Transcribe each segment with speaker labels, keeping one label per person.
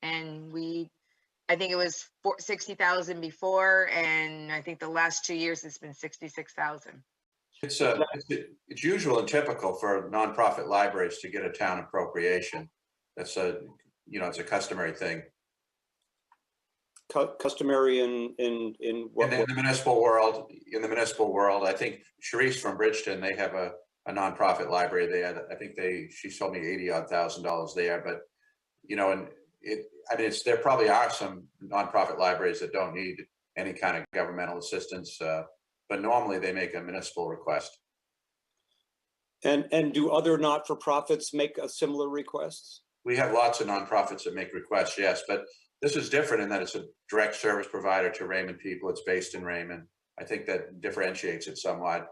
Speaker 1: and I think it was 60,000 before, and I think the last 2 years it's been 66,000.
Speaker 2: It's usual and typical for nonprofit libraries to get a town appropriation. That's it's a customary thing.
Speaker 3: Customary in what?
Speaker 2: In the municipal world. In the municipal world, I think Sharice from Bridgeton, they have a nonprofit library. I think she told me $80,000 there, but there probably are some nonprofit libraries that don't need any kind of governmental assistance, but normally they make a municipal request.
Speaker 3: And do other not-for-profits make a similar requests?
Speaker 2: We have lots of nonprofits that make requests, yes, but this is different in that it's a direct service provider to Raymond people. It's based in Raymond. I think that differentiates it somewhat.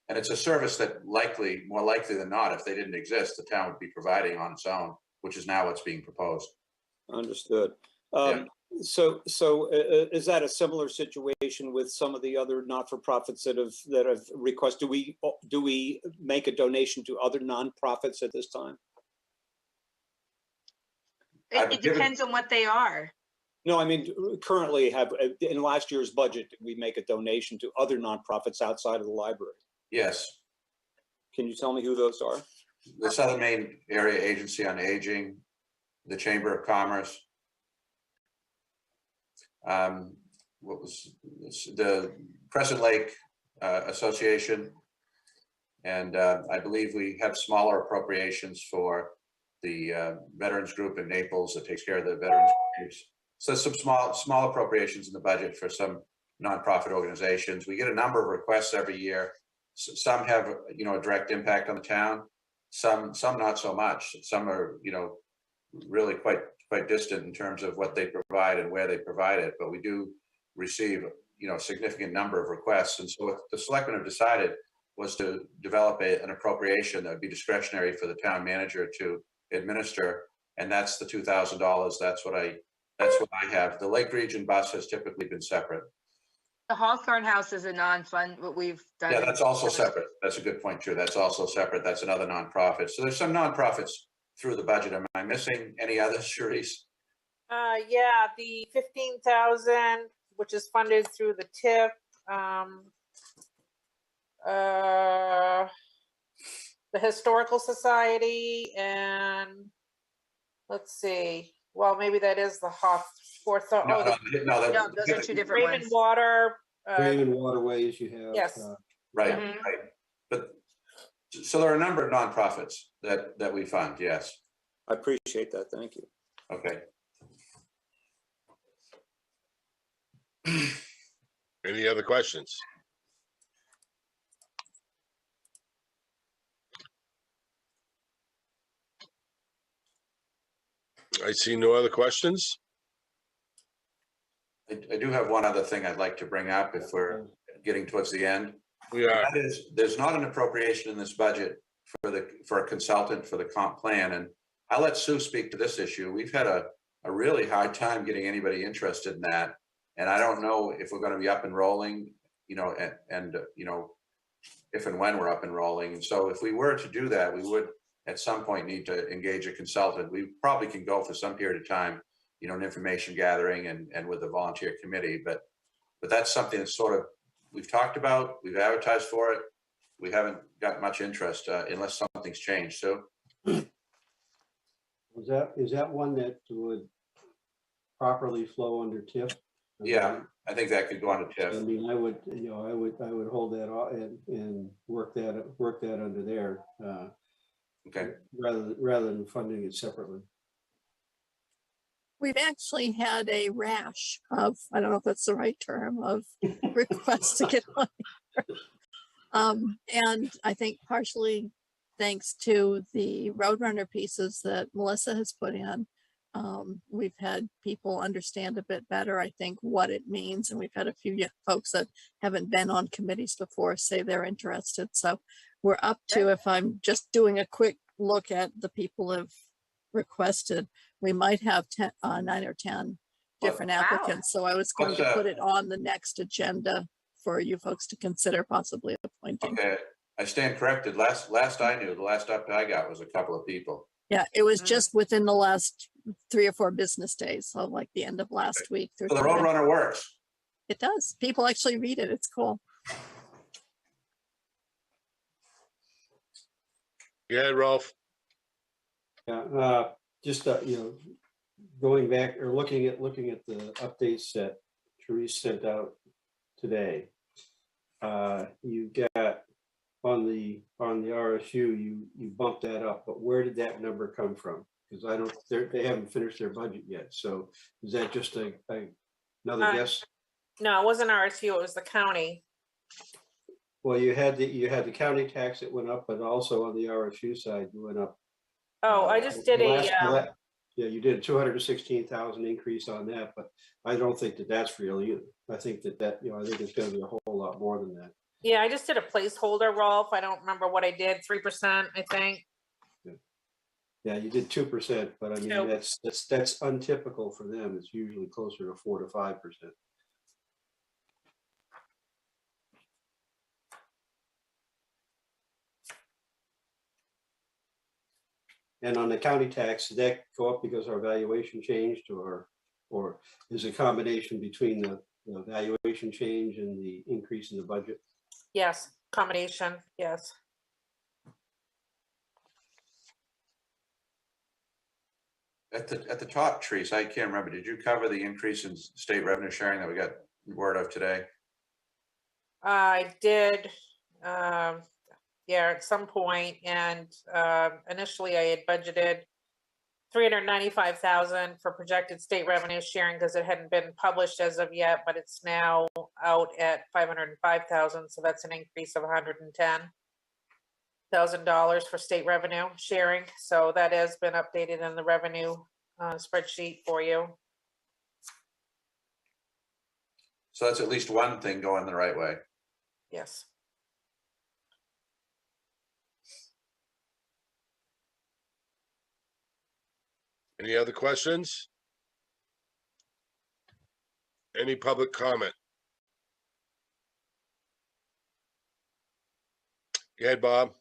Speaker 2: And it's a service that more likely than not, if they didn't exist, the town would be providing on its own, which is now what's being proposed.
Speaker 3: Understood.
Speaker 2: Yeah.
Speaker 3: So is that a similar situation with some of the other not-for-profits that have requested? Do we make a donation to other nonprofits at this time?
Speaker 1: It depends on what they are.
Speaker 3: No, I mean, currently in last year's budget, did we make a donation to other nonprofits outside of the library?
Speaker 2: Yes.
Speaker 3: Can you tell me who those are?
Speaker 2: The Southern Maine Area Agency on Aging, the Chamber of Commerce, what was the Crescent Lake Association, and I believe we have smaller appropriations for the veterans group in Naples that takes care of the veterans groups. So some small appropriations in the budget for some nonprofit organizations. We get a number of requests every year. Some have a direct impact on the town. Some not so much. Some are really quite distant in terms of what they provide and where they provide it. But we do receive a significant number of requests. And so what the selectmen have decided was to develop an appropriation that would be discretionary for the town manager to administer, and that's the $2,000. That's what I have. The Lake Region bus has typically been separate.
Speaker 1: The Hawthorne House is a non-fund, what we've done.
Speaker 2: Yeah, that's also separate. That's a good point too. That's also separate. That's another nonprofit. So there's some nonprofits through the budget. Am I missing any others, Sharice?
Speaker 4: Yeah, the 15,000, which is funded through the TIP. The Historical Society, and let's see. Well, maybe that is the Hawthorne.
Speaker 1: No, those are two different
Speaker 4: Raymond
Speaker 1: ones.
Speaker 4: Water.
Speaker 5: Raymond Waterways, you have.
Speaker 4: Yes.
Speaker 2: Right,
Speaker 1: Mhm.
Speaker 2: right. But so there are a number of nonprofits that we fund. Yes.
Speaker 3: I appreciate that. Thank you.
Speaker 2: Okay.
Speaker 6: Any other questions? I see no other questions.
Speaker 2: I do have one other thing I'd like to bring up if we're getting towards the end.
Speaker 6: We are.
Speaker 2: That is, there's not an appropriation in this budget for a consultant for the comp plan, and I'll let Sue speak to this issue. We've had a really hard time getting anybody interested in that, and I don't know if we're going to be up and rolling, and if and when we're up and rolling. And so if we were to do that, we would at some point need to engage a consultant. We probably can go for some period of time, an information gathering and with a volunteer committee, but that's something that's sort of, we've talked about, we've advertised for it. We haven't got much interest unless something's changed. So
Speaker 5: is that one that would properly flow under TIF?
Speaker 2: yeah, I think that could go on to TIF.
Speaker 5: I mean, I would hold that off and work that under there.
Speaker 2: Okay.
Speaker 5: Rather than funding it separately.
Speaker 7: We've actually had a rash of, I don't know if that's the right term, of requests to get on here. And I think partially thanks to the Roadrunner pieces that Melissa has put in, we've had people understand a bit better, I think, what it means. And we've had a few folks that haven't been on committees before say they're interested. So we're up to, if I'm just doing a quick look at the people who've requested, we might have 9 or 10 different applicants. So I was going to put it on the next agenda for you folks to consider possibly appointing.
Speaker 2: Okay, I stand corrected. Last I knew, the last up I got was a couple of people.
Speaker 7: Yeah, it was just within the last 3 or 4 business days. So like the end of last week. through
Speaker 2: So the
Speaker 7: today.
Speaker 2: Roadrunner works.
Speaker 7: It does. People actually read it. It's cool.
Speaker 6: Yeah, Ralph.
Speaker 5: Yeah, just, you know, going back or looking at the updates that Therese sent out today. You got on the RSU, you bumped that up, but where did that number come from? Because they haven't finished their budget yet. So is that just another guess?
Speaker 4: No, it wasn't RSU, it was the county.
Speaker 5: Well, you had the county tax that went up, but also on the RSU side, you went up.
Speaker 4: Oh, I just did
Speaker 5: Yeah, you did a 216,000 increase on that, but I don't think that that's real either. I think that, you know, I think it's gonna be a whole lot more than that.
Speaker 4: yeah, I just did a placeholder, Rolf. I don't remember what I did, 3%, I think.
Speaker 5: Yeah, you did 2%, but I mean,
Speaker 4: Two.
Speaker 5: that's untypical for them. It's usually closer to 4 to 5%. And on the county tax, did that go up because our valuation changed, or is it a combination between the valuation change and the increase in the budget?
Speaker 4: Yes, combination, yes.
Speaker 2: At the top, Therese, I can't remember. Did you cover the increase in state revenue sharing that we got word of today?
Speaker 4: I did, yeah, at some point, and initially I had budgeted 395,000 for projected state revenue sharing because it hadn't been published as of yet, but it's now out at 505,000, so that's an increase of $110,000 for state revenue sharing. So that has been updated in the revenue spreadsheet for you.
Speaker 2: So that's at least one thing going the right way.
Speaker 4: Yes.
Speaker 6: Any other questions? Any public comment? Go ahead, Bob.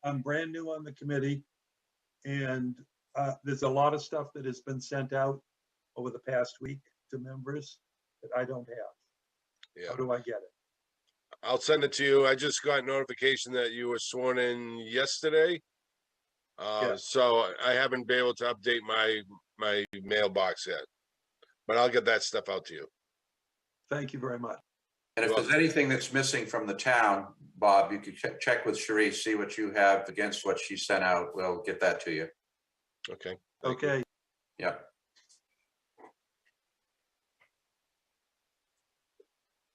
Speaker 8: I'm brand new on the committee, and there's a lot of stuff that has been sent out over the past week to members that I don't have.
Speaker 6: Yeah.
Speaker 8: How do I get it?
Speaker 6: I'll send it to you. I just got notification that you were sworn in yesterday.
Speaker 8: Yes.
Speaker 6: So I haven't been able to update my mailbox yet, but I'll get that stuff out to you.
Speaker 8: Thank you very much.
Speaker 2: And if there's anything that's missing from the town, Bob, you could check with Therese, see what you have against what she sent out. We'll get that to you.
Speaker 6: Okay.
Speaker 8: Okay.
Speaker 2: Yeah.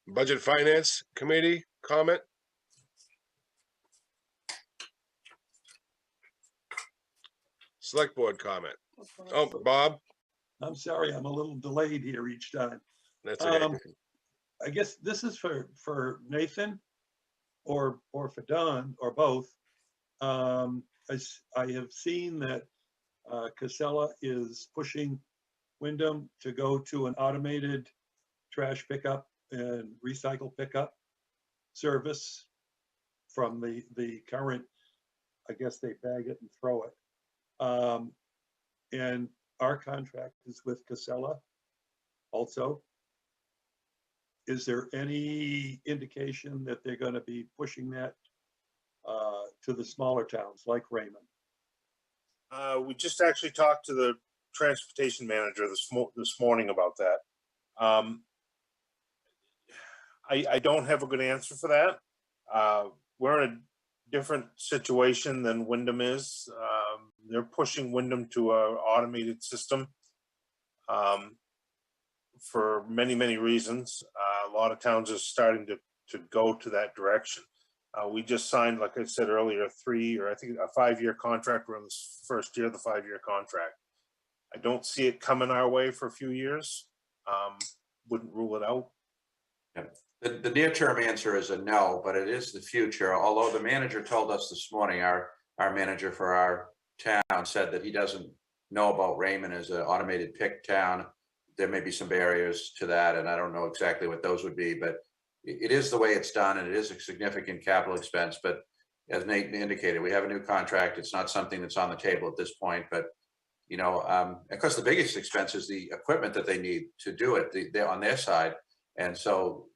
Speaker 6: Budget Finance Committee comment? Select Board comment. Oh, Bob,
Speaker 8: I'm sorry, I'm a little delayed here each time.
Speaker 6: that's okay.
Speaker 8: I guess this is for Nathan or for Don or both. I have seen that Casella is pushing Wyndham to go to an automated trash pickup and recycle pickup service from the current, I guess they bag it and throw it. And our contract is with Casella also. Is there any indication that they're going to be pushing that to the smaller towns like Raymond?
Speaker 9: We just actually talked to the transportation manager this morning about that. I don't have a good answer for that. We're in a different situation than Wyndham is. They're pushing Wyndham to an automated system for many, many reasons. A lot of towns are starting to go to that direction. We just signed, like I said earlier, a 5-year contract. We're in the first year of the 5-year contract. I don't see it coming our way for a few years. Wouldn't rule it out.
Speaker 2: Yeah. The near-term answer is a no, but it is the future. Although the manager told us this morning, our manager for our town said that he doesn't know about Raymond as an automated pick town. There may be some barriers to that, and I don't know exactly what those would be, but it is the way it's done, and it is a significant capital expense. But as Nate indicated, we have a new contract. It's not something that's on the table at this point, but Of course, the biggest expense is the equipment that they need to do it. They're on their side, and so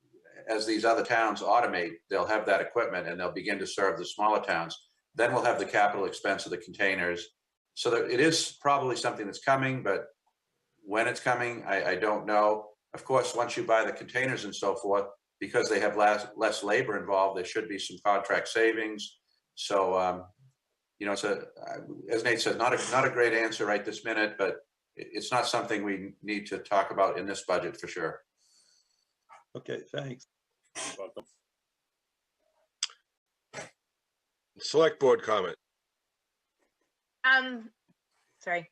Speaker 2: as these other towns automate, they'll have that equipment and they'll begin to serve the smaller towns. Then we'll have the capital expense of the containers. So that it is probably something that's coming, but when it's coming, I don't know. Of course, once you buy the containers and so forth, because they have less labor involved, there should be some contract savings. So, it's as Nate said, not a great answer right this minute, but it's not something we need to talk about in this budget for sure.
Speaker 8: Okay, thanks.
Speaker 9: Welcome.
Speaker 6: Select board comment.
Speaker 1: Sorry.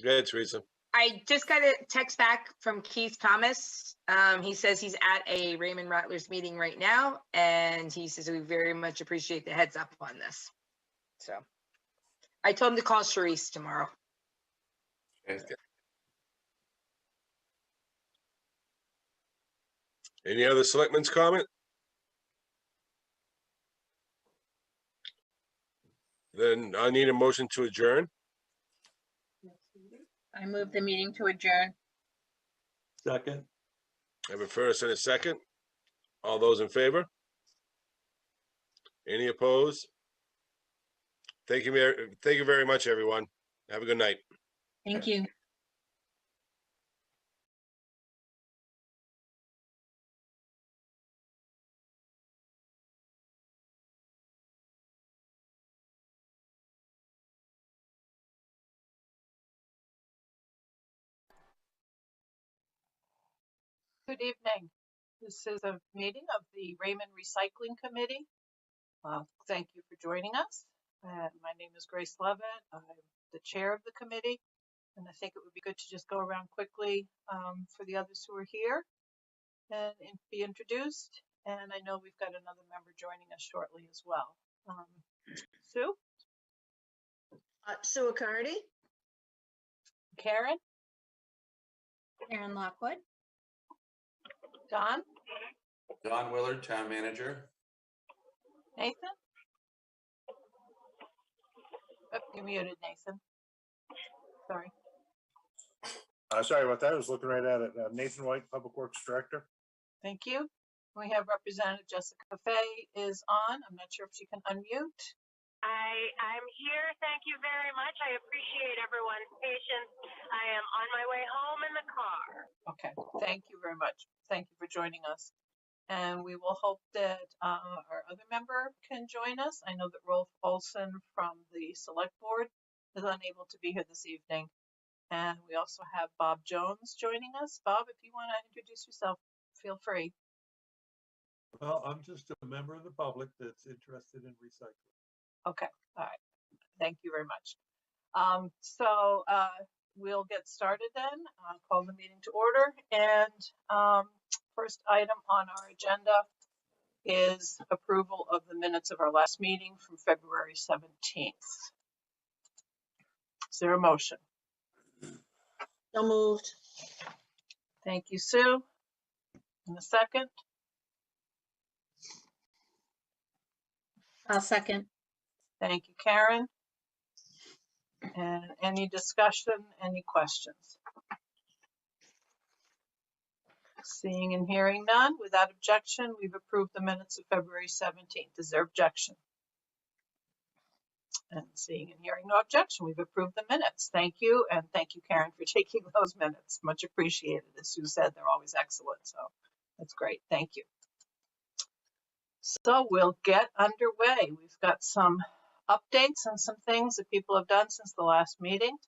Speaker 6: Go ahead, Teresa.
Speaker 1: I just got a text back from Keith Thomas. He says he's at a Raymond Rattlers meeting right now, and he says we very much appreciate the heads up on this. So I told him to call Sharice tomorrow.
Speaker 2: Okay.
Speaker 6: Any other selectmen's comment? Then I need a motion to adjourn.
Speaker 10: I move the meeting to adjourn.
Speaker 8: Second,
Speaker 6: I have a first and a second. All those in favor? Any opposed? Thank you very much, everyone. Have a good night.
Speaker 10: Thank you.
Speaker 11: Good evening. This is a meeting of the Raymond Recycling Committee. Thank you for joining us. My name is Grace Levitt. I'm the chair of the committee, and I think it would be good to just go around quickly for the others who are here and be introduced. And I know we've got another member joining us shortly as well. Sue?
Speaker 1: Sue Accardi.
Speaker 11: Karen?
Speaker 10: Karen Lockwood.
Speaker 11: Don?
Speaker 2: Don Willard, town manager.
Speaker 11: Nathan? Oh, you're muted, Nathan. Sorry.
Speaker 9: Sorry about that. I was looking right at it. Nathan White, Public Works Director.
Speaker 11: Thank you. We have Representative Jessica Fay is on. I'm not sure if she can unmute.
Speaker 12: I'm here. Thank you very much. I appreciate everyone's patience. I am on my way home in the car.
Speaker 11: Okay, thank you very much. Thank you for joining us. And we will hope that our other member can join us. I know that Rolf Olson from the Select Board is unable to be here this evening. And we also have Bob Jones joining us. Bob, if you want to introduce yourself, feel free.
Speaker 8: well, I'm just a member of the public that's interested in recycling.
Speaker 11: Okay, all right. Thank you very much. We'll get started then. I'll call the meeting to order. And first item on our agenda is approval of the minutes of our last meeting from February 17th. Is there a motion?
Speaker 10: So moved.
Speaker 11: Thank you, Sue. And a second?
Speaker 10: I'll second.
Speaker 11: Thank you, Karen. And any discussion, any questions? Seeing and hearing none, without objection, we've approved the minutes of February 17th. Is there objection? And seeing and hearing no objection, we've approved the minutes. Thank you, and thank you, Karen, for taking those minutes. Much appreciated. As Sue said, they're always excellent, so that's great. Thank you. So we'll get underway. We've got some updates and some things that people have done since the last meeting.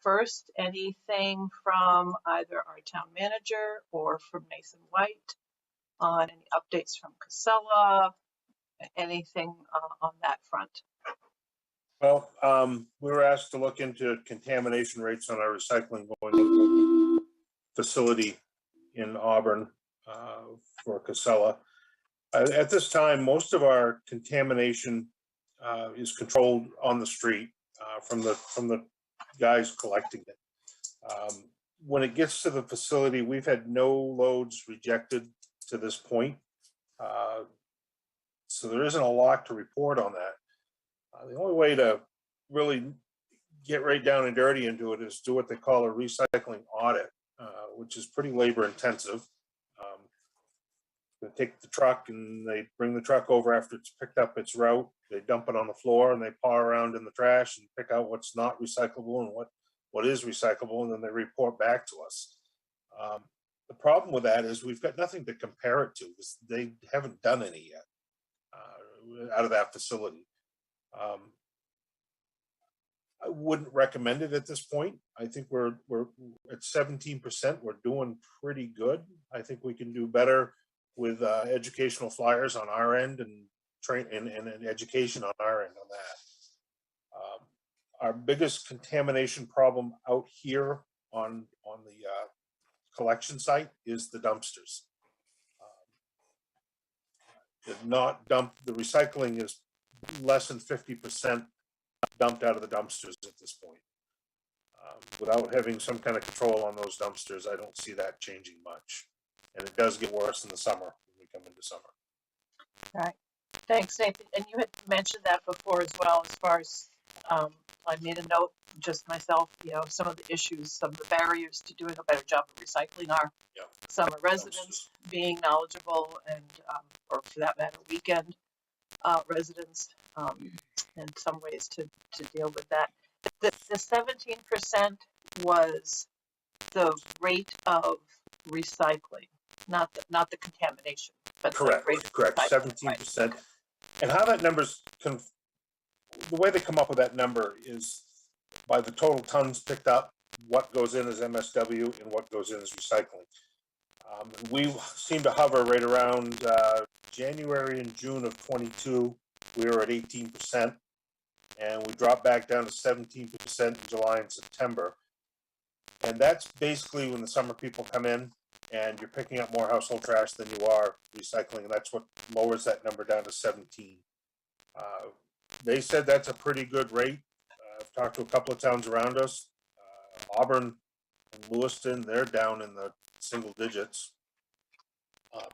Speaker 11: First, anything from either our town manager or from Nathan White on any updates from Casella, anything on that front?
Speaker 9: Well, we were asked to look into contamination rates on our recycling going into the facility in Auburn for Casella. At this time, most of our contamination is controlled on the street from the guys collecting it. When it gets to the facility, we've had no loads rejected to this point. So there isn't a lot to report on that. The only way to really get right down and dirty into it is do what they call a recycling audit, which is pretty labor intensive. They take the truck and they bring the truck over after it's picked up its route. They dump it on the floor and they paw around in the trash and pick out what's not recyclable and what is recyclable, and then they report back to us. The problem with that is we've got nothing to compare it to because they haven't done any yet out of that facility. I wouldn't recommend it at this point. I think we're at 17%. We're doing pretty good. I think we can do better with educational flyers on our end and train and education on our end on that. Our biggest contamination problem out here on the collection site is the dumpsters. The recycling is less than 50% dumped out of the dumpsters at this point. Without having some kind of control on those dumpsters, I don't see that changing much. And it does get worse in the summer when we come into summer.
Speaker 11: Right. Thanks, Nathan. And you had mentioned that before as well, as far as I made a note just myself, some of the issues, some of the barriers to doing a better job of recycling are summer residents being knowledgeable and, or for that matter, weekend residents, and some ways to deal with that. The 17% was the rate of recycling, not the contamination, but
Speaker 9: correct,
Speaker 11: the rate of
Speaker 9: correct, 17%. Right. And how that number's the way they come up with that number is by the total tons picked up, what goes in as MSW and what goes in as recycling. We seem to hover right around January and June of 22. We were at 18%, and we dropped back down to 17% in July and September. And that's basically when the summer people come in and you're picking up more household trash than you are recycling. And that's what lowers that number down to 17. They said that's a pretty good rate. I've talked to a couple of towns around us. Auburn and Lewiston, they're down in the single digits.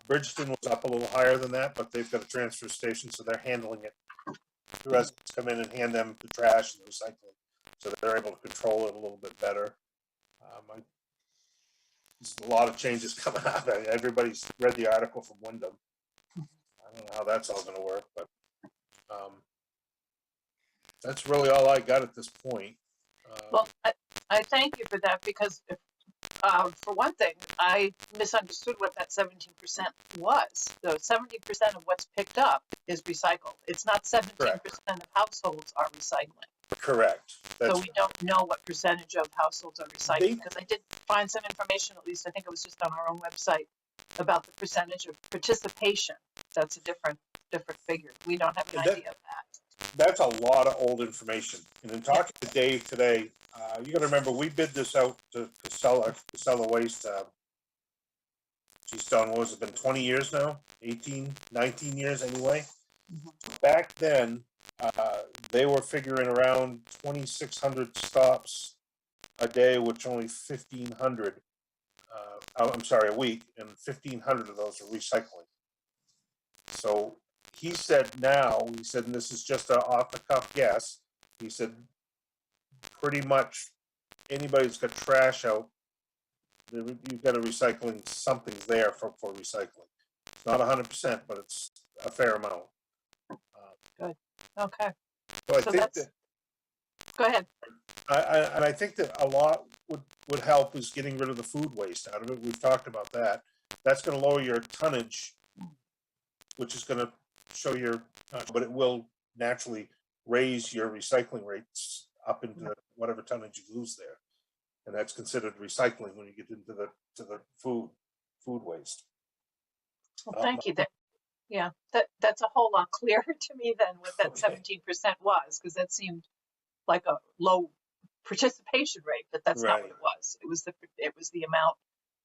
Speaker 9: Bridgeton was up a little higher than that, but they've got a transfer station, so they're handling it. The residents come in and hand them the trash and the recycling, so they're able to control it a little bit better. There's a lot of changes coming out. Everybody's read the article from Wyndham. I don't know how that's all going to work, but that's really all I got at this point.
Speaker 11: Well, I thank you for that because, for one thing, I misunderstood what that 17% was. So 17% of what's picked up is recycled. It's not 17% of households are recycling.
Speaker 9: Correct.
Speaker 11: So we don't know what percentage of households are recycling because I did find some information, at least I think it was just on our own website, about the percentage of participation. That's a different figure. We don't have an idea of that.
Speaker 9: That's a lot of old information. And in talking to Dave today, you got to remember we bid this out to Casella Waste. Geez, Don, what has it been 20 years now? 18, 19 years anyway. Back then, they were figuring around 2,600 stops a day, which only 1,500. I'm sorry, a week, and 1,500 of those are recycling. So he said, and this is just an off-the-cuff guess, he said pretty much anybody that's got trash out, you've got a recycling, something's there for recycling. It's not 100%, but it's a fair amount.
Speaker 11: Good. Okay.
Speaker 9: So I think that,
Speaker 11: go ahead.
Speaker 9: I think that a lot would help is getting rid of the food waste out of it. We've talked about that. That's going to lower your tonnage, which is going to show your, but it will naturally raise your recycling rates up into whatever tonnage you lose there, and that's considered recycling when you get into the food waste.
Speaker 11: Well, thank you. That's a whole lot clearer to me than what that 17% was, because that seemed like a low participation rate, but that's not what it was. It was the amount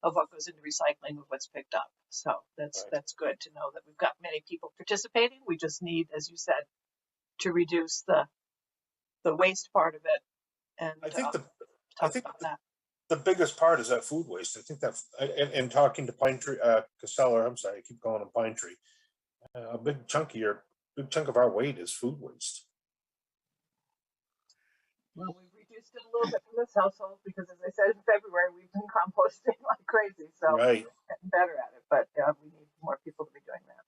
Speaker 11: of what goes into recycling of what's picked up. So that's good to know that we've got many people participating. We just need, as you said, to reduce the waste part of it. And
Speaker 9: I think the biggest part is that food waste. I think that, and talking to Pine Tree, Casella, I'm sorry, I keep calling him Pine Tree. A big chunk of our weight is food waste.
Speaker 11: Well, we reduce benefit a little bit from this household because, as I said in February, we've been composting like crazy, so
Speaker 9: Right.
Speaker 11: getting better at it. But we need more people to be doing that.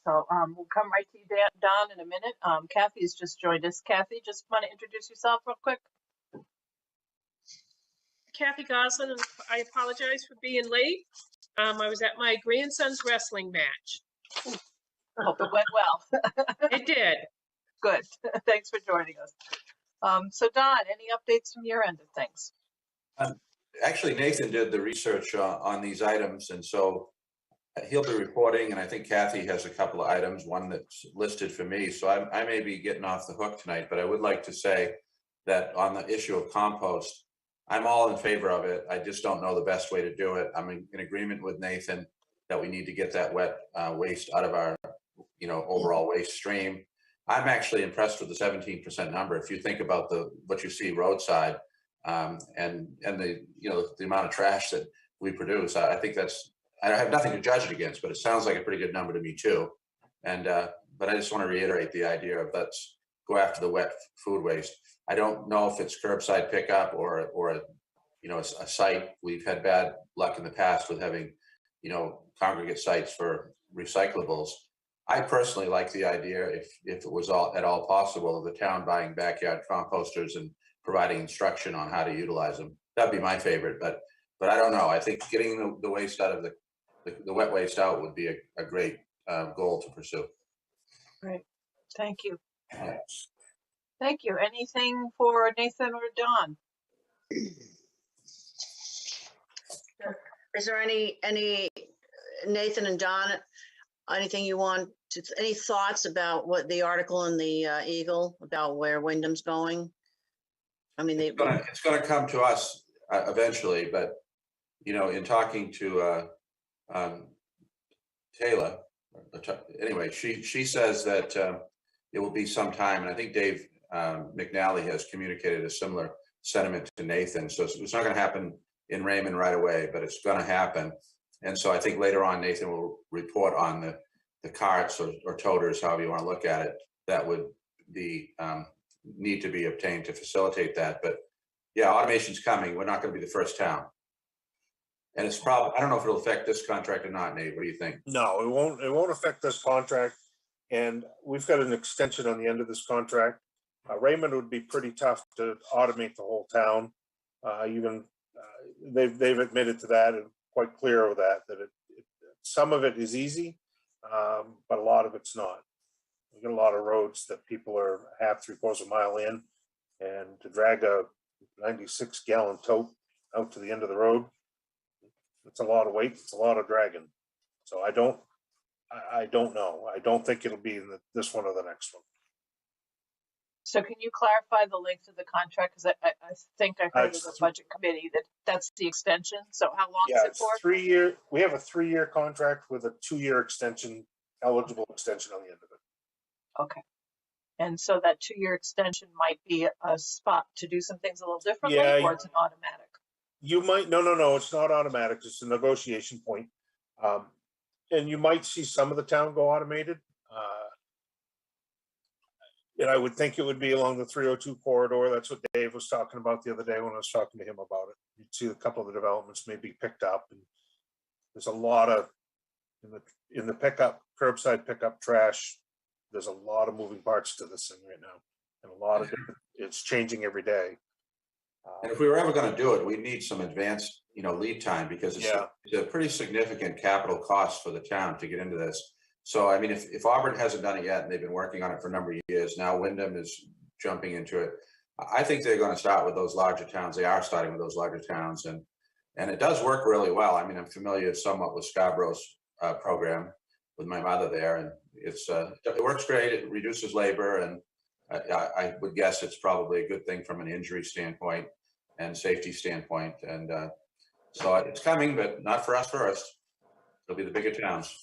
Speaker 11: So we'll come right to you, Don, in a minute. Kathy's just joined us. Kathy, just want to introduce yourself real quick.
Speaker 13: Kathy Goslin, and I apologize for being late. I was at my grandson's wrestling match.
Speaker 11: Hope it went well.
Speaker 13: It did.
Speaker 11: Good. Thanks for joining us. So Don, any updates from your end of things?
Speaker 2: Actually, Nathan did the research on these items, and so he'll be reporting, and I think Kathy has a couple of items, one that's listed for me. So I may be getting off the hook tonight, but I would like to say that on the issue of compost, I'm all in favor of it. I just don't know the best way to do it. I'm in agreement with Nathan that we need to get that wet waste out of our, overall waste stream. I'm actually impressed with the 17% number. If you think about what you see roadside and the the amount of trash that we produce, I think I have nothing to judge it against, but it sounds like a pretty good number to me too. And but I just want to reiterate the idea of let's go after the wet food waste. I don't know if it's curbside pickup or a site. We've had bad luck in the past with having congregate sites for recyclables. I personally like the idea, if it was at all possible, of the town buying backyard composters and providing instruction on how to utilize them. That'd be my favorite, but I don't know. I think getting the waste out of the wet waste out would be a great goal to pursue.
Speaker 11: Great, thank you.
Speaker 2: Yes.
Speaker 11: Thank you. Anything for Nathan or Don?
Speaker 14: Is there any Nathan and Don, anything you want to, any thoughts about what the article in the Eagle about where Wyndham's going? I mean,
Speaker 2: it's going to come to us eventually, but in talking to Taylor, anyway, she says that it will be some time, and I think Dave McNally has communicated a similar sentiment to Nathan. So it's not going to happen in Raymond right away, but it's going to happen. And so I think later on Nathan will report on the carts or toters, however you want to look at it, that would be need to be obtained to facilitate that. But yeah, automation's coming. We're not going to be the first town. And it's probably, I don't know if it'll affect this contract or not, Nate. What do you think?
Speaker 9: No, it won't affect this contract. And we've got an extension on the end of this contract. Raymond would be pretty tough to automate the whole town. They've admitted to that and quite clear of that some of it is easy, but a lot of it's not. We've got a lot of roads that people are half, 3/4 mile in, and to drag a 96-gallon tote out to the end of the road, it's a lot of weight, it's a lot of dragging. So I don't know. I don't think it'll be in this one or the next one.
Speaker 11: So can you clarify the length of the contract? Because I think I heard in the budget committee that's the extension. So how long is it for?
Speaker 9: 3 year. We have a 3-year contract with a 2-year extension, eligible extension on the end of it.
Speaker 11: Okay. And so that 2-year extension might be a spot to do some things a little differently, or it's an automatic?
Speaker 9: You might, no, it's not automatic. It's a negotiation point. And you might see some of the town go automated. And I would think it would be along the 302 corridor. That's what Dave was talking about the other day when I was talking to him about it. You'd see a couple of the developments may be picked up. And there's a lot of, in the pickup, curbside pickup trash, there's a lot of moving parts to this thing right now. And a lot of different, it's changing every day.
Speaker 2: And if we were ever going to do it, we need some advanced, lead time, because it's a pretty significant capital cost for the town to get into this. So, I mean, if Auburn hasn't done it yet, and they've been working on it for a number of years, now Wyndham is jumping into it. I think they're going to start with those larger towns. They are starting with those larger towns, and it does work really well. I mean, I'm familiar somewhat with Scarborough's program with my mother there, and it works great. It reduces labor, and I would guess it's probably a good thing from an injury standpoint and safety standpoint. And so it's coming, but not for us first. It'll be the bigger towns.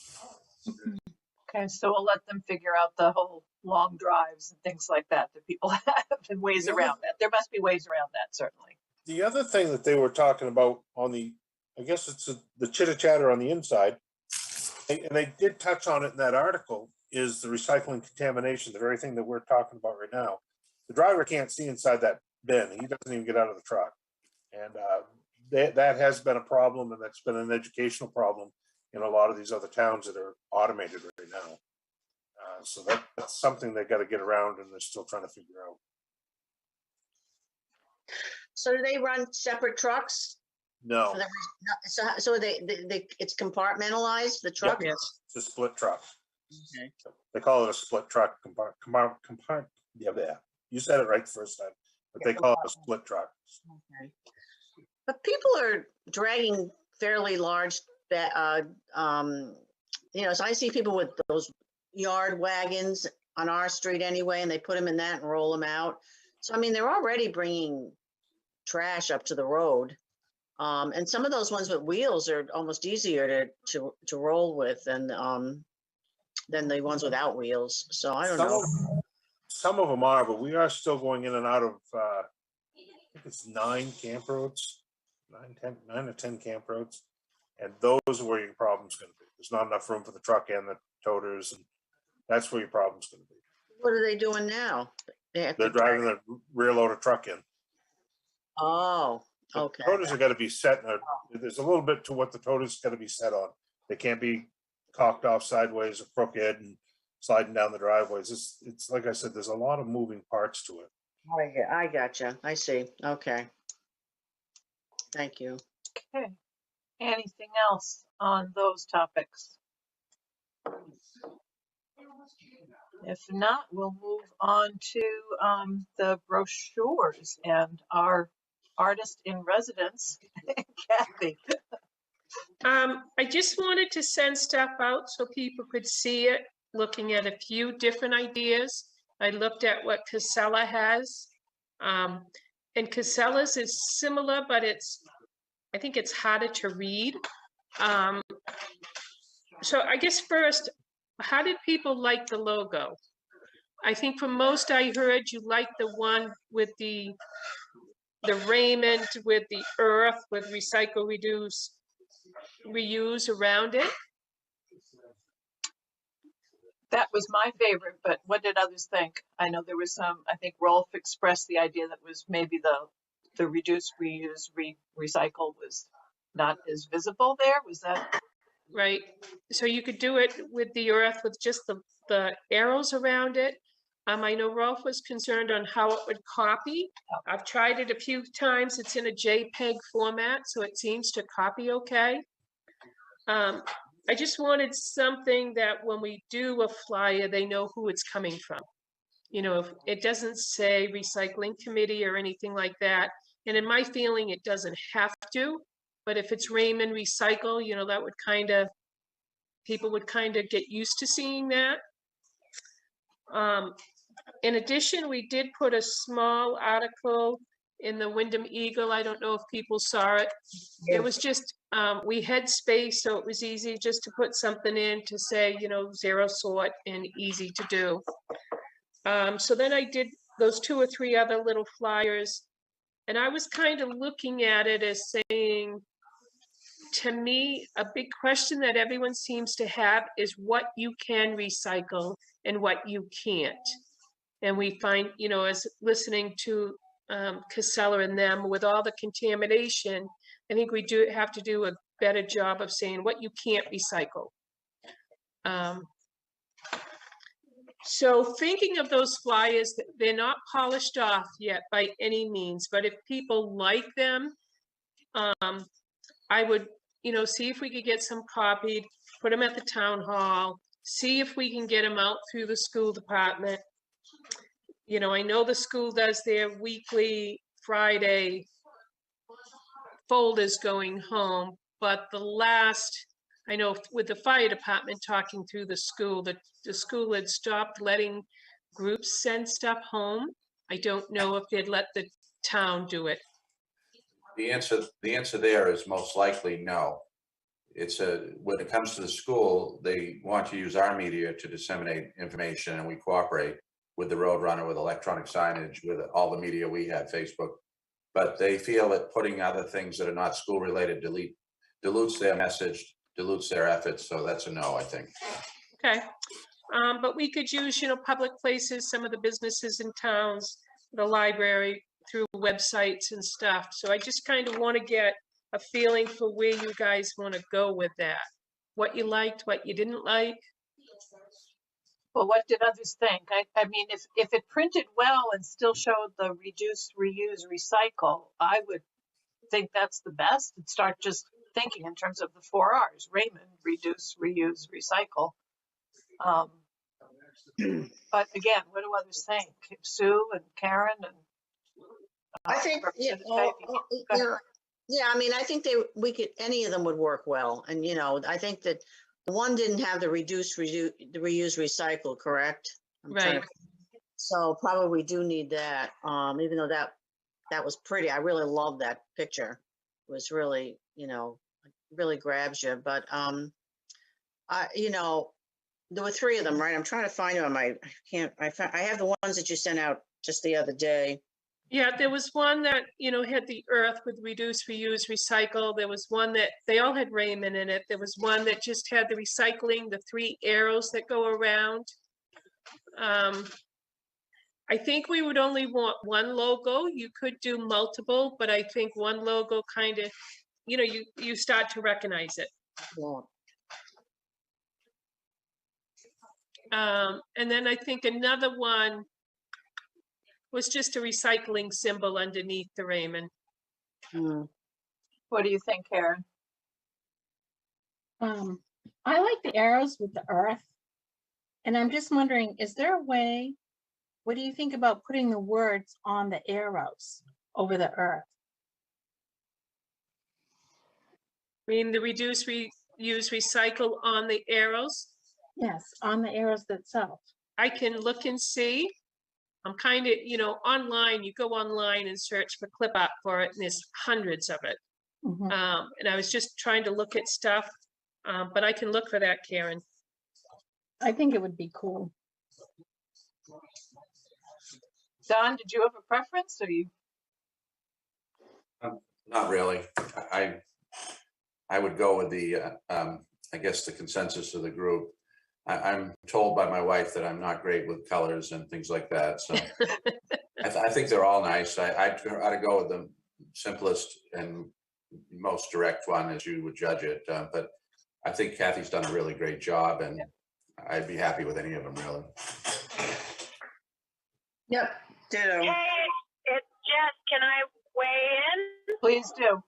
Speaker 11: Okay, so we'll let them figure out the whole long drives and things like that people have and ways around that. There must be ways around that, certainly.
Speaker 9: The other thing that they were talking about on I guess it's the chitter chatter on the inside, and they did touch on it in that article, is the recycling contamination, the very thing that we're talking about right now. The driver can't see inside that bin. He doesn't even get out of the truck. And that has been a problem, and that's been an educational problem in a lot of these other towns that are automated right now. So that's something they got to get around, and they're still trying to figure out.
Speaker 14: So do they run separate trucks?
Speaker 9: No,
Speaker 14: For the- So it's compartmentalized, the truck?
Speaker 13: Yes.
Speaker 9: it's a split truck.
Speaker 14: Okay.
Speaker 9: They call it a split truck. Yeah, you said it right the first time, but they call it a split truck.
Speaker 14: Okay. But people are dragging fairly large, so I see people with those yard wagons on our street anyway, and they put them in that and roll them out. So, I mean, they're already bringing trash up to the road. And some of those ones with wheels are almost easier to roll with than the ones without wheels. So I don't know.
Speaker 9: Some of them are, but we are still going in and out of, I think it's 9 camp roads, 9 or 10 camp roads. And those are where your problem's gonna be. There's not enough room for the truck and the toters, and that's where your problem's gonna be.
Speaker 14: What are they doing now?
Speaker 9: They're driving the rear loader truck in.
Speaker 14: Oh,
Speaker 9: The
Speaker 14: okay.
Speaker 9: Toters are gotta be set, there's a little bit to what the toters gotta be set on. They can't be cocked off sideways or crooked and sliding down the driveways. It's like I said, there's a lot of moving parts to it.
Speaker 14: I gotcha. I see. Okay. Thank you.
Speaker 11: Okay. Anything else on those topics? If not, we'll move on to the brochures and our artist in residence, Kathy.
Speaker 13: I just wanted to send stuff out so people could see it, looking at a few different ideas. I looked at what Casella has. And Casella's is similar, but I think it's harder to read. So I guess first, how did people like the logo? I think for most I heard you like the one with the Raymond with the earth with recycle, reduce, reuse around it.
Speaker 11: That was my favorite, but what did others think? I know there was some, I think Rolf expressed the idea that was maybe the reduce, reuse, recycle was not as visible there. Was that?
Speaker 13: Right. So you could do it with the earth with just the arrows around it. I know Rolf was concerned on how it would copy. I've tried it a few times. It's in a JPEG format, so it seems to copy okay. I just wanted something that when we do a flyer, they know who it's coming from. You know, if it doesn't say recycling committee or anything like that. And in my feeling, it doesn't have to, but if it's Raymond Recycle, you know, that would people would kind of get used to seeing that. In addition, we did put a small article in the Wyndham Eagle. I don't know if people saw it. It was just, we had space, so it was easy just to put something in to say, you know, zero sort and easy to do. So then I did those 2 or 3 other little flyers, and I was kind of looking at it as saying, to me, a big question that everyone seems to have is what you can recycle and what you can't. And we find, you know, as listening to Casella and them with all the contamination, I think we do have to do a better job of saying what you can't recycle. So thinking of those flyers, they're not polished off yet by any means, but if people like them, I would, you know, see if we could get some copied, put them at the town hall, see if we can get them out through the school department. You know, I know the school does their weekly Friday folders going home, but I know with the fire department talking through the school had stopped letting groups send stuff home. I don't know if they'd let the town do it.
Speaker 2: The answer there is most likely no. When it comes to the school, they want to use our media to disseminate information, and we cooperate with the Roadrunner, with electronic signage, with all the media we have, Facebook. But they feel that putting other things that are not school related dilutes their message, dilutes their efforts. So that's a no, I think.
Speaker 13: Okay. But we could use, you know, public places, some of the businesses in towns, the library, through websites and stuff. So I just kind of want to get a feeling for where you guys want to go with that. What you liked, what you didn't like.
Speaker 11: Well, what did others think? I mean, if it printed well and still showed the reduce, reuse, recycle, I would think that's the best and start just thinking in terms of the 4 R's. Raymond, reduce, reuse, recycle. But again, what do others think? Sue and Karen and
Speaker 14: I think, yeah, yeah, I mean, I think any of them would work well. And, you know, I think that one didn't have the reduce, reuse, recycle, correct?
Speaker 13: Right.
Speaker 14: So probably we do need that, even though that was pretty. I really love that picture. It was really, you know, really grabs you. But, you know, there were 3 of them, right? I'm trying to find them. I have the ones that you sent out just the other day.
Speaker 13: Yeah, there was one that, you know, had the earth with reduce, reuse, recycle. There was one that they all had Raymond in it. There was one that just had the recycling, the 3 arrows that go around. I think we would only want one logo. You could do multiple, but I think one logo kind of, you know, you start to recognize it.
Speaker 14: Yeah.
Speaker 13: And then I think another one was just a recycling symbol underneath the Raymond.
Speaker 11: What do you think, Karen?
Speaker 10: I like the arrows with the earth. And I'm just wondering, is there a way, what do you think about putting the words on the arrows over the earth?
Speaker 13: I mean, the reduce, reuse, recycle on the arrows?
Speaker 10: Yes, on the arrows itself.
Speaker 13: I can look and see. I'm kind of, you know, online, you go online and search for clip art for it, and there's hundreds of it. And I was just trying to look at stuff, but I can look for that, Karen.
Speaker 10: I think it would be cool.
Speaker 11: Don, did you have a preference, or you?
Speaker 2: Not really. I would go with the, I guess, the consensus of the group. I'm told by my wife that I'm not great with colors and things like that. So I think they're all nice. I'd try to go with the simplest and most direct one as you would judge it. But I think Kathy's done a really great job, and I'd be happy with any of them, really.
Speaker 14: Yep. Ditto.
Speaker 12: Hey, it's Jess. Can I weigh in?
Speaker 11: Please do.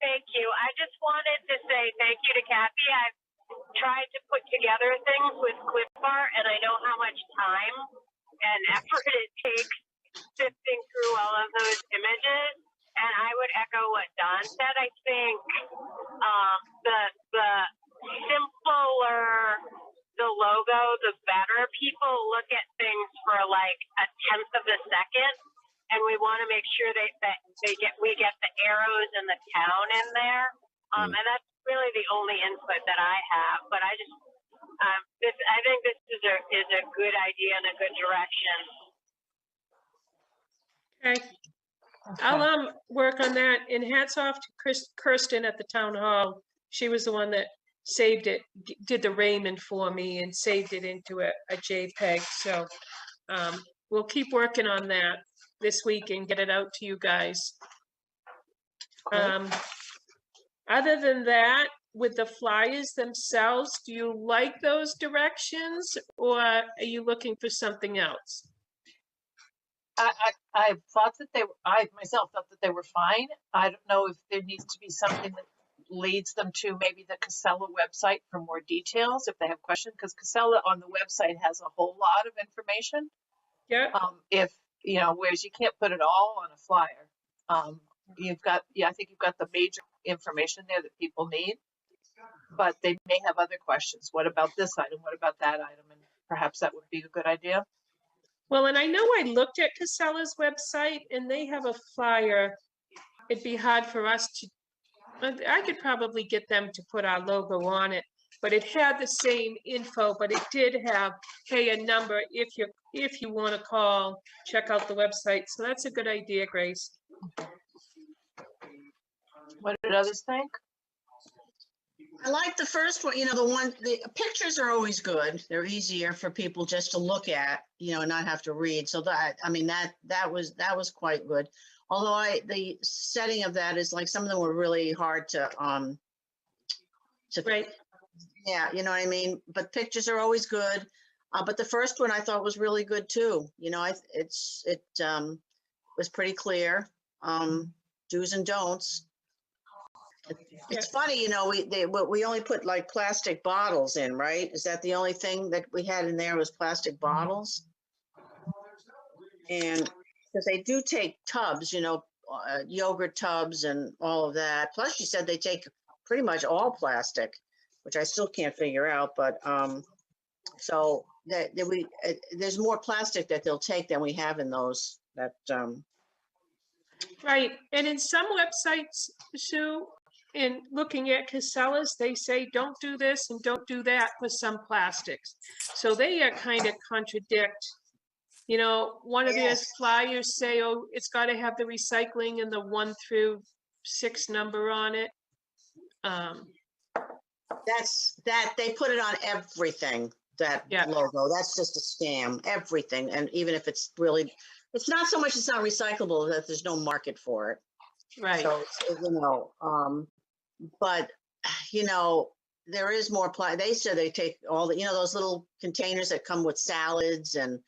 Speaker 12: Thank you. I just wanted to say thank you to Kathy. I've tried to put together things with clip art, and I know how much time and effort it takes sifting through all of those images. And I would echo what Don said. I think the simpler the logo, the better. People look at things for like a tenth of a second, and we want to make sure that we get the arrows and the town in there. And that's really the only input that I have. But I just, I think this is a good idea and a good direction.
Speaker 13: Okay. I'll work on that. And hats off to Kirsten at the town hall. She was the one that saved it, did the Raymond for me and saved it into a JPEG. So we'll keep working on that this week and get it out to you guys. Other than that, with the flyers themselves, do you like those directions, or are you looking for something else?
Speaker 11: I thought that I myself thought that they were fine. I don't know if there needs to be something that leads them to maybe the Casella website for more details if they have questions, because Casella on the website has a whole lot of information.
Speaker 13: Yeah.
Speaker 11: If, you know, whereas you can't put it all on a flyer. You've got, I think you've got the major information there that people need, but they may have other questions. What about this item? What about that item? And perhaps that would be a good idea.
Speaker 13: Well, and I know I looked at Casella's website and they have a flyer. It'd be hard for us to, I could probably get them to put our logo on it, but it had the same info, but it did have, hey, a number if you want to call, check out the website. So that's a good idea, Grace.
Speaker 11: What did others think?
Speaker 14: I like the first one, the pictures are always good. They're easier for people just to look at, and not have to read. So that was quite good. Although the setting of that is like some of them were really hard to
Speaker 13: Right.
Speaker 14: yeah, you know what I mean? But pictures are always good. But the first one I thought was really good too. It was pretty clear. Do's and don'ts. It's funny, we only put like plastic bottles in, right? Is that the only thing that we had in there was plastic bottles? And because they do take tubs, yogurt tubs and all of that. Plus, she said they take pretty much all plastic, which I still can't figure out. But so there's more plastic that they'll take than we have in those.
Speaker 13: Right, and in some websites, Sue, in looking at Casellas, they say don't do this and don't do that with some plastics. So they kind of contradict. One of their flyers say, oh, it's got to have the recycling and the 1 through 6 number on it.
Speaker 14: They put it on everything, that logo. That's just a scam, everything. And even if it's really, it's not so much it's not recyclable that there's no market for it.
Speaker 13: Right.
Speaker 14: So, but, there is more, they said they take all the, those little containers that come with salads and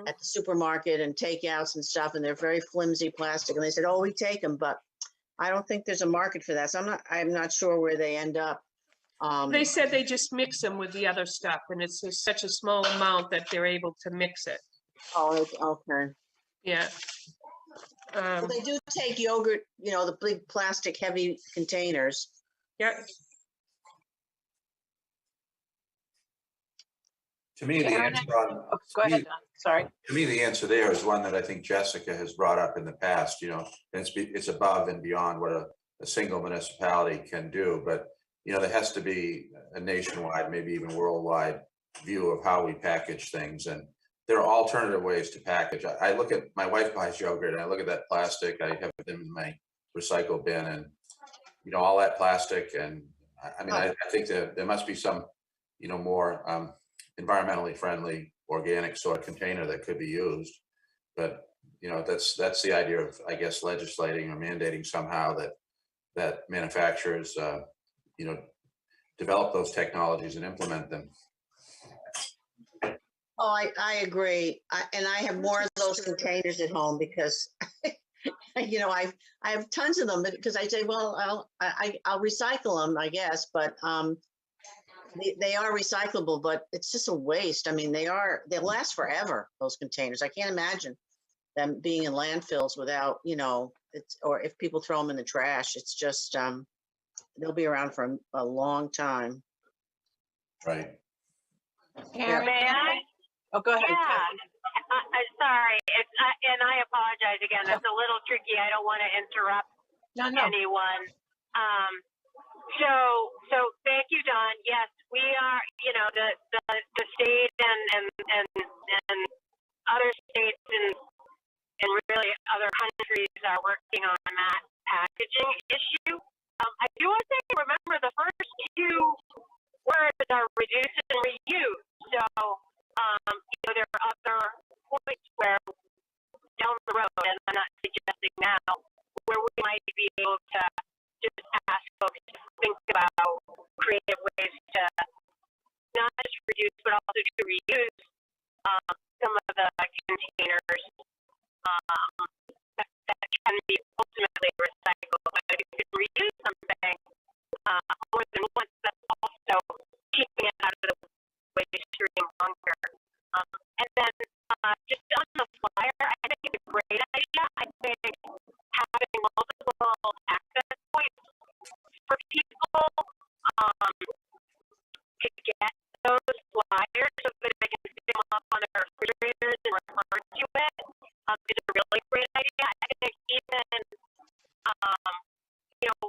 Speaker 14: at the supermarket and takeouts and stuff, and they're very flimsy plastic. And they said, oh, we take them, but I don't think there's a market for that. So I'm not sure where they end up.
Speaker 13: They said they just mix them with the other stuff, and it's such a small amount that they're able to mix it.
Speaker 14: Oh, okay.
Speaker 13: Yeah.
Speaker 14: Well, they do take yogurt, the big plastic heavy containers.
Speaker 13: Yeah.
Speaker 2: To me, the answer on,
Speaker 11: Go ahead, Don. Sorry.
Speaker 2: to me, the answer there is one that I think Jessica has brought up in the past, and it's above and beyond what a single municipality can do. But, there has to be a nationwide, maybe even worldwide view of how we package things. And there are alternative ways to package. I look at, my wife buys yogurt and I look at that plastic, I have them in my recycle bin and, all that plastic. And I think that there must be some, more environmentally friendly organic sort of container that could be used. But, that's the idea of, I guess, legislating or mandating somehow that manufacturers, develop those technologies and implement them.
Speaker 14: Oh, I agree. And I have more of those containers at home because, I have tons of them because I say, well, I'll recycle them, I guess, but they are recyclable, but it's just a waste. I mean, they last forever, those containers. I can't imagine them being in landfills without, or if people throw them in the trash, it's just, they'll be around for a long time.
Speaker 2: Right.
Speaker 14: Yeah.
Speaker 12: May I?
Speaker 11: Oh, go ahead.
Speaker 12: Yeah. I'm sorry. And I apologize again. It's a little tricky. I don't want to interrupt anyone. So thank you, Don. Yes, we are, the state and other states and really other countries are working on that packaging issue. I do want to say, remember the first 2 words are reduce and reuse. So, there are other points where down the road, and I'm not suggesting now, where we might be able to just ask folks to think about creative ways to not just reduce, but also to reuse some of the containers that can be ultimately recycled. But if you can reuse something more than once, that's also keeping it out of the waste stream longer. And then just on the flyer, I think it's a great idea. I think having multiple access points for people to get those flyers so that they can pick them up on their refrigerators and refer to it is a really great idea. I think even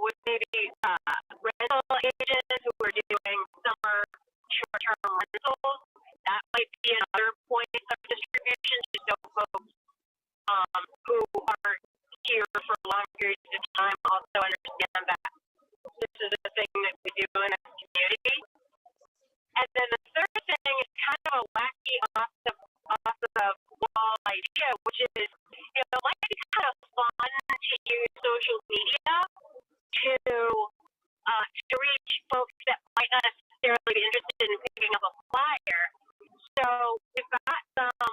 Speaker 12: with maybe rental agents who are doing summer short-term rentals, that might be another point of distribution, just so folks who are here for long periods of time also understand that this is a thing that we do in a community. to reach folks that might not necessarily be interested in picking up a flyer. So we've got some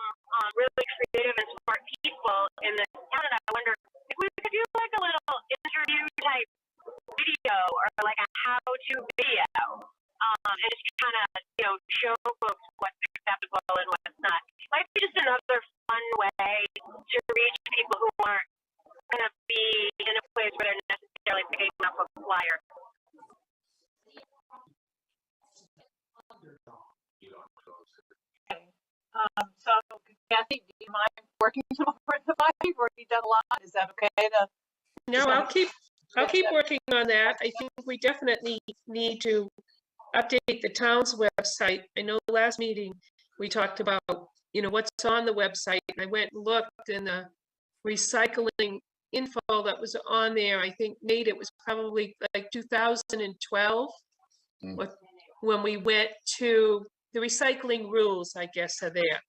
Speaker 12: really creative and smart people in the town, and I wonder if we could do like a little interview type video or like a how-to video, and just kind of show folks what's acceptable and what's not. Might be just another fun way to reach people who aren't going to be in a place where they're necessarily picking up a flyer.
Speaker 11: So Kathy, do you mind working over the mic? You've already done a lot. Is that okay to?
Speaker 13: No, I'll keep working on that. I think we definitely need to update the town's website. I know the last meeting we talked about, what's on the website. I went and looked, and the recycling info that was on there, I think, Nate, it was probably like 2012 when we went to the recycling rules, I guess, are there.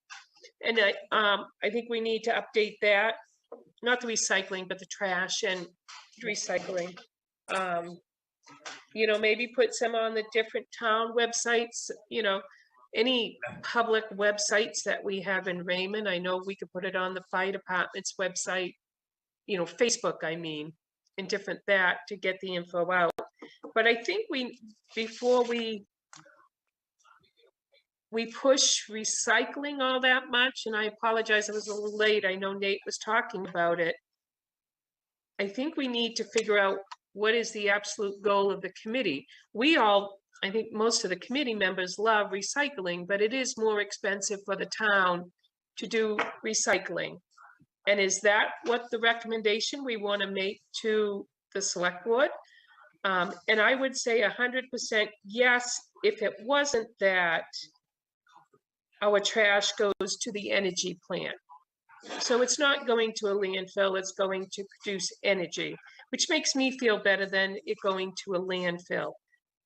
Speaker 13: And I think we need to update that, not the recycling, but the trash and recycling. Maybe put some on the different town websites, any public websites that we have in Raymond. I know we could put it on the fire department's website, Facebook, I mean, and different that to get the info out. But I think before we push recycling all that much, and I apologize, I was a little late. I know Nate was talking about it. I think we need to figure out what is the absolute goal of the committee. I think most of the committee members love recycling, but it is more expensive for the town to do recycling. And is that what the recommendation we want to make to the select board? And I would say 100% yes, if it wasn't that our trash goes to the energy plant. So it's not going to a landfill, it's going to produce energy, which makes me feel better than it going to a landfill.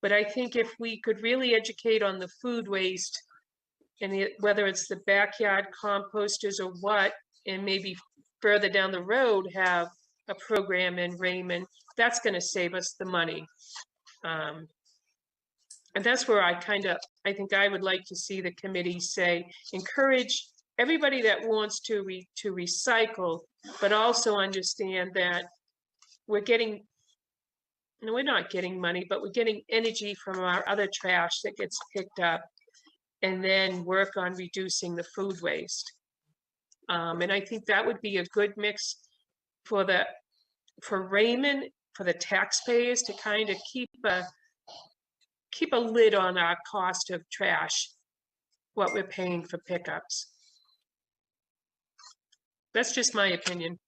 Speaker 13: But I think if we could really educate on the food waste, and whether it's the backyard composters or what, and maybe further down the road have a program in Raymond, that's going to save us the money. And that's where I think I would like to see the committee say, encourage everybody that wants to recycle, but also understand that we're not getting money, but we're getting energy from our other trash that gets picked up, and then work on reducing the food waste. And I think that would be a good mix for Raymond, for the taxpayers to kind of keep a lid on our cost of trash, what we're paying for pickups. That's just my opinion.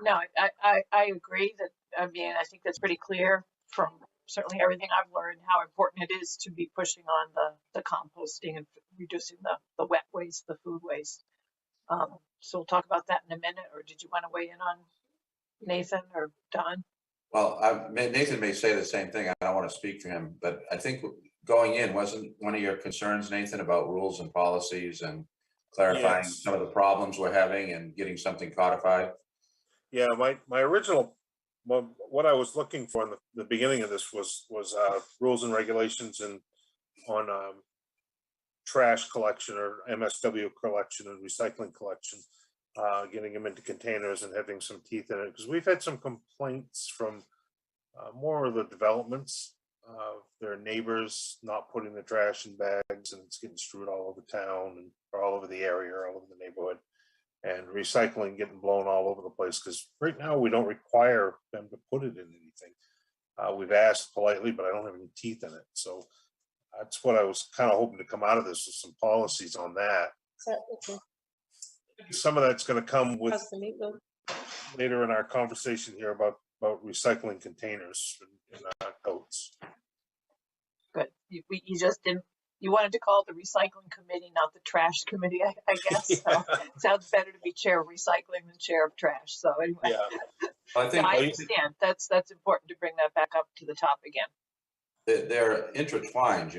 Speaker 11: No, I agree that, I think that's pretty clear from certainly everything I've learned, how important it is to be pushing on the composting and reducing the wet waste, the food waste. So we'll talk about that in a minute, or did you want to weigh in on Nathan or Don?
Speaker 2: Well, Nathan may say the same thing. I don't want to speak for him, but I think going in, wasn't one of your concerns, Nathan, about rules and policies and clarifying some of the problems we're having and getting something codified?
Speaker 9: Yeah, my original, what I was looking for in the beginning of this was rules and regulations on trash collection or MSW collection and recycling collection, getting them into containers and having some teeth in it. Because we've had some complaints from more of the developments, their neighbors not putting the trash in bags, and it's getting strewed all over town and all over the area, all over the neighborhood, and recycling getting blown all over the place. Because right now we don't require them to put it in anything. We've asked politely, but I don't have any teeth in it. So that's what I was kind of hoping to come out of this, with some policies on that. Some of that's going to come with later in our conversation here about recycling containers and totes.
Speaker 11: Good. You just didn't. You wanted to call it the recycling committee, not the trash committee, I guess. So it sounds better to be chair of recycling than chair of trash. So anyway,
Speaker 2: yeah. I
Speaker 11: understand. That's important to bring that back up to the top again.
Speaker 2: They're intertwined,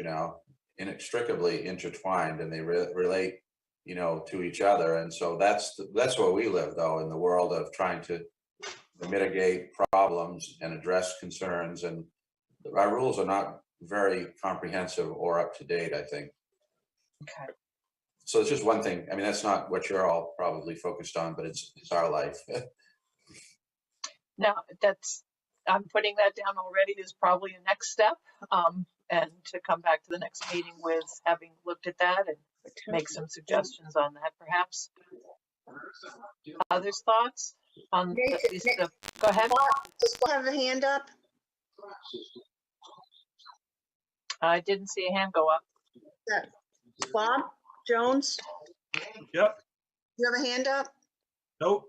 Speaker 2: inextricably intertwined, and they relate, to each other. And so that's where we live, though, in the world of trying to mitigate problems and address concerns. And our rules are not very comprehensive or up to date, I think.
Speaker 11: Okay.
Speaker 2: So it's just one thing. I mean, that's not what you're all probably focused on, but it's our life.
Speaker 11: Now, I'm putting that down already is probably a next step. And to come back to the next meeting with having looked at that and make some suggestions on that, perhaps. Others' thoughts on these? Go ahead.
Speaker 14: Does Bob have a hand up?
Speaker 11: I didn't see a hand go up.
Speaker 14: Bob Jones,
Speaker 8: Yep,
Speaker 14: you have a hand up?
Speaker 8: nope.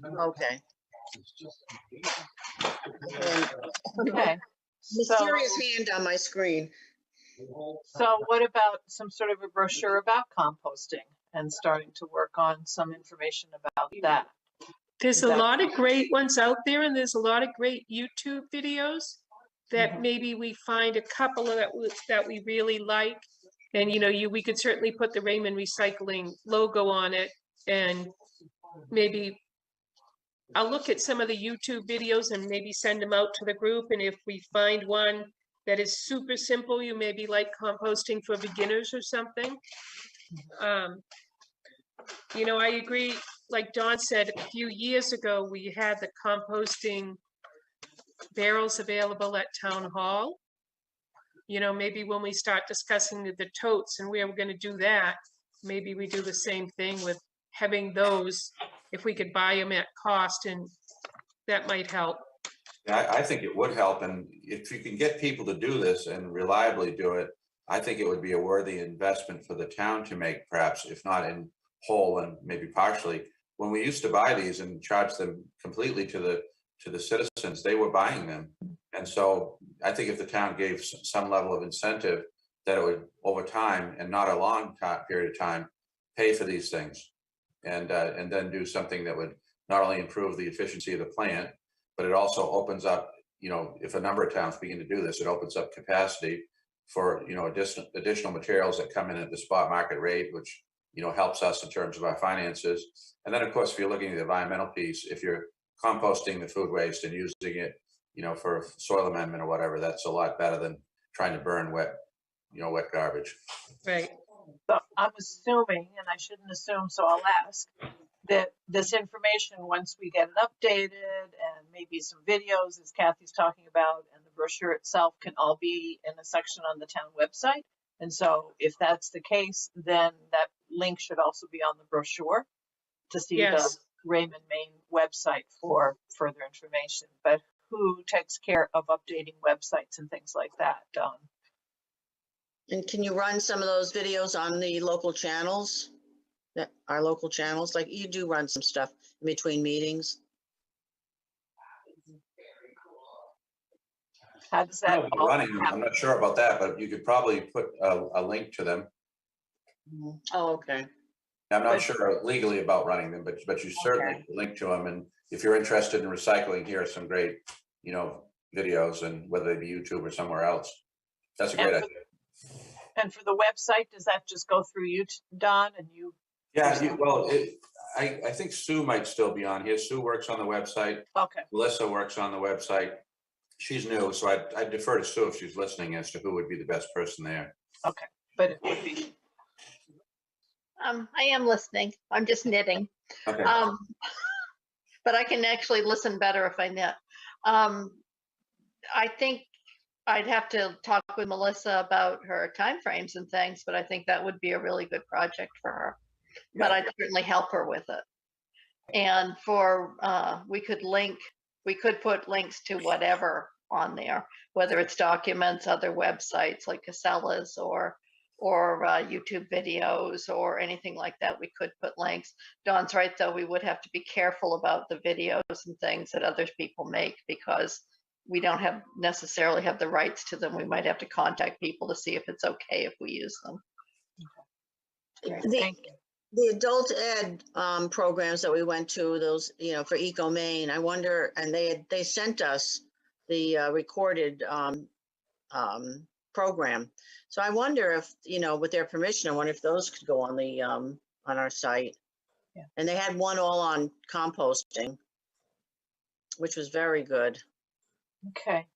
Speaker 14: Okay.
Speaker 11: Okay.
Speaker 14: Mysterious hand on my screen.
Speaker 11: So what about some sort of a brochure about composting and starting to work on some information about that?
Speaker 13: There's a lot of great ones out there, and there's a lot of great YouTube videos that maybe we find a couple of that we really like. And, you know, we could certainly put the Raymond Recycling logo on it, and maybe I'll look at some of the YouTube videos and maybe send them out to the group. And if we find one that is super simple, you maybe like composting for beginners or something. You know, I agree. Like Don said, a few years ago, we had the composting barrels available at Town Hall. You know, maybe when we start discussing the totes and where we're going to do that, maybe we do the same thing with having those, if we could buy them at cost, and that might help.
Speaker 2: Yeah, I think it would help. And if you can get people to do this and reliably do it, I think it would be a worthy investment for the town to make, perhaps, if not in whole and maybe partially. When we used to buy these and charge them completely to the citizens, they were buying them. And so I think if the town gave some level of incentive, that it would, over time, and not a long period of time, pay for these things, and then do something that would not only improve the efficiency of the plant, but it also opens up, you know, if a number of towns begin to do this, it opens up capacity for, you know, additional materials that come in at the spot market rate, which, you know, helps us in terms of our finances. And then, of course, if you're looking at the environmental piece, if you're composting the food waste and using it, you know, for soil amendment or whatever, that's a lot better than trying to burn wet garbage.
Speaker 11: Right. So I'm assuming, and I shouldn't assume, so I'll ask, that this information, once we get it updated and maybe some videos, as Kathy's talking about, and the brochure itself can all be in a section on the town website. And so if that's the case, then that link should also be on the brochure to see the Raymond Maine website for further information. But who takes care of updating websites and things like that, Don?
Speaker 14: And can you run some of those videos on the local channels? That our local channels, like you do run some stuff in between meetings.
Speaker 11: How does that all
Speaker 2: running them? I'm not sure about that, but you could probably put a link to them.
Speaker 14: Oh, okay.
Speaker 2: I'm not sure legally about running them, but you certainly link to them. And if you're interested in recycling, here are some great, you know, videos, and whether they be YouTube or somewhere else. That's a great idea.
Speaker 11: And for the website, does that just go through you, Don, and you?
Speaker 2: Yeah, well, I think Sue might still be on here. Sue works on the website.
Speaker 11: Okay.
Speaker 2: Melissa works on the website. She's new, so I defer to Sue if she's listening as to who would be the best person there.
Speaker 11: Okay, but it would be.
Speaker 15: I am listening. I'm just knitting.
Speaker 2: Okay.
Speaker 15: But I can actually listen better if I knit. I think I'd have to talk with Melissa about her timeframes and things, but I think that would be a really good project for her. Yeah. But I'd certainly help her with it. And for we could put links to whatever on there, whether it's documents, other websites like Casella's or YouTube videos or anything like that. We could put links. Dawn's right, though, we would have to be careful about the videos and things that other people make, because we don't necessarily have the rights to them. We might have to contact people to see if it's okay if we use them.
Speaker 14: The adult ed programs that we went to, those, you know, for Eco Maine, I wonder, and they sent us the recorded program. So I wonder if, you know, with their permission, I wonder if those could go on the on our site. Yeah. And they had one all on composting. which was very good.
Speaker 11: Okay.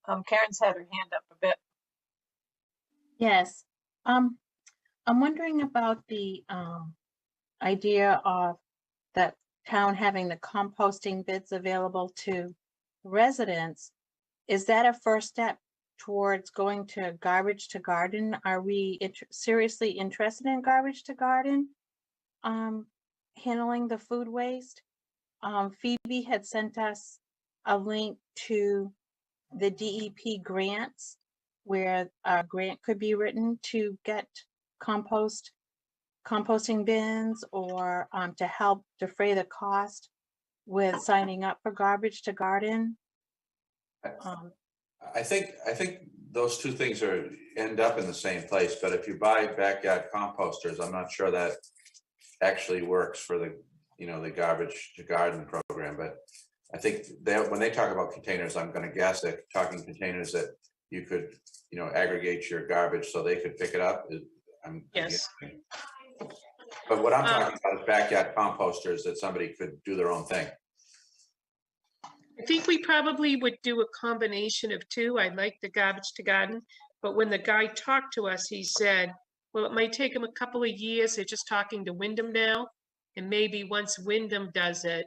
Speaker 11: Karen's had her hand up a bit.
Speaker 10: Yes. I'm wondering about the idea of the town having the composting bins available to residents. Is that a first step towards going to garbage to garden? Are we seriously interested in garbage to garden? Handling the food waste? Phoebe had sent us a link to the DEP grants where a grant could be written to get composting bins or to help defray the cost with signing up for garbage to garden.
Speaker 2: I think those two things end up in the same place, but if you buy backyard composters, I'm not sure that actually works for the, the garbage to garden program. But I think when they talk about containers, I'm going to guess they're talking containers that you could, aggregate your garbage so they could pick it up. I'm
Speaker 13: Yes.
Speaker 2: guessing. But what I'm talking about is backyard composters that somebody could do their own thing.
Speaker 13: I think we probably would do a combination of two. I like the garbage to garden, but when the guy talked to us, he said, well, it might take him a couple of years. They're just talking to Wyndham now. And maybe once Wyndham does it,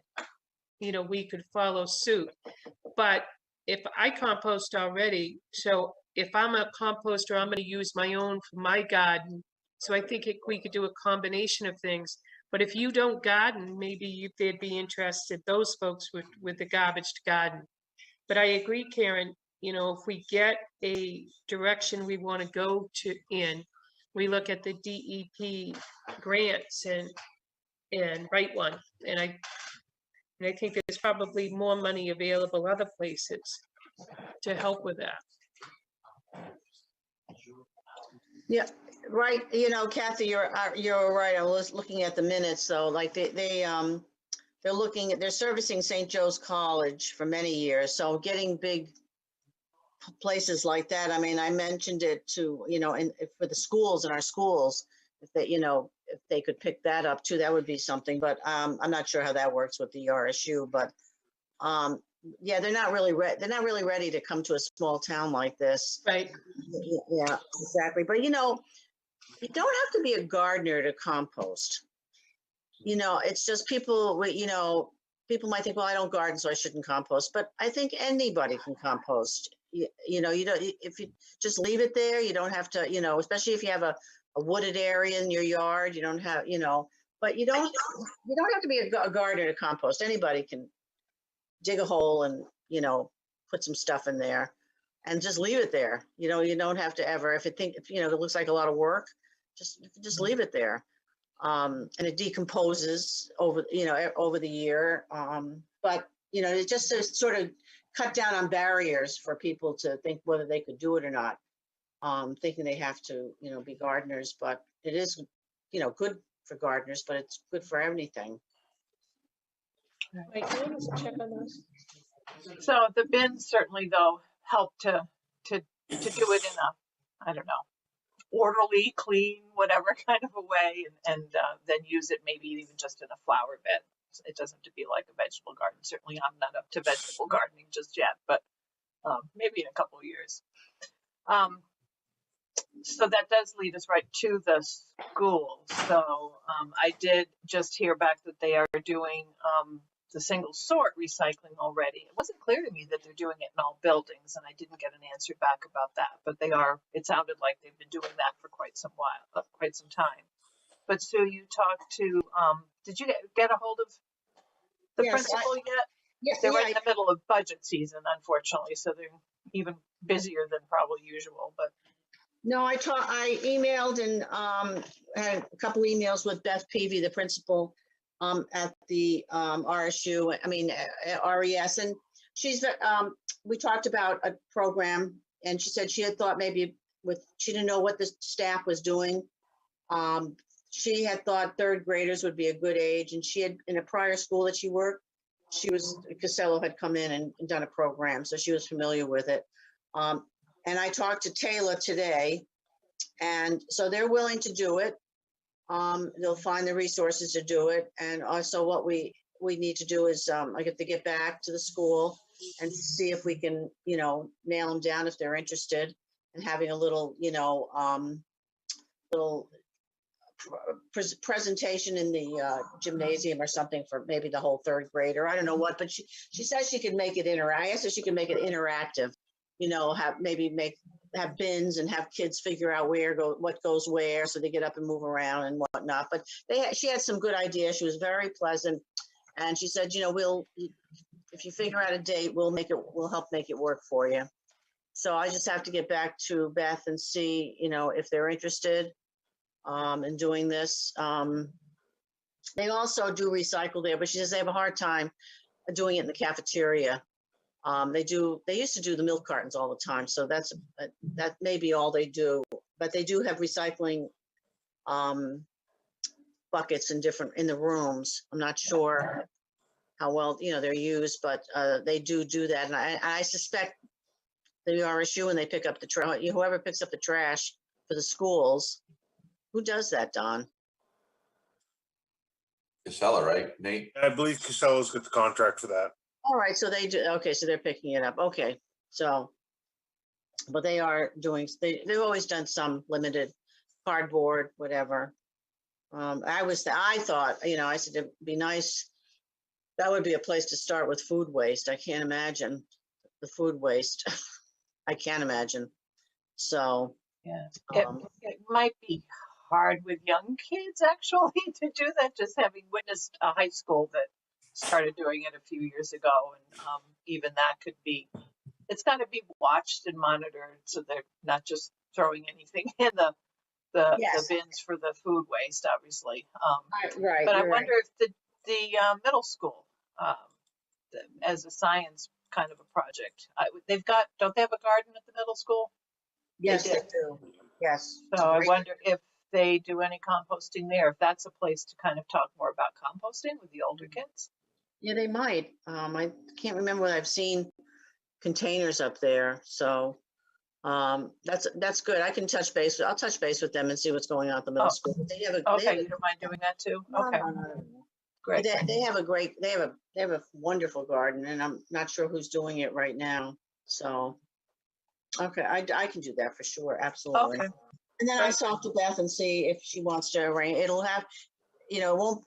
Speaker 13: we could follow suit. But if I compost already, so if I'm a composter, I'm going to use my own for my garden. So I think we could do a combination of things. But if you don't garden, maybe they'd be interested, those folks with the garbage to garden. But I agree, Karen, if we get a direction we want to go in, we look at the DEP grants and write one. And I think there's probably more money available other places to help with that.
Speaker 14: Yeah, right. Kathy, you're right. I was looking at the minutes. So like they're servicing St. Joe's College for many years. So getting big places like that. I mean, I mentioned it to, for the schools in our schools, if they could pick that up too, that would be something. But I'm not sure how that works with the RSU, but yeah, they're not really ready to come to a small town like this.
Speaker 13: Right.
Speaker 14: Yeah, exactly. But you don't have to be a gardener to compost. It's just people. People might think, well, I don't garden, so I shouldn't compost. But I think anybody can compost. You don't. If you just leave it there, you don't have to. Especially if you have a wooded area in your yard, you don't have. But you don't have to be a gardener to compost. Anybody can dig a hole and put some stuff in there and just leave it there. You don't have to ever, if it looks like a lot of work, just leave it there. And it decomposes over the year. But it just to sort of cut down on barriers for people to think whether they could do it or not, thinking they have to be gardeners. But it is good for gardeners, but it's good for anything.
Speaker 13: Wait, can I just check on those?
Speaker 11: So the bins certainly though help to do it in a, I don't know, orderly, clean, whatever kind of a way, and then use it maybe even just in a flower bed. It doesn't have to be like a vegetable garden. Certainly I'm not up to vegetable gardening just yet, but maybe in a couple of years. So that does lead us right to the schools. So I did just hear back that they are doing the single sort recycling already. It wasn't clear to me that they're doing it in all buildings, and I didn't get an answer back about that. But they are. It sounded like they've been doing that for quite some time. But Sue, you talked to. Did you get a hold of the principal yet?
Speaker 14: Yes,
Speaker 11: they're right in the middle of budget season, unfortunately, so they're even busier than probably usual. But
Speaker 14: no, I emailed and had a couple emails with Beth Peavy, the principal at the RSU. I mean RES, and we talked about a program, and she said she had thought maybe she didn't know what the staff was doing. She had thought third graders would be a good age, and she had in a prior school that she worked. Casello had come in and done a program, so she was familiar with it. And I talked to Taylor today, and so they're willing to do it. They'll find the resources to do it. And also what we we need to do is, I get to get back to the school and see if we can, nail them down if they're interested, and having a little, little presentation in the gymnasium or something for maybe the whole third grader. I don't know what, but she says she can make it I asked her if she can make it interactive, have bins and have kids figure out what goes where, so they get up and move around and whatnot. But she had some good ideas. She was very pleasant, and she said, if you figure out a date, we'll help make it work for you. So I just have to get back to Beth and see, if they're interested in doing this. They also do recycle there, but she says they have a hard time doing it in the cafeteria. They used to do the milk cartons all the time, so that may be all they do. But they do have recycling buckets in the rooms. I'm not sure how well they're used, but they do that. And I suspect the RSU, when they pick up the trash, whoever picks up the trash for the schools, who does that, Don?
Speaker 2: Casella, right, Nate?
Speaker 9: I believe Casella's got the contract for that.
Speaker 14: All right, so they do. Okay, so they're picking it up. Okay, so, but they are doing. They've always done some limited cardboard, whatever. I thought, I said it'd be nice. That would be a place to start with food waste. I can't imagine the food waste. I can't imagine. So
Speaker 11: yeah, it might be hard with young kids actually to do that. Just having witnessed a high school that started doing it a few years ago, and even that it's got to be watched and monitored, so they're not just throwing anything in the bins for the food waste, obviously.
Speaker 14: Right.
Speaker 11: But I wonder if the middle school, as a science kind of a project, don't they have a garden at the middle school?
Speaker 14: Yes, they do. Yes.
Speaker 11: So I wonder if they do any composting there, if that's a place to kind of talk more about composting with the older kids.
Speaker 14: Yeah, they might. I can't remember whether I've seen containers up there. So that's good. I can touch base. I'll touch base with them and see what's going on at the middle school. They have
Speaker 11: okay, you don't mind doing that too? Okay.
Speaker 14: No.
Speaker 11: Great.
Speaker 14: They have a wonderful garden, and I'm not sure who's doing it right now. So okay, I can do that for sure. Absolutely.
Speaker 11: Okay.
Speaker 14: And then I'll talk to Beth and see if she wants to arrange. It'll have, it won't.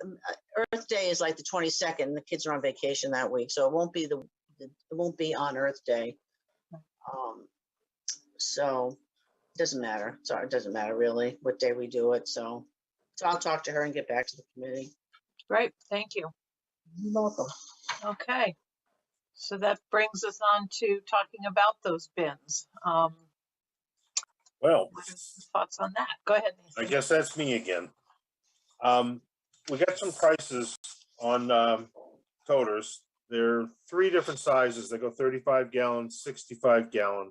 Speaker 14: Earth Day is like the 22nd. The kids are on vacation that week, so it won't be on Earth Day. So it doesn't matter. Sorry, it doesn't matter really what day we do it. So I'll talk to her and get back to the committee.
Speaker 11: Great, thank you.
Speaker 14: You're welcome.
Speaker 11: Okay, so that brings us on to talking about those bins.
Speaker 9: Well,
Speaker 11: what are some thoughts on that? Go ahead, Nathan.
Speaker 9: I guess that's me again. We got some prices on toters. There are 3 different sizes. They go 35 gallon, 65 gallon,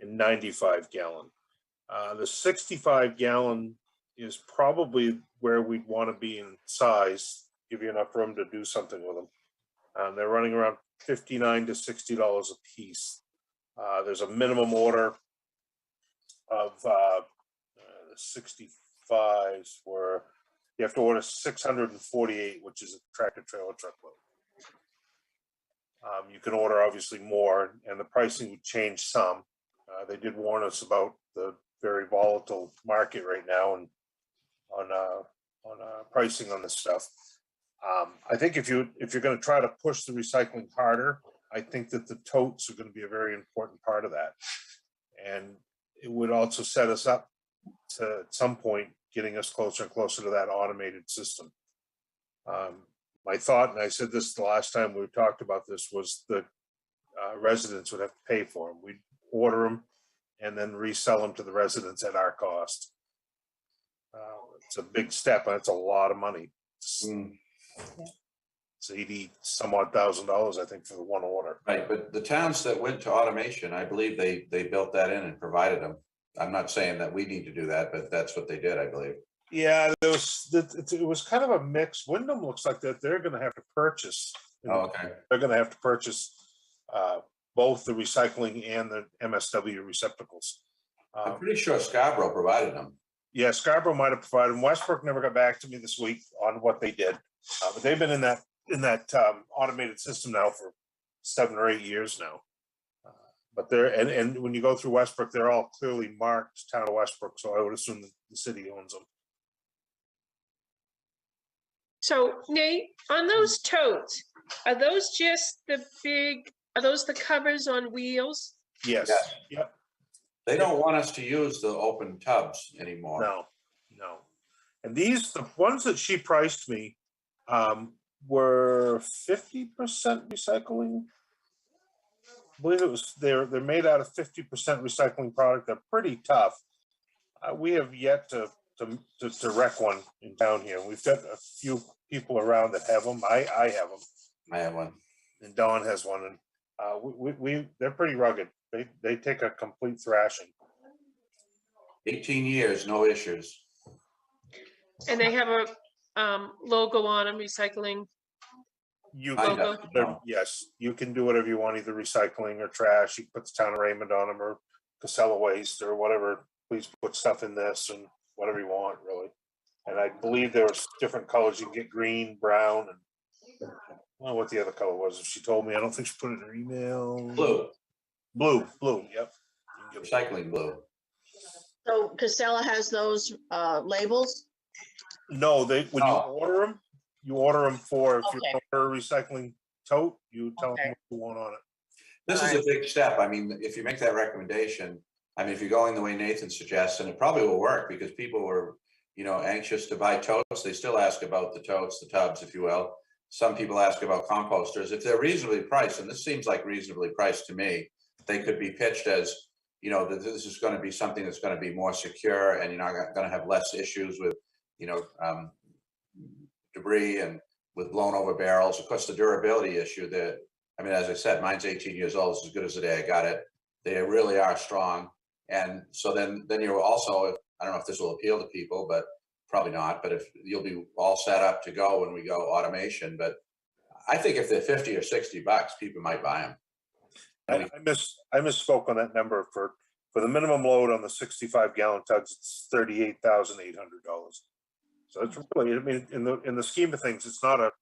Speaker 9: and 95 gallon. The 65 gallon is probably where we'd want to be in size, give you enough room to do something with them. They're running around $59 to $60 a piece. There's a minimum order of 65s where you have to order 648, which is a tractor trailer truckload. You can order obviously more, and the pricing would change some. They did warn us about the very volatile market right now and on pricing on this stuff. I think if you're going to try to push the recycling harder, I think that the totes are going to be a very important part of that, and it would also set us up to at some point getting us closer and closer to that automated system. My thought, and I said this the last time we talked about this, was the residents would have to pay for them. We'd order them and then resell them to the residents at our cost. It's a big step, and it's a lot of money. It's 80 some odd $1,000, I think, for the one order.
Speaker 2: Right, but the towns that went to automation, I believe they built that in and provided them. I'm not saying that we need to do that, but that's what they did, I believe.
Speaker 9: Yeah, it was kind of a mix. Wyndham looks like that they're going to have to purchase.
Speaker 2: Oh, okay.
Speaker 9: They're going to have to purchase both the recycling and the MSW receptacles.
Speaker 2: I'm pretty sure Scarborough provided them.
Speaker 9: Yeah, Scarborough might have provided them. Westbrook never got back to me this week on what they did, but they've been in that automated system now for 7 or 8 years now. But they're, and when you go through Westbrook, they're all clearly marked Town of Westbrook, so I would assume that the city owns them.
Speaker 13: So Nate, on those totes, are those just the big, are those the covers on wheels?
Speaker 9: Yes,
Speaker 2: Yes.
Speaker 9: yep,
Speaker 2: They don't want us to use the open tubs anymore.
Speaker 9: no. And these, the ones that she priced me, were 50% recycling. I believe it was, they're made out of 50% recycling product. They're pretty tough. We have yet to wreck one in town here. We've got a few people around that have them. I have them.
Speaker 2: I have one.
Speaker 9: And Dawn has one. And they're pretty rugged. They take a complete thrashing.
Speaker 2: 18 years, no issues.
Speaker 13: And they have a logo on them, recycling.
Speaker 9: Yes, you can do whatever you want, either recycling or trash. You can put the Town of Raymond on them, or Casella Waste, or whatever. Please put stuff in this and whatever you want, really. And I believe there's different colors. You can get green, brown, and I don't know what the other color was. If she told me, I don't think she put it in her email. Blue, yep.
Speaker 2: Recycling blue.
Speaker 14: So Casella has those labels?
Speaker 9: No, when you order them for, if you
Speaker 14: Okay.
Speaker 9: order a recycling tote, you tell them what you want on it.
Speaker 2: This is a big step. I mean, if you make that recommendation, I mean, if you're going the way Nathan suggests, and it probably will work because people were, anxious to buy totes. They still ask about the totes, the tubs, if you will. Some people ask about composters. If they're reasonably priced, and this seems like reasonably priced to me, they could be pitched as, that this is going to be something that's going to be more secure, and you're not going to have less issues with, debris and with blown over barrels. Of course, the durability issue that, as I said, mine's 18 years old. It's as good as the day I got it. They really are strong. And so then you're also, I don't know if this will appeal to people, but probably not, but if you'll be all set up to go when we go automation. But I think if they're 50 or 60 bucks, people might buy them.
Speaker 9: I misspoke on that number. For the minimum load on the 65-gallon tugs, it's $38,800. So it's really, in the scheme of things, it's a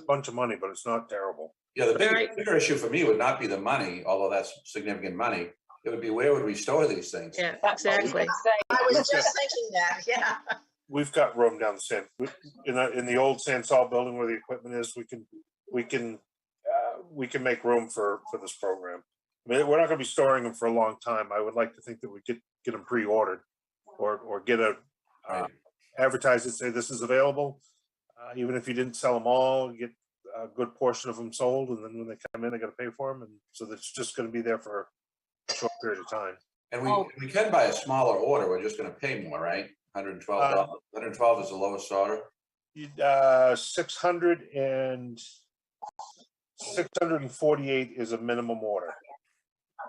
Speaker 9: bunch of money, but it's not terrible.
Speaker 2: Yeah, the bigger issue for me would not be the money, although that's significant money. It would be, where would we store these things?
Speaker 13: Yeah, exactly.
Speaker 14: I was just thinking that, yeah.
Speaker 9: We've got room down the sand in the old sand salt building where the equipment is. We can make room for this program. We're not going to be storing them for a long time. I would like to think that we get them pre-ordered, or get advertise it, say this is available. Even if you didn't sell them all, you get a good portion of them sold, and then when they come in, they got to pay for them, and so it's just going to be there for a short period of time.
Speaker 2: And we can buy a smaller order. We're just going to pay more, right? $112. 112 is the lowest order.
Speaker 9: 648 is a minimum order.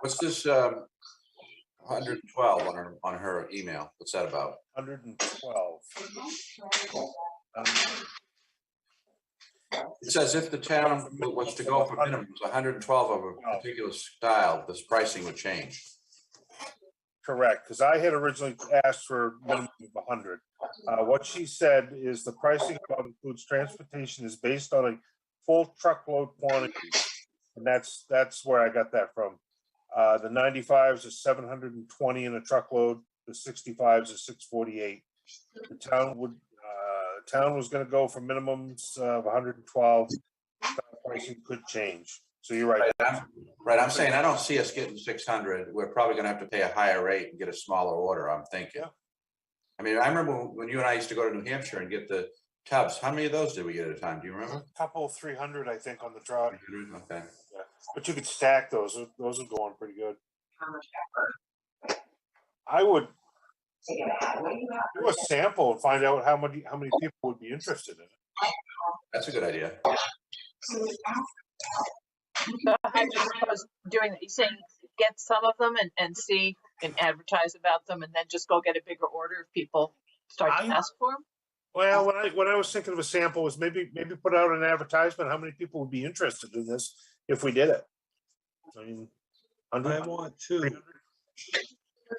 Speaker 2: What's this 112 on her email? What's that about?
Speaker 9: 112.
Speaker 2: It says if the town was to go for minimums, 112 of a particular style, this pricing would change.
Speaker 9: Correct, because I had originally asked for a minimum of 100. What she said is the pricing above includes transportation is based on a full truckload quantity, and that's where I got that from. The 95s is 720 in a truckload. The 65s is 648. The town was going to go for minimums of 112. Pricing could change. So you're right.
Speaker 2: I'm saying I don't see us getting 600. We're probably going to have to pay a higher rate and get a smaller order, I'm thinking. I remember when you and I used to go to New Hampshire and get the tubs. How many of those did we get at a time? Do you remember?
Speaker 9: A couple, 300, I think, on the truck.
Speaker 2: Okay.
Speaker 9: Yeah. But you could stack those. Those would go on pretty good. I would do a sample and find out how many people would be interested in it.
Speaker 2: That's a good idea.
Speaker 11: So I just was doing that. You're saying get some of them and see and advertise about them, and then just go get a bigger order if people start to ask for them.
Speaker 9: Well, when I was thinking of a sample was maybe put out an advertisement. How many people would be interested in this if we did it?
Speaker 8: I want to.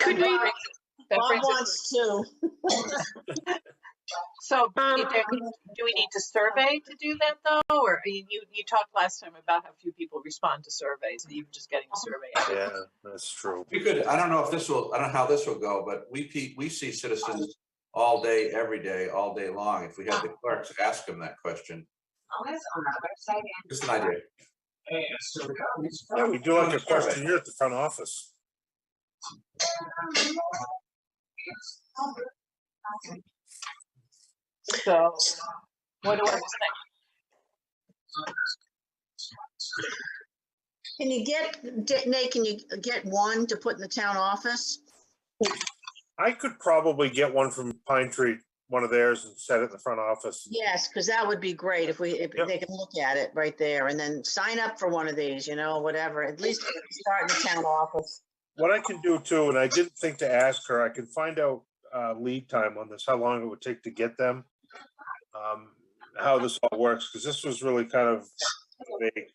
Speaker 13: Could we?
Speaker 14: Bob wants to.
Speaker 11: So do we need to survey to do that though? Or you talked last time about how few people respond to surveys and even just getting a survey out.
Speaker 9: Yeah, that's true.
Speaker 2: We could, I don't know how this will go, but we see citizens all day, every day, all day long. If we had the clerks ask them that question. Just an idea.
Speaker 9: Yeah, we do like a questionnaire at the front office.
Speaker 11: So what do I just think?
Speaker 14: Can you get, Nate, can you get one to put in the town office?
Speaker 9: I could probably get one from Pine Tree, one of theirs, and set it in the front office.
Speaker 14: Yes, because that would be great if they can look at it right there and then sign up for one of these, whatever, at least start in the town office.
Speaker 9: What I can do too, and I didn't think to ask her, I can find out lead time on this, how long it would take to get them, how this all works, because this was really kind of vague.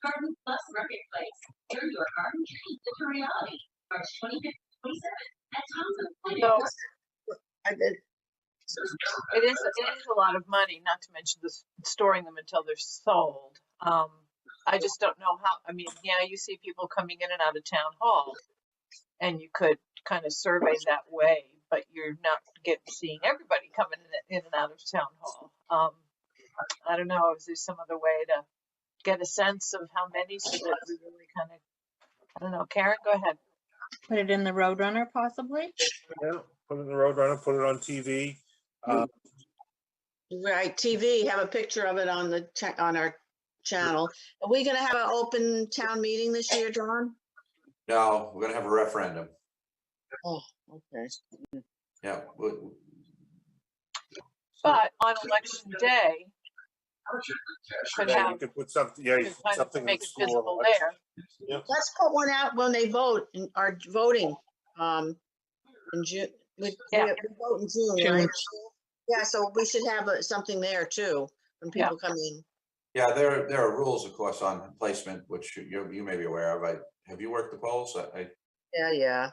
Speaker 16: Garden Plus Marketplace. Turn your garden dreams into reality. March 25th, 27th at Townsend.
Speaker 11: It is a lot of money, not to mention storing them until they're sold. I just don't know how. I mean, yeah, you see people coming in and out of town hall, and you could kind of survey that way, but you're not seeing everybody coming in and out of town hall. I don't know. Is there some other way to get a sense of how many, so that we really kind of, I don't know. Karen, go ahead.
Speaker 10: Put it in the Roadrunner possibly?
Speaker 9: Yeah, put it in the Roadrunner, put it on TV.
Speaker 14: Right, TV, have a picture of it on our channel. Are we gonna have an open town meeting this year, John?
Speaker 2: No, we're gonna have a referendum.
Speaker 14: Oh, okay.
Speaker 2: Yeah.
Speaker 11: But on election day,
Speaker 9: You could put something, something
Speaker 11: make
Speaker 9: in
Speaker 11: it
Speaker 9: school.
Speaker 11: visible there.
Speaker 9: Yep.
Speaker 14: Let's put one out when they vote, are voting, in June. We vote in June, right? Yeah, so we should have something there too, when people come in.
Speaker 2: Yeah, there are rules, of course, on placement, which you may be aware of. Have you worked the polls?
Speaker 14: Yeah.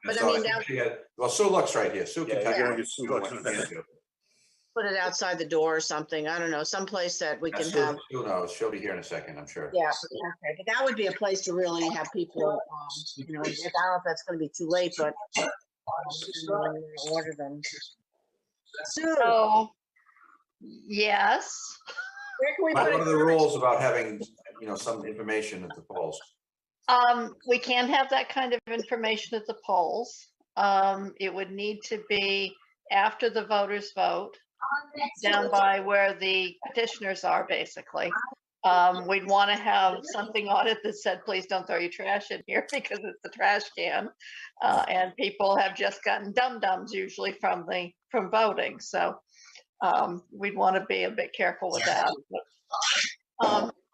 Speaker 14: But
Speaker 2: so
Speaker 14: I mean,
Speaker 2: well, Sue Luck's right here. Sue can tell you.
Speaker 9: Sue Luck's in there.
Speaker 14: put it outside the door or something. I don't know, someplace that we can
Speaker 2: Sue
Speaker 14: have.
Speaker 2: knows. She'll be here in a second, I'm sure.
Speaker 14: Yeah, okay, but that would be a place to really have people, I don't know if that's gonna be too late, but order them.
Speaker 15: So, yes.
Speaker 14: Where can we
Speaker 2: What
Speaker 14: put
Speaker 2: are the rules about having, some information at the polls?
Speaker 15: We can't have that kind of information at the polls. It would need to be after the voters vote, down by where the petitioners are, basically. We'd want to have something on it that said, please don't throw your trash in here, because it's the trash can. And people have just gotten dum-dums usually from voting. So we'd want to be a bit careful with that.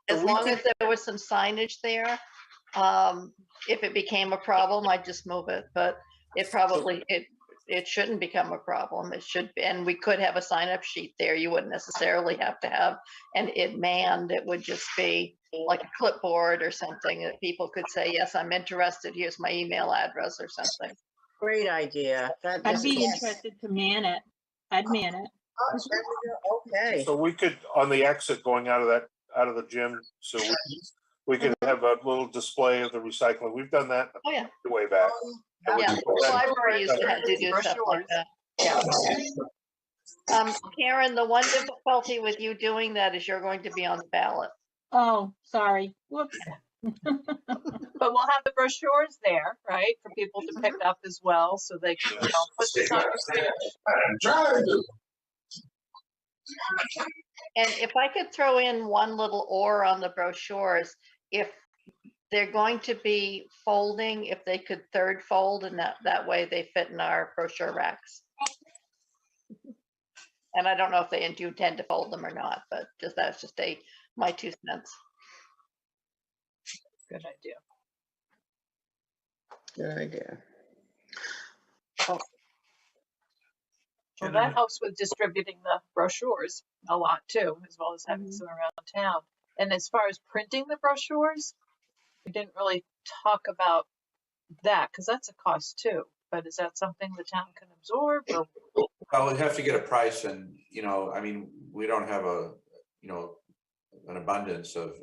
Speaker 15: As long as there was some signage there, if it became a problem, I'd just move it. But it shouldn't become a problem. It should be, and we could have a sign-up sheet there. You wouldn't necessarily have to have it manned. It would just be like a clipboard or something that people could say, yes, I'm interested. Here's my email address or something.
Speaker 14: Great idea.
Speaker 10: I'd be interested to man it. I'd man it.
Speaker 14: Okay.
Speaker 9: So we could, on the exit going out of the gym, so we could have a little display of the recycling. We've done that way back.
Speaker 15: Yeah, the library used to have to do stuff like that. Yeah. Karen, the one difficulty with you doing that is you're going to be on the ballot.
Speaker 10: Oh, sorry. Whoops.
Speaker 11: But we'll have the brochures there, right, for people to pick up as well, so they can put this on your stage.
Speaker 15: And if I could throw in one little or on the brochures, if they're going to be folding, if they could third fold, and that way they fit in our brochure racks. And I don't know if they do intend to fold them or not, but that's just my 2 cents.
Speaker 11: Good idea.
Speaker 14: Good idea.
Speaker 11: Well, that helps with distributing the brochures a lot too, as well as having some around town. And as far as printing the brochures, we didn't really talk about that because that's a cost too. but is that something the town can absorb or?
Speaker 2: Well, we'd have to get a price and, you know, I mean, we don't have a, you know, an abundance of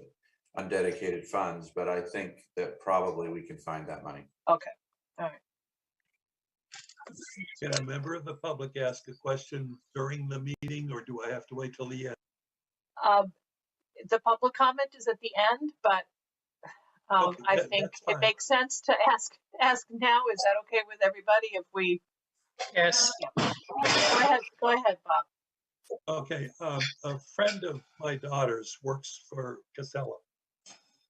Speaker 2: undedicated funds, but I think that probably we can find that money.
Speaker 11: Okay, all right.
Speaker 8: Can a member of the public ask a question during the meeting, or do I have to wait till the end?
Speaker 11: The public comment is at the end, but
Speaker 8: Okay,
Speaker 11: I
Speaker 8: that-
Speaker 11: think
Speaker 8: that's
Speaker 11: it
Speaker 8: fine.
Speaker 11: makes sense to ask now. Is that okay with everybody if we?
Speaker 13: Yes.
Speaker 11: Go ahead, Bob.
Speaker 8: Okay, a friend of my daughter's works for Casella,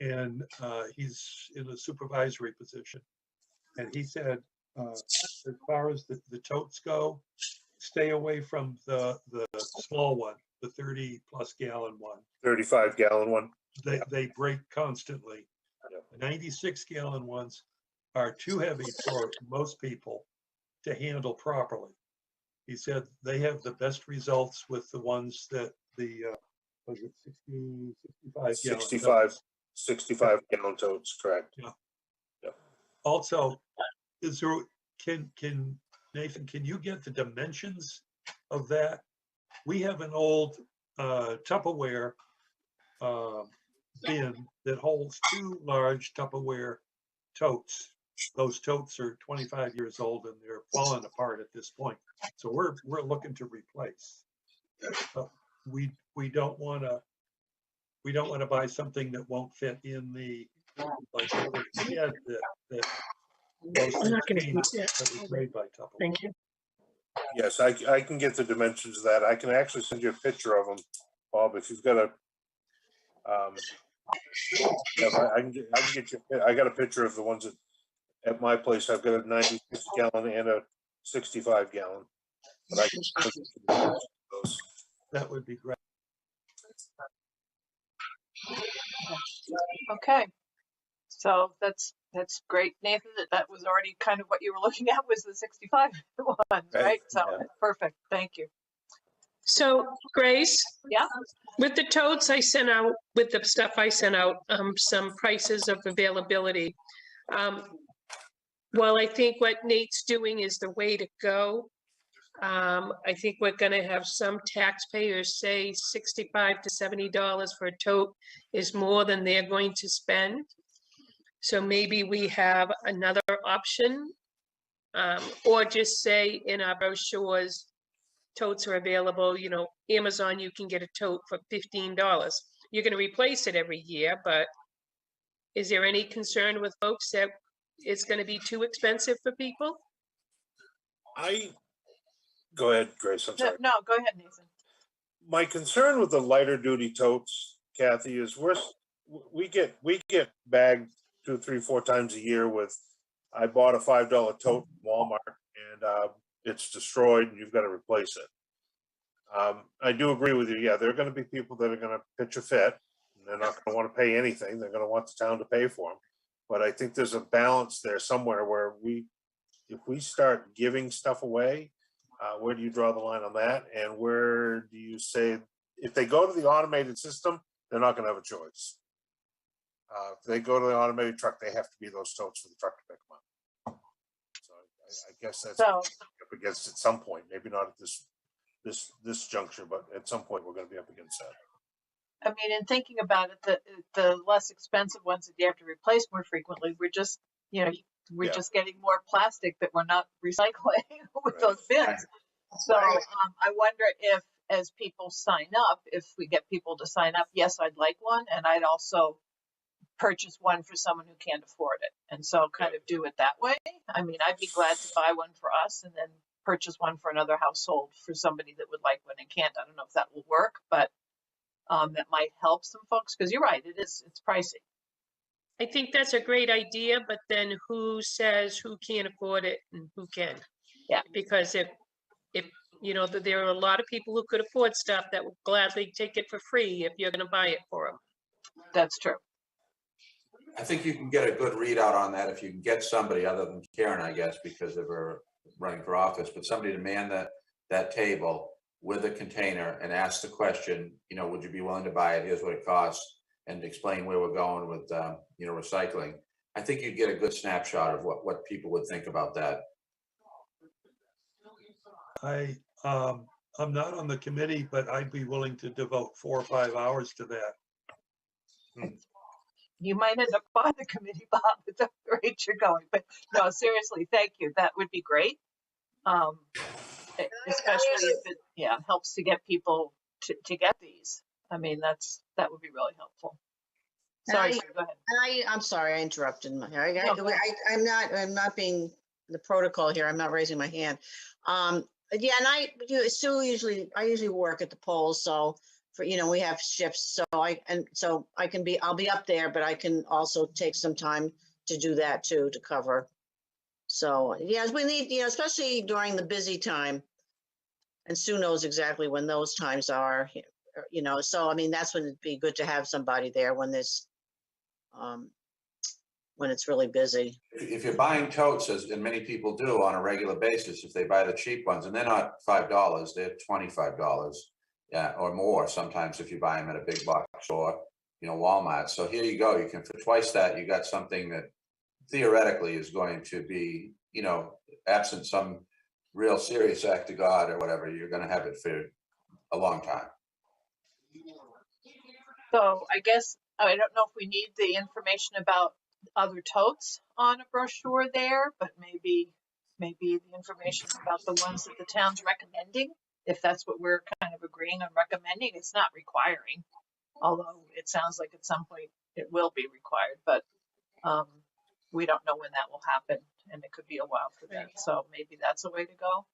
Speaker 8: and he's in a supervisory position. And he said, as far as the totes go, stay away from the small one, the 30+ gallon one.
Speaker 9: 35 gallon one.
Speaker 8: They break constantly. The 96 gallon ones are too heavy for most people to handle properly. He said they have the best results with the ones that was it 60, 65 gallon.
Speaker 9: 65 gallon totes, correct.
Speaker 8: Yeah.
Speaker 9: Yeah.
Speaker 8: Also, is there, can Nathan, can you get the dimensions of that? We have an old Tupperware bin that holds 2 large Tupperware totes. Those totes are 25 years old and they're falling apart at this point. So we're looking to replace. But we don't want to buy something that won't fit in the like the shed that those
Speaker 13: I'm
Speaker 8: things
Speaker 13: not gonna
Speaker 8: came
Speaker 13: use it.
Speaker 8: that was made by Tupperware.
Speaker 13: Thank you.
Speaker 9: Yes, I can get the dimensions of that. I can actually send you a picture of them, Bob, if you've got a, yeah, I can get you, I got a picture of the ones that, at my place, I've got a 96 gallon and a 65 gallon. But I can get you the dimensions of those.
Speaker 8: That would be great.
Speaker 11: Okay, so that's great, Nathan. That was already kind of what you were looking at was the 65 ones, right? So
Speaker 9: yeah.
Speaker 11: perfect. Thank you.
Speaker 13: So Grace,
Speaker 11: Yeah.
Speaker 13: with the totes I sent out, with the stuff I sent out, some prices of availability. Well, I think what Nate's doing is the way to go. I think we're gonna have some taxpayers say $65 to $70 for a tote is more than they're going to spend. So maybe we have another option, or just say in our brochures, totes are available, you know, Amazon, you can get a tote for $15. You're gonna replace it every year, but is there any concern with folks that it's gonna be too expensive for people?
Speaker 9: Go ahead, Grace, I'm sorry.
Speaker 11: No, go ahead, Nathan.
Speaker 9: My concern with the lighter duty totes, Kathy, is we get bagged 2, 3, 4 times a year with, I bought a $5 tote from Walmart and it's destroyed and you've got to replace it. I do agree with you. Yeah, there are going to be people that are going to pitch a fit. And they're not going to want to pay anything. They're going to want the town to pay for them. But I think there's a balance there somewhere where if we start giving stuff away, where do you draw the line on that? And where do you say, if they go to the automated system, they're not going to have a choice. If they go to the automated truck, they have to be those totes for the truck to pick them up. So I guess that's
Speaker 11: So,
Speaker 9: up against at some point, maybe not at this juncture, but at some point we're going to be up against that.
Speaker 11: I mean, in thinking about it, the less expensive ones that you have to replace more frequently, we're just, you know, we're just getting more plastic that we're not recycling with those bins. So I wonder if, as people sign up, if we get people to sign up, yes, I'd like one, and I'd also purchase one for someone who can't afford it. And so kind of do it that way. I mean, I'd be glad to buy one for us and then purchase one for another household for somebody that would like one and can't. I don't know if that will work, but that might help some folks, because you're right, it's pricey.
Speaker 13: I think that's a great idea, but then who says who can't afford it and who can?
Speaker 11: Yeah.
Speaker 13: Because if you know, there are a lot of people who could afford stuff that would gladly take it for free if you're going to buy it for them.
Speaker 11: That's true.
Speaker 2: I think you can get a good readout on that if you can get somebody other than Karen, I guess, because of her running for office, but somebody to man that table with a container and ask the question, you know, would you be willing to buy it? Here's what it costs, and explain where we're going with, you know, recycling. I think you'd get a good snapshot of what people would think about that.
Speaker 8: I'm not on the committee, but I'd be willing to devote 4 or 5 hours to that.
Speaker 11: You might end up on the committee, Bob, at the rate you're going, but no, seriously, thank you. That would be great. Especially if it, yeah, helps to get people to get these. I mean, that would be really helpful. Sorry, Sue, go ahead.
Speaker 14: I'm sorry, I interrupted.
Speaker 11: No, go ahead.
Speaker 14: I'm not being the protocol here. I'm not raising my hand. Yeah, and I usually work at the polls, so we have shifts, so I'll be up there, but I can also take some time to do that too, to cover. So yes, we need, especially during the busy time, and Sue knows exactly when those times are, so I mean, that's when it'd be good to have somebody there when there's, when it's really busy.
Speaker 2: If you're buying totes, and many people do on a regular basis, if they buy the cheap ones, and they're not $5, they're $25, yeah, or more sometimes if you buy them at a big box store, Walmart. So here you go, you can, for twice that, you got something that theoretically is going to be, absent some real serious act of God or whatever, you're going to have it for a long time.
Speaker 11: So I guess, I don't know if we need the information about other totes on a brochure there, but maybe the information about the ones that the town's recommending, if that's what we're kind of agreeing on recommending. It's not requiring, although it sounds like at some point it will be required, but we don't know when that will happen, and it could be a while for that. So maybe that's a way to go.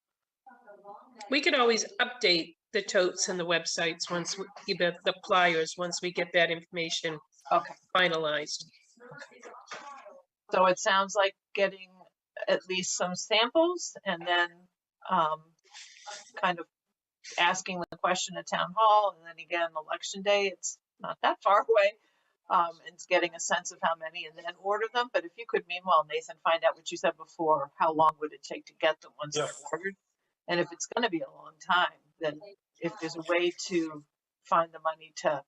Speaker 13: We could always update the totes and the websites once the flyers, once we get that information finalized.
Speaker 11: So it sounds like getting at least some samples, and then kind of asking the question at town hall, and then again, election day, it's not that far away. And it's getting a sense of how many and then order them. But if you could, meanwhile, Nathan, find out what you said before, how long would it take to get the ones that are ordered? And if it's going to be a long time, then if there's a way to find the money to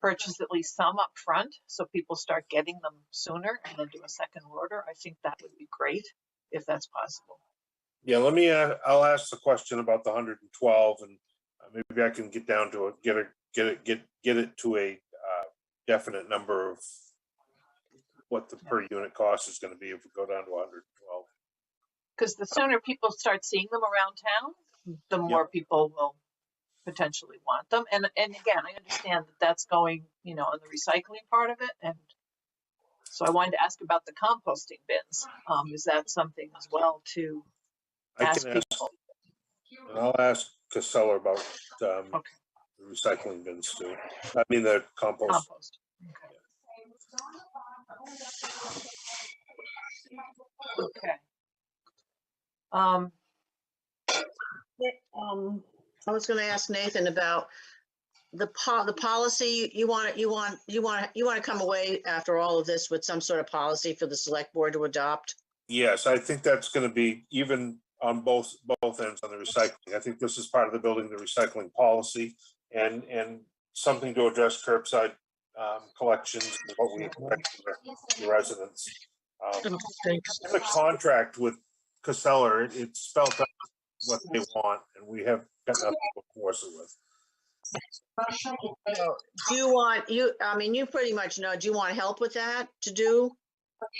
Speaker 11: purchase at least some up front, so people start getting them sooner and then do a second order, I think that would be great if that's possible.
Speaker 9: Yeah, I'll ask the question about the 112, and maybe I can get down to it, get it to a definite number of what the per unit cost is going to be if we go down to 112.
Speaker 11: Because the sooner people start seeing them around town, the more people will potentially want them. And again, I understand that that's going, on the recycling part of it. And so I wanted to ask about the composting bins. Is that something as well to ask people?
Speaker 9: And I'll ask Casella about the recycling bins too. I mean, the compost.
Speaker 11: Okay.
Speaker 14: I was going to ask Nathan about the policy. You want to come away after all of this with some sort of policy for the select board to adopt?
Speaker 9: Yes, I think that's going to be even on both ends on the recycling. I think this is part of the building the recycling policy and something to address curbside collections and what we expect from the residents. In the contract with Casella, it's spelled out what they want, and we have got nothing to force it with.
Speaker 14: Do you pretty much know, do you want help with that to do?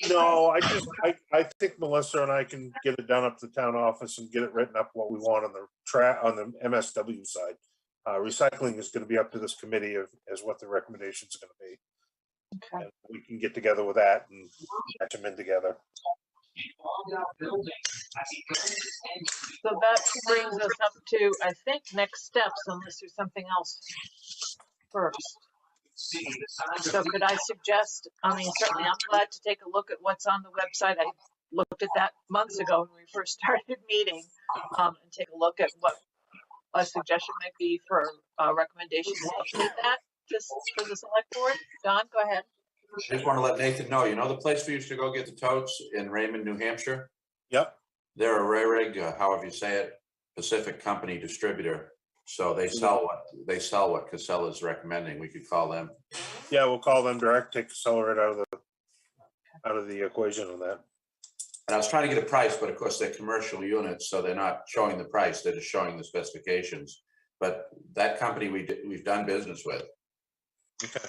Speaker 9: No, I think Melissa and I can get it done up to the town office and get it written up what we want on the MSW side. Recycling is going to be up to this committee as what the recommendations are going to be.
Speaker 11: Okay.
Speaker 9: And we can get together with that and match them in together.
Speaker 11: So that brings us up to, I think, next steps, unless there's something else first. So could I suggest, certainly I'm glad to take a look at what's on the website. I looked at that months ago when we first started meeting, and take a look at what a suggestion might be for recommendations to update that just for the select board. Don, go ahead.
Speaker 2: I just want to let Nathan know, the place we used to go get the totes in Raymond, New Hampshire?
Speaker 9: Yep.
Speaker 2: They're a RARIG, however you say it, Pacific Company distributor. So they sell what Casella is recommending. We could call them.
Speaker 9: Yeah, we'll call them direct, take Casella right out of the equation on that.
Speaker 2: And I was trying to get a price, but of course they're commercial units, so they're not showing the price, they're just showing the specifications. But that company we've done business with.
Speaker 9: Okay.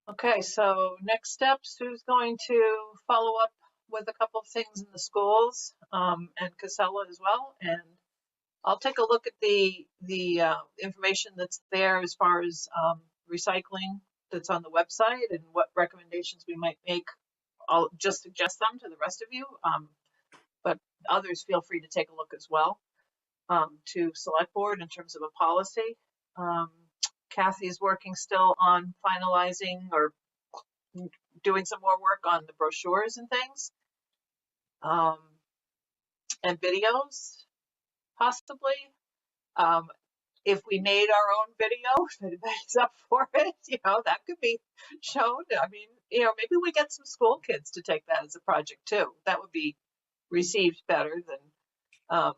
Speaker 11: Okay, so next steps, who's going to follow up with a couple of things in the schools, and Casella as well? And I'll take a look at the information that's there as far as recycling that's on the website and what recommendations we might make. I'll just suggest them to the rest of you, but others feel free to take a look as well, to select board in terms of a policy. Kathy is working still on finalizing or doing some more work on the brochures and things, and videos, possibly. If we made our own video, if anybody's up for it, that could be shown. I mean, maybe we get some school kids to take that as a project too. That would be received better than,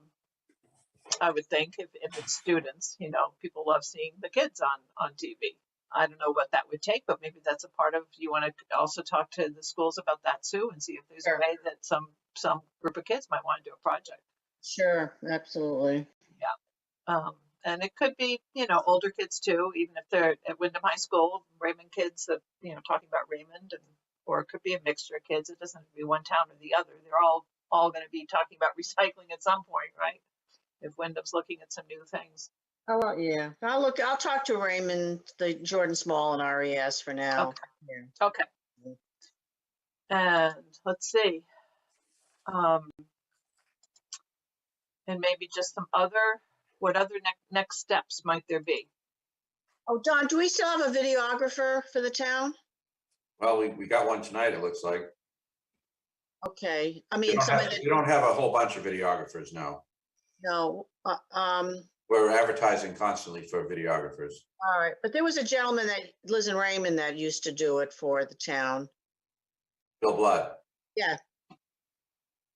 Speaker 11: I would think, if it's students. People love seeing the kids on TV. I don't know what that would take, but maybe that's a part of, you want to also talk to the schools about that too, and see if there's a way that some group of kids might want to do a project.
Speaker 14: Sure, absolutely.
Speaker 11: Yeah. And it could be, older kids too, even if they're at Wyndham High School, Raymond kids that, talking about Raymond, or it could be a mixture of kids. It doesn't have to be one town or the other. They're all going to be talking about recycling at some point, right? If Wyndham's looking at some new things.
Speaker 14: Oh, yeah. I'll talk to Raymond, the Jordan Small and RES for now.
Speaker 11: Okay. Okay. And let's see. And maybe just what other next steps might there be?
Speaker 14: Oh, Don, do we still have a videographer for the town?
Speaker 2: Well, we got one tonight, it looks like.
Speaker 14: Okay. I
Speaker 2: We
Speaker 14: mean,
Speaker 2: don't have a whole bunch of videographers now.
Speaker 14: no.
Speaker 2: We're advertising constantly for videographers.
Speaker 14: All right. But there was a gentleman that lives in Raymond that used to do it for the town.
Speaker 2: Bill Blood.
Speaker 14: Yeah.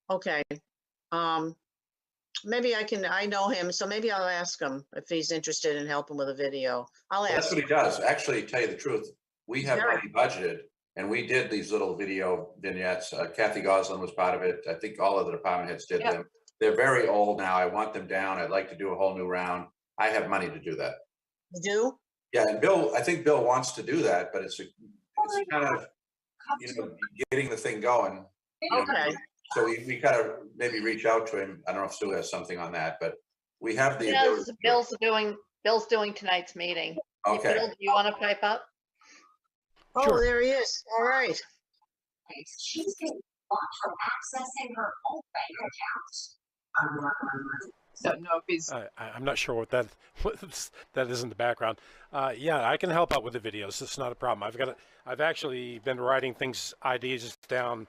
Speaker 14: Okay. Maybe I know him, so maybe I'll ask him if he's interested in helping with a video. I'll ask.
Speaker 2: That's what he does. Actually, to tell you the truth, we have money budgeted, and we did these little video vignettes. Kathy Goslin was part of it. I think all of the department heads did them. They're very old now. I want them down. I'd like to do a whole new round. I have money to do that.
Speaker 14: You do?
Speaker 2: Yeah, and I think Bill wants to do that, but it's kind of, getting the thing going.
Speaker 14: Okay.
Speaker 2: So we kind of maybe reach out to him. I don't know if Sue has something on that, but we have the
Speaker 15: Yes, Bill's doing tonight's meeting. Hey,
Speaker 2: Okay.
Speaker 15: Bill, do you want to pipe up?
Speaker 14: Oh,
Speaker 5: Sure.
Speaker 14: there he is. All right.
Speaker 16: She's been blocked from accessing her own bank account.
Speaker 11: Don't know if he's.
Speaker 17: I'm not sure what that is in the background. Yeah, I can help out with the videos. It's not a problem. I've actually been writing ideas down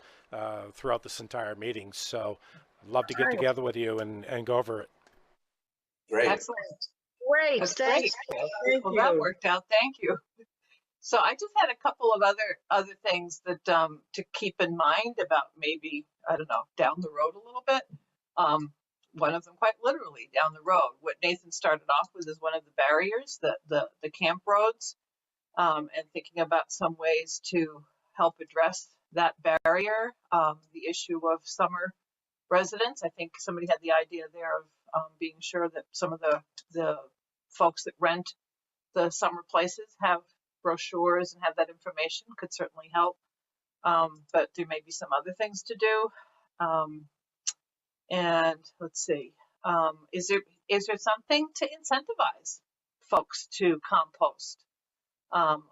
Speaker 17: throughout this entire meeting. So I'd love to get together with you and go over it.
Speaker 2: Great.
Speaker 11: Excellent.
Speaker 14: Great.
Speaker 11: That's
Speaker 14: Thanks.
Speaker 11: great.
Speaker 14: Thank
Speaker 11: Well,
Speaker 14: you.
Speaker 11: that worked out. Thank you. So I just had a couple of other things that to keep in mind about maybe, I don't know, down the road a little bit. One of them quite literally down the road. What Nathan started off with is one of the barriers, the camp roads, and thinking about some ways to help address that barrier, the issue of summer residents. I think somebody had the idea there of being sure that some of the folks that rent the summer places have brochures and have that information. Could certainly help, but there may be some other things to do. And let's see, is there something to incentivize folks to compost,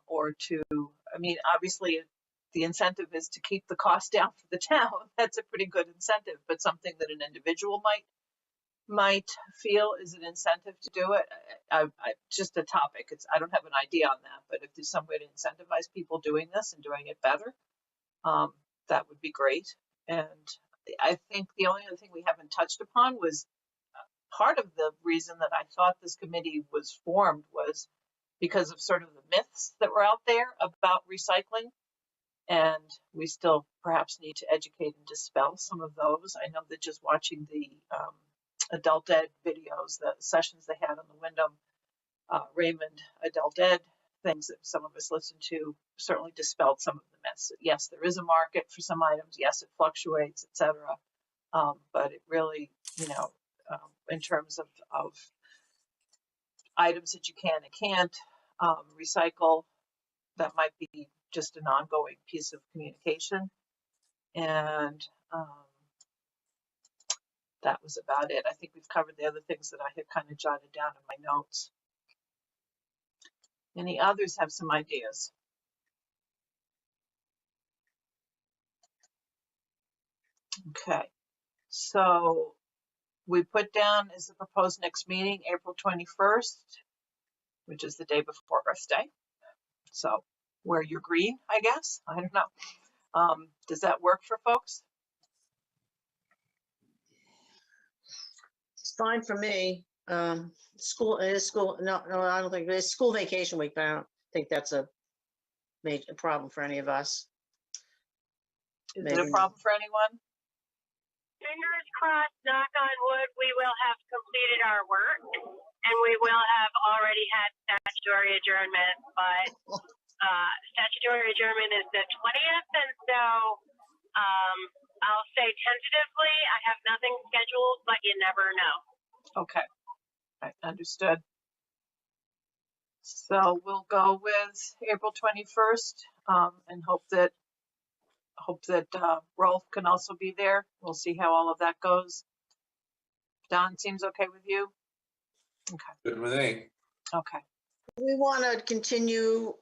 Speaker 11: or to, I mean, obviously the incentive is to keep the cost down for the town. That's a pretty good incentive, but something that an individual might feel is an incentive to do it. I just a topic. I don't have an idea on that, but if there's some way to incentivize people doing this and doing it better, that would be great. And I think the only other thing we haven't touched upon was part of the reason that I thought this committee was formed was because of sort of the myths that were out there about recycling. And we still perhaps need to educate and dispel some of those. I know that just watching the adult ed videos, the sessions they had on the Wyndham Raymond Adult Ed things that some of us listened to certainly dispelled some of the myths. Yes, there is a market for some items. Yes, it fluctuates, etc. But it really, in terms of items that you can and can't recycle, that might be just an ongoing piece of communication. And that was about it. I think we've covered the other things that I had kind of jotted down in my notes. Any others have some ideas? Okay, so we put down as the proposed next meeting, April 21st, which is the day before Earth Day. So wear your green, I guess. I don't know. Does that work for folks?
Speaker 14: It's fine for me. School, it is school. No, I don't think it's school vacation week, but I don't think that's a major problem for any of us.
Speaker 11: Is it a problem for anyone?
Speaker 12: Fingers crossed, knock on wood, we will have completed our work and we will have already had statutory adjournment, but statutory adjournment is the 20th, and so I'll say tentatively, I have nothing scheduled, but you never know.
Speaker 11: Okay, right, understood. So we'll go with April 21st and hope that Rolf can also be there. We'll see how all of that goes. Don, seems okay with you? Okay.
Speaker 2: Good with me.
Speaker 11: Okay.
Speaker 14: Do we want to continue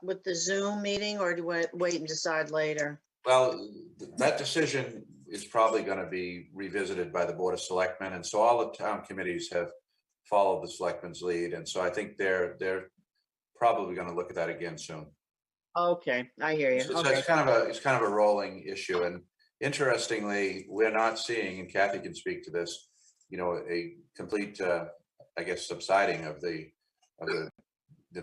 Speaker 14: with the Zoom meeting, or do we wait and decide later?
Speaker 2: Well, that decision is probably going to be revisited by the Board of Selectmen, and so all the town committees have followed the selectmen's lead, and so I think they're probably going to look at that again soon.
Speaker 14: Okay, I hear you. Okay.
Speaker 2: It's kind of a rolling issue, and interestingly, we're not seeing, and Kathy can speak to this, a complete, I guess, subsiding of the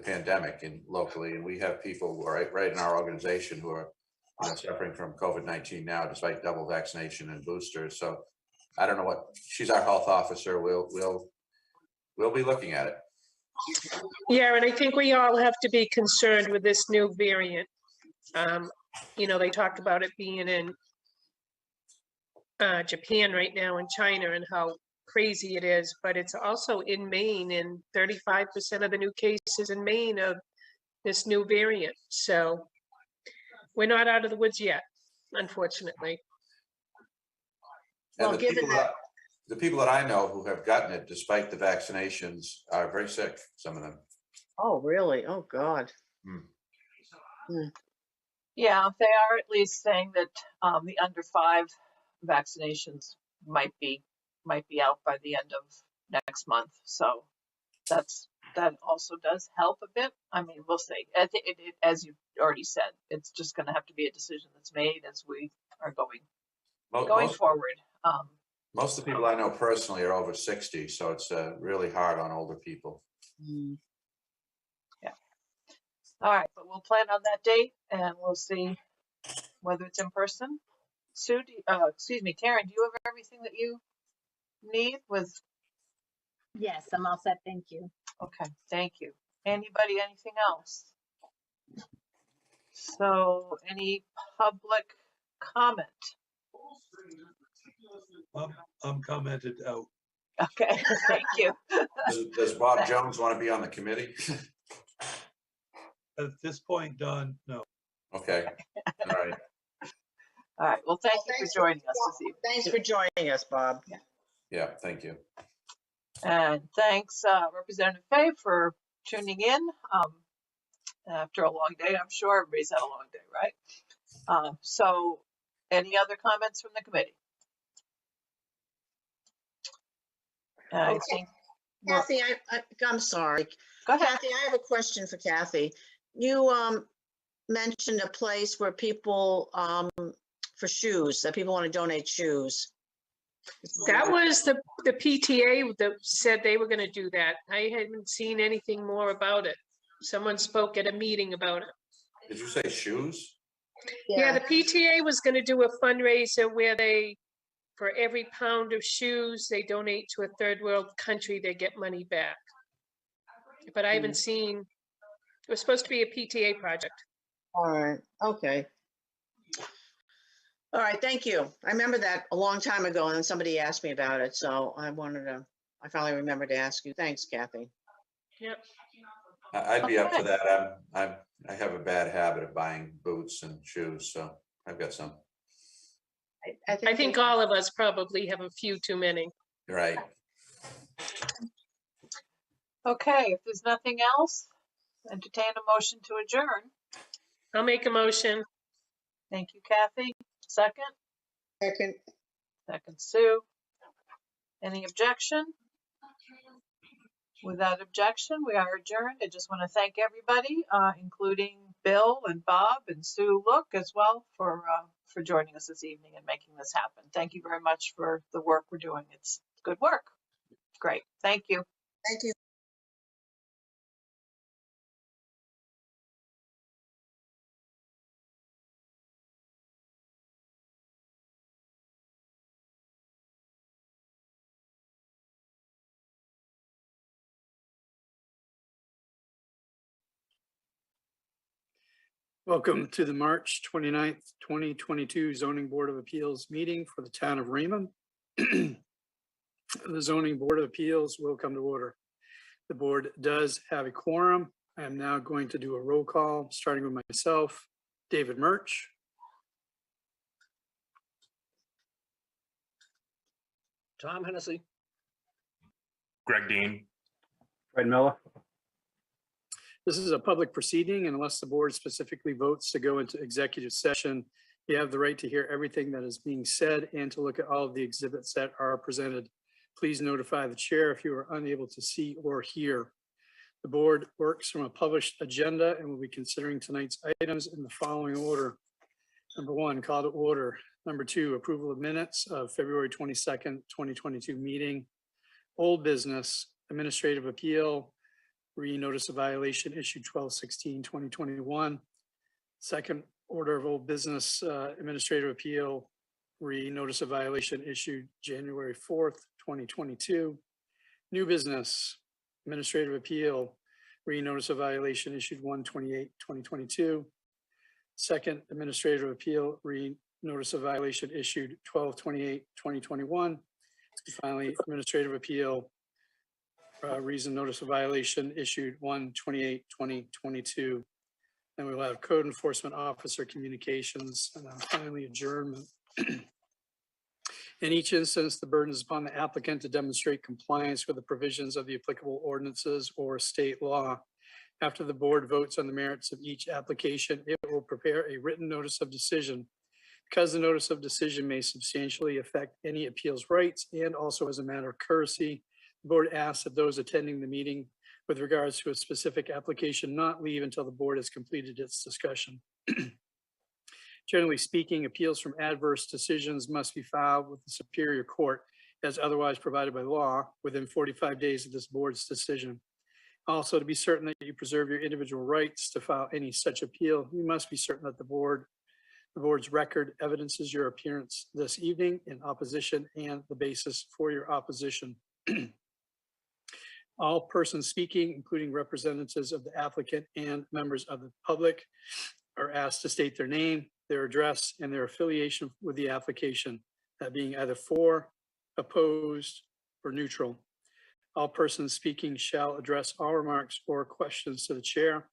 Speaker 2: pandemic locally, and we have people right in our organization who are suffering from COVID-19 now, despite double vaccination and boosters. So I don't know what, she's our health officer. We'll be looking at it.
Speaker 13: Yeah, and I think we all have to be concerned with this new variant. They talk about it being in Japan right now and China and how crazy it is, but it's also in Maine, and 35% of the new cases in Maine of this new variant. So we're not out of the woods yet, unfortunately.
Speaker 2: And the people that I know who have gotten it, despite the vaccinations, are very sick, some of them.
Speaker 14: Oh, really? Oh, God.
Speaker 11: Yeah, they are at least saying that the under 5 vaccinations might be out by the end of next month. So that also does help a bit. I mean, we'll see. I think as you already said, it's just going to have to be a decision that's made as we are going forward.
Speaker 2: Most of the people I know personally are over 60, so it's really hard on older people.
Speaker 11: Yeah. All right, but we'll plan on that date, and we'll see whether it's in person. Sue, excuse me, Karen, do you have everything that you need with?
Speaker 10: Yes, I'm all set. Thank you.
Speaker 11: Okay, thank you. Anybody, anything else? So, any public comment?
Speaker 8: I'm commented out.
Speaker 11: Okay, thank you.
Speaker 2: Does Bob Jones want to be on the committee?
Speaker 8: At this point, Don, no.
Speaker 2: Okay, all right.
Speaker 11: All right, well, thank you for joining us this evening.
Speaker 14: Thanks for joining us, Bob.
Speaker 2: Yeah, thank you.
Speaker 11: And thanks, Representative Fay, for tuning in after a long day. I'm sure everybody's had a long day, right? So any other comments from the committee? I think
Speaker 14: Kathy, I'm sorry.
Speaker 11: Go ahead.
Speaker 14: Kathy, I have a question for Kathy. You mentioned a place where people, for shoes, that people want to donate shoes.
Speaker 13: That was the PTA that said they were going to do that. I haven't seen anything more about it. Someone spoke at a meeting about it.
Speaker 2: Did you say shoes?
Speaker 13: Yeah, the PTA was going to do a fundraiser where for every pound of shoes they donate to a third world country, they get money back. But I haven't seen It was supposed to be a PTA project.
Speaker 14: All right, okay. All right, thank you. I remember that a long time ago and then somebody asked me about it, so I finally remembered to ask you. Thanks, Kathy.
Speaker 13: Yep.
Speaker 2: I'd be up for
Speaker 14: Okay.
Speaker 2: that. I have a bad habit of buying boots and shoes, so I've got some.
Speaker 13: I think all of us probably have a few too many.
Speaker 2: Right.
Speaker 11: Okay, if there's nothing else, entertain a motion to adjourn.
Speaker 13: I'll make a motion.
Speaker 11: Thank you, Kathy. Second?
Speaker 14: Second.
Speaker 11: Second, Sue. Any objection? Without objection, we are adjourned. I just want to thank everybody, including Bill and Bob and Sue Look as well for joining us this evening and making this happen. Thank you very much for the work we're doing. It's good work. Great. Thank you.
Speaker 14: Thank you.
Speaker 5: Welcome to the March 29th, 2022 Zoning Board of Appeals meeting for the town of Raymond. The Zoning Board of Appeals will come to order. The board does have a quorum. I am now going to do a roll call, starting with myself, David Murch.
Speaker 3: Tom Hennessy.
Speaker 18: Greg Dean.
Speaker 5: Fred Miller. This is a public proceeding, and unless the board specifically votes to go into executive session, you have the right to hear everything that is being said and to look at all of the exhibits that are presented. Please notify the chair if you are unable to see or hear. The board works from a published agenda and will be considering tonight's items in the following order. Number one, call to order. Number two, approval of minutes of February 22nd, 2022 meeting. Old business, administrative appeal, re-notice of violation issued 12/16/2021. Second order of old business, administrative appeal, re-notice of violation issued January 4th, 2022. New business, administrative appeal, re-notice of violation issued 1/28/2022. Second administrative appeal, re-notice of violation issued 12/28/2021. Finally, administrative appeal, reason notice of violation issued 1/28/2022. And we will have code enforcement officer communications and then finally adjournment. In each instance, the burden is upon the applicant to demonstrate compliance with the provisions of the applicable ordinances or state law. After the board votes on the merits of each application, it will prepare a written notice of decision. Because the notice of decision may substantially affect any appeals rights and also as a matter of courtesy, the board asks that those attending the meeting with regards to a specific application not leave until the board has completed its discussion. Generally speaking, appeals from adverse decisions must be filed with the Superior Court as otherwise provided by law within 45 days of this board's decision. Also, to be certain that you preserve your individual rights to file any such appeal, you must be certain that the board's record evidences your appearance this evening in opposition and the basis for your opposition. All persons speaking, including representatives of the applicant and members of the public, are asked to state their name, their address, and their affiliation with the application, that being either for, opposed, or neutral. All persons speaking shall address all remarks or questions to the chair.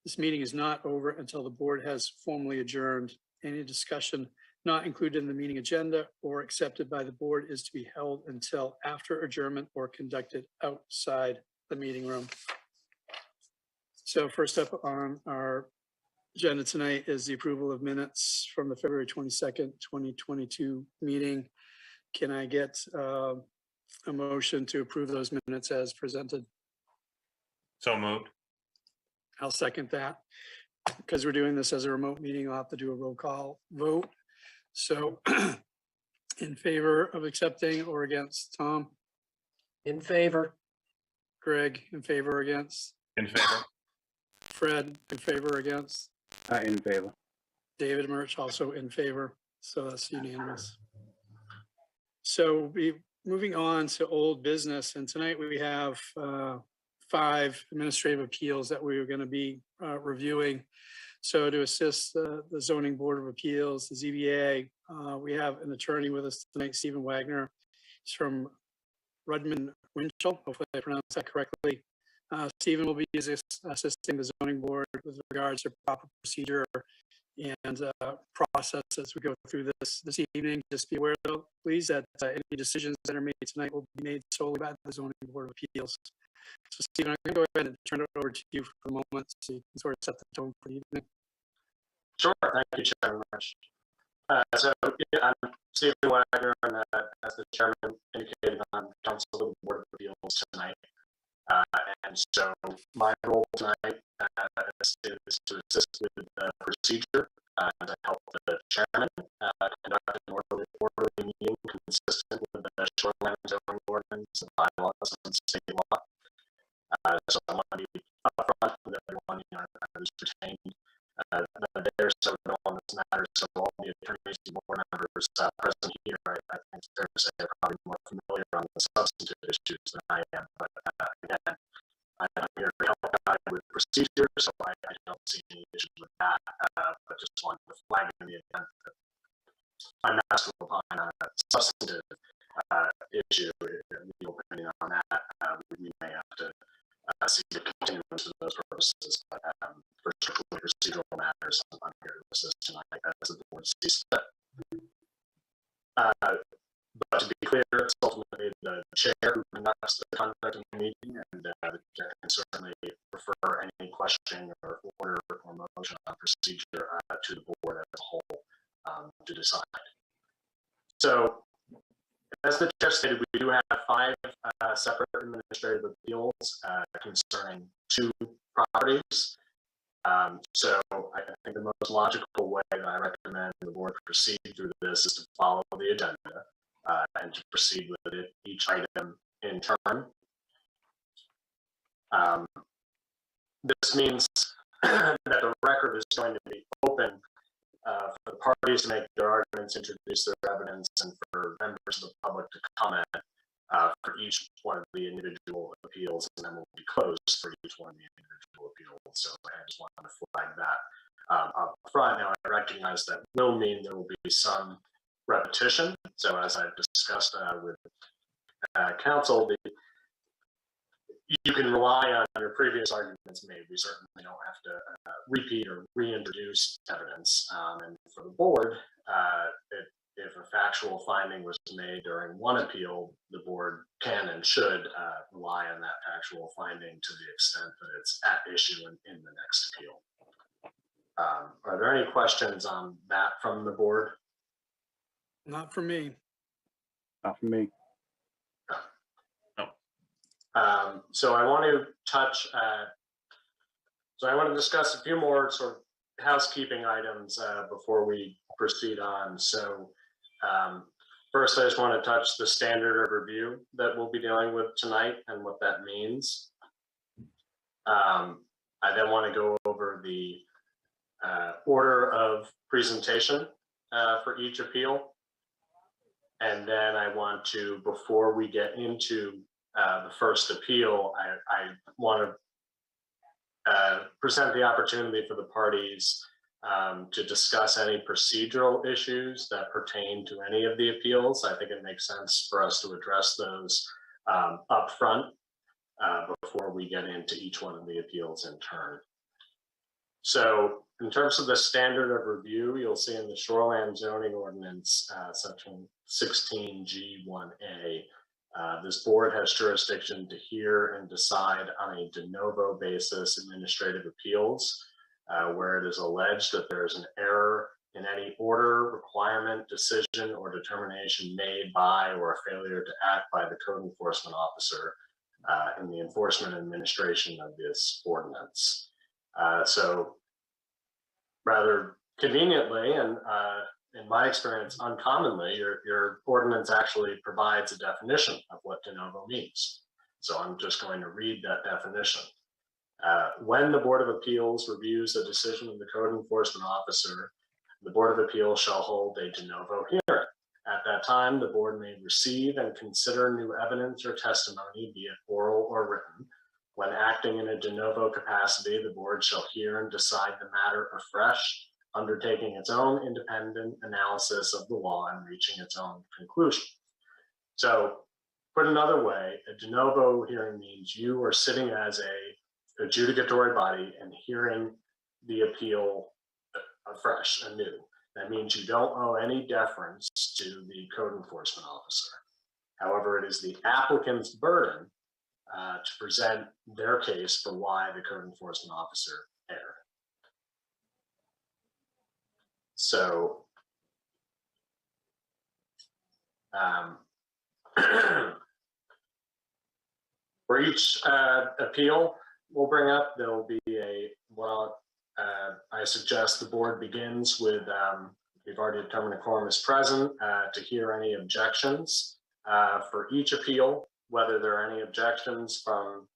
Speaker 5: This meeting is not over until the board has formally adjourned. Any discussion not included in the meeting agenda or accepted by the board is to be held until after adjournment or conducted outside the meeting room. So first up on our agenda tonight is the approval of minutes from the February 22nd, 2022 meeting. Can I get a motion to approve those minutes as presented?
Speaker 18: So moved.
Speaker 5: I'll second that. Because we're doing this as a remote meeting, I'll have to do a roll call vote. So in favor of accepting or against, Tom?
Speaker 3: In favor.
Speaker 5: Greg, in favor or against?
Speaker 18: In favor.
Speaker 5: Fred, in favor or against?
Speaker 3: In favor.
Speaker 5: David Murch, also in favor. So that's unanimous. So we'll be moving on to old business. And tonight we have
Speaker 19: 5 administrative appeals that we were going to be reviewing. So to assist the Zoning Board of Appeals, the ZBA, we have an attorney with us tonight, Stephen Wagner. He's from Rudman Winchell. Hopefully I pronounced that correctly. Stephen will be assisting the zoning board with regards to proper procedure and process as we go through this evening. Just be aware, though, please, that any decisions that are made tonight will be made solely by the Zoning Board of Appeals. So, Stephen, I'm going to go ahead and turn it over to you for the moment so you can sort of set the tone for the evening.
Speaker 20: Sure. Thank you, Chair, very much. So, yeah, I'm Stephen Wagner, and as the chairman indicated, I'm counsel of the Board of Appeals tonight. And so my role tonight is to assist with the procedure to help the chairman conduct an orderly meeting consistent with the shoreline zoning ordinance, the bylaws, and state law. So I want to be upfront with everyone here who's retained there, so no one this matters. So all the attorneys and board members present here, I think it's fair to say, are probably more familiar on the substantive issues than I am. But again, I'm here to help guide with procedure, so I don't see any issues with that. But just wanted to flag in the event that I'm asked to opine on a substantive issue, legal opinion on that, we may have to seek a continuance for those purposes. But for strictly procedural matters, I'm here to assist tonight as the board sees fit. But to be clear, it's ultimately the chair who conducts the conduct of the meeting, and the chair can certainly refer any question or order or motion on procedure to the board as a whole to decide. So, as the chair stated, we do have 5 separate administrative appeals concerning 2 properties. So I think the most logical way that I recommend the board proceed through this is to follow the agenda and to proceed with it, each item in turn. This means that the record is going to be open for the parties to make their arguments, introduce their evidence, and for members of the public to comment for each one of the individual appeals, and then will be closed for each one of the individual appeals. So I just wanted to flag that up front. Now, I recognize that will mean there will be some repetition. So as I've discussed with counsel, you can rely on your previous arguments made. We certainly don't have to repeat or reintroduce evidence. And for the board, if a factual finding was made during one appeal, the board can and should rely on that factual finding to the extent that it's at issue in the next appeal. Are there any questions on that from the board?
Speaker 19: Not for me.
Speaker 5: Not for me.
Speaker 20: So I want to touch, so I want to discuss a few more sort of housekeeping items before we proceed on. So first, I just want to touch the standard of review that we'll be dealing with tonight and what that means. I then want to go over the order of presentation for each appeal. And then I want to, before we get into the first appeal, I want to present the opportunity for the parties to discuss any procedural issues that pertain to any of the appeals. I think it makes sense for us to address those up front before we get into each one of the appeals in turn. So in terms of the standard of review, you'll see in the Shoreland Zoning Ordinance, section 16G1A, this board has jurisdiction to hear and decide on a de novo basis administrative appeals where it is alleged that there is an error in any order, requirement, decision, or determination made by or a failure to act by the code enforcement officer in the enforcement and administration of this ordinance. So rather conveniently, and in my experience, uncommonly, your ordinance actually provides a definition of what de novo means. So I'm just going to read that definition. When the Board of Appeals reviews a decision of the code enforcement officer, the Board of Appeals shall hold a de novo hearing. At that time, the board may receive and consider new evidence or testimony, be it oral or written, When acting in a de novo capacity, the board shall hear and decide the matter afresh, undertaking its own independent analysis of the law and reaching its own conclusion. So, put another way, a de novo hearing means you are sitting as a adjudicatory body and hearing the appeal afresh, anew. That means you don't owe any deference to the code enforcement officer. However, it is the applicant's burden to present their case for why the code enforcement officer erred. So, for each appeal we'll bring up, there will be I suggest the board begins with, we've already determined a quorum is present, to hear any objections for each appeal, whether there are any objections from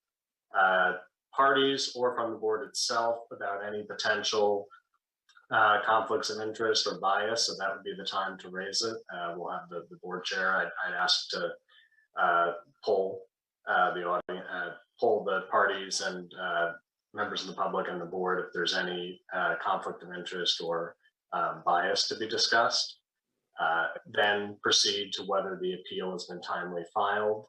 Speaker 20: parties or from the board itself about any potential conflicts of interest or bias. So that would be the time to raise it. We'll have the board chair. I'd ask to poll the audience, poll the parties and members of the public and the board if there's any conflict of interest or bias to be discussed. Then proceed to whether the appeal has been timely filed.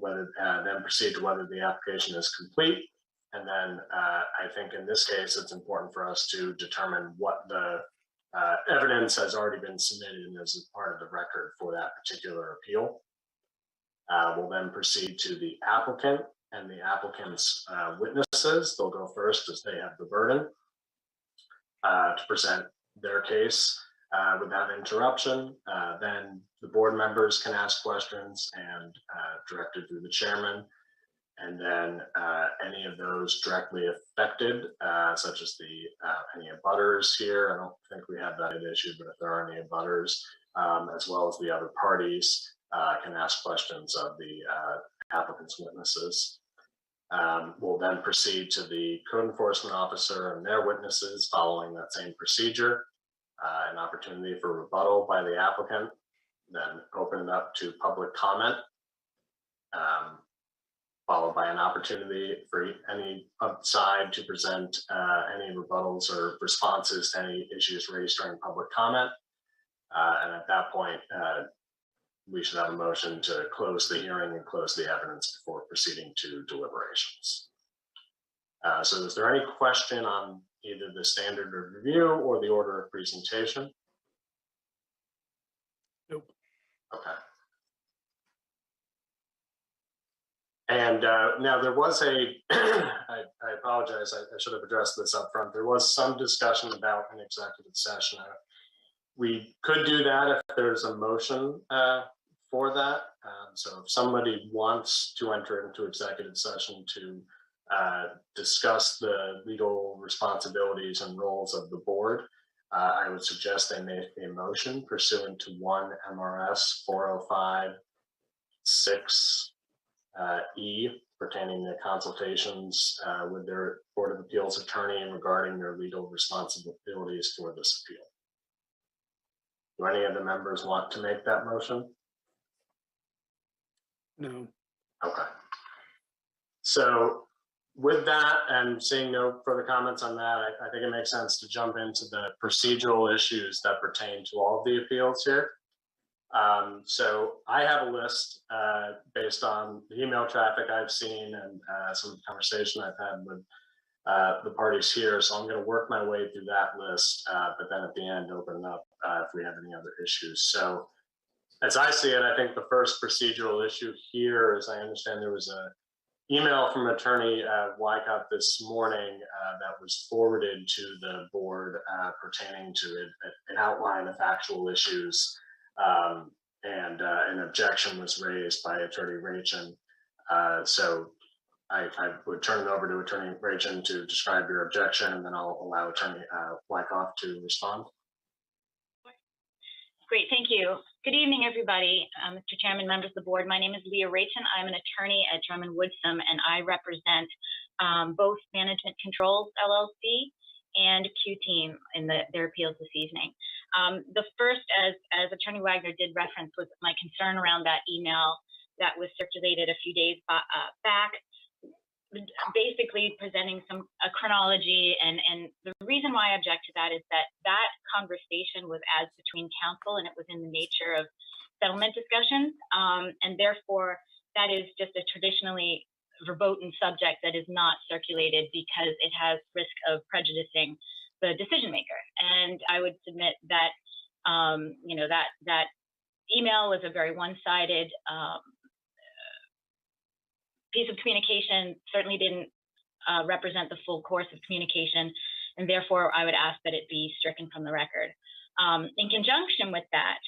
Speaker 20: Then proceed to whether the application is complete. And then I think in this case, it's important for us to determine what the evidence has already been submitted and is part of the record for that particular appeal. We'll then proceed to the applicant and the applicant's witnesses. They'll go first as they have the burden to present their case without interruption. Then the board members can ask questions and directed through the chairman. And then any of those directly affected, such as any abutters here, I don't think we have that issue, but if there are any abutters, as well as the other parties, can ask questions of the applicant's witnesses. We'll then proceed to the code enforcement officer and their witnesses following that same procedure, an opportunity for rebuttal by the applicant, then open it up to public comment, followed by an opportunity for any side to present any rebuttals or responses to any issues raised during public comment. And at that point, we should have a motion to close the hearing and close the evidence before proceeding to deliberations. So is there any question on either the standard of review or the order of presentation?
Speaker 19: Nope.
Speaker 20: Okay. And now there was I apologize, I should have addressed this up front. There was some discussion about an executive session. We could do that if there's a motion for that. So if somebody wants to enter into executive session to discuss the legal responsibilities and roles of the board, I would suggest they make a motion pursuant to 1 MRS 405(6) E, pertaining to consultations with their Board of Appeals attorney regarding their legal responsibilities for this appeal. Do any of the members want to make that motion?
Speaker 19: No.
Speaker 20: Okay. So with that, and seeing no further comments on that, I think it makes sense to jump into the procedural issues that pertain to all of the appeals here. So I have a list based on the email traffic I've seen and some conversation I've had with the parties here. So I'm going to work my way through that list, but then at the end open up if we have any other issues. So as I see it, I think the first procedural issue here, as I understand, there was an email from Attorney Wyckoff this morning that was forwarded to the board pertaining to an outline of factual issues. And an objection was raised by Attorney Rachin. So I would turn it over to Attorney Rachin to describe your objection, and then I'll allow Attorney Wyckoff to respond.
Speaker 21: Great, thank you. Good evening, everybody. Mr. Chairman, members of the board, my name is Leah Rachin. I'm an attorney at Drummond Woodsum, and I represent both Management Controls LLC and Q-Team in their appeals this evening. The first, as Attorney Wagner did reference, was my concern around that email that was circulated a few days back, basically presenting a chronology. And the reason why I object to that is that that conversation was as between counsel, and it was in the nature of settlement discussions. And therefore, that is just a traditionally verboten subject that is not circulated because it has risk of prejudicing the decision maker. And I would submit that, you know, that email was a very one-sided piece of communication, certainly didn't represent the full course of communication, and therefore I would ask that it be stricken from the record. In conjunction with that,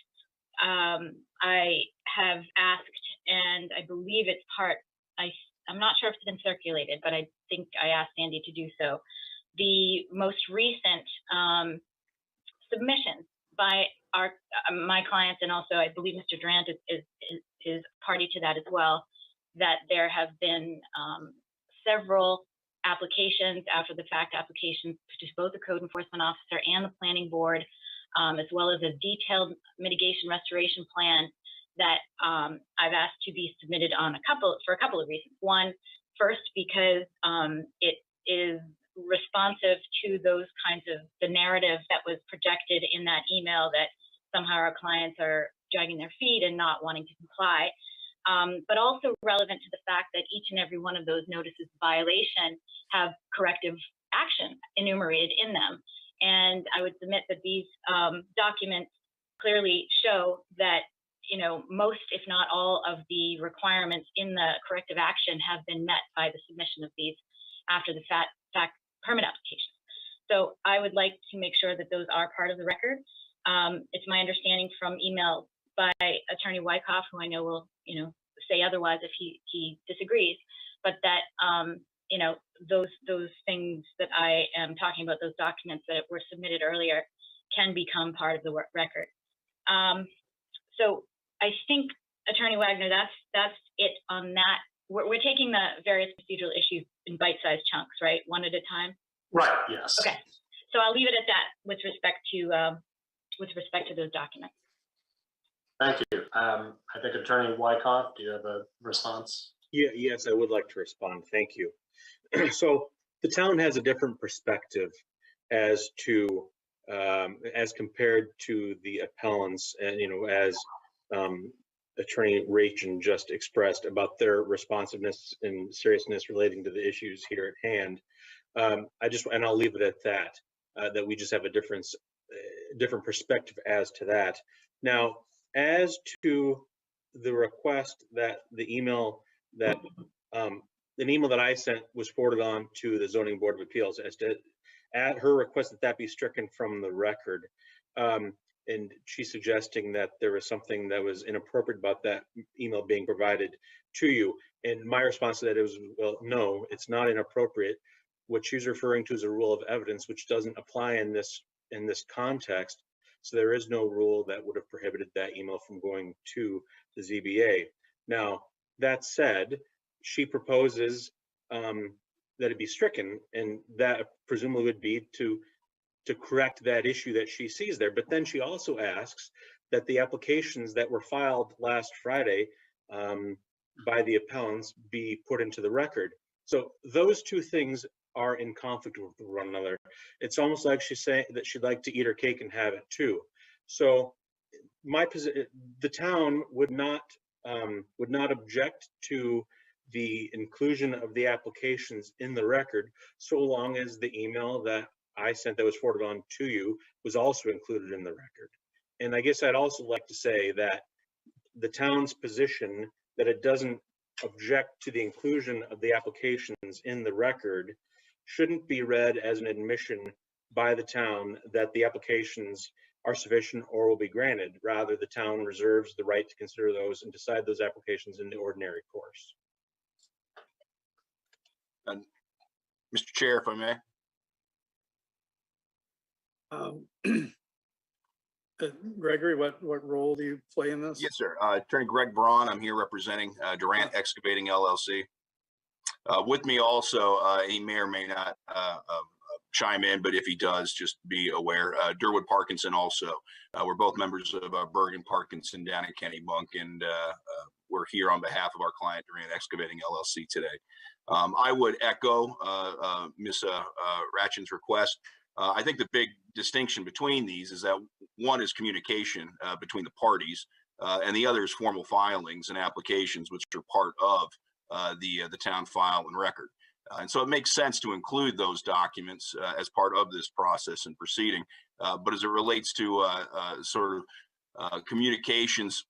Speaker 21: I have asked, and I believe it's part, I'm not sure if it's been circulated, but I think I asked Sandy to do so, the most recent submissions by my clients, and also I believe Mr. Durant is party to that as well, that there have been several applications, after the fact applications, to both the code enforcement officer and the planning board, as well as a detailed mitigation restoration plan that I've asked to be submitted on for a couple of reasons. One, first, because it is responsive to those kinds of the narrative that was projected in that email, that somehow our clients are dragging their feet and not wanting to comply. But also relevant to the fact that each and every one of those notices of violation have corrective action enumerated in them. And I would submit that these documents clearly show that, you know, most, if not all, of the requirements in the corrective action have been met by the submission of these after the fact permit application. So I would like to make sure that those are part of the record. It's my understanding from email by Attorney Wyckoff, who I know will, you know, say otherwise if he disagrees, but that, you know, those things that I am talking about, those documents that were submitted earlier, can become part of the record. So I think, Attorney Wagner, that's it on that. We're taking the various procedural issues in bite-sized chunks, right? One at a time?
Speaker 20: Right, yes.
Speaker 21: Okay, so I'll leave it at that with respect to those documents.
Speaker 20: Thank you. I think Attorney Wyckoff, do you have a response?
Speaker 7: Yes, I would like to respond. Thank you. So the town has a different perspective as to, as compared to the appellants, and, you know, as Attorney Rachin just expressed about their responsiveness and seriousness relating to the issues here at hand. And I'll leave it at that, that we just have a different perspective as to that. Now, as to the request that the email that an email that I sent was forwarded on to the Zoning Board of Appeals, as to at her request that be stricken from the record. And she's suggesting that there was something that was inappropriate about that email being provided to you. And my response to that is, well, no, it's not inappropriate. What she's referring to is a rule of evidence, which doesn't apply in this context. So there is no rule that would have prohibited that email from going to the ZBA. Now, that said, she proposes that it be stricken, and that presumably would be to correct that issue that she sees there. But then she also asks that the applications that were filed last Friday by the appellants be put into the record. So those two things are in conflict with one another. It's almost like she's saying that she'd like to eat her cake and have it too. So my position, the town would not object to the inclusion of the applications in the record, so long as the email that I sent that was forwarded on to you was also included in the record. And I guess I'd also like to say that the town's position that it doesn't object to the inclusion of the applications in the record shouldn't be read as an admission by the town that the applications are sufficient or will be granted. Rather, the town reserves the right to consider those and decide those applications in the ordinary course.
Speaker 22: And Mr. Chair, if I may.
Speaker 19: Gregory, what role do you play in this?
Speaker 22: Yes, sir. Attorney Greg Braun. I'm here representing Durant Excavating LLC. With me also, he may or may not chime in, but if he does, just be aware. Durwood Parkinson also. We're both members of Bergen Parkinson down in Kennebunk, and we're here on behalf of our client, Durant Excavating LLC today. I would echo Ms. Ratchen's request. I think the big distinction between these is that one is communication between the parties, and the other is formal filings and applications, which are part of the town file and record. And so it makes sense to include those documents as part of this process and proceeding. But as it relates to sort of communications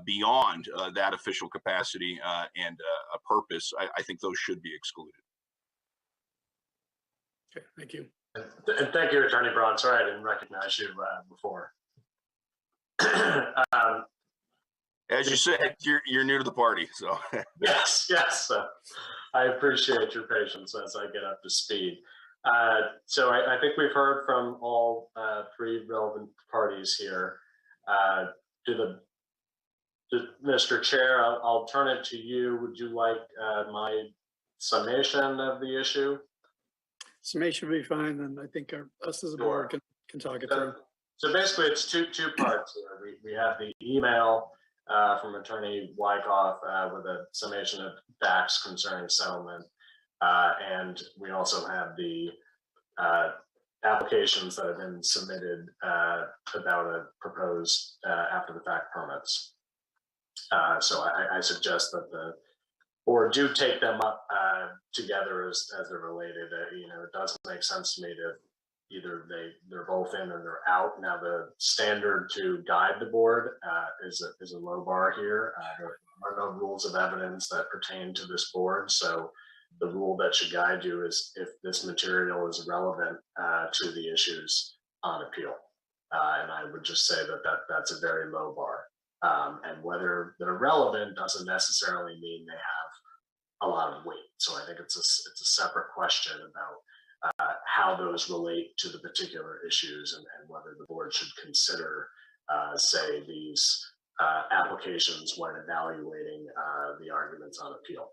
Speaker 22: beyond that official capacity and a purpose, I think those should be excluded.
Speaker 19: Okay, thank you.
Speaker 20: And thank you, Attorney Braun. Sorry, I didn't recognize you before.
Speaker 22: As you said, you're new to the party, so.
Speaker 20: Yes. I appreciate your patience as I get up to speed. So I think we've heard from all three relevant parties here. Mr. Chair, I'll turn it to you. Would you like my summation of the issue?
Speaker 19: Summation would be fine, then I think us as a board can talk it through.
Speaker 20: So basically it's two parts here. We have the email from Attorney Wyckoff with a summation of facts concerning settlement. And we also have the applications that have been submitted about a proposed after the fact permits. So I suggest that the board do take them up together as they're related. It does make sense to me to either they're both in or they're out. Now the standard to guide the board is a low bar here. There are no rules of evidence that pertain to this board. So the rule that should guide you is if this material is relevant to the issues on appeal. And I would just say that's a very low bar. And whether they're relevant doesn't necessarily mean they have a lot of weight. So I think it's a separate question about how those relate to the particular issues and whether the board should consider, say, these applications when evaluating the arguments on appeal.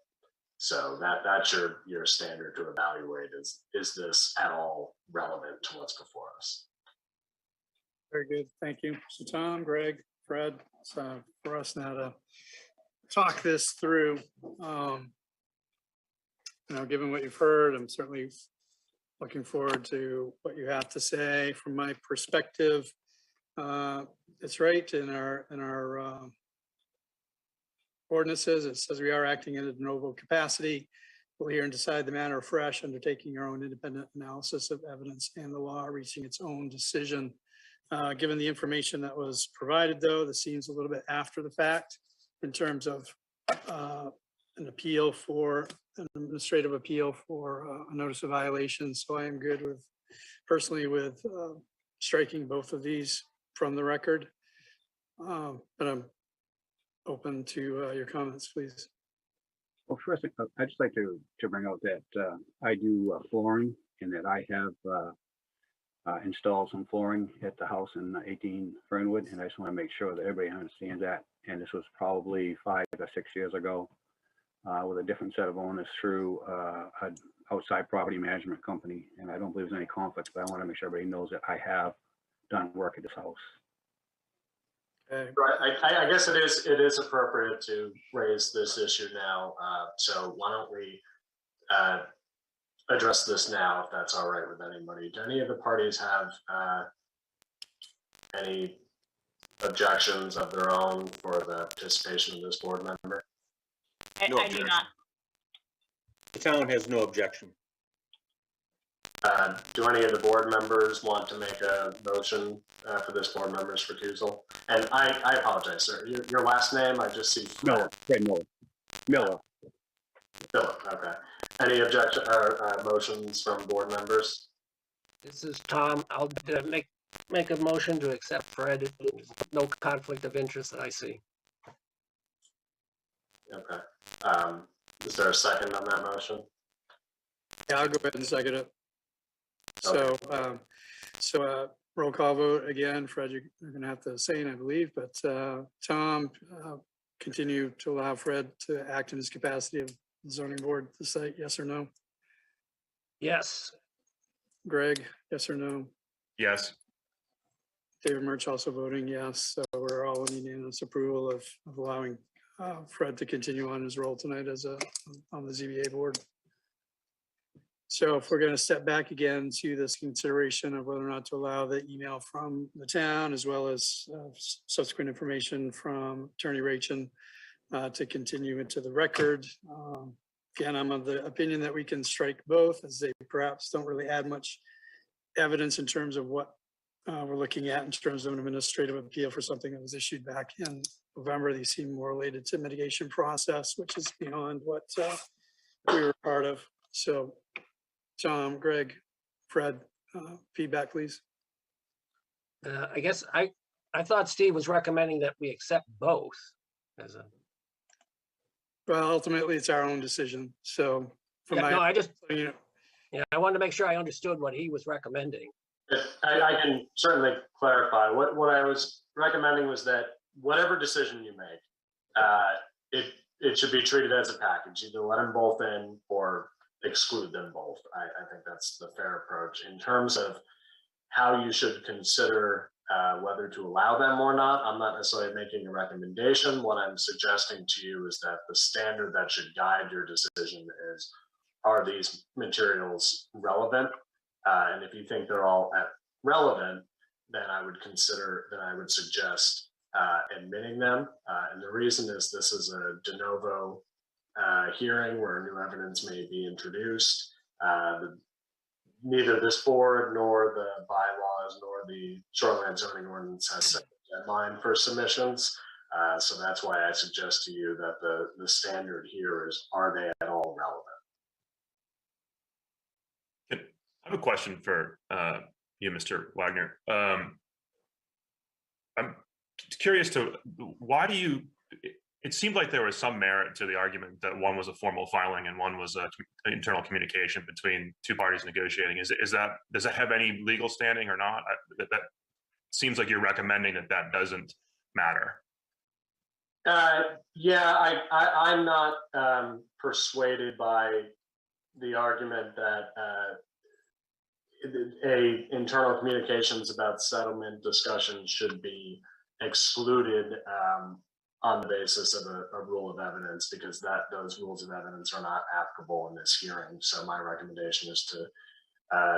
Speaker 20: So that's your standard to evaluate is this at all relevant to what's before us?
Speaker 19: Very good, thank you. So Tom, Greg, Fred, it's for us now to talk this through. Given what you've heard, I'm certainly looking forward to what you have to say. From my perspective, it's right in our ordinances. It says we are acting in a de novo capacity. We'll hear and decide the matter afresh, undertaking your own independent analysis of evidence and the law, reaching its own decision. Given the information that was provided, though, this seems a little bit after the fact in terms of an appeal for an administrative appeal for a notice of violation. So I am good personally with striking both of these from the record. But I'm open to your comments, please.
Speaker 4: Well, first, I'd just like to bring out that I do flooring and that I have installed some flooring at the house in 18 Fernwood, and I just want to make sure that everybody understands that. And this was probably 5 or 6 years ago with a different set of owners through an outside property management company. And I don't believe there's any conflicts, but I want to make sure everybody knows that I have done work at this house.
Speaker 20: Right. I guess it is appropriate to raise this issue now. So why don't we address this now, if that's all right with anybody? Do any of the parties have any objections of their own for the participation of this board member?
Speaker 21: I do not.
Speaker 7: The town has no objection.
Speaker 20: Do any of the board members want to make a motion for this board member's recusal? And I apologize, sir. Your last name, I just see.
Speaker 4: Miller. Miller.
Speaker 20: Philip, okay. Any objection or motions from board members?
Speaker 6: This is Tom. I'll make a motion to accept Fred. No conflict of interest that I see.
Speaker 20: Okay. Is there a second on that motion?
Speaker 19: Yeah, I'll go ahead and second it.
Speaker 20: Okay.
Speaker 19: So roll call vote again. Fred, you're going to have to say it, I believe, but Tom, continue to allow Fred to act in his capacity of zoning board to say yes or no?
Speaker 6: Yes.
Speaker 19: Greg, yes or no?
Speaker 18: Yes.
Speaker 19: David Murch also voting yes. So we're all in unanimous approval of allowing Fred to continue on his role tonight as on the ZBA board. So if we're going to step back again to this consideration of whether or not to allow the email from the town, as well as subsequent information from Attorney Rachin to continue into the record. Again, I'm of the opinion that we can strike both, as they perhaps don't really add much evidence in terms of what we're looking at in terms of an administrative appeal for something that was issued back in November. They seem more related to mitigation process, which is beyond what we were part of. So Tom, Greg, Fred, feedback, please.
Speaker 6: I guess I thought Steve was recommending that we accept both as a.
Speaker 19: Well, ultimately, it's our own decision. So,
Speaker 6: Yeah, no, I just, yeah, I wanted to make sure I understood what he was recommending.
Speaker 20: I can certainly clarify. What I was recommending was that whatever decision you make, it should be treated as a package. Either let them both in or exclude them both. I think that's the fair approach. In terms of how you should consider whether to allow them or not, I'm not necessarily making a recommendation. What I'm suggesting to you is that the standard that should guide your decision is, are these materials relevant? And if you think they're all relevant, then I would suggest admitting them. And the reason is this is a de novo hearing where new evidence may be introduced. Neither this board nor the bylaws nor the shoreline zoning ordinance has set a deadline for submissions. So that's why I suggest to you that the standard here is, are they at all relevant?
Speaker 18: I have a question for you, Mr. Wagner. I'm curious to why do you? It seemed like there was some merit to the argument that one was a formal filing and one was an internal communication between two parties negotiating. Does that have any legal standing or not? That seems like you're recommending that doesn't matter.
Speaker 20: Yeah, I'm not persuaded by the argument that internal communications about settlement discussions should be excluded on the basis of a rule of evidence, because those rules of evidence are not applicable in this hearing. So my recommendation is to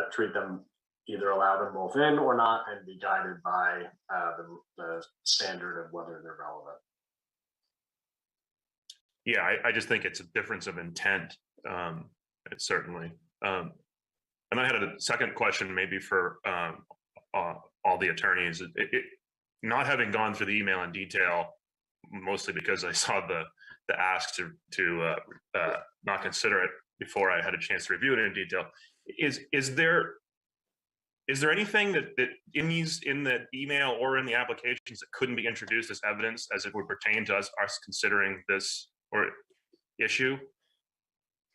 Speaker 20: treat them, either allow them both in or not, and be guided by the standard of whether they're relevant.
Speaker 18: Yeah, I just think it's a difference of intent, certainly. And I had a second question, maybe for all the attorneys. Not having gone through the email in detail, mostly because I saw the ask to not consider it before I had a chance to review it in detail. Is there anything that in the email or in the applications that couldn't be introduced as evidence as it would pertain to us considering this or issue?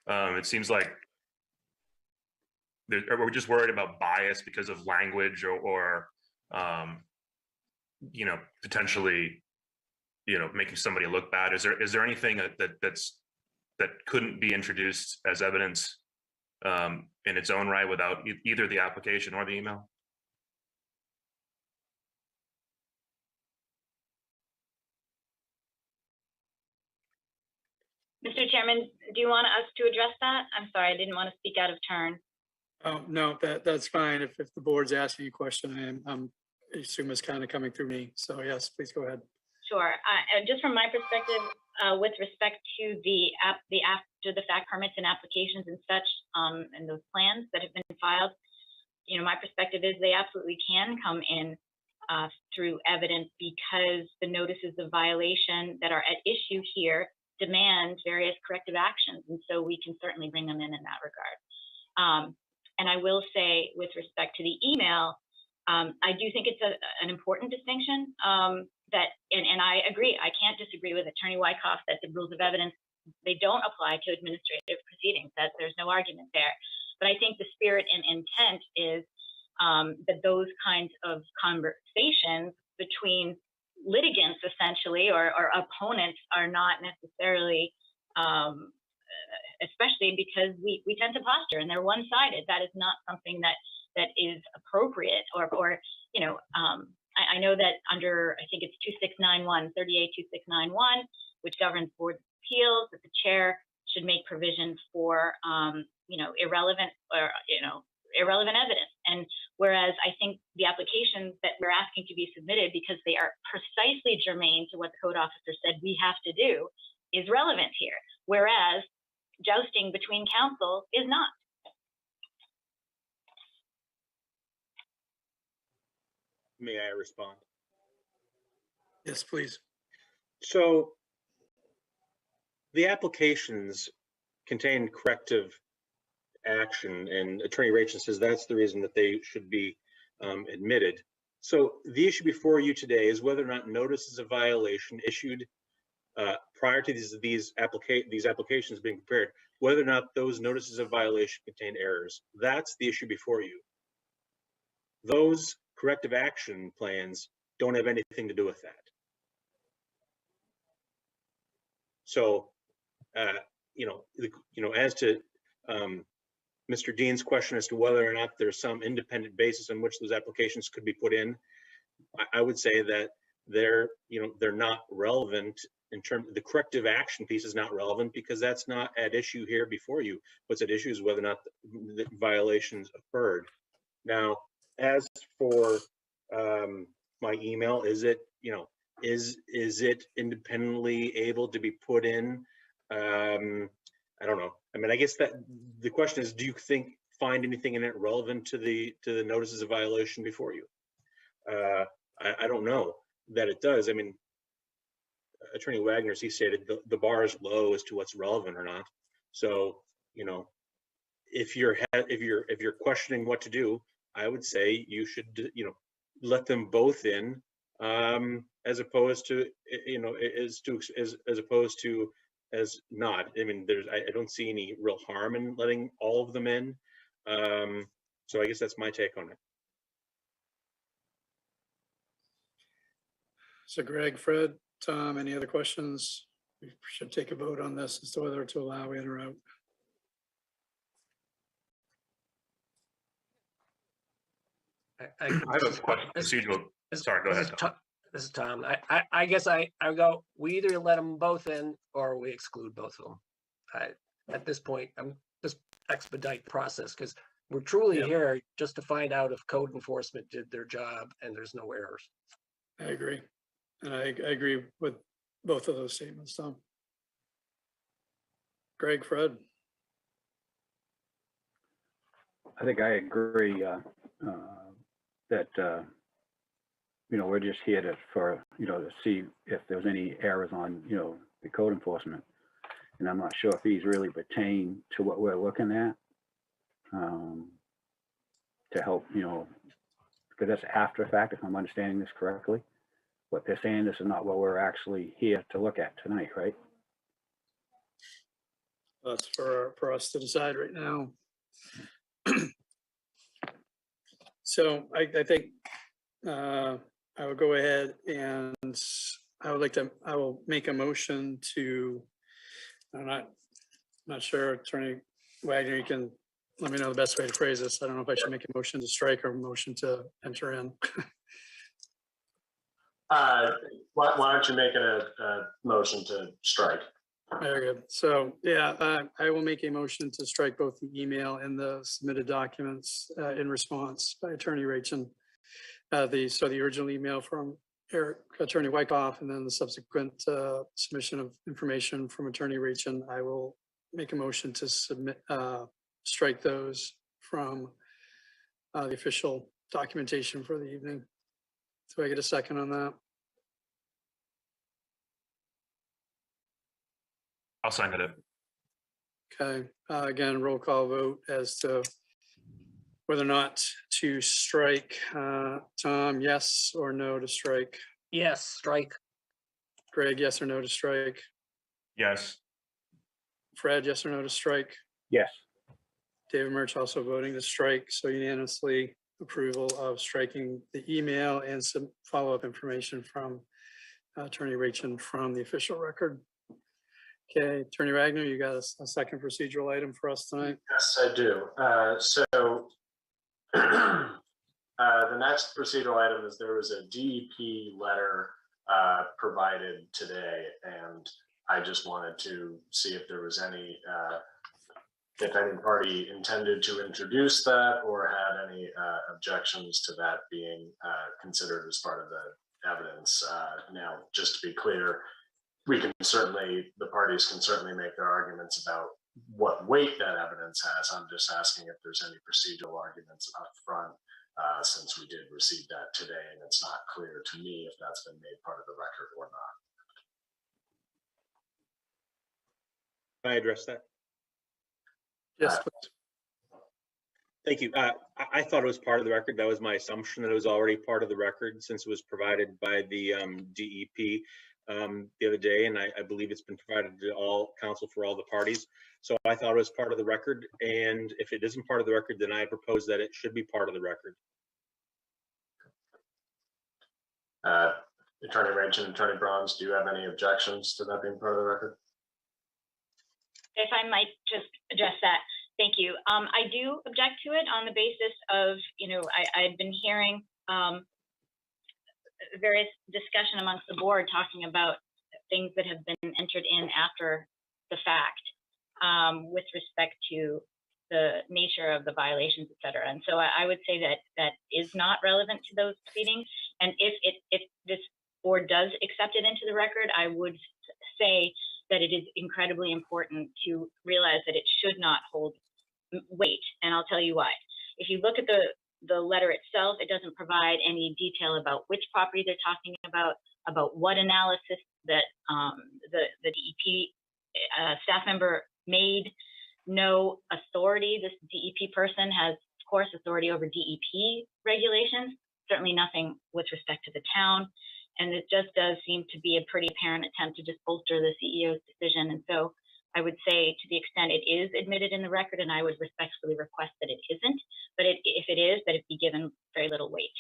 Speaker 18: It seems like we're just worried about bias because of language or potentially, making somebody look bad. Is there anything that couldn't be introduced as evidence in its own right without either the application or the email?
Speaker 21: Mr. Chairman, do you want us to address that? I'm sorry, I didn't want to speak out of turn.
Speaker 19: Oh, no, that's fine. If the board's asking a question, I assume it's kind of coming through me. So yes, please go ahead.
Speaker 21: Sure. Just from my perspective, with respect to the after the fact permits and applications and such, and those plans that have been filed, my perspective is they absolutely can come in through evidence, because the notices of violation that are at issue here demand various corrective actions, and so we can certainly bring them in that regard. And I will say, with respect to the email, I do think it's an important distinction and I agree, I can't disagree with Attorney Wyckoff that the rules of evidence, they don't apply to administrative proceedings, that there's no argument there. But I think the spirit and intent is that those kinds of conversations between litigants, essentially, or opponents, are not necessarily especially because we tend to posture and they're one-sided. That is not something that that is appropriate, or you know, I know that under, I think it's 2691, 382691, which governs board appeals, that the chair should make provision for, you know, irrelevant evidence. And whereas I think the applications that we're asking to be submitted, because they are precisely germane to what the code officer said we have to do, is relevant here. Whereas jousting between counsel is not.
Speaker 7: May I respond?
Speaker 19: Yes, please.
Speaker 7: So the applications contain corrective action, and Attorney Rachel says that's the reason that they should be admitted. So the issue before you today is whether or not notices of violation issued prior to these applications being prepared, whether or not those notices of violation contain errors. That's the issue before you. Those corrective action plans don't have anything to do with that. So, as to Mr. Dean's question as to whether or not there's some independent basis on which those applications could be put in, I would say that they're not relevant in terms of the corrective action piece is not relevant because that's not at issue here before you. What's at issue is whether or not the violations occurred. Now, as for my email, is it independently able to be put in? I don't know. I mean, I guess that the question is, do you find anything in it relevant to the notices of violation before you? I don't know that it does. I mean, Attorney Wagner, as he stated, the bar is low as to what's relevant or not. So, if you're questioning what to do, I would say you should, let them both in, as opposed to, as not. I mean, I don't see any real harm in letting all of them in. So I guess that's my take on it.
Speaker 19: So Greg, Fred, Tom, any other questions? We should take a vote on this as to whether to allow in or out.
Speaker 18: I have a question, procedural. Sorry, go ahead, Tom.
Speaker 6: This is Tom. I guess I go, we either let them both in or we exclude both of them. At this point, I'm just expedite the process because we're truly here just to find out if code enforcement did their job and there's no errors.
Speaker 19: I agree. And I agree with both of those statements, Tom. Greg, Fred.
Speaker 4: I think I agree that we're just here to see if there's any errors on the code enforcement, and I'm not sure if these really pertain to what we're looking at to help because that's after the fact, if I'm understanding this correctly. What they're saying, this is not what we're actually here to look at tonight, right?
Speaker 19: That's for us to decide right now. So I think I will go ahead and I will make a motion to, I'm not sure, Attorney Wagner, you can let me know the best way to phrase this. I don't know if I should make a motion to strike or a motion to enter in.
Speaker 20: Why don't you make it a motion to strike?
Speaker 19: Very good. So yeah, I will make a motion to strike both the email and the submitted documents in response by Attorney Rachel. The original email from Attorney Wyckoff and then the subsequent submission of information from Attorney Rachel. I will make a motion to strike those from the official documentation for the evening. Do I get a second on that?
Speaker 18: I'll second it.
Speaker 19: Okay. Again, roll call vote as to whether or not to strike. Tom, yes or no to strike?
Speaker 6: Yes, strike.
Speaker 19: Greg, yes or no to strike?
Speaker 18: Yes.
Speaker 19: Fred, yes or no to strike?
Speaker 4: Yes.
Speaker 19: David Murch also voting to strike, so unanimously approval of striking the email and some follow-up information from Attorney Rachel from the official record. Okay, Attorney Wagner, you got a second procedural item for us tonight?
Speaker 20: Yes, I do. So The next procedural item is there was a DEP letter provided today, and I just wanted to see if there was any, if any party intended to introduce that or had any objections to that being considered as part of the evidence. Now, just to be clear, the parties can certainly make their arguments about what weight that evidence has. I'm just asking if there's any procedural arguments up front, since we did receive that today, and it's not clear to me if that's been made part of the record or not.
Speaker 7: Can I address that?
Speaker 19: Yes, please.
Speaker 7: Thank you. I thought it was part of the record. That was my assumption, that it was already part of the record since it was provided by the DEP the other day, and I believe it's been provided to all counsel for all the parties. So I thought it was part of the record, and if it isn't part of the record, then I propose that it should be part of the record.
Speaker 20: Attorney Rankin and Attorney Bronze, do you have any objections to that being part of the record?
Speaker 21: If I might just address that. Thank you. I do object to it on the basis of, I've been hearing various discussion amongst the board talking about things that have been entered in after the fact with respect to the nature of the violations, et cetera. And so I would say that that is not relevant to those proceedings. And if this board does accept it into the record, I would say that it is incredibly important to realize that it should not hold weight. And I'll tell you why. If you look at the letter itself, it doesn't provide any detail about which property they're talking about what analysis that the DEP staff member made. No authority. This DEP person has, of course, authority over DEP regulations, certainly nothing with respect to the town. And it just does seem to be a pretty apparent attempt to just bolster the CEO's decision. And so I would say, to the extent it is admitted in the record, and I would respectfully request that it isn't, but if it is, that it be given very little weight.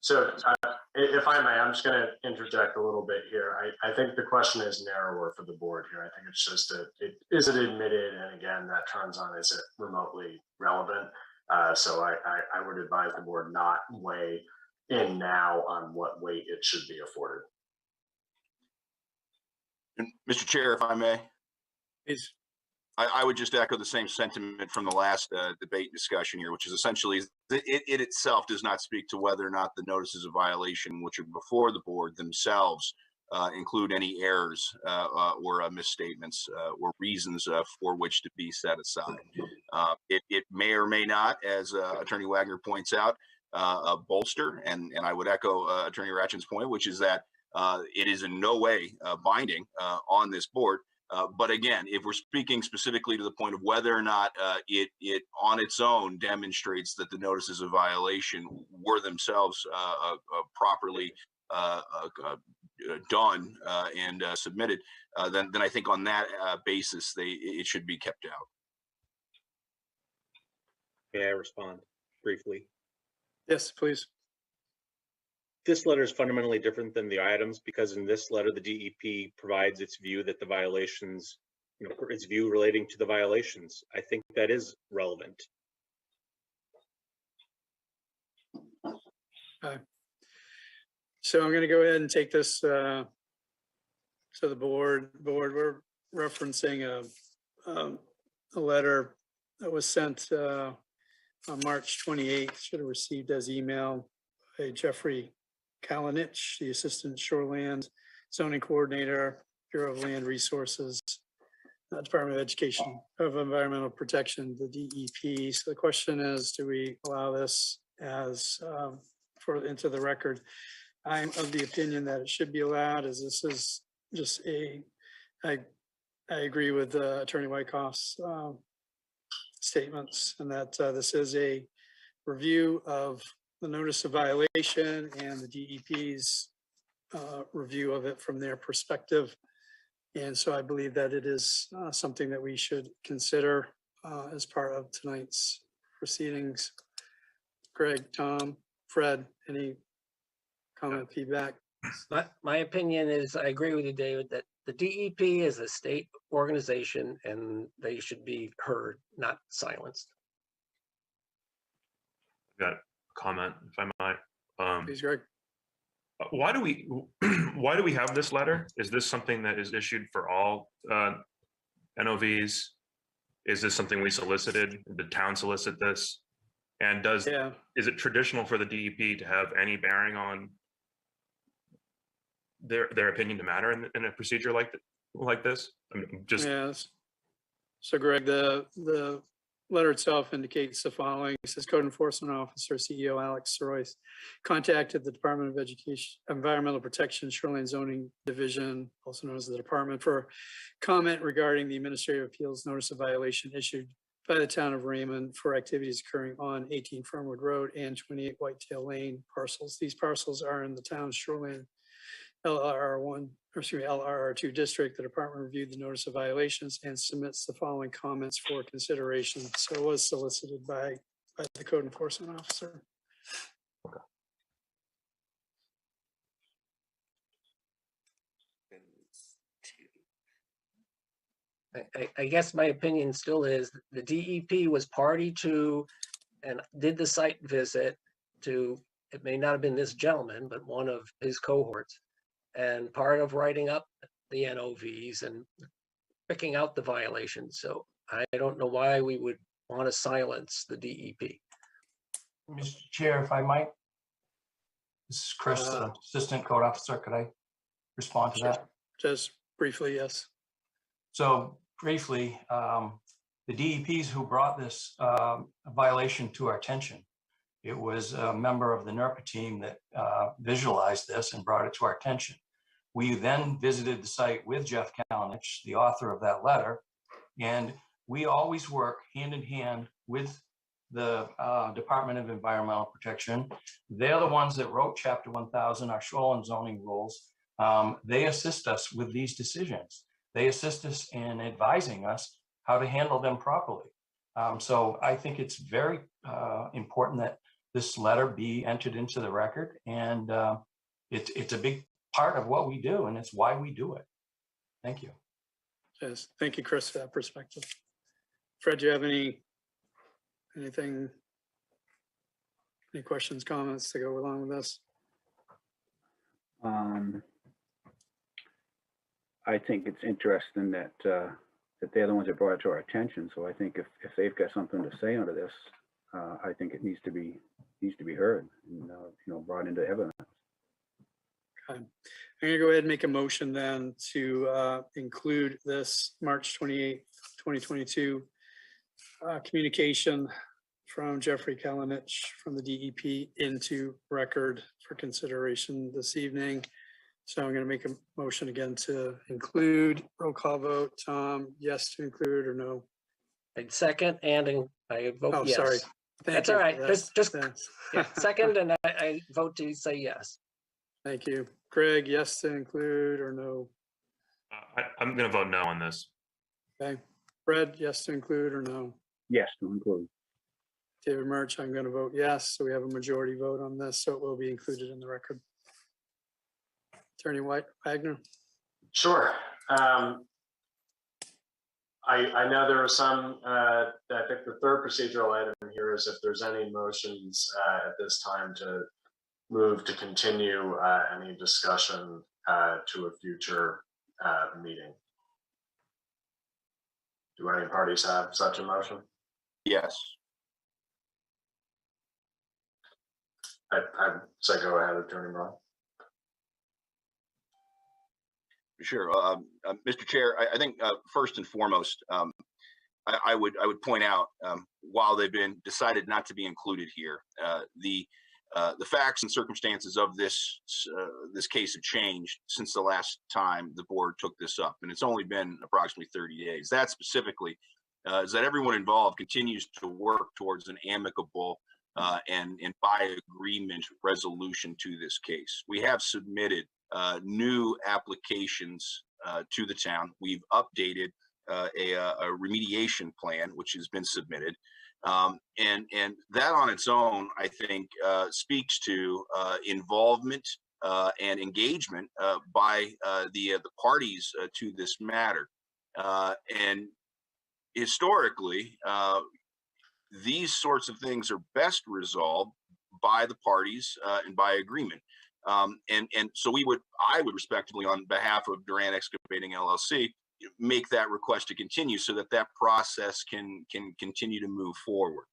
Speaker 20: So if I may, I'm just going to interject a little bit here. I think the question is narrower for the board here. I think it's just, is it admitted? And again, that turns on, is it remotely relevant? So I would advise the board not weigh in now on what weight it should be afforded.
Speaker 22: And Mr. Chair, if I may,
Speaker 19: Please.
Speaker 22: I would just echo the same sentiment from the last debate discussion here, which is essentially it itself does not speak to whether or not the notices of violation, which are before the board themselves, include any errors or misstatements or reasons for which to be set aside. It may or may not, as Attorney Wagner points out, bolster, and I would echo Attorney Ratchen's point, which is that it is in no way binding on this board. But again, if we're speaking specifically to the point of whether or not it on its own demonstrates that the notices of violation were themselves properly done and submitted, then I think on that basis it should be kept out.
Speaker 7: May I respond briefly?
Speaker 19: Yes, please.
Speaker 7: This letter is fundamentally different than the items because in this letter, the DEP provides its view that the violations, its view relating to the violations. I think that is relevant.
Speaker 19: Okay. So I'm going to go ahead and take this to the board. We're referencing a letter that was sent on March 28th, should have received as email by Jeffrey Kalinich, the Assistant Shoreland Zoning Coordinator, Bureau of Land Resources, Department of Education of Environmental Protection, the DEP. So the question is, do we allow this as into the record? I'm of the opinion that it should be allowed, as this is just I agree with Attorney Wyckoff's statements, and that this is a review of the notice of violation and the DEP's review of it from their perspective. And so I believe that it is something that we should consider as part of tonight's proceedings. Greg, Tom, Fred, any comment, feedback?
Speaker 6: My opinion is, I agree with you, David, that the DEP is a state organization and they should be heard, not silenced.
Speaker 18: got a comment, if I might.
Speaker 19: Please, Greg.
Speaker 18: Why do we have this letter? Is this something that is issued for all NOVs? Is this something we solicited? Did the town solicit this? And is it traditional for the DEP to have any bearing on their opinion to matter in a procedure like this? I'm just
Speaker 19: Yes. So Greg, the letter itself indicates the following. It says Code Enforcement Officer, CEO Alex Royce, contacted the Department of Education, Environmental Protection, Shoreline Zoning Division, also known as the Department, for comment regarding the Administrative Appeals Notice of Violation issued by the town of Raymond for activities occurring on 18 Fernwood Road and 28 Whitetail Lane parcels. These parcels are in the town's shoreline LRR2 district. The department reviewed the notice of violations and submits the following comments for consideration. So it was solicited by the code enforcement officer.
Speaker 6: I guess my opinion still is the DEP was party to and did the site visit to, it may not have been this gentleman, but one of his cohorts. And part of writing up the NOVs and picking out the violations. So I don't know why we would want to silence the DEP.
Speaker 1: Mr. Chair, if I might. This is Chris, Assistant Code Officer. Could I respond to that?
Speaker 19: Just briefly, yes.
Speaker 1: So briefly, the DEPs who brought this violation to our attention, it was a member of the NERPA team that visualized this and brought it to our attention. We then visited the site with Jeff Kalinich, the author of that letter, and we always work hand in hand with the Department of Environmental Protection. They're the ones that wrote Chapter 1000, our shoreline zoning rules. They assist us with these decisions. They assist us in advising us how to handle them properly. So I think it's very important that this letter be entered into the record, and it's a big part of what we do, and it's why we do it. Thank you.
Speaker 19: Yes, thank you, Chris, for that perspective. Fred, do you have any questions, comments to go along with this?
Speaker 4: I think it's interesting that that they're the ones that brought it to our attention. So I think if they've got something to say under this, I think it needs to be heard and brought into evidence.
Speaker 19: Okay. I'm gonna go ahead and make a motion then to include this March 28th, 2022 communication from Jeffrey Kalinich from the DEP into record for consideration this evening. So I'm going to make a motion again to include. Roll call vote. Tom, yes to include or no?
Speaker 6: I'd second and I vote yes.
Speaker 19: Sorry.
Speaker 6: That's all right. Just yeah, second and I vote to say yes.
Speaker 19: Thank you. Greg, yes to include or no?
Speaker 18: I'm going to vote no on this.
Speaker 19: Okay. Fred, yes to include or no?
Speaker 4: Yes to include.
Speaker 19: David Murch, I'm going to vote yes. So we have a majority vote on this, so it will be included in the record. Attorney Wagner.
Speaker 20: Sure. I know there are some, I think the third procedural item here is if there's any motions at this time to move to continue any discussion to a future meeting. Do any parties have such a motion?
Speaker 22: Yes.
Speaker 20: I'd say go ahead, Attorney Brown.
Speaker 22: Sure. Mr. Chair, I think first and foremost, I would point out while they've been decided not to be included here, the facts and circumstances of this case have changed since the last time the board took this up, and it's only been approximately 30 days. That specifically is that everyone involved continues to work towards an amicable and by agreement resolution to this case. We have submitted new applications to the town. We've updated a remediation plan, which has been submitted. And that on its own, I think, speaks to involvement and engagement by the parties to this matter. And historically, these sorts of things are best resolved by the parties and by agreement. And so I would respectively, on behalf of Durant Excavating LLC, make that request to continue so that that process can continue to move forward.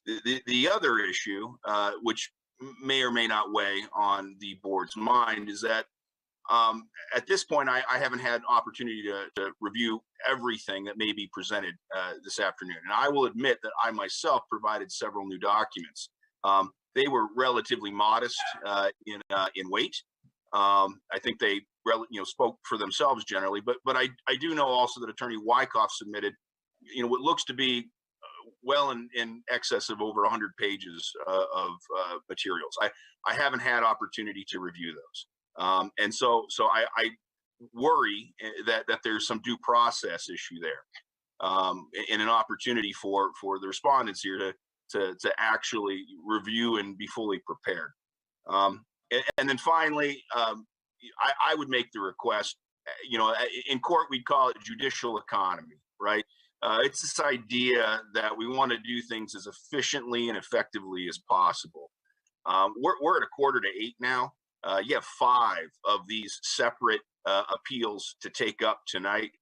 Speaker 22: The other issue, which may or may not weigh on the board's mind, is that at this point, I haven't had opportunity to review everything that may be presented this afternoon. And I will admit that I myself provided several new documents. They were relatively modest in weight. I think they spoke for themselves generally, but I do know also that Attorney Wyckoff submitted what looks to be well in excess of over 100 pages of materials. I haven't had opportunity to review those. And so I worry that there's some due process issue there, and an opportunity for the respondents here to actually review and be fully prepared. And then finally, I would make the request, in court, we'd call it judicial economy, right? It's this idea that we want to do things as efficiently and effectively as possible. We're at 7:45 now. You have 5 of these separate appeals to take up tonight.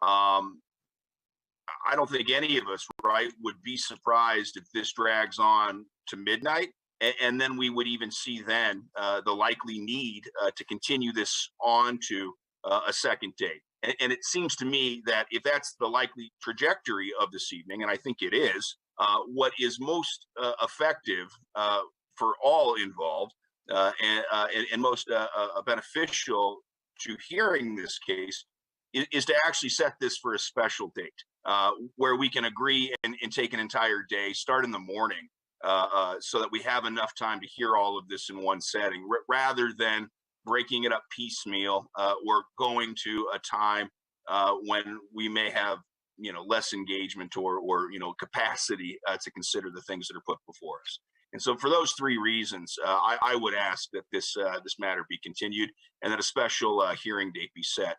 Speaker 22: I don't think any of us, right, would be surprised if this drags on to midnight. And then we would even see then the likely need to continue this on to a second date. And it seems to me that if that's the likely trajectory of this evening, and I think it is, what is most effective for all involved and most beneficial to hearing this case is to actually set this for a special date where we can agree and take an entire day, start in the morning, so that we have enough time to hear all of this in one setting, rather than breaking it up piecemeal. We're going to a time when we may have less engagement or capacity to consider the things that are put before us. And so for those 3 reasons, I would ask that this matter be continued and that a special hearing date be set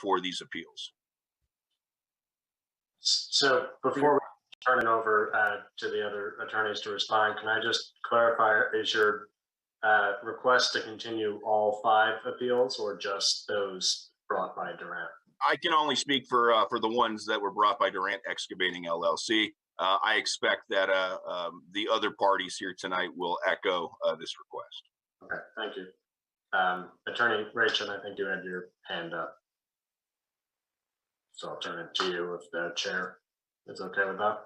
Speaker 22: for these appeals.
Speaker 20: So before we turn it over to the other attorneys to respond, can I just clarify, is your request to continue all 5 appeals or just those brought by Durant?
Speaker 22: I can only speak for the ones that were brought by Durant Excavating LLC. I expect that the other parties here tonight will echo this request.
Speaker 20: Okay, thank you. Attorney Rachel, I think you had your hand up. So I'll turn it to you if the chair is okay with that.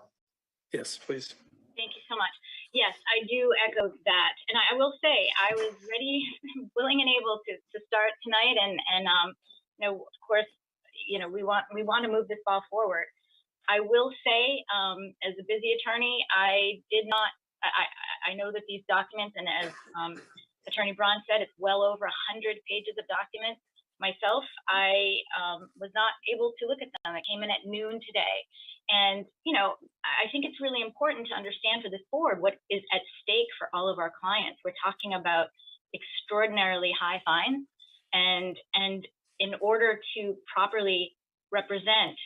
Speaker 19: Yes, please.
Speaker 21: Thank you so much. Yes, I do echo that. And I will say I was ready, willing and able to start tonight. And of course, we want to move this ball forward. I will say, as a busy attorney, I know that these documents, and as Attorney Braun said, it's well over 100 pages of documents. Myself, I was not able to look at them. I came in at noon today. And, I think it's really important to understand for this board what is at stake for all of our clients. We're talking about extraordinarily high fines. And in order to properly represent,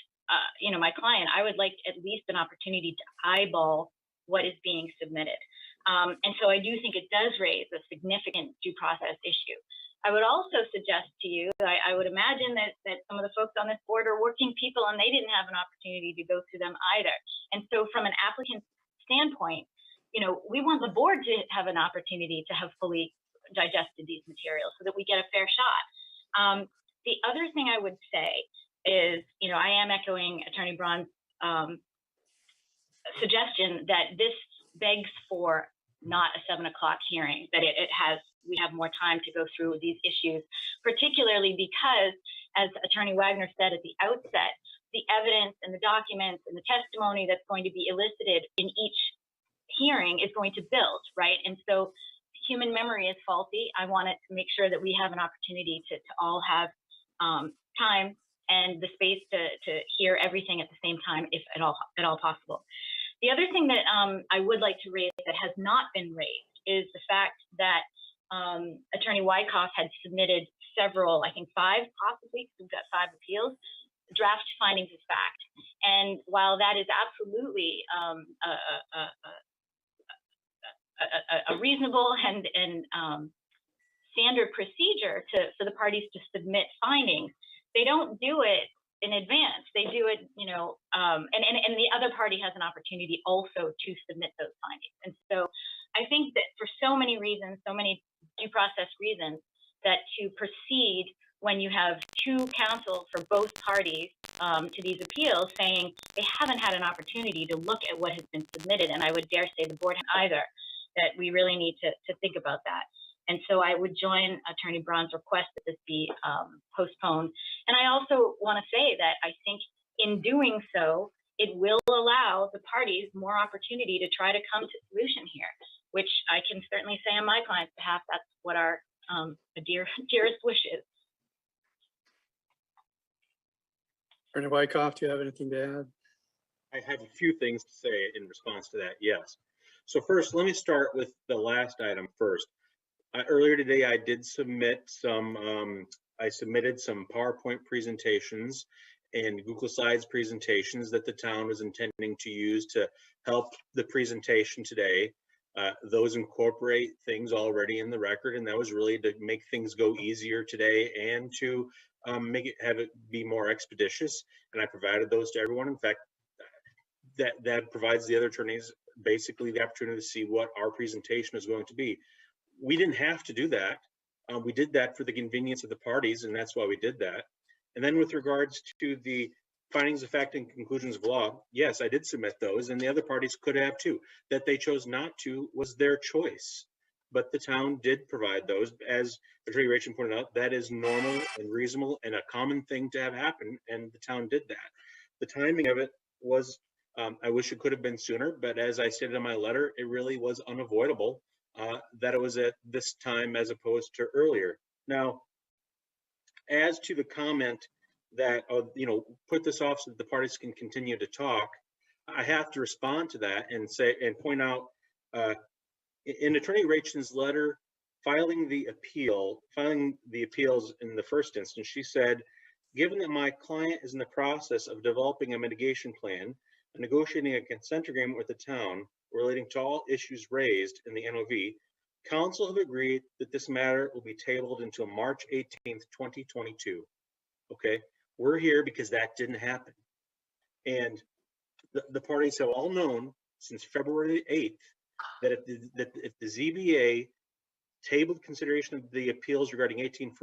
Speaker 21: my client, I would like at least an opportunity to eyeball what is being submitted. And so I do think it does raise a significant due process issue. I would also suggest to you, I would imagine that some of the folks on this board are working people and they didn't have an opportunity to go through them either. And so from an applicant standpoint, we want the board to have an opportunity to have fully digested these materials so that we get a fair shot. The other thing I would say is, I am echoing Attorney Braun's suggestion that this begs for not a 7 o'clock hearing, that we have more time to go through these issues, particularly because, as Attorney Wagner said at the outset, the evidence and the documents and the testimony that's going to be elicited in each hearing is going to build, right? And so human memory is faulty. I want to make sure that we have an opportunity to all have time and the space to hear everything at the same time, if at all possible. The other thing that I would like to raise that has not been raised is the fact that Attorney Wyckoff had submitted several, I think 5 possibly, we've got 5 appeals, draft findings of fact. And while that is absolutely a reasonable and standard procedure for the parties to submit findings, they don't do it in advance. They do it, you know, and the other party has an opportunity also to submit those findings. And so I think that for so many reasons, so many due process reasons, that to proceed when you have two counsel for both parties to these appeals saying they haven't had an opportunity to look at what has been submitted, and I would dare say the board either, that we really need to think about that. And so I would join Attorney Braun's request that this be postponed. And I also want to say that I think in doing so, it will allow the parties more opportunity to try to come to solution here, which I can certainly say on my client's behalf, that's what our dearest wish is.
Speaker 19: Attorney Wyckoff, do you have anything to add?
Speaker 7: I have a few things to say in response to that, yes. So first, let me start with the last item first. Earlier today, I did submit some, I submitted some PowerPoint presentations and Google Slides presentations that the town was intending to use to help the presentation today. Those incorporate things already in the record, and that was really to make things go easier today and to have it be more expeditious. And I provided those to everyone. In fact, that provides the other attorneys basically the opportunity to see what our presentation is going to be. We didn't have to do that. We did that for the convenience of the parties, and that's why we did that. And then with regards to the findings of fact and conclusions of law, yes, I did submit those, and the other parties could have too. That they chose not to was their choice. But the town did provide those. As Attorney Rachel pointed out, that is normal and reasonable and a common thing to have happen, and the town did that. The timing of it was, I wish it could have been sooner, but as I stated in my letter, it really was unavoidable that it was at this time as opposed to earlier. Now, as to the comment that, you know, put this off so that the parties can continue to talk, I have to respond to that and say, and point out, in Attorney Rachen's letter, filing the appeals in the first instance, she said, given that my client is in the process of developing a mitigation plan and negotiating a consent agreement with the town relating to all issues raised in the NOV, council have agreed that this matter will be tabled until March 18th, 2022. Okay, we're here because that didn't happen. And the parties have all known since February 8th that if the ZBA tabled consideration of the appeals regarding 18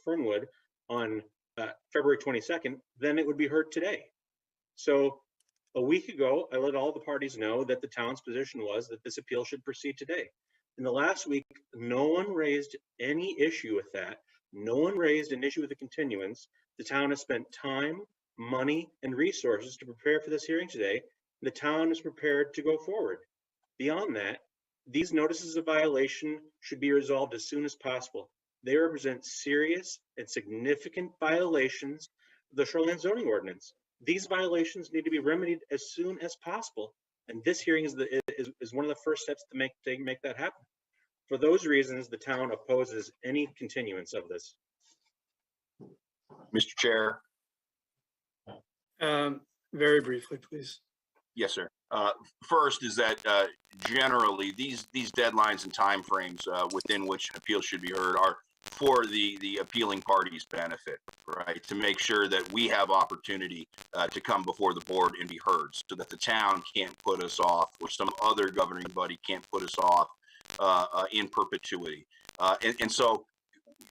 Speaker 7: Fernwood on February 22nd, then it would be heard today. So a week ago, I let all the parties know that the town's position was that this appeal should proceed today. In the last week, no one raised any issue with that. No one raised an issue with the continuance. The town has spent time, money, and resources to prepare for this hearing today. The town is prepared to go forward. Beyond that, these notices of violation should be resolved as soon as possible. They represent serious and significant violations of the shoreline zoning ordinance. These violations need to be remedied as soon as possible, and this hearing is one of the first steps to make that happen. For those reasons, the town opposes any continuance of this.
Speaker 22: Mr. Chair.
Speaker 19: Very briefly, please.
Speaker 22: Yes, sir. First is that generally these deadlines and timeframes within which an appeal should be heard are for the appealing party's benefit, right? To make sure that we have opportunity to come before the board and be heard, so that the town can't put us off or some other governing body can't put us off in perpetuity. And so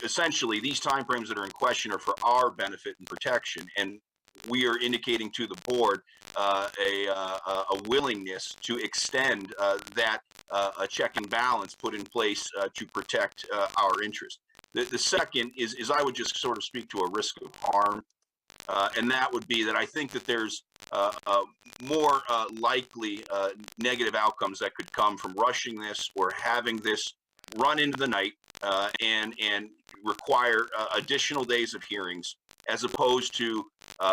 Speaker 22: essentially these timeframes that are in question are for our benefit and protection. And we are indicating to the board a willingness to extend that a check and balance put in place to protect our interest. The second is I would just sort of speak to a risk of harm, and that would be that I think that there's more likely negative outcomes that could come from rushing this or having this run into the night and require additional days of hearings, as opposed to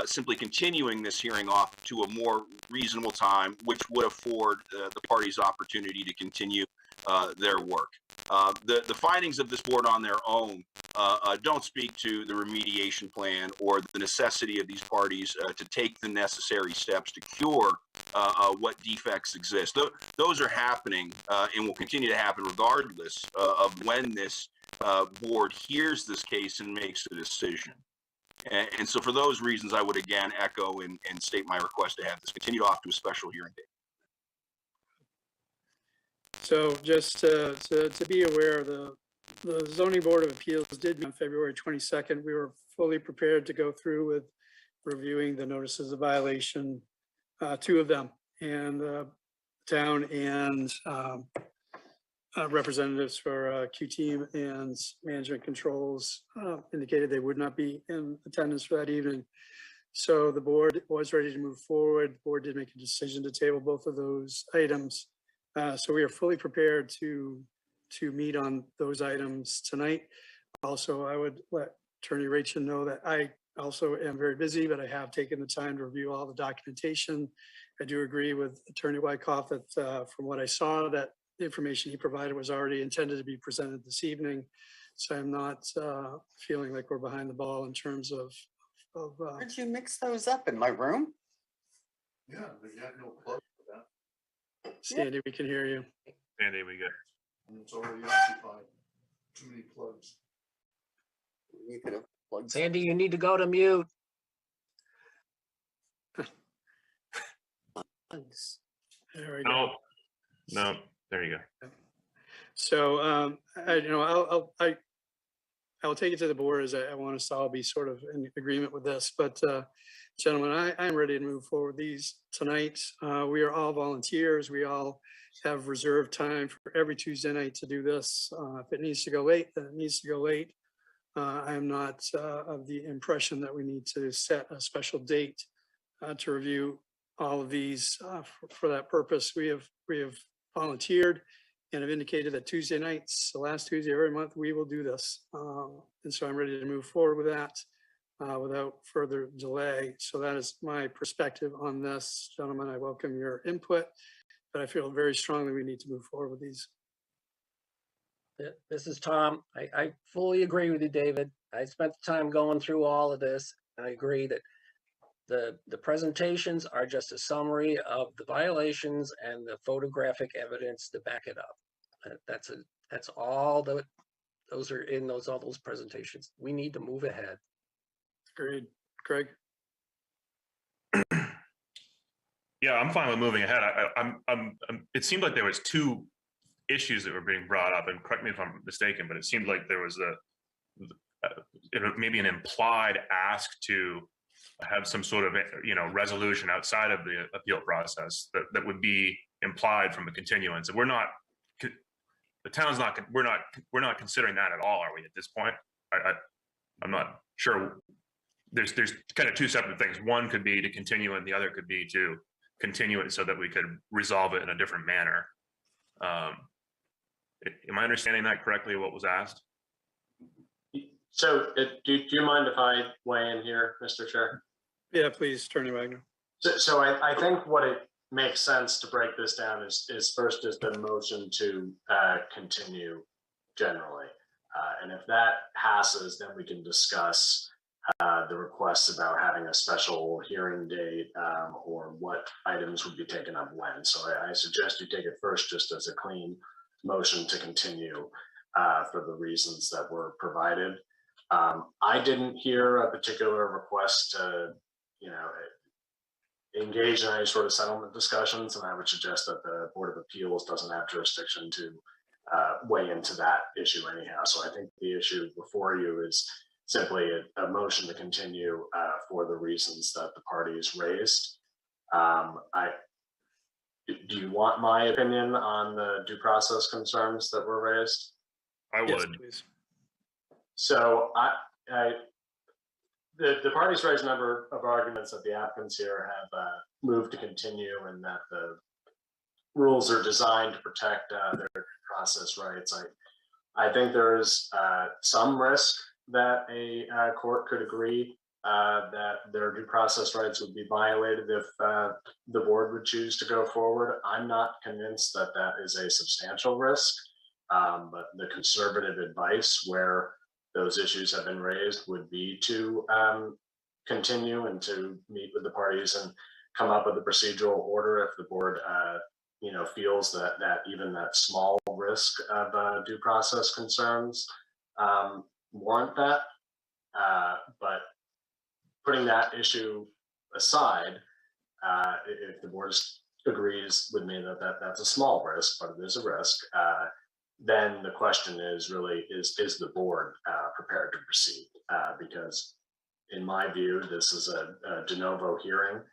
Speaker 22: simply continuing this hearing off to a more reasonable time, which would afford the parties opportunity to continue their work. The findings of this board on their own don't speak to the remediation plan or the necessity of these parties to take the necessary steps to cure what defects exist. Those are happening and will continue to happen regardless of when this board hears this case and makes a decision. And so for those reasons, I would again echo and state my request to have this continued off to a special hearing date.
Speaker 19: So just to be aware, the Zoning Board of Appeals did meet on February 22nd. We were fully prepared to go through with reviewing the notices of violation, 2 of them, and town and representatives for Q-Team and Management Controls indicated they would not be in attendance for that evening. So the board was ready to move forward. The board did make a decision to table both of those items. So we are fully prepared to meet on those items tonight. Also, I would let Attorney Rachel know that I also am very busy, but I have taken the time to review all the documentation. I do agree with Attorney Wyckoff that from what I saw, that the information he provided was already intended to be presented this evening. So I'm not feeling like we're behind the ball in terms of
Speaker 9: Where'd you mix those up, in my room?
Speaker 22: Yeah, but you have no plug for that.
Speaker 19: Sandy, we can hear you.
Speaker 18: Andy, we good.
Speaker 22: And it's already occupied. Too many plugs.
Speaker 9: You could have plugged.
Speaker 6: Sandy, you need to go to mute.
Speaker 19: There we go.
Speaker 18: No, there you go.
Speaker 19: So, I'll take it to the board as I want us to all be sort of in agreement with this, but gentlemen, I'm ready to move forward these tonight. We are all volunteers. We all have reserved time for every Tuesday night to do this. If it needs to go late, then it needs to go late. I am not of the impression that we need to set a special date to review all of these for that purpose. We have volunteered and have indicated that Tuesday nights, the last Tuesday of every month, we will do this. And so I'm ready to move forward with that without further delay. So that is my perspective on this. Gentlemen, I welcome your input, but I feel very strongly we need to move forward with these.
Speaker 6: This is Tom. I fully agree with you, David. I spent the time going through all of this. I agree that the presentations are just a summary of the violations and the photographic evidence to back it up. That's all those are in all those presentations. We need to move ahead.
Speaker 19: Agreed. Craig?
Speaker 18: Yeah, I'm fine with moving ahead. It seemed like there was 2 issues that were being brought up, and correct me if I'm mistaken, but it seemed like there was maybe an implied ask to have some sort of resolution outside of the appeal process that would be implied from a continuance. And the town's not, we're not considering that at all, are we, at this point? I'm not sure. There's kind of 2 separate things. One could be to continue and the other could be to continue it so that we could resolve it in a different manner. Am I understanding that correctly, what was asked?
Speaker 20: So do you mind if I weigh in here, Mr. Chair?
Speaker 19: Yeah, please, Attorney Wagner.
Speaker 20: So I think what it makes sense to break this down is first is the motion to continue generally. And if that passes, then we can discuss the requests about having a special hearing date or what items would be taken up when. So I suggest you take it first just as a clean motion to continue for the reasons that were provided. I didn't hear a particular request to, engage in any sort of settlement discussions, and I would suggest that the Board of Appeals doesn't have jurisdiction to weigh into that issue anyhow. So I think the issue before you is simply a motion to continue for the reasons that the parties raised. Do you want my opinion on the due process concerns that were raised?
Speaker 18: I would.
Speaker 19: Yes, please.
Speaker 20: So the parties raised a number of arguments that the applicants here have moved to continue, and that the rules are designed to protect their process rights. I think there is some risk that a court could agree that their due process rights would be violated if the board would choose to go forward. I'm not convinced that that is a substantial risk, but the conservative advice where those issues have been raised would be to continue and to meet with the parties and come up with a procedural order if the board, feels that even that small risk of due process concerns warrant that. But putting that issue aside, if the board agrees with me that that's a small risk, but it is a risk, then the question is really, is the board prepared to proceed? Because in my view, this is a de novo hearing.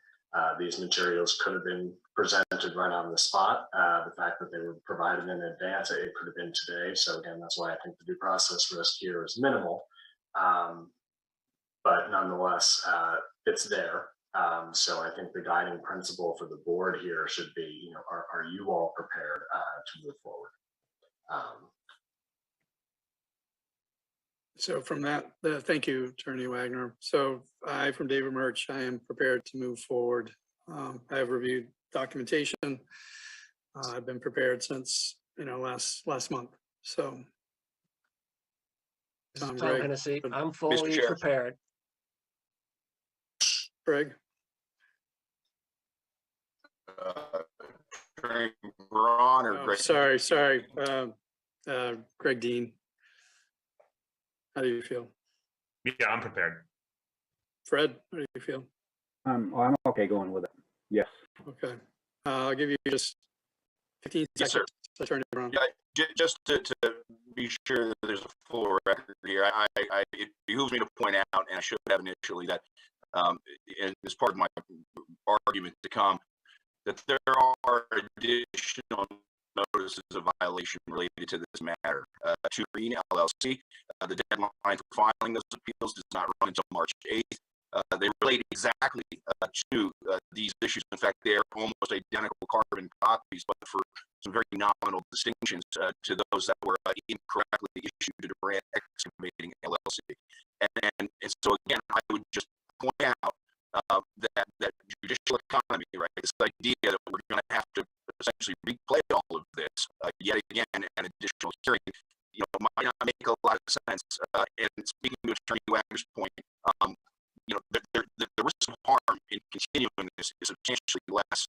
Speaker 20: These materials could have been presented right on the spot. The fact that they were provided in advance, it could have been today. So again, that's why I think the due process risk here is minimal. But nonetheless, it's there. So I think the guiding principle for the board here should be, are you all prepared to move forward?
Speaker 19: So from that, thank you, Attorney Wagner. So from David Murch, I am prepared to move forward. I have reviewed documentation. I've been prepared since, last month. So.
Speaker 6: Tom Hennessy, I'm fully prepared.
Speaker 19: Greg?
Speaker 22: Braun or Greg?
Speaker 19: Sorry. Greg Dean. How do you feel?
Speaker 18: Yeah, I'm prepared.
Speaker 19: Fred, how do you feel?
Speaker 4: I'm okay going with it. Yes.
Speaker 19: Okay. I'll give you just 15
Speaker 22: Yes,
Speaker 19: seconds.
Speaker 22: sir.
Speaker 19: Attorney Brown.
Speaker 22: Yeah, just to be sure that there's a full record here, it behooves me to point out, and I should have initially, that and as part of my argument to come, that there are additional notices of violation related to this matter. To Green LLC, the deadline for filing those appeals does not run until March 8th. They relate exactly to these issues. In fact, they are almost identical carbon copies, but for some very nominal distinctions to those that were incorrectly issued to Durant Excavating LLC. And so again, I would just point out that judicial economy, right? This idea that we're going to have to essentially replay all of this yet again and additional hearing, might not make a lot of sense. And speaking to Attorney Wagner's point, the risk of harm in continuing this is substantially less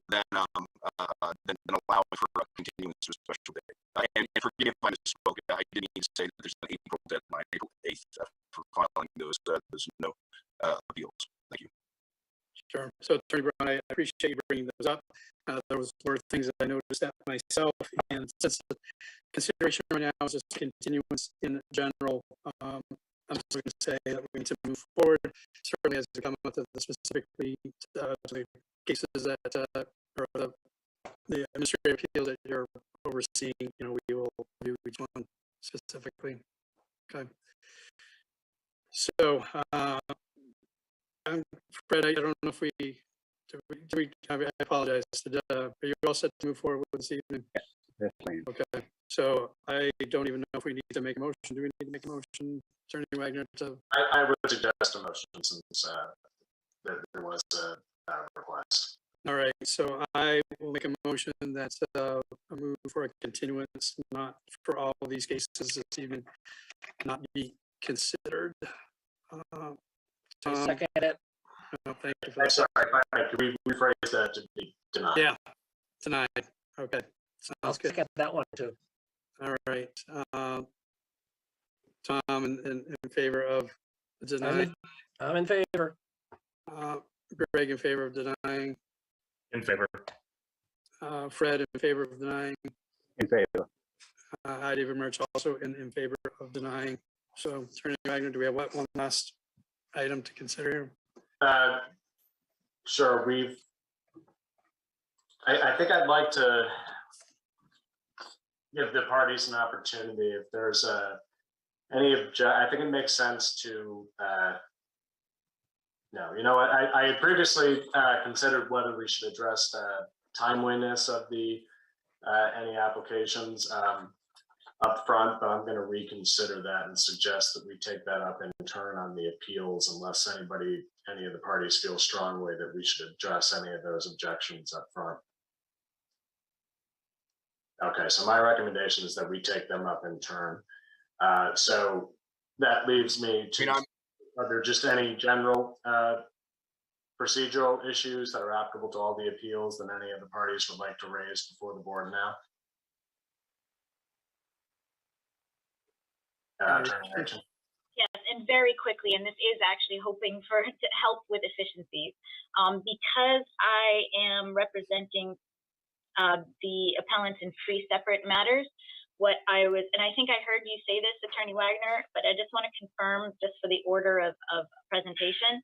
Speaker 22: than allowing for a continuance to a special day. And forgive me if I misspoke. I didn't mean to say that there's an April deadline, April 8th, for filing those no appeals. Thank you.
Speaker 19: Sure. So Attorney Brown, I appreciate you bringing those up. Those were things that I noticed that myself, and since the consideration right now is just continuance in general, I'm just going to say that we need to move forward. Certainly, as we come up to the specifically to the cases that or the administrative appeals that you're overseeing, we will do each one specifically. Okay. So, Fred, I don't know if I apologize. Are you all set to move forward with this evening?
Speaker 4: Yes, please.
Speaker 19: Okay. So I don't even know if we need to make a motion. Do we need to make a motion, Attorney Wagner?
Speaker 20: I would suggest a motion since there was a request.
Speaker 19: All right. So I will make a motion that a move for a continuance, not for all of these cases this evening, not be considered.
Speaker 6: Second it.
Speaker 19: No, thank you for
Speaker 20: I'm
Speaker 19: that.
Speaker 20: sorry, could we rephrase that to be denied?
Speaker 19: Yeah, denied. Okay.
Speaker 6: I'll
Speaker 19: Sounds good.
Speaker 6: second that one too.
Speaker 19: All right. Tom, in favor of denying.
Speaker 6: I'm in favor.
Speaker 19: Greg in favor of denying.
Speaker 18: In favor.
Speaker 19: Fred in favor of denying.
Speaker 4: In favor.
Speaker 19: I, David Murch, also in favor of denying. So, Attorney Wagner, do we have one last item to consider here?
Speaker 20: Sure. I think I'd like to give the parties an opportunity if there's I think it makes sense to I had previously considered whether we should address the timeliness of the any applications up front, but I'm going to reconsider that and suggest that we take that up in turn on the appeals unless any of the parties feel strongly that we should address any of those objections up front. Okay, so my recommendation is that we take them up in turn. So that leaves me to, are there just any general procedural issues that are applicable to all the appeals that any of the parties would like to raise before the board now? Attorney Rachel.
Speaker 21: Yes, and very quickly, and this is actually hoping for to help with efficiencies, because I am representing the appellants in 3 separate matters. What I was, and I think I heard you say this, Attorney Wagner, but I just want to confirm, just for the order of presentation,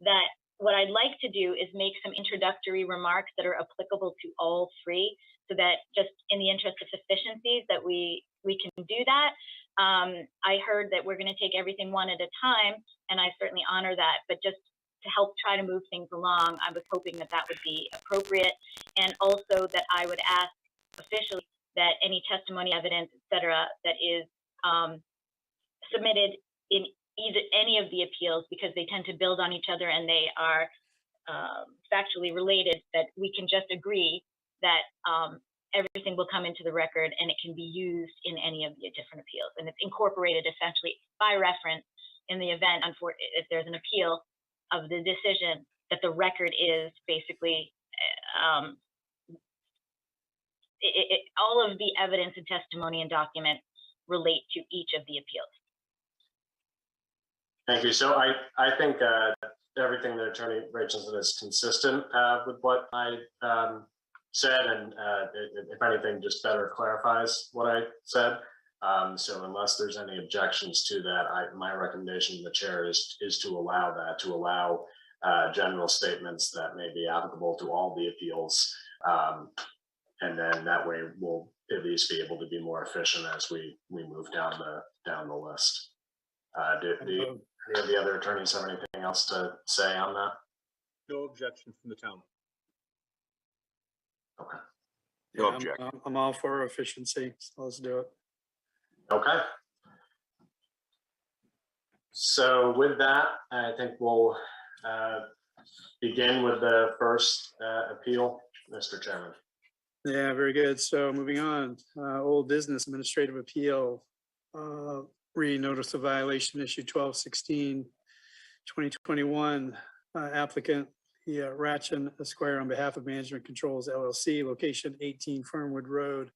Speaker 21: that what I'd like to do is make some introductory remarks that are applicable to all 3, so that just in the interest of efficiencies that we can do that. I heard that we're going to take everything one at a time, and I certainly honor that, but just to help try to move things along, I was hoping that that would be appropriate, and also that I would ask officially that any testimony, evidence, et cetera, that is submitted in any of the appeals, because they tend to build on each other and they are factually related, that we can just agree that everything will come into the record and it can be used in any of the different appeals. And it's incorporated essentially by reference in the event, if there's an appeal of the decision, that the record is basically all of the evidence and testimony and documents relate to each of the appeals.
Speaker 20: Thank you. So I think everything that Attorney Rachel said is consistent with what I said, and if anything, just better clarifies what I said. So unless there's any objections to that, my recommendation to the chair is to allow that, to allow general statements that may be applicable to all the appeals. And then that way we'll at least be able to be more efficient as we move down the list. Do any of the other attorneys have anything else to say on that?
Speaker 18: No objection from the town.
Speaker 20: Okay.
Speaker 22: No objection.
Speaker 19: I'm all for efficiency, so let's do it.
Speaker 20: Okay. So with that, I think we'll begin with the first appeal, Mr. Chairman.
Speaker 19: Yeah, very good. So moving on, old business administrative appeal, re-notice of violation issue 12/16/2021, applicant Ratchin Esquire on behalf of Management Controls LLC, location 18 Fernwood Road,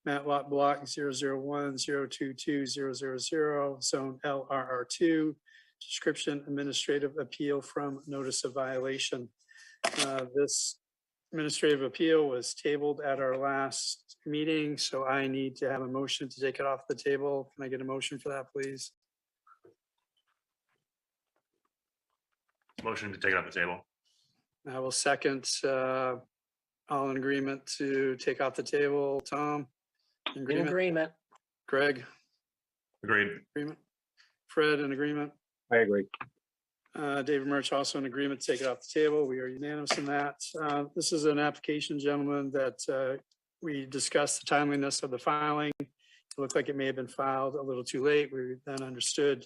Speaker 19: Matlot Block 001022000, zone LRR2, description administrative appeal from notice of violation. This administrative appeal was tabled at our last meeting, so I need to have a motion to take it off the table. Can I get a motion for that, please?
Speaker 18: Motion to take it off the table.
Speaker 19: I will second. All in agreement to take off the table. Tom? In
Speaker 6: agreement.
Speaker 19: Greg?
Speaker 18: Agreed.
Speaker 19: Agreement. Fred, in agreement?
Speaker 4: I agree.
Speaker 19: David Murch also in agreement to take it off the table. We are unanimous in that. This is an application, gentlemen, that we discussed the timeliness of the filing. It looked like it may have been filed a little too late. We then understood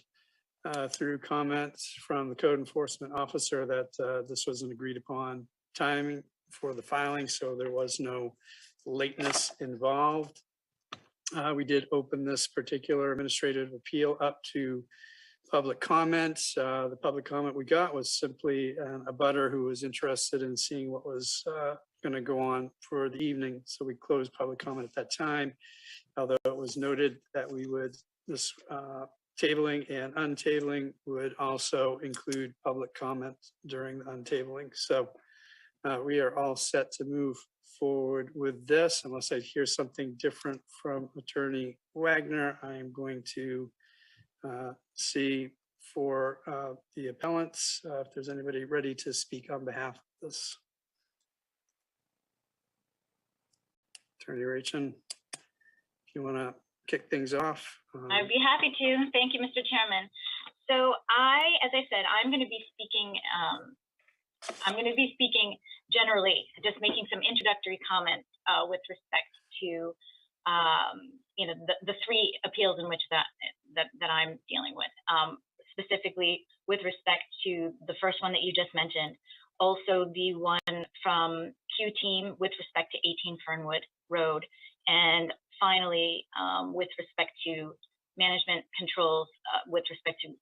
Speaker 19: through comments from the code enforcement officer that this was an agreed upon timing for the filing, so there was no lateness involved. We did open this particular administrative appeal up to public comments. The public comment we got was simply a butter who was interested in seeing what was going to go on for the evening. So we closed public comment at that time, although it was noted that we would, this tabling and untabling would also include public comment during the untabling. So we are all set to move forward with this. Unless I hear something different from Attorney Wagner, I am going to see for the appellants if there's anybody ready to speak on behalf of this. Attorney Rachin, if you want to kick things off.
Speaker 21: I'd be happy to. Thank you, Mr. Chairman. So as I said, I'm going to be speaking. Generally, just making some introductory comments with respect to the 3 appeals in which that I'm dealing with. Specifically with respect to the first one that you just mentioned, also the one from Q Team with respect to 18 Fernwood Road, and finally with respect to management controls with respect to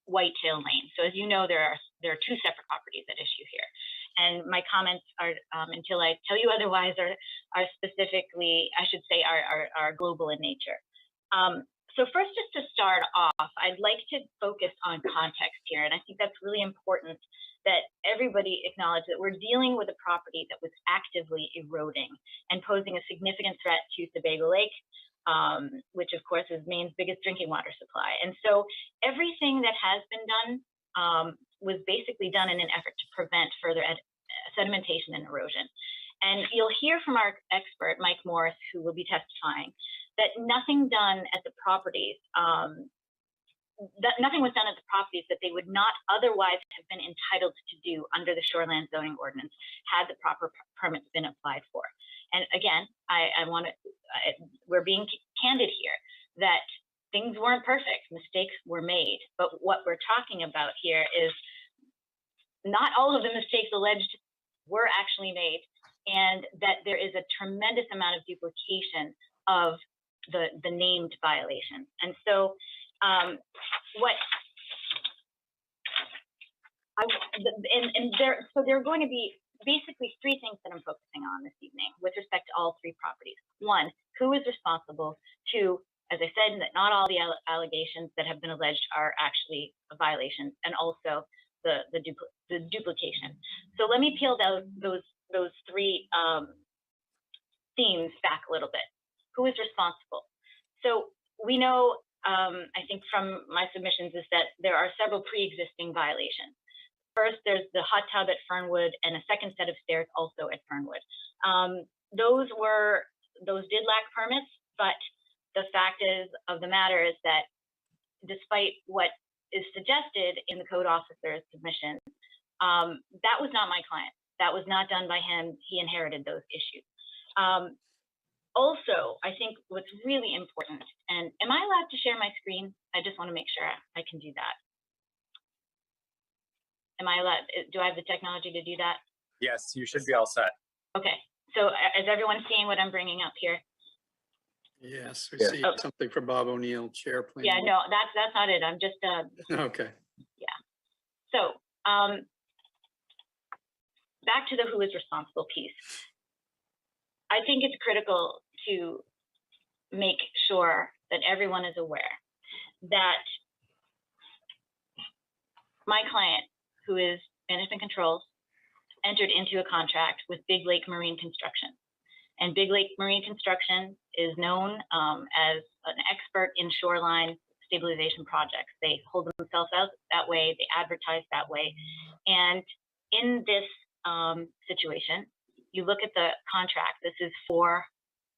Speaker 21: Whitetail Lane. So as you know, there are two separate properties at issue here. And my comments are, until I tell you otherwise, are specifically, I should say, are global in nature. So first, just to start off, I'd like to focus on context here. And I think that's really important that everybody acknowledge that we're dealing with a property that was actively eroding and posing a significant threat to Sebago Lake, which of course is Maine's biggest drinking water supply. And so everything that has been done was basically done in an effort to prevent further sedimentation and erosion. And you'll hear from our expert, Mike Morris, who will be testifying, that nothing done at the properties, nothing was done at the properties that they would not otherwise have been entitled to do under the shoreland zoning ordinance had the proper permits been applied for. And again, we're being candid here that things weren't perfect, mistakes were made. But what we're talking about here is not all of the mistakes alleged were actually made, and that there is a tremendous amount of duplication of the named violations. And so there are going to be basically three things that I'm focusing on this evening with respect to all three properties. One, who is responsible? Two, as I said, that not all the allegations that have been alleged are actually violations, and also the duplication. So let me peel down those three themes back a little bit. Who is responsible? So we know, I think from my submissions, is that there are several pre-existing violations. First, there's the hot tub at Fernwood and a second set of stairs also at Fernwood. Those did lack permits, but the fact of the matter is that despite what is suggested in the code officer's submission, that was not my client. That was not done by him. He inherited those issues. Also, I think what's really important, and am I allowed to share my screen? I just want to make sure I can do that. Am I allowed, do I have the technology to do that?
Speaker 15: Yes, you should be all set.
Speaker 21: Okay, so is everyone seeing what I'm bringing up here?
Speaker 19: Yes, we see something from Bob O'Neill, Chair.
Speaker 21: Yeah, no, that's not it. I'm just,
Speaker 19: okay.
Speaker 21: Yeah. So back to the who is responsible piece. I think it's critical to make sure that everyone is aware that my client, who is Management Controls, entered into a contract with Big Lake Marine Construction. And Big Lake Marine Construction is known as an expert in shoreline stabilization projects. They hold themselves out that way, they advertise that way. And in this situation, you look at the contract. This is for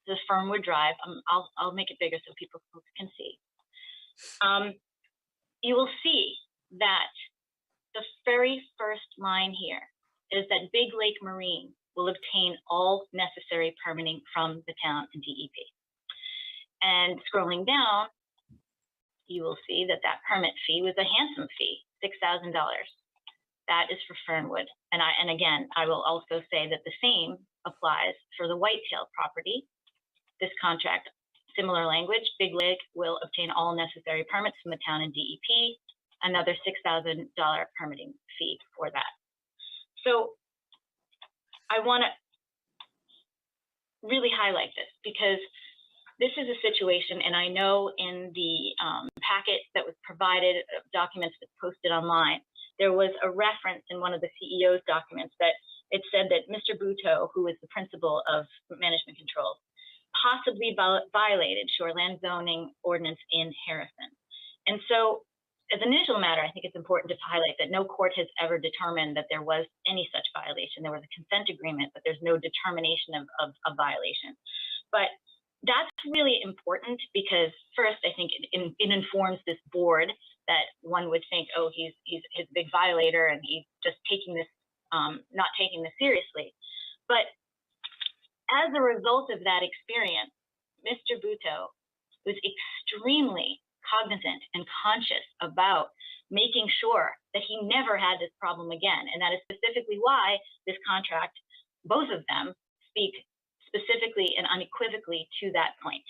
Speaker 21: the Fernwood Drive. I'll make it bigger so people can see. You will see that the very first line here is that Big Lake Marine will obtain all necessary permitting from the town and DEP. And scrolling down, you will see that that permit fee was a handsome fee, $6,000. That is for Fernwood. And again, I will also say that the same applies for the Whitetail property. This contract, similar language, Big Lake will obtain all necessary permits from the town and DEP, another $6,000 permitting fee for that. So I want to really highlight this because this is a situation, and I know in the packet that was provided, documents that posted online, there was a reference in one of the CEO's documents that it said that Mr. Buteau, who is the principal of Management Control, possibly violated shoreland zoning ordinance in Harrison. And so as an initial matter, I think it's important to highlight that no court has ever determined that there was any such violation. There was a consent agreement, but there's no determination of violation. But that's really important because first, I think it informs this board that one would think, oh, he's a big violator and he's just taking this, not taking this seriously. But as a result of that experience, Mr. Buteau was extremely cognizant and conscious about making sure that he never had this problem again. And that is specifically why this contract, both of them, speak specifically and unequivocally to that point.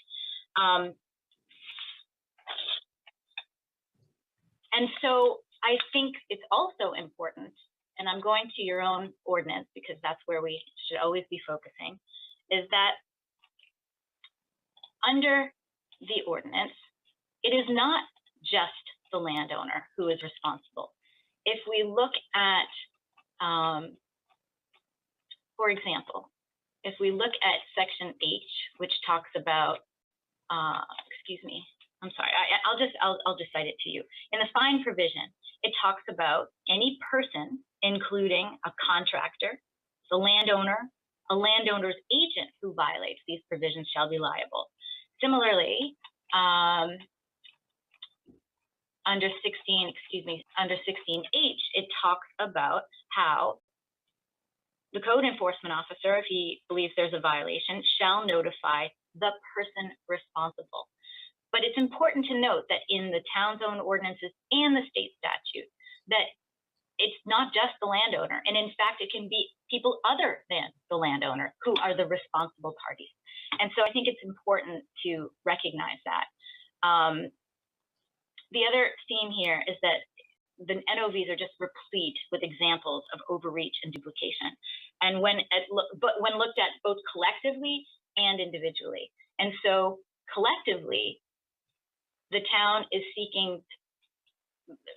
Speaker 21: And so I think it's also important, and I'm going to your own ordinance because that's where we should always be focusing, is that under the ordinance, it is not just the landowner who is responsible. If we look at, for example, if we look at section H, which talks about, excuse me, I'm sorry, I'll just cite it to you. In the fine provision, it talks about any person, including a contractor, the landowner, a landowner's agent who violates these provisions shall be liable. Similarly, under 16H, it talks about how the code enforcement officer, if he believes there's a violation, shall notify the person responsible. But it's important to note that in the town's own ordinances and the state statute, that it's not just the landowner. And in fact, it can be people other than the landowner who are the responsible parties. And so I think it's important to recognize that. The other theme here is that the NOVs are just replete with examples of overreach and duplication. And when looked at both collectively and individually. And so collectively, the town is seeking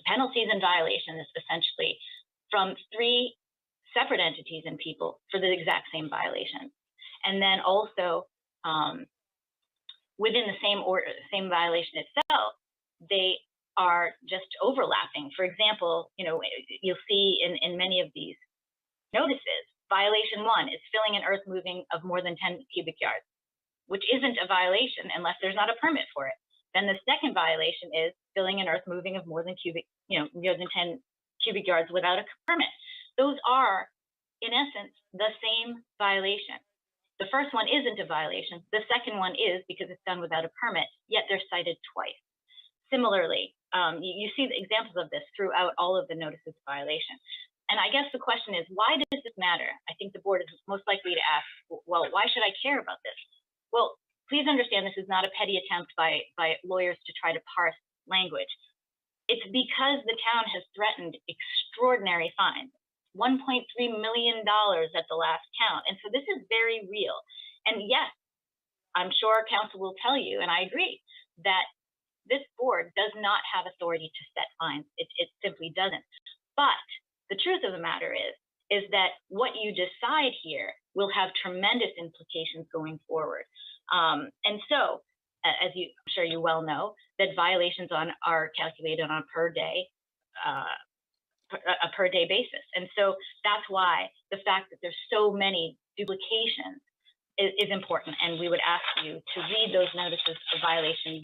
Speaker 21: penalties and violations essentially from 3 separate entities and people for the exact same violation. And then also within the same violation itself, they are just overlapping. For example, you'll see in many of these notices, violation 1 is filling an earth moving of more than 10 cubic yards, which isn't a violation unless there's not a permit for it. Then the second violation is filling an earth moving of more than 10 cubic yards without a permit. Those are, in essence, the same violation. The first one isn't a violation. The second one is because it's done without a permit, yet they're cited twice. Similarly, you see the examples of this throughout all of the notices of violation. And I guess the question is, why does this matter? I think the board is most likely to ask, well, why should I care about this? Well, please understand this is not a petty attempt by lawyers to try to parse language. It's because the town has threatened extraordinary fines, $1.3 million at the last count. And so this is very real. And yes, I'm sure council will tell you, and I agree, that this board does not have authority to set fines. It simply doesn't. But the truth of the matter is that what you decide here will have tremendous implications going forward. And so, as I'm sure you well know, that violations are calculated on a per day basis. And so that's why the fact that there's so many duplications is important. And we would ask you to read those notices of violation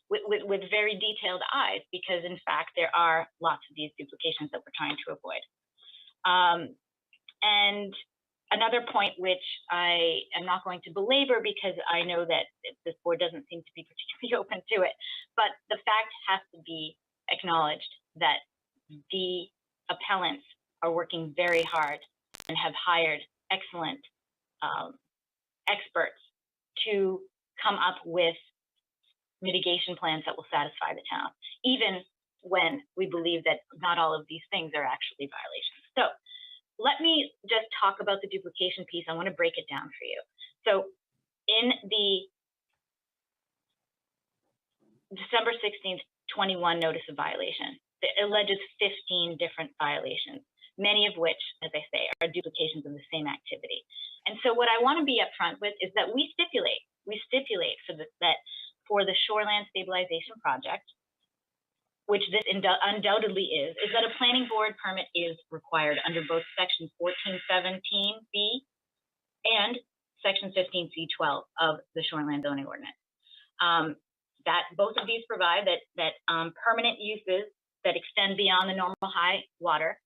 Speaker 21: with very detailed eyes, because in fact there are lots of these duplications that we're trying to avoid. And another point which I am not going to belabor because I know that this board doesn't seem to be particularly open to it, but the fact has to be acknowledged that the appellants are working very hard and have hired excellent experts to come up with mitigation plans that will satisfy the town, even when we believe that not all of these things are actually violations. So let me just talk about the duplication piece. I want to break it down for you. So in the December 16th, 21 notice of violation, it alleges 15 different violations, many of which, as I say, are duplications of the same activity. And so what I want to be upfront with is that we stipulate for the shoreland stabilization project, which this undoubtedly is that a planning board permit is required under both section 1417B and section 15C12 of the shoreland zoning ordinance. That both of these provide that permanent uses that extend beyond the normal high water,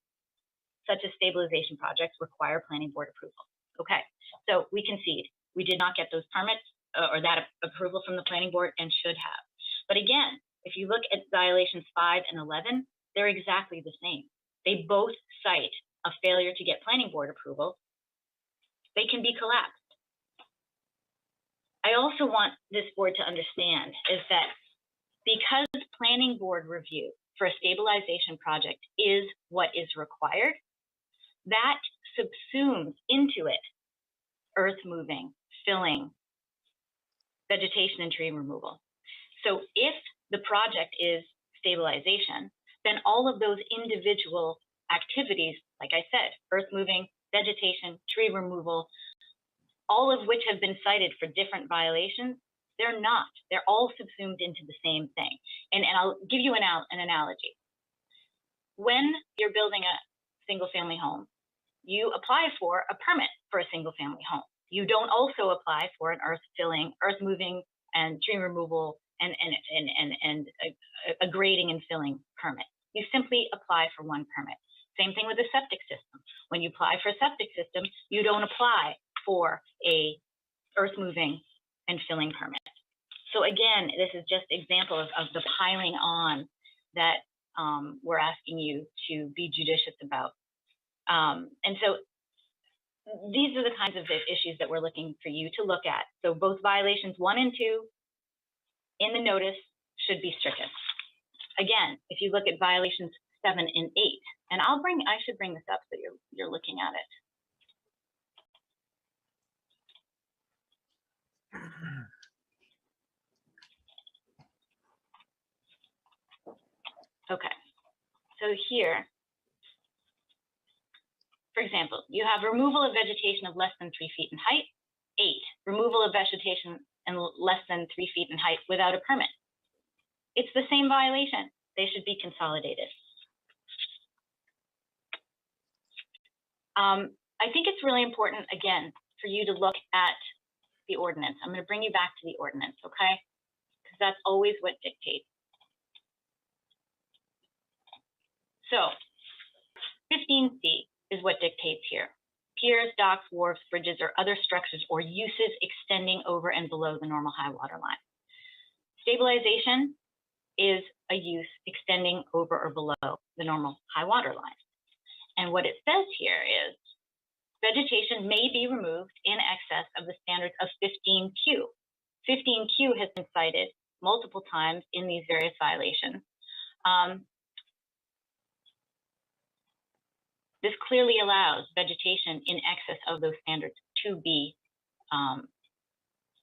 Speaker 21: such as stabilization projects, require planning board approval. Okay, so we concede we did not get those permits or that approval from the planning board and should have. But again, if you look at violations 5 and 11, they're exactly the same. They both cite a failure to get planning board approval. They can be collapsed. I also want this board to understand is that because planning board review for a stabilization project is what is required, that subsumes into it earth moving, filling, vegetation and tree removal. So if the project is stabilization, then all of those individual activities, like I said, earth moving, vegetation, tree removal, all of which have been cited for different violations, they're not. They're all subsumed into the same thing. And I'll give you an analogy. When you're building a single family home, you apply for a permit for a single family home. You don't also apply for an earth filling, earth moving and tree removal and a grading and filling permit. You simply apply for one permit. Same thing with a septic system. When you apply for a septic system, you don't apply for a earth moving and filling permit. So again, this is just example of the piling on that we're asking you to be judicious about. And so these are the kinds of issues that we're looking for you to look at. So both violations 1 and 2 in the notice should be stricken. Again, if you look at violations 7 and 8, and I should bring this up so you're looking at it. Okay, so here, for example, you have removal of vegetation of less than 3 feet in height. 8, removal of vegetation and less than 3 feet in height without a permit. It's the same violation. They should be consolidated. I think it's really important, again, for you to look at the ordinance. I'm going to bring you back to the ordinance, okay? Because that's always what dictates. So 15C is what dictates here. Piers, docks, wharves, bridges, or other structures or uses extending over and below the normal high water line. Stabilization is a use extending over or below the normal high water line. And what it says here is vegetation may be removed in excess of the standards of 15Q. 15Q has been cited multiple times in these various violations. This clearly allows vegetation in excess of those standards to be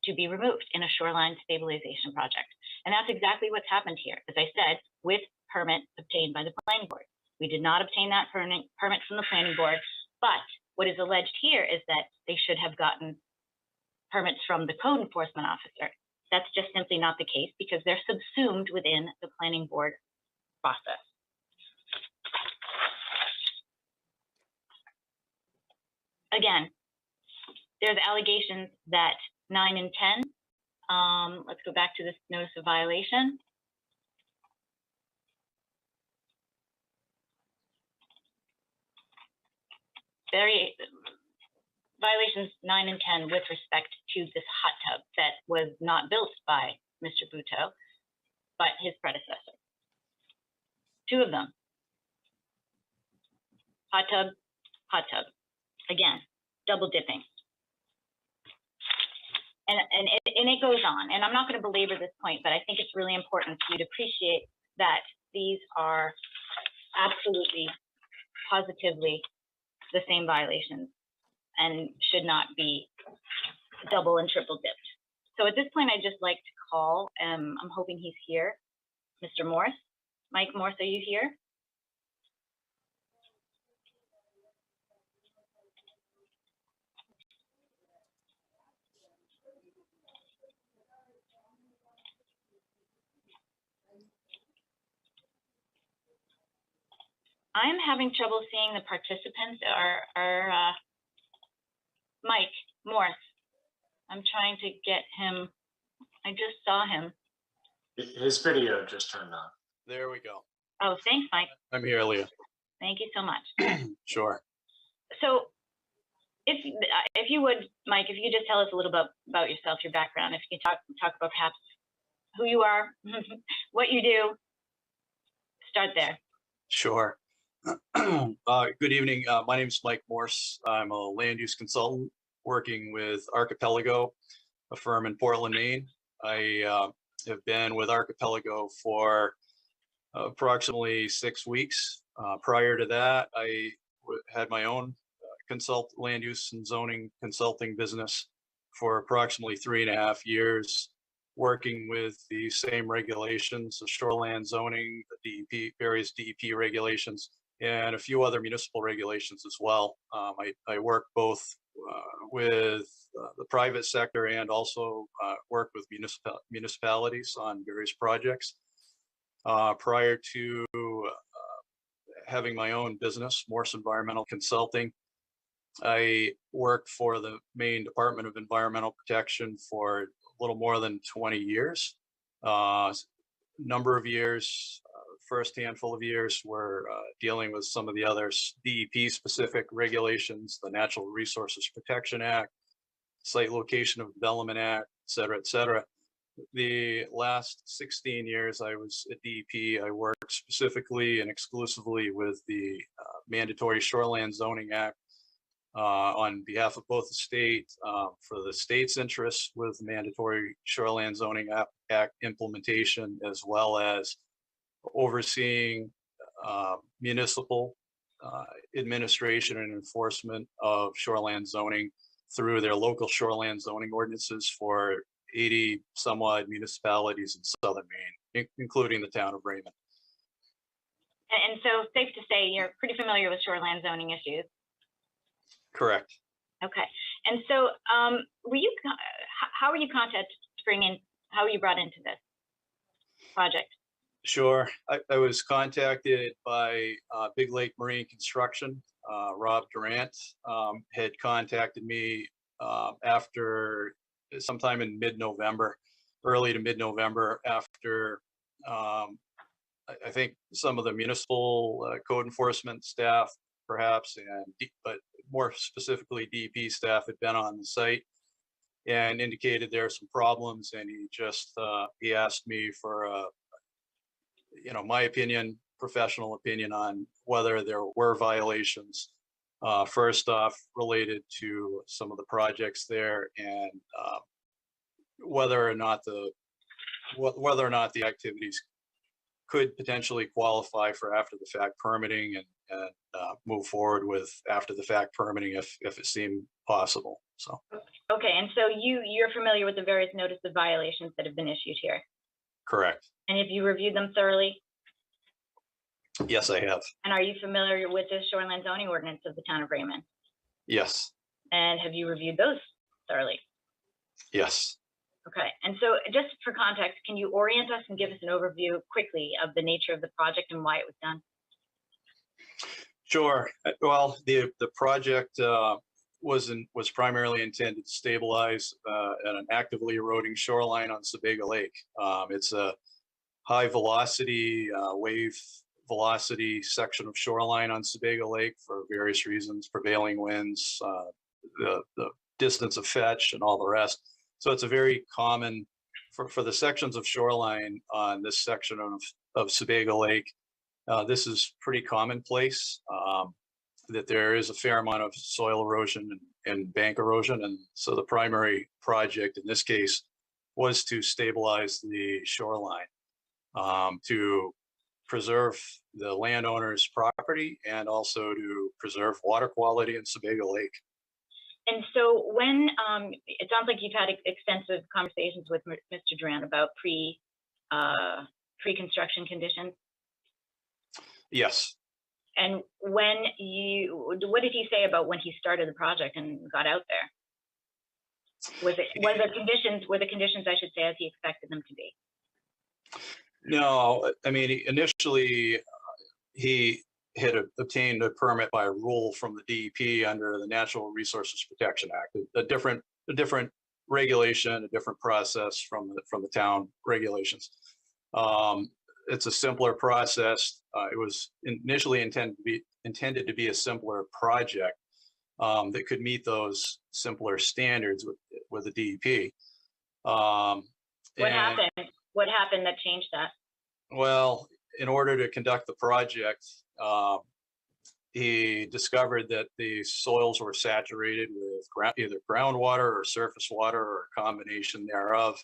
Speaker 21: removed in a shoreline stabilization project. And that's exactly what's happened here, as I said, with permit obtained by the planning board. We did not obtain that permit from the planning board, but what is alleged here is that they should have gotten permits from the code enforcement officer. That's just simply not the case because they're subsumed within the planning board process. Again, there's allegations that 9 and 10, let's go back to this notice of violation. Violations 9 and 10 with respect to this hot tub that was not built by Mr. Buteau, but his predecessor. 2 of them. Hot tub, hot tub. Again, double dipping. And it goes on. And I'm not going to belabor this point, but I think it's really important for you to appreciate that these are absolutely, positively the same violations and should not be double and triple dipped. So at this point, I'd just like to call, I'm hoping he's here, Mr. Morse. Mike Morse, are you here? I'm having trouble seeing the participants. Mike Morse. I'm trying to get him. I just saw him.
Speaker 20: His video just turned on.
Speaker 16: There we go.
Speaker 21: Oh, thanks, Mike.
Speaker 16: I'm here, Leah.
Speaker 21: Thank you so much.
Speaker 16: Sure.
Speaker 21: So if you would, Mike, if you could just tell us a little bit about yourself, your background, if you could talk about perhaps who you are, what you do, start there.
Speaker 16: Sure. Good evening. My name is Mike Morse. I'm a land use consultant working with Archipelago a firm in Portland, Maine. I have been with Archipelago for approximately 6 weeks. Prior to that, I had my own land use and zoning consulting business for approximately 3.5 years, working with the same regulations, the shoreland zoning, the DEP, various DEP regulations, and a few other municipal regulations as well. I work both with the private sector and also work with municipalities on various projects. Prior to having my own business, Morse Environmental Consulting, I worked for the Maine Department of Environmental Protection for a little more than 20 years. Number of years, first handful of years were dealing with some of the other DEP specific regulations, the Natural Resources Protection Act, Site Location of Development Act, et cetera, et cetera. The last 16 years I was at DEP, I worked specifically and exclusively with the Mandatory Shoreland Zoning Act on behalf of both the state, for the state's interests with Mandatory Shoreland Zoning Act implementation, as well as overseeing municipal administration and enforcement of shoreland zoning through their local shoreland zoning ordinances for 80 some odd municipalities in southern Maine, including the town of Raymond.
Speaker 21: And so safe to say you're pretty familiar with shoreline zoning issues.
Speaker 16: Correct.
Speaker 21: Okay. And so how were you contacted to bring in, how were you brought into this project?
Speaker 16: Sure. I was contacted by Big Lake Marine Construction. Rob Durant had contacted me after sometime in mid-November, early to mid-November, after I think some of the municipal code enforcement staff, perhaps, but more specifically DEP staff had been on the site and indicated there are some problems, and he asked me for my opinion, professional opinion on whether there were violations. First off, related to some of the projects there, and whether or not the activities could potentially qualify for after the fact permitting, and move forward with after the fact permitting if it seemed possible. So.
Speaker 21: Okay, and so you're familiar with the various notice of violations that have been issued here?
Speaker 16: Correct.
Speaker 21: And have you reviewed them thoroughly?
Speaker 16: Yes, I have.
Speaker 21: And are you familiar with the shoreline zoning ordinance of the town of Raymond?
Speaker 16: Yes.
Speaker 21: And have you reviewed those thoroughly?
Speaker 16: Yes.
Speaker 21: Okay, and so just for context, can you orient us and give us an overview quickly of the nature of the project and why it was done?
Speaker 16: Sure. Well, the project was primarily intended to stabilize an actively eroding shoreline on Sebago Lake. It's a high velocity, wave velocity section of shoreline on Sebago Lake for various reasons, prevailing winds, the distance of fetch, and all the rest. So it's a very common, for the sections of shoreline on this section of Sebago Lake, this is pretty commonplace, that there is a fair amount of soil erosion and bank erosion. And so the primary project in this case was to stabilize the shoreline, to preserve the landowner's property and also to preserve water quality in Sebago Lake.
Speaker 21: And so when, it sounds like you've had extensive conversations with Mr. Durant about pre-construction conditions.
Speaker 16: Yes.
Speaker 21: And what did he say about when he started the project and got out there? Were the conditions, I should say, as he expected them to be?
Speaker 16: No, I mean, initially he had obtained a permit by rule from the DEP under the Natural Resources Protection Act, a different regulation, a different process from the town regulations. It's a simpler process. It was initially intended to be a simpler project that could meet those simpler standards with the DEP.
Speaker 21: What happened that changed that?
Speaker 16: Well, in order to conduct the project, he discovered that the soils were saturated with either groundwater or surface water or a combination thereof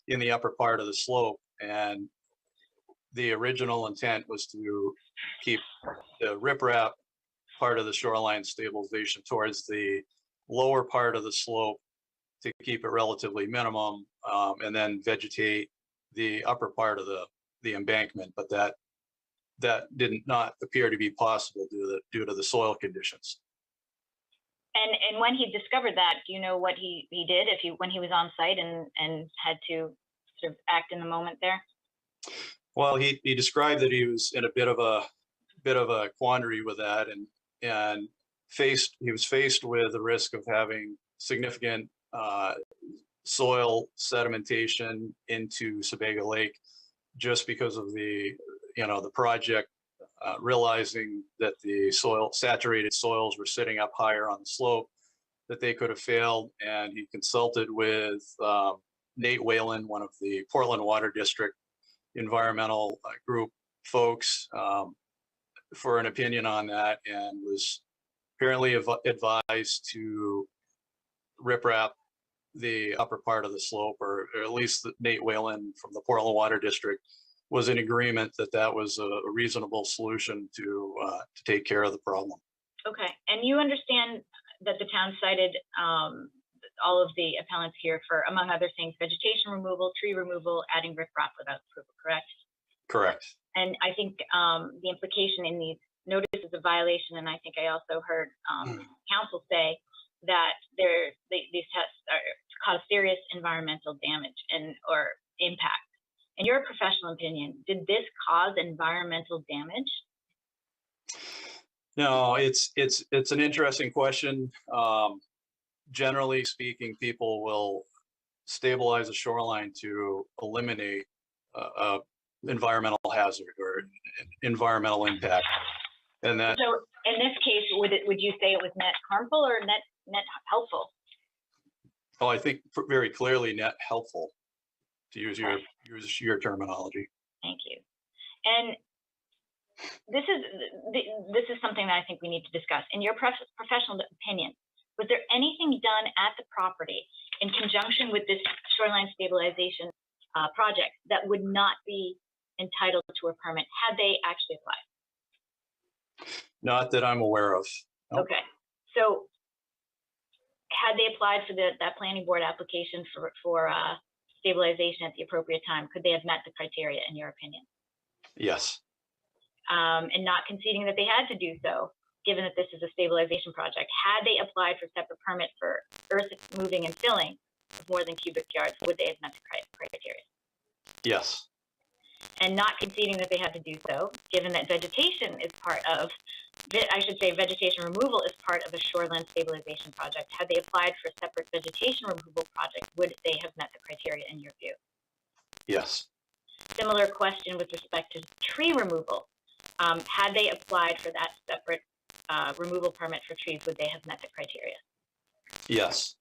Speaker 16: in the upper part of the slope. And the original intent was to keep the riprap part of the shoreline stabilization towards the lower part of the slope to keep it relatively minimum, and then vegetate the upper part of the embankment. But that did not appear to be possible due to the soil conditions.
Speaker 21: And when he discovered that, do you know what he did when he was on site and had to sort of act in the moment there?
Speaker 16: Well, he described that he was in a bit of a quandary with that, and he was faced with the risk of having significant soil sedimentation into Sebago Lake just because of the project, realizing that the saturated soils were sitting up higher on the slope, that they could have failed. And he consulted with Nate Whalen, one of the Portland Water District environmental group folks, for an opinion on that, and was apparently advised to riprap the upper part of the slope, or at least Nate Whalen from the Portland Water District was in agreement that that was a reasonable solution to take care of the problem.
Speaker 21: Okay, and you understand that the town cited all of the appellants here for, among other things, vegetation removal, tree removal, adding riprap without approval, correct?
Speaker 16: Correct.
Speaker 21: And I think the implication in these notices of violation, and I think I also heard council say that these tests cause serious environmental damage or impact. In your professional opinion, did this cause environmental damage?
Speaker 16: No, it's an interesting question. Generally speaking, people will stabilize a shoreline to eliminate environmental hazard or environmental impact. And that.
Speaker 21: So in this case, would you say it was net harmful or net helpful?
Speaker 16: Oh, I think very clearly net helpful, to use your terminology.
Speaker 21: Thank you. And this is something that I think we need to discuss. In your professional opinion, was there anything done at the property in conjunction with this shoreline stabilization project that would not be entitled to a permit had they actually applied?
Speaker 16: Not that I'm aware of.
Speaker 21: No. Okay, so had they applied for that planning board application for stabilization at the appropriate time, could they have met the criteria in your opinion?
Speaker 16: Yes.
Speaker 21: And not conceding that they had to do so, given that this is a stabilization project, had they applied for separate permit for earth moving and filling of more than cubic yards, would they have met the criteria?
Speaker 16: Yes.
Speaker 21: And not conceding that they had to do so, given that vegetation is part of, I should say vegetation removal is part of a shoreline stabilization project. Had they applied for a separate vegetation removal project, would they have met the criteria in your view?
Speaker 16: Yes.
Speaker 21: Similar question with respect to tree removal. Had they applied for that separate removal permit for trees, would they have met the criteria?
Speaker 16: Yes.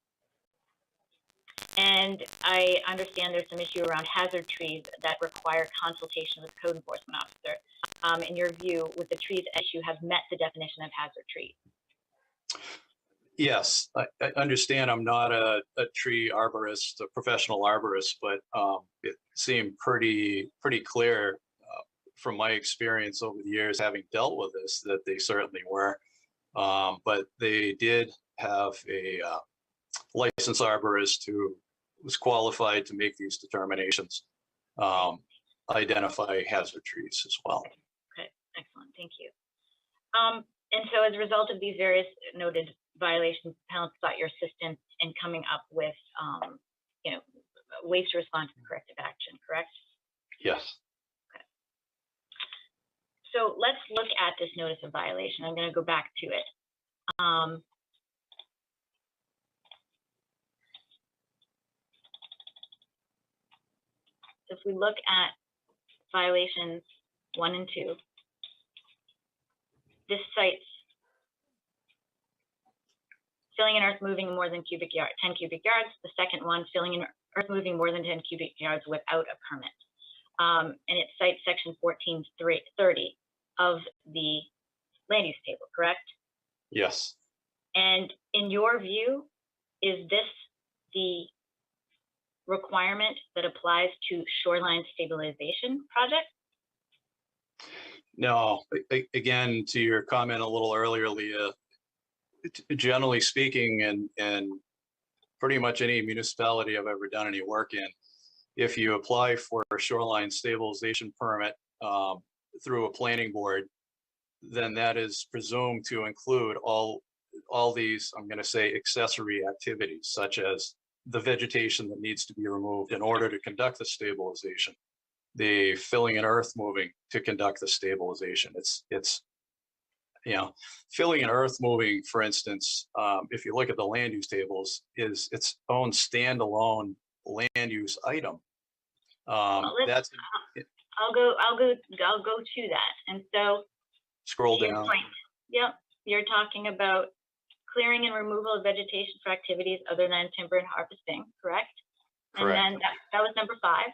Speaker 21: And I understand there's some issue around hazard trees that require consultation with code enforcement officer. In your view, would the trees issue have met the definition of hazard trees?
Speaker 16: Yes, I understand I'm not a tree arborist, a professional arborist, but it seemed pretty clear from my experience over the years having dealt with this that they certainly were. But they did have a licensed arborist who was qualified to make these determinations, identify hazard trees as well.
Speaker 21: Okay, excellent, thank you. And so as a result of these various noted violations, appellants sought your assistance in coming up with, ways to respond to corrective action, correct?
Speaker 16: Yes.
Speaker 21: Okay. So let's look at this notice of violation. I'm going to go back to it. If we look at violations 1 and 2, this cites filling and earth moving more than 10 cubic yards. The second one, filling and earth moving more than 10 cubic yards without a permit. And it cites section 1430 of the land use table, correct?
Speaker 16: Yes.
Speaker 21: And in your view, is this the requirement that applies to shoreline stabilization projects?
Speaker 16: No, again, to your comment a little earlier, Leah, generally speaking, and pretty much any municipality I've ever done any work in, if you apply for a shoreline stabilization permit through a planning board, then that is presumed to include all these, I'm going to say, accessory activities, such as the vegetation that needs to be removed in order to conduct the stabilization, the filling and earth moving to conduct the stabilization. It's you know, filling and earth moving, for instance, if you look at the land use tables, is its own standalone land use item. That's
Speaker 21: I'll go to that. And so
Speaker 16: scroll
Speaker 21: to your
Speaker 16: down.
Speaker 21: point, yep, you're talking about clearing and removal of vegetation for activities other than timber and harvesting, correct?
Speaker 16: Correct.
Speaker 21: And then that was number 5.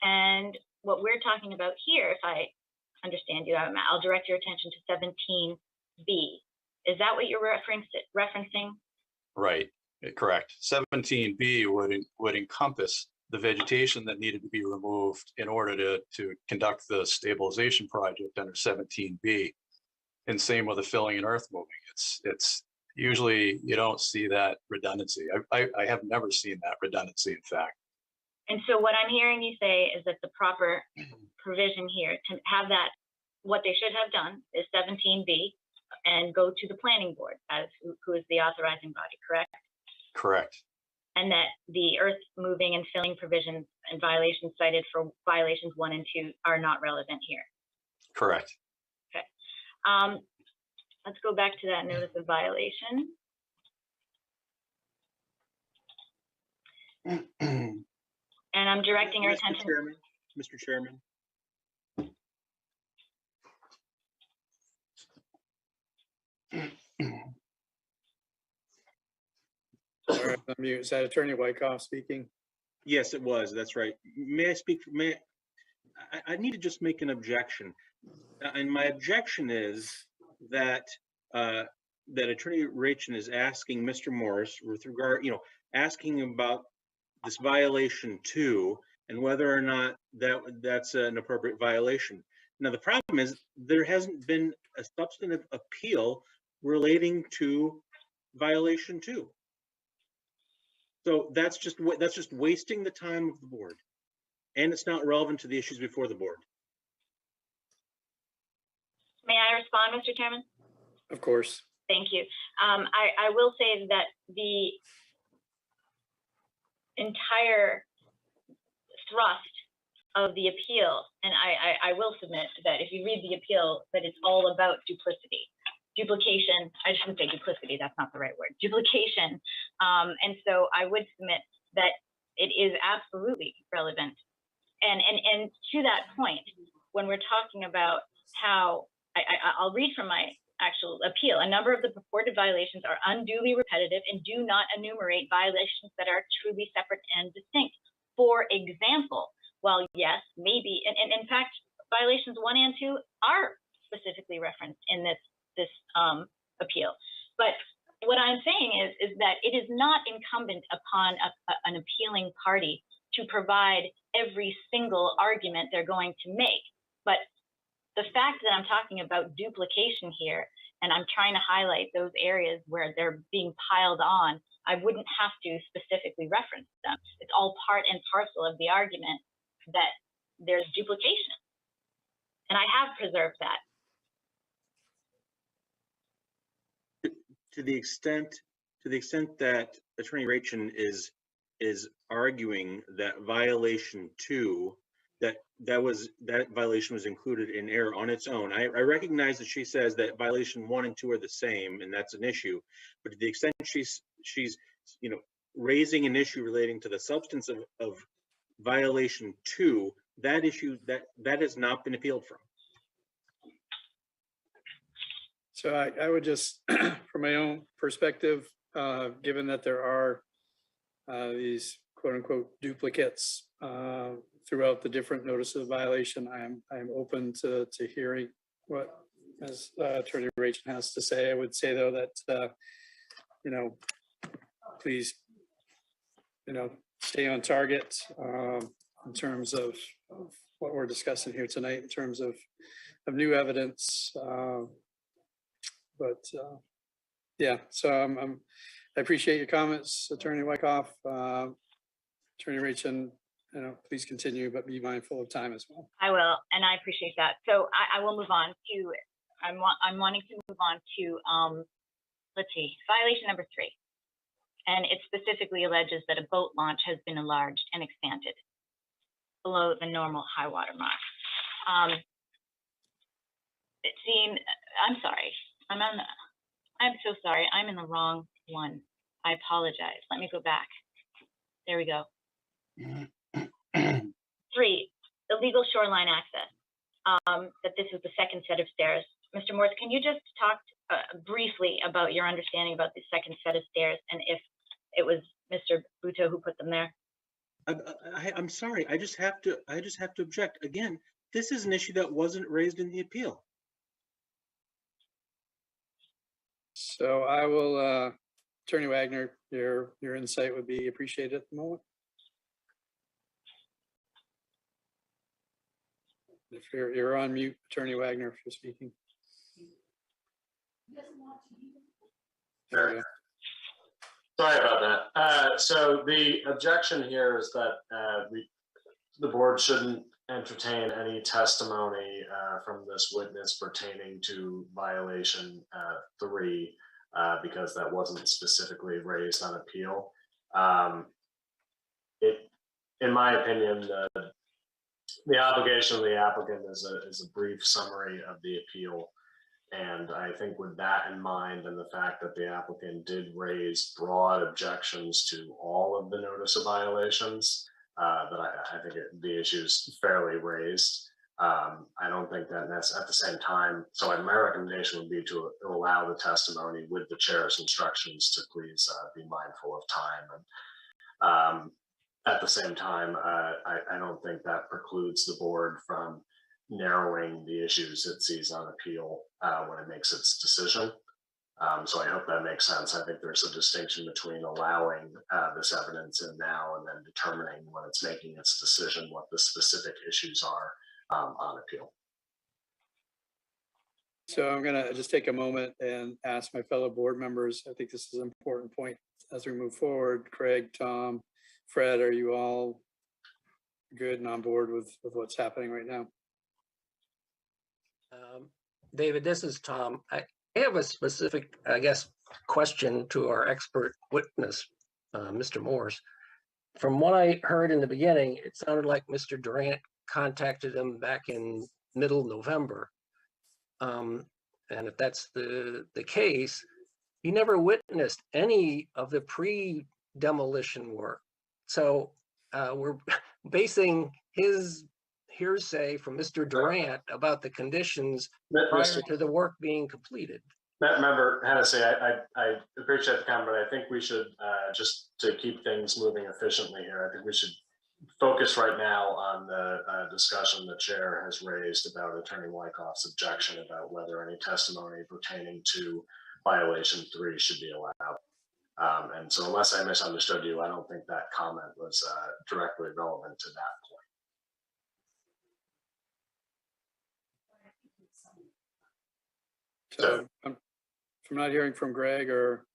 Speaker 21: And what we're talking about here, if I understand you, I'll direct your attention to 17B. Is that what you're referencing?
Speaker 16: Right, correct. 17B would encompass the vegetation that needed to be removed in order to conduct the stabilization project under 17B. And same with the filling and earth moving. It's usually you don't see that redundancy. I have never seen that redundancy, in fact.
Speaker 21: And so what I'm hearing you say is that the proper provision here to have that, what they should have done is 17B and go to the planning board as who is the authorizing body, correct?
Speaker 16: Correct.
Speaker 21: And that the earth moving and filling provisions and violations cited for violations 1 and 2 are not relevant here.
Speaker 16: Correct.
Speaker 21: Okay. Let's go back to that notice of violation. And I'm directing our attention.
Speaker 7: Mr. Chairman.
Speaker 19: All right, unmute. Is that Attorney Wyckoff speaking?
Speaker 7: Yes, it was. That's right. May I speak? I need to just make an objection. And my objection is that that Attorney Rachin is asking Mr. Morris with regard, asking about this violation 2 and whether or not that's an appropriate violation. Now, the problem is there hasn't been a substantive appeal relating to violation 2. So that's just wasting the time of the board, and it's not relevant to the issues before the board.
Speaker 21: May I respond, Mr. Chairman?
Speaker 19: Of course.
Speaker 21: Thank you. I will say that the entire thrust of the appeal, and I will submit that if you read the appeal, that it's all about duplicity. Duplication, I shouldn't say duplicity, that's not the right word, duplication. And so I would submit that it is absolutely relevant. And to that point, when we're talking about how, I'll read from my actual appeal. A number of the purported violations are unduly repetitive and do not enumerate violations that are truly separate and distinct. For example, while yes, maybe, and in fact, violations 1 and 2 are specifically referenced in this appeal. But what I'm saying is that it is not incumbent upon an appealing party to provide every single argument they're going to make. But the fact that I'm talking about duplication here, and I'm trying to highlight those areas where they're being piled on, I wouldn't have to specifically reference them. It's all part and parcel of the argument that there's duplication. And I have preserved that.
Speaker 7: To the extent that Attorney Rachin is arguing that violation 2, that violation was included in error on its own. I recognize that she says that violation 1 and 2 are the same, and that's an issue. But to the extent she's raising an issue relating to the substance of violation 2, that issue that has not been appealed from.
Speaker 19: So I would just, from my own perspective, given that there are these quote unquote duplicates throughout the different notices of violation, I am open to hearing what as Attorney Rachel has to say. I would say though that, you know, please, you know, stay on target in terms of what we're discussing here tonight, in terms of new evidence. Yeah, so I appreciate your comments, Attorney Wyckoff. Attorney Rachel, you know, please continue, but be mindful of time as well.
Speaker 21: I will, and I appreciate that. So I will move on to, I'm wanting to move on to, let's see, violation number 3. And it specifically alleges that a boat launch has been enlarged and expanded below the normal high water mark. It seemed, I'm sorry, I'm so sorry, I'm in the wrong one. I apologize. Let me go back. There we go. 3, illegal shoreline access. That this is the second set of stairs. Mr. Morse, can you just talk briefly about your understanding about the second set of stairs and if it was Mr. Buto who put them there?
Speaker 7: I'm sorry. I just have to object. Again, this is an issue that wasn't raised in the appeal.
Speaker 19: So I will, Attorney Wagner, your insight would be appreciated at the moment. If you're on mute, Attorney Wagner, if you're speaking.
Speaker 20: There we go. Sorry about that. So the objection here is that the board shouldn't entertain any testimony from this witness pertaining to violation 3 because that wasn't specifically raised on appeal. In my opinion, the obligation of the applicant is a brief summary of the appeal. And I think with that in mind and the fact that the applicant did raise broad objections to all of the notice of violations, that I think the issue is fairly raised. I don't think that that's at the same time. So my recommendation would be to allow the testimony with the chair's instructions to please be mindful of time. And at the same time, I don't think that precludes the board from narrowing the issues it sees on appeal when it makes its decision. So I hope that makes sense. I think there's a distinction between allowing this evidence in now and then determining when it's making its decision what the specific issues are on appeal.
Speaker 19: So I'm going to just take a moment and ask my fellow board members. I think this is an important point as we move forward. Craig, Tom, Fred, are you all good and on board with what's happening right now?
Speaker 6: David, this is Tom. I have a specific, I guess, question to our expert witness, Mr. Morse. From what I heard in the beginning, it sounded like Mr. Durant contacted him back in middle November. And if that's the case, he never witnessed any of the pre-demolition work. So we're basing his hearsay from Mr. Durant about the conditions prior to the work being completed.
Speaker 20: Member Hennessy, I appreciate the comment, but I think we should, just to keep things moving efficiently here, I think we should focus right now on the discussion the chair has raised about Attorney Wyckoff's objection about whether any testimony pertaining to violation 3 should be allowed. And so unless I misunderstood you, I don't think that comment was directly relevant to that point.
Speaker 19: So I'm not hearing from Greg or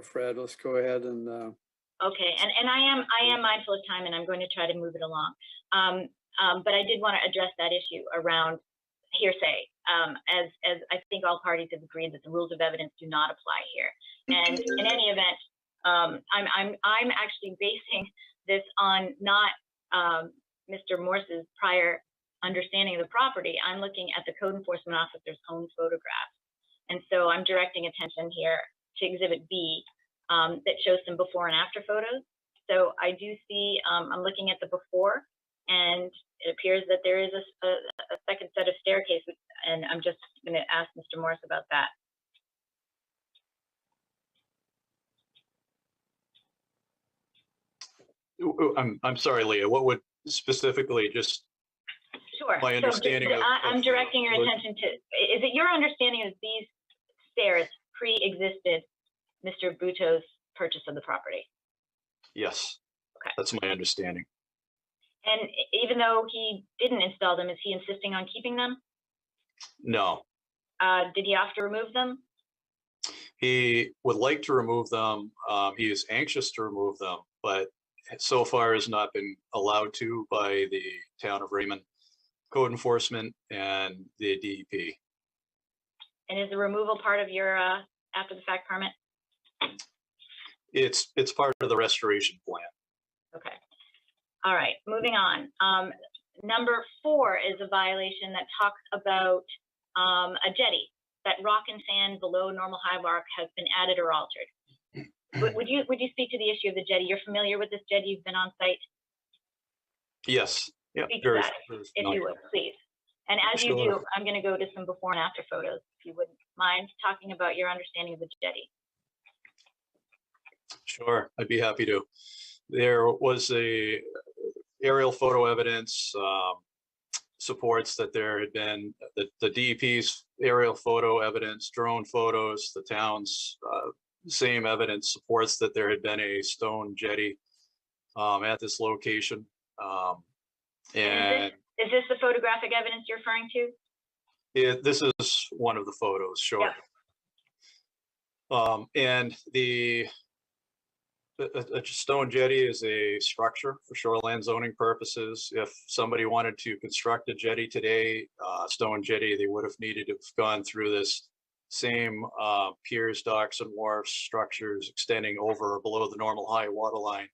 Speaker 19: Fred. Let's go ahead and.
Speaker 21: Okay, and I am mindful of time, and I'm going to try to move it along. But I did want to address that issue around hearsay, as I think all parties have agreed that the rules of evidence do not apply here. And in any event, I'm actually basing this on not Mr. Morse's prior understanding of the property. I'm looking at the code enforcement officer's own photographs. And so I'm directing attention here to Exhibit B that shows some before and after photos. So I do see, I'm looking at the before, and it appears that there is a second set of staircase, and I'm just going to ask Mr. Morse about that.
Speaker 16: I'm sorry, Leah, what would specifically just?
Speaker 21: Sure.
Speaker 16: my understanding of.
Speaker 21: I'm
Speaker 16: of,
Speaker 21: directing your
Speaker 16: road-
Speaker 21: attention to, is it your understanding that these stairs pre-existed Mr. Buto's purchase of the property?
Speaker 16: Yes,
Speaker 21: Okay.
Speaker 16: that's my understanding.
Speaker 21: And even though he didn't install them, is he insisting on keeping them?
Speaker 16: No,
Speaker 21: Did he have to remove them?
Speaker 16: he would like to remove them. He is anxious to remove them, but so far has not been allowed to by the town of Raymond code enforcement and the DEP.
Speaker 21: And is the removal part of your after the fact permit?
Speaker 16: It's part of the restoration plan.
Speaker 21: Okay. All right, moving on. Number 4 is a violation that talks about a jetty, that rock and sand below normal high mark has been added or altered. Would you speak to the issue of the jetty? You're familiar with this jetty? You've been on site?
Speaker 16: Yes. Yeah.
Speaker 21: Speak to that, if you
Speaker 16: familiar.
Speaker 21: would, please. And as you
Speaker 16: Sure.
Speaker 21: do, I'm going to go to some before and after photos, if you wouldn't mind talking about your understanding of the jetty.
Speaker 16: Sure, I'd be happy to. There was a aerial photo evidence supports that there had been the DEP's aerial photo evidence, drone photos, the town's same evidence supports that there had been a stone jetty at this location. And
Speaker 21: Is this the photographic evidence you're referring to?
Speaker 16: this is one of the photos, sure.
Speaker 21: Yeah.
Speaker 16: And a stone jetty is a structure for shoreline zoning purposes. If somebody wanted to construct a jetty today, stone jetty, they would have needed to have gone through this same piers, docks, and wharfs structures extending over or below the normal high water line,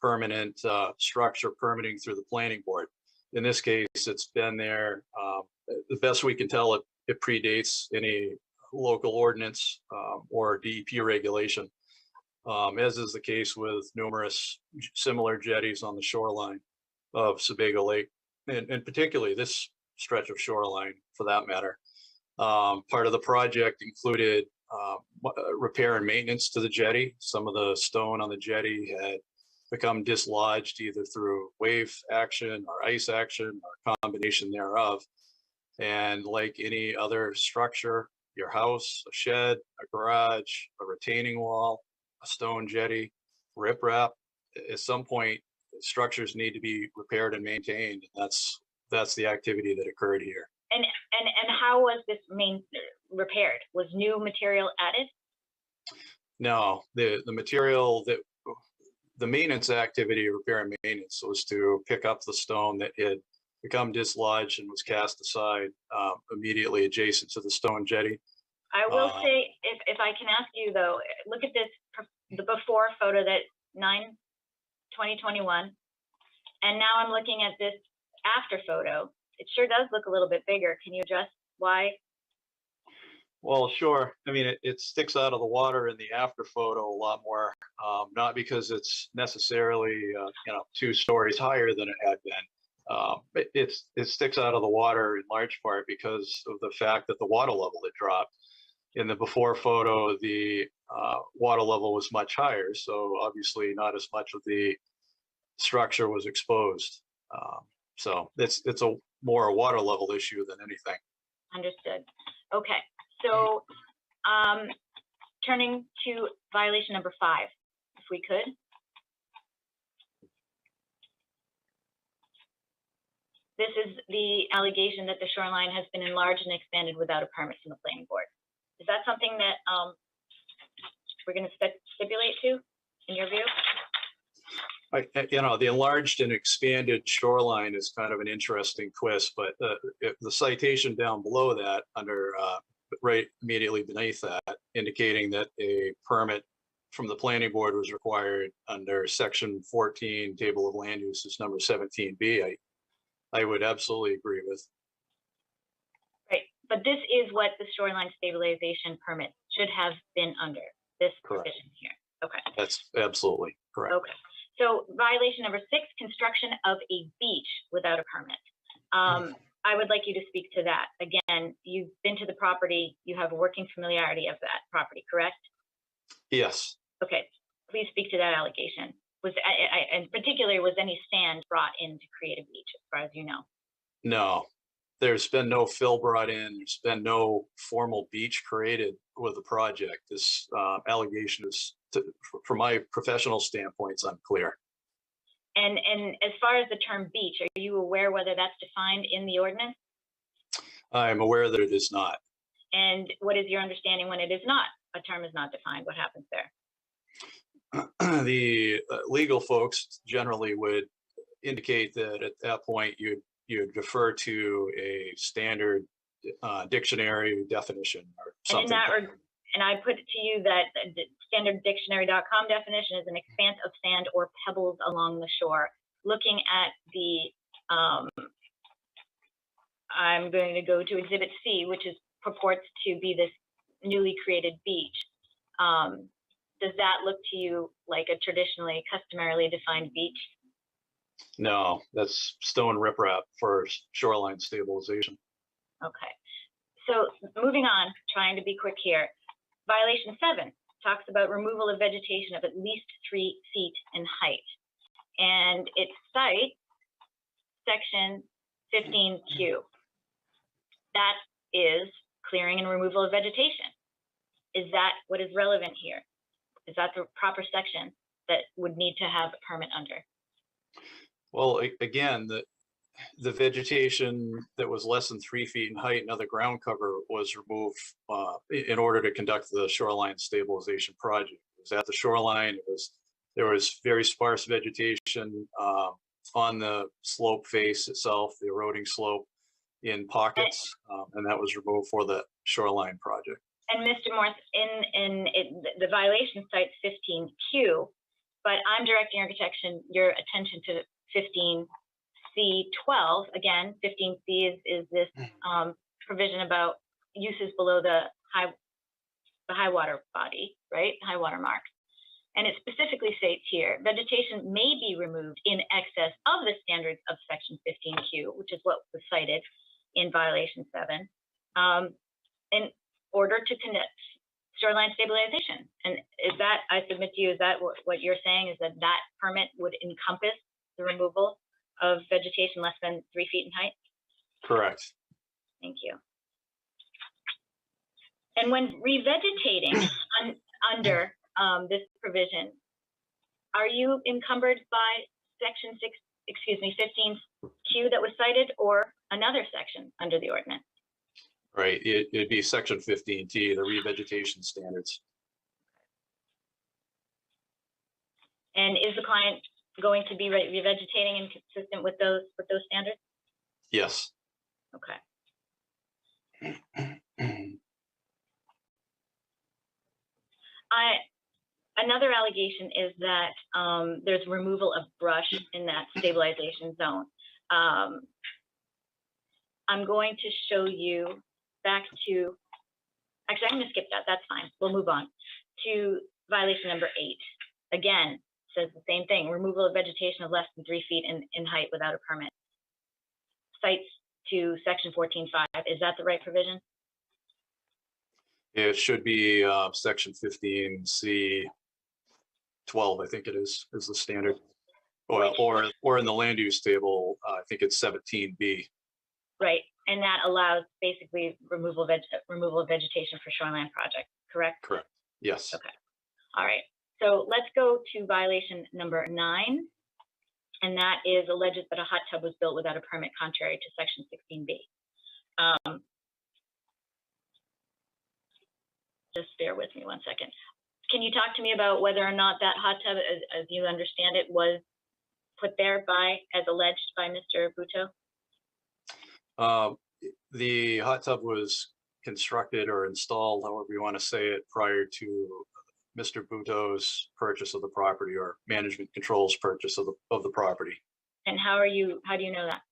Speaker 16: permanent structure permitting through the planning board. In this case, it's been there. The best we can tell, it predates any local ordinance or DEP regulation. As is the case with numerous similar jetties on the shoreline of Sebago Lake, and particularly this stretch of shoreline for that matter. Part of the project included repair and maintenance to the jetty. Some of the stone on the jetty had become dislodged either through wave action or ice action or combination thereof. And like any other structure, your house, a shed, a garage, a retaining wall, a stone jetty, riprap, at some point, structures need to be repaired and maintained. That's the activity that occurred here.
Speaker 21: And how was this repaired? Was new material added?
Speaker 16: No, the material that the maintenance activity, repair and maintenance, was to pick up the stone that had become dislodged and was cast aside immediately adjacent to the stone jetty.
Speaker 21: I will say, if I can ask you though, look at this, the before photo, that 9/2021, and now I'm looking at this after photo. It sure does look a little bit bigger. Can you address why?
Speaker 16: Well, sure. I mean, it sticks out of the water in the after photo a lot more, not because it's necessarily 2 stories higher than it had been. It sticks out of the water in large part because of the fact that the water level had dropped. In the before photo, the water level was much higher, so obviously not as much of the structure was exposed. So it's more a water level issue than anything.
Speaker 21: Understood. Okay, so turning to violation number 5, if we could. This is the allegation that the shoreline has been enlarged and expanded without a permit from the planning board. Is that something that we're going to stipulate to, in your view?
Speaker 16: The enlarged and expanded shoreline is kind of an interesting twist, but the citation down below that, under right immediately beneath that, indicating that a permit from the planning board was required under section 14, table of land uses number 17B, I would absolutely agree with.
Speaker 21: Right, but this is what the shoreline stabilization permit should have been under, this provision here. Okay.
Speaker 16: That's absolutely correct.
Speaker 21: Okay. So violation number 6, construction of a beach without a permit. I would like you to speak to that. Again, you've been to the property, you have a working familiarity of that property, correct?
Speaker 16: Yes.
Speaker 21: Okay, please speak to that allegation. In particular, was any sand brought in to create a beach, as far as you know?
Speaker 16: No, there's been no fill brought in. There's been no formal beach created with the project. This allegation is, from my professional standpoint, is unclear.
Speaker 21: And as far as the term beach, are you aware whether that's defined in the ordinance?
Speaker 16: I'm aware that it is not.
Speaker 21: And what is your understanding when it is not? A term is not defined. What happens there?
Speaker 16: The legal folks generally would indicate that at that point you'd defer to a standard dictionary definition or something.
Speaker 21: And I put it to you that the standarddictionary.com definition is an expanse of sand or pebbles along the shore. Looking at the, I'm going to go to Exhibit C, which purports to be this newly created beach. Does that look to you like a traditionally, customarily defined beach?
Speaker 16: No, that's stone riprap for shoreline stabilization.
Speaker 21: Okay. So moving on, trying to be quick here. Violation 7 talks about removal of vegetation of at least 3 feet in height. And it cites section 15Q. That is clearing and removal of vegetation. Is that what is relevant here? Is that the proper section that would need to have a permit under?
Speaker 16: Well, again, the vegetation that was less than 3 feet in height and other ground cover was removed in order to conduct the shoreline stabilization project. It was at the shoreline. There was very sparse vegetation on the slope face itself, the eroding slope in pockets, and that was removed for the shoreline project.
Speaker 21: And Mr. Morse, the violation cites 15Q, but I'm directing your attention to 15C12. Again, 15C is this provision about uses below the high water body, right? High water mark. And it specifically states here, vegetation may be removed in excess of the standards of section 15Q, which is what was cited in violation 7, in order to conduct shoreline stabilization. And is that, I submit to you, is that what you're saying, is that that permit would encompass the removal of vegetation less than 3 feet in height?
Speaker 16: Correct.
Speaker 21: Thank you. And when revegetating under this provision, are you encumbered by section 15Q that was cited, or another section under the ordinance?
Speaker 16: Right, it'd be section 15T, the revegetation standards.
Speaker 21: And is the client going to be revegetating and consistent with those standards?
Speaker 16: Yes.
Speaker 21: Okay. Another allegation is that there's removal of brush in that stabilization zone. I'm going to show you back to, actually, I'm going to skip that. That's fine. We'll move on to violation number 8. Again, says the same thing, removal of vegetation of less than 3 feet in height without a permit. Cites to section 14.5. Is that the right provision?
Speaker 16: It should be section 15C12, I think it is the standard. Or in the land use table, I think it's 17B.
Speaker 21: Right, and that allows basically removal of vegetation for shoreline project, correct?
Speaker 16: Correct, yes.
Speaker 21: Okay, all right. So let's go to violation number 9, and that is alleges that a hot tub was built without a permit contrary to section 16B. Just bear with me one second. Can you talk to me about whether or not that hot tub, as you understand it, was put there as alleged by Mr. Buteau?
Speaker 16: The hot tub was constructed or installed, however you want to say it, prior to Mr. Buteau's purchase of the property, or management control's purchase of the property.
Speaker 21: And how do you know
Speaker 16: that?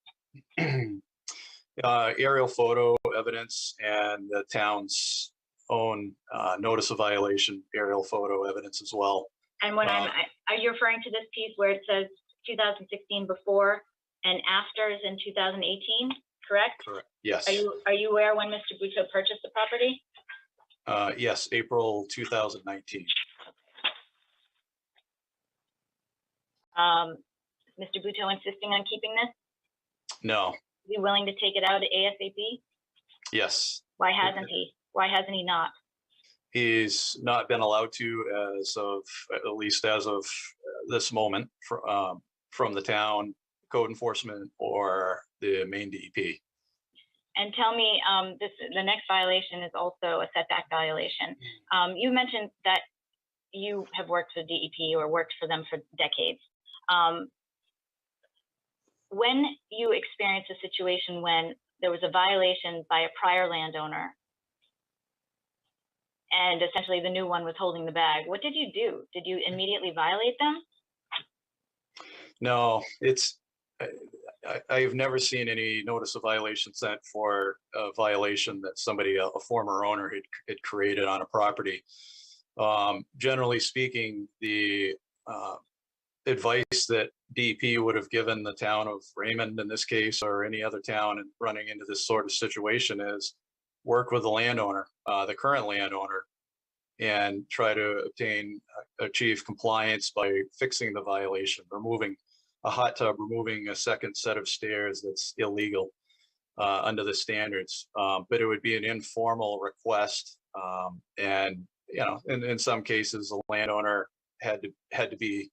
Speaker 16: Aerial photo evidence and the town's own notice of violation aerial photo evidence as well.
Speaker 21: And when are you referring to this piece where it says 2016 before and afters in 2018, correct?
Speaker 16: Correct, yes.
Speaker 21: Are you aware when Mr. Buteau purchased the property?
Speaker 16: Yes, April 2019.
Speaker 21: Mr. Buteau insisting on keeping this?
Speaker 16: No,
Speaker 21: Is he willing to take it out ASAP?
Speaker 16: Yes.
Speaker 21: Why hasn't he? Why hasn't he not?
Speaker 16: He's not been allowed to as of, at least as of this moment, from the town, code enforcement, or the Maine DEP.
Speaker 21: And tell me, the next violation is also a setback violation. You mentioned that you have worked for DEP or worked for them for decades. When you experienced a situation when there was a violation by a prior landowner and essentially the new one was holding the bag, what did you do? Did you immediately violate them?
Speaker 16: No, it's, I've never seen any notice of violation sent for a violation that somebody, a former owner had created on a property. Generally speaking, the advice that DEP would have given the town of Raymond in this case, or any other town running into this sort of situation, is work with the landowner, the current landowner, and try to achieve compliance by fixing the violation, removing a hot tub, removing a second set of stairs that's illegal under the standards. But it would be an informal request, and in some cases, the landowner had to be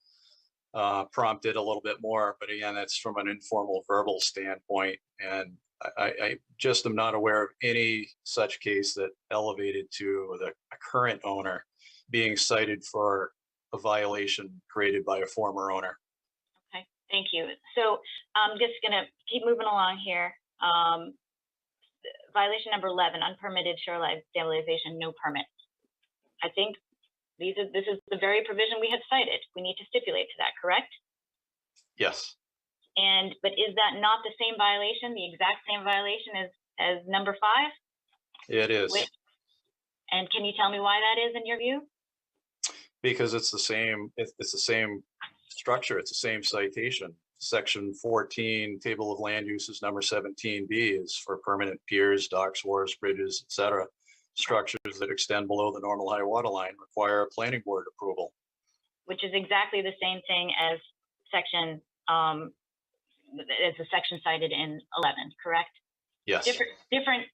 Speaker 16: prompted a little bit more. But again, that's from an informal verbal standpoint, and I just am not aware of any such case that elevated to a current owner being cited for a violation created by a former owner.
Speaker 21: Okay, thank you. So I'm just gonna keep moving along here. Violation number 11, unpermitted shoreline stabilization, no permit. I think this is the very provision we had cited. We need to stipulate to that, correct?
Speaker 16: Yes.
Speaker 21: But is that not the same violation, the exact same violation as number 5?
Speaker 16: It is.
Speaker 21: And can you tell me why that is in your view?
Speaker 16: Because it's the same, it's the same structure, it's the same citation. Section 14, table of land uses number 17B is for permanent piers, docks, wharves, bridges, etc. Structures that extend below the normal high water line require a planning board approval.
Speaker 21: Which is exactly the same thing as section, as the section cited in 11, correct?
Speaker 16: Yes.
Speaker 21: Different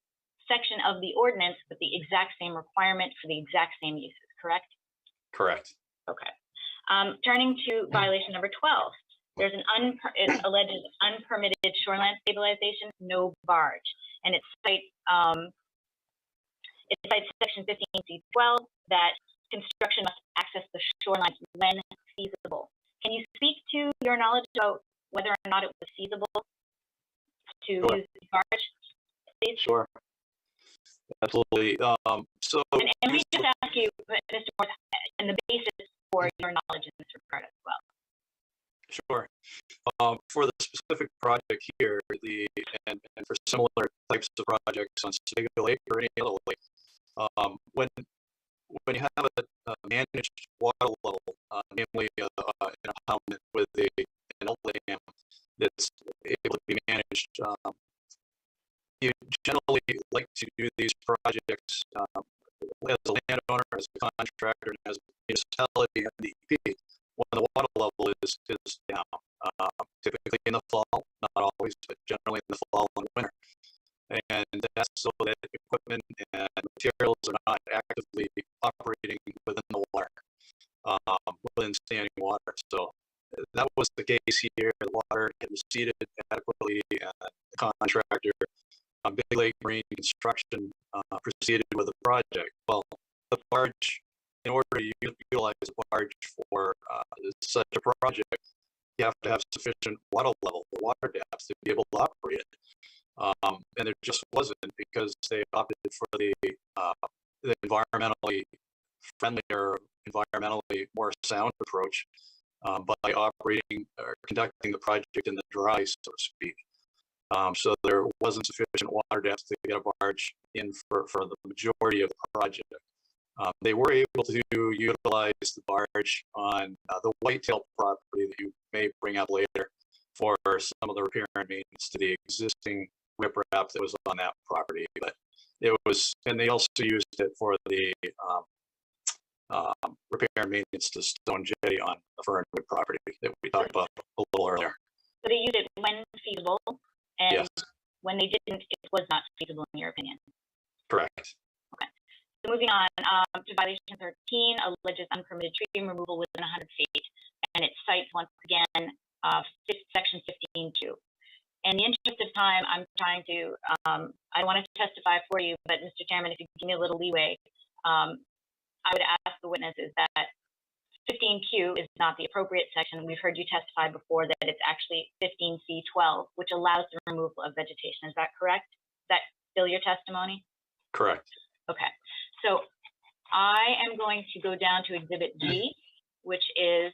Speaker 21: section of the ordinance, but the exact same requirement for the exact same uses, correct?
Speaker 16: Correct.
Speaker 21: Okay. Turning to violation number 12, there's it's alleged unpermitted shoreline stabilization, no barge, and it cites section 15C12 that construction must access the shoreline when feasible. Can you speak to your knowledge about whether or not it was feasible to use the barge, please?
Speaker 16: Sure. Absolutely. So,
Speaker 21: and we just ask you, Mr. Morse, and the basis for your knowledge in this regard as well.
Speaker 16: Sure. For the specific project here, and for similar types of projects on Sega Lake or any other lake, when you have a managed water level, namely in a pound with an outlet dam that's able to be managed, you generally like to do these projects as a landowner, as a contractor, and as a municipality and DEP when the water level is down. Typically in the fall, not always, but generally in the fall and winter. And that's so that equipment and materials are not actively operating within the water, within standing water. So that was the case here. The water had receded adequately, and the contractor, Big Lake Marine Construction, proceeded with the project. Well, the barge, in order to utilize a barge for such a project, you have to have sufficient water level, water depth, to be able to operate it. And there just wasn't, because they opted for the environmentally friendly or environmentally more sound approach by operating or conducting the project in the dry, so to speak. So there wasn't sufficient water depth to get a barge in for the majority of the project. They were able to utilize the barge on the Whitetail property that you may bring up later for some of the repair and maintenance to the existing whiprap that was on that property. But it was, and they also used it for the repair and maintenance to Stone Jetty on the Fernwood property that we talked about a little earlier.
Speaker 21: So they used it when feasible, and
Speaker 16: yes.
Speaker 21: when they didn't, it was not feasible in your opinion.
Speaker 16: Correct.
Speaker 21: Okay. So moving on to violation 13, alleges unpermitted tree removal within 100 feet, and it cites once again section 15.2. In the interest of time, I'm trying to, I want to testify for you, but Mr. Chairman, if you give me a little leeway, I would ask the witnesses that 15Q is not the appropriate section. We've heard you testify before that it's actually 15C12, which allows the removal of vegetation. Is that correct? Is that still your testimony?
Speaker 16: Correct.
Speaker 21: Okay. So I am going to go down to Exhibit G, which is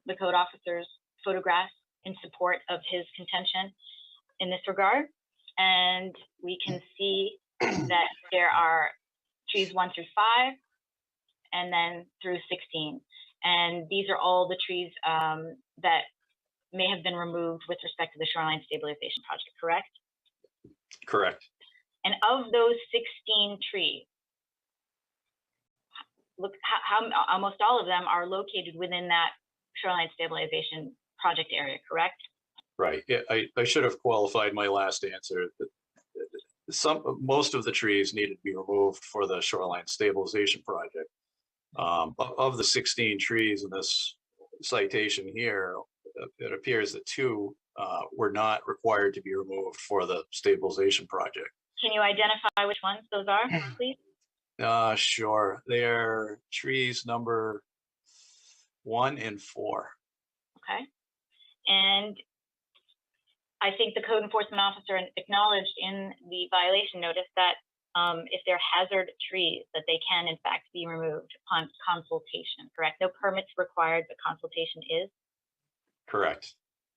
Speaker 21: the code officer's photographs in support of his contention in this regard. And we can see that there are trees 1 through 5 and then through 16. And these are all the trees that may have been removed with respect to the shoreline stabilization project, correct?
Speaker 16: Correct.
Speaker 21: And of those 16 trees, look how almost all of them are located within that shoreline stabilization project area, correct?
Speaker 16: Right. Yeah, I should have qualified my last answer. Most of the trees needed to be removed for the shoreline stabilization project. Of the 16 trees in this citation here, it appears that 2 were not required to be removed for the stabilization project.
Speaker 21: Can you identify which ones those are, please?
Speaker 16: Sure. They're trees number 1 and 4.
Speaker 21: Okay. And I think the code enforcement officer acknowledged in the violation notice that if they're hazard trees, that they can in fact be removed upon consultation, correct? No permits required, but consultation is?
Speaker 16: Correct.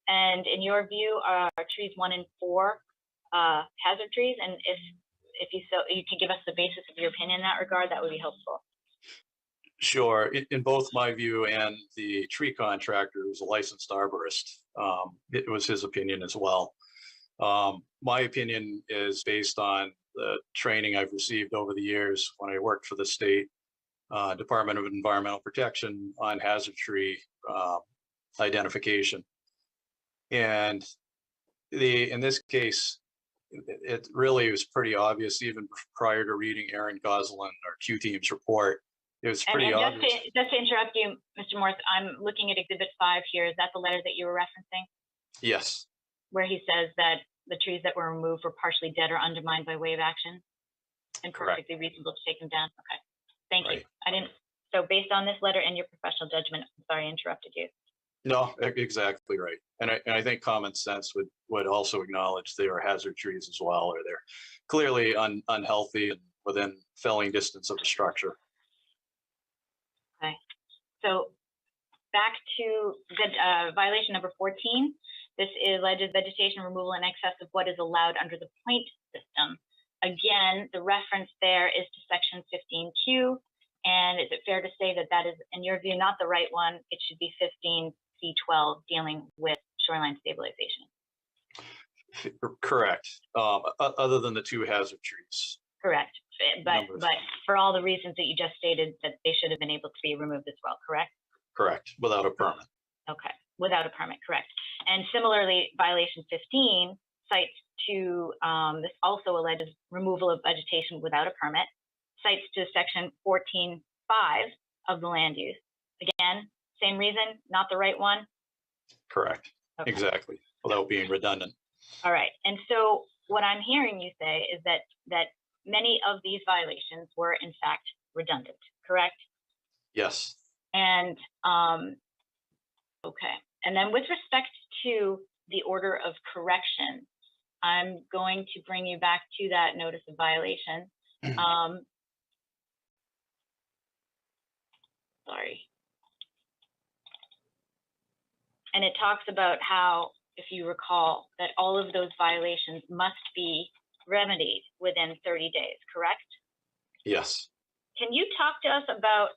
Speaker 21: And in your view, are trees 1 and 4 hazard trees? And if you can give us the basis of your opinion in that regard, that would be helpful.
Speaker 16: Sure. In both my view and the tree contractor, who's a licensed arborist, it was his opinion as well. My opinion is based on the training I've received over the years when I worked for the state Department of Environmental Protection on hazard tree identification. And in this case, it really was pretty obvious even prior to reading Aaron Goslin or Q-Team's report. It was pretty obvious.
Speaker 21: Just to interrupt you, Mr. Morse, I'm looking at Exhibit 5 here. Is that the letter that you were referencing?
Speaker 16: Yes.
Speaker 21: Where he says that the trees that were removed were partially dead or undermined by way of action and perfectly reasonable to take them down. Okay. Thank you. I didn't. So based on this letter and your professional judgment, I'm sorry I interrupted you.
Speaker 16: No, exactly right. And I think common sense would also acknowledge they are hazard trees as well, or they're clearly unhealthy and within felling distance of the structure.
Speaker 21: Okay. So back to the violation number 14. This is alleged vegetation removal in excess of what is allowed under the point system. Again, the reference there is to section 15Q. And is it fair to say that that is, in your view, not the right one? It should be 15C12 dealing with shoreline stabilization.
Speaker 16: Correct. Other than the 2 hazard trees.
Speaker 21: Correct. But for all the reasons that you just stated, that they should have been able to be removed as well, correct?
Speaker 16: Correct. Without a permit.
Speaker 21: Okay. Without a permit, correct. And similarly, violation 15 cites to, this also alleges removal of vegetation without a permit, cites to section 14.5 of the land use. Again, same reason, not the right one?
Speaker 16: Correct. Okay. Exactly. Without being redundant.
Speaker 21: All right. And so what I'm hearing you say is that many of these violations were in fact redundant, correct?
Speaker 16: Yes.
Speaker 21: And okay. And then with respect to the order of correction, I'm going to bring you back to that notice of violation. Sorry. And it talks about how, if you recall, that all of those violations must be remedied within 30 days, correct?
Speaker 16: Yes.
Speaker 21: Can you talk to us about,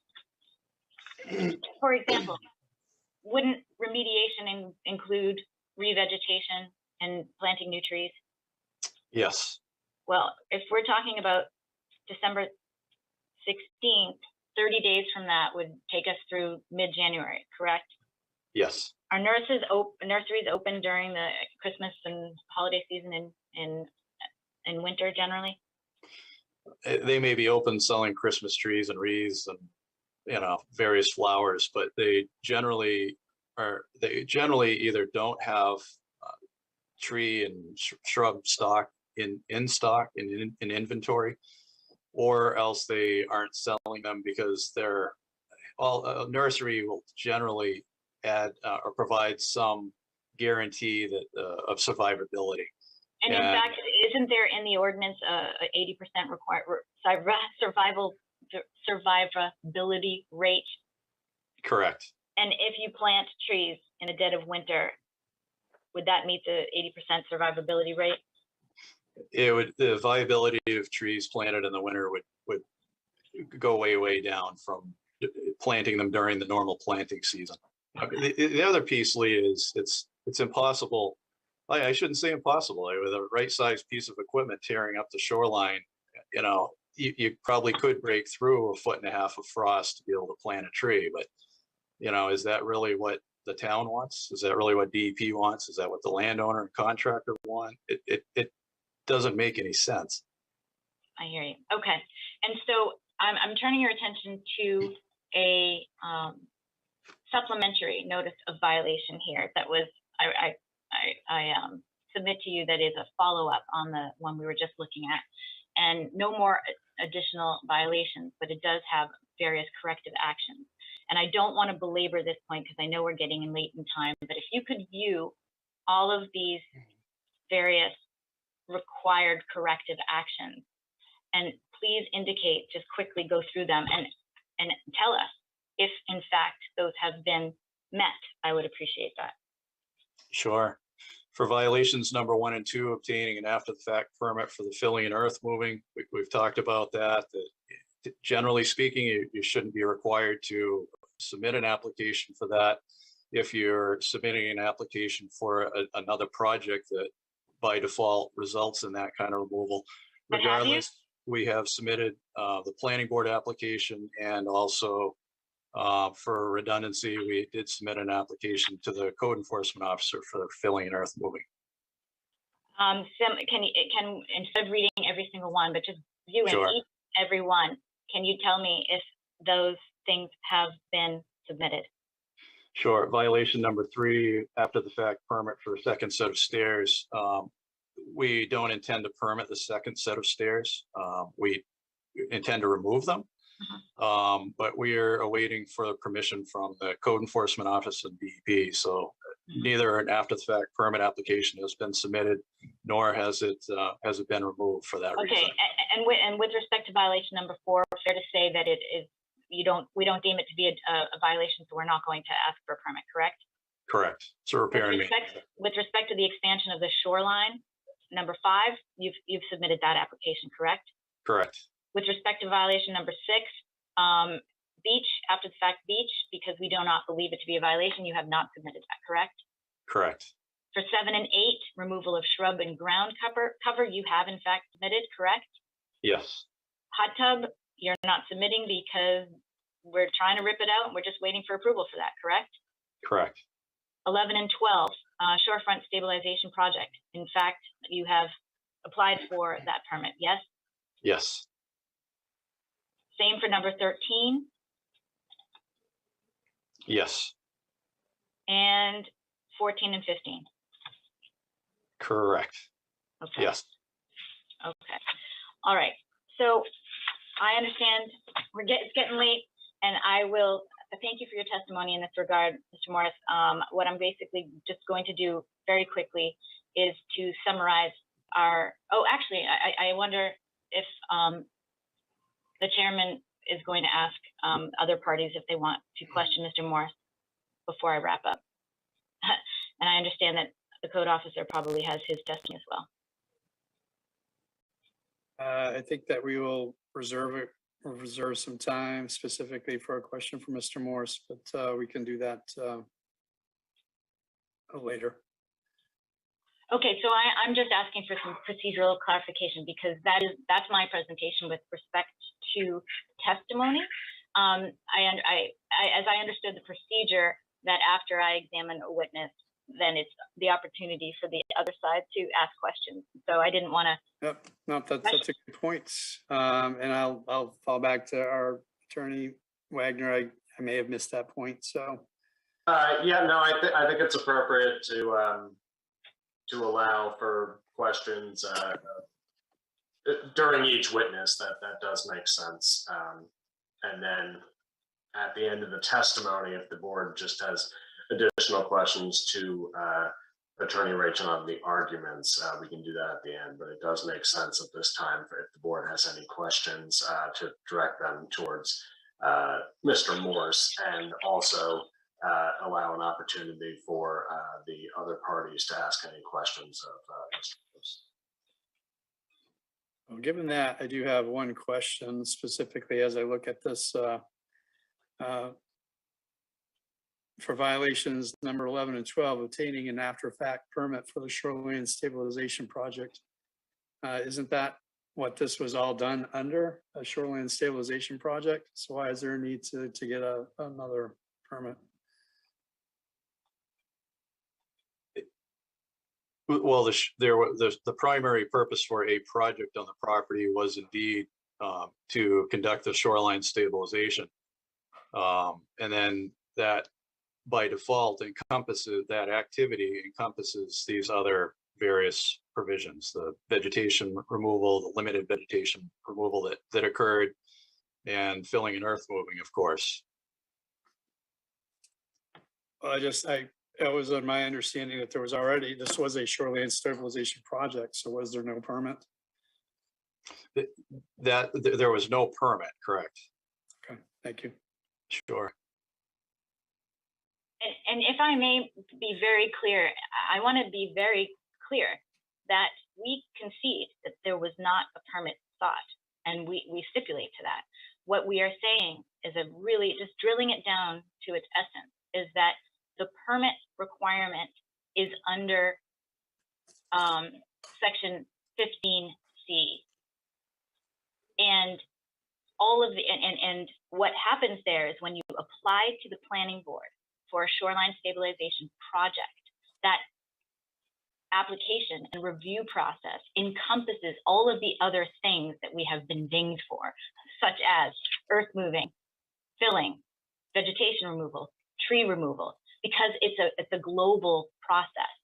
Speaker 21: for example, wouldn't remediation include revegetation and planting new trees?
Speaker 16: Yes.
Speaker 21: Well, if we're talking about December 16th, 30 days from that would take us through mid-January, correct? Yes. Are nurseries open during the Christmas and holiday season in winter generally?
Speaker 16: They may be open selling Christmas trees and wreaths and, various flowers, but they generally either don't have tree and shrub stock in inventory, or else they aren't selling them because they're a nursery will generally add or provide some guarantee that of survivability.
Speaker 21: And in fact, isn't there in the ordinance a 80% survivability rate?
Speaker 16: Correct.
Speaker 21: And if you plant trees in the dead of winter, would that meet the 80% survivability rate?
Speaker 16: The viability of trees planted in the winter would go way down from planting them during the normal planting season. The other piece, Lee, is it's impossible. I shouldn't say impossible. With a right sized piece of equipment tearing up the shoreline, you probably could break through 1.5 feet of frost to be able to plant a tree. But, is that really what the town wants? Is that really what DEP wants? Is that what the landowner and contractor want? It doesn't make any sense.
Speaker 21: I hear you. Okay. And so I'm turning your attention to a supplementary notice of violation here that was, I submit to you that is a follow-up on the one we were just looking at, and no more additional violations, but it does have various corrective actions. And I don't want to belabor this point because I know we're getting in late in time, but if you could view all of these various required corrective actions, and please indicate, just quickly go through them and tell us if in fact those have been met. I would appreciate that.
Speaker 16: Sure. For violations number 1 and 2, obtaining an after the fact permit for the filling and earth moving, we've talked about that generally speaking, you shouldn't be required to submit an application for that. If you're submitting an application for another project that by default results in that kind of removal, regardless, we have submitted the planning board application, and also for redundancy, we did submit an application to the code enforcement officer for filling and earth moving.
Speaker 21: Can instead of reading every single one, but just viewing each and every one, can you tell me if those things have been submitted?
Speaker 16: Sure. Violation number 3, after the fact permit for a second set of stairs. We don't intend to permit the second set of stairs. We intend to remove them. But we are awaiting for permission from the code enforcement office and DEP. So neither an after the fact permit application has been submitted, nor has it been removed for that reason.
Speaker 21: Okay, and with respect to violation number 4, fair to say that it is we don't deem it to be a violation, so we're not going to ask for a permit, correct?
Speaker 16: Correct. So repair and maintenance.
Speaker 21: With respect to the expansion of the shoreline, number 5, you've submitted that application, correct?
Speaker 16: Correct.
Speaker 21: With respect to violation number 6, beach, after the fact beach, because we do not believe it to be a violation, you have not submitted that, correct?
Speaker 16: Correct.
Speaker 21: For 7 and 8, removal of shrub and ground cover, you have in fact submitted, correct?
Speaker 16: Yes.
Speaker 21: Hot tub, you're not submitting because we're trying to rip it out and we're just waiting for approval for that, correct?
Speaker 16: Correct.
Speaker 21: 11 and 12, shorefront stabilization project. In fact, you have applied for that permit, yes?
Speaker 16: Yes.
Speaker 21: Same for number 13.
Speaker 16: Yes.
Speaker 21: And 14 and 15.
Speaker 16: Correct.
Speaker 21: Okay.
Speaker 16: Yes.
Speaker 21: Okay. All right. So I understand it's getting late, and I will thank you for your testimony in this regard, Mr. Morris. What I'm basically just going to do very quickly is to summarize our, actually, I wonder if the chairman is going to ask other parties if they want to question Mr. Morris before I wrap up. And I understand that the code officer probably has his testimony as well.
Speaker 19: I think that we will reserve some time specifically for a question from Mr. Morse, but we can do that later.
Speaker 21: Okay, so I'm just asking for some procedural clarification because that's my presentation with respect to testimony. As I understood the procedure, that after I examine a witness, then it's the opportunity for the other side to ask questions. So I didn't want to.
Speaker 19: Yep, no, that's a good point. And I'll fall back to our attorney Wagner. I may have missed that point, so.
Speaker 20: Yeah, no, I think it's appropriate to allow for questions during each witness. That does make sense. And then at the end of the testimony, if the board just has additional questions to Attorney Rachel on the arguments, we can do that at the end. But it does make sense at this time for if the board has any questions to direct them towards Mr. Morse, and also allow an opportunity for the other parties to ask any questions of Mr. Morse.
Speaker 19: Well, given that, I do have one question specifically as I look at this for violations number 11 and 12, obtaining an after-fact permit for the shoreline stabilization project. Isn't that what this was all done under, a shoreline stabilization project? So why is there a need to get another permit?
Speaker 16: Well, the primary purpose for a project on the property was indeed to conduct the shoreline stabilization. And then that by default encompasses, that activity encompasses these other various provisions, the vegetation removal, the limited vegetation removal that occurred, and filling and earth moving, of course.
Speaker 19: It was on my understanding that there was already, this was a shoreline stabilization project, so was there no permit?
Speaker 16: There was no permit, correct?
Speaker 19: Okay, thank you.
Speaker 16: Sure.
Speaker 21: And if I may be very clear, I want to be very clear that we concede that there was not a permit sought, and we stipulate to that. What we are saying is really just drilling it down to its essence is that the permit requirement is under section 15C. And all of and what happens there is when you apply to the planning board for a shoreline stabilization project, that application and review process encompasses all of the other things that we have been dinged for, such as earth moving, filling, vegetation removal, tree removal, because it's a global process.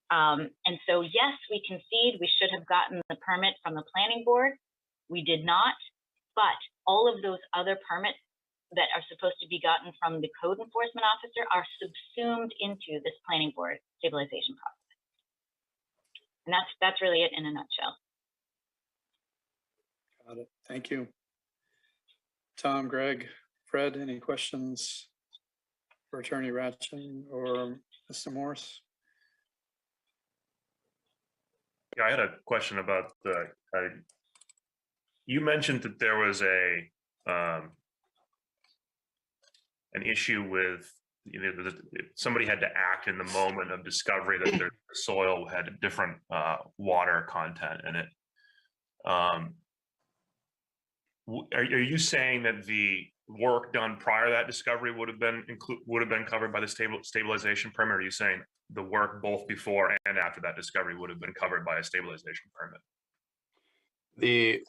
Speaker 21: And so, yes, we concede we should have gotten the permit from the planning board. We did not, but all of those other permits that are supposed to be gotten from the code enforcement officer are subsumed into this planning board stabilization process. And that's really it in a nutshell.
Speaker 19: Got it. Thank you. Tom, Greg, Fred, any questions for Attorney Ratchin or Mr. Morse?
Speaker 18: Yeah, I had a question about the, you mentioned that there was an issue with, somebody had to act in the moment of discovery that their soil had a different water content in it. Are you saying that the work done prior to that discovery would have been covered by the stabilization permit? Or are you saying the work both before and after that discovery would have been covered by a stabilization permit?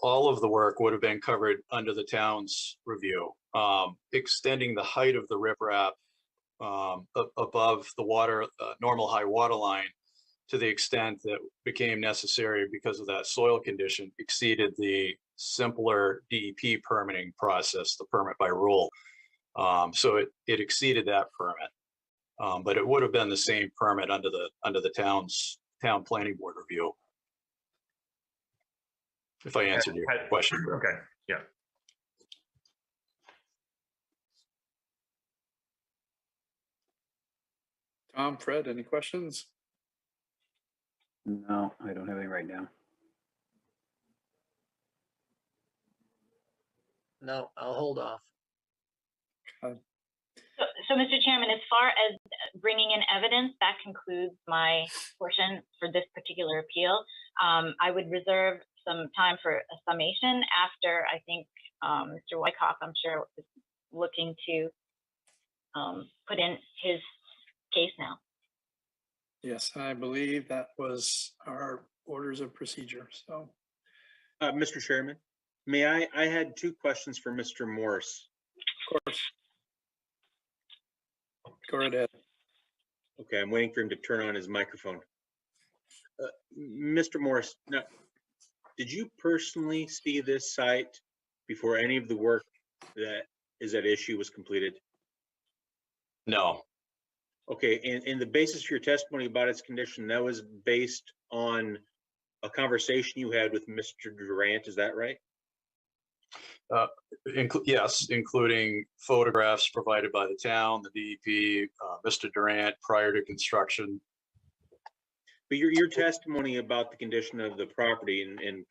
Speaker 16: All of the work would have been covered under the town's review. Extending the height of the riprap above the normal high water line to the extent that became necessary because of that soil condition exceeded the simpler DEP permitting process, the permit by rule. So it exceeded that permit, but it would have been the same permit under the town planning board review. If I answered your question.
Speaker 18: Okay, yeah.
Speaker 19: Tom, Fred, any questions?
Speaker 4: No, I don't have any right now.
Speaker 6: No, I'll hold off.
Speaker 21: So, Mr. Chairman, as far as bringing in evidence, that concludes my portion for this particular appeal. I would reserve some time for a summation after I think Mr. Wyckoff, I'm sure, is looking to put in his case now.
Speaker 19: Yes, I believe that was our orders of procedure, so.
Speaker 7: Mr. Chairman, may I had two questions for Mr. Morse.
Speaker 19: Of course. Go right ahead.
Speaker 7: Okay, I'm waiting for him to turn on his microphone. Mr. Morse, now, did you personally see this site before any of the work that is at issue was completed?
Speaker 16: No.
Speaker 7: Okay, and the basis for your testimony about its condition, that was based on a conversation you had with Mr. Durant, is that right?
Speaker 16: Yes, including photographs provided by the town, the DEP, Mr. Durant prior to construction.
Speaker 7: But your testimony about the condition of the property, and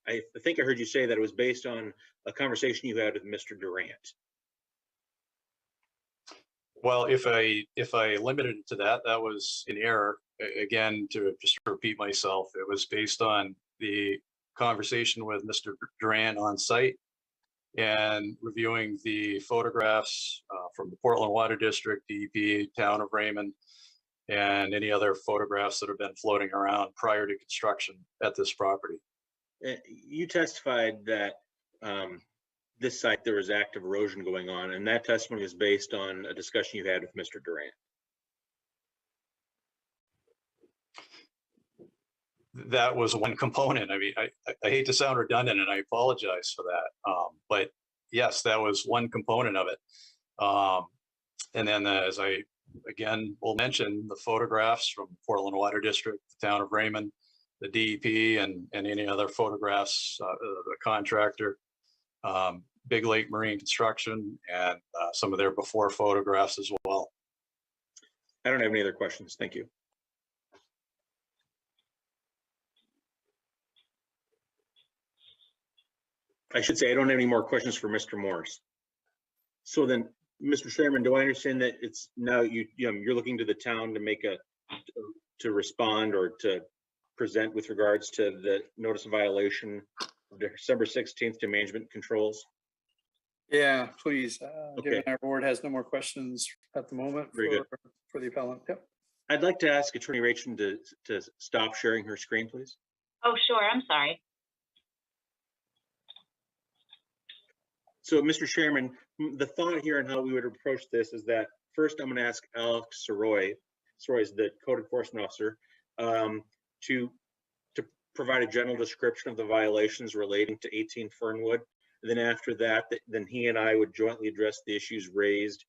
Speaker 7: I think I heard you say that it was based on a conversation you had with Mr. Durant.
Speaker 16: Well, if I limited it to that, that was an error. Again, to just repeat myself, it was based on the conversation with Mr. Durant on site and reviewing the photographs from the Portland Water District, DEP, Town of Raymond, and any other photographs that have been floating around prior to construction at this property.
Speaker 7: You testified that this site, there was active erosion going on, and that testimony is based on a discussion you had with Mr. Durant.
Speaker 16: That was one component. I mean, I hate to sound redundant, and I apologize for that. But yes, that was one component of it. And then as I, again, will mention the photographs from Portland Water District, the Town of Raymond, the DEP, and any other photographs, the contractor, Big Lake Marine Construction, and some of their before photographs as well.
Speaker 7: I don't have any other questions. Thank you. I should say I don't have any more questions for Mr. Morse. So then, Mr. Chairman, do I understand that it's now you're looking to the town to make to respond or to present with regards to the notice of violation of December 16th to management controls?
Speaker 19: Yeah, please.
Speaker 7: Okay.
Speaker 19: Given our board has no more questions at the moment for the appellant. Yep.
Speaker 7: I'd like to ask Attorney Rachel to stop sharing her screen, please.
Speaker 21: Oh, sure. I'm sorry.
Speaker 7: So, Mr. Chairman, the thought here and how we would approach this is that first I'm going to ask Alex Soroy is the code enforcement officer, to provide a general description of the violations relating to 18 Fernwood. And then after that, then he and I would jointly address the issues raised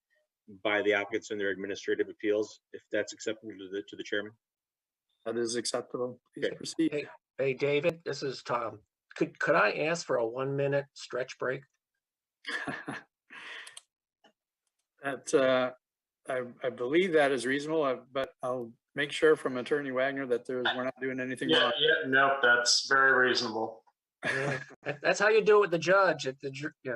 Speaker 7: by the applicants in their administrative appeals, if that's acceptable to the chairman.
Speaker 19: That is acceptable. Please
Speaker 7: Okay.
Speaker 19: proceed.
Speaker 6: Hey, David, this is Tom. Could I ask for a 1-minute stretch break?
Speaker 19: That I believe that is reasonable, but I'll make sure from Attorney Wagner that we're not doing anything wrong.
Speaker 20: Yeah, nope, that's very reasonable.
Speaker 6: Yeah, that's how you do it with the judge at the yeah.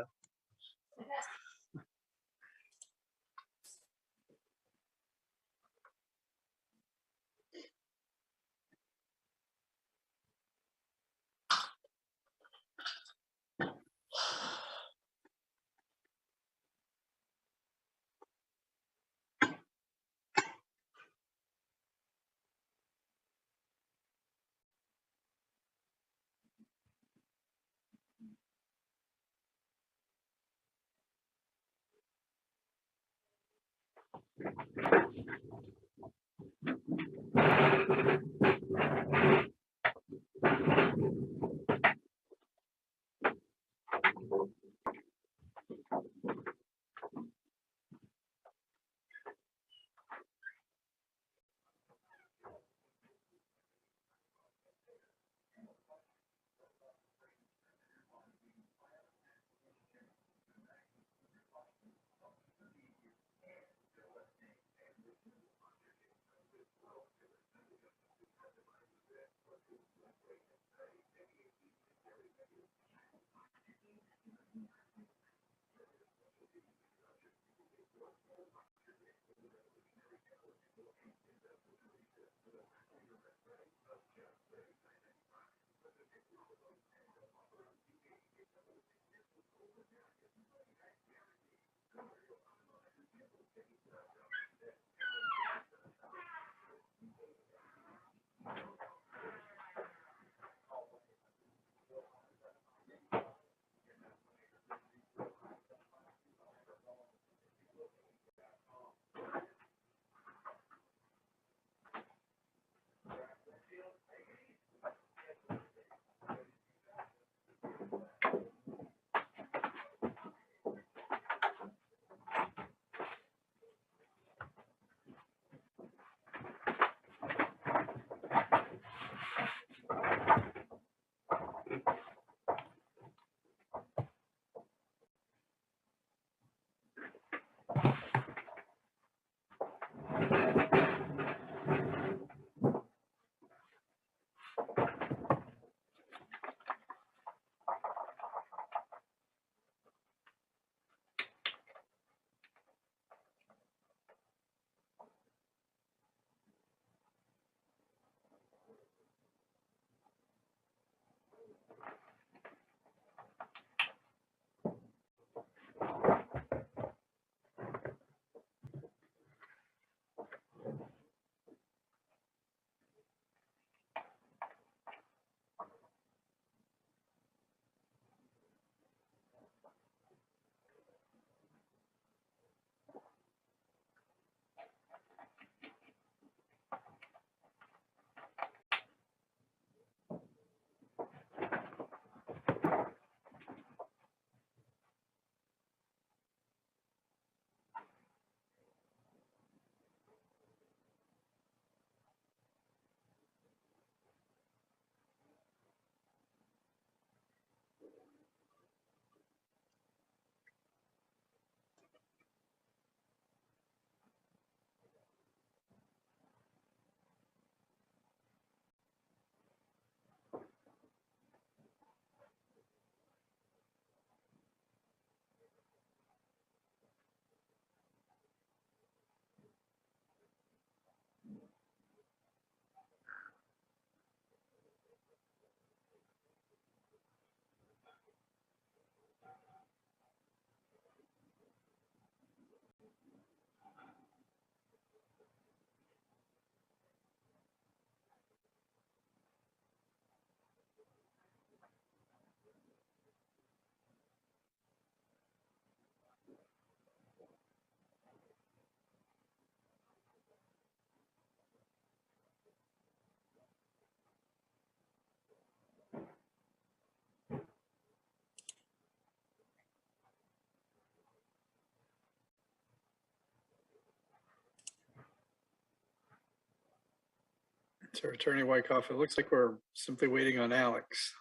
Speaker 19: So Attorney Wyckoff, it looks like we're simply waiting on Alex.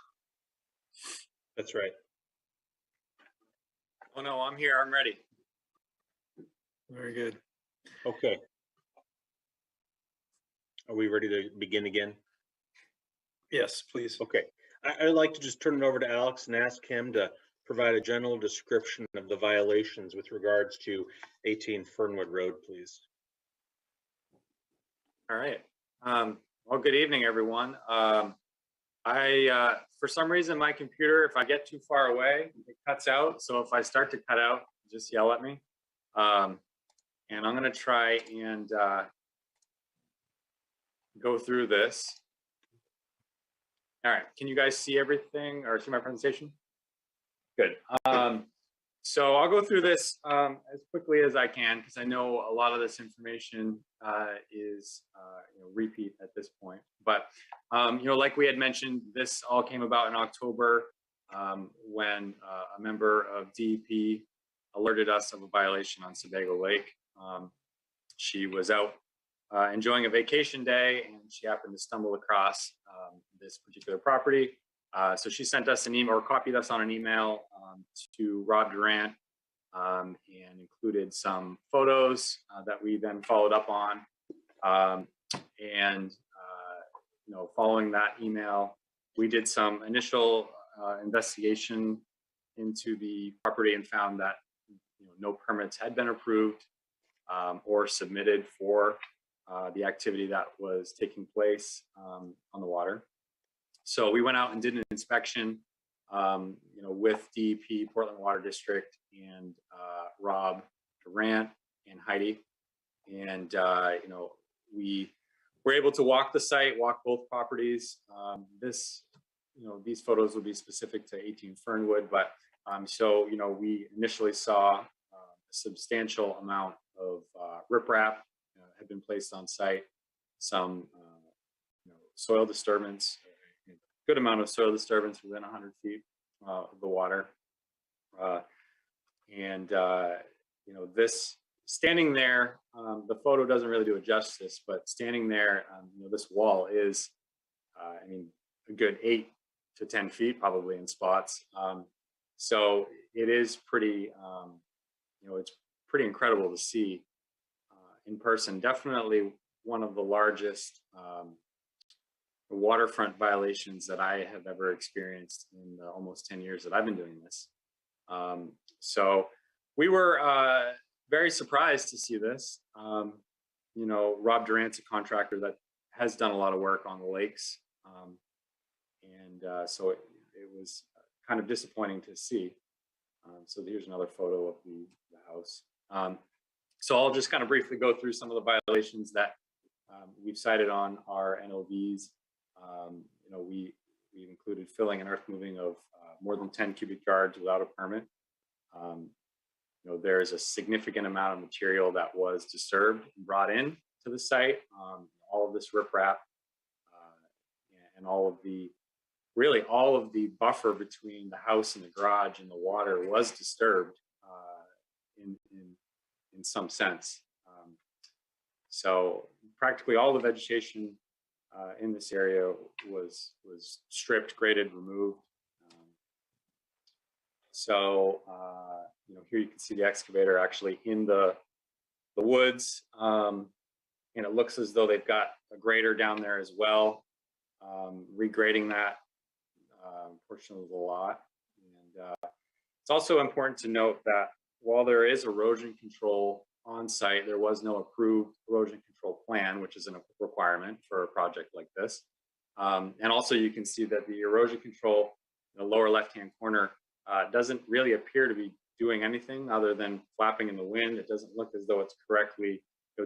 Speaker 7: That's right.
Speaker 15: Oh, no, I'm here. I'm ready.
Speaker 19: Very good.
Speaker 7: Okay. Are we ready to begin again?
Speaker 19: Yes, please.
Speaker 7: Okay. I'd like to just turn it over to Alex and ask him to provide a general description of the violations with regards to 18 Fernwood Road, please.
Speaker 15: All right. Well, good evening, everyone. For some reason, my computer, if I get too far away, it cuts out. So if I start to cut out, just yell at me. And I'm going to try and go through this. All right. Can you guys see everything or see my presentation? Good. So I'll go through this as quickly as I can because I know a lot of this information is repeat at this point. But like we had mentioned, this all came about in October when a member of DEP alerted us of a violation on Sebago Lake. She was out enjoying a vacation day, and she happened to stumble across this particular property. So she sent us an email or copied us on an email to Rob Durant and included some photos that we then followed up on. Following that email, we did some initial investigation into the property and found that no permits had been approved or submitted for the activity that was taking place on the water. So we went out and did an inspection, with DEP, Portland Water District, and Rob Durant and Heidi. And, we were able to walk the site, walk both properties. These photos will be specific to 18 Fernwood, but we initially saw a substantial amount of riprap had been placed on site, some soil disturbance, good amount of soil disturbance within 100 feet of the water. This standing there, the photo doesn't really do it justice, but standing there, this wall is, a good 8 to 10 feet probably in spots. So it is pretty, it's pretty incredible to see in person. Definitely one of the largest waterfront violations that I have ever experienced in the almost 10 years that I've been doing this. So we were very surprised to see this. Rob Durant's a contractor that has done a lot of work on the lakes. So it was kind of disappointing to see. So here's another photo of the house. So I'll just kind of briefly go through some of the violations that we've cited on our NOVs. We've included filling and earth moving of more than 10 cubic yards without a permit. There's a significant amount of material that was disturbed and brought in to the site. All of this riprap and all of the buffer between the house and the garage and the water was disturbed in some sense. So practically all the vegetation in this area was stripped, graded, removed. Here you can see the excavator actually in the woods, and it looks as though they've got a grader down there as well, regrading that portion of the lot. And it's also important to note that while there is erosion control on site, there was no approved erosion control plan, which is a requirement for a project like this. And also you can see that the erosion control in the lower left-hand corner doesn't really appear to be doing anything other than flapping in the wind. It doesn't look as though it's correctly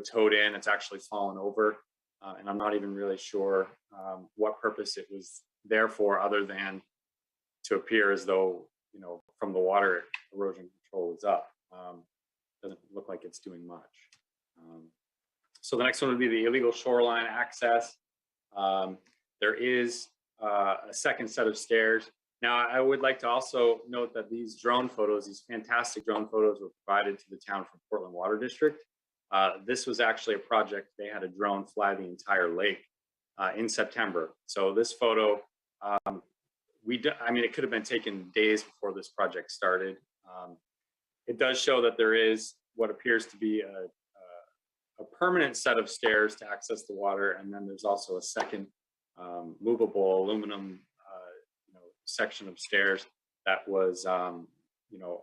Speaker 15: towed in. It's actually fallen over. And I'm not even really sure what purpose it was there for other than to appear as though, from the water, erosion control is up. Doesn't look like it's doing much. So the next one would be the illegal shoreline access. There is a second set of stairs. Now, I would like to also note that these drone photos, these fantastic drone photos, were provided to the town from Portland Water District. This was actually a project. They had a drone fly the entire lake in September. So this photo, I mean, it could have been taken days before this project started. It does show that there is what appears to be a permanent set of stairs to access the water, and then there's also a second movable aluminum section of stairs that was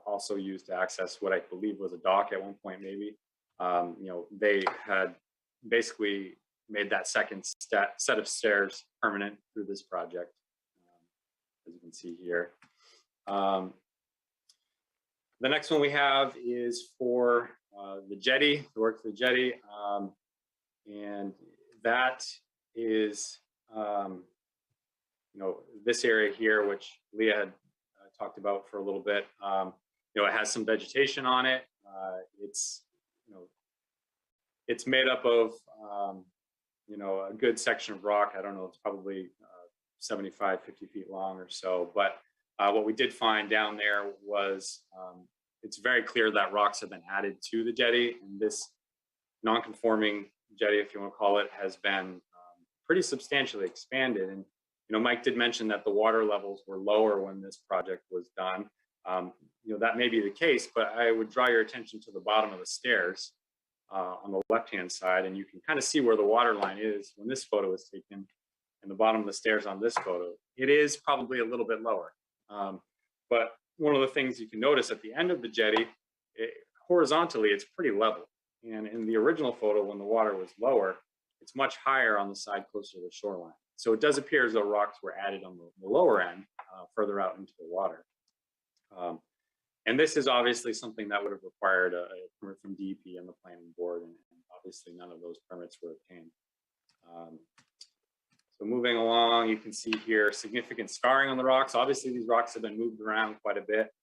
Speaker 15: also used to access what I believe was a dock at one point, maybe. They had basically made that second set of stairs permanent through this project, as you can see here. The next one we have is for the jetty, the work for the jetty, and that is this area here, which Leah had talked about for a little bit. It has some vegetation on it. It's made up of a good section of rock. I don't know, it's probably 75, 50 feet long or so. But what we did find down there was it's very clear that rocks have been added to the jetty, and this non-conforming jetty, if you want to call it, has been pretty substantially expanded. And Mike did mention that the water levels were lower when this project was done. That may be the case, but I would draw your attention to the bottom of the stairs on the left-hand side, and you can kind of see where the water line is when this photo was taken, and the bottom of the stairs on this photo. It is probably a little bit lower. But one of the things you can notice at the end of the jetty, horizontally, it's pretty level. And in the original photo, when the water was lower, it's much higher on the side closer to the shoreline. So it does appear as though rocks were added on the lower end, further out into the water. And this is obviously something that would have required a permit from DEP and the planning board, and obviously none of those permits were obtained. So moving along, you can see here significant scarring on the rocks. Obviously, these rocks have been moved around quite a bit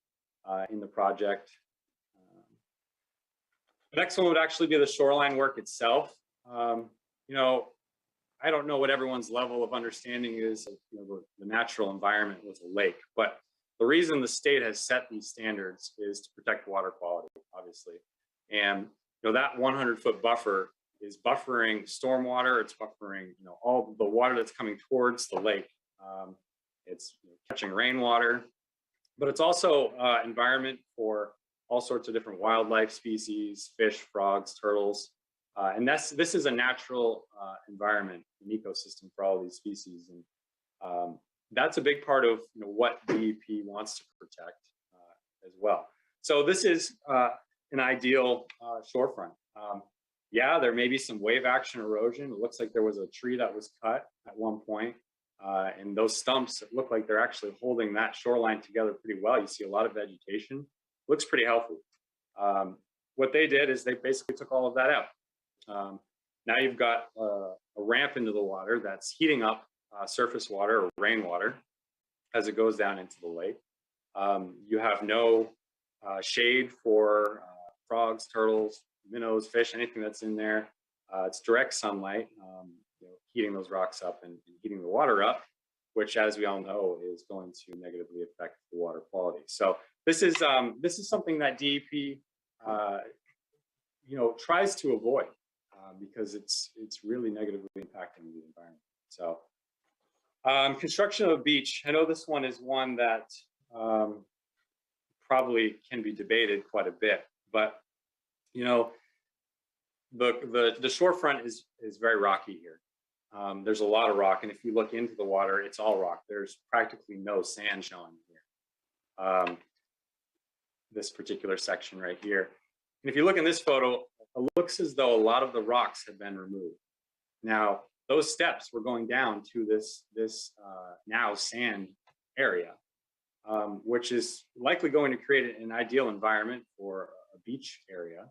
Speaker 15: in the project. The next one would actually be the shoreline work itself. I don't know what everyone's level of understanding is of the natural environment with a lake, but the reason the state has set these standards is to protect water quality, obviously. And that 100-foot buffer is buffering stormwater. It's buffering all the water that's coming towards the lake. It's catching rainwater, but it's also environment for all sorts of different wildlife species, fish, frogs, turtles. And this is a natural environment, an ecosystem for all these species. And that's a big part of what DEP wants to protect as well. So this is an ideal shorefront. Yeah, there may be some wave action erosion. It looks like there was a tree that was cut at one point. And those stumps look like they're actually holding that shoreline together pretty well. You see a lot of vegetation. Looks pretty healthy. What they did is they basically took all of that out. Now you've got a ramp into the water that's heating up surface water or rainwater as it goes down into the lake. You have no shade for frogs, turtles, minnows, fish, anything that's in there. It's direct sunlight, heating those rocks up and heating the water up, which, as we all know, is going to negatively affect the water quality. So this is something that DEP tries to avoid because it's really negatively impacting the environment. So construction of a beach. I know this one is one that probably can be debated quite a bit, but the shorefront is very rocky here. There's a lot of rock, and if you look into the water, it's all rock. There's practically no sand showing here. This particular section right here. And if you look in this photo, it looks as though a lot of the rocks have been removed. Now, those steps were going down to this now sand area, which is likely going to create an ideal environment for a beach area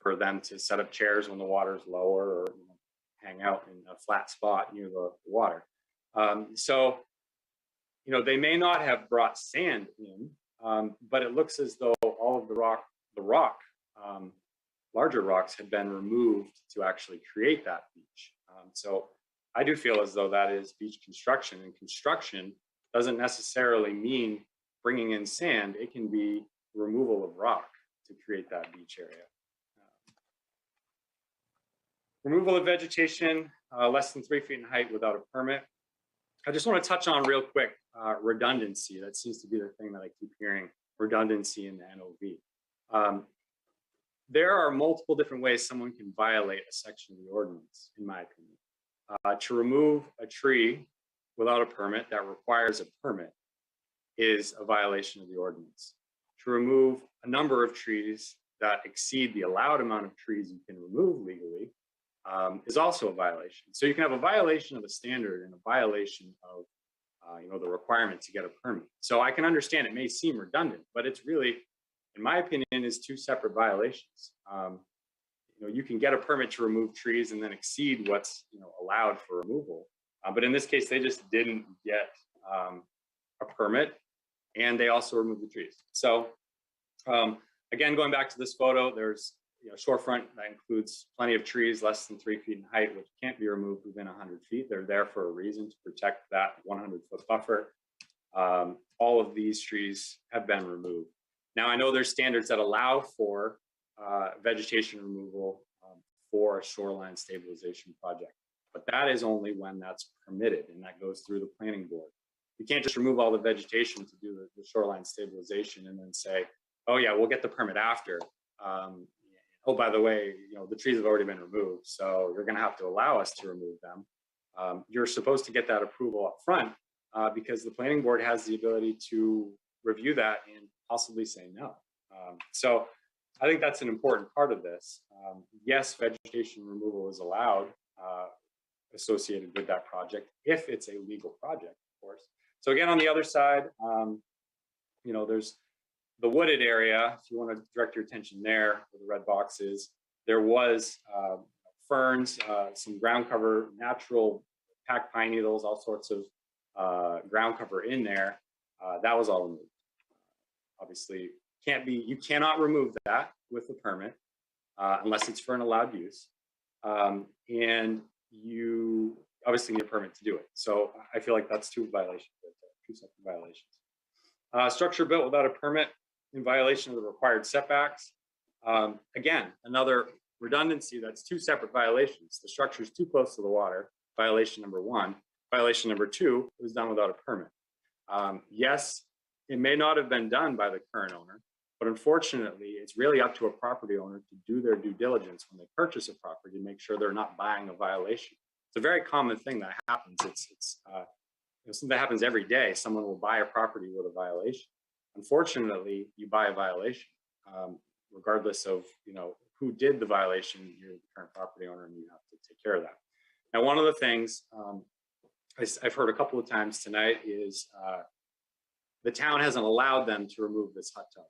Speaker 15: for them to set up chairs when the water is lower, or hang out in a flat spot near the water. So they may not have brought sand in, but it looks as though all of the rock, larger rocks had been removed to actually create that beach. So I do feel as though that is beach construction, and construction doesn't necessarily mean bringing in sand. It can be removal of rock to create that beach area. Removal of vegetation less than 3 feet in height without a permit. I just want to touch on real quick redundancy. That seems to be the thing that I keep hearing, redundancy in the NOV. There are multiple different ways someone can violate a section of the ordinance, in my opinion. To remove a tree without a permit that requires a permit is a violation of the ordinance. To remove a number of trees that exceed the allowed amount of trees you can remove legally is also a violation. So you can have a violation of a standard and a violation of the requirement to get a permit. So I can understand it may seem redundant, but it's really, in my opinion, is two separate violations. You can get a permit to remove trees and then exceed what's allowed for removal. But in this case, they just didn't get a permit, and they also removed the trees. So again, going back to this photo, there's shorefront that includes plenty of trees less than 3 feet in height, which can't be removed within 100 feet. They're there for a reason, to protect that 100-foot buffer. All of these trees have been removed. Now, I know there's standards that allow for vegetation removal for a shoreline stabilization project, but that is only when that's permitted, and that goes through the planning board. You can't just remove all the vegetation to do the shoreline stabilization and then say, oh yeah, we'll get the permit after. Oh, by the way, the trees have already been removed, so you're going to have to allow us to remove them. You're supposed to get that approval up front because the planning board has the ability to review that and possibly say no. So I think that's an important part of this. Yes, vegetation removal is allowed associated with that project if it's a legal project, of course. So again, on the other side, there's the wooded area. If you want to direct your attention there, where the red box is, there was ferns, some ground cover, natural packed pine needles, all sorts of ground cover in there. That was all removed. Obviously, you cannot remove that with a permit unless it's for an allowed use. And you obviously need a permit to do it. So I feel like that's two violations, two separate violations. Structure built without a permit in violation of the required setbacks. Again, another redundancy, that's two separate violations. The structure is too close to the water, violation number one. Violation number two, it was done without a permit. Yes, it may not have been done by the current owner, but unfortunately, it's really up to a property owner to do their due diligence when they purchase a property to make sure they're not buying a violation. It's a very common thing that happens. It's something that happens every day. Someone will buy a property with a violation. Unfortunately, you buy a violation, regardless of who did the violation. You're the current property owner, and you have to take care of that. Now, one of the things I've heard a couple of times tonight is the town hasn't allowed them to remove this hot tub.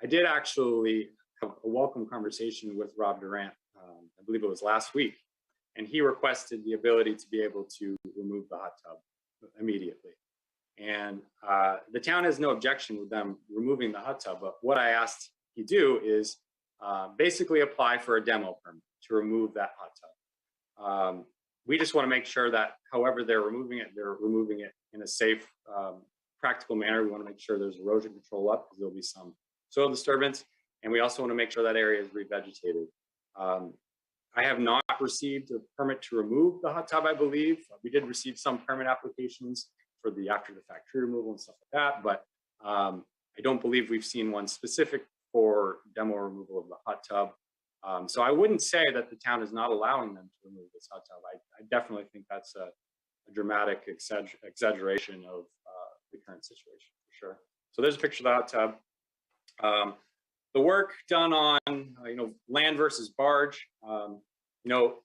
Speaker 15: I did actually have a welcome conversation with Rob Durant, I believe it was last week, and he requested the ability to be able to remove the hot tub immediately. And the town has no objection with them removing the hot tub, but what I asked he do is basically apply for a demo permit to remove that hot tub. We just want to make sure that however they're removing it in a safe, practical manner. We want to make sure there's erosion control up because there'll be some soil disturbance. And we also want to make sure that area is revegetated. I have not received a permit to remove the hot tub, I believe. We did receive some permit applications for the after the fact tree removal and stuff like that, but I don't believe we've seen one specific for demo removal of the hot tub. So I wouldn't say that the town is not allowing them to remove this hot tub. I definitely think that's a dramatic exaggeration of the current situation, for sure. So there's a picture of the hot tub. The work done on land versus barge.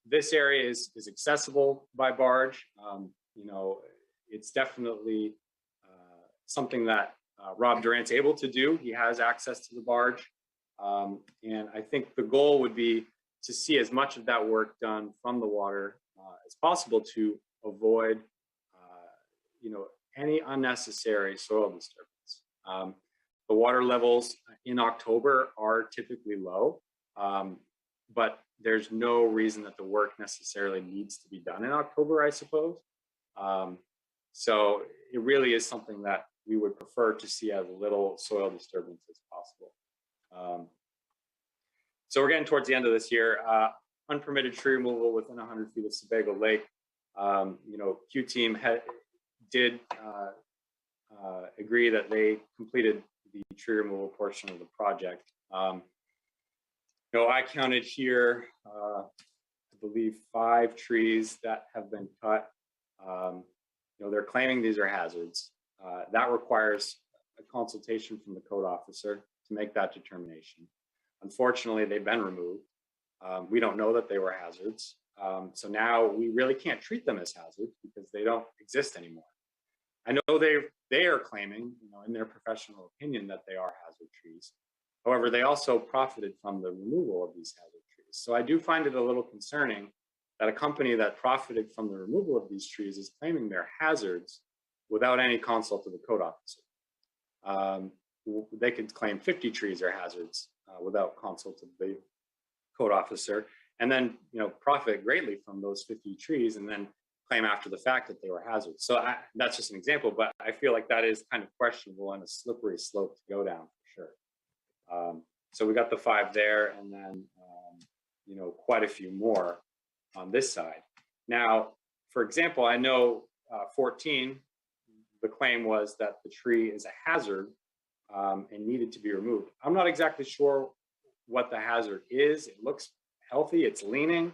Speaker 15: This area is accessible by barge. It's definitely something that Rob Durant's able to do. He has access to the barge. And I think the goal would be to see as much of that work done from the water as possible to avoid, any unnecessary soil disturbance. The water levels in October are typically low, but there's no reason that the work necessarily needs to be done in October, I suppose. So it really is something that we would prefer to see as little soil disturbance as possible. So we're getting towards the end of this year. unpermitted tree removal within 100 feet of Sebago Lake. You know, Q team did agree that they completed the tree removal portion of the project. You know, I counted here, I believe 5 trees that have been cut. You know, they're claiming these are hazards. That requires a consultation from the code officer to make that determination. Unfortunately, they've been removed. We don't know that they were hazards. So now we really can't treat them as hazards because they don't exist anymore. I know they are claiming, you know, in their professional opinion that they are hazard trees. However, they also profited from the removal of these hazard trees. So I do find it a little concerning that a company that profited from the removal of these trees is claiming they're hazards without any consult to the code officer. They could claim 50 trees are hazards without consult of the code officer, and then, you know, profit greatly from those 50 trees and then claim after the fact that they were hazards. So that's just an example, but I feel like that is kind of questionable and a slippery slope to go down for sure. So we got the 5 there, and then, you know, quite a few more on this side. Now, for example, I know 14, the claim was that the tree is a hazard and needed to be removed. I'm not exactly sure what the hazard is. It looks healthy, it's leaning.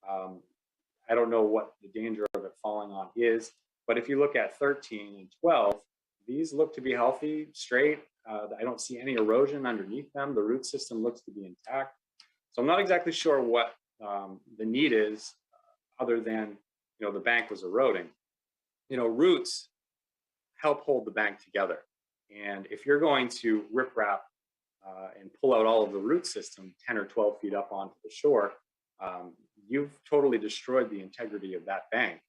Speaker 15: I don't know what the danger of it falling on is, but if you look at 13 and 12, these look to be healthy, straight. I don't see any erosion underneath them. The root system looks to be intact. So I'm not exactly sure what the need is other than, you know, the bank was eroding. You know, roots help hold the bank together. And if you're going to riprap and pull out all of the root system 10 or 12 feet up onto the shore, you've totally destroyed the integrity of that bank.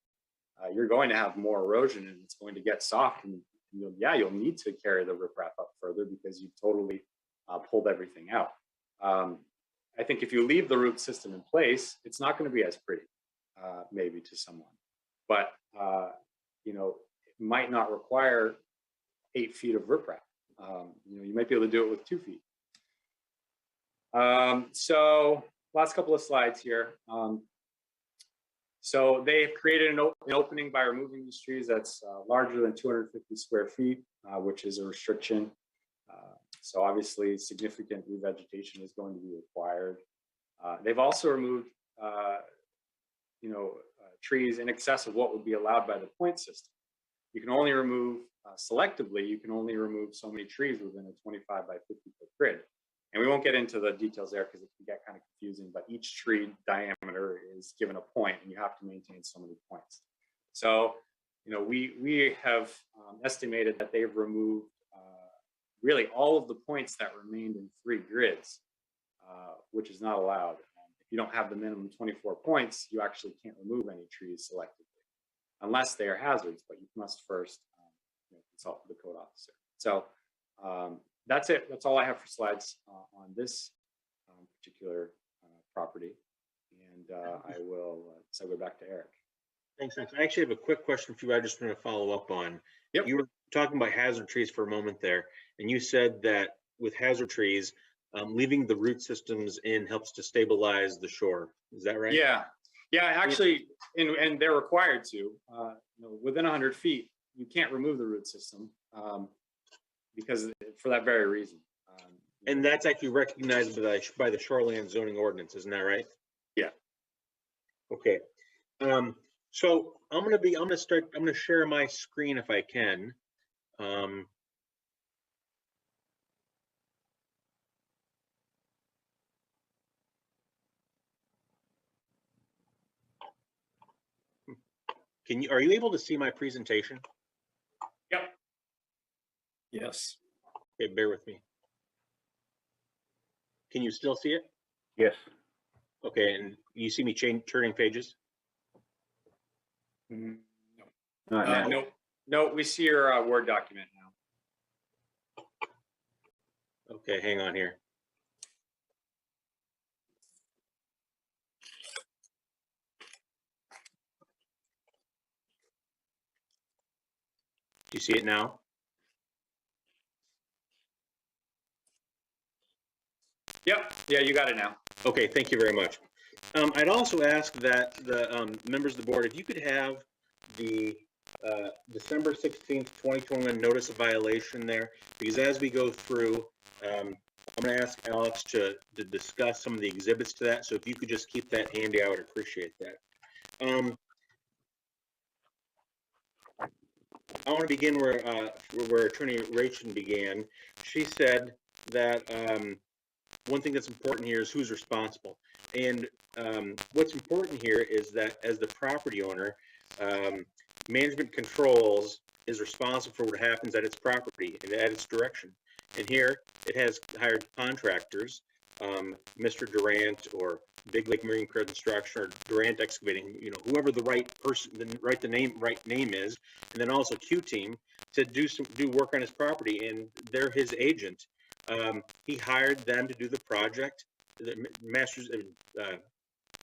Speaker 15: You're going to have more erosion and it's going to get soft, and you'll need to carry the riprap up further because you've totally pulled everything out. I think if you leave the root system in place, it's not going to be as pretty, maybe to someone, but you know, it might not require 8 feet of riprap. You know, you might be able to do it with 2 feet. So last couple of slides here. So they've created an opening by removing these trees that's larger than 250 square feet, which is a restriction. So obviously significant revegetation is going to be required. They've also removed, you know, trees in excess of what would be allowed by the point system. You can only remove, selectively, you can only remove so many trees within a 25 by 50 foot grid. And we won't get into the details there because it can get kind of confusing, but each tree diameter is given a point and you have to maintain so many points. So, you know, we have estimated that they've removed really all of the points that remained in 3 grids, which is not allowed. If you don't have the minimum 24 points, you actually can't remove any trees selectively, unless they are hazards, but you must first you know, consult with the code officer. So that's it. That's all I have for slides on this particular property. And I will segue back to Eric.
Speaker 7: Thanks. I actually have a quick question for you. I just want to follow up on.
Speaker 15: Yep.
Speaker 7: You were talking about hazard trees for a moment there, and you said that with hazard trees, leaving the root systems in helps to stabilize the shore. Is that right?
Speaker 15: Yeah. Yeah, actually, and they're required to. You know, within 100 feet, you can't remove the root system because for that very reason.
Speaker 7: And that's actually recognized by the shoreline zoning ordinance, isn't that right?
Speaker 15: Yeah.
Speaker 7: Okay. So I'm gonna share my screen if I can. Are you able to see my presentation?
Speaker 15: Yep.
Speaker 19: Yes.
Speaker 7: Okay, bear with me. Can you still see it?
Speaker 4: Yes.
Speaker 7: Okay, and you see me turning pages?
Speaker 15: No.
Speaker 4: Not now.
Speaker 15: No, no, we see your Word document now.
Speaker 7: Okay, hang on here. Do you see it now?
Speaker 15: Yep. Yeah, you got it now.
Speaker 7: Okay, thank you very much. I'd also ask that the members of the board, if you could have the December 16th, 2021 notice of violation there, because as we go through, I'm going to ask Alex to discuss some of the exhibits to that. So if you could just keep that handy, I would appreciate that. I want to begin where Attorney Rachel began. She said that one thing that's important here is who's responsible. And what's important here is that as the property owner, management controls is responsible for what happens at its property and at its direction. And here it has hired contractors, Mr. Durant or Big Lake Marine Construction or Durant Excavating, you know, whoever the right person, the right name is, and then also Q Team to do work on his property, and they're his agent. He hired them to do the project. The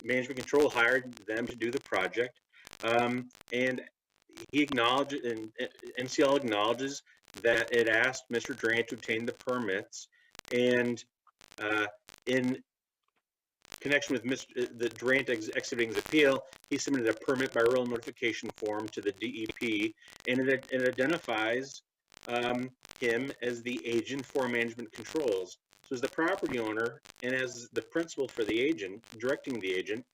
Speaker 7: management control hired them to do the project, and he acknowledged, and MCL acknowledges that it asked Mr. Durant to obtain the permits, and in connection with the Durant Excavating's appeal, he submitted a permit by oral notification form to the DEP, and it identifies him as the agent for management controls. So as the property owner and as the principal for the agent, directing the agent,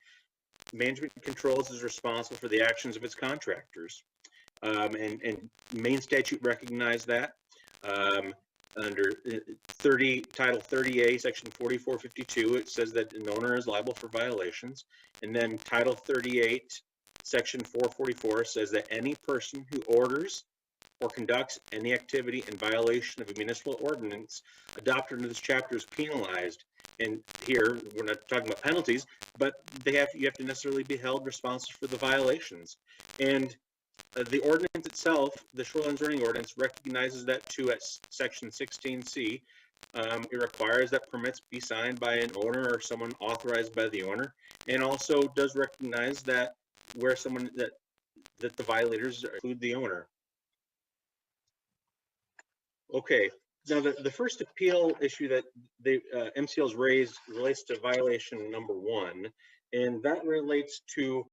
Speaker 7: management controls is responsible for the actions of its contractors. And Maine statute recognized that. Under Title 30A, Section 4452, it says that an owner is liable for violations. And then Title 38, Section 444 says that any person who orders or conducts any activity in violation of a municipal ordinance adopted under this chapter is penalized. And here, we're not talking about penalties, but you have to necessarily be held responsible for the violations. And the ordinance itself, the Shoreline Zoning Ordinance, recognizes that too at Section 16C. It requires that permits be signed by an owner or someone authorized by the owner, and also does recognize that where someone that the violators include the owner. Okay, now the first appeal issue that the MCL's raised relates to violation number 1, and that relates to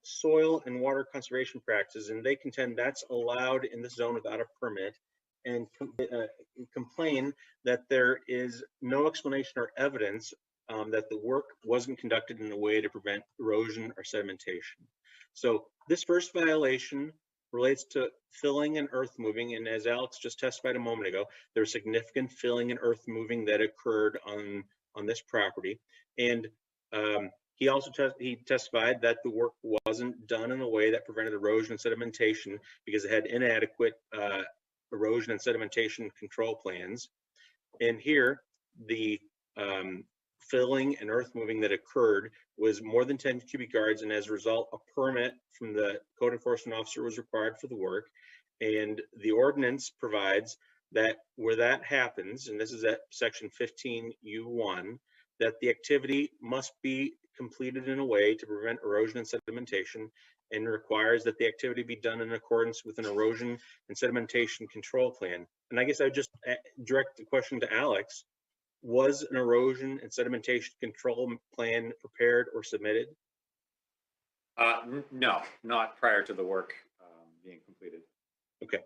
Speaker 7: soil and water conservation practices, and they contend that's allowed in this zone without a permit, and complain that there is no explanation or evidence that the work wasn't conducted in a way to prevent erosion or sedimentation. So this first violation relates to filling and earth moving, and as Alex just testified a moment ago, there's significant filling and earth moving that occurred on this property, and he also testified that the work wasn't done in a way that prevented erosion and sedimentation because it had inadequate erosion and sedimentation control plans. And here, the filling and earth moving that occurred was more than 10 cubic yards, and as a result, a permit from the code enforcement officer was required for the work. And the ordinance provides that where that happens, and this is at section 15U1, that the activity must be completed in a way to prevent erosion and sedimentation, and requires that the activity be done in accordance with an erosion and sedimentation control plan. And I guess I would just direct the question to Alex. Was an erosion and sedimentation control plan prepared or submitted?
Speaker 15: No, not prior to the work being completed.
Speaker 7: Okay.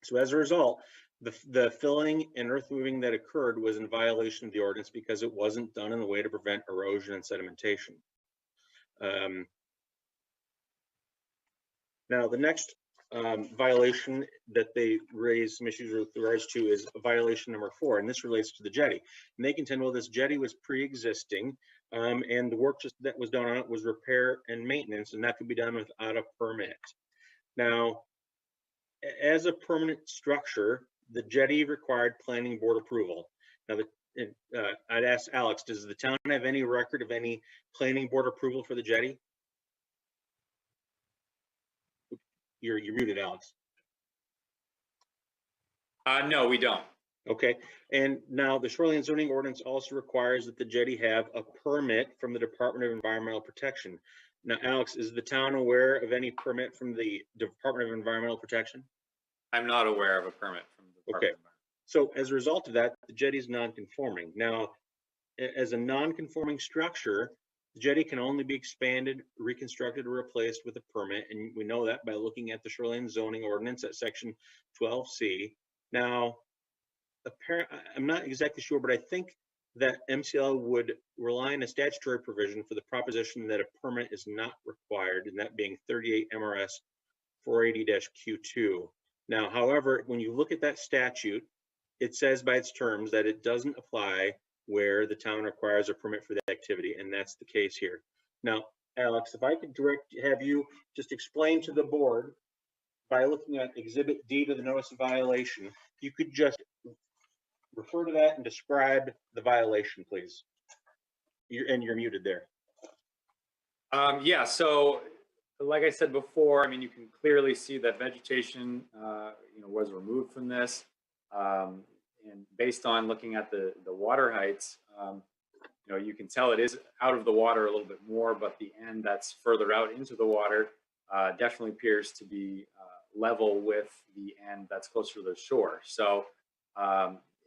Speaker 7: So as a result, the filling and earth moving that occurred was in violation of the ordinance because it wasn't done in a way to prevent erosion and sedimentation. Now, the next violation that they raised some issues with regards to is violation number 4, and this relates to the jetty. And they contend, well, this jetty was pre-existing, and the work that was done on it was repair and maintenance, and that could be done without a permit. Now, as a permanent structure, the jetty required planning board approval. Now, I'd ask Alex, does the town have any record of any planning board approval for the jetty? You're muted, Alex.
Speaker 15: No, we don't.
Speaker 7: Okay, and now the Shoreline Zoning Ordinance also requires that the jetty have a permit from the Department of Environmental Protection. Now, Alex, is the town aware of any permit from the Department of Environmental Protection?
Speaker 15: I'm not aware of a permit from the Department.
Speaker 7: Okay, so as a result of that, the jetty is non-conforming. Now, as a non-conforming structure, the jetty can only be expanded, reconstructed, or replaced with a permit, and we know that by looking at the shoreline zoning ordinance at section 12C. Now, I'm not exactly sure, but I think that MCL would rely on a statutory provision for the proposition that a permit is not required, and that being 38 MRS 480-Q2. Now, however, when you look at that statute, it says by its terms that it doesn't apply where the town requires a permit for the activity, and that's the case here. Now, Alex, if I could have you just explain to the board by looking at Exhibit D to the notice of violation, you could just refer to that and describe the violation, please. You're muted there.
Speaker 15: Yeah, so like I said before, I mean, you can clearly see that vegetation, was removed from this. And based on looking at the water heights, you can tell it is out of the water a little bit more, but the end that's further out into the water definitely appears to be level with the end that's closer to the shore. So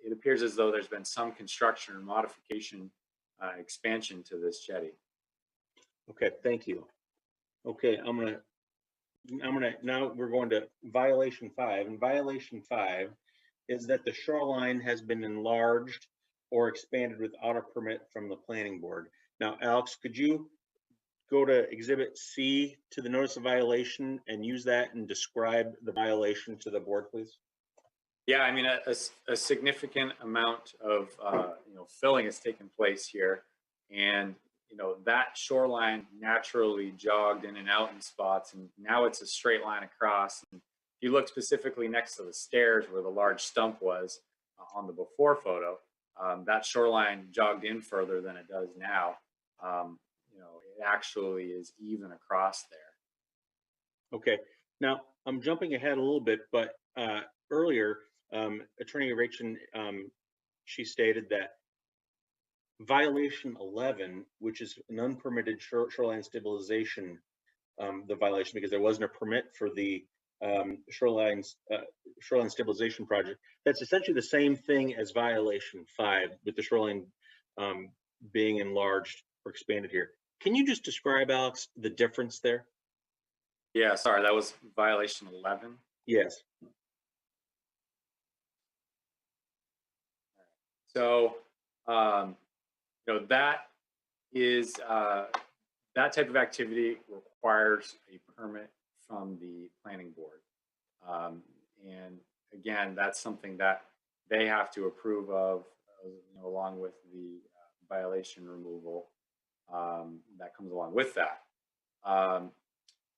Speaker 15: it appears as though there's been some construction or modification, expansion to this jetty.
Speaker 7: Okay, thank you. Okay, now we're going to violation 5, and violation 5 is that the shoreline has been enlarged or expanded without a permit from the planning board. Now, Alex, could you go to Exhibit C to the notice of violation and use that and describe the violation to the board, please?
Speaker 15: Yeah, I mean, a significant amount of filling has taken place here, and that shoreline naturally jogged in and out in spots, and now it's a straight line across. And if you look specifically next to the stairs where the large stump was on the before photo, that shoreline jogged in further than it does now. It actually is even across there.
Speaker 7: Okay, now I'm jumping ahead a little bit, but earlier, Attorney Rachel, she stated that violation 11, which is an unpermitted shoreline stabilization, the violation because there wasn't a permit for the shoreline stabilization project. That's essentially the same thing as violation 5 with the shoreline being enlarged or expanded here. Can you just describe, Alex, the difference there?
Speaker 15: Yeah, sorry, that was violation 11.
Speaker 7: Yes.
Speaker 15: So, that is that type of activity requires a permit from the planning board, and again, that's something that they have to approve of, along with the violation removal that comes along with that,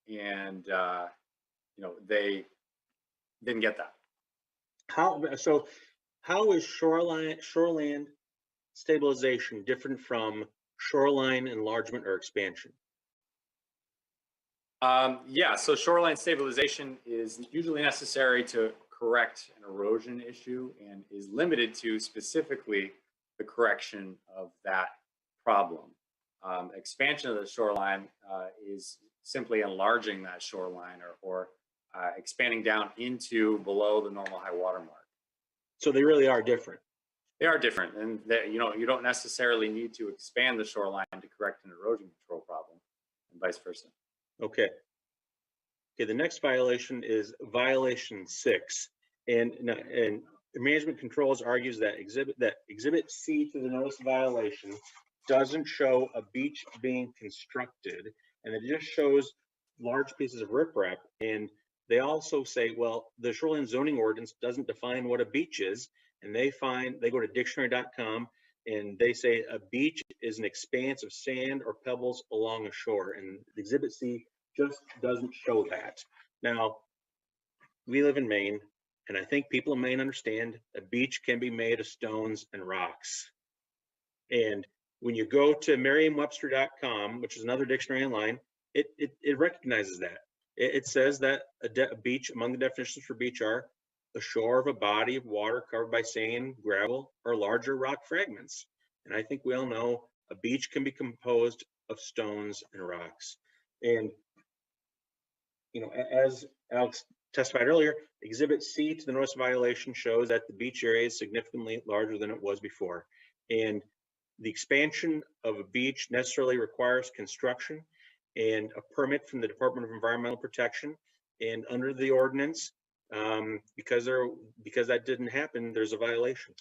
Speaker 15: and they didn't get that.
Speaker 7: How is shoreline stabilization different from shoreline enlargement or expansion?
Speaker 15: Yeah, so shoreline stabilization is usually necessary to correct an erosion issue and is limited to specifically the correction of that problem. Expansion of the shoreline is simply enlarging that shoreline or expanding down into below the normal high water mark.
Speaker 7: So they really are different.
Speaker 15: They are different, and you don't necessarily need to expand the shoreline to correct an erosion control problem, and vice versa.
Speaker 7: Okay. Okay. The next violation is violation 6, and management controls argues that exhibit C to the notice of violation doesn't show a beach being constructed, and it just shows large pieces of riprap. And they also say, well, the shoreline zoning ordinance doesn't define what a beach is. And they go to dictionary.com and they say a beach is an expanse of sand or pebbles along a shore. And exhibit C just doesn't show that. Now, we live in Maine, and I think people in Maine understand a beach can be made of stones and rocks. And when you go to merriam-webster.com, which is another dictionary online, it recognizes that. It says that a beach, among the definitions for beach are the shore of a body of water covered by sand, gravel, or larger rock fragments. And I think we all know a beach can be composed of stones and rocks. And, as Alex testified earlier, exhibit C to the notice of violation shows that the beach area is significantly larger than it was before. And The expansion of a beach necessarily requires construction and a permit from the Department of Environmental Protection. And under the ordinance, because that didn't happen, there's a violation.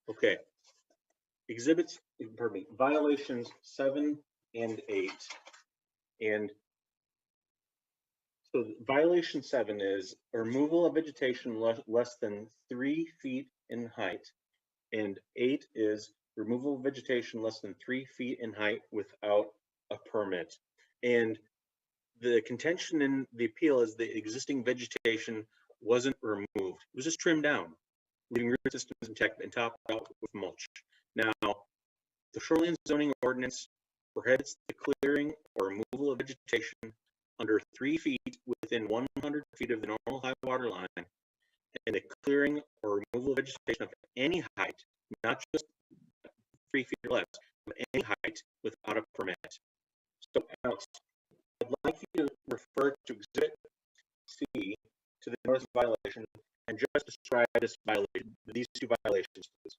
Speaker 7: Okay. Exhibits, pardon me, violations 7 and 8. And so violation 7 is removal of vegetation less than 3 feet in height. And 8 is removal of vegetation less than 3 feet in height without a permit. And the contention in the appeal is the existing vegetation wasn't removed. It was just trimmed down, leaving root systems intact and topped out with mulch. Now, the shoreline zoning ordinance prohibits the clearing or removal of vegetation under 3 feet within 100 feet of the normal high water line, and the clearing or removal of vegetation of any height, not just 3 feet or less, of any height without a permit. So, Alex, I'd like you to refer to Exhibit C to the notice of violation and just describe this violation, these two violations, please.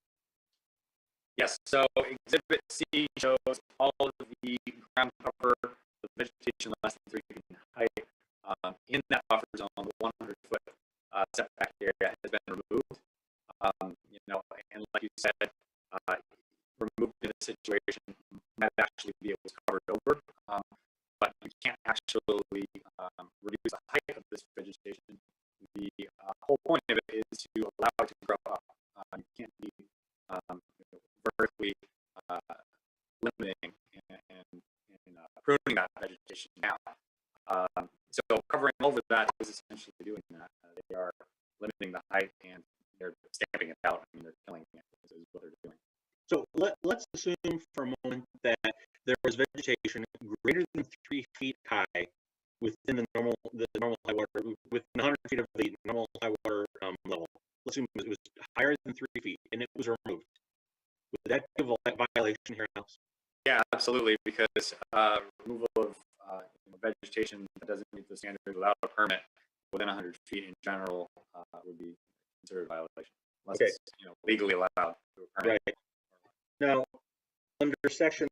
Speaker 15: Yes, so Exhibit C shows all of the ground cover, the vegetation less than 3 feet in height in that buffer zone. The 100-foot setback area has been removed. You know, and like you said, removed in a situation might actually be able to cover it over, but you can't actually reduce the height of this vegetation. The whole point of it is to allow it to grow up. You can't be vertically limiting and pruning that vegetation down. So covering over that is essentially doing that. They are limiting the height and they're stamping it out. I mean, they're killing it. Is what they're doing.
Speaker 7: So let's assume for a moment that there was vegetation greater than 3 feet high within the normal high water, within 100 feet of the normal high water level. Let's assume it was higher than 3 feet and it was removed. Would that give a violation here, Alex?
Speaker 15: Yeah, absolutely, because removal of vegetation that doesn't meet the standard without a permit within 100 feet in general would be considered a violation, unless it's legally allowed through a permit.
Speaker 7: Right. Now, under section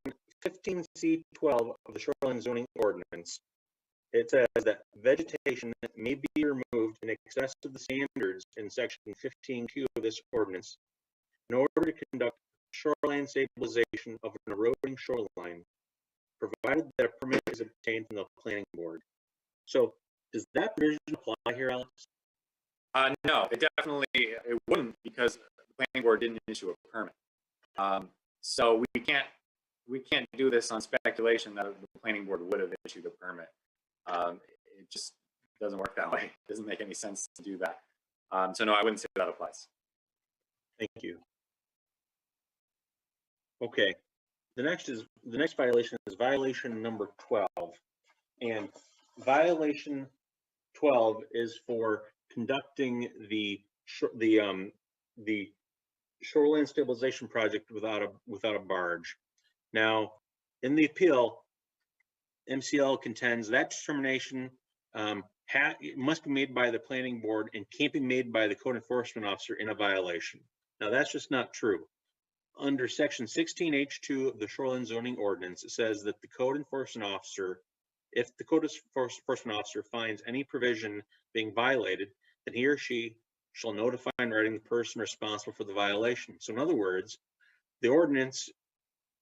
Speaker 7: 15C12 of the Shoreline Zoning Ordinance, it says that vegetation may be removed in excess of the standards in section 15Q of this ordinance in order to conduct shoreline stabilization of an eroding shoreline, provided that a permit is obtained from the planning board. So does that provision apply here, Alex?
Speaker 15: No, it wouldn't, because the planning board didn't issue a permit. So we can't do this on speculation that the planning board would have issued a permit. It just doesn't work that way. It doesn't make any sense to do that. So no, I wouldn't say that applies.
Speaker 7: Thank you. Okay, the next violation is violation number 12, and violation 12 is for conducting the shoreline stabilization project without a barge. Now, in the appeal, MCL contends that determination must be made by the planning board and can't be made by the code enforcement officer in a violation. Now, that's just not true. Under section 16H2 of the Shoreline Zoning Ordinance, it says that the code enforcement officer, if the code enforcement officer finds any provision being violated, then he or she shall notify in writing the person responsible for the violation. So in other words, the ordinance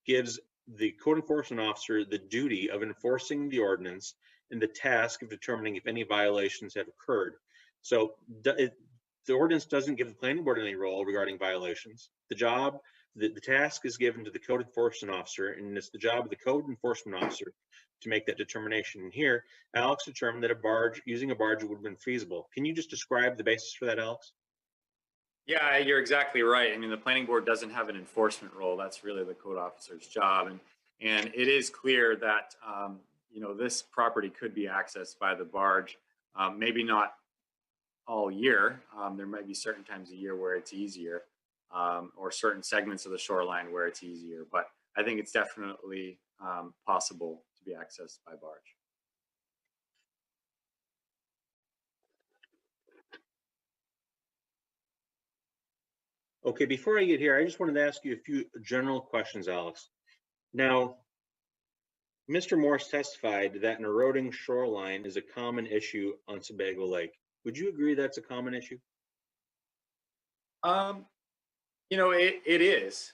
Speaker 7: gives the code enforcement officer the duty of enforcing the ordinance and the task of determining if any violations have occurred. So the ordinance doesn't give the planning board any role regarding violations. The task is given to the code enforcement officer, and it's the job of the code enforcement officer to make that determination. And here, Alex determined that using a barge would have been feasible. Can you just describe the basis for that, Alex?
Speaker 15: Yeah, you're exactly right. I mean, the planning board doesn't have an enforcement role. That's really the code officer's job. And it is clear that, this property could be accessed by the barge, maybe not all year. There might be certain times a year where it's easier, or certain segments of the shoreline where it's easier. But I think it's definitely possible to be accessed by barge.
Speaker 7: Okay, before I get here, I just wanted to ask you a few general questions, Alex. Now, Mr. Morse testified that an eroding shoreline is a common issue on Sebago Lake. Would you agree that's a common issue?
Speaker 15: You know, it is,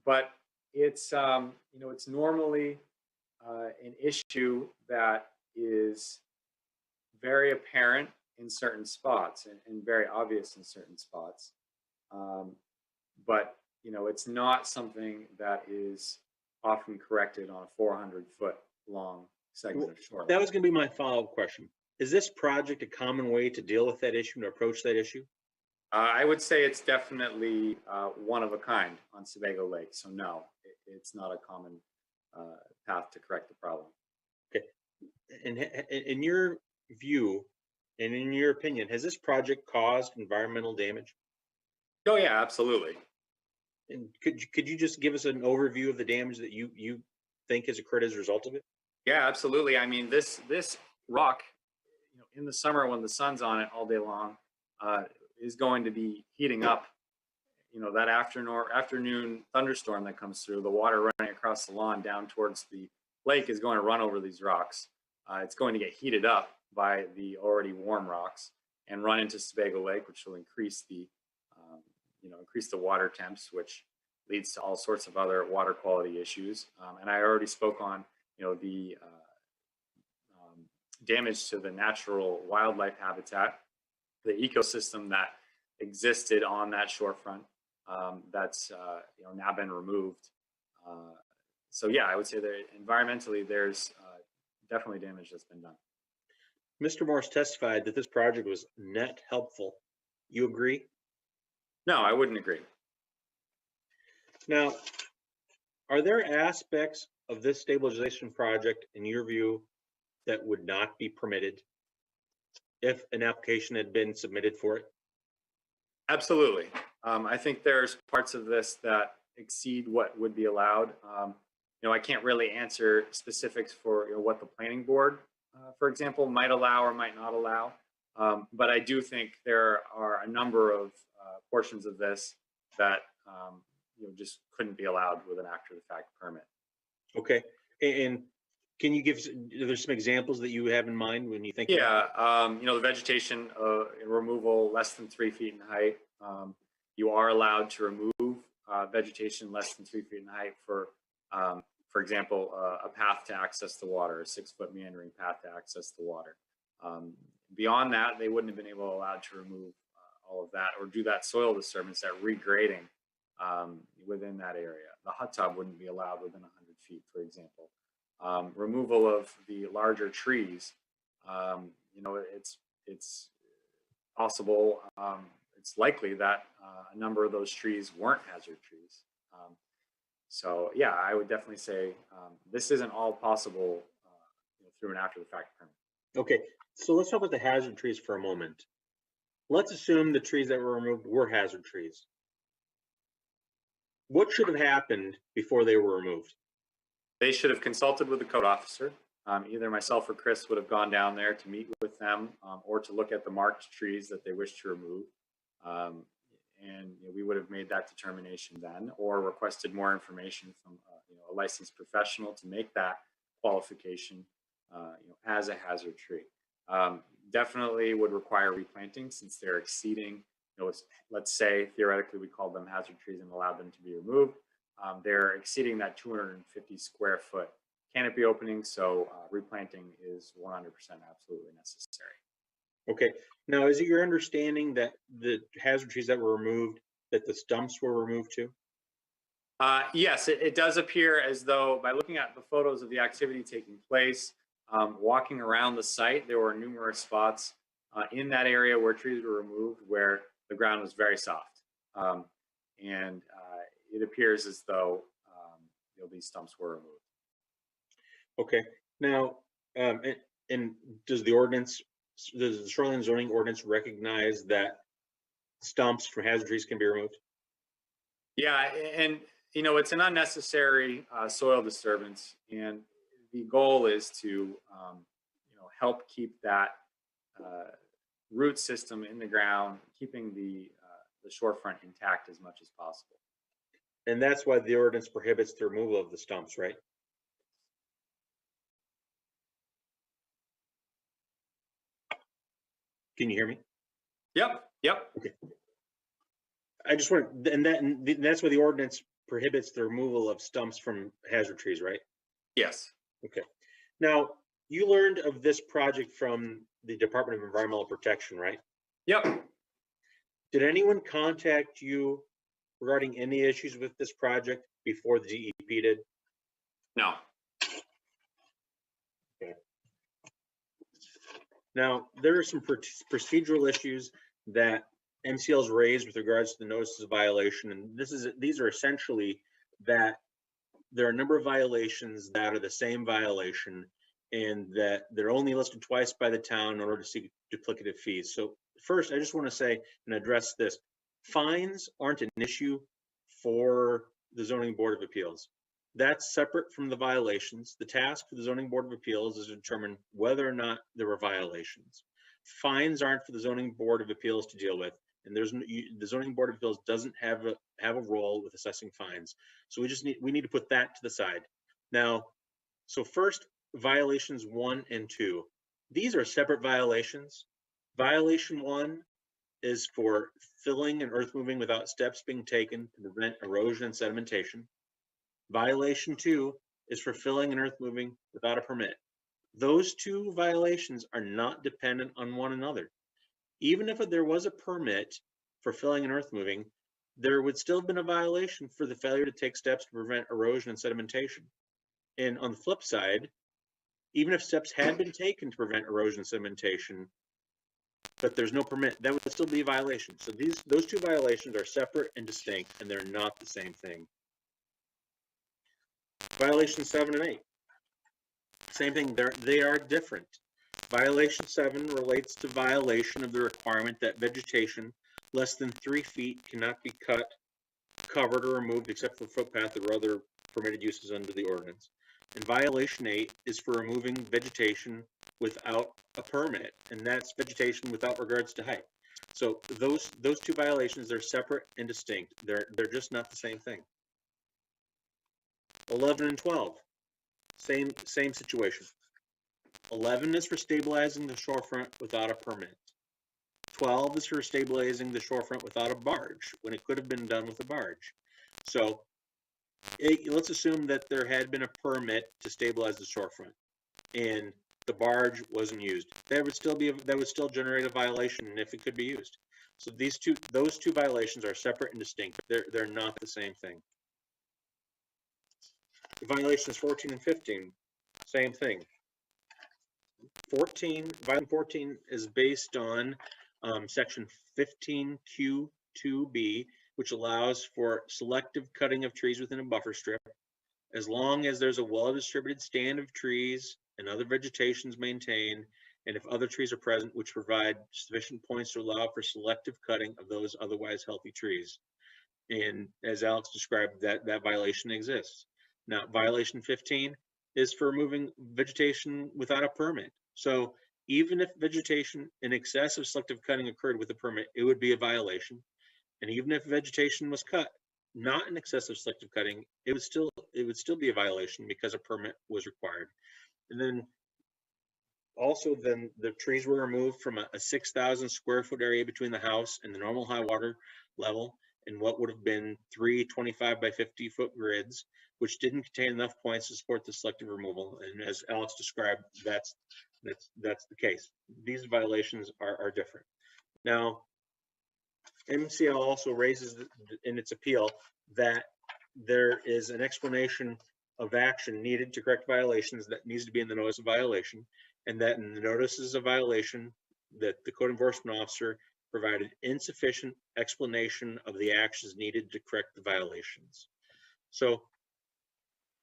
Speaker 15: but it's, you know, it's normally an issue that is very apparent in certain spots and very obvious in certain spots. But, you know, it's not something that is often corrected on a 400-foot long segment of shoreline.
Speaker 7: That was going to be my follow-up question. Is this project a common way to deal with that issue and approach that issue?
Speaker 15: I would say it's definitely one of a kind on Sebago Lake. So no, it's not a common path to correct the problem.
Speaker 7: Okay. And in your view, and in your opinion, has this project caused environmental damage?
Speaker 15: Oh yeah, absolutely.
Speaker 7: And could you just give us an overview of the damage that you think has occurred as a result of it?
Speaker 15: Yeah, absolutely. I mean, this rock, you know, in the summer when the sun's on it all day long, is going to be heating up. You know, that afternoon thunderstorm that comes through, the water running across the lawn down towards the lake is going to run over these rocks. It's going to get heated up by the already warm rocks and run into Sebago Lake, which will increase the increase the water temps, which leads to all sorts of other water quality issues. And I already spoke on, you know, the damage to the natural wildlife habitat, the ecosystem that existed on that shorefront. That's you know, now been removed. So yeah, I would say that environmentally, there's definitely damage that's been done.
Speaker 7: Mr. Morse testified that this project was net helpful. You agree?
Speaker 15: No, I wouldn't agree.
Speaker 7: Now, are there aspects of this stabilization project, in your view, that would not be permitted if an application had been submitted for it?
Speaker 15: Absolutely. I think there's parts of this that exceed what would be allowed. You know, I can't really answer specifics for, you know, what the planning board, for example, might allow or might not allow. But I do think there are a number of portions of this that you know, just couldn't be allowed with an after-the-fact permit.
Speaker 7: Okay, and can you give? There's some examples that you have in mind when you think?
Speaker 15: Yeah, you know, the vegetation removal less than 3 feet in height. You are allowed to remove vegetation less than 3 feet in height for example, a path to access the water, a 6-foot meandering path to access the water. Beyond that, they wouldn't have been allowed to remove all of that or do that soil disturbance, that regrading within that area. The hot tub wouldn't be allowed within 100 feet, for example. Removal of the larger trees, you know, it's possible, it's likely that a number of those trees weren't hazard trees. So yeah, I would definitely say this isn't all possible you know, through an after-the-fact permit.
Speaker 7: Okay, so let's talk about the hazard trees for a moment. Let's assume the trees that were removed were hazard trees. What should have happened before they were removed?
Speaker 15: They should have consulted with the code officer. Either myself or Chris would have gone down there to meet with them or to look at the marked trees that they wish to remove. And you know, we would have made that determination then or requested more information from you know, a licensed professional to make that qualification you know, as a hazard tree. Definitely would require replanting since they're exceeding, you know, let's say theoretically we called them hazard trees and allowed them to be removed. They're exceeding that 250 square foot canopy opening, so replanting is 100% absolutely necessary.
Speaker 7: Okay, now is it your understanding that the hazard trees that were removed, that the stumps were removed too?
Speaker 15: Yes, it does appear as though by looking at the photos of the activity taking place, walking around the site, there were numerous spots in that area where trees were removed where the ground was very soft. And it appears as though you know, these stumps were removed.
Speaker 7: Okay, now, and does the shoreline zoning ordinance recognize that stumps from hazard trees can be removed?
Speaker 15: Yeah, and you know, it's an unnecessary soil disturbance, and the goal is to you know, help keep that root system in the ground, keeping the the shorefront intact as much as possible.
Speaker 7: And that's why the ordinance prohibits the removal of the stumps, right? Can you hear me?
Speaker 15: Yep, yep.
Speaker 7: Okay. I just want, and that's why the ordinance prohibits the removal of stumps from hazard trees, right?
Speaker 15: Yes.
Speaker 7: Okay. Now, you learned of this project from the Department of Environmental Protection, right?
Speaker 15: Yep.
Speaker 7: Did anyone contact you regarding any issues with this project before the DEP did?
Speaker 15: No.
Speaker 7: Okay. Now, there are some procedural issues that MCL's raised with regards to the notices of violation, and these are essentially that there are a number of violations that are the same violation, and that they're only listed twice by the town in order to seek duplicative fees. So first, I just want to say and address this. Fines aren't an issue for the Zoning Board of Appeals. That's separate from the violations. The task for the Zoning Board of Appeals is to determine whether or not there were violations. Fines aren't for the Zoning Board of Appeals to deal with, and the Zoning Board of Appeals doesn't have a role with assessing fines. So we need to put that to the side. Now, so first, violations 1 and 2. These are separate violations. Violation 1 is for filling and earth moving without steps being taken to prevent erosion and sedimentation. Violation 2 is for filling and earth moving without a permit. Those two violations are not dependent on one another. Even if there was a permit for filling and earth moving, there would still have been a violation for the failure to take steps to prevent erosion and sedimentation. And on the flip side, even if steps had been taken to prevent erosion and sedimentation, but there's no permit, that would still be a violation. So those two violations are separate and distinct, and they're not the same thing. Violations 7 and 8. Same thing, they are different. Violation 7 relates to violation of the requirement that vegetation less than 3 feet cannot be cut, covered, or removed except for footpath or other permitted uses under the ordinance. And violation 8 is for removing vegetation without a permit, and that's vegetation without regards to height. So those two violations, they're separate and distinct. They're just not the same thing. 11 and 12, same situation. 11 is for stabilizing the shorefront without a permit. 12 is for stabilizing the shorefront without a barge, when it could have been done with a barge. So let's assume that there had been a permit to stabilize the shorefront, and the barge wasn't used. That would still generate a violation if it could be used. So those two violations are separate and distinct. They're not the same thing. Violations 14 and 15, same thing. Violation 14 is based on section 15Q2B, which allows for selective cutting of trees within a buffer strip, as long as there's a well-distributed stand of trees and other vegetation is maintained, and if other trees are present, which provide sufficient points to allow for selective cutting of those otherwise healthy trees. And as Alex described, that violation exists. Now, violation 15 is for removing vegetation without a permit. So even if vegetation in excess of selective cutting occurred with a permit, it would be a violation. And even if vegetation was cut not in excess of selective cutting, it would still be a violation because a permit was required. And then also the trees were removed from a 6,000 square foot area between the house and the normal high water level in what would have been 3 25 by 50 foot grids, which didn't contain enough points to support the selective removal. And as Alex described, that's the case. These violations are different. Now, MCL also raises in its appeal that there is an explanation of action needed to correct violations that needs to be in the notice of violation, and that in the notices of violation that the code enforcement officer provided insufficient explanation of the actions needed to correct the violations. So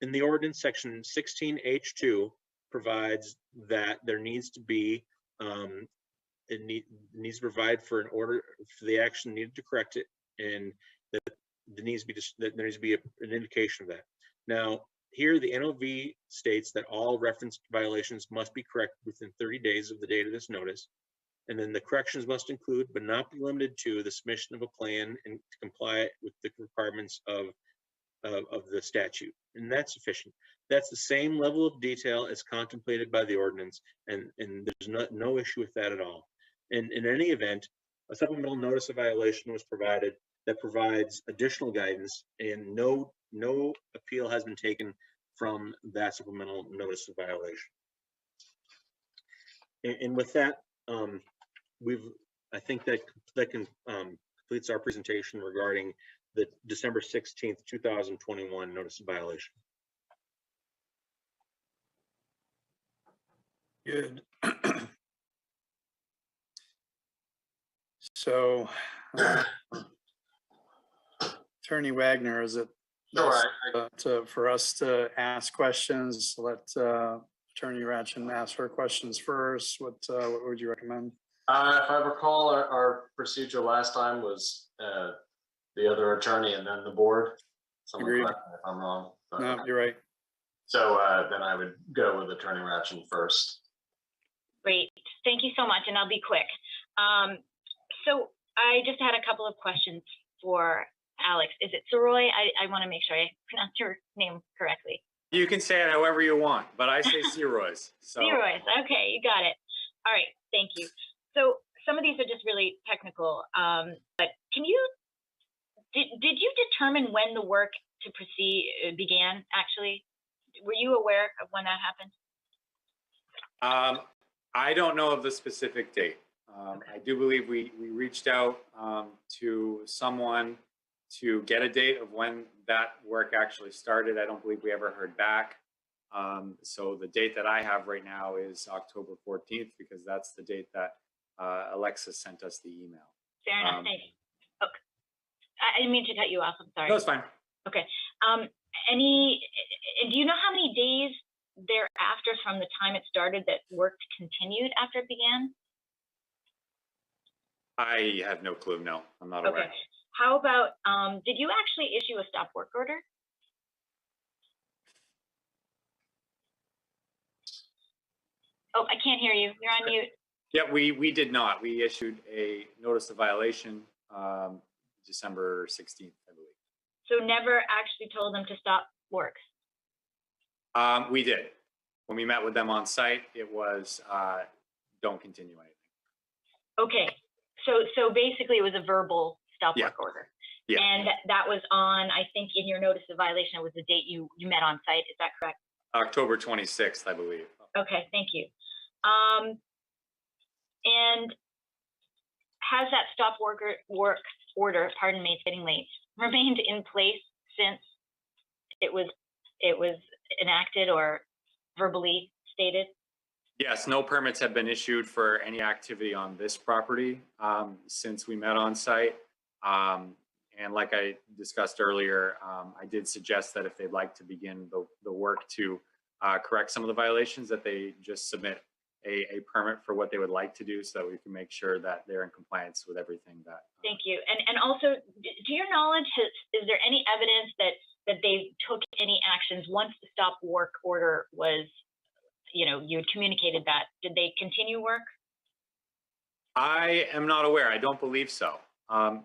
Speaker 7: in the ordinance, section 16H2 provides that there needs to be it needs to provide for an order for the action needed to correct it, and that there needs to be an indication of that. Now, here the NOV states that all referenced violations must be corrected within 30 days of the date of this notice. And then the corrections must include, but not be limited to, the submission of a plan and to comply with the requirements of the statute. And that's sufficient. That's the same level of detail as contemplated by the ordinance, and there's no issue with that at all. And in any event, a supplemental notice of violation was provided that provides additional guidance, and no appeal has been taken from that supplemental notice of violation. And with that, I think that completes our presentation regarding the December 16th, 2021 notice of violation.
Speaker 19: Good. So, Attorney Wagner, is it for us to ask questions? Let Attorney Ratchin ask her questions first. What would you recommend?
Speaker 20: If I recall, our procedure last time was the other attorney and then the board. Someone
Speaker 19: Agreed.
Speaker 20: correct me if I'm wrong. But,
Speaker 19: No, you're right.
Speaker 20: So then I would go with Attorney Ratchin first.
Speaker 21: Great. Thank you so much, and I'll be quick. So I just had a couple of questions for Alex. Is it Soroy? I want to make sure I pronounce your name correctly.
Speaker 15: You can say it however you want, but I say Searoy's. So.
Speaker 21: Searoy's. Okay, you got it. All right, thank you. So some of these are just really technical, but did you determine when the work to proceed began, actually? Were you aware of when that happened?
Speaker 15: I don't know of the specific date. Okay. I do believe we reached out to someone to get a date of when that work actually started. I don't believe we ever heard back. So the date that I have right now is October 14th, because that's the date that Alexis sent us the email.
Speaker 21: Fair enough, thank you. Okay. I didn't mean to cut you off, I'm sorry.
Speaker 15: No, it's fine.
Speaker 21: Okay. Do you know how many days thereafter from the time it started that work continued after it began?
Speaker 15: I have no clue. No, I'm not aware.
Speaker 21: Okay. How about, did you actually issue a stop work order? Oh, I can't hear you. You're on mute.
Speaker 15: Yeah, we did not. We issued a notice of violation December 16th, I believe.
Speaker 21: So never actually told them to stop work?
Speaker 15: We did. When we met with them on site, it was don't continue anything.
Speaker 21: Okay. So basically it was a verbal stop work order.
Speaker 15: Yeah.
Speaker 21: And that was on, I think in your notice of violation, it was the date you met on site. Is that correct?
Speaker 15: October 26th, I believe.
Speaker 21: Okay, thank you. And has that stop work order, pardon me, it's getting late, remained in place since it was enacted or verbally stated?
Speaker 15: Yes, no permits have been issued for any activity on this property since we met on site. And like I discussed earlier, I did suggest that if they'd like to begin the work to correct some of the violations, that they just submit a permit for what they would like to do, so that we can make sure that they're in compliance with everything that.
Speaker 21: Thank you. And also, to your knowledge, is there any evidence that they took any actions once the stop work order was, you had communicated that? Did they continue work?
Speaker 15: I am not aware. I don't believe so.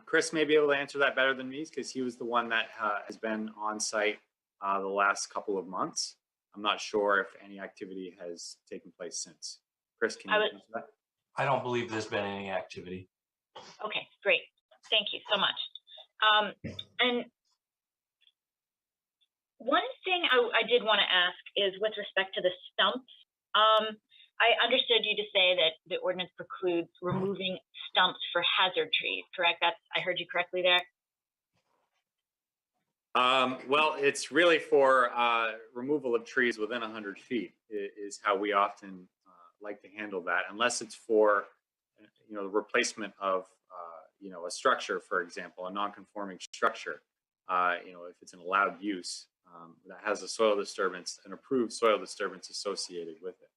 Speaker 15: Chris may be able to answer that better than me, because he was the one that has been on site the last couple of months. I'm not sure if any activity has taken place since. Chris, can you answer that?
Speaker 1: I don't believe there's been any activity.
Speaker 21: Okay, great. Thank you so much. And one thing I did want to ask is with respect to the stumps. I understood you to say that the ordinance precludes removing stumps for hazard trees, correct? I heard you correctly there?
Speaker 15: Well, it's really for removal of trees within 100 feet is how we often like to handle that, unless it's for, the replacement of, a structure, for example, a non-conforming structure, if it's an allowed use that has a soil disturbance, an approved soil disturbance associated with it.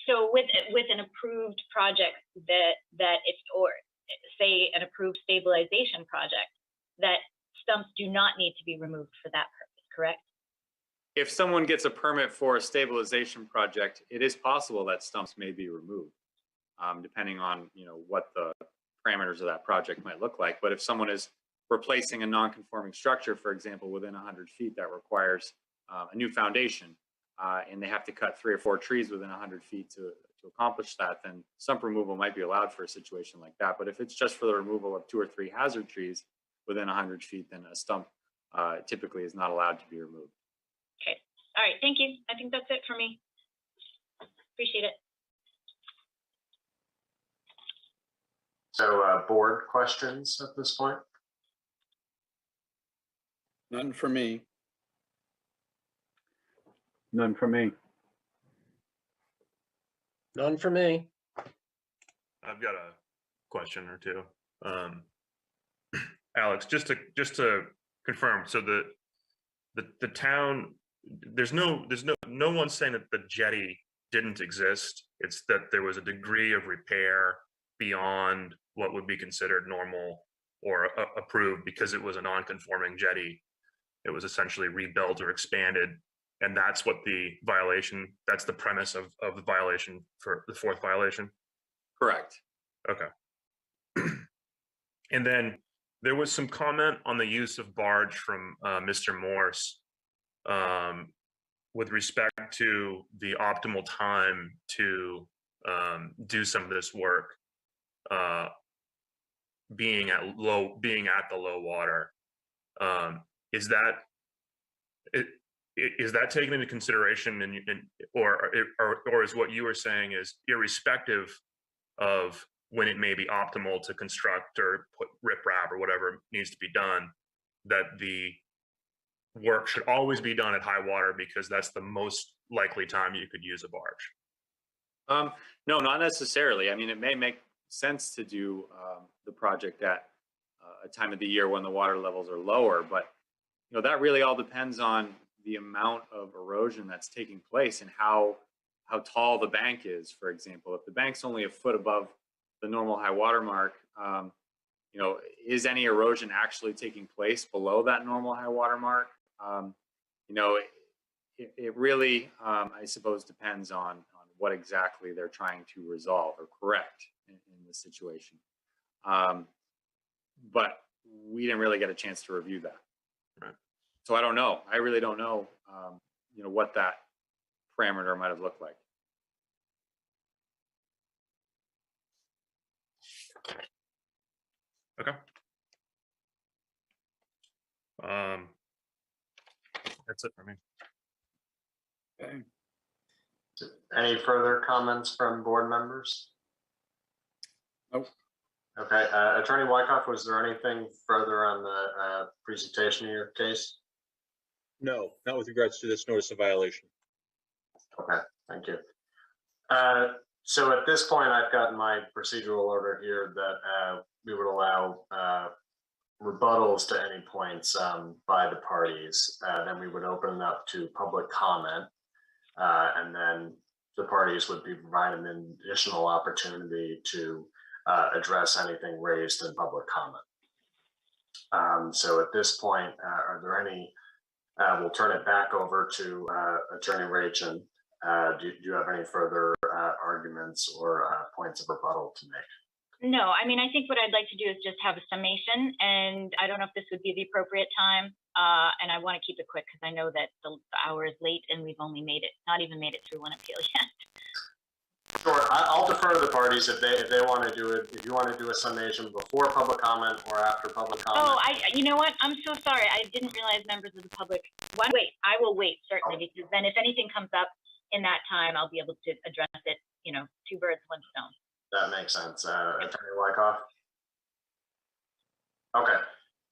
Speaker 21: So with an approved project that it's, or say an approved stabilization project, that stumps do not need to be removed for that purpose, correct?
Speaker 15: If someone gets a permit for a stabilization project, it is possible that stumps may be removed. depending on, what the parameters of that project might look like. But if someone is replacing a non-conforming structure, for example, within 100 feet that requires a new foundation, and they have to cut 3 or 4 trees within 100 feet to accomplish that, then stump removal might be allowed for a situation like that. But if it's just for the removal of 2 or 3 hazard trees within 100 feet, then a stump typically is not allowed to be removed.
Speaker 21: Okay. All right. Thank you. I think that's it for me. Appreciate it.
Speaker 20: So board questions at this point?
Speaker 19: None for me.
Speaker 4: None for me.
Speaker 6: None for me.
Speaker 18: I've got a question or two. Alex, just to confirm, so the town, there's no one saying that the jetty didn't exist. It's that there was a degree of repair beyond what would be considered normal or approved because it was a non-conforming jetty. It was essentially rebuilt or expanded, and that's what that's the premise of the violation for the 4th violation.
Speaker 15: Correct.
Speaker 18: Okay. And then there was some comment on the use of barge from Mr. Morse with respect to the optimal time to do some of this work being at the low water. Is that taken into consideration or is what you were saying is irrespective of when it may be optimal to construct or put riprap or whatever needs to be done, that the work should always be done at high water because that's the most likely time you could use a barge?
Speaker 15: No, not necessarily. I mean, it may make sense to do the project at a time of the year when the water levels are lower, but that really all depends on the amount of erosion that's taking place and how tall the bank is. For example, if the bank's only a foot above the normal high water mark, is any erosion actually taking place below that normal high water mark? It really, I suppose, depends on what exactly they're trying to resolve or correct in this situation. But we didn't really get a chance to review that.
Speaker 18: Right.
Speaker 15: So I don't know. I really don't know, what that parameter might have looked like.
Speaker 18: Okay. That's it for me.
Speaker 20: Okay. Any further comments from board members?
Speaker 19: Nope.
Speaker 20: Okay, Attorney Wyckoff, was there anything further on the presentation of your case?
Speaker 7: No, not with regards to this notice of violation.
Speaker 20: Okay, thank you. So at this point, I've got my procedural order here that we would allow rebuttals to any points by the parties. Then we would open up to public comment, and then the parties would be provided an additional opportunity to address anything raised in public comment. So at this point, are there any, we'll turn it back over to Attorney Rachin. Do you have any further arguments or points of rebuttal to make?
Speaker 21: No, I mean, I think what I'd like to do is just have a summation, and I don't know if this would be the appropriate time. And I want to keep it quick because I know that the hour is late and we've only not even made it through one appeal yet.
Speaker 20: Sure, I'll defer to the parties if they want to do it. If you want to do a summation before public comment or after public comment.
Speaker 21: Oh, you know what? I'm so sorry. I didn't realize members of the public. Wait, I will wait certainly, because then if anything comes up in that time, I'll be able to address it. 2 birds, 1 stone.
Speaker 20: That makes sense. Attorney Wyckoff. Okay,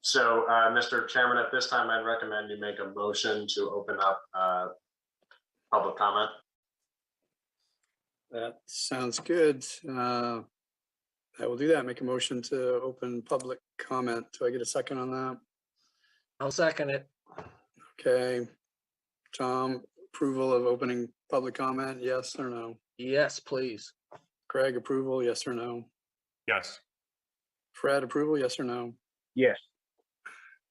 Speaker 20: so Mr. Chairman, at this time, I'd recommend you make a motion to open up public comment.
Speaker 19: That sounds good. I will do that. Make a motion to open public comment. Do I get a second on that?
Speaker 6: I'll second it.
Speaker 19: Okay. Tom, approval of opening public comment, yes or no?
Speaker 6: Yes, please.
Speaker 19: Craig, approval, yes or no?
Speaker 18: Yes.
Speaker 19: Fred, approval, yes or no?
Speaker 4: Yes.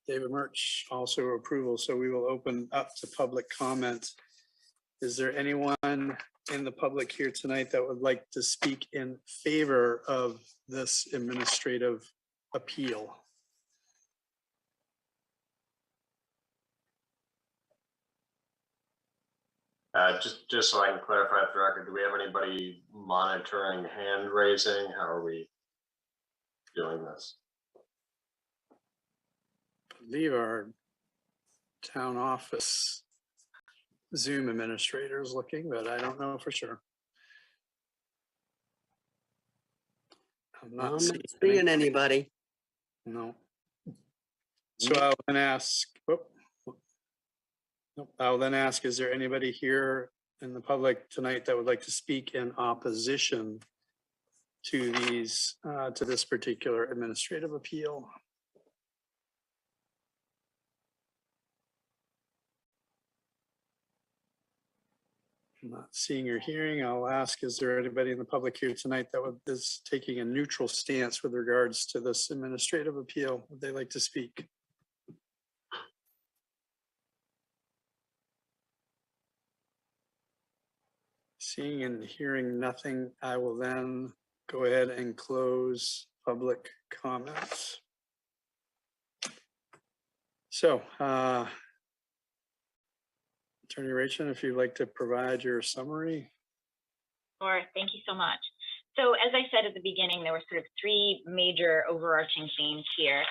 Speaker 19: David Murch, also approval. So we will open up to public comment. Is there anyone in the public here tonight that would like to speak in favor of this administrative appeal?
Speaker 20: Just so I can clarify for the record, do we have anybody monitoring hand raising? How are we doing this?
Speaker 19: I believe our town office Zoom administrator is looking, but I don't know for sure. I'm not
Speaker 9: seeing anybody.
Speaker 19: No. So I'll then ask, I'll then ask, is there anybody here in the public tonight that would like to speak in opposition to these, to this particular administrative appeal? I'm not seeing or hearing. I'll ask, is there anybody in the public here tonight that is taking a neutral stance with regards to this administrative appeal? Would they like to speak? Seeing and hearing nothing, I will then go ahead and close public comments. So, Attorney Rachel, if you'd like to provide your summary.
Speaker 21: Sure, thank you so much. So as I said at the beginning, there were sort of three major overarching themes here.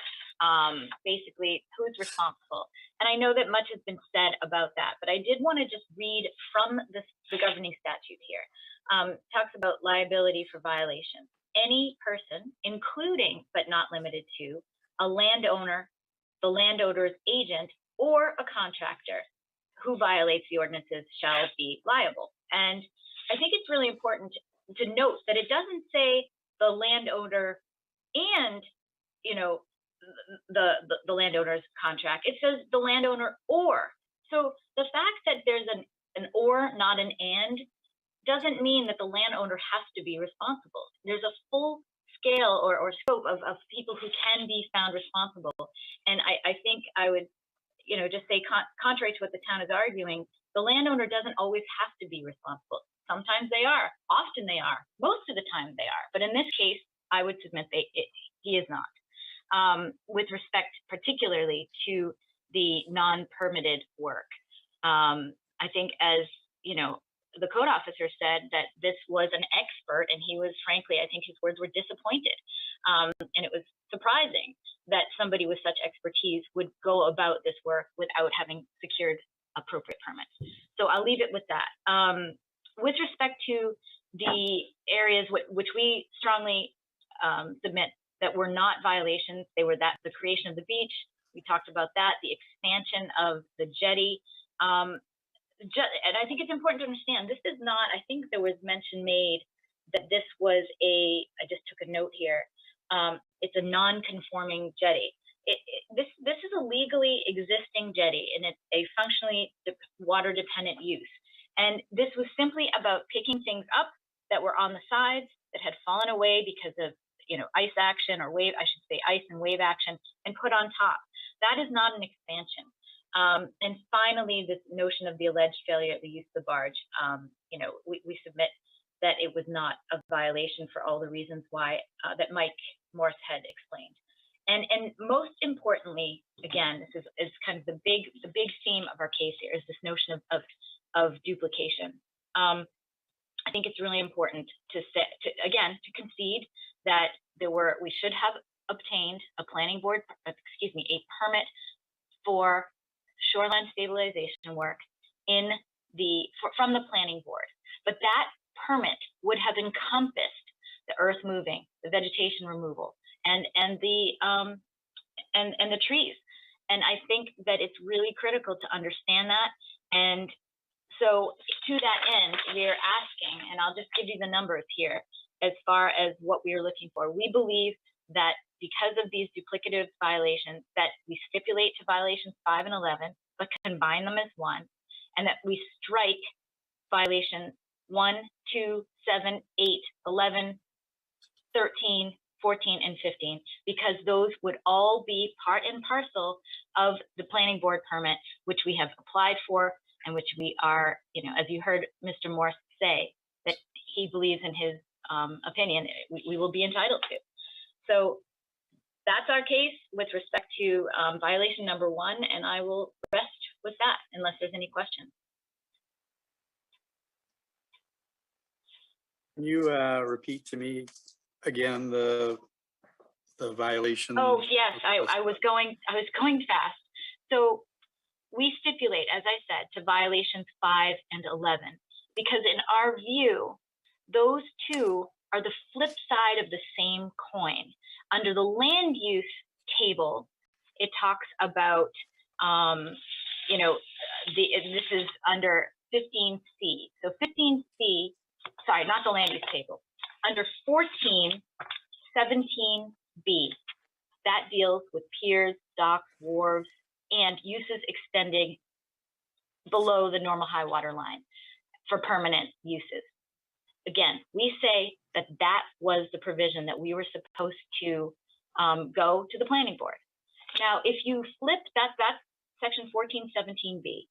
Speaker 21: Basically, who's responsible? And I know that much has been said about that, but I did want to just read from the governing statute here. Talks about liability for violations. Any person, including but not limited to a landowner, the landowner's agent, or a contractor who violates the ordinances shall be liable. And I think it's really important to note that it doesn't say the landowner and, you know, the landowner's contract. It says the landowner or. So the fact that there's an or, not an and, doesn't mean that the landowner has to be responsible. There's a full scale or scope of people who can be found responsible. And I think I would, you know, just say contrary to what the town is arguing, the landowner doesn't always have to be responsible. Sometimes they are, often they are, most of the time they are. But in this case, I would submit he is not. With respect particularly to the non-permitted work. I think, as you know, the code officer said that this was an expert, and he was, frankly, I think his words were disappointed. And it was surprising that somebody with such expertise would go about this work without having secured appropriate permits. So I'll leave it with that. With respect to the areas which we strongly submit that were not violations, they were the creation of the beach. We talked about that, the expansion of the jetty. And I think it's important to understand, this is not, I think there was mention made that this was I just took a note here. It's a non-conforming jetty. This is a legally existing jetty, and it's a functionally water-dependent use. And this was simply about picking things up that were on the sides that had fallen away because of, you know, ice action or wave, I should say ice and wave action, and put on top. That is not an expansion. And finally, this notion of the alleged failure of the use of the barge, you know, we submit that it was not a violation for all the reasons why that Mike Morse had explained. And most importantly, again, this is kind of the big theme of our case here, is this notion of duplication. I think it's really important to concede that we should have obtained a a permit for shoreline stabilization work from the planning board. But that permit would have encompassed the earth moving, the vegetation removal, and the trees. And I think that it's really critical to understand that. And so to that end, we're asking, and I'll just give you the numbers here as far as what we are looking for. We believe that because of these duplicative violations, that we stipulate to violations 5 and 11, but combine them as one, and that we strike violations 1, 2, 7, 8, 11, 13, 14, and 15, because those would all be part and parcel of the planning board permit, which we have applied for and which we are, as you heard Mr. Morse say, that he believes in his opinion, we will be entitled to. So that's our case with respect to violation number 1, and I will rest with that unless there's any questions.
Speaker 19: Can you repeat to me again the violation?
Speaker 21: Oh yes, I was going fast. So we stipulate, as I said, to violations 5 and 11, because in our view, those two are the flip side of the same coin. Under the land use table, it talks about, this is under 15C. So 15C, sorry, not the land use table. Under 1417B, that deals with piers, docks, wharves, and uses extending below the normal high water line for permanent uses. Again, we say that that was the provision that we were supposed to go to the planning board. Now, if you flip, that's section 1417B.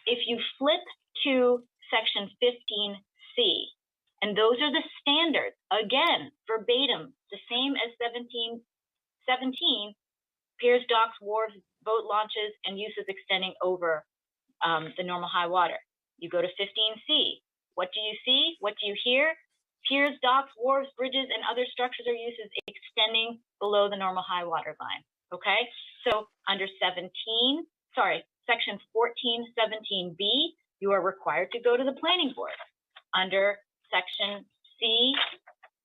Speaker 21: If you flip to section 15C, and those are the standards, again, verbatim, the same as 1717, piers, docks, wharves, boat launches, and uses extending over the normal high water. You go to 15C. What do you see? What do you hear? Piers, docks, wharves, bridges, and other structures or uses extending below the normal high water line. Okay? So under section 1417B, you are required to go to the planning board. Under section C,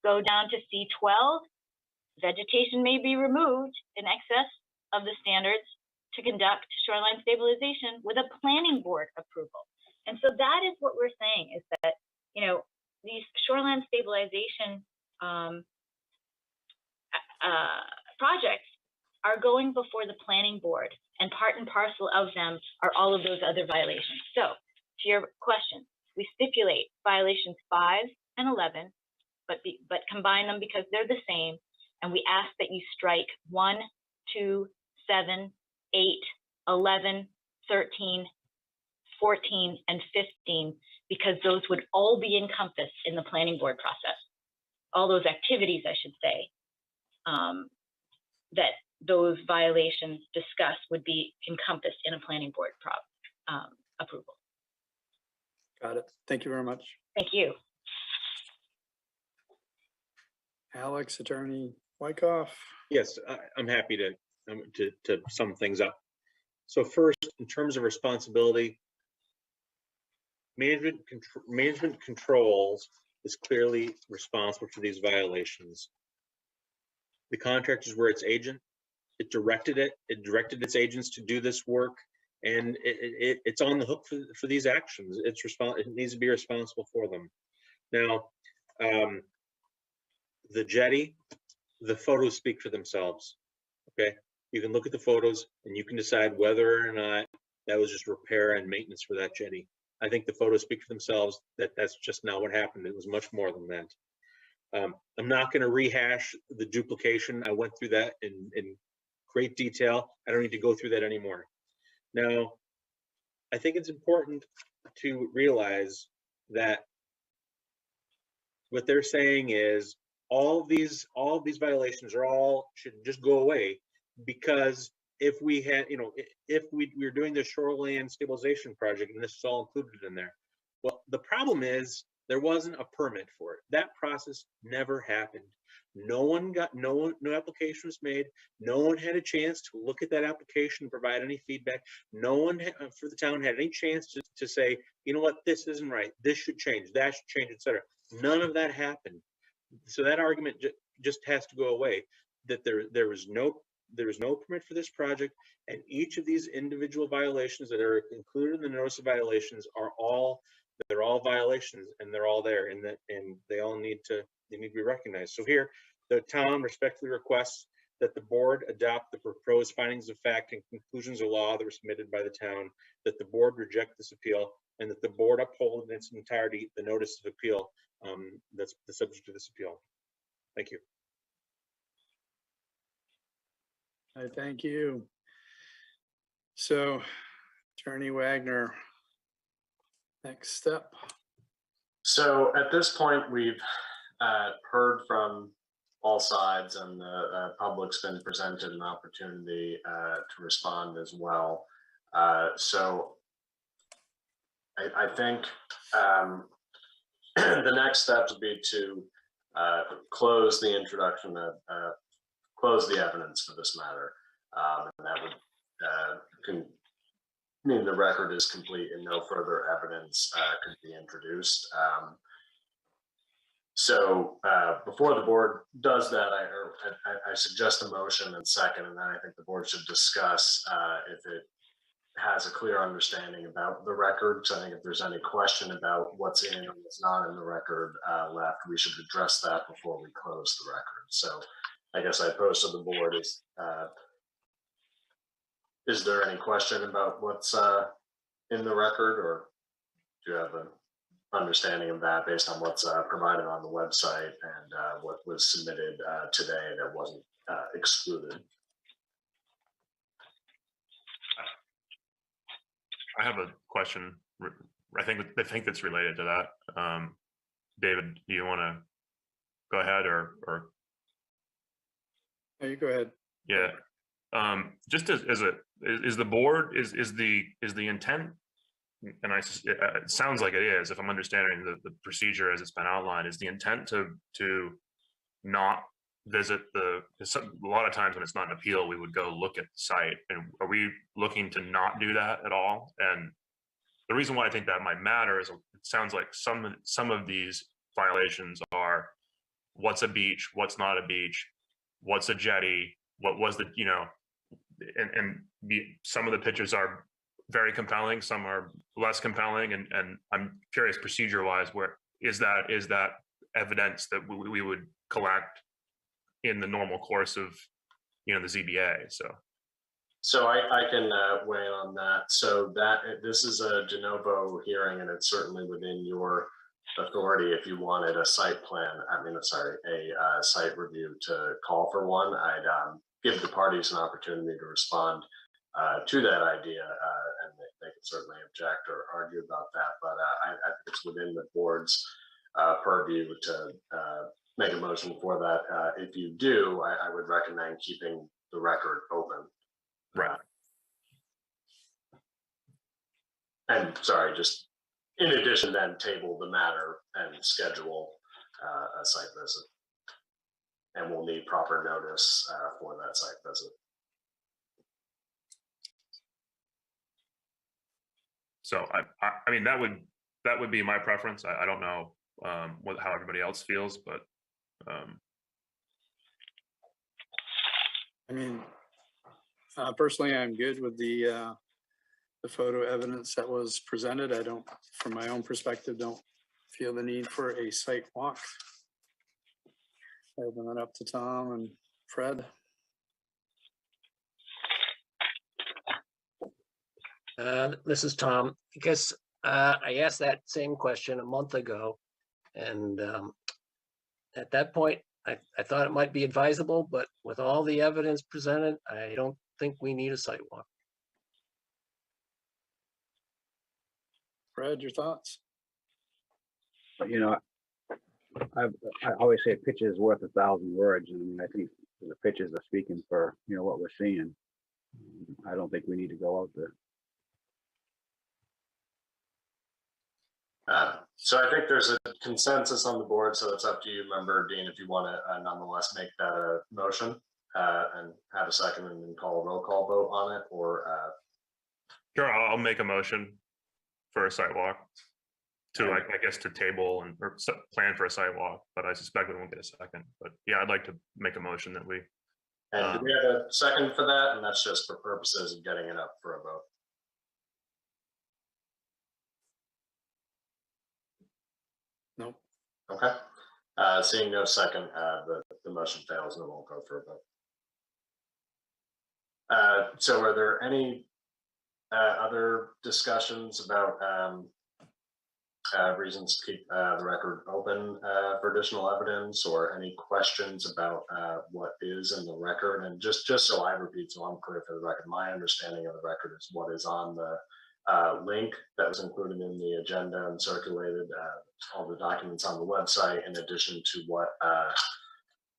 Speaker 21: go down to C12, vegetation may be removed in excess of the standards to conduct shoreline stabilization with a planning board approval. And so that is what we're saying, is that, these shoreline stabilization projects are going before the planning board, and part and parcel of them are all of those other violations. So to your question, we stipulate violations 5 and 11, but combine them because they're the same. And we ask that you strike 1, 2, 7, 8, 11, 13, 14, and 15, because those would all be encompassed in the planning board process. All those activities, I should say, that those violations discussed would be encompassed in a planning board approval.
Speaker 19: Got it. Thank you very much.
Speaker 21: Thank you.
Speaker 19: Alex, Attorney Wyckoff.
Speaker 7: Yes, I'm happy to sum things up. So first, in terms of responsibility, management controls is clearly responsible for these violations. The contractors were its agent. It directed its agents to do this work, and it's on the hook for these actions. It needs to be responsible for them. Now, the jetty, the photos speak for themselves. Okay, you can look at the photos and you can decide whether or not that was just repair and maintenance for that jetty. I think the photos speak for themselves. That's just not what happened. It was much more than that. I'm not going to rehash the duplication. I went through that in great detail. I don't need to go through that anymore. Now, I think it's important to realize that what they're saying is all of these violations should just go away, because if we had, if we were doing the shoreline stabilization project and this is all included in there, well, the problem is there wasn't a permit for it. That process never happened. No application was made. No one had a chance to look at that application and provide any feedback. No one for the town had any chance to say, you know what, this isn't right. This should change. That should change, etc. None of that happened. So that argument just has to go away. That there was no permit for this project, and each of these individual violations that are included in the notice of violations they're all violations, and they're all there, and they all need to be recognized. So here, the town respectfully requests that the board adopt the proposed findings of fact and conclusions of law that were submitted by the town, that the board reject this appeal, and that the board uphold in its entirety the notice of appeal that's the subject of this appeal. Thank you.
Speaker 19: I thank you. So, Attorney Wagner, Next step.
Speaker 20: So at this point, we've heard from all sides, and the public's been presented an opportunity to respond as well. So I think the next step would be to close the introduction, close the evidence for this matter, and that would mean the record is complete and no further evidence could be introduced. So before the board does that, I suggest a motion and second, and then I think the board should discuss if it has a clear understanding about the record. So I think if there's any question about what's in and what's not in the record left, we should address that before we close the record. So I guess I pose to the board is there any question about what's in the record, or do you have an understanding of that based on what's provided on the website and what was submitted today that wasn't excluded?
Speaker 18: I have a question. I think that's related to that. David, do you want to go ahead or?
Speaker 19: No, you go ahead.
Speaker 18: Yeah. Just is the board is the intent, and it sounds like it is, if I'm understanding the procedure as it's been outlined, is the intent to not visit a lot of times when it's not an appeal, we would go look at the site, and are we looking to not do that at all? And the reason why I think that might matter is it sounds like some of these violations are what's a beach, what's not a beach, what's a jetty, what was the, some of the pictures are very compelling, some are less compelling, and I'm curious procedure wise, where is that evidence that we would collect in the normal course of the ZBA?
Speaker 20: So I can weigh in on that. So this is a de novo hearing, and it's certainly within your authority if you wanted a site plan. A site review to call for one. I'd give the parties an opportunity to respond to that idea, and they can certainly object or argue about that. But I think it's within the board's purview to make a motion for that. If you do, I would recommend keeping the record open.
Speaker 18: Right.
Speaker 20: And sorry, just in addition, then table the matter and schedule a site visit. And we'll need proper notice for that site visit.
Speaker 18: So I mean that would be my preference. I don't know how everybody else feels, but
Speaker 19: I mean, personally, I'm good with the photo evidence that was presented. I don't, from my own perspective, don't feel the need for a site walk. I open that up to Tom and Fred.
Speaker 6: This is Tom. I guess I asked that same question a month ago, and at that point, I thought it might be advisable, but with all the evidence presented, I don't think we need a site walk.
Speaker 19: Fred, your thoughts?
Speaker 4: I always say a picture is worth 1,000 words, and I think the pictures are speaking for what we're seeing. I don't think we need to go out there.
Speaker 20: So I think there's a consensus on the board, so it's up to you, Member Dean, if you want to nonetheless make that a motion and have a second and then call a roll call vote on it, or
Speaker 18: sure, I'll make a motion for a site walk to I guess to table or plan for a site walk, but I suspect we won't get a second. But yeah, I'd like to make a motion that we.
Speaker 20: And do we have a second for that? And that's just for purposes of getting it up for a vote.
Speaker 19: Nope.
Speaker 20: Okay. Seeing no second, the motion fails and it won't go for a vote. So are there any other discussions about reasons to keep the record open for additional evidence, or any questions about what is in the record? And just so I repeat, so I'm clear for the record, my understanding of the record is what is on the link that was included in the agenda and circulated all the documents on the website, in addition to what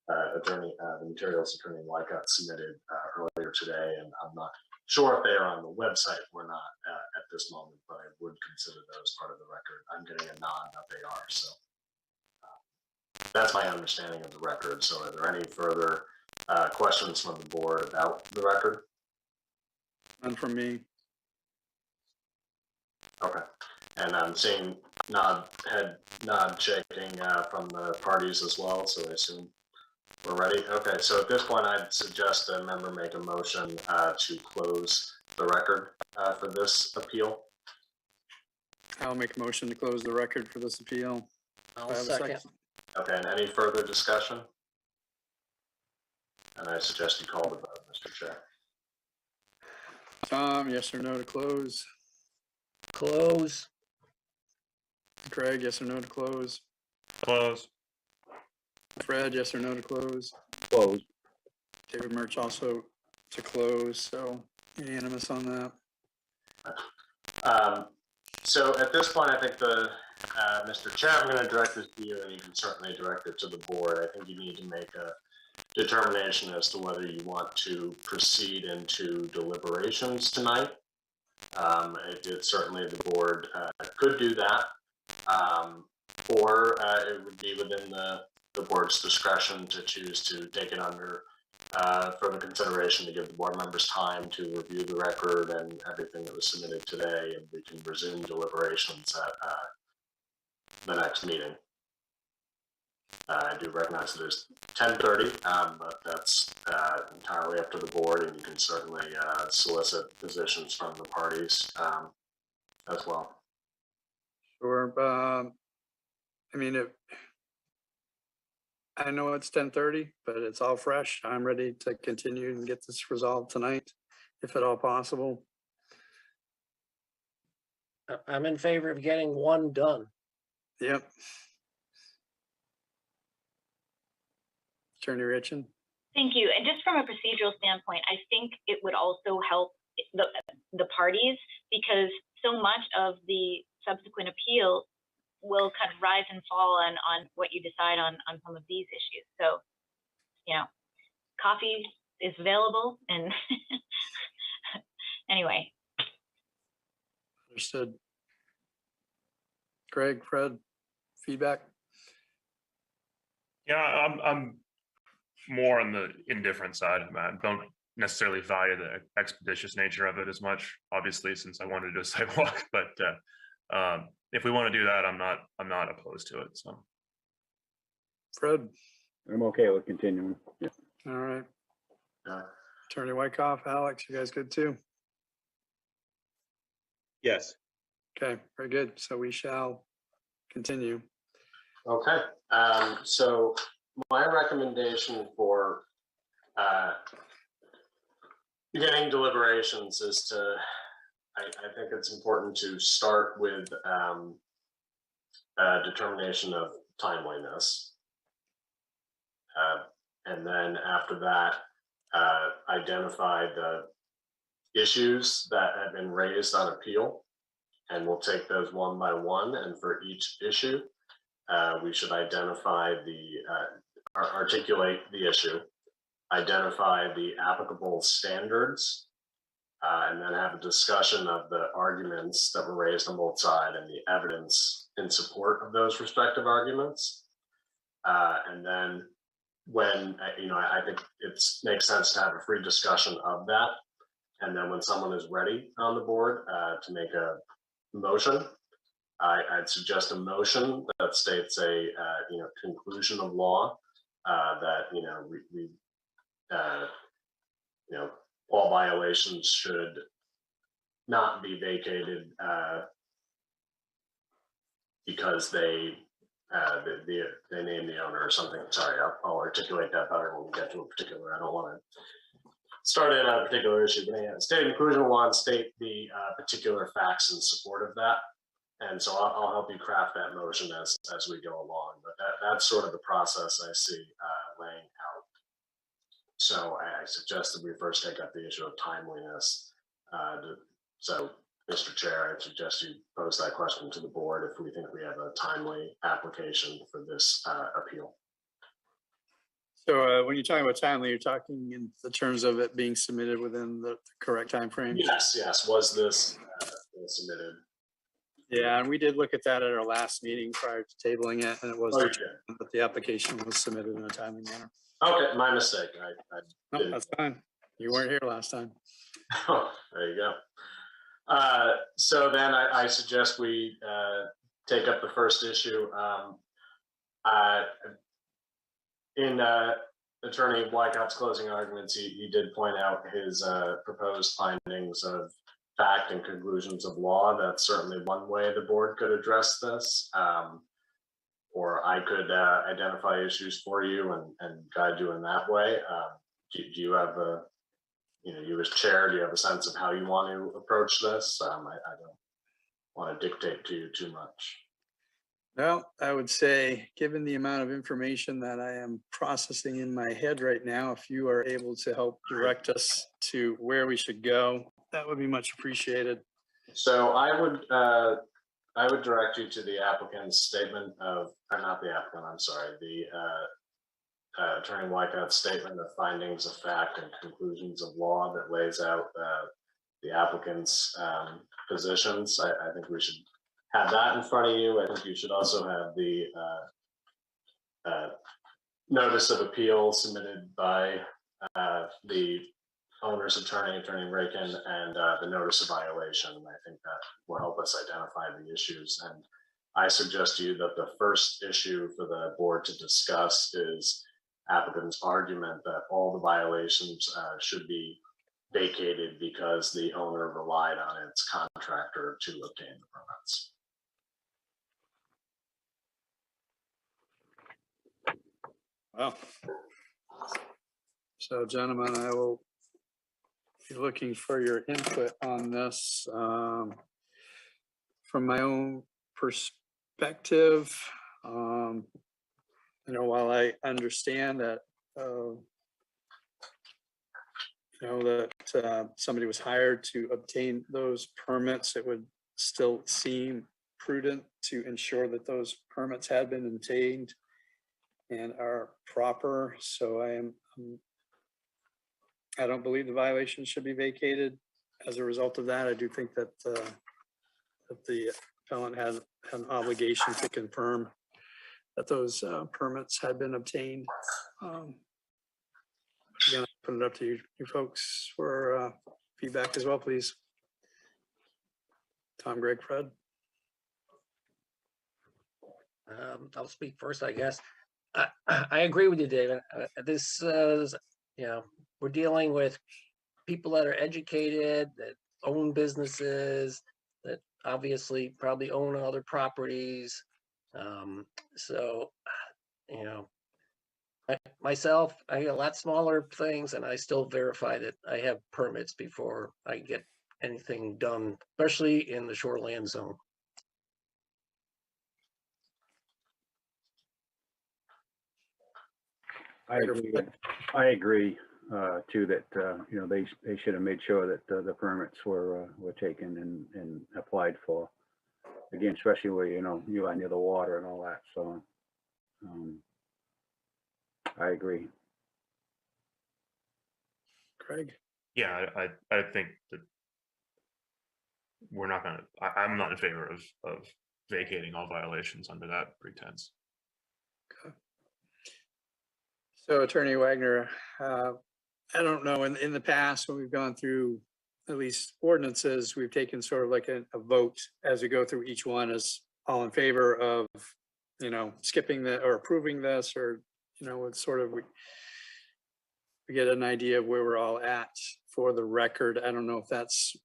Speaker 20: the materials Attorney Wycott submitted earlier today. And I'm not sure if they are on the website or not at this moment, but I would consider those part of the record. I'm getting a nod that they are. So that's my understanding of the record. So are there any further questions from the board about the record?
Speaker 19: None from me.
Speaker 20: Okay. And I'm seeing head nod shaking from the parties as well. So I assume we're ready. Okay. So at this point, I'd suggest a member make a motion to close the record for this appeal.
Speaker 19: I'll make a motion to close the record for this appeal.
Speaker 6: I'll second.
Speaker 20: Okay. And any further discussion? And I suggest you call the vote, Mr. Chair.
Speaker 19: Tom, yes or no to close?
Speaker 6: Close.
Speaker 19: Craig, yes or no to close?
Speaker 18: Close.
Speaker 19: Fred, yes or no to close?
Speaker 4: Close.
Speaker 19: David Murch also to close, so unanimous on that.
Speaker 20: So at this point, I think Mr. Chair, I'm going to direct this to you, and you can certainly direct it to the board. I think you need to make a determination as to whether you want to proceed into deliberations tonight. Certainly the board could do that, or it would be within the board's discretion to choose to take it under further consideration, to give the board members time to review the record and everything that was submitted today, and we can resume deliberations at the next meeting. I do recognize it is 10:30, but that's entirely up to the board, and you can certainly solicit positions from the parties as well.
Speaker 19: Sure. I mean, I know it's 10:30, but it's all fresh. I'm ready to continue and get this resolved tonight, if at all possible.
Speaker 6: I'm in favor of getting one done.
Speaker 19: Yep. Attorney Richen.
Speaker 21: Thank you. And just from a procedural standpoint, I think it would also help the parties, because so much of the subsequent appeal will kind of rise and fall on what you decide on some of these issues. So, you know, coffee is available, and anyway.
Speaker 19: Understood. Greg, Fred, feedback?
Speaker 18: Yeah, I'm more on the indifferent side. I don't necessarily value the expeditious nature of it as much, obviously, since I wanted to do a sidewalk. But if we want to do that, I'm not opposed to it. So,
Speaker 19: Fred,
Speaker 4: I'm okay with continuing. Yeah.
Speaker 19: all right. Attorney Wyckoff, Alex, you guys good too?
Speaker 7: Yes.
Speaker 19: Okay, very good. So we shall continue.
Speaker 20: Okay. So my recommendation for beginning deliberations is to, I think it's important to start with determination of timeliness. And then after that, identify the issues that have been raised on appeal. And we'll take those one by one. And for each issue, we should identify articulate the issue, identify the applicable standards, and then have a discussion of the arguments that were raised on both sides and the evidence in support of those respective arguments. And then when, I think it makes sense to have a free discussion of that. And then when someone is ready on the board to make a motion, I'd suggest a motion that states a conclusion of law, that all violations should not be vacated because they name the owner or something. Sorry, I'll articulate that better when we get to a particular. I don't want to start in on a particular issue, but yeah, state inclusion of law and state the particular facts in support of that. And so I'll help you craft that motion as we go along. But that's sort of the process I see laying out. So I suggest that we first take up the issue of timeliness. So Mr. Chair, I suggest you pose that question to the board if we think we have a timely application for this appeal.
Speaker 19: So when you're talking about timely, you're talking in the terms of it being submitted within the correct time frame?
Speaker 20: Yes, yes. Was this submitted?
Speaker 19: Yeah, and we did look at that at our last meeting prior to tabling it, and it was
Speaker 20: Oh, you
Speaker 19: determined that the application was submitted in a timely manner.
Speaker 20: Okay, my mistake.
Speaker 19: No, that's fine. You weren't here last time.
Speaker 20: Oh, there you go. So then I suggest we take up the first issue. In Attorney Wycott's closing arguments, he did point out his proposed findings of fact and conclusions of law. That's certainly one way the board could address this. Or I could identify issues for you and guide you in that way. Do you have a, you as chair, do you have a sense of how you want to approach this? I don't want to dictate to you too much.
Speaker 19: Well, I would say, given the amount of information that I am processing in my head right now, if you are able to help direct us to where we should go, that would be much appreciated.
Speaker 20: So I would direct you to the applicant's statement of, or not the applicant, I'm sorry, the Attorney Wycott's statement of findings of fact and conclusions of law that lays out the applicant's positions. I think we should have that in front of you. I think you should also have the notice of appeal submitted by the owner's attorney, Attorney Rakin, and the notice of violation. I think that will help us identify the issues. And I suggest to you that the first issue for the board to discuss is applicant's argument that all the violations should be vacated because the owner relied on its contractor to obtain the permits.
Speaker 19: Wow. So gentlemen, I will be looking for your input on this. From my own perspective, while I understand that, that somebody was hired to obtain those permits, it would still seem prudent to ensure that those permits had been obtained and are proper. So I don't believe the violation should be vacated. As a result of that, I do think that the appellant has an obligation to confirm that those permits had been obtained. Again, I'll put it up to you folks for feedback as well, please. Tom, Greg, Fred.
Speaker 6: I'll speak first, I guess. I agree with you, David. This is, we're dealing with people that are educated, that own businesses, that obviously probably own other properties. So, myself, I get a lot smaller things, and I still verify that I have permits before I get anything done, especially in the shoreland zone.
Speaker 4: I agree too that they should have made sure that the permits were taken and applied for. Again, especially where you are near the water and all that. So I agree.
Speaker 19: Craig.
Speaker 18: Yeah, I think that we're not gonna. I'm not in favor of vacating all violations under that pretense.
Speaker 19: Okay. So Attorney Wagner, I don't know, in the past when we've gone through at least ordinances, we've taken sort of like a vote as we go through each one as all in favor of, skipping or approving this, or, it's sort of, we get an idea of where we're all at for the record. I don't know if that's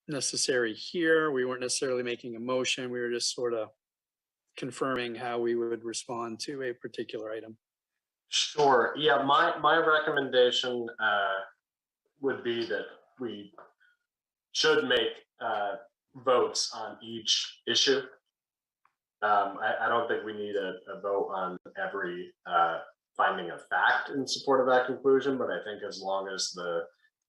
Speaker 19: necessary here. We weren't necessarily making a motion. We were just sort of confirming how we would respond to a particular item.
Speaker 20: Sure. Yeah, my recommendation would be that we should make votes on each issue. I don't think we need a vote on every finding of fact in support of that conclusion, but I think as long as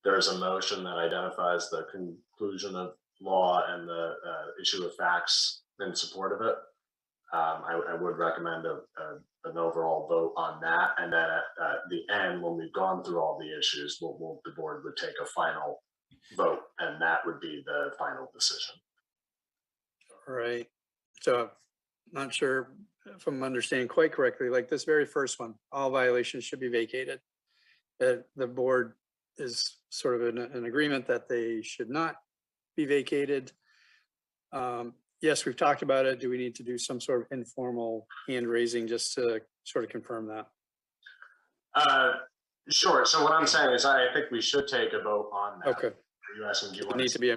Speaker 20: there's a motion that identifies the conclusion of law and the issue of facts in support of it, I would recommend an overall vote on that. And then at the end, when we've gone through all the issues, the board would take a final vote, and that would be the final decision.
Speaker 19: All right. So not sure if I'm understanding quite correctly, like this very first one, all violations should be vacated. The board is sort of in an agreement that they should not be vacated. Yes, we've talked about it. Do we need to do some sort of informal hand raising just to sort of confirm that?
Speaker 20: Sure. So what I'm saying is I think we should take a vote on that.
Speaker 19: Okay.
Speaker 20: Are you asking, do you
Speaker 19: Does it
Speaker 20: want
Speaker 19: need to be,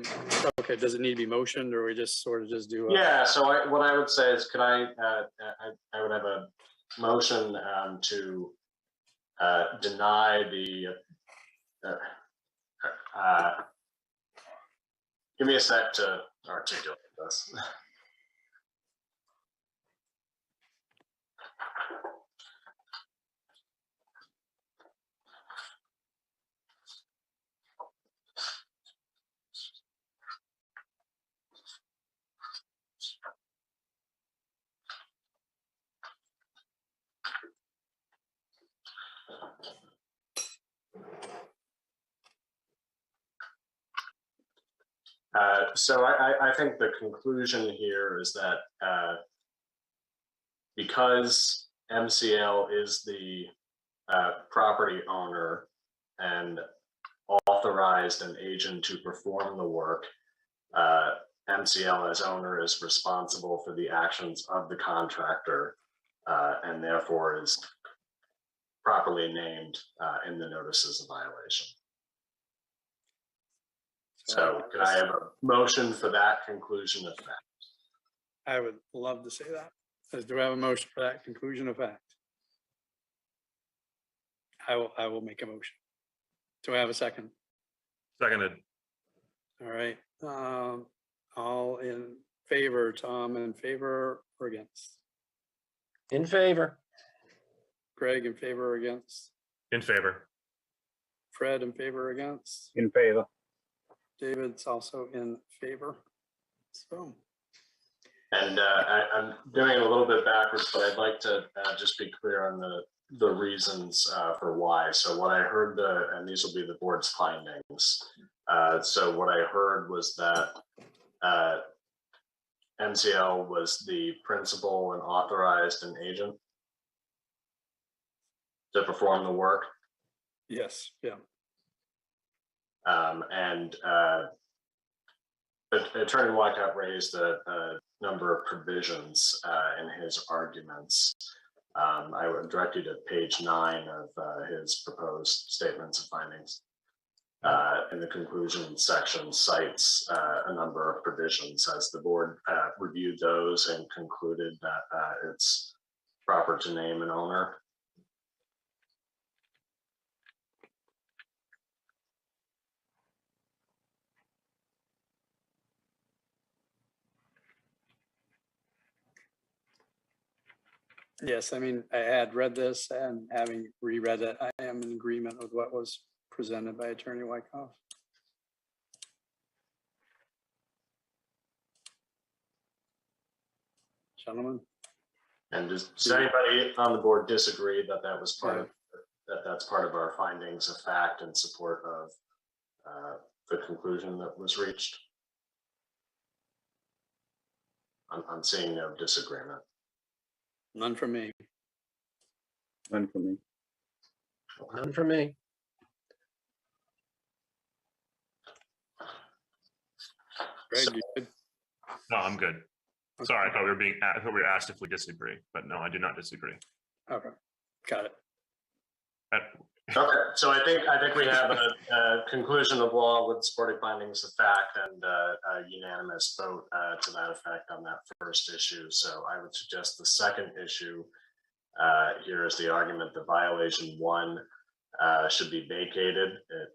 Speaker 19: okay, does it need to be motioned or we just sort of just do?
Speaker 20: Yeah, so what I would say is, could I would have a motion to deny the, give me a sec to articulate this. So I think the conclusion here is that because MCL is the property owner and authorized an agent to perform the work, MCL as owner is responsible for the actions of the contractor and therefore is properly named in the notices of violation. So can I have a motion for that conclusion of fact?
Speaker 19: I would love to say that. Do I have a motion for that conclusion of fact? I will make a motion. Do I have a second?
Speaker 18: Seconded.
Speaker 19: All right. All in favor, Tom, in favor or against?
Speaker 6: In favor.
Speaker 19: Greg, in favor or against?
Speaker 18: In favor.
Speaker 19: Fred, in favor or against?
Speaker 4: In favor.
Speaker 19: David's also in favor. So.
Speaker 20: And I'm doing it a little bit backwards, but I'd like to just be clear on the reasons for why. So what I heard, and these will be the board's findings. So what I heard was that MCL was the principal and authorized an agent to perform the work.
Speaker 19: Yes, yeah.
Speaker 20: And Attorney Wyckoff raised a number of provisions in his arguments. I would direct you to page 9 of his proposed statements of findings. In the conclusion section cites a number of provisions as the board reviewed those and concluded that it's proper to name an owner.
Speaker 19: Yes, I mean, I had read this and having reread it, I am in agreement with what was presented by Attorney Wyckoff. Gentlemen.
Speaker 20: And does anybody on the board disagree that that was part of that's part of our findings of fact in support of the conclusion that was reached? I'm seeing no disagreement.
Speaker 19: None for me.
Speaker 4: None for me.
Speaker 6: None for me.
Speaker 19: Greg, you good?
Speaker 18: No, I'm good. Sorry, I thought we were asked if we disagree, but no, I do not disagree.
Speaker 19: Okay, got it.
Speaker 20: Okay, so I think we have a conclusion of law with supporting findings of fact and a unanimous vote to that effect on that first issue. So I would suggest the second issue here is the argument that violation 1 should be vacated. It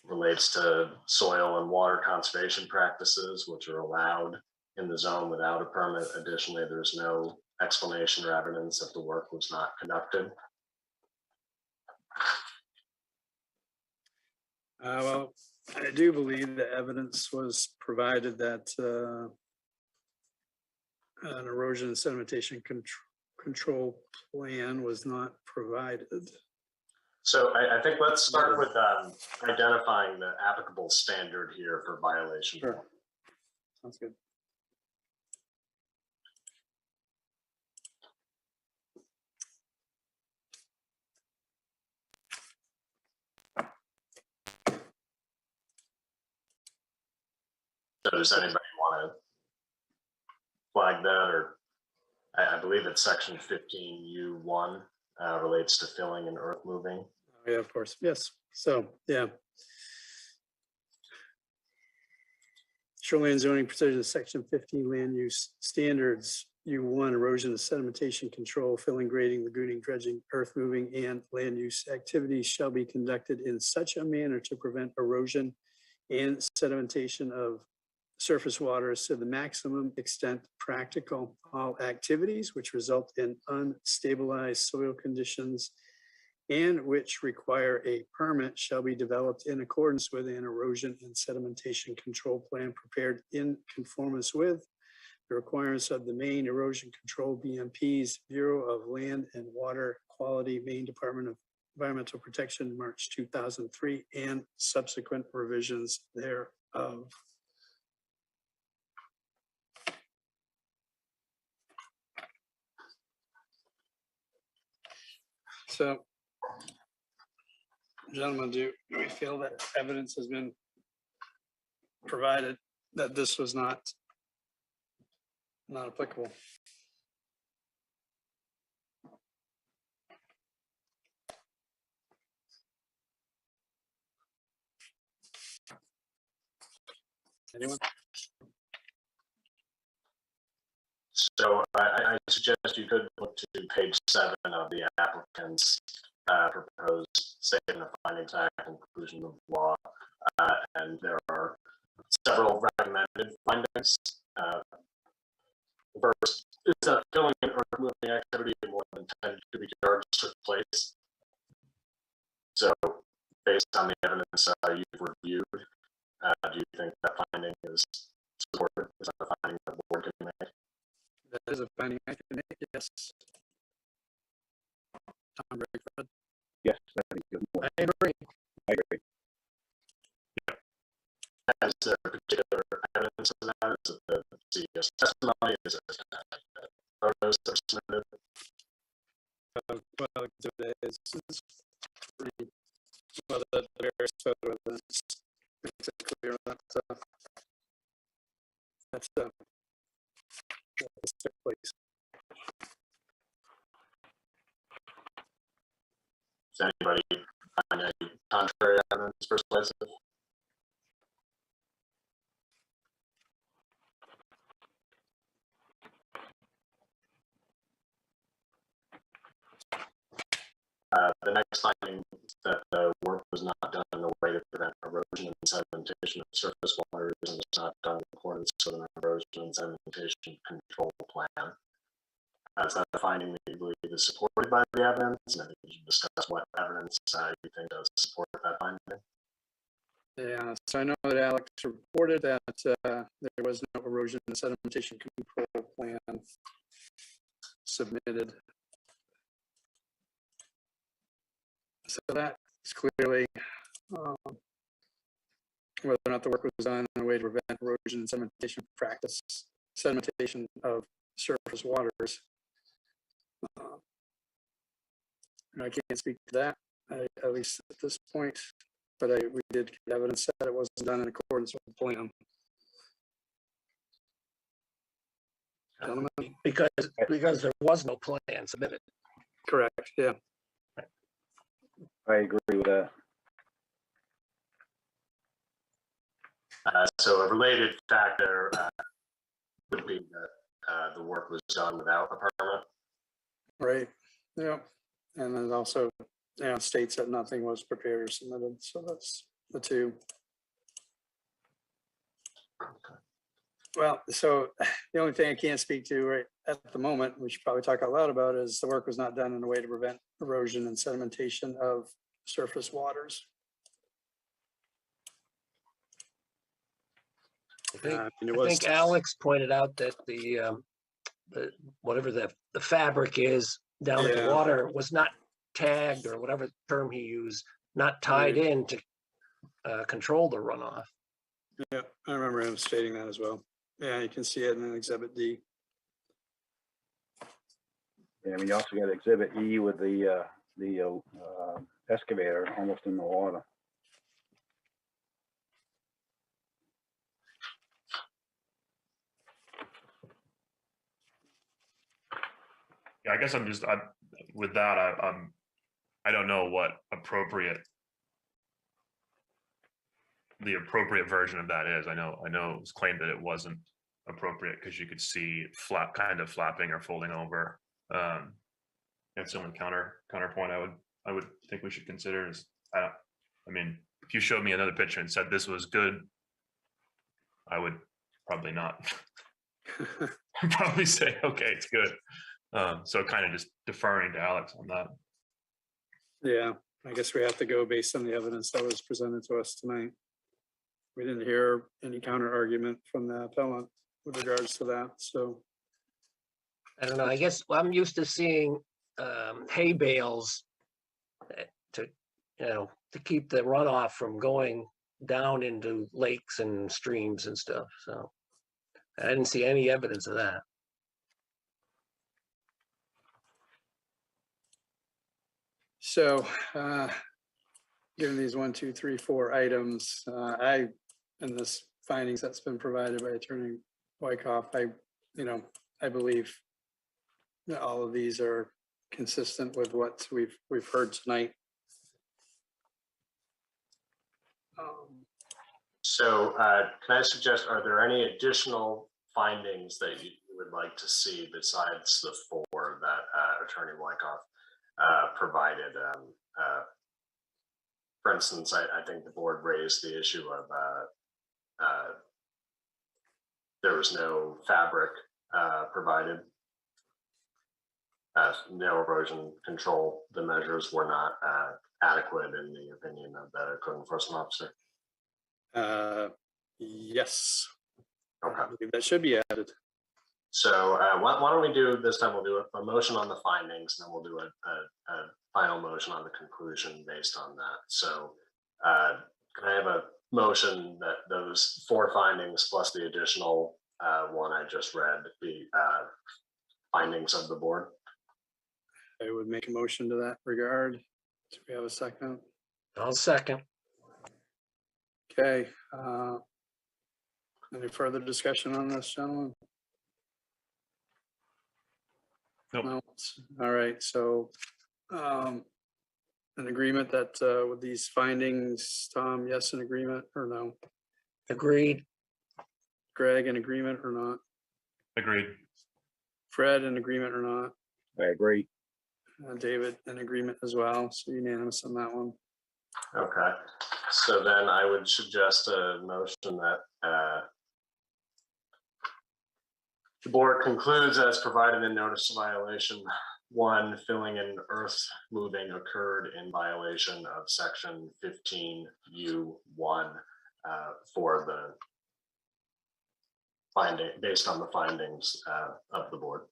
Speaker 20: relates to soil and water conservation practices, which are allowed in the zone without a permit. Additionally, there's no explanation or evidence that the work was not conducted.
Speaker 19: Well, I do believe the evidence was provided that an erosion and sedimentation control plan was not provided.
Speaker 20: So I think let's start with identifying the applicable standard here for violation.
Speaker 19: Sure. Sounds good.
Speaker 20: So does anybody want to flag that, or I believe it's section 15U1 relates to filling and earth moving.
Speaker 19: Oh, yeah, of course. Yes. So, yeah. Shoreline zoning procedures, section 15 land use standards, U1 erosion and sedimentation control, filling, grading, lagooning, dredging, earth moving, and land use activities shall be conducted in such a manner to prevent erosion and sedimentation of surface waters to the maximum extent practical. All activities which result in unstabilized soil conditions and which require a permit shall be developed in accordance with an erosion and sedimentation control plan prepared in conformance with the requirements of the Maine Erosion Control BMP's Bureau of Land and Water Quality, Maine Department of Environmental Protection, March 2003, and subsequent revisions thereof. So, gentlemen, do we feel that evidence has been provided that this was not applicable? Anyone?
Speaker 20: So I suggest you could look to page 7 of the applicant's proposed statement of findings act and conclusion of law. And there are several recommended findings. First, is that filling and earth moving activity of more than 10 cubic yards took place. So based on the evidence you've reviewed, do you think that finding is supported? Is that a finding the board can make?
Speaker 19: That is a finding I can make, yes. Tom,
Speaker 4: Yes, I think it's more.
Speaker 6: I agree.
Speaker 4: I agree.
Speaker 20: Is there particular evidence of that? Is it the CES testimony? Is it photos that are submitted?
Speaker 19: Well, today is pretty well, the various photo evidence makes it clear that that's this took place.
Speaker 20: Does anybody find any contrary evidence persuasive? The next finding is that the work was not done in a way to prevent erosion and sedimentation of surface waters and was not done in accordance with an erosion and sedimentation control plan. Is that a finding that you believe is supported by the evidence? And I think you should discuss what evidence you think does support that finding.
Speaker 19: Yeah, so I know that Alex reported that there was no erosion and sedimentation control plan submitted. So that is clearly whether or not the work was done in a way to prevent erosion and sedimentation of surface waters. I can't speak to that, at least at this point, but we did get evidence that it wasn't done in accordance with the plan. Gentlemen?
Speaker 6: Because there was no plan submitted.
Speaker 19: Correct, yeah.
Speaker 4: I agree with that.
Speaker 20: So a related factor would be that the work was done without a permit.
Speaker 19: Right, yeah. And then also, states that nothing was prepared or submitted. So that's the two. Well, so the only thing I can't speak to right at the moment, we should probably talk out loud about, is the work was not done in a way to prevent erosion and sedimentation of surface waters. And it
Speaker 6: I
Speaker 19: was,
Speaker 6: think Alex pointed out that whatever the fabric is down at the
Speaker 19: Yeah.
Speaker 6: water was not tagged, or whatever term he used, not tied
Speaker 19: Right.
Speaker 6: in to control the runoff.
Speaker 19: Yeah, I remember him stating that as well. Yeah, you can see it in Exhibit D.
Speaker 4: Yeah, we also got Exhibit E with the excavator almost in the water.
Speaker 18: Yeah, I guess with that, I don't know what the appropriate version of that is. I know it was claimed that it wasn't appropriate because you could see kind of flapping or folding over. That's the only counterpoint I would think we should consider is, I mean, if you showed me another picture and said this was good, I would probably not. Probably say, okay, it's good. So kind of just deferring to Alex on that.
Speaker 19: Yeah, I guess we have to go based on the evidence that was presented to us tonight. We didn't hear any counter argument from the appellant with regards to that, so.
Speaker 6: I don't know. I guess I'm used to seeing hay bales to keep the runoff from going down into lakes and streams and stuff. So I didn't see any evidence of that.
Speaker 19: So, given these 1, 2, 3, 4 items, and this findings that's been provided by Attorney Wyckoff, I believe that all of these are consistent with what we've heard tonight.
Speaker 20: So can I suggest, are there any additional findings that you would like to see besides the 4 that Attorney Wyckoff provided? For instance, I think the board raised the issue of there was no fabric provided, no erosion control. The measures were not adequate in the opinion of the code enforcement officer.
Speaker 19: Yes.
Speaker 20: Okay.
Speaker 19: I believe that should be added.
Speaker 20: So why don't we do this time? We'll do a motion on the findings, and then we'll do a final motion on the conclusion based on that. So can I have a motion that those 4 findings plus the additional one I just read be findings of the board?
Speaker 19: I would make a motion to that regard. Do we have a second?
Speaker 6: I'll second.
Speaker 19: Okay. Any further discussion on this, gentlemen?
Speaker 18: Nope.
Speaker 19: No. All right, so an agreement that with these findings, Tom, yes, an agreement or no?
Speaker 6: Agreed.
Speaker 19: Greg, an agreement or not?
Speaker 18: Agreed.
Speaker 19: Fred, an agreement or not?
Speaker 4: I agree.
Speaker 19: David, an agreement as well, so unanimous on that one.
Speaker 20: Okay, so then I would suggest a motion that the board concludes as provided in notice of violation. 1, filling in earth moving occurred in violation of section 15U1 for the finding, based on the findings of the board.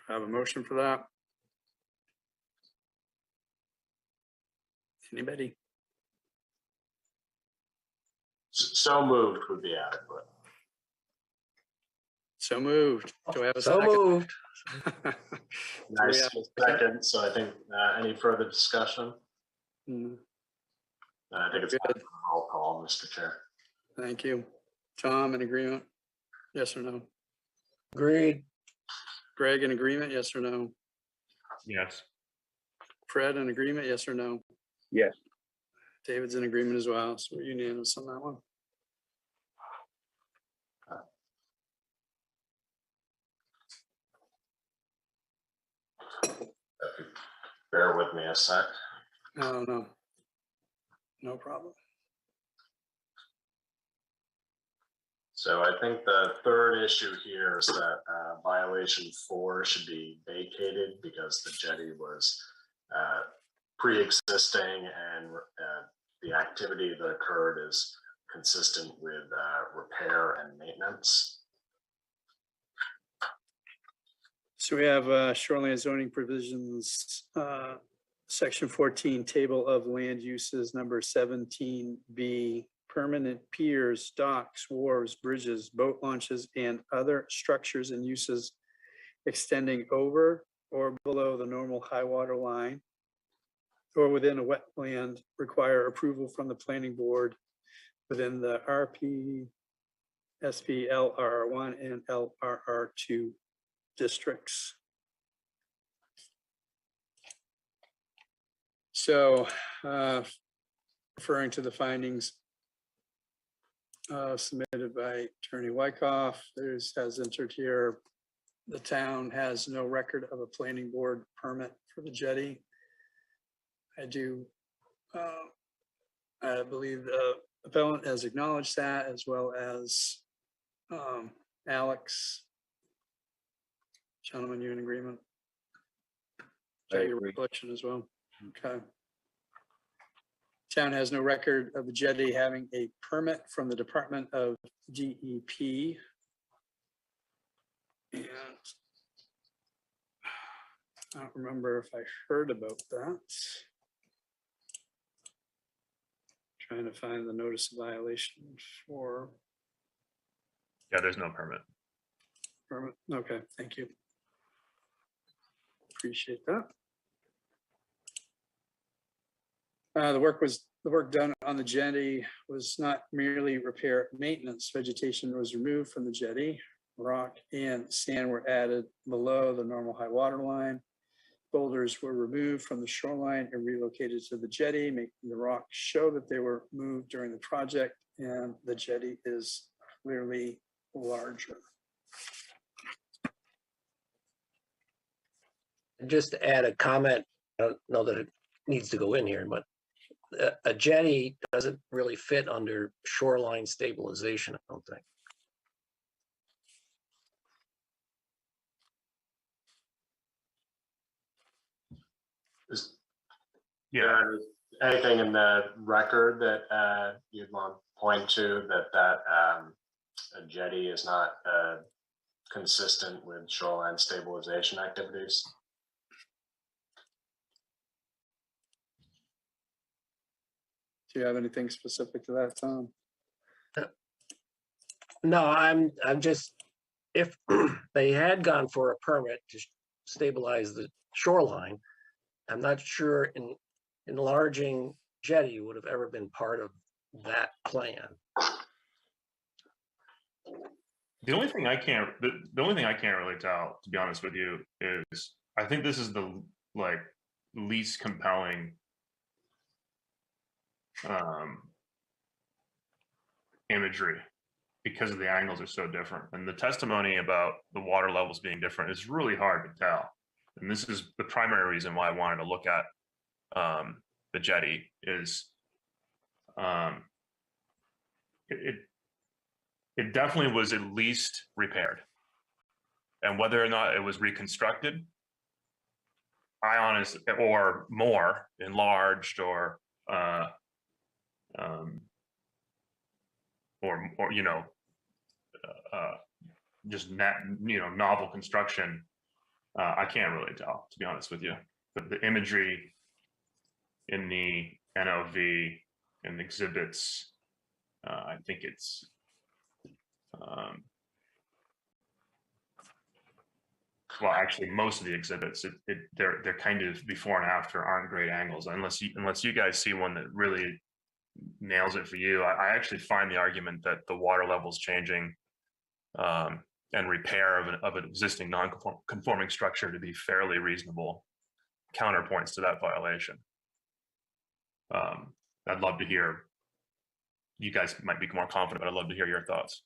Speaker 19: I have a motion for that. Anybody?
Speaker 20: So moved would be adequate.
Speaker 19: So moved. Do I have a
Speaker 6: So
Speaker 19: second?
Speaker 6: moved.
Speaker 20: Nice second. So I think any further discussion? I think it's time for a roll call, Mr. Chair.
Speaker 19: Thank you. Tom, in agreement? Yes or no?
Speaker 6: Agreed.
Speaker 19: Greg, in agreement? Yes or no?
Speaker 18: Yes.
Speaker 19: Fred, in agreement? Yes or no?
Speaker 4: Yes.
Speaker 19: David's in agreement as well, so we're unanimous on that one.
Speaker 20: Bear with me a sec.
Speaker 19: No. No problem.
Speaker 20: So I think the third issue here is that violation 4 should be vacated because the jetty was pre-existing and the activity that occurred is consistent with repair and maintenance.
Speaker 19: So we have shoreline zoning provisions, section 14, table of land uses, number 17B, permanent piers, docks, wharves, bridges, boat launches, and other structures and uses extending over or below the normal high water line or within a wetland require approval from the planning board within the RP, SP, LRR1, and LRR2 districts. So referring to the findings submitted by Attorney Wyckoff, has entered here, the town has no record of a planning board permit for the jetty. I believe the appellant has acknowledged that, as well as Alex. Gentlemen, you in agreement? Is that your recollection as well? Okay. Town has no record of the jetty having a permit from the Department of DEP. And I don't remember if I heard about that. Trying to find the notice of violation for.
Speaker 18: Yeah, there's no permit.
Speaker 19: Permit. Okay, thank you. Appreciate that. The work done on the jetty was not merely repair maintenance. Vegetation was removed from the jetty. Rock and sand were added below the normal high water line. Boulders were removed from the shoreline and relocated to the jetty, making the rock show that they were moved during the project, and the jetty is clearly larger.
Speaker 6: Just to add a comment, I don't know that it needs to go in here, but a jetty doesn't really fit under shoreline stabilization, I don't think.
Speaker 20: Is there anything in the record that you'd want to point to that a jetty is not consistent with shoreline stabilization activities?
Speaker 19: Do you have anything specific to that, Tom?
Speaker 6: No, I'm just, if they had gone for a permit to stabilize the shoreline, I'm not sure enlarging jetty would have ever been part of that plan.
Speaker 18: The only thing I can't really tell, to be honest with you, is I think this is the least compelling imagery because of the angles are so different, and the testimony about the water levels being different is really hard to tell. And this is the primary reason why I wanted to look at the jetty is it definitely was at least repaired, and whether or not it was reconstructed, or more enlarged or just novel construction, I can't really tell, to be honest with you. But the imagery in the NOV and exhibits, I think it's well, actually, most of the exhibits, they're kind of before and after aren't great angles, unless you guys see one that really nails it for you. I actually find the argument that the water levels changing and repair of an existing non-conforming structure to be fairly reasonable counterpoints to that violation. I'd love to hear, you guys might be more confident, but I'd love to hear your thoughts.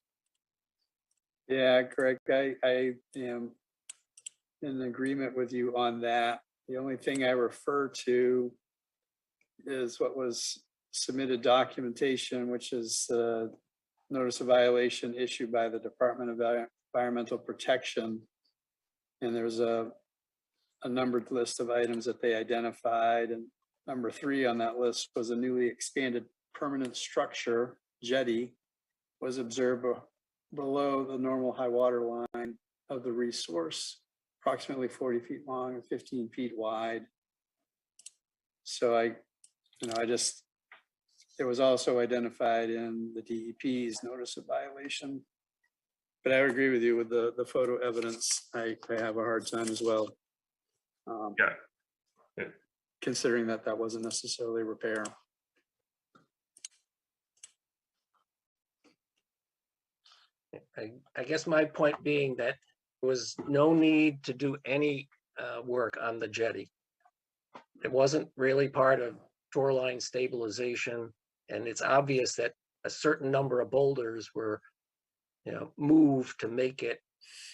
Speaker 19: Yeah, Greg, I am in agreement with you on that. The only thing I refer to is what was submitted documentation, which is the notice of violation issued by the Department of Environmental Protection. And there's a numbered list of items that they identified. And number 3 on that list was a newly expanded permanent structure jetty was observed below the normal high water line of the resource, approximately 40 feet long and 15 feet wide. So it was also identified in the DEP's notice of violation. But I would agree with you with the photo evidence. I have a hard time as well. Considering that wasn't necessarily repair.
Speaker 6: I guess my point being that there was no need to do any work on the jetty. It wasn't really part of shoreline stabilization, and it's obvious that a certain number of boulders were, moved to make it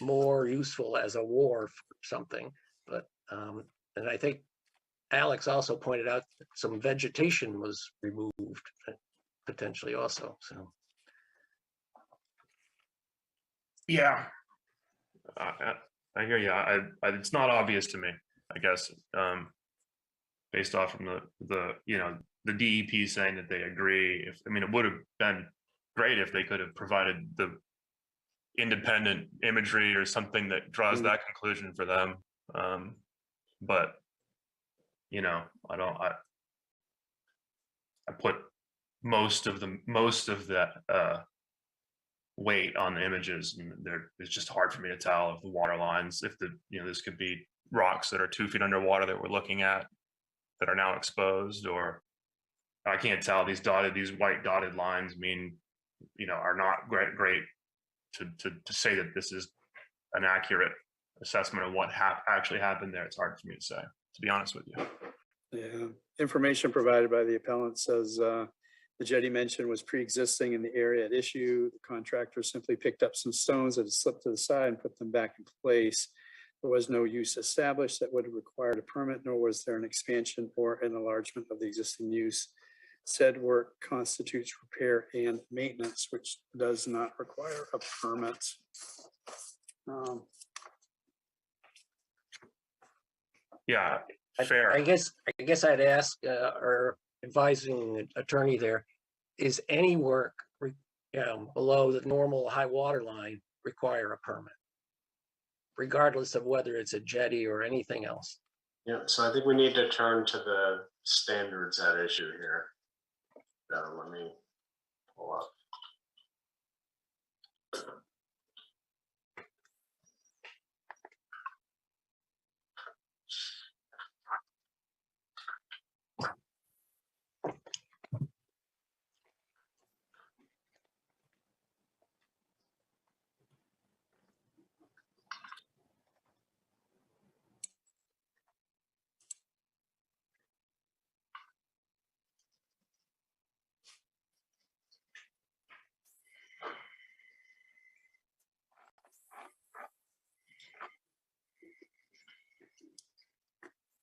Speaker 6: more useful as a wharf or something. But and I think Alex also pointed out that some vegetation was removed potentially also. So.
Speaker 18: Yeah, I hear you. It's not obvious to me, I guess, based off from the DEP saying that they agree. It would have been great if they could have provided the independent imagery or something that draws that conclusion for them. But I put most of that weight on the images, and it's just hard for me to tell if the water lines, if this could be rocks that are 2 feet underwater that we're looking at that are now exposed, or I can't tell. These white dotted lines are not great to say that this is an accurate assessment of what actually happened there. It's hard for me to say, to be honest with you.
Speaker 19: Yeah, information provided by the appellant says the jetty mentioned was pre-existing in the area at issue. The contractor simply picked up some stones that had slipped to the side and put them back in place. There was no use established that would have required a permit, nor was there an expansion or an enlargement of the existing use. Said work constitutes repair and maintenance, which does not require a permit.
Speaker 18: Yeah, fair.
Speaker 6: I guess I'd ask our advising attorney there, is any work below the normal high water line require a permit, regardless of whether it's a jetty or anything else?
Speaker 20: Yeah, so I think we need to turn to the standards at issue here. Let me pull up.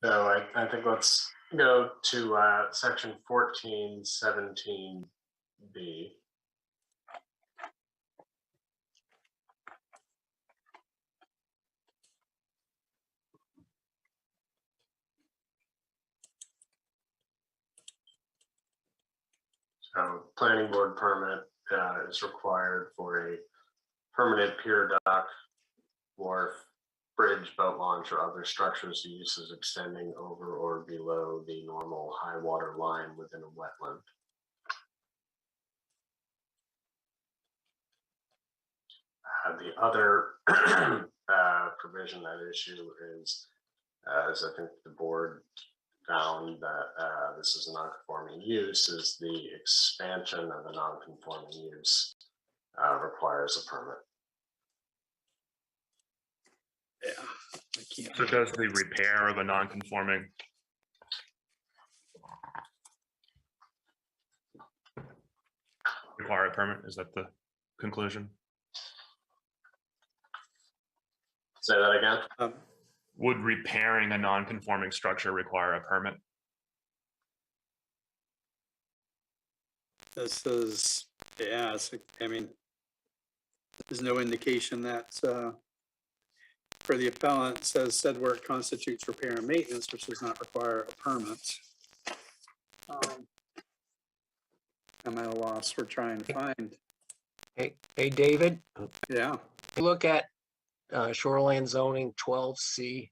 Speaker 20: So I think let's go to section 1417B. So planning board permit is required for a permanent pier, dock, wharf, bridge, boat launch, or other structures or uses extending over or below the normal high water line within a wetland. The other provision at issue is, as I think the board found that this is a non-conforming use, is the expansion of a non-conforming use requires a permit.
Speaker 19: Yeah, I can't.
Speaker 18: So does the repair of a non-conforming require a permit? Is that the conclusion?
Speaker 20: Say that again.
Speaker 18: Would repairing a non-conforming structure require a permit?
Speaker 19: This is, yeah, there's no indication that for the appellant says said work constitutes repair and maintenance, which does not require a permit. I'm at a loss for trying to find.
Speaker 6: Hey, David,
Speaker 19: Yeah,
Speaker 6: look at shoreline zoning 12C.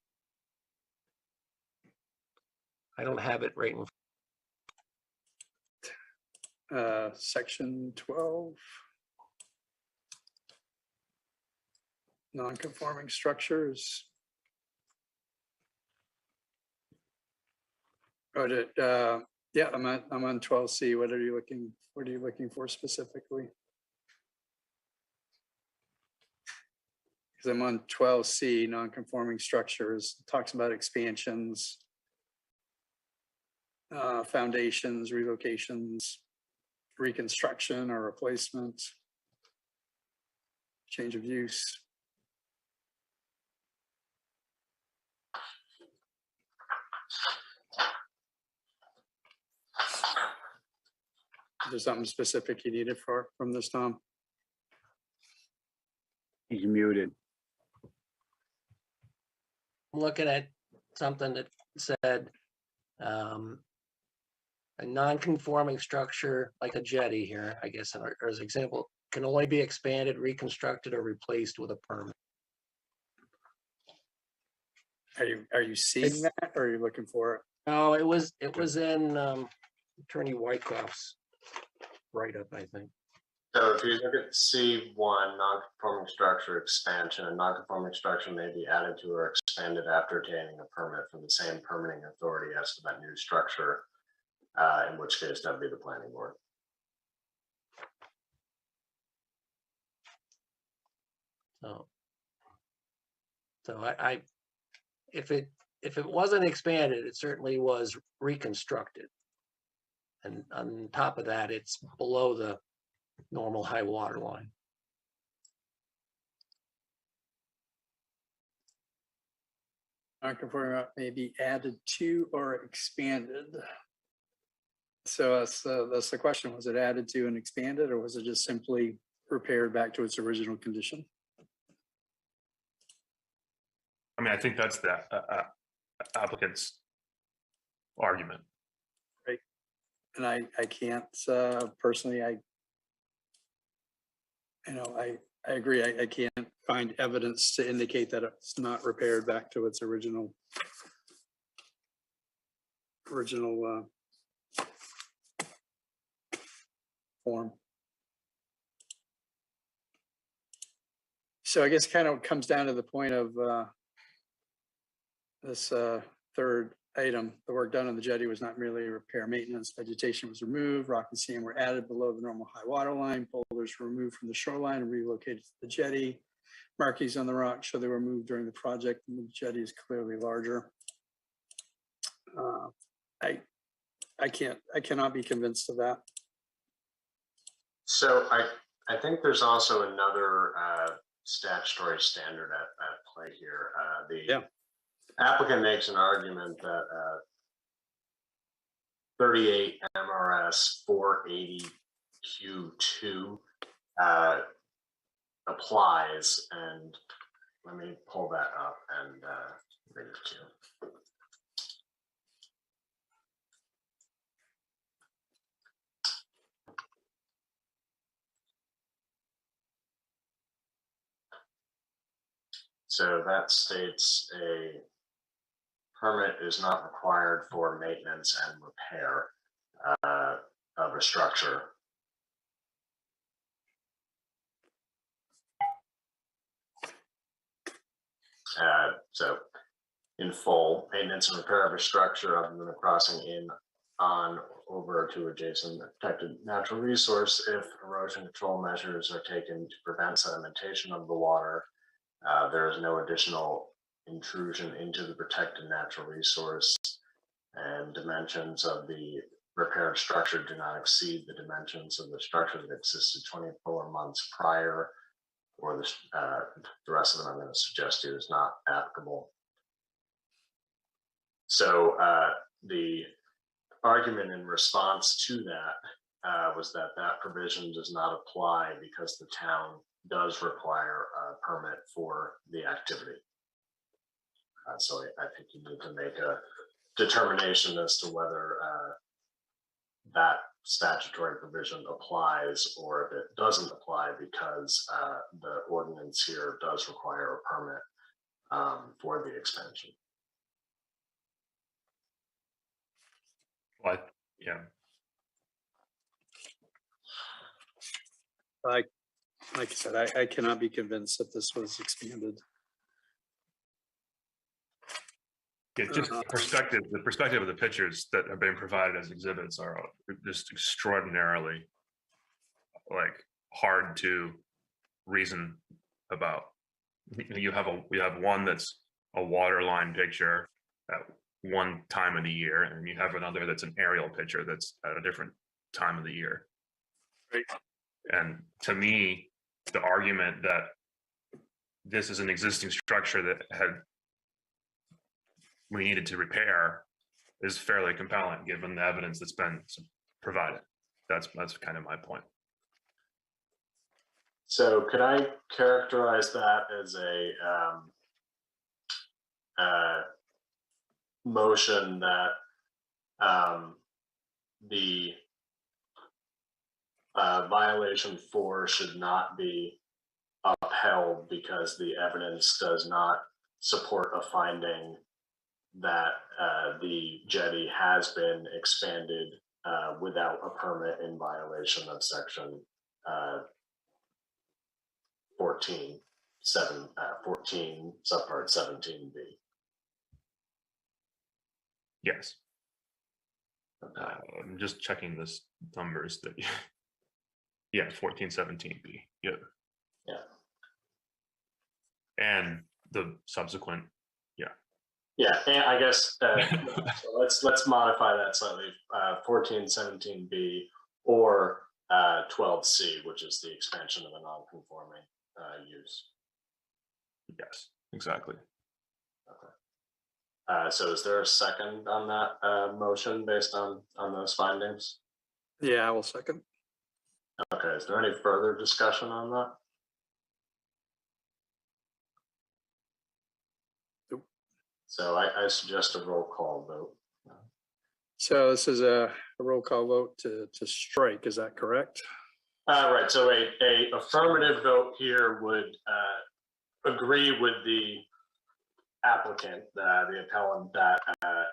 Speaker 6: I don't have it right in.
Speaker 19: section 12. Non-conforming structures. Oh, yeah, I'm on 12C. What are you looking for specifically? Because I'm on 12C, non-conforming structures, it talks about expansions, foundations, relocations, reconstruction or replacement, change of use. Is there something specific you needed from this, Tom?
Speaker 4: He's muted.
Speaker 6: I'm looking at something that said a non-conforming structure like a jetty here, I guess, or as an example, can only be expanded, reconstructed, or replaced with a permit.
Speaker 19: Are you seeing that, or are you looking for it?
Speaker 6: Oh, it was in Attorney Wyckoff's write-up, I think.
Speaker 20: So if you look at C1, non-conforming structure expansion, a non-conforming structure may be added to or expanded after obtaining a permit from the same permitting authority as to that new structure, in which case that would be the planning board.
Speaker 6: So I if it wasn't expanded, it certainly was reconstructed. And on top of that, it's below the normal high water line.
Speaker 19: Non-conforming may be added to or expanded. So that's the question. Was it added to and expanded, or was it just simply repaired back to its original condition?
Speaker 18: I mean, I think that's the applicant's argument.
Speaker 19: Right. And I can't personally, I agree. I can't find evidence to indicate that it's not repaired back to its original form. So I guess kind of comes down to the point of this third item. The work done on the jetty was not merely repair maintenance. Vegetation was removed, rock and sand were added below the normal high water line, boulders were removed from the shoreline and relocated to the jetty. Markings on the rock show they were moved during the project, and the jetty is clearly larger. I cannot be convinced of that.
Speaker 20: So I think there's also another statutory standard at play here. The applicant makes an argument that 38 MRS 480 Q2 applies, and let me pull that up and read it to you. So that states a permit is not required for maintenance and repair of a structure. So in full, maintenance and repair of a structure other than a crossing in, on, over to adjacent protected natural resource if erosion control measures are taken to prevent sedimentation of the water. There is no additional intrusion into the protected natural resource, and dimensions of the repaired structure do not exceed the dimensions of the structure that existed 24 months prior, or the rest of them I'm going to suggest to you is not applicable. So the argument in response to that was that that provision does not apply because the town does require a permit for the activity. So I think you need to make a determination as to whether that statutory provision applies or if it doesn't apply, because the ordinance here does require a permit for the expansion.
Speaker 18: But yeah,
Speaker 19: Like I said, I cannot be convinced that this was expanded.
Speaker 18: yeah, just the perspective of the pictures that have been provided as exhibits are just extraordinarily like hard to reason about. You have one that's a waterline picture at one time of the year, and you have another that's an aerial picture that's at a different time of the year.
Speaker 19: Right.
Speaker 18: And to me, the argument that this is an existing structure that we needed to repair is fairly compelling, given the evidence that's been provided. That's kind of my point.
Speaker 20: So could I characterize that as a motion that the violation 4 should not be upheld because the evidence does not support a finding that the jetty has been expanded without a permit in violation of section 14 subpart 17B.
Speaker 18: Yes. I'm just checking this numbers that yeah, 1417B. Yeah.
Speaker 20: Yeah.
Speaker 18: And the subsequent, yeah.
Speaker 20: Yeah, and I guess so let's modify that slightly. 1417B or 12C, which is the expansion of a non-conforming use.
Speaker 18: Yes, exactly.
Speaker 20: So is there a second on that motion based on those findings?
Speaker 19: Yeah, I will second.
Speaker 20: Okay, is there any further discussion on that?
Speaker 19: Nope.
Speaker 20: So I suggest a roll call vote.
Speaker 19: So this is a roll call vote to strike, is that correct?
Speaker 20: Right, so a affirmative vote here would agree with the applicant, the appellant, that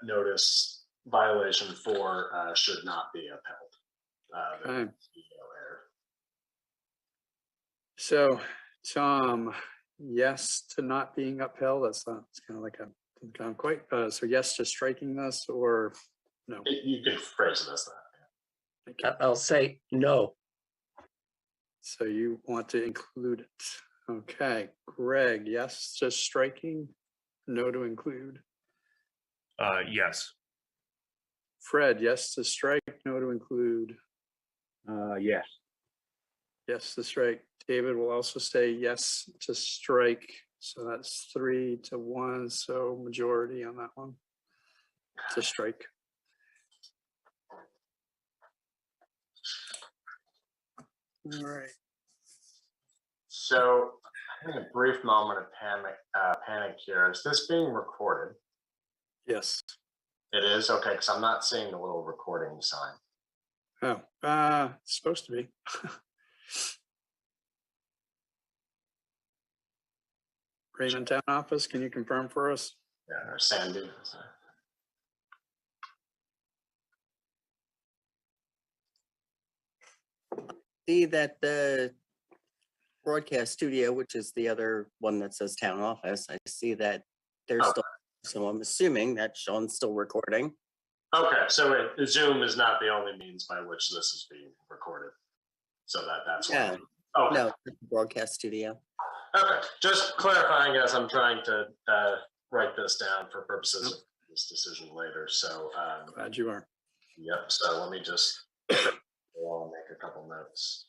Speaker 20: notice violation 4 should not be upheld.
Speaker 19: Okay. So Tom, yes to not being upheld. It's kind of like a didn't quite. So yes to striking this, or no?
Speaker 20: You can phrase it as that.
Speaker 6: I'll say no.
Speaker 19: So you want to include it. Okay, Greg, yes to striking, no to include.
Speaker 18: Yes.
Speaker 19: Fred, yes to strike, no to include.
Speaker 4: Yes.
Speaker 19: Yes to strike. David will also say yes to strike. So that's 3-1. So majority on that one to strike. All right.
Speaker 20: So having a brief moment of panic here. Is this being recorded?
Speaker 19: Yes.
Speaker 20: It is? Okay, because I'm not seeing the little recording sign.
Speaker 19: Oh, it's supposed to be. Raymond Town Office, can you confirm for us?
Speaker 20: Yeah, or Sandy.
Speaker 9: See that the broadcast studio, which is the other one that says town office, I see that there's still, so I'm assuming that Sean's still recording.
Speaker 20: Okay, so Zoom is not the only means by which this is being recorded. So that's
Speaker 9: Yeah.
Speaker 20: why. Okay.
Speaker 9: No, broadcast studio.
Speaker 20: Okay, just clarifying as I'm trying to write this down for purposes of this decision later. So
Speaker 19: glad you are.
Speaker 20: Yep. So let me just make a couple notes.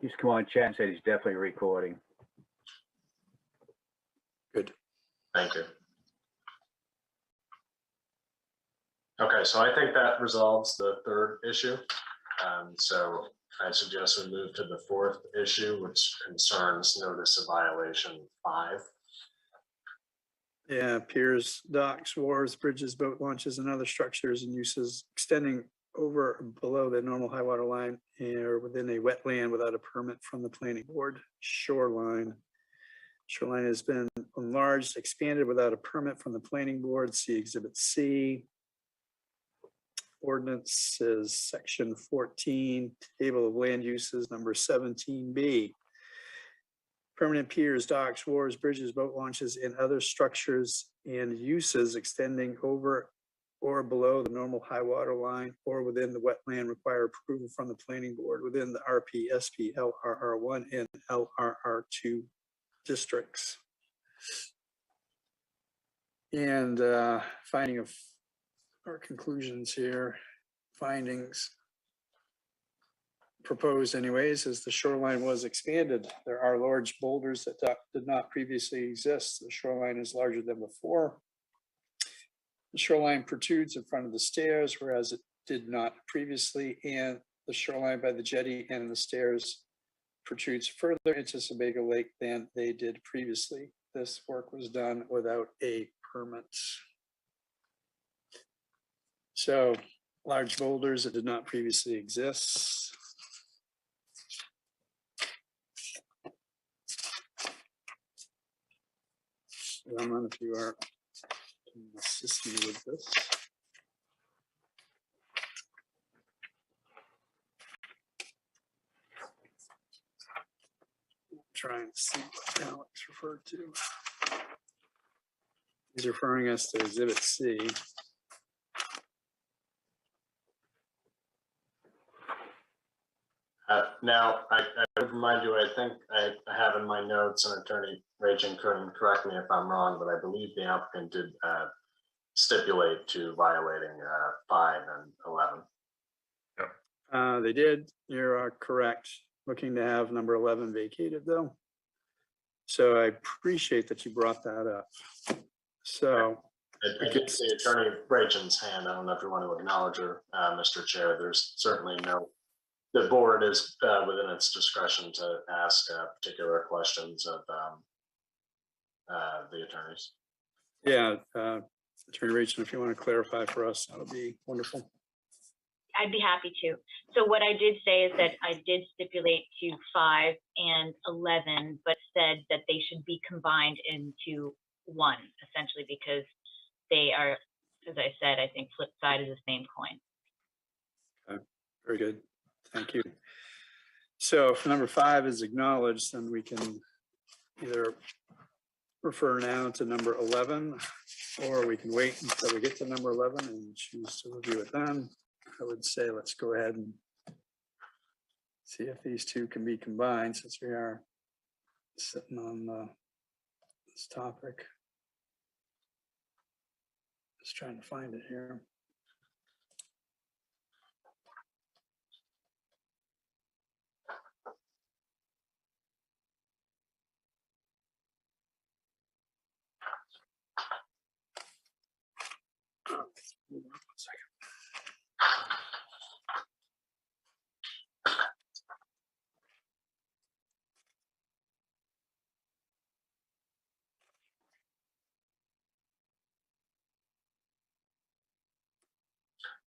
Speaker 4: He's come on chat and said he's definitely recording.
Speaker 19: Good.
Speaker 20: Thank you. Okay, so I think that resolves the third issue. So I suggest we move to the fourth issue, which concerns notice of violation 5.
Speaker 19: Yeah, piers, docks, wharves, bridges, boat launches, and other structures and uses extending over or below the normal high water line or within a wetland without a permit from the planning board. Shoreline. Shoreline has been enlarged, expanded without a permit from the planning board. See Exhibit C. Ordinance is section 14, table of land uses, number 17B. Permanent piers, docks, wharves, bridges, boat launches, and other structures and uses extending over or below the normal high water line or within the wetland require approval from the planning board within the RP, SP, LRR1, and LRR2 districts. And finding of our conclusions here, findings proposed anyways, as the shoreline was expanded. There are large boulders that did not previously exist. The shoreline is larger than before. The shoreline protrudes in front of the stairs, whereas it did not previously, and the shoreline by the jetty and the stairs protrudes further into Sebago Lake than they did previously. This work was done without a permit. So large boulders that did not previously exist. I don't know if you are assisting me with this. Trying to see what Alex referred to. He's referring us to Exhibit C.
Speaker 20: Now, I would remind you, I think I have in my notes, and Attorney Rachel couldn't correct me if I'm wrong, but I believe the applicant did stipulate to violating 5 and 11.
Speaker 19: They did. You're correct. Looking to have number 11 vacated though. So I appreciate that you brought that up. So
Speaker 20: I did see Attorney Rachen's hand. I don't know if you want to acknowledge her, Mr. Chair. There's certainly no, the board is within its discretion to ask particular questions of the attorneys.
Speaker 19: yeah, Attorney Rachel, if you want to clarify for us, that would be wonderful.
Speaker 21: I'd be happy to. So what I did say is that I did stipulate to 5 and 11, but said that they should be combined into one, essentially, because they are, as I said, I think flip side of the same coin.
Speaker 19: Okay, very good. Thank you. So if number 5 is acknowledged, then we can either refer now to number 11, or we can wait until we get to number 11 and choose to review it then. I would say let's go ahead and see if these two can be combined, since we are sitting on this topic. Just trying to find it here. Hold on 1 second.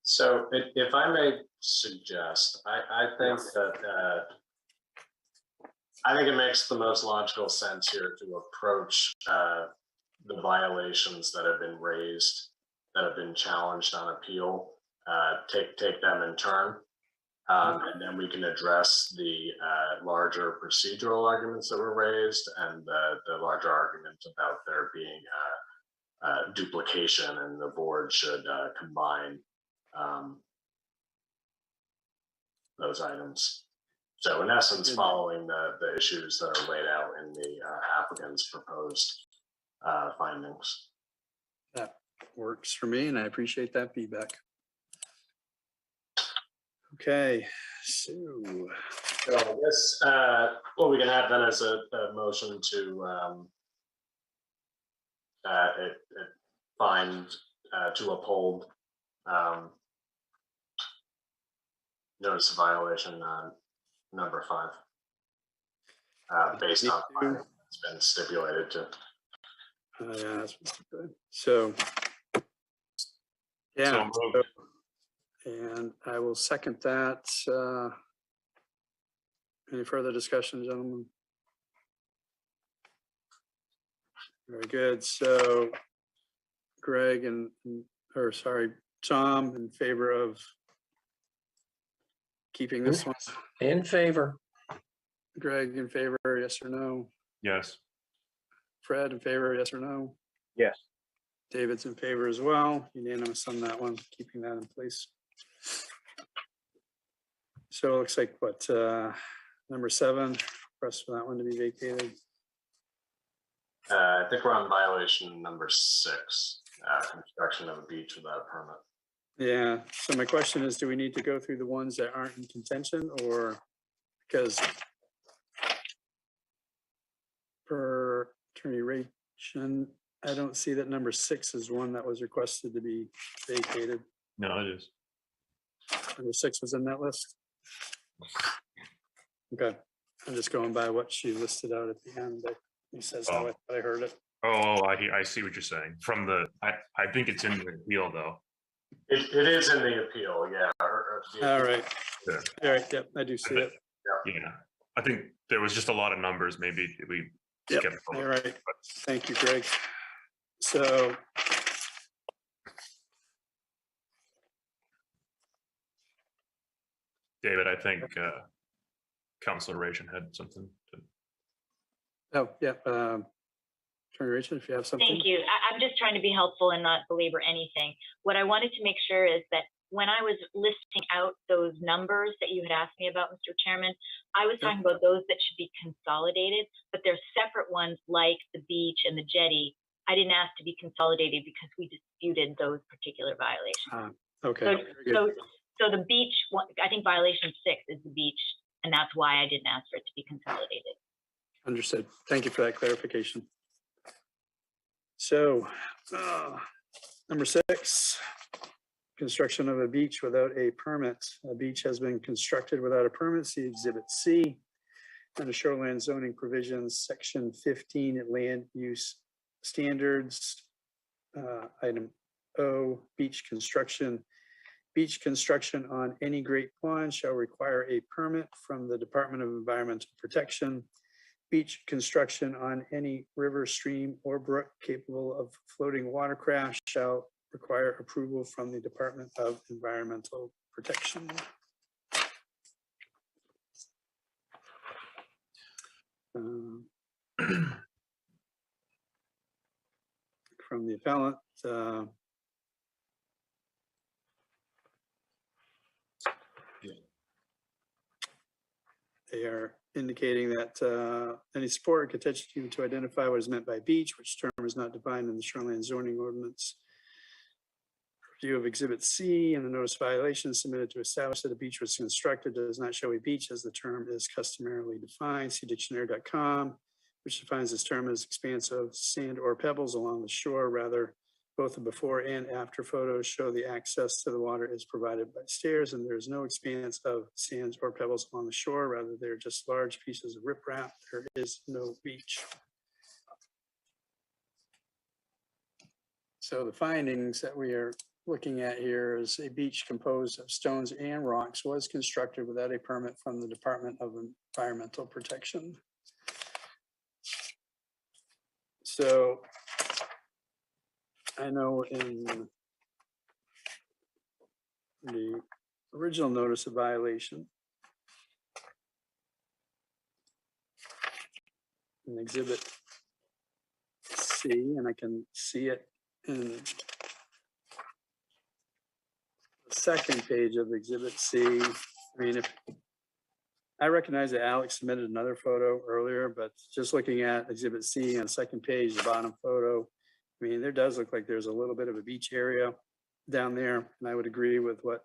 Speaker 20: So if I may suggest, I think that I think it makes the most logical sense here to approach the violations that have been raised, that have been challenged on appeal, take them in turn. And then we can address the larger procedural arguments that were raised and the larger argument about there being duplication and the board should combine those items. So in essence, following the issues that are laid out in the applicant's proposed findings.
Speaker 19: That works for me, and I appreciate that feedback. Okay, so
Speaker 20: So I guess what we can have then is a motion to find to uphold notice of violation number 5 based on findings that's been stipulated to.
Speaker 19: yeah, that's good. So yeah,
Speaker 18: So moved.
Speaker 19: and I will second that. Any further discussion, gentlemen? Very good. So Greg or sorry, Tom, in favor of keeping this one?
Speaker 6: In favor.
Speaker 19: Greg, in favor, yes or no?
Speaker 18: Yes.
Speaker 19: Fred, in favor, yes or no?
Speaker 4: Yes.
Speaker 19: David's in favor as well. Unanimous on that one, keeping that in place. So it looks like what, number 7, request for that one to be vacated.
Speaker 20: I think we're on violation number 6, construction of a beach without a permit.
Speaker 19: Yeah, so my question is, do we need to go through the ones that aren't in contention, or because per Attorney Rachel, I don't see that number 6 is one that was requested to be vacated.
Speaker 18: No, it is.
Speaker 19: Number 6 was in that list? Okay, I'm just going by what she listed out at the end, but he says how I heard it.
Speaker 18: Oh, I see what you're saying. From the, I think it's in the appeal though.
Speaker 20: It is in the appeal, yeah.
Speaker 19: All right.
Speaker 18: Yeah.
Speaker 19: All right, yep, I do see it.
Speaker 18: Yeah, I think there was just a lot of numbers. Maybe we
Speaker 19: Yep,
Speaker 18: skipped
Speaker 19: all
Speaker 18: over.
Speaker 19: right. Thank you, Greg. So
Speaker 18: David, I think Councilor Ration had something to.
Speaker 19: oh, yeah, Attorney Rachel, if you have something.
Speaker 21: Thank you. I'm just trying to be helpful and not belabor anything. What I wanted to make sure is that when I was listing out those numbers that you had asked me about, Mr. Chairman, I was talking about those that should be consolidated, but there's separate ones like the beach and the jetty. I didn't ask to be consolidated because we disputed those particular violations.
Speaker 19: Okay.
Speaker 21: So the beach, I think violation 6 is the beach, and that's why I didn't ask for it to be consolidated.
Speaker 19: Understood. Thank you for that clarification. So, number 6, construction of a beach without a permit. A beach has been constructed without a permit. See Exhibit C. Under shoreline zoning provisions, Section 15 at land use standards, item O, beach construction. Beach construction on any great pond shall require a permit from the Department of Environmental Protection. Beach construction on any river, stream, or brook capable of floating watercraft shall require approval from the Department of Environmental Protection. From the appellant, they are indicating that any support or contention given to identify what is meant by beach, which term is not defined in the shoreline zoning ordinance. Review of Exhibit C and the notice of violation submitted to establish that a beach was constructed does not show a beach as the term is customarily defined. See dictionary.com, which defines this term as expanse of sand or pebbles along the shore. Rather, both the before and after photos show the access to the water is provided by stairs, and there is no expanse of sands or pebbles along the shore. Rather, they're just large pieces of riprap. There is no beach. So the findings that we are looking at here is a beach composed of stones and rocks was constructed without a permit from the Department of Environmental Protection. So I know in the original notice of violation, in Exhibit C, and I can see it in the second page of Exhibit C. I mean, if I recognize that Alex submitted another photo earlier, but just looking at Exhibit C on the second page, the bottom photo, I mean, there does look like there's a little bit of a beach area down there, and I would agree with what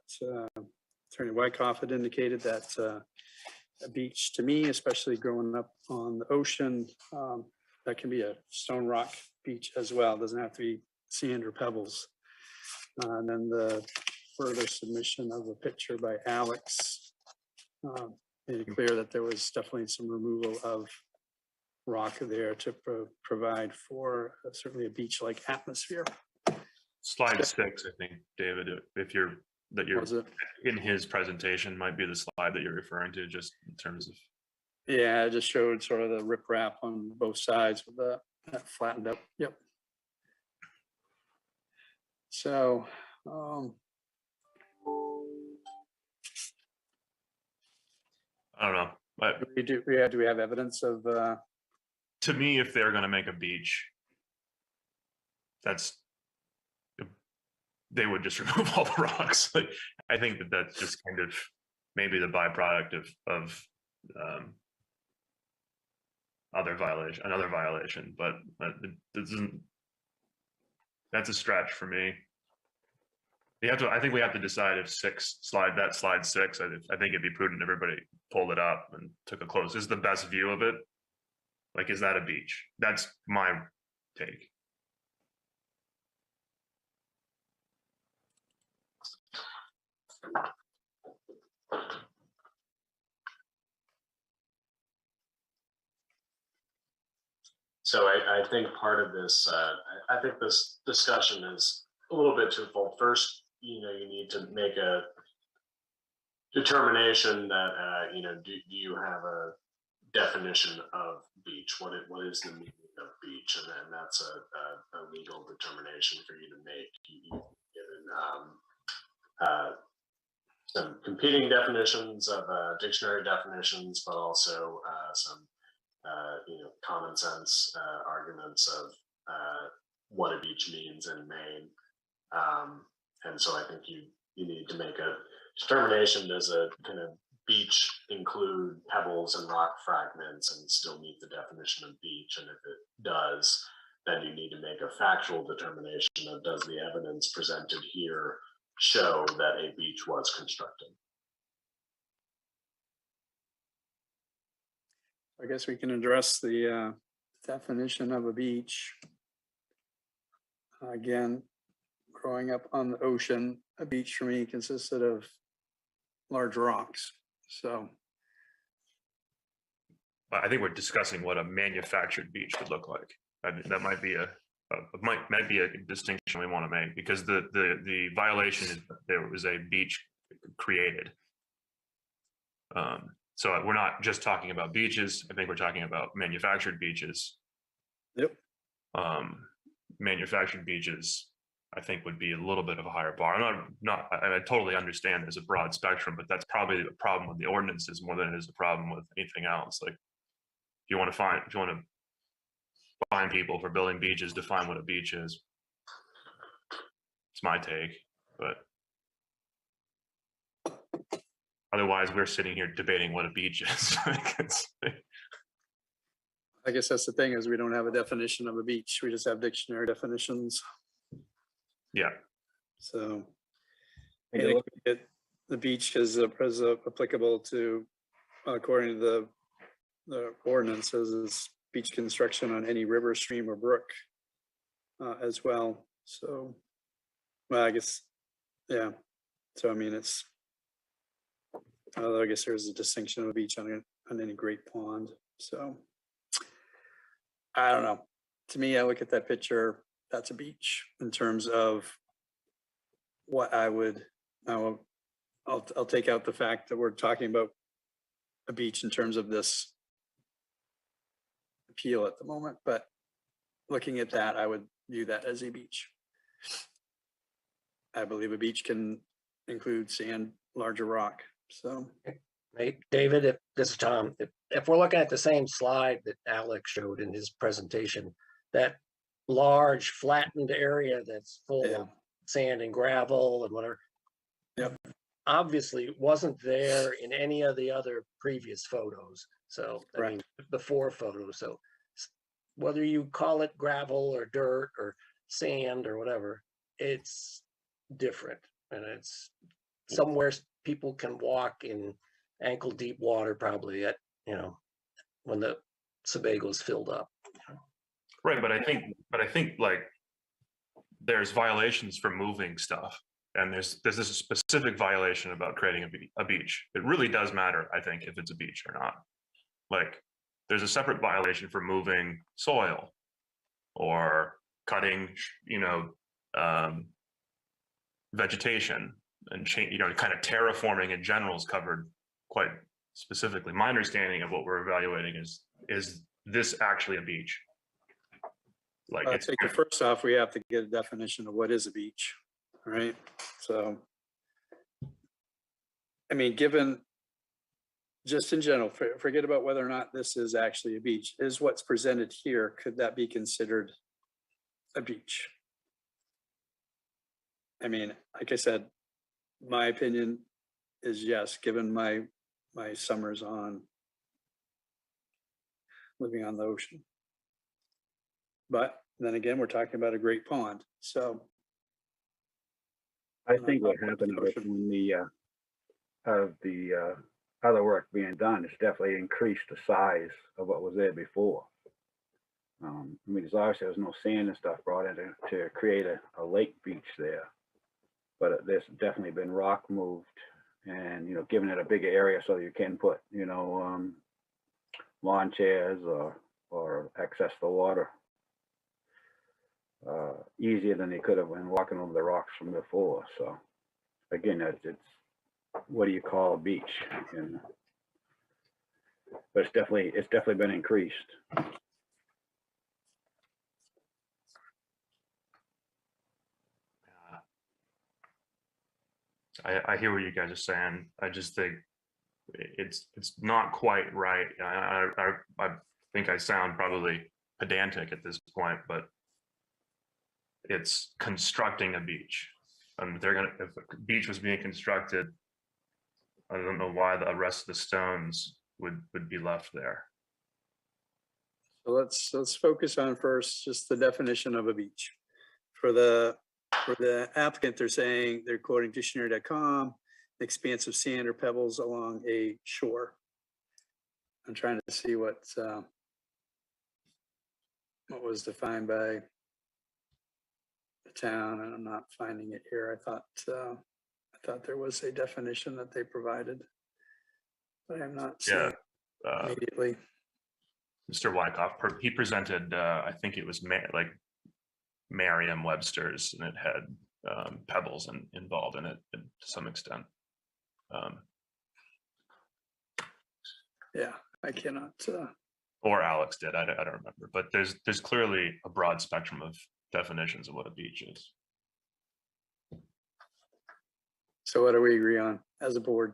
Speaker 19: Attorney Wyckoff had indicated that a beach to me, especially growing up on the ocean, that can be a stone rock beach as well. It doesn't have to be sand or pebbles. And then the further submission of a picture by Alex made it clear that there was definitely some removal of rock there to provide for certainly a beach-like atmosphere.
Speaker 18: Slide 6, I think, David, if you're in his presentation might be the slide that you're referring to, just in terms of.
Speaker 19: Yeah, it just showed sort of the riprap on both sides with that flattened up. Yep. So,
Speaker 18: I don't know. But
Speaker 19: do we have evidence of?
Speaker 18: To me, if they're going to make a beach, they would just remove all the rocks. Like, I think that's just kind of maybe the byproduct of another violation, but that's a stretch for me. I think we have to decide if slide 6. I think it'd be prudent if everybody pulled it up and took a close. Is the best view of it? Like, is that a beach? That's my take.
Speaker 20: So I think part of this, I think this discussion is a little bit twofold. First, you need to make a determination that, do you have a definition of beach? What is the meaning of beach? And then that's a legal determination for you to make. You've given some competing definitions of dictionary definitions, but also some common sense arguments of what a beach means in Maine. And so I think you need to make a determination, does a kind of beach include pebbles and rock fragments and still meet the definition of beach? And if it does, then you need to make a factual determination of, does the evidence presented here show that a beach was constructed?
Speaker 19: I guess we can address the definition of a beach. Again, growing up on the ocean, a beach for me consisted of large rocks. So
Speaker 18: I think we're discussing what a manufactured beach would look like. I mean, that might be might be a distinction we want to make, because the violation is that there was a beach created. So we're not just talking about beaches. I think we're talking about manufactured beaches.
Speaker 19: Yep.
Speaker 18: Manufactured beaches, I think, would be a little bit of a higher bar. I totally understand there's a broad spectrum, but that's probably the problem with the ordinances more than it is a problem with anything else. Like, if you want to find people for building beaches, define what a beach is. It's my take, but otherwise we're sitting here debating what a beach is.
Speaker 19: I guess that's the thing, is we don't have a definition of a beach. We just have dictionary definitions.
Speaker 18: Yeah.
Speaker 19: So the beach is applicable to, according to the ordinances, is beach construction on any river, stream, or brook as well. So, well, I guess, yeah. So, I mean, I guess there's a distinction of a beach on any great pond. So, I don't know. To me, I look at that picture, that's a beach in terms of what I'll take out the fact that we're talking about a beach in terms of this appeal at the moment, but looking at that, I would view that as a beach. I believe a beach can include sand, larger rock. So,
Speaker 6: hey, David, this is Tom. If we're looking at the same slide that Alex showed in his presentation, that large flattened area that's full of sand and gravel and whatever, obviously wasn't there in any of the other previous photos. So, I mean, the 4 photos. So whether you call it gravel or dirt or sand or whatever, it's different. And it's somewhere people can walk in ankle deep water probably at, when the Sebago is filled up.
Speaker 18: Right, but I think like there's violations for moving stuff, and there's this specific violation about creating a beach. It really does matter, I think, if it's a beach or not. Like, there's a separate violation for moving soil or cutting, vegetation and kind of terraforming in general is covered quite specifically. My understanding of what we're evaluating is this actually a beach? Like,
Speaker 19: I think first off, we have to get a definition of what is a beach, right? So, I mean, given, just in general, forget about whether or not this is actually a beach, is what's presented here, could that be considered a beach? I mean, like I said, my opinion is yes, given my summers on living on the ocean. But then again, we're talking about a great pond, so.
Speaker 4: I think what happened was when the other work being done, it's definitely increased the size of what was there before. I mean, there's obviously no sand and stuff brought in to create a lake beach there, but there's definitely been rock moved and, giving it a bigger area so you can put, lawn chairs or access the water easier than they could have when walking over the rocks from before. So again, it's what do you call a beach? But it's definitely been increased.
Speaker 18: I hear what you guys are saying. I just think it's not quite right. I think I sound probably pedantic at this point, but it's constructing a beach, and if a beach was being constructed, I don't know why the rest of the stones would be left there.
Speaker 19: So let's focus on first just the definition of a beach. For the applicant, they're saying, they're quoting dictionary.com, expanse of sand or pebbles along a shore. I'm trying to see what was defined by the town, and I'm not finding it here. I thought there was a definition that they provided, but I'm not seeing immediately.
Speaker 18: Mr. Wyckoff, he presented, I think it was like Merriam-Webster's, and it had pebbles involved in it to some extent.
Speaker 19: Yeah, I cannot.
Speaker 18: Or Alex did, I don't remember, but there's clearly a broad spectrum of definitions of what a beach is.
Speaker 19: So what do we agree on as a board?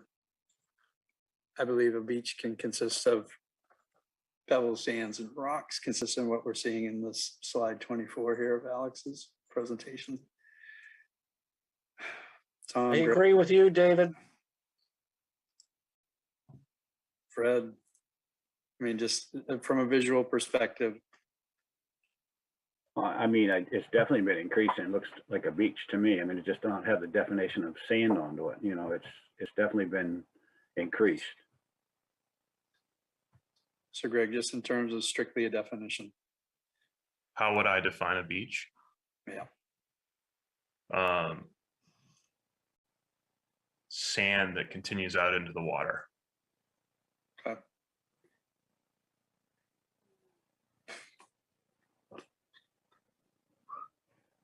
Speaker 19: I believe a beach can consist of pebbles, sands, and rocks, consistent with what we're seeing in this slide 24 here of Alex's presentation. Tom,
Speaker 6: I agree with you, David.
Speaker 19: Fred, I mean, just from a visual perspective.
Speaker 4: I mean, it's definitely been increasing. It looks like a beach to me. I mean, it just don't have the definition of sand onto it. It's definitely been increased.
Speaker 19: So Greg, just in terms of strictly a definition.
Speaker 18: How would I define a beach?
Speaker 19: Yeah.
Speaker 18: Sand that continues out into the water.
Speaker 19: Okay.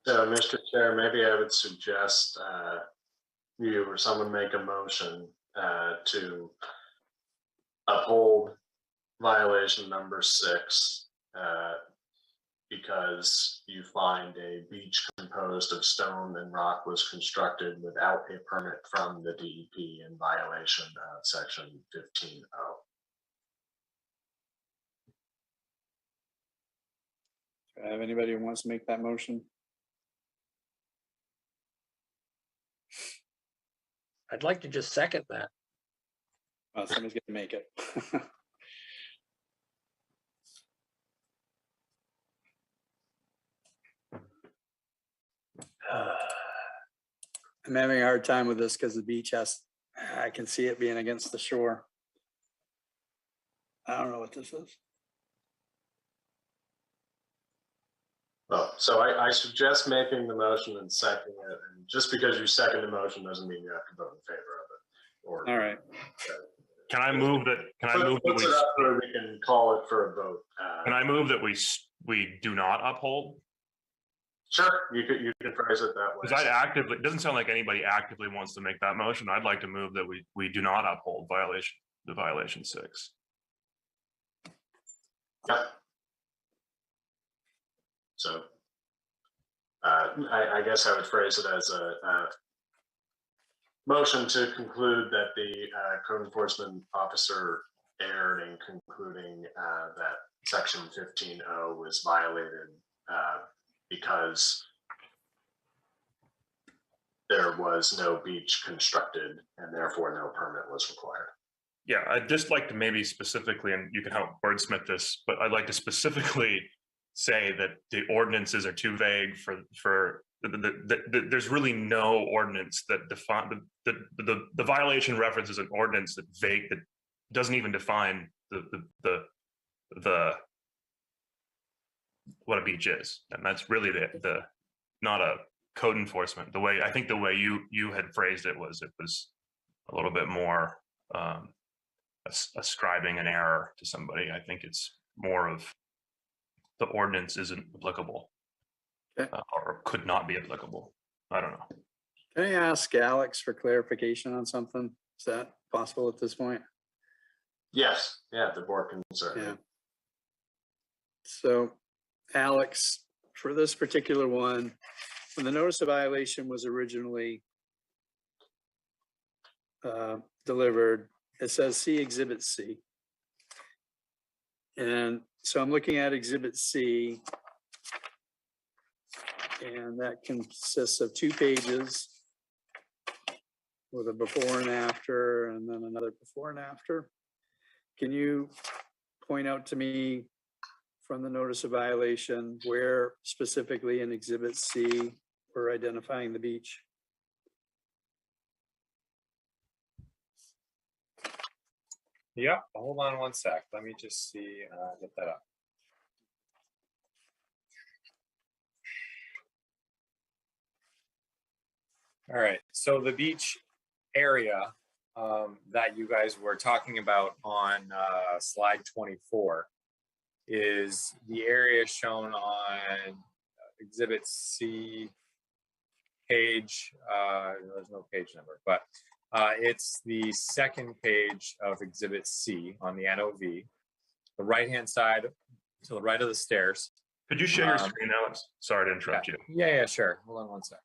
Speaker 20: So, Mr. Chair, maybe I would suggest you or someone make a motion to uphold violation number 6 because you find a beach composed of stone and rock was constructed without a permit from the DEP in violation of section 15.0.
Speaker 19: Do I have anybody who wants to make that motion?
Speaker 6: I'd like to just second that.
Speaker 19: Somebody's going to make it. I'm having a hard time with this because the beach I can see it being against the shore. I don't know what this is.
Speaker 20: Oh, so I suggest making the motion and seconding it. And just because you second the motion doesn't mean you have to vote in favor of it. Or,
Speaker 19: all right.
Speaker 18: Can I move that? Can I move that
Speaker 20: puts it up where we can call it for a vote.
Speaker 18: Can I move that we do not uphold?
Speaker 20: Sure, you can phrase it that way.
Speaker 18: Because it doesn't sound like anybody actively wants to make that motion. I'd like to move that we do not uphold violation 6.
Speaker 20: Yeah. So I guess I would phrase it as a motion to conclude that the code enforcement officer erred in concluding that section 15.0 was violated because there was no beach constructed and therefore no permit was required.
Speaker 18: Yeah, I'd just like to maybe specifically, and you can help wordsmith this, but I'd like to specifically say that the ordinances are too vague for there's really no ordinance that define the violation references an ordinance that vague that doesn't even define the what a beach is, and that's really the not a code enforcement. The way you had phrased it was a little bit more ascribing an error to somebody. I think it's more of the ordinance isn't applicable. Or could not be applicable. I don't know.
Speaker 19: Can I ask Alex for clarification on something? Is that possible at this point?
Speaker 20: Yes, yeah, the board can certainly.
Speaker 19: Yeah. So, Alex, for this particular one, when the notice of violation was originally delivered, it says see Exhibit C. And so I'm looking at Exhibit C, and that consists of 2 pages with a before and after, and then another before and after. Can you point out to me from the notice of violation where specifically in Exhibit C we're identifying the beach?
Speaker 15: Yeah, hold on one sec. Let me just see, get that up. All right, so the beach area that you guys were talking about on slide 24 is the area shown on Exhibit C page, there's no page number, but it's the second page of Exhibit C on the NOV, the right-hand side to the right of the stairs.
Speaker 18: Could you share your screen, Alex? Sorry to interrupt you.
Speaker 15: Yeah, sure. Hold on one sec.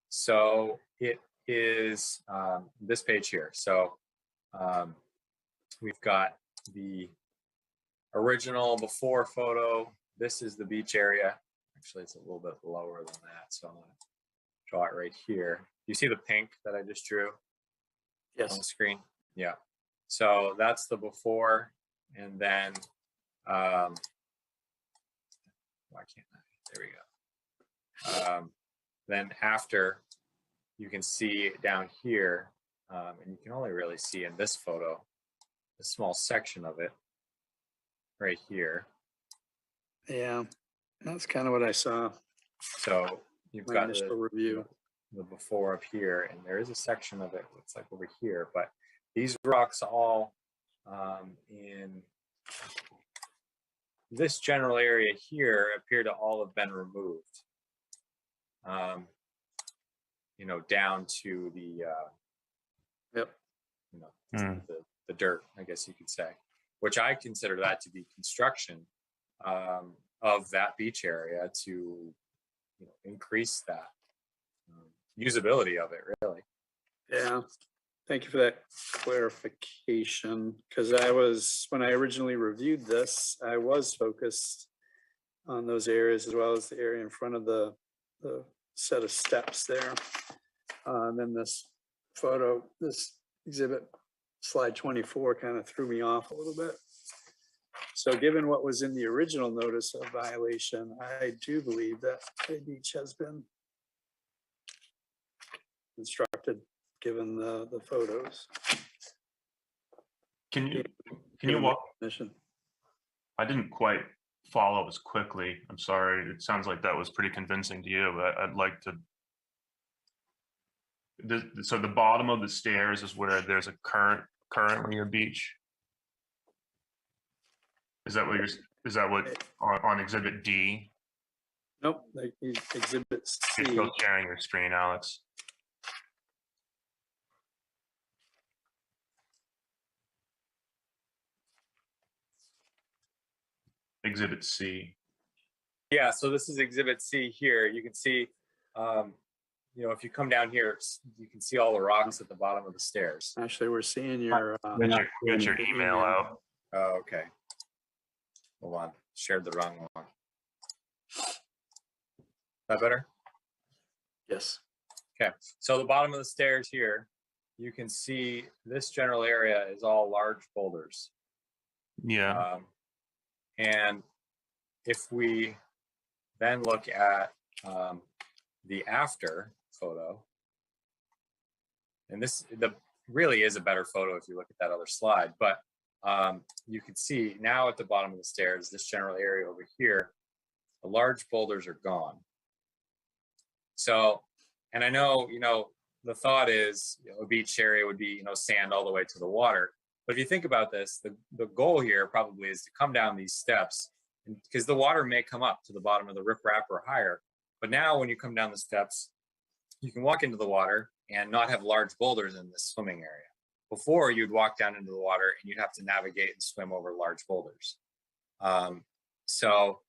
Speaker 15: So it is this page here. So we've got the original before photo. This is the beach area. Actually, it's a little bit lower than that. So I'm going to draw it right here. You see the pink that I just drew?
Speaker 19: Yes.
Speaker 15: On the screen? Yeah. So that's the before. And then, why can't I? There we go. Then after, you can see down here, and you can only really see in this photo, a small section of it right here.
Speaker 19: Yeah, that's kind of what I saw.
Speaker 15: So you've
Speaker 19: My
Speaker 15: got
Speaker 19: initial review.
Speaker 15: The before up here, and there is a section of it, looks like over here, but these rocks all in this general area here appear to all have been removed. You know, down to the you know, the dirt, I guess you could say, which I consider that to be construction of that beach area to, you know, increase that usability of it, really.
Speaker 19: Yeah, thank you for that clarification, because I was, when I originally reviewed this, I was focused on those areas as well as the area in front of the set of steps there. And then this photo, this exhibit, slide 24, kind of threw me off a little bit. So given what was in the original notice of violation, I do believe that a beach has been constructed, given the photos.
Speaker 18: Can you
Speaker 19: Given the
Speaker 18: walk?
Speaker 19: definition.
Speaker 18: I didn't quite follow as quickly. I'm sorry. It sounds like that was pretty convincing to you, but I'd like to. So the bottom of the stairs is where there's a currently a beach. Is that what on exhibit D?
Speaker 19: Nope, like exhibit C.
Speaker 18: You're still sharing your screen, Alex. Exhibit C.
Speaker 15: Yeah, so this is exhibit C here. You can see, if you come down here, you can see all the rocks at the bottom of the stairs.
Speaker 19: Actually, we're seeing your.
Speaker 18: Get your email out.
Speaker 15: Oh, okay. Hold on, shared the wrong one. That better?
Speaker 19: Yes.
Speaker 15: Okay, so the bottom of the stairs here, you can see this general area is all large boulders.
Speaker 18: Yeah.
Speaker 15: And if we then look at the after photo, and this really is a better photo if you look at that other slide, but you can see now at the bottom of the stairs, this general area over here, the large boulders are gone. So, and I know, the thought is a beach area would be, sand all the way to the water. But if you think about this, the goal here probably is to come down these steps, because the water may come up to the bottom of the riprap or higher. But now when you come down the steps, you can walk into the water and not have large boulders in this swimming area. Before, you'd walk down into the water and you'd have to navigate and swim over large boulders. So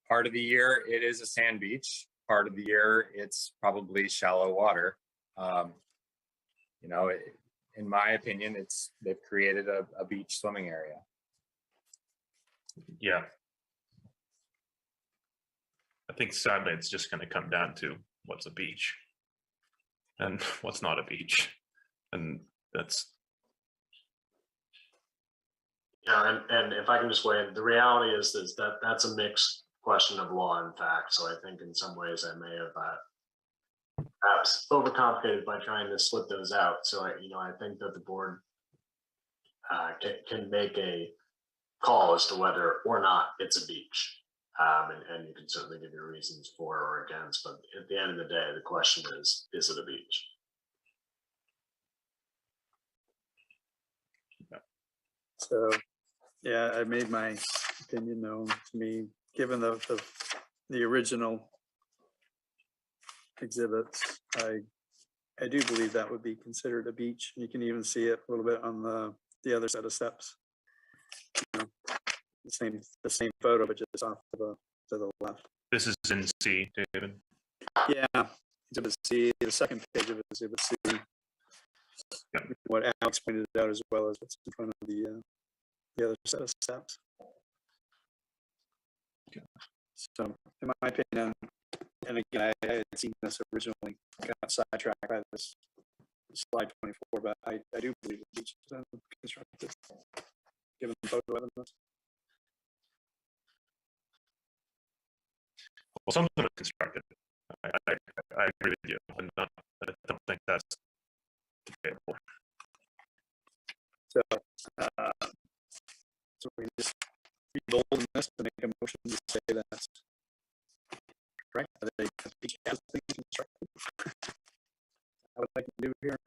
Speaker 15: part of the year, it is a sand beach. Part of the year, it's probably shallow water. In my opinion, they've created a beach swimming area.
Speaker 18: Yeah. I think sadly it's just going to come down to what's a beach and what's not a beach. And that's.
Speaker 20: Yeah, and if I can just weigh in, the reality is that that's a mixed question of law and fact. So I think in some ways I may have perhaps overcomplicated by trying to split those out. So I think that the board can make a call as to whether or not it's a beach. And you can certainly give your reasons for or against, but at the end of the day, the question is it a beach?
Speaker 19: So, yeah, I made my opinion known to me, given the original exhibits. I do believe that would be considered a beach. You can even see it a little bit on the other set of steps. The same photo, but just off to the left.
Speaker 18: This is in C, David.
Speaker 19: Yeah, exhibit C, the second page of exhibit C.
Speaker 18: Yeah.
Speaker 19: What Alex pointed out, as well as what's in front of the other set of steps.
Speaker 18: Okay.
Speaker 19: So, in my opinion, and again, I had seen this originally, got sidetracked by this slide 24, but I do believe the beach is constructed, given the photo evidence.
Speaker 18: Well, something was constructed. I agree with you. I don't think that's debatable.
Speaker 19: So we just be bold in this to make a motion to say that's right. That the beach has been constructed. I would like to do here.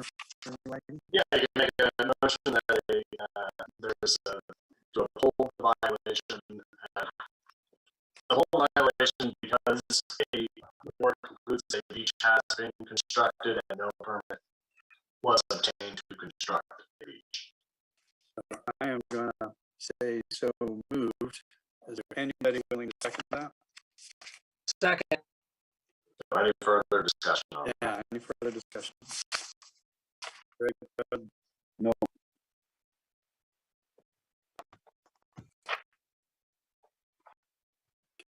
Speaker 20: Yeah, you can make a motion that there's to uphold the violation. The whole violation because a board concludes a beach has been constructed and no permit was obtained to construct a beach.
Speaker 19: I am going to say so moved. Is there anybody willing to second that?
Speaker 6: Second.
Speaker 20: So any further discussion on that?
Speaker 19: Yeah, any further discussion? Very good. No.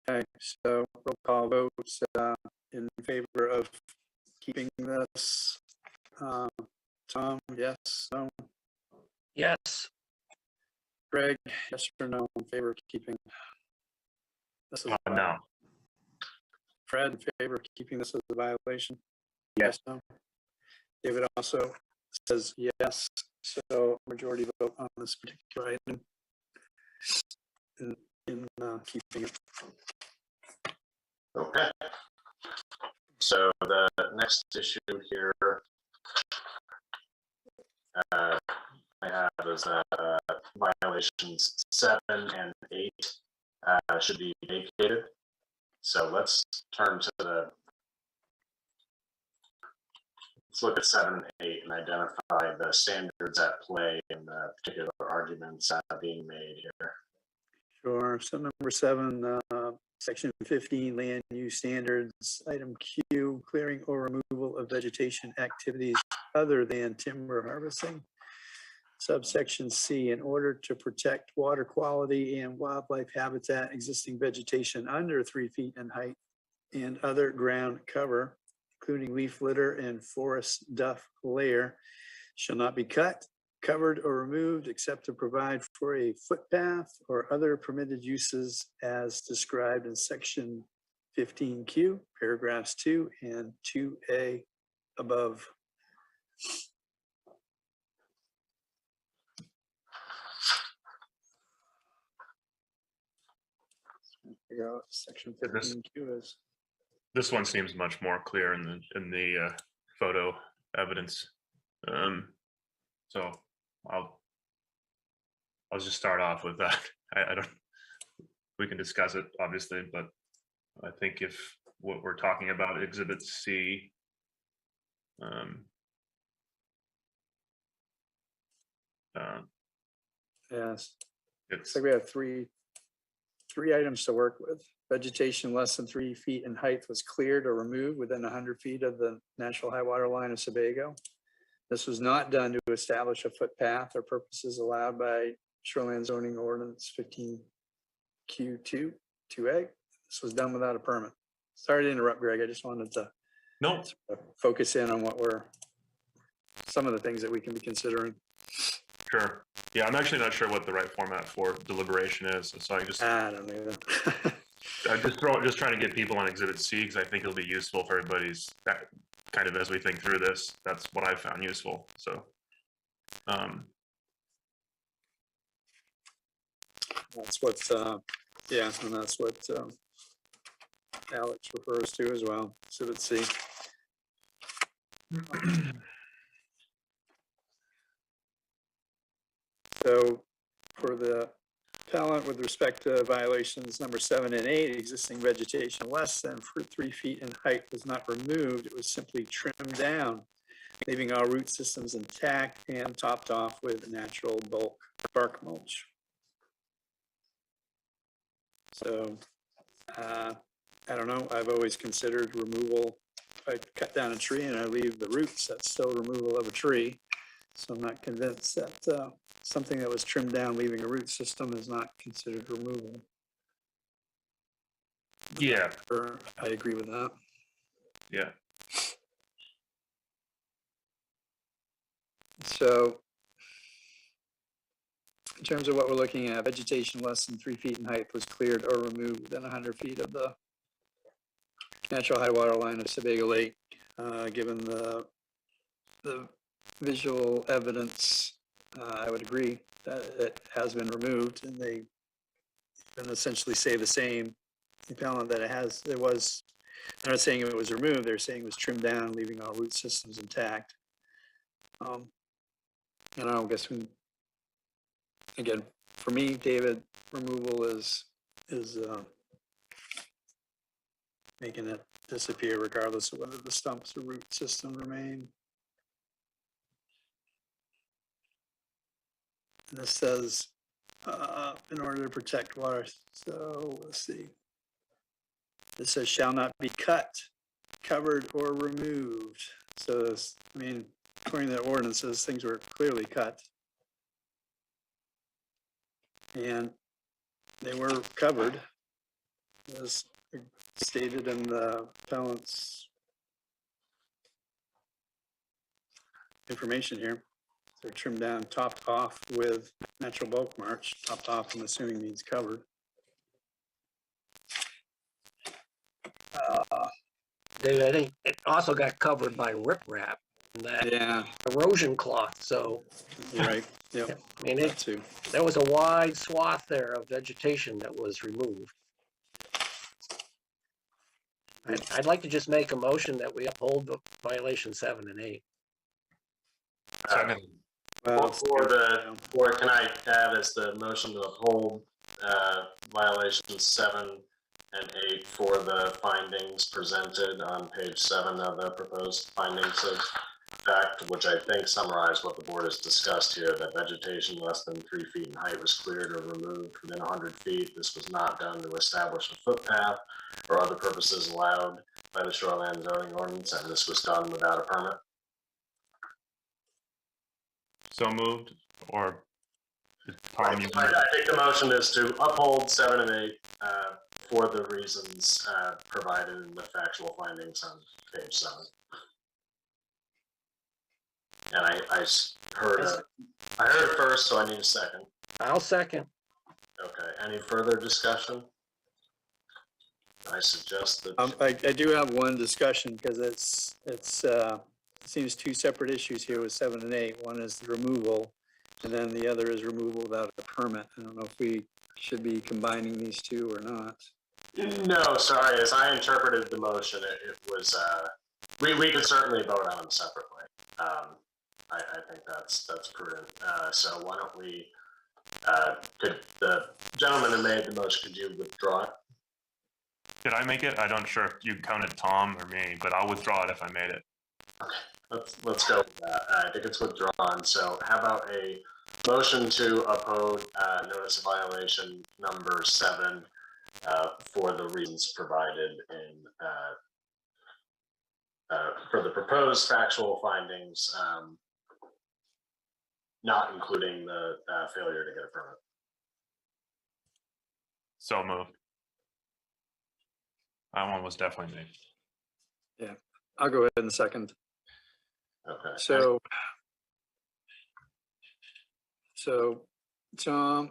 Speaker 19: Okay, so roll call votes in favor of keeping this. Tom, yes, no?
Speaker 6: Yes.
Speaker 19: Greg, yes or no in favor of keeping this as a
Speaker 18: No.
Speaker 19: Fred, in favor of keeping this as a violation?
Speaker 18: Yes.
Speaker 19: No. David also says yes, so majority vote on this particular item in keeping it.
Speaker 20: Okay. So the next issue here I have is violations 7 and 8 should be vacated. So let's turn to let's look at 7 and 8 and identify the standards at play and the particular arguments being made here.
Speaker 19: Sure. So number 7, section 15, land use standards, item Q, clearing or removal of vegetation activities other than timber harvesting. Subsection C, in order to protect water quality and wildlife habitat, existing vegetation under 3 feet in height and other ground cover, including leaf litter and forest duff layer, shall not be cut, covered, or removed except to provide for a footpath or other permitted uses as described in section 15Q, paragraphs 2 and 2A above. Figure out what section 15Q is.
Speaker 18: This one seems much more clear in the photo evidence. So I'll just start off with that. I don't. We can discuss it obviously, but I think if what we're talking about Exhibit C.
Speaker 19: Yes.
Speaker 18: It's
Speaker 19: like we have three items to work with. Vegetation less than 3 feet in height was cleared or removed within 100 feet of the natural high water line of Sebago. This was not done to establish a footpath or purposes allowed by Shoreland Zoning Ordinance 15Q2, 2A. This was done without a permit. Sorry to interrupt, Greg. I just wanted to focus in on some of the things that we can be considering.
Speaker 18: Sure. Yeah, I'm actually not sure what the right format for deliberation is. So I
Speaker 19: don't know.
Speaker 18: I'm just trying to get people on Exhibit C because I think it'll be useful for everybody's kind of as we think through this. That's what I found useful. So,
Speaker 19: that's what, yeah, and that's what Alex refers to as well. Exhibit C. So for the appellant with respect to violations number 7 and 8, existing vegetation less than 3 feet in height was not removed. It was simply trimmed down, leaving all root systems intact and topped off with natural bulk bark mulch. So I don't know. I've always considered removal. If I cut down a tree and I leave the roots, that's still removal of a tree. So I'm not convinced that something that was trimmed down, leaving a root system, is not considered removal.
Speaker 18: Yeah.
Speaker 19: I agree with that.
Speaker 18: Yeah.
Speaker 19: So in terms of what we're looking at, vegetation less than 3 feet in height was cleared or removed within 100 feet of the natural high water line of Sebago Lake. Given the visual evidence, I would agree that it has been removed, and they can essentially say the same. The appellant that it was. They're not saying it was removed. They're saying it was trimmed down, leaving all root systems intact. And I guess again, for me, David, removal is making it disappear regardless of whether the stumps or root system remain. And this says, in order to protect water. So let's see. This says shall not be cut, covered, or removed. So this, I mean, according to the ordinances, things were clearly cut. And they were covered, as stated in the appellant's information here. They're trimmed down, topped off with natural bulk mulch. Topped off, I'm assuming means covered.
Speaker 6: David, I think it also got covered by riprap and that
Speaker 19: Yeah,
Speaker 6: erosion cloth, so.
Speaker 19: you're right. Yep.
Speaker 6: I mean,
Speaker 19: That too.
Speaker 6: there was a wide swath there of vegetation that was removed. I'd like to just make a motion that we uphold the violation 7 and 8.
Speaker 20: Can I add as the motion to uphold violations 7 and 8 for the findings presented on page 7 of the proposed findings of fact, which I think summarize what the board has discussed here, that vegetation less than 3 feet in height was cleared or removed within 100 feet. This was not done to establish a footpath or other purposes allowed by the shoreline zoning ordinance, and this was done without a permit.
Speaker 18: So moved, or Tom, you
Speaker 20: I think the motion is to uphold 7 and 8 for the reasons provided in the factual findings on page 7. And I heard it first, so I need a second.
Speaker 6: I'll second.
Speaker 20: Okay, any further discussion? I suggest that.
Speaker 19: I do have one discussion because it seems two separate issues here with 7 and 8. One is the removal, and then the other is removal without a permit. I don't know if we should be combining these two or not.
Speaker 20: No, sorry. As I interpreted the motion, it was we could certainly vote on them separately. I think that's prudent. So why don't we? Could the gentleman who made the motion, could you withdraw it?
Speaker 18: Did I make it? I'm not sure if you counted Tom or me, but I'll withdraw it if I made it.
Speaker 20: Okay, let's go with that. I think it's withdrawn. So how about a motion to uphold notice of violation number 7 for the reasons provided in for the proposed factual findings, not including the failure to get a permit.
Speaker 18: So moved. That one was definitely me.
Speaker 19: Yeah, I'll go ahead and second.
Speaker 20: Okay.
Speaker 19: So Tom,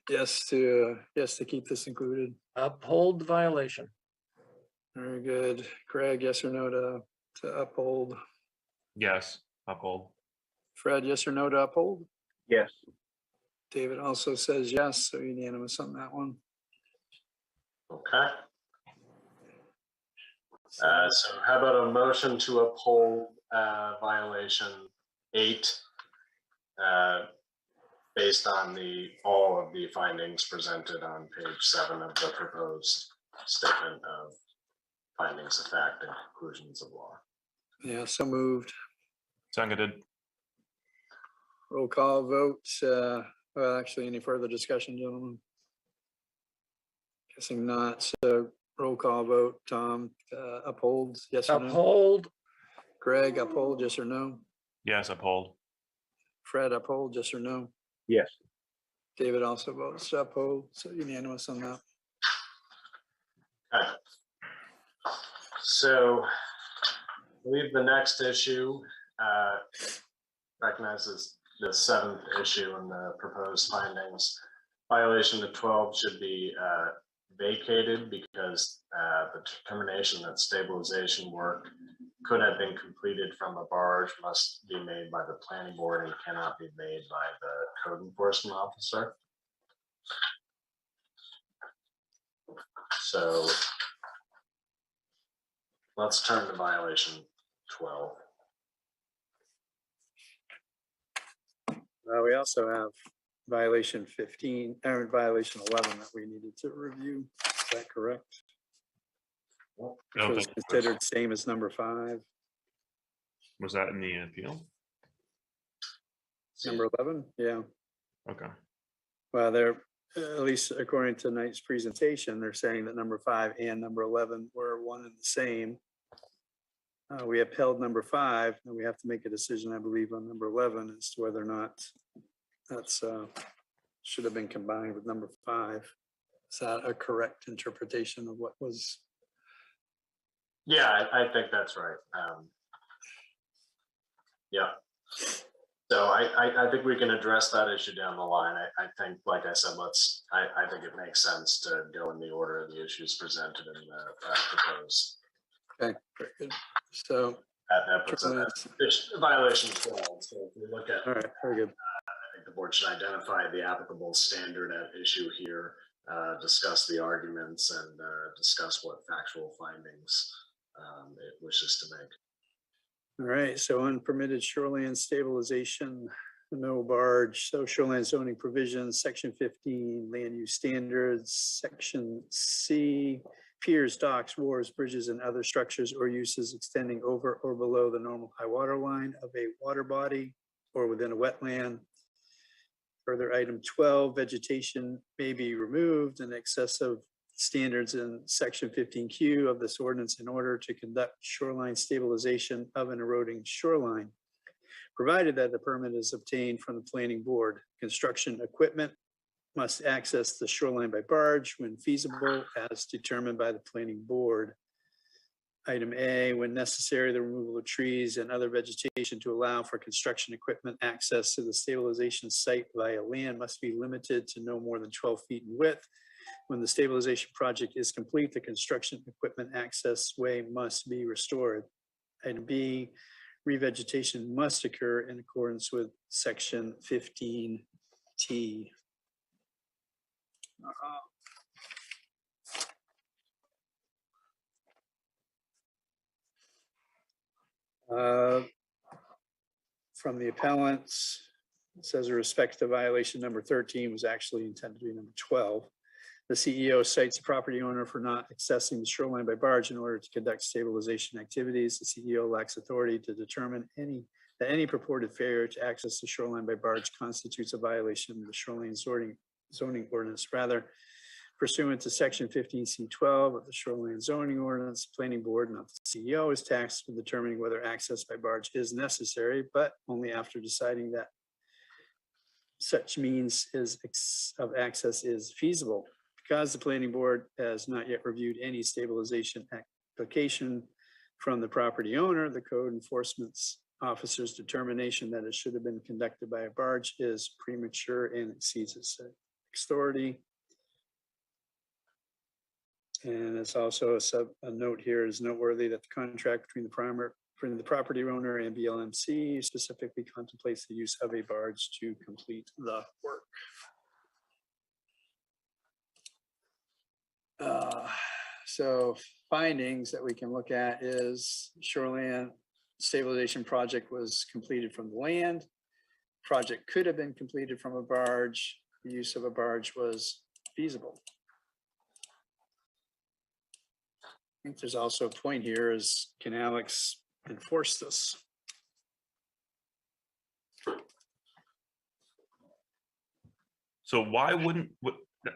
Speaker 19: yes to keep this included.
Speaker 6: Uphold the violation.
Speaker 19: Very good. Craig, yes or no to uphold?
Speaker 18: Yes, uphold.
Speaker 19: Fred, yes or no to uphold?
Speaker 4: Yes.
Speaker 19: David also says yes, so unanimous on that one.
Speaker 20: Okay. So how about a motion to uphold violation 8 based on all of the findings presented on page 7 of the proposed statement of findings of fact and conclusions of law.
Speaker 19: Yeah, so moved.
Speaker 18: Seconded.
Speaker 19: Roll call vote. Well, actually, any further discussion, gentlemen? Guessing not. So roll call vote. Tom, uphold, yes or no?
Speaker 6: Uphold.
Speaker 19: Greg, uphold, yes or no?
Speaker 18: Yes, uphold.
Speaker 19: Fred, uphold, yes or no?
Speaker 4: Yes.
Speaker 19: David also votes to uphold, so unanimous on that.
Speaker 20: Okay. So I believe the next issue recognizes the 7th issue in the proposed findings. Violation of 12 should be vacated because the determination that stabilization work could have been completed from a barge must be made by the planning board and cannot be made by the code enforcement officer. So let's turn to violation 12.
Speaker 19: We also have violation 15, or violation 11 that we needed to review. Is that correct? Which was considered same as number 5.
Speaker 18: Was that in the appeal?
Speaker 19: Number 11, yeah.
Speaker 18: Okay.
Speaker 19: Well, they're, at least according to tonight's presentation, they're saying that number 5 and number 11 were one and the same. We upheld number 5, and we have to make a decision, I believe, on number 11 as to whether or not that's should have been combined with number 5. Is that a correct interpretation of what was?
Speaker 20: Yeah, I think that's right. Yeah. So I think we can address that issue down the line. I think, like I said, I think it makes sense to go in the order of the issues presented in the proposed.
Speaker 19: Okay, very good. So.
Speaker 20: That puts a violation of law. So if we look at,
Speaker 19: all right, very good.
Speaker 20: I think the board should identify the applicable standard at issue here, discuss the arguments, and discuss what factual findings it wishes to make.
Speaker 19: All right, so unpermitted shoreline stabilization, no barge, so shoreline zoning provisions, section 15, land use standards, section C, piers, docks, wharves, bridges, and other structures or uses extending over or below the normal high water line of a water body or within a wetland. Further, item 12, vegetation may be removed in excess of standards in section 15Q of this ordinance in order to conduct shoreline stabilization of an eroding shoreline, provided that the permit is obtained from the planning board. Construction equipment must access the shoreline by barge when feasible as determined by the planning board. Item A, when necessary, the removal of trees and other vegetation to allow for construction equipment access to the stabilization site via land must be limited to no more than 12 feet in width. When the stabilization project is complete, the construction equipment access way must be restored. Item B, revegetation must occur in accordance with section 15T. From the appellants, it says a respect to violation number 13 was actually intended to be number 12. The CEO cites the property owner for not accessing the shoreline by barge in order to conduct stabilization activities. The CEO lacks authority to determine that any purported failure to access the shoreline by barge constitutes a violation of the shoreline zoning ordinance. Rather, pursuant to section 15C12 of the shoreline zoning ordinance, planning board, not the CEO, is tasked with determining whether access by barge is necessary, but only after deciding that such means of access is feasible. Because the planning board has not yet reviewed any stabilization application from the property owner, the code enforcement officer's determination that it should have been conducted by a barge is premature and exceeds its authority. And it's also a note here is noteworthy that the contract between the property owner and BLMC specifically contemplates the use of a barge to complete the work. So findings that we can look at is shoreline stabilization project was completed from the land. Project could have been completed from a barge. The use of a barge was feasible. I think there's also a point here is, can Alex enforce this?
Speaker 18: So why wouldn't,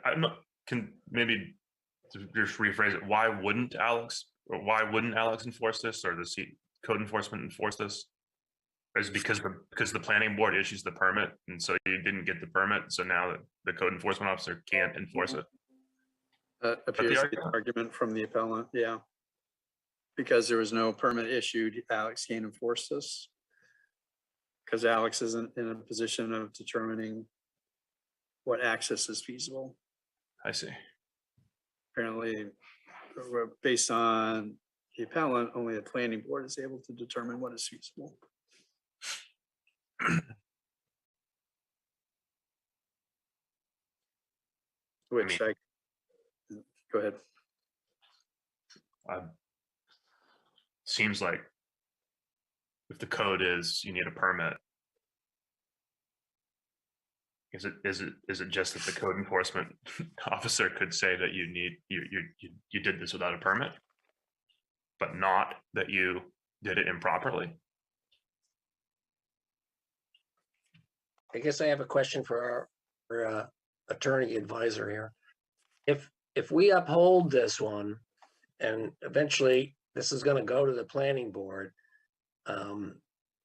Speaker 18: I'm not, can maybe to just rephrase it, why wouldn't Alex enforce this, or the code enforcement enforce this? Is it because the planning board issues the permit, and so you didn't get the permit, so now the code enforcement officer can't enforce it?
Speaker 19: Appears to be the argument from the appellant, yeah. Because there was no permit issued, Alex can't enforce this. Because Alex isn't in a position of determining what access is feasible.
Speaker 18: I see.
Speaker 19: Apparently, based on the appellant, only the planning board is able to determine what is feasible. Which go ahead.
Speaker 18: Seems like if the code is you need a permit, is it just that the code enforcement officer could say that you did this without a permit, but not that you did it improperly?
Speaker 6: I guess I have a question for our attorney advisor here. If we uphold this one, and eventually this is going to go to the planning board, and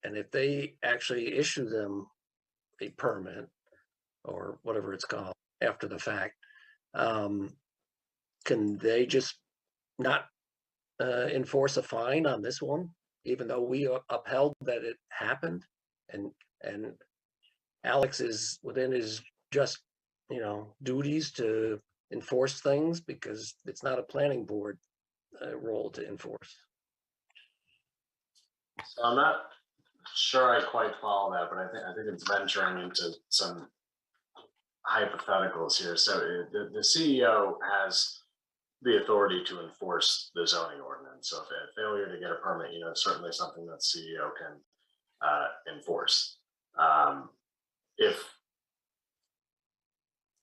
Speaker 6: if they actually issue them a permit or whatever it's called after the fact, can they just not enforce a fine on this one, even though we upheld that it happened? And Alex is within his just, duties to enforce things because it's not a planning board role to enforce.
Speaker 20: So I'm not sure I quite follow that, but I think it's venturing into some hypotheticals here. So the CEO has the authority to enforce the zoning ordinance. So if a failure to get a permit, certainly something that CEO can enforce. If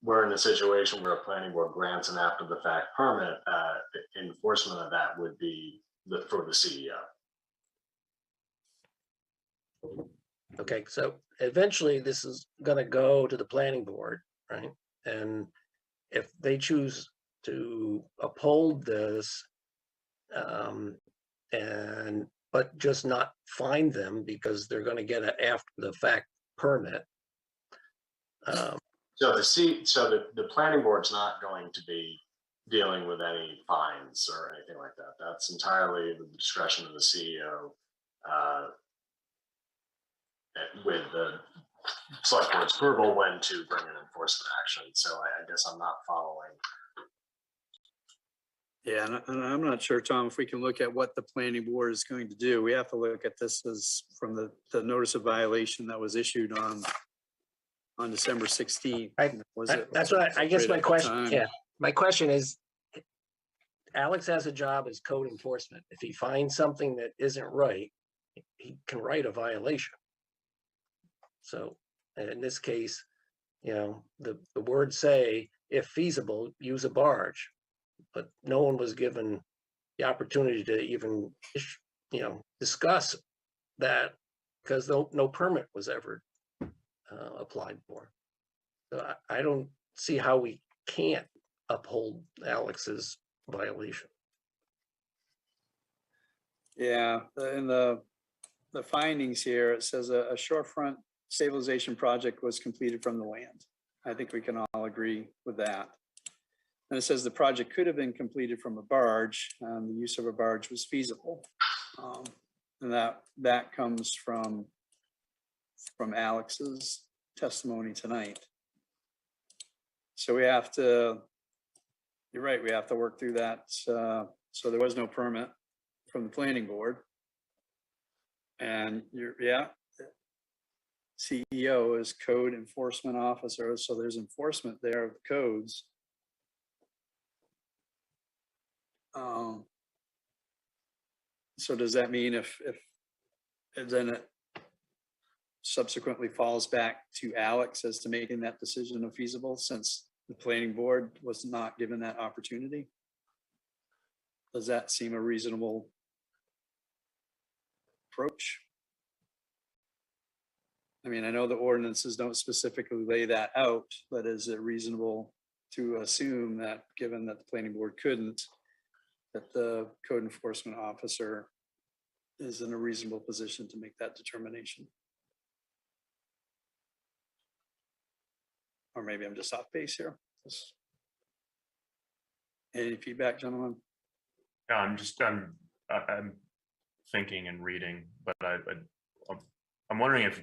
Speaker 20: we're in a situation where a planning board grants an after the fact permit, enforcement of that would be for the CEO.
Speaker 6: Okay, so eventually this is gonna go to the planning board, right? And if they choose to uphold this, but just not fine them because they're gonna get an after the fact permit.
Speaker 20: So the planning board's not going to be dealing with any fines or anything like that. That's entirely the discretion of the CEO. With the select board's approval when to bring an enforcement action. So I guess I'm not following.
Speaker 19: Yeah, and I'm not sure, Tom, if we can look at what the planning board is going to do. We have to look at this as from the notice of violation that was issued on December 16th.
Speaker 6: That's what I guess my question. Yeah, my question is, Alex has a job as code enforcement. If he finds something that isn't right, he can write a violation. So in this case, the words say, if feasible, use a barge, but no one was given the opportunity to even, discuss that because no permit was ever applied for. So I don't see how we can't uphold Alex's violation.
Speaker 19: Yeah, in the findings here, it says a shorefront stabilization project was completed from the land. I think we can all agree with that. And it says the project could have been completed from a barge. The use of a barge was feasible. And that comes from Alex's testimony tonight. So we have to, you're right, we have to work through that. So there was no permit from the planning board. And CEO is code enforcement officer, so there's enforcement there of the codes. So does that mean if then it subsequently falls back to Alex as to making that decision of feasible, since the planning board was not given that opportunity? Does that seem a reasonable approach? I mean, I know the ordinances don't specifically lay that out, but is it reasonable to assume that, given that the planning board couldn't, that the code enforcement officer is in a reasonable position to make that determination? Or maybe I'm just off base here. Any feedback, gentlemen?
Speaker 18: Yeah, I'm thinking and reading, but I'm wondering if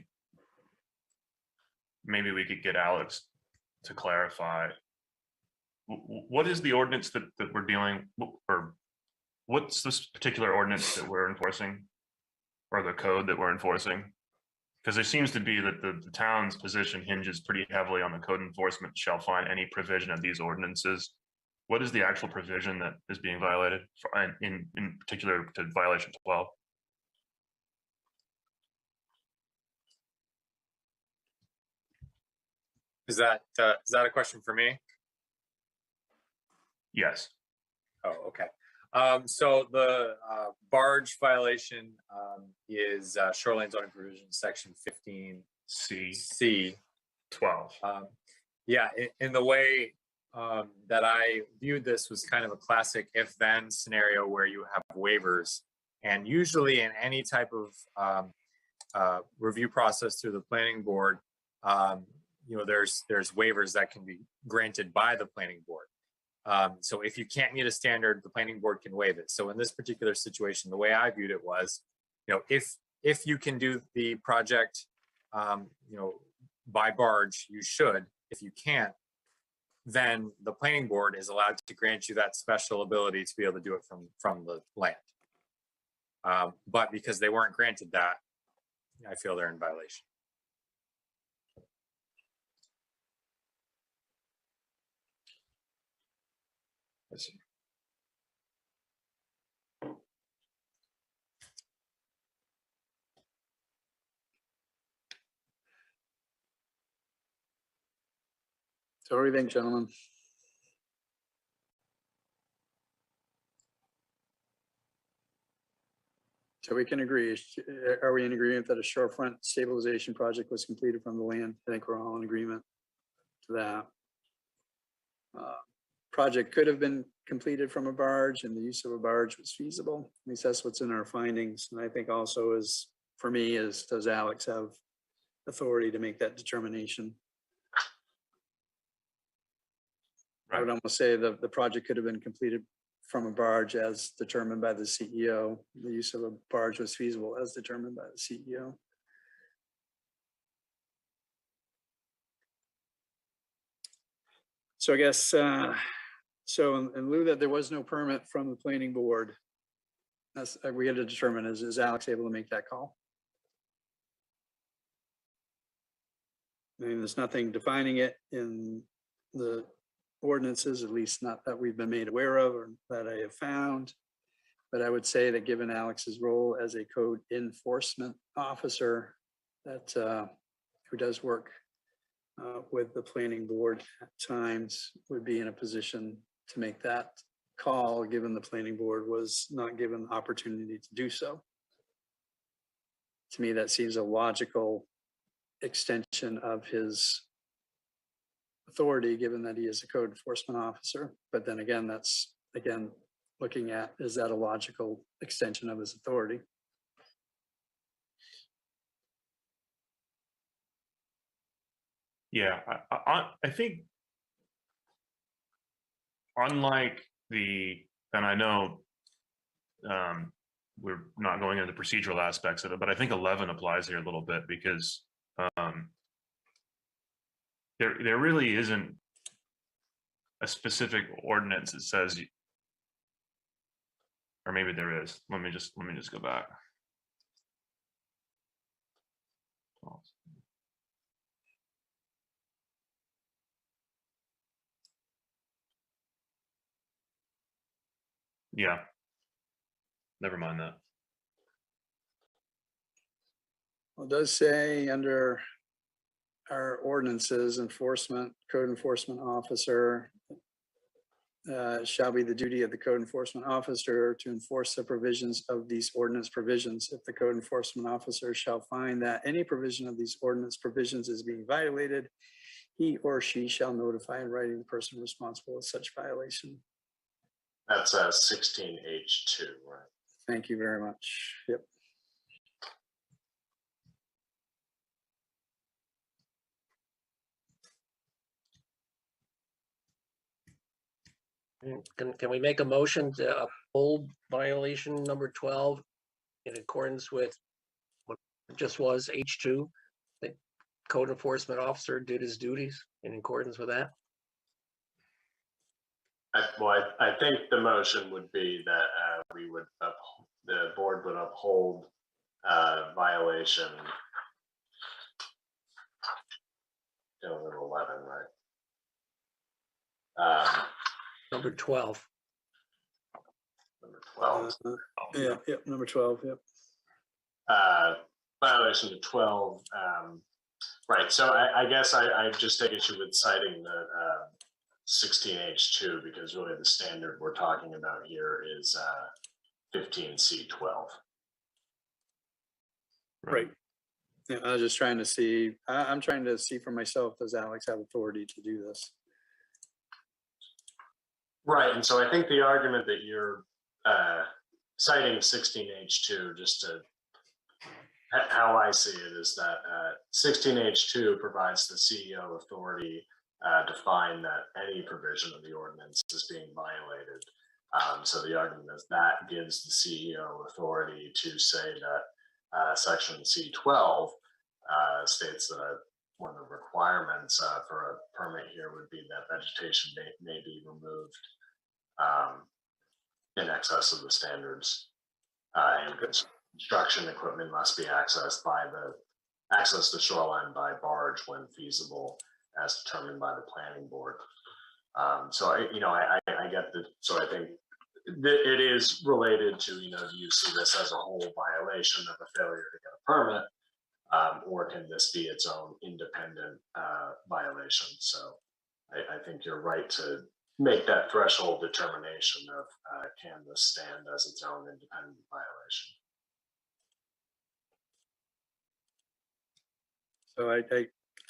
Speaker 18: maybe we could get Alex to clarify what is the ordinance that we're dealing, or what's this particular ordinance that we're enforcing, or the code that we're enforcing? Because there seems to be that the town's position hinges pretty heavily on the code enforcement shall find any provision of these ordinances. What is the actual provision that is being violated in particular to violation 12?
Speaker 15: Is that a question for me?
Speaker 18: Yes.
Speaker 15: Oh, okay. So the barge violation is shoreline zoning provision section 15C 12. Yeah, in the way that I viewed this was kind of a classic if-then scenario where you have waivers, and usually in any type of review process through the planning board, there's waivers that can be granted by the planning board. So if you can't meet a standard, the planning board can waive it. So in this particular situation, the way I viewed it was, if you can do the project
Speaker 12: you know, by barge, you should. If you can't, then the planning board is allowed to grant you that special ability to be able to do it from the land. But because they weren't granted that, I feel they're in violation. Let's see.
Speaker 19: So what do you think, gentlemen? So we can agree, are we in agreement that a shorefront stabilization project was completed from the land? I think we're all in agreement to that. Project could have been completed from a barge and the use of a barge was feasible. At least that's what's in our findings. And I think also is, for me, is does Alex have authority to make that determination? I would almost say the project could have been completed from a barge as determined by the CEO. The use of a barge was feasible as determined by the CEO. So I guess, so in lieu that there was no permit from the planning board, that's, we had to determine, is Alex able to make that call? I mean, there's nothing defining it in the ordinances, at least not that we've been made aware of or that I have found. But I would say that given Alex's role as a code enforcement officer, that who does work with the planning board at times, would be in a position to make that call, given the planning board was not given the opportunity to do so. To me, that seems a logical extension of his authority, given that he is a code enforcement officer. But then again, that's again looking at, is that a logical extension of his authority?
Speaker 18: Yeah, I think unlike and I know we're not going into the procedural aspects of it, but I think 11 applies here a little bit because there really isn't a specific ordinance that says, or maybe there is. Let me just go back. Yeah, never mind that.
Speaker 19: Well, it does say under our ordinances, code enforcement officer, shall be the duty of the code enforcement officer to enforce the provisions of these ordinance provisions. If the code enforcement officer shall find that any provision of these ordinance provisions is being violated, he or she shall notify in writing the person responsible of such violation.
Speaker 20: That's 16H2, right?
Speaker 19: Thank you very much. Yep.
Speaker 6: Can we make a motion to uphold violation number 12 in accordance with what just was H2? The code enforcement officer did his duties in accordance with that?
Speaker 20: I think the motion would be that the board would uphold violation 11, right?
Speaker 6: Number 12.
Speaker 20: Number 12.
Speaker 19: Yeah, number 12, yep.
Speaker 20: Violation of 12. Right, so I guess I just take issue with citing the 16H2 because really the standard we're talking about here is 15C12.
Speaker 19: Right. Yeah, I was just trying to see, I'm trying to see for myself, does Alex have authority to do this?
Speaker 20: Right, and so I think the argument that you're citing 16H2, just to how I see it, is that 16H2 provides the CEO authority to find that any provision of the ordinance is being violated. So the argument is that gives the CEO authority to say that section C12 states that one of the requirements for a permit here would be that vegetation may be removed in excess of the standards, and construction equipment must be accessed the shoreline by barge when feasible, as determined by the planning board. So I get that. So I think it is related to, do you see this as a whole violation of a failure to get a permit, or can this be its own independent violation? So I think you're right to make that threshold determination of can this stand as its own independent violation.
Speaker 19: So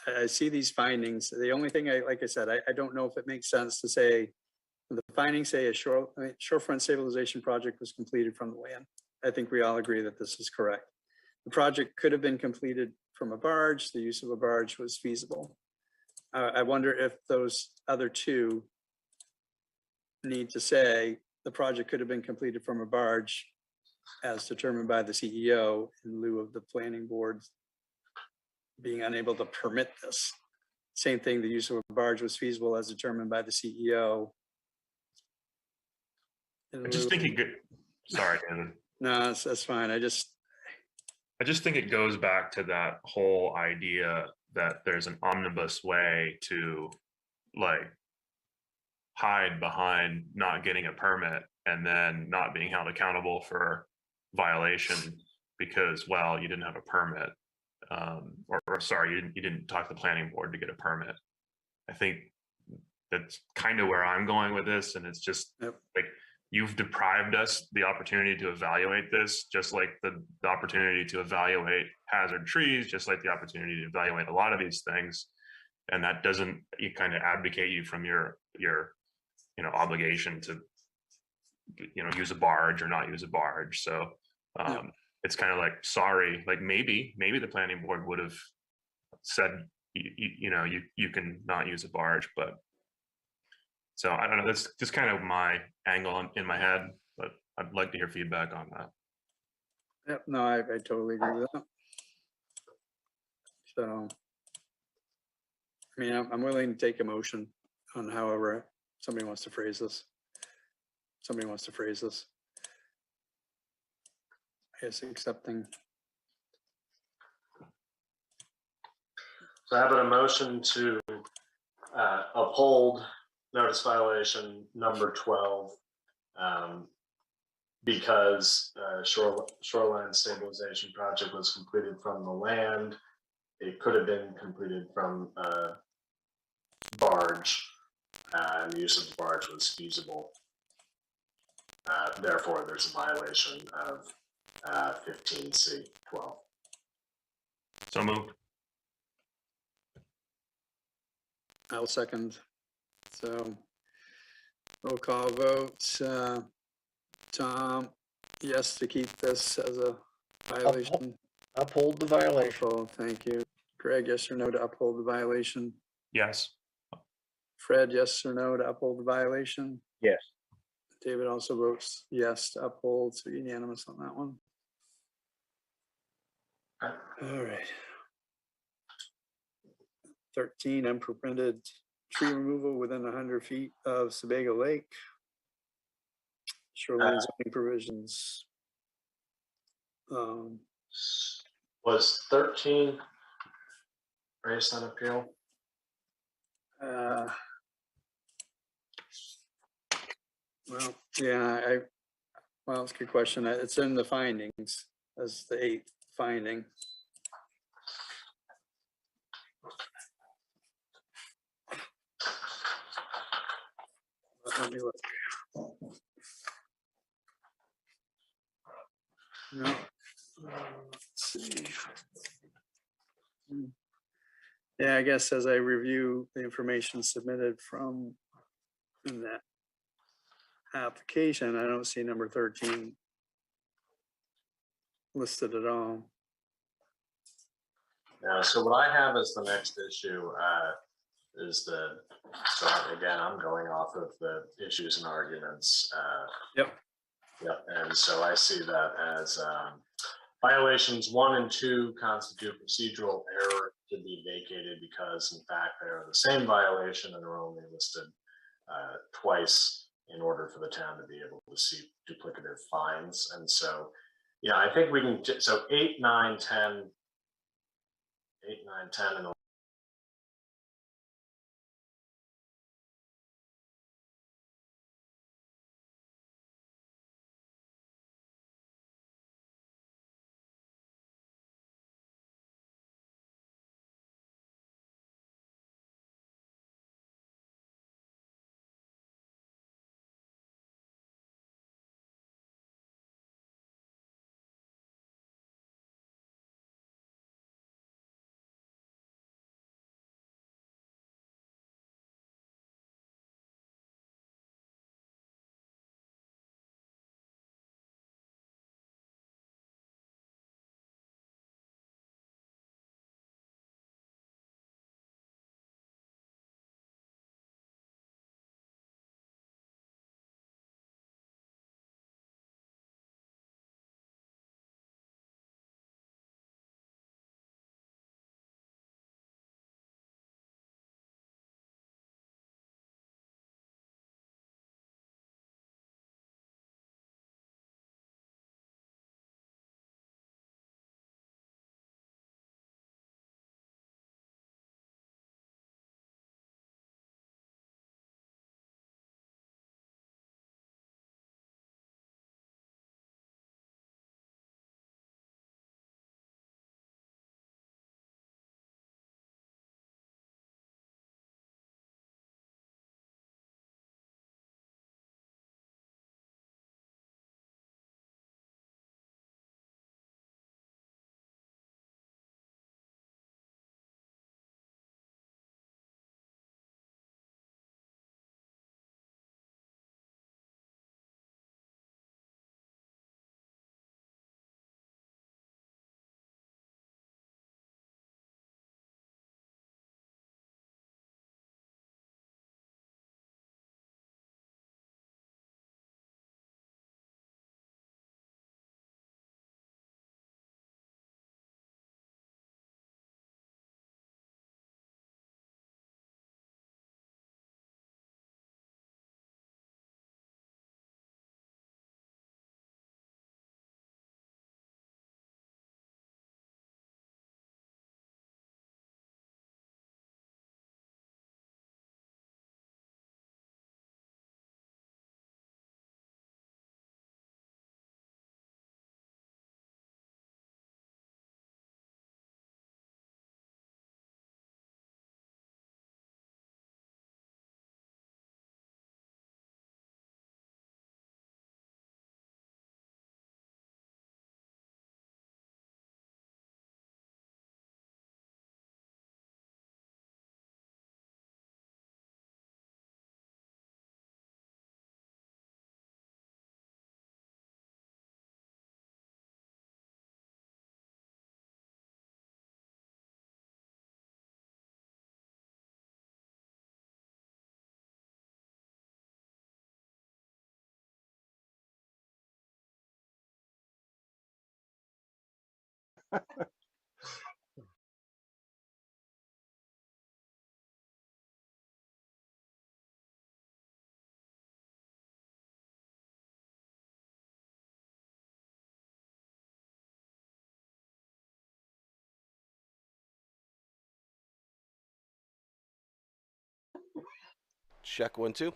Speaker 19: I see these findings. The only thing like I said, I don't know if it makes sense to say, the findings say a shorefront stabilization project was completed from the land. I think we all agree that this is correct. The project could have been completed from a barge. The use of a barge was feasible. I wonder if those other two need to say the project could have been completed from a barge as determined by the CEO in lieu of the planning board being unable to permit this. Same thing, the use of a barge was feasible as determined by the CEO.
Speaker 18: I just think it could, sorry, David.
Speaker 19: No, that's fine. I just
Speaker 18: think it goes back to that whole idea that there's an omnibus way to like hide behind not getting a permit and then not being held accountable for violation because, well, you didn't have a permit. Or sorry, you didn't talk to the planning board to get a permit. I think that's kind of where I'm going with this. And it's just like, you've deprived us the opportunity to evaluate this, just like the opportunity to evaluate hazard trees, just like the opportunity to evaluate a lot of these things. And that doesn't kind of abdicate you from your obligation to, use a barge or not use a barge. So it's kind of like, sorry, like maybe the planning board would have said, you can not use a barge, but so I don't know, that's just kind of my angle in my head, but I'd like to hear feedback on that.
Speaker 19: Yep, no, I totally agree with that. So, I mean, I'm willing to take a motion on however somebody wants to phrase this. I guess accepting.
Speaker 20: So how about a motion to uphold notice violation number 12 because shoreline stabilization project was completed from the land. It could have been completed from a barge, and the use of the barge was feasible. Therefore, there's a violation of 15C12.
Speaker 18: So moved.
Speaker 19: I'll second. So roll call vote. Tom, yes to keep this as a violation.
Speaker 6: Uphold the violation.
Speaker 19: Uphold, thank you. Greg, yes or no to uphold the violation?
Speaker 18: Yes.
Speaker 19: Fred, yes or no to uphold the violation?
Speaker 4: Yes.
Speaker 19: David also votes yes to uphold, so unanimous on that one. All right. 13, unpermitted tree removal within 100 feet of Sebago Lake. Shoreline zoning provisions.
Speaker 20: Was 13 raised on appeal?
Speaker 19: Well, yeah, well, it's a good question. It's in the findings as the 8th finding. Let me look. No. Let's see. Yeah, I guess as I review the information submitted from in that application, I don't see number 13 listed at all.
Speaker 20: Yeah, so what I have as the next issue is so again, I'm going off of the issues and arguments.
Speaker 19: Yep.
Speaker 20: Yep, and so I see that as Violations 1 and 2 constitute procedural error to be vacated because in fact they are the same violation and are only listed twice in order for the town to be able to see duplicative fines. And so, yeah, I think we can, so 8, 9, 10, 8, 9, 10, and
Speaker 10: Check 1, 2.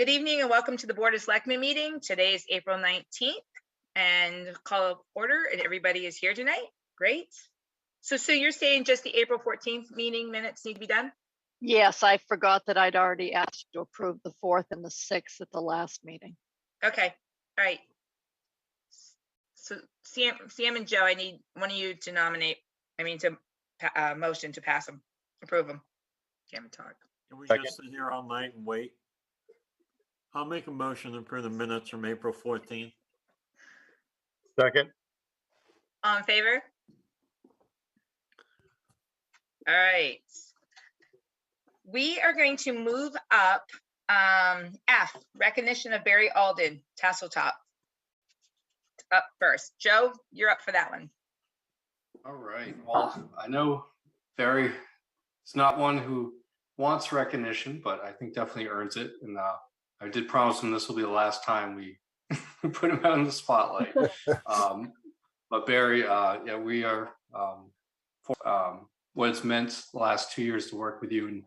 Speaker 10: Good evening and welcome to the Board of Selectmen meeting. Today is April 19th and call of order and everybody is here tonight. Great. So Sue, you're saying just the April 14th meeting minutes need to be done?
Speaker 17: Yes, I forgot that I'd already asked to approve the 4th and the 6th at the last meeting.
Speaker 10: Okay, all right. So Sam and Joe, I need one of you to nominate, to motion to pass them, approve them. Can't even talk.
Speaker 23: Can we just sit here all night and wait? I'll make a motion to approve the minutes from April 14th.
Speaker 20: Second.
Speaker 10: All in favor? All right. We are going to move up F, recognition of Barry Alden, tassel top. Up first. Joe, you're up for that one.
Speaker 24: All right. Well, I know Barry is not one who wants recognition, but I think definitely earns it. And I did promise him this will be the last time we put him out in the spotlight. But Barry, yeah, we are what it's meant the last 2 years to work with you in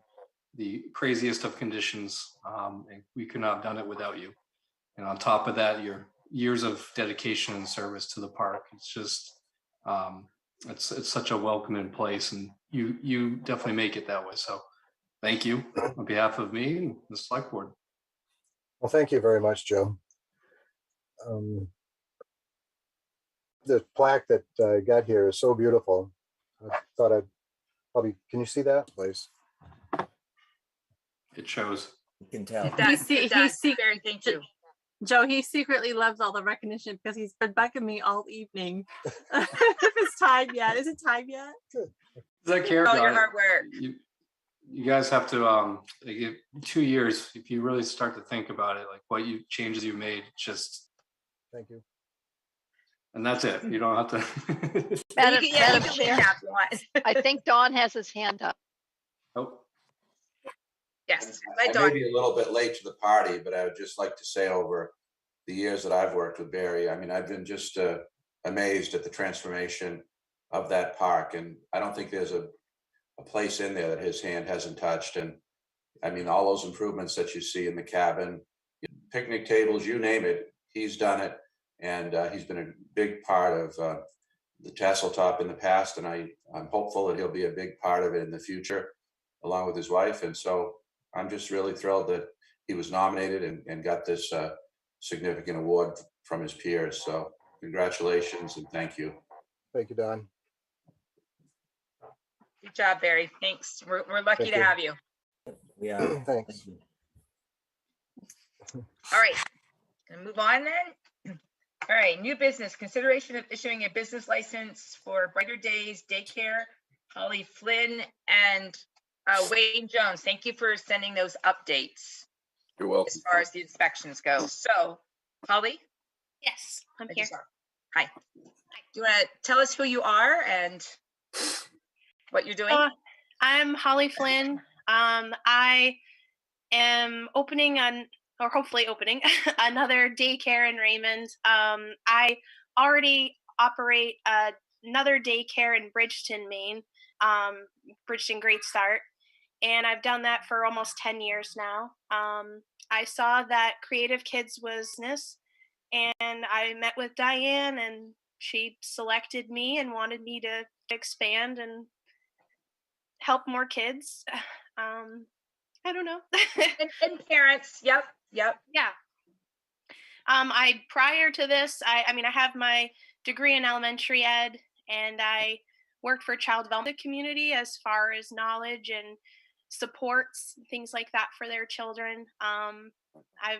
Speaker 24: the craziest of conditions. And we could not have done it without you. And on top of that, your years of dedication and service to the park. It's just, it's such a welcoming place, and you definitely make it that way. So thank you on behalf of me and the select board.
Speaker 25: Well, thank you very much, Joe. The plaque that I got here is so beautiful. I thought I'd probably, can you see that, please?
Speaker 24: It shows.
Speaker 26: You can tell.
Speaker 10: Barry, thank you.
Speaker 27: Joe, he secretly loves all the recognition because he's been bugging me all evening. If it's time yet. Is it time yet?
Speaker 24: Does that care?
Speaker 10: All your hard work.
Speaker 24: You guys have to, like 2 years, if you really start to think about it, like what changes you made, just.
Speaker 25: Thank you.
Speaker 24: And that's it. You don't have to.
Speaker 17: Madam Chair, I think Don has his hand up.
Speaker 24: Oh.
Speaker 10: Yes.
Speaker 2: I may be a little bit late to the party, but I would just like to say over the years that I've worked with Barry, I mean, I've been just amazed at the transformation of that park. And I don't think there's a place in there that his hand hasn't touched. And I mean, all those improvements that you see in the cabin, picnic tables, you name it, he's done it. And he's been a big part of the tassel top in the past. And I'm hopeful that he'll be a big part of it in the future, along with his wife. And so I'm just really thrilled that he was nominated and got this significant award from his peers. So congratulations and thank you.
Speaker 25: Thank you, Don.
Speaker 10: Good job, Barry. Thanks. We're lucky to have you.
Speaker 26: Yeah.
Speaker 25: Thanks.
Speaker 10: All right. Gonna move on then. All right, new business, consideration of issuing a business license for Brighter Days Daycare, Holly Flynn and Wayne Jones. Thank you for sending those updates.
Speaker 2: You're welcome.
Speaker 10: As far as the inspections go. So, Holly?
Speaker 28: Yes, I'm here.
Speaker 10: Hi. Do you want to tell us who you are and what you're doing?
Speaker 28: I'm Holly Flynn. I am hopefully opening another daycare in Raymond. I already operate another daycare in Bridgeton, Maine, Bridgeton Great Start. And I've done that for almost 10 years now. I saw that Creative Kids was this, and I met with Diane, and she selected me and wanted me to expand and help more kids. I don't know.
Speaker 10: and parents. Yep. Yeah.
Speaker 28: Prior to this, I mean, I have my degree in elementary ed, and I worked for child development community as far as knowledge and supports, things like that for their children. I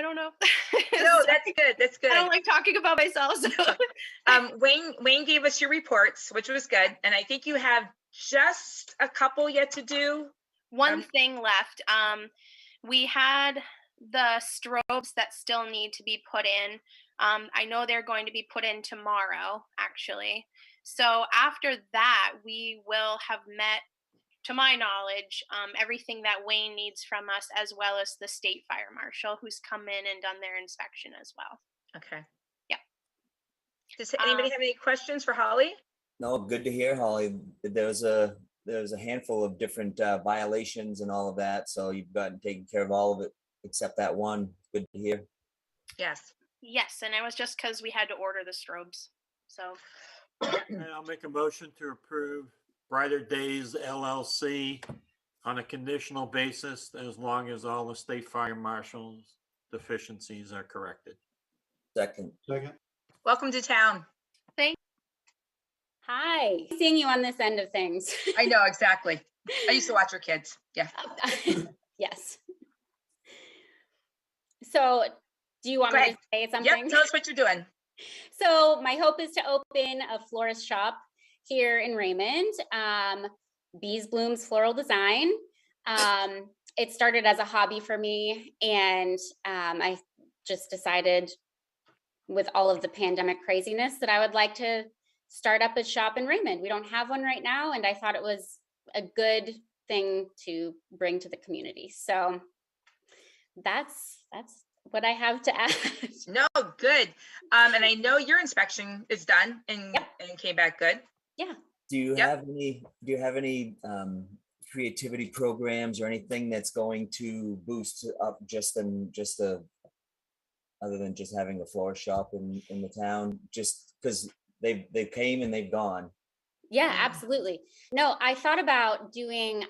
Speaker 28: don't know.
Speaker 10: No, that's good. That's good.
Speaker 28: I don't like talking about myself. So.
Speaker 10: Wayne gave us your reports, which was good. And I think you have just a couple yet to do.
Speaker 28: One thing left. We had the strobes that still need to be put in. I know they're going to be put in tomorrow, actually. So after that, we will have met, to my knowledge, everything that Wayne needs from us, as well as the state fire marshal, who's come in and done their inspection as well.
Speaker 10: Okay.
Speaker 28: Yeah.
Speaker 10: Does anybody have any questions for Holly?
Speaker 26: No, good to hear, Holly. There was a there's a handful of different violations and all of that. So you've gotten taken care of all of it except that one. Good to hear.
Speaker 10: Yes.
Speaker 28: Yes, and it was just because we had to order the strobes. So
Speaker 23: And I'll make a motion to approve Brighter Days LLC on a conditional basis as long as all the state fire marshal's deficiencies are corrected.
Speaker 26: Second.
Speaker 10: Welcome to town.
Speaker 3: Hi, seeing you on this end of things.
Speaker 10: I know, exactly. I used to watch your kids. Yeah.
Speaker 3: Yes. So do you want
Speaker 10: Go
Speaker 3: me
Speaker 10: ahead.
Speaker 3: to say something?
Speaker 10: Yep, tell us what you're doing.
Speaker 3: So my hope is to open a florist shop here in Raymond. Bees Blooms Floral Design. It started as a hobby for me, and I just decided with all of the pandemic craziness that I would like to start up a shop in Raymond. We don't have one right now, and I thought it was a good thing to bring to the community. So that's what I have to add.
Speaker 10: No, good. And I know your inspection is done and came back good.
Speaker 3: Yeah.
Speaker 26: Do you have any creativity programs or anything that's going to boost up other than just having a flower shop in the town? Just because they came and they've gone.
Speaker 3: Yeah, absolutely. No, I thought about doing,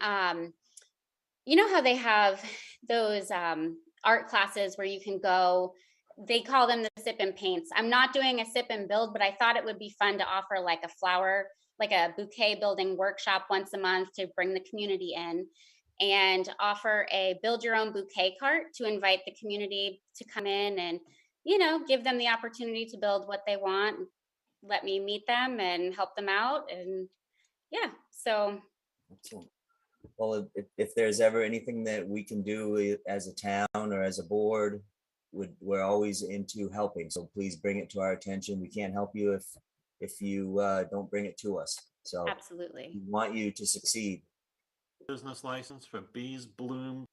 Speaker 3: you know how they have those art classes where you can go, they call them the sip and paints. I'm not doing a sip and build, but I thought it would be fun to offer like a flower, like a bouquet building workshop once a month to bring the community in, and offer a build your own bouquet cart to invite the community to come in and, you know, give them the opportunity to build what they want. Let me meet them and help them out. And yeah, so.
Speaker 26: Excellent. Well, if there's ever anything that we can do as a town or as a board, we're always into helping. So please bring it to our attention. We can't help you if you don't bring it to us. So
Speaker 3: absolutely,
Speaker 26: we want you to succeed.
Speaker 23: Business license for Bees Bloom.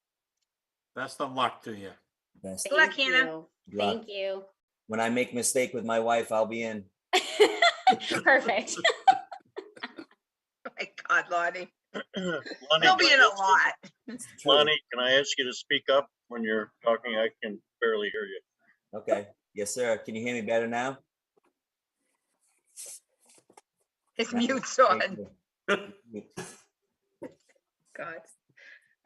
Speaker 23: Best of luck to you.
Speaker 26: Best.
Speaker 10: Good luck, Hannah.
Speaker 3: Thank you.
Speaker 26: When I make a mistake with my wife, I'll be in.
Speaker 3: Perfect.
Speaker 10: Oh my God, Lonnie.
Speaker 5: Lonnie,
Speaker 10: He'll be in a lot.
Speaker 5: Lonnie, can I ask you to speak up when you're talking? I can barely hear you.
Speaker 26: Okay. Yes, sir. Can you hear me better now?
Speaker 10: His mute's on. God.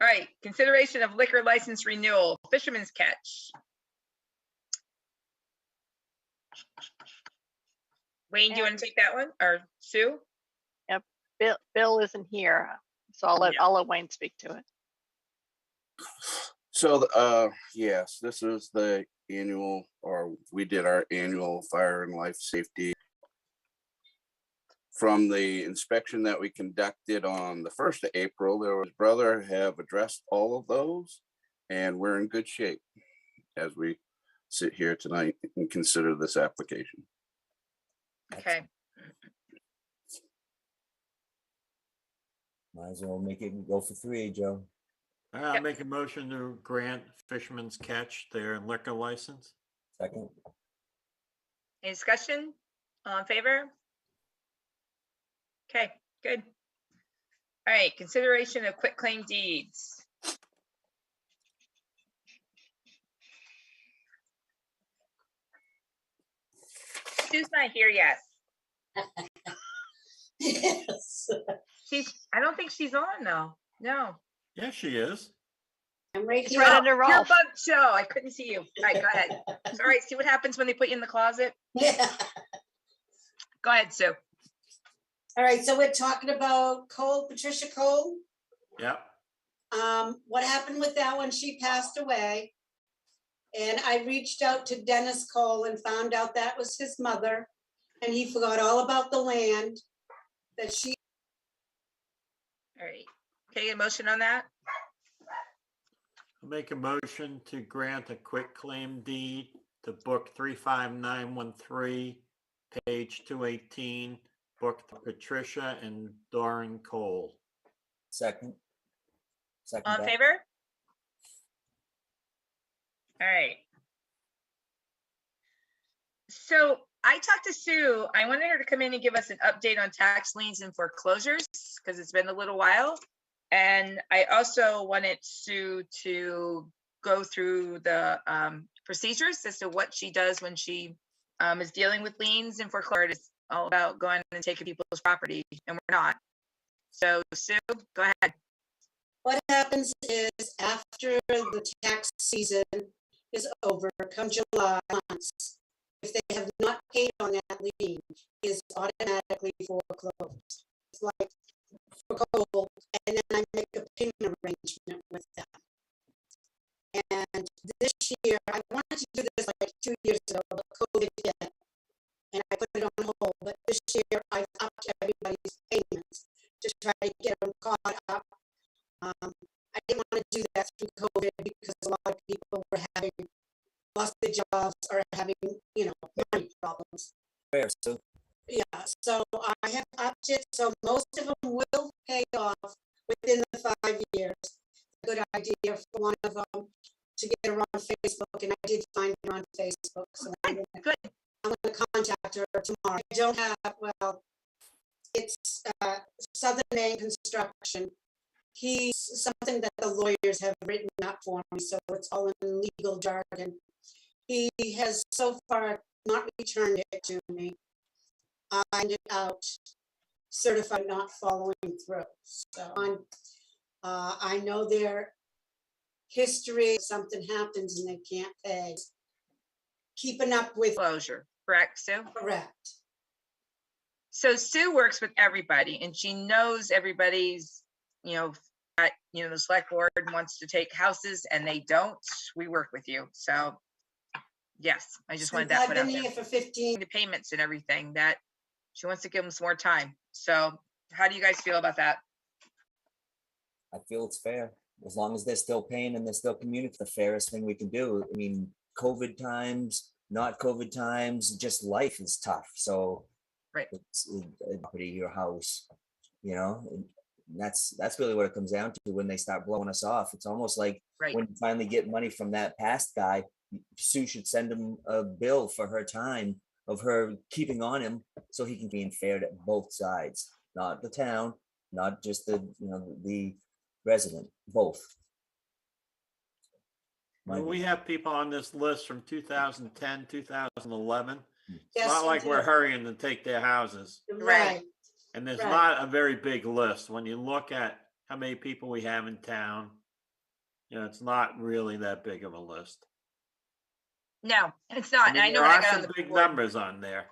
Speaker 10: All right, consideration of liquor license renewal, Fisherman's Catch. Wayne, do you want to take that one, or Sue?
Speaker 17: Yep, Bill isn't here, so I'll let Wayne speak to it.
Speaker 8: So, yes, this is the annual, or we did our annual fire and life safety. From the inspection that we conducted on the 1st of April, there was brother have addressed all of those, and we're in good shape as we sit here tonight and consider this application.
Speaker 10: Okay.
Speaker 26: Might as well make it go for 3, Joe.
Speaker 23: I'll make a motion to grant Fisherman's Catch their liquor license.
Speaker 26: Second.
Speaker 10: Any discussion? All in favor? Okay, good. All right, consideration of quitclaim deeds. Sue's not here yet.
Speaker 11: Yes.
Speaker 10: I don't think she's on though. No.
Speaker 23: Yes, she is.
Speaker 11: I'm right
Speaker 10: It's
Speaker 11: here.
Speaker 10: right under Rolf. You're bug show. I couldn't see you. All right, go ahead. All right, see what happens when they put you in the closet?
Speaker 11: Yeah.
Speaker 10: Go ahead, Sue.
Speaker 11: All right, so we're talking about Cole, Patricia Cole.
Speaker 23: Yep.
Speaker 11: What happened with that when she passed away? And I reached out to Dennis Cole and found out that was his mother, and he forgot all about the land that she.
Speaker 10: All right, can I get a motion on that?
Speaker 23: I'll make a motion to grant a quitclaim deed to book 35913, page 218, book to Patricia and Doran Cole.
Speaker 26: Second.
Speaker 10: All in favor? All right. So I talked to Sue. I wanted her to come in and give us an update on tax liens and foreclosures because it's been a little while. And I also wanted Sue to go through the procedures as to what she does when she is dealing with liens and foreclosures. It's all about going and taking people's property, and we're not. So Sue, go ahead.
Speaker 11: What happens is after the tax season is over, come July months, if they have not paid on that lien, it is automatically foreclosed. It's like foreclosed, and then I make a payment arrangement with them. And this year, I wanted to do this like 2 years ago, but COVID hit, and I put it on hold. But this year, I've upped everybody's payments to try to get them caught up. I didn't want to do that through COVID because a lot of people were having lost their jobs or having, money problems.
Speaker 26: Fair, so
Speaker 11: Yeah, so I have upped it, so most of them will pay off within the 5 years. Good idea for one of them to get her on Facebook, and I did find her on Facebook. So I'm gonna contact her tomorrow. I don't have, well, it's Southern Maine Construction. He's something that the lawyers have written up for me, so it's all in legal jargon. He has so far not returned it to me. I find it out certified not following through. So I know their history. If something happens and they can't pay, keeping up with
Speaker 10: closure. Correct, Sue?
Speaker 11: Correct.
Speaker 10: So Sue works with everybody, and she knows everybody's, that, the select board wants to take houses and they don't. We work with you. So yes, I just wanted that
Speaker 11: I've
Speaker 10: put out
Speaker 11: been
Speaker 10: there.
Speaker 11: here for 15.
Speaker 10: The payments and everything, that she wants to give them some more time. So how do you guys feel about that?
Speaker 26: I feel it's fair. As long as they're still paying and they're still communicating, the fairest thing we can do. I mean, COVID times, not COVID times, just life is tough. So
Speaker 10: right,
Speaker 26: it's property, your house, and that's really what it comes down to when they start blowing us off. It's almost like when you finally get money from that past guy, Sue should send him a bill for her time of her keeping on him so he can be fair to both sides, not the town, not just the resident, both.
Speaker 23: Well, we have people on this list from 2010, 2011. It's
Speaker 11: Yes,
Speaker 23: not
Speaker 11: we
Speaker 23: like
Speaker 11: do.
Speaker 23: we're hurrying to take their houses.
Speaker 11: Right.
Speaker 23: And there's
Speaker 11: Right.
Speaker 23: not a very big list. When you look at how many people we have in town, it's not really that big of a list.
Speaker 10: No, it's not.
Speaker 23: I mean,
Speaker 10: I know
Speaker 23: there
Speaker 10: when I
Speaker 23: are
Speaker 10: got on
Speaker 23: some
Speaker 10: the
Speaker 23: big
Speaker 10: board.
Speaker 23: numbers on there,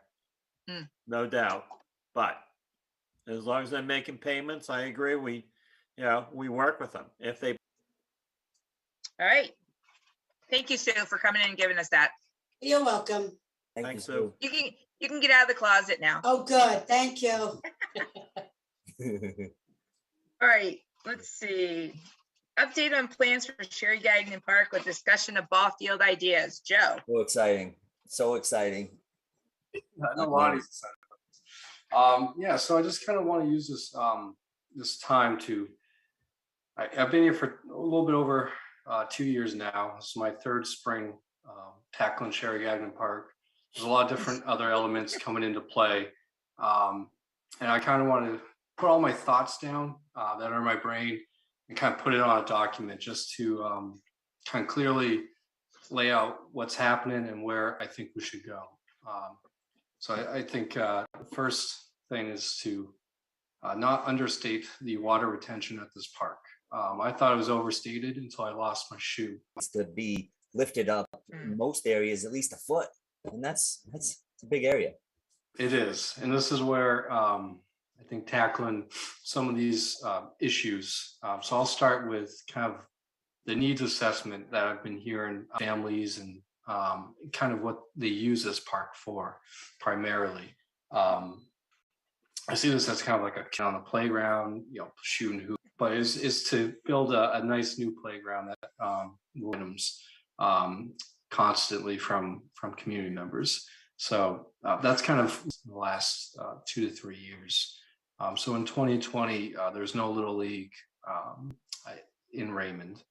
Speaker 10: Mm.
Speaker 23: no doubt. But as long as they're making payments, I agree. We work with them. If they
Speaker 10: All right. Thank you, Sue, for coming in and giving us that.
Speaker 11: You're welcome.
Speaker 23: Thanks, Sue.
Speaker 10: You can get out of the closet now.
Speaker 11: Oh, good. Thank you.
Speaker 10: All right, let's see. Update on plans for Sherry Gagnon Park with discussion of ball field ideas. Joe.
Speaker 26: So exciting. So exciting.
Speaker 24: I know Lonnie's excited about this. Yeah, so I just kind of want to use this this time to. I've been here for a little bit over 2 years now. This is my third spring tackling Sherry Gagnon Park. There's a lot of different other elements coming into play, and I kind of want to put all my thoughts down that are in my brain and kind of put it on a document just to kind of clearly lay out what's happening and where I think we should go. So I think the first thing is to not understate the water retention at this park. I thought it was overstated until I lost my shoe.
Speaker 26: It's to be lifted up in most areas at least a foot, and that's a big area.
Speaker 24: It is, and this is where I think tackling some of these issues. So I'll start with kind of the needs assessment that I've been hearing families and kind of what they use this park for primarily. I see this as kind of like a kid on the playground, shooting hoop, but is to build a nice new playground that wins constantly from community members. So that's kind of the last 2 to 3 years. So in 2020, there's no Little League in Raymond.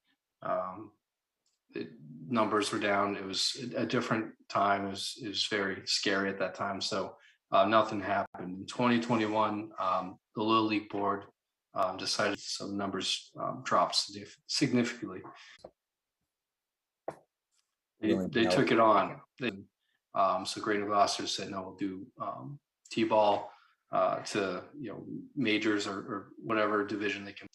Speaker 24: numbers were down. It was a different time. It was very scary at that time. So nothing happened. In 2021, the Little League board decided, so the numbers dropped significantly. They took it on. So Greater Gloucester said, no, we'll do T-ball to majors or whatever division they can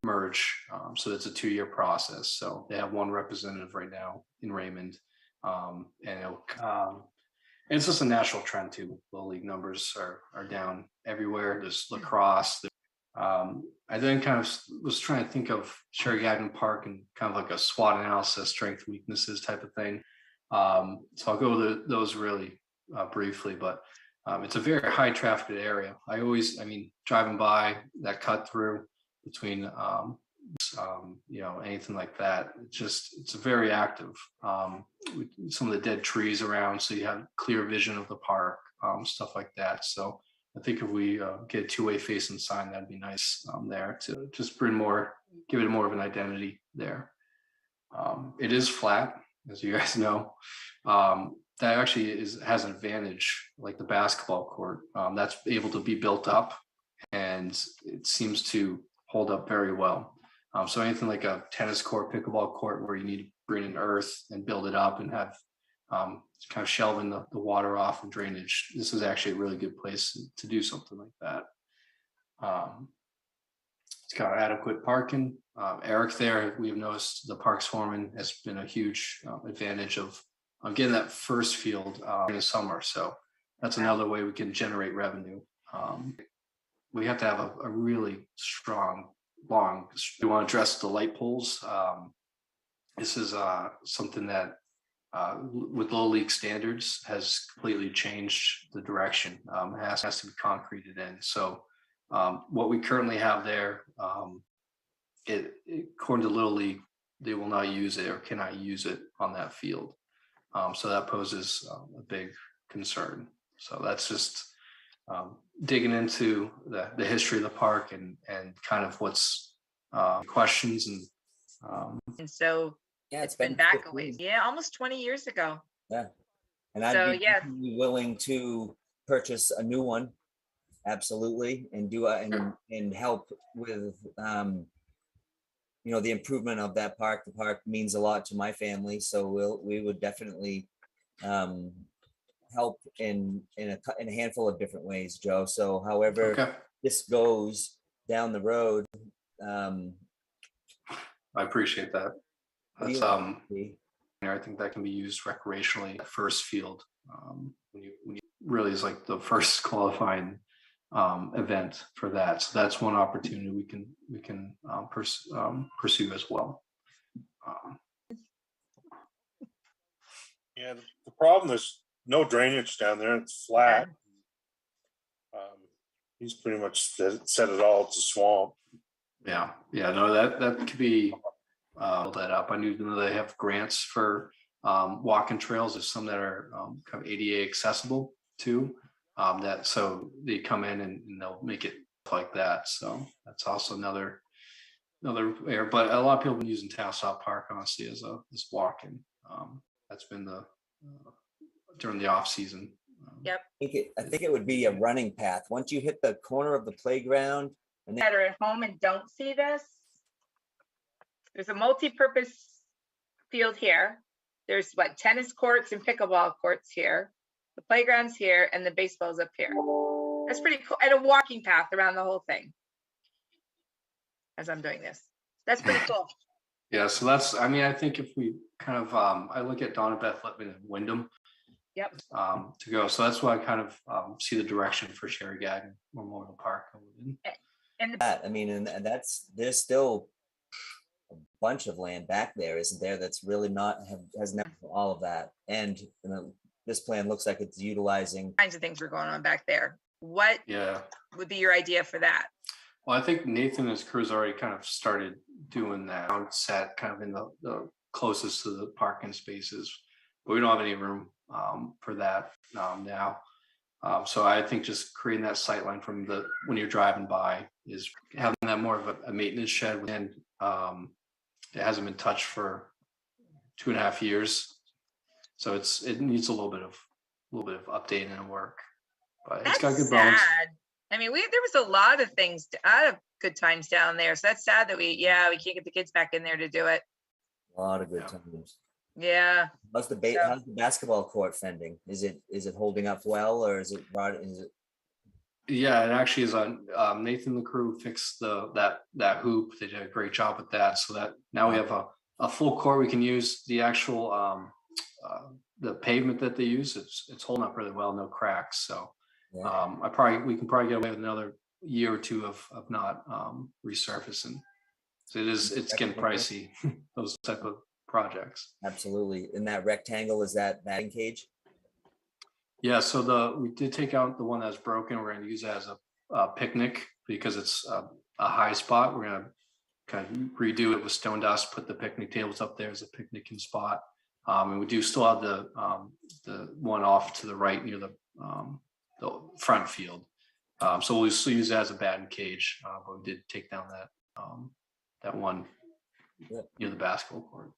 Speaker 24: merge. So it's a 2-year process. So they have one representative right now in Raymond, and it's just a national trend too. Little league numbers are down everywhere. There's lacrosse. I then kind of was trying to think of Sherry Gagnon Park and kind of like a SWOT analysis, strength, weaknesses type of thing. So I'll go to those really briefly, but it's a very high trafficked area. I mean, driving by that cut through between, anything like that, it's very active. Some of the dead trees around, so you have clear vision of the park, stuff like that. So I think if we get a two-way facing sign, that'd be nice there to just give it more of an identity there. It is flat, as you guys know. That actually has an advantage, like the basketball court. That's able to be built up, and it seems to hold up very well. So anything like a tennis court, pickleball court, where you need to bring in earth and build it up and have kind of shelving the water off and drainage, this is actually a really good place to do something like that. It's got adequate parking. Eric there, we've noticed the parks foreman has been a huge advantage of getting that first field in the summer. So that's another way we can generate revenue. We have to have a really strong, long, we want to address the light poles. This is something that with low league standards has completely changed the direction. It has to be concreted in. So what we currently have there, according to Little League, they will not use it or cannot use it on that field. So that poses a big concern. So that's just digging into the history of the park and kind of what's questions
Speaker 10: and so
Speaker 26: yeah,
Speaker 10: it's been back a ways. Yeah, almost 20 years ago.
Speaker 26: Yeah, and I'd be willing to purchase a new one, absolutely, and do and help with the improvement of that park. The park means a lot to my family, so we would definitely help in a handful of different ways, Joe. So however this goes down the road,
Speaker 24: I appreciate that. That's I think that can be used recreationally. First field, when you really is like the first qualifying event for that. So that's one opportunity we can pursue as well.
Speaker 5: Yeah, the problem is no drainage down there. It's flat. He's pretty much said it all. It's a swamp.
Speaker 24: Yeah, no, that could be build that up. I know they have grants for walking trails. There's some that are kind of ADA accessible too. So they come in and they'll make it like that. So that's also another area. But a lot of people have been using Tassau Park honestly as walking. That's been during the off season.
Speaker 10: Yep.
Speaker 26: I think it would be a running path. Once you hit the corner of the playground, and
Speaker 10: that are at home and don't see this, there's a multi-purpose field here. There's tennis courts and pickleball courts here. The playground's here and the baseball's up here. That's pretty cool. And a walking path around the whole thing. As I'm doing this, that's pretty cool.
Speaker 24: Yeah, so that's, I think if we kind of, I look at Donna Beth Lippman and Wyndham.
Speaker 10: Yep.
Speaker 24: To go. So that's why I kind of see the direction for Sherry Gagnon Memorial Park.
Speaker 26: And there's still a bunch of land back there, isn't there? That's really has never all of that. And this plan looks like it's utilizing
Speaker 10: kinds of things are going on back there. What would be your idea for that?
Speaker 24: Well, I think Nathan and his crew's already kind of started doing that. Set kind of in the closest to the parking spaces, but we don't have any room for that now. So I think just creating that sight line from when you're driving by is having that more of a maintenance shed, and it hasn't been touched for 2.5 years. So it needs a little bit of updating and work, but it's got
Speaker 10: That's
Speaker 24: good bones.
Speaker 10: sad. I mean, there was a lot of things, a lot of good times down there. So that's sad that we can't get the kids back in there to do it.
Speaker 26: A lot of good times.
Speaker 10: Yeah.
Speaker 26: How's the basketball court fending? Is it holding up well, or is it?
Speaker 24: Yeah, it actually is on. Nathan, the crew fixed that hoop. They did a great job with that. So that now we have a full court. We can use the actual the pavement that they use. It's holding up really well, no cracks. So we can probably get away with another year or two of not resurfacing. So it's getting pricey. Those type of projects.
Speaker 26: Absolutely. In that rectangle, is that batting cage?
Speaker 24: Yeah, so we did take out the one that's broken. We're going to use it as a picnic because it's a high spot. We're going to kind of redo it with stone dust, put the picnic tables up there as a picnicking spot. And we do still have the one off to the right near the front field. So we'll still use that as a batting cage, but we did take down that one near the basketball court.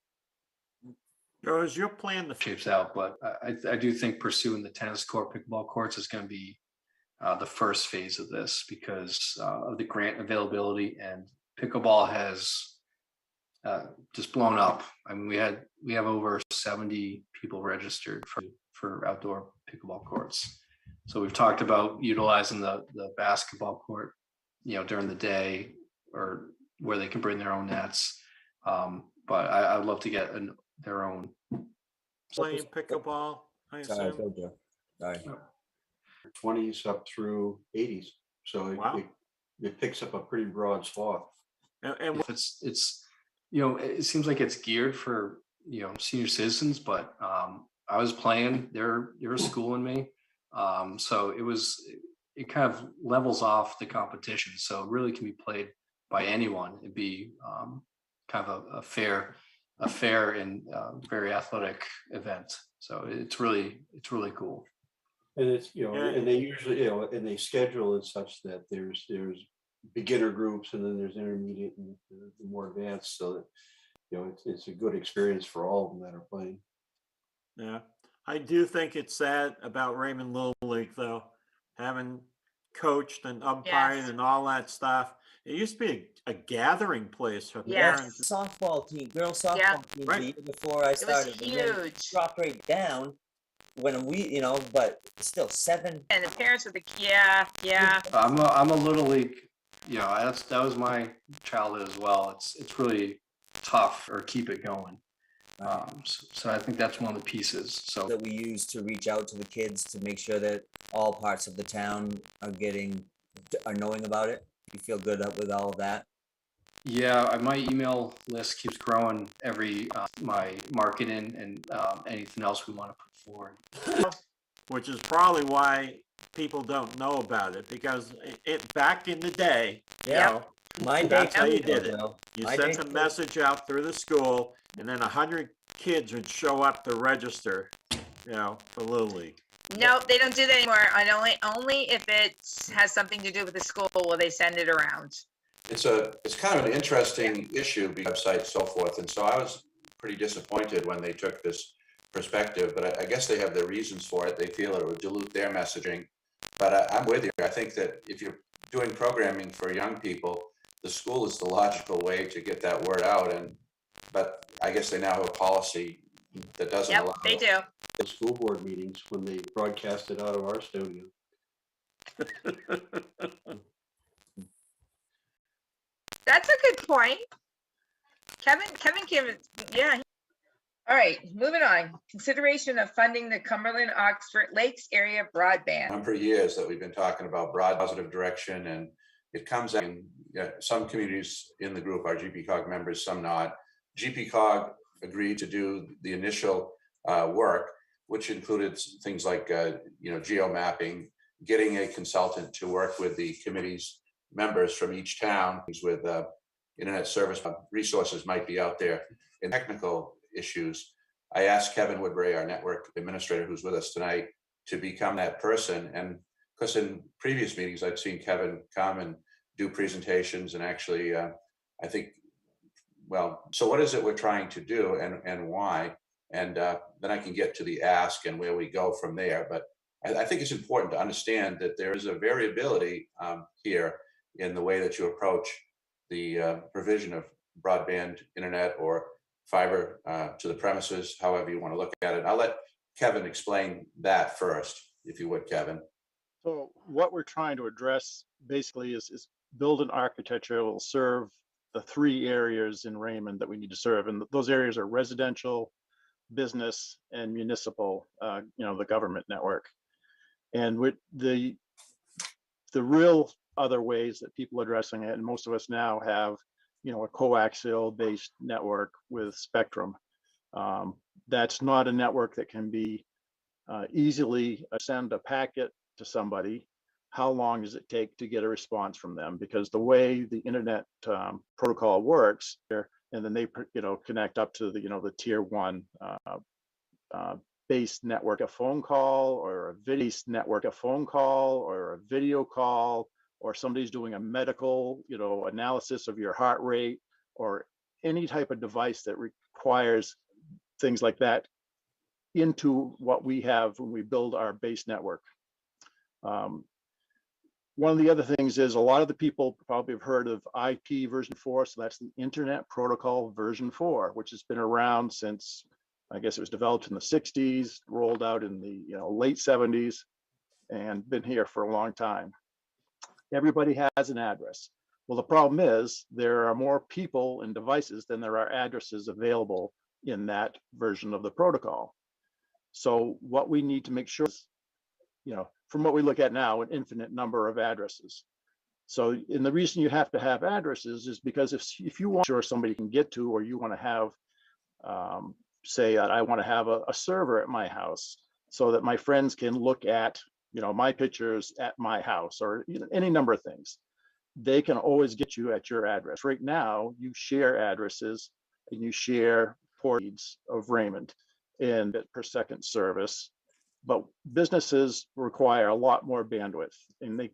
Speaker 23: Joe, is your plan the
Speaker 24: shapes out, but I do think pursuing the tennis court, pickleball courts is going to be the first phase of this because of the grant availability, and pickleball has just blown up. I mean, we have over 70 people registered for outdoor pickleball courts. So we've talked about utilizing the basketball court, during the day or where they can bring their own nets. But I would love to get their own.
Speaker 23: playing pickleball? I
Speaker 26: Sorry,
Speaker 23: assume?
Speaker 26: go, Joe. Sorry.
Speaker 1: 20s up through 80s. So it picks up a pretty broad swath.
Speaker 23: And
Speaker 24: If it's it seems like it's geared for senior citizens, but I was playing. They're schooling me, so it kind of levels off the competition. So it really can be played by anyone. It'd be kind of a fair and very athletic event. So it's really cool.
Speaker 1: And it's, and they usually, and they schedule it such that there's beginner groups and then there's intermediate and the more advanced, so that, it's a good experience for all of them that are playing.
Speaker 23: yeah, I do think it's sad about Raymond Little League though, having coached and umpired and all that stuff. It used to be a gathering place for parents.
Speaker 26: Softball team, girls softball team the year before I started.
Speaker 10: It was
Speaker 26: and then
Speaker 10: huge.
Speaker 26: dropped right down when we, but still 7.
Speaker 10: And the parents with the
Speaker 24: I'm a little league. That was my childhood as well. It's really tough or keep it going. So I think that's one of the pieces. So
Speaker 26: that we use to reach out to the kids to make sure that all parts of the town are knowing about it. You feel good with all of that?
Speaker 24: Yeah, my email list keeps growing every my marketing and anything else we want to put forward.
Speaker 23: Which is probably why people don't know about it, because back in the day, that's how you did it. You sent a message out through the school, and then 100 kids would show up to register, for Little League.
Speaker 10: No, they don't do that anymore. And only if it has something to do with the school will they send it around.
Speaker 2: It's kind of an interesting issue, website, so forth. And so I was pretty disappointed when they took this perspective, but I guess they have their reasons for it. They feel it would dilute their messaging. But I'm with you. I think that if you're doing programming for young people, the school is the logical way to get that word out. But I guess they now have a policy that doesn't allow.
Speaker 10: They do.
Speaker 1: The school board meetings when they broadcast it out of our studio.
Speaker 10: That's a good point. Kevin, yeah. All right, moving on. Consideration of funding the Cumberland Oxford Lakes area broadband.
Speaker 2: For years that we've been talking about broad positive direction, and it comes in some communities in the group are GPCOG members, some not. GPCOG agreed to do the initial work, which included things like geo mapping, getting a consultant to work with the committee's members from each town with internet service resources might be out there in technical issues. I asked Kevin Woodbury, our network administrator who's with us tonight, to become that person. And because in previous meetings, I'd seen Kevin come and do presentations and actually, I think, well, so what is it we're trying to do and why? And then I can get to the ask and where we go from there. But I think it's important to understand that there is a variability here in the way that you approach the provision of broadband internet or fiber to the premises, however you want to look at it. I'll let Kevin explain that first, if you would, Kevin.
Speaker 7: So what we're trying to address basically is build an architecture that will serve the three areas in Raymond that we need to serve. And those areas are residential, business, and municipal, the government network. And with the real other ways that people are addressing it, and most of us now have, a coaxial based network with spectrum. That's not a network that can be easily send a packet to somebody. How long does it take to get a response from them? Because the way the internet protocol works, and then they connect up to the tier one based network, a phone call or a video network, a phone call or a video call, or somebody's doing a medical analysis of your heart rate, or any type of device that requires things like that into what we have when we build our base network. One of the other things is a lot of the people probably have heard of IP version 4. So that's the Internet Protocol version 4, which has been around since, I guess it was developed in the 60s, rolled out in the late 70s, and been here for a long time. Everybody has an address. Well, the problem is there are more people and devices than there are addresses available in that version of the protocol. So what we need to make sure is, from what we look at now, an infinite number of addresses. So, and the reason you have to have addresses is because if you want sure somebody can get to, or you want to have, say, I want to have a server at my house so that my friends can look at, my pictures at my house, or any number of things, they can always get you at your address. Right now, you share addresses and you share ports of Raymond and per second service. But businesses require a lot more bandwidth, and they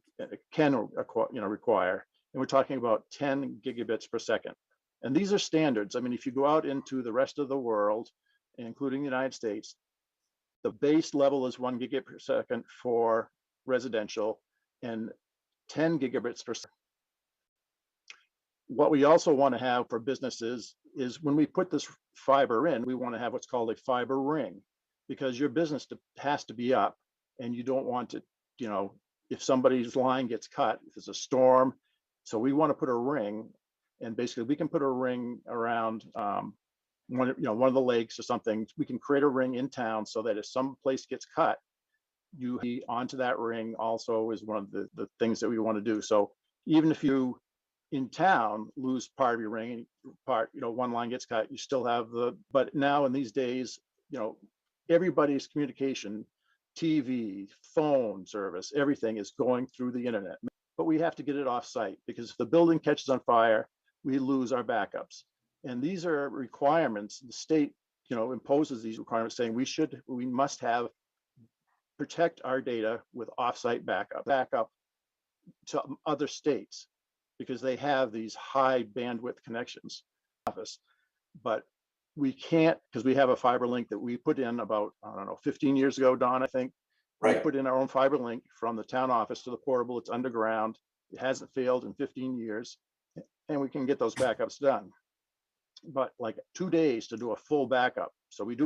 Speaker 7: can require, and we're talking about 10 gigabits per second. And these are standards. I mean, if you go out into the rest of the world, including the United States, the base level is 1 gigabit per second for residential and 10 gigabits per second. What we also want to have for businesses is when we put this fiber in, we want to have what's called a fiber ring, because your business has to be up, and you don't want to, if somebody's line gets cut, if there's a storm. So we want to put a ring, and basically we can put a ring around one of the lakes or something. We can create a ring in town so that if some place gets cut, you be onto that ring also is one of the things that we want to do. So even if you in town lose part of your ring, one line gets cut, you still have but now in these days, everybody's communication, TV, phone service, everything is going through the internet. But we have to get it off site, because if the building catches on fire, we lose our backups. And these are requirements. The state, imposes these requirements saying we must protect our data with offsite backup to other states, because they have these high bandwidth connections. But we can't, because we have a fiber link that we put in about, 15 years ago, Don, I think. Right. We put in our own fiber link from the town office to the portable. It's underground. It hasn't failed in 15 years, and we can get those backups done. But like 2 days to do a full backup. So it's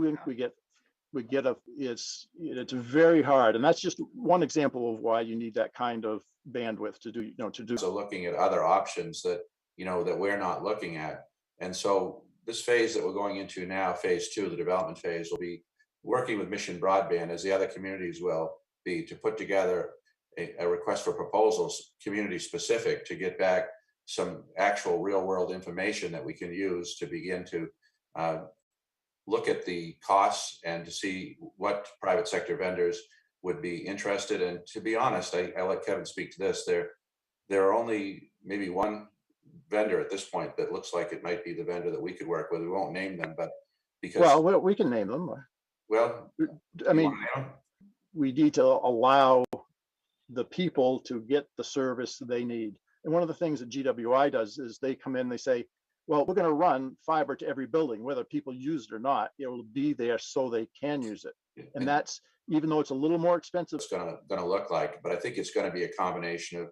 Speaker 7: very hard. And that's just one example of why you need that kind of bandwidth to do.
Speaker 2: So looking at other options that, that we're not looking at. And so this phase that we're going into now, phase 2, the development phase, will be working with Mission Broadband, as the other communities will be, to put together a request for proposals, community specific, to get back some actual real world information that we can use to begin to look at the costs and to see what private sector vendors would be interested. And to be honest, I let Kevin speak to this. There are only maybe one vendor at this point that looks like it might be the vendor that we could work with. We won't name them, but because
Speaker 7: we can name them.
Speaker 2: Well,
Speaker 7: I mean, we need to allow the people to get the service they need. And one of the things that GWI does is they come in, they say, Well, we're going to run fiber to every building, whether people use it or not. It will be there so they can use it. And that's, even though it's a little more expensive.
Speaker 2: It's gonna look like, but I think it's gonna be a combination of,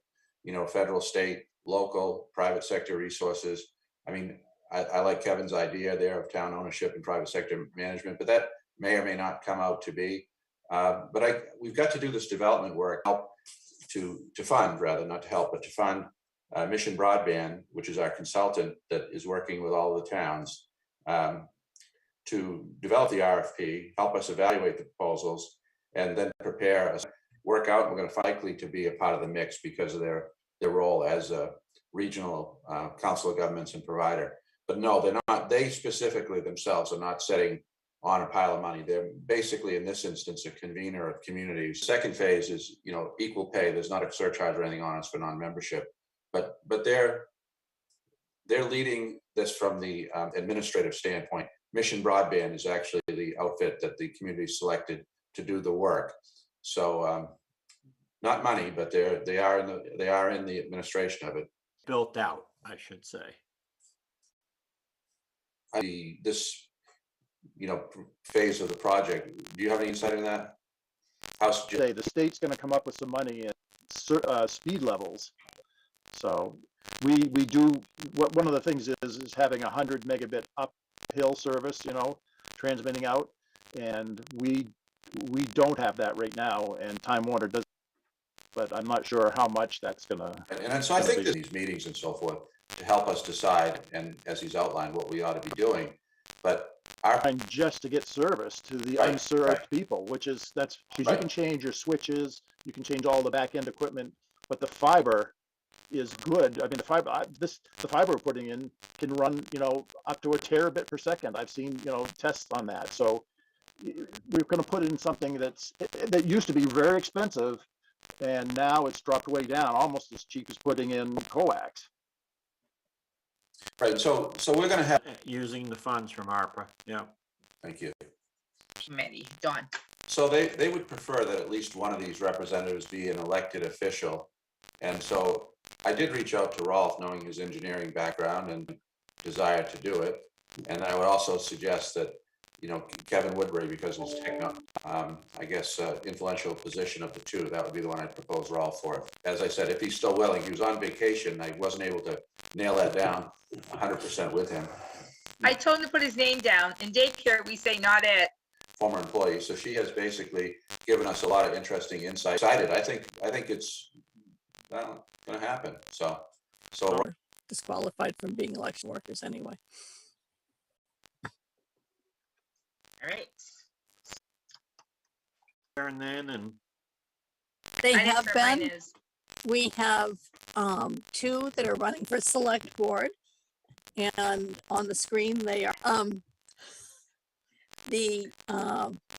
Speaker 2: federal, state, local, private sector resources. I mean, I like Kevin's idea there of town ownership and private sector management, but that may or may not come out to be. But we've got to do this development work, help to fund, rather, not to help, but to fund Mission Broadband, which is our consultant that is working with all the towns to develop the RFP, help us evaluate the proposals, and then prepare, work out. We're going to likely to be a part of the mix because of their role as a regional council of governments and provider. But no, they're not. They specifically themselves are not setting on a pile of money. They're basically, in this instance, a convener of communities. Second phase is, equal pay. There's not a surcharge or anything on us for non-membership, but they're leading this from the administrative standpoint. Mission Broadband is actually the outfit that the community selected to do the work. So not money, but they are in the administration of it.
Speaker 23: Built out, I should say.
Speaker 2: This phase of the project, do you have any insight in that?
Speaker 7: Say the state's going to come up with some money in speed levels. So we do, one of the things is having 100 megabit uphill service, transmitting out, and we don't have that right now, and Time Warner does, but I'm not sure how much that's gonna.
Speaker 2: And so I think that these meetings and so forth to help us decide, and as he's outlined, what we ought to be doing. But
Speaker 7: just to get service to the unserved people, that's because you can change your switches, you can change all the back end equipment, but the fiber is good. I mean, the fiber we're putting in can run, up to a terabit per second. I've seen, tests on that. So we're going to put in something that used to be very expensive, and now it's dropped way down, almost as cheap as putting in coax.
Speaker 2: Right. So we're going to have
Speaker 23: using the funds from ARPA. Yeah.
Speaker 2: Thank you.
Speaker 10: Committee, Dawn.
Speaker 2: So they would prefer that at least one of these representatives be an elected official. And so I did reach out to Rolf, knowing his engineering background and desire to do it. And I would also suggest that, Kevin Woodbury, because he's taken up, influential position of the two, that would be the one I'd propose Rolf for. As I said, if he's still willing, he was on vacation. I wasn't able to nail that down 100% with him.
Speaker 10: I told him to put his name down. In daycare, we say not it.
Speaker 2: Former employee. So she has basically given us a lot of interesting insight. I think it's going to happen. So
Speaker 17: Or disqualified from being election workers anyway.
Speaker 10: All right.
Speaker 23: And then, and
Speaker 17: They
Speaker 10: I
Speaker 17: have
Speaker 10: know where mine
Speaker 17: been.
Speaker 10: is.
Speaker 17: We have two that are running for select board, and on the screen they are the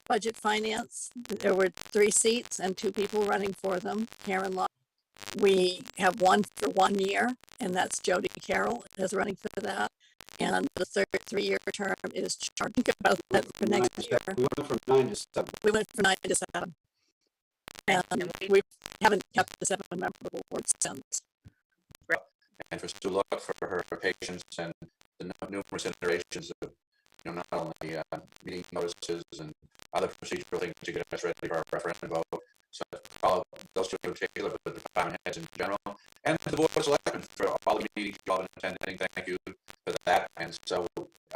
Speaker 17: budget finance. There were 3 seats and 2 people running for them. Karen Law. We have one for 1 year, and that's Jody Carroll is running for that. And the third 3-year term is charging about that for next year.
Speaker 1: We went from 9 to 7.
Speaker 17: We went from 9 to 7. And we haven't kept the 7-member board since.
Speaker 2: And for Sue Luck for her patience and the numerous iterations of, not only meeting notices and other procedural things to get us ready for our referendum vote. So all of those two in particular, but the department heads in general, and the board of selectmen for all the meetings you all been attending. Thank you for that. And so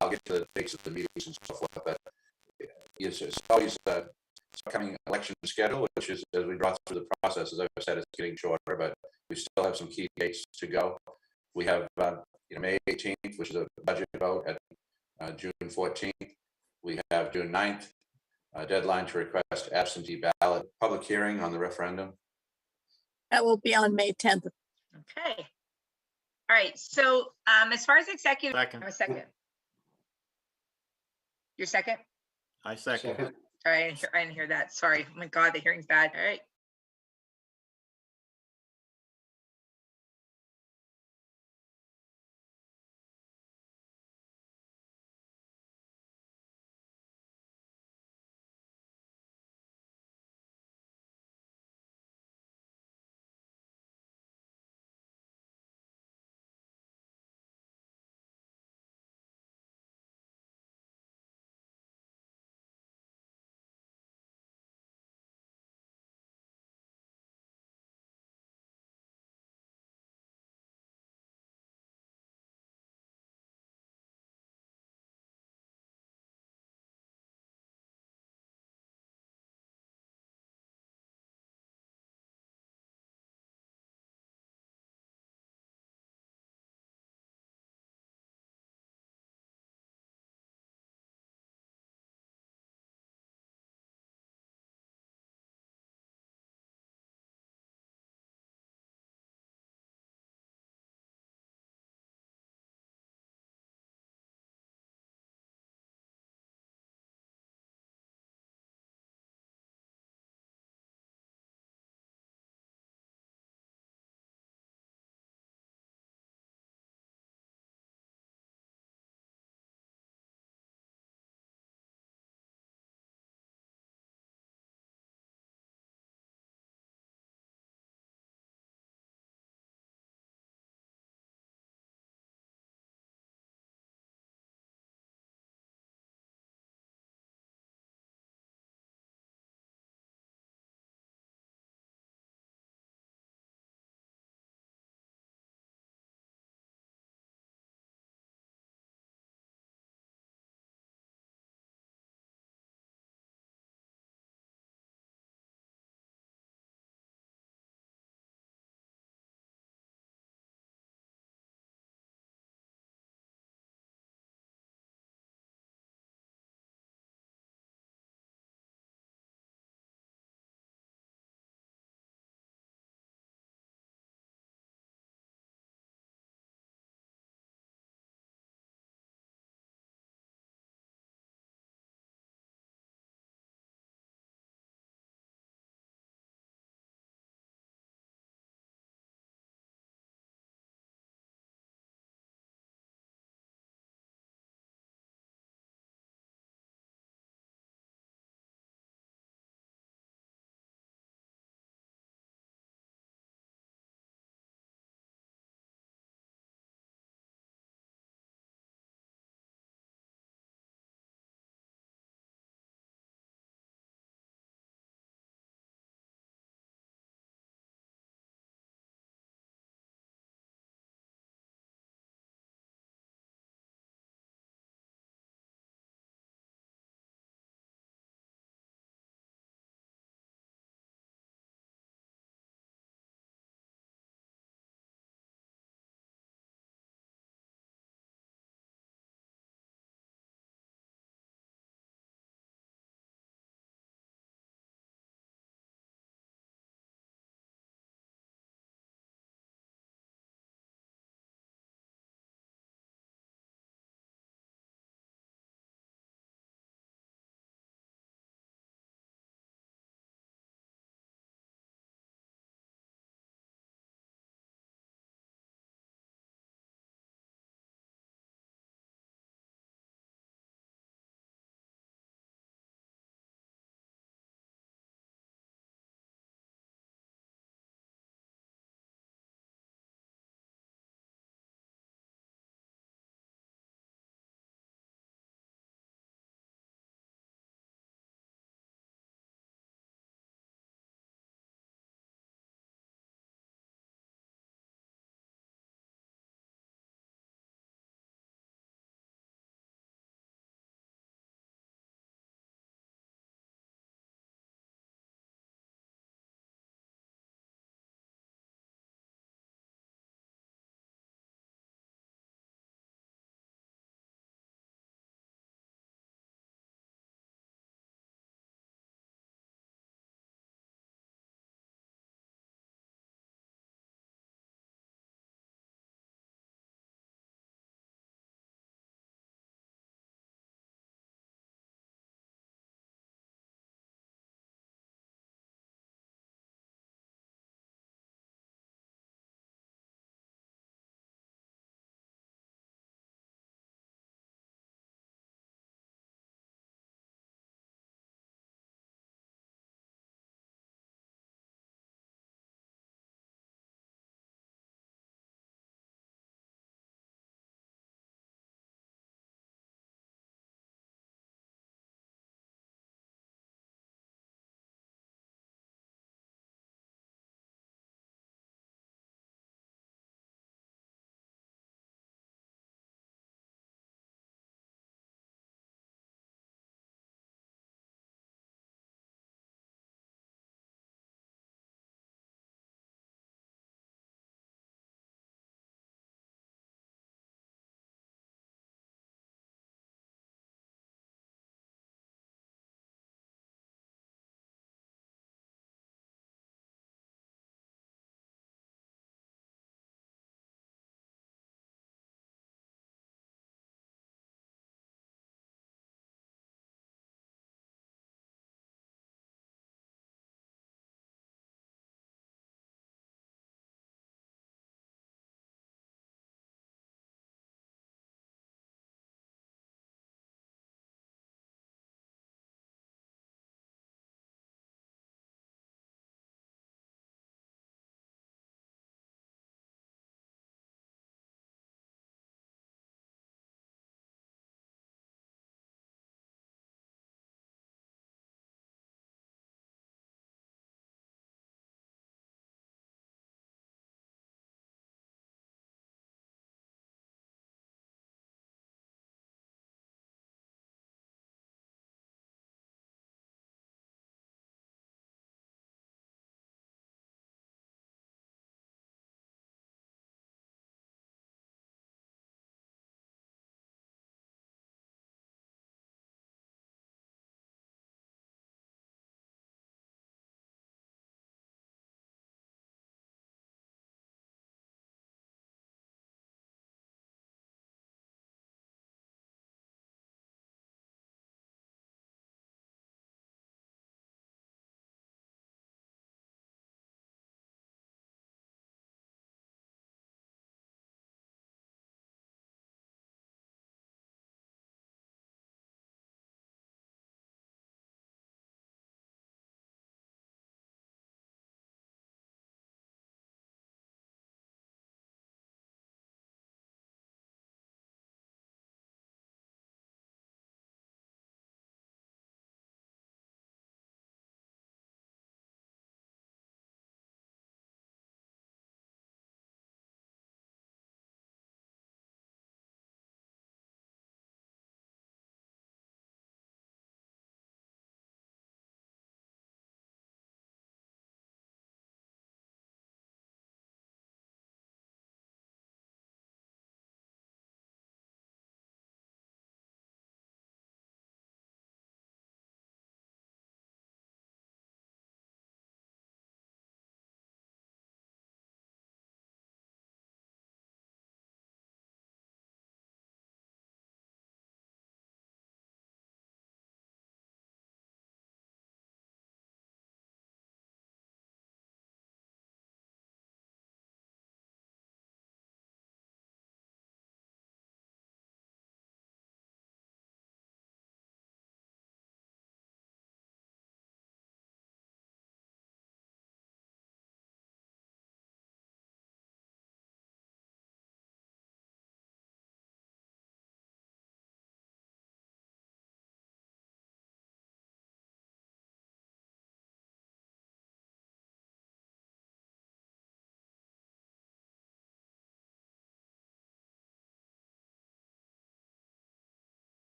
Speaker 2: I'll get to the dates of the meetings and so forth, but it's always upcoming election schedule, which is, as we draw through the process, as I said, it's getting shorter, but we still have some key dates to go. We have May 18th, which is a budget vote at June 14th. We have June 9th, deadline to request absentee ballot, public hearing on the referendum.
Speaker 17: That will be on May 10th.
Speaker 10: Okay. All right. So as far as executive,
Speaker 23: second.
Speaker 10: a second. Your second?
Speaker 23: I second.
Speaker 10: All right. I didn't hear that. Sorry. Oh my God, the hearing's bad. All right.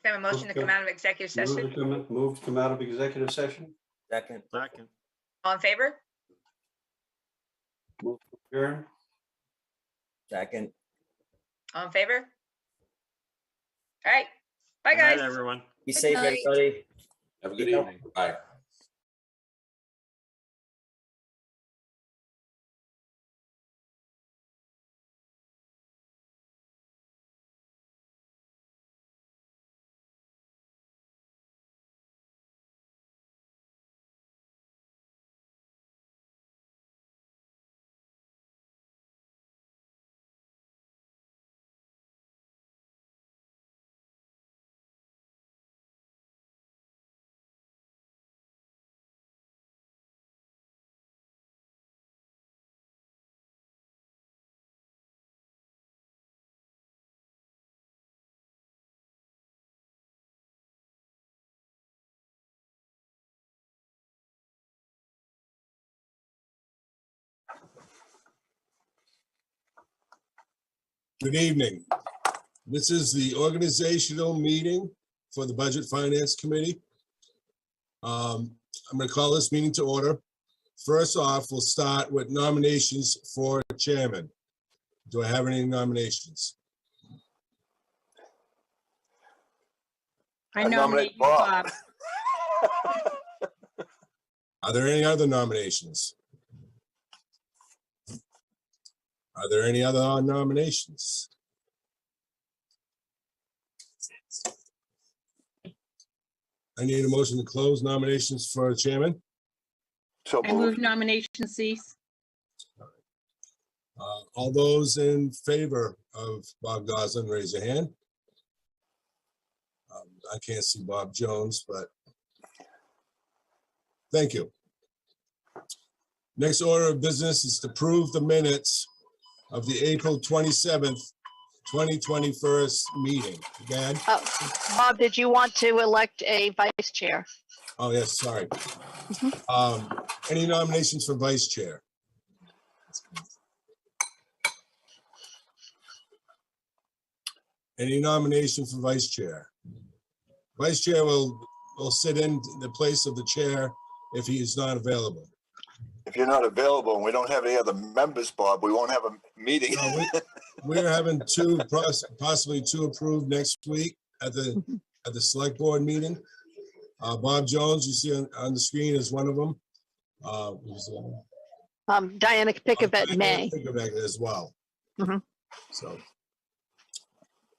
Speaker 10: Can I have a motion to come out of executive session?
Speaker 1: Move to come out of executive session.
Speaker 26: Second.
Speaker 10: All in favor?
Speaker 1: Move to adjourn.
Speaker 26: Second.
Speaker 10: All in favor? All right. Bye,
Speaker 23: Good night,
Speaker 10: guys.
Speaker 23: everyone.
Speaker 26: Be safe, everybody.
Speaker 2: Have a good evening. Bye.
Speaker 9: Good evening. This is the organizational meeting for the Budget Finance Committee. I'm going to call this meeting to order. First off, we'll start with nominations for chairman. Do I have any nominations?
Speaker 12: I nominate Bob.
Speaker 9: Are there any other nominations? Are there any other nominations? I need a motion to close nominations for chairman.
Speaker 12: So I move nomination cease.
Speaker 9: All those in favor of Bob Goslin, raise your hand. I can't see Bob Jones, but thank you. Next order of business is to approve the minutes of the April 27th, 2021 meeting. Again?
Speaker 17: Bob, did you want to elect a vice chair?
Speaker 9: Oh, yes, sorry. Any nominations for vice chair? Any nomination for vice chair? Vice chair will sit in the place of the chair if he is not available.
Speaker 13: If you're not available and we don't have any other members, Bob, we won't have a meeting.
Speaker 9: We're having possibly two approved next week at the select board meeting. Bob Jones, you see on the screen, is one of them.
Speaker 17: Diana Pickavett May.
Speaker 9: Pickavett as well.
Speaker 17: Mhm.
Speaker 9: So,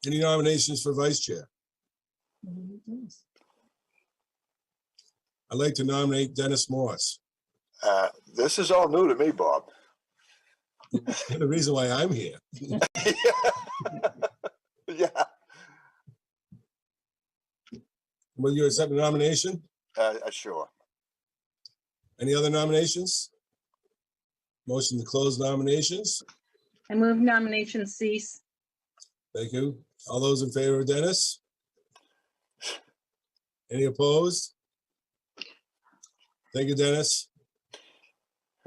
Speaker 9: any nominations for vice chair? I'd like to nominate Dennis Morse.
Speaker 13: This is all new to me, Bob.
Speaker 9: The reason why I'm here.
Speaker 13: Yeah.
Speaker 9: Will you accept the nomination?
Speaker 13: Sure.
Speaker 9: Any other nominations? Motion to close nominations.
Speaker 12: I move nomination cease.
Speaker 9: Thank you. All those in favor of Dennis? Any opposed? Thank you, Dennis.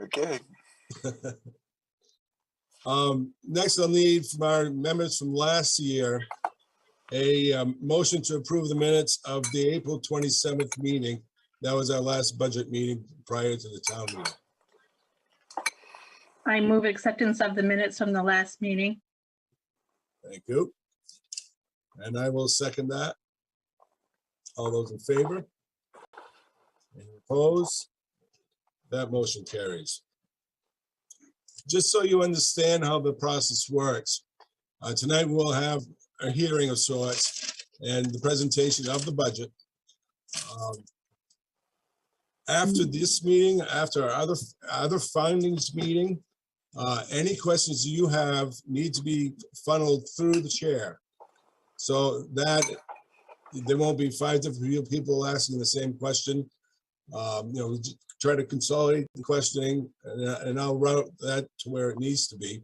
Speaker 13: Okay.
Speaker 9: Next, I'll need from our members from last year, a motion to approve the minutes of the April 27th meeting. That was our last budget meeting prior to the town meeting.
Speaker 12: I move acceptance of the minutes from the last meeting.
Speaker 9: Thank you. And I will second that. All those in favor? Any opposed? That motion carries. Just so you understand how the process works, tonight we'll have a hearing of sorts and the presentation of the budget. After this meeting, after our other findings meeting, any questions you have need to be funneled through the chair, so that there won't be 5 different people asking the same question. We try to consolidate the questioning, and I'll route that to where it needs to be,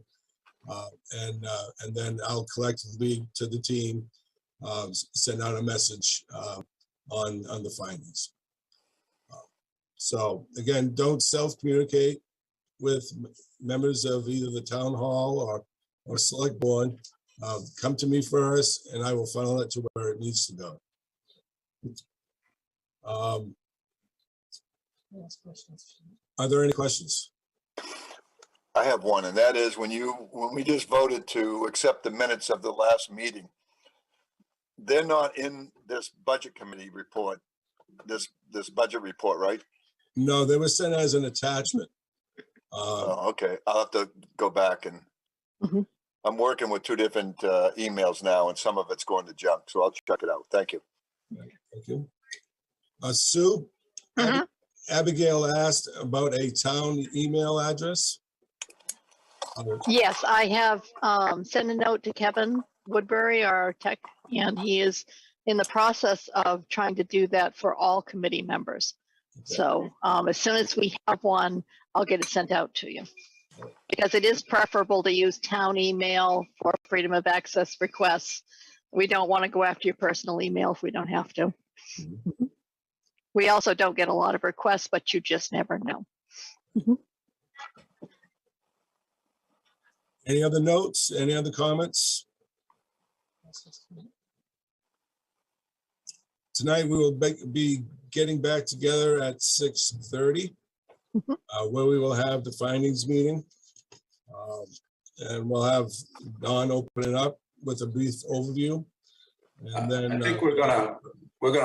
Speaker 9: and then I'll collectively to the team send out a message on the findings. So again, don't self-communicate with members of either the town hall or select board. Come to me first, and I will funnel it to where it needs to go. Are there any questions?
Speaker 13: I have one, and that is when we just voted to accept the minutes of the last meeting, they're not in this budget committee report, this budget report, right?
Speaker 9: No, they were sent as an attachment.
Speaker 13: Oh, okay. I'll have to go back and I'm working with two different emails now, and some of it's going to junk, so I'll check it out. Thank you.
Speaker 9: Thank you. Sue, Abigail asked about a town email address.
Speaker 17: Yes, I have sent a note to Kevin Woodbury, our tech, and he is in the process of trying to do that for all committee members. Okay. So as soon as we have one, I'll get it sent out to you. Because it is preferable to use town email for freedom of access requests. We don't want to go after your personal email if we don't have to. We also don't get a lot of requests, but you just never know.
Speaker 9: Any other notes? Any other comments? Tonight we will be getting back together at 6:30, where we will have the findings meeting. And we'll have Don open it up with a brief overview. And then
Speaker 2: I think we're gonna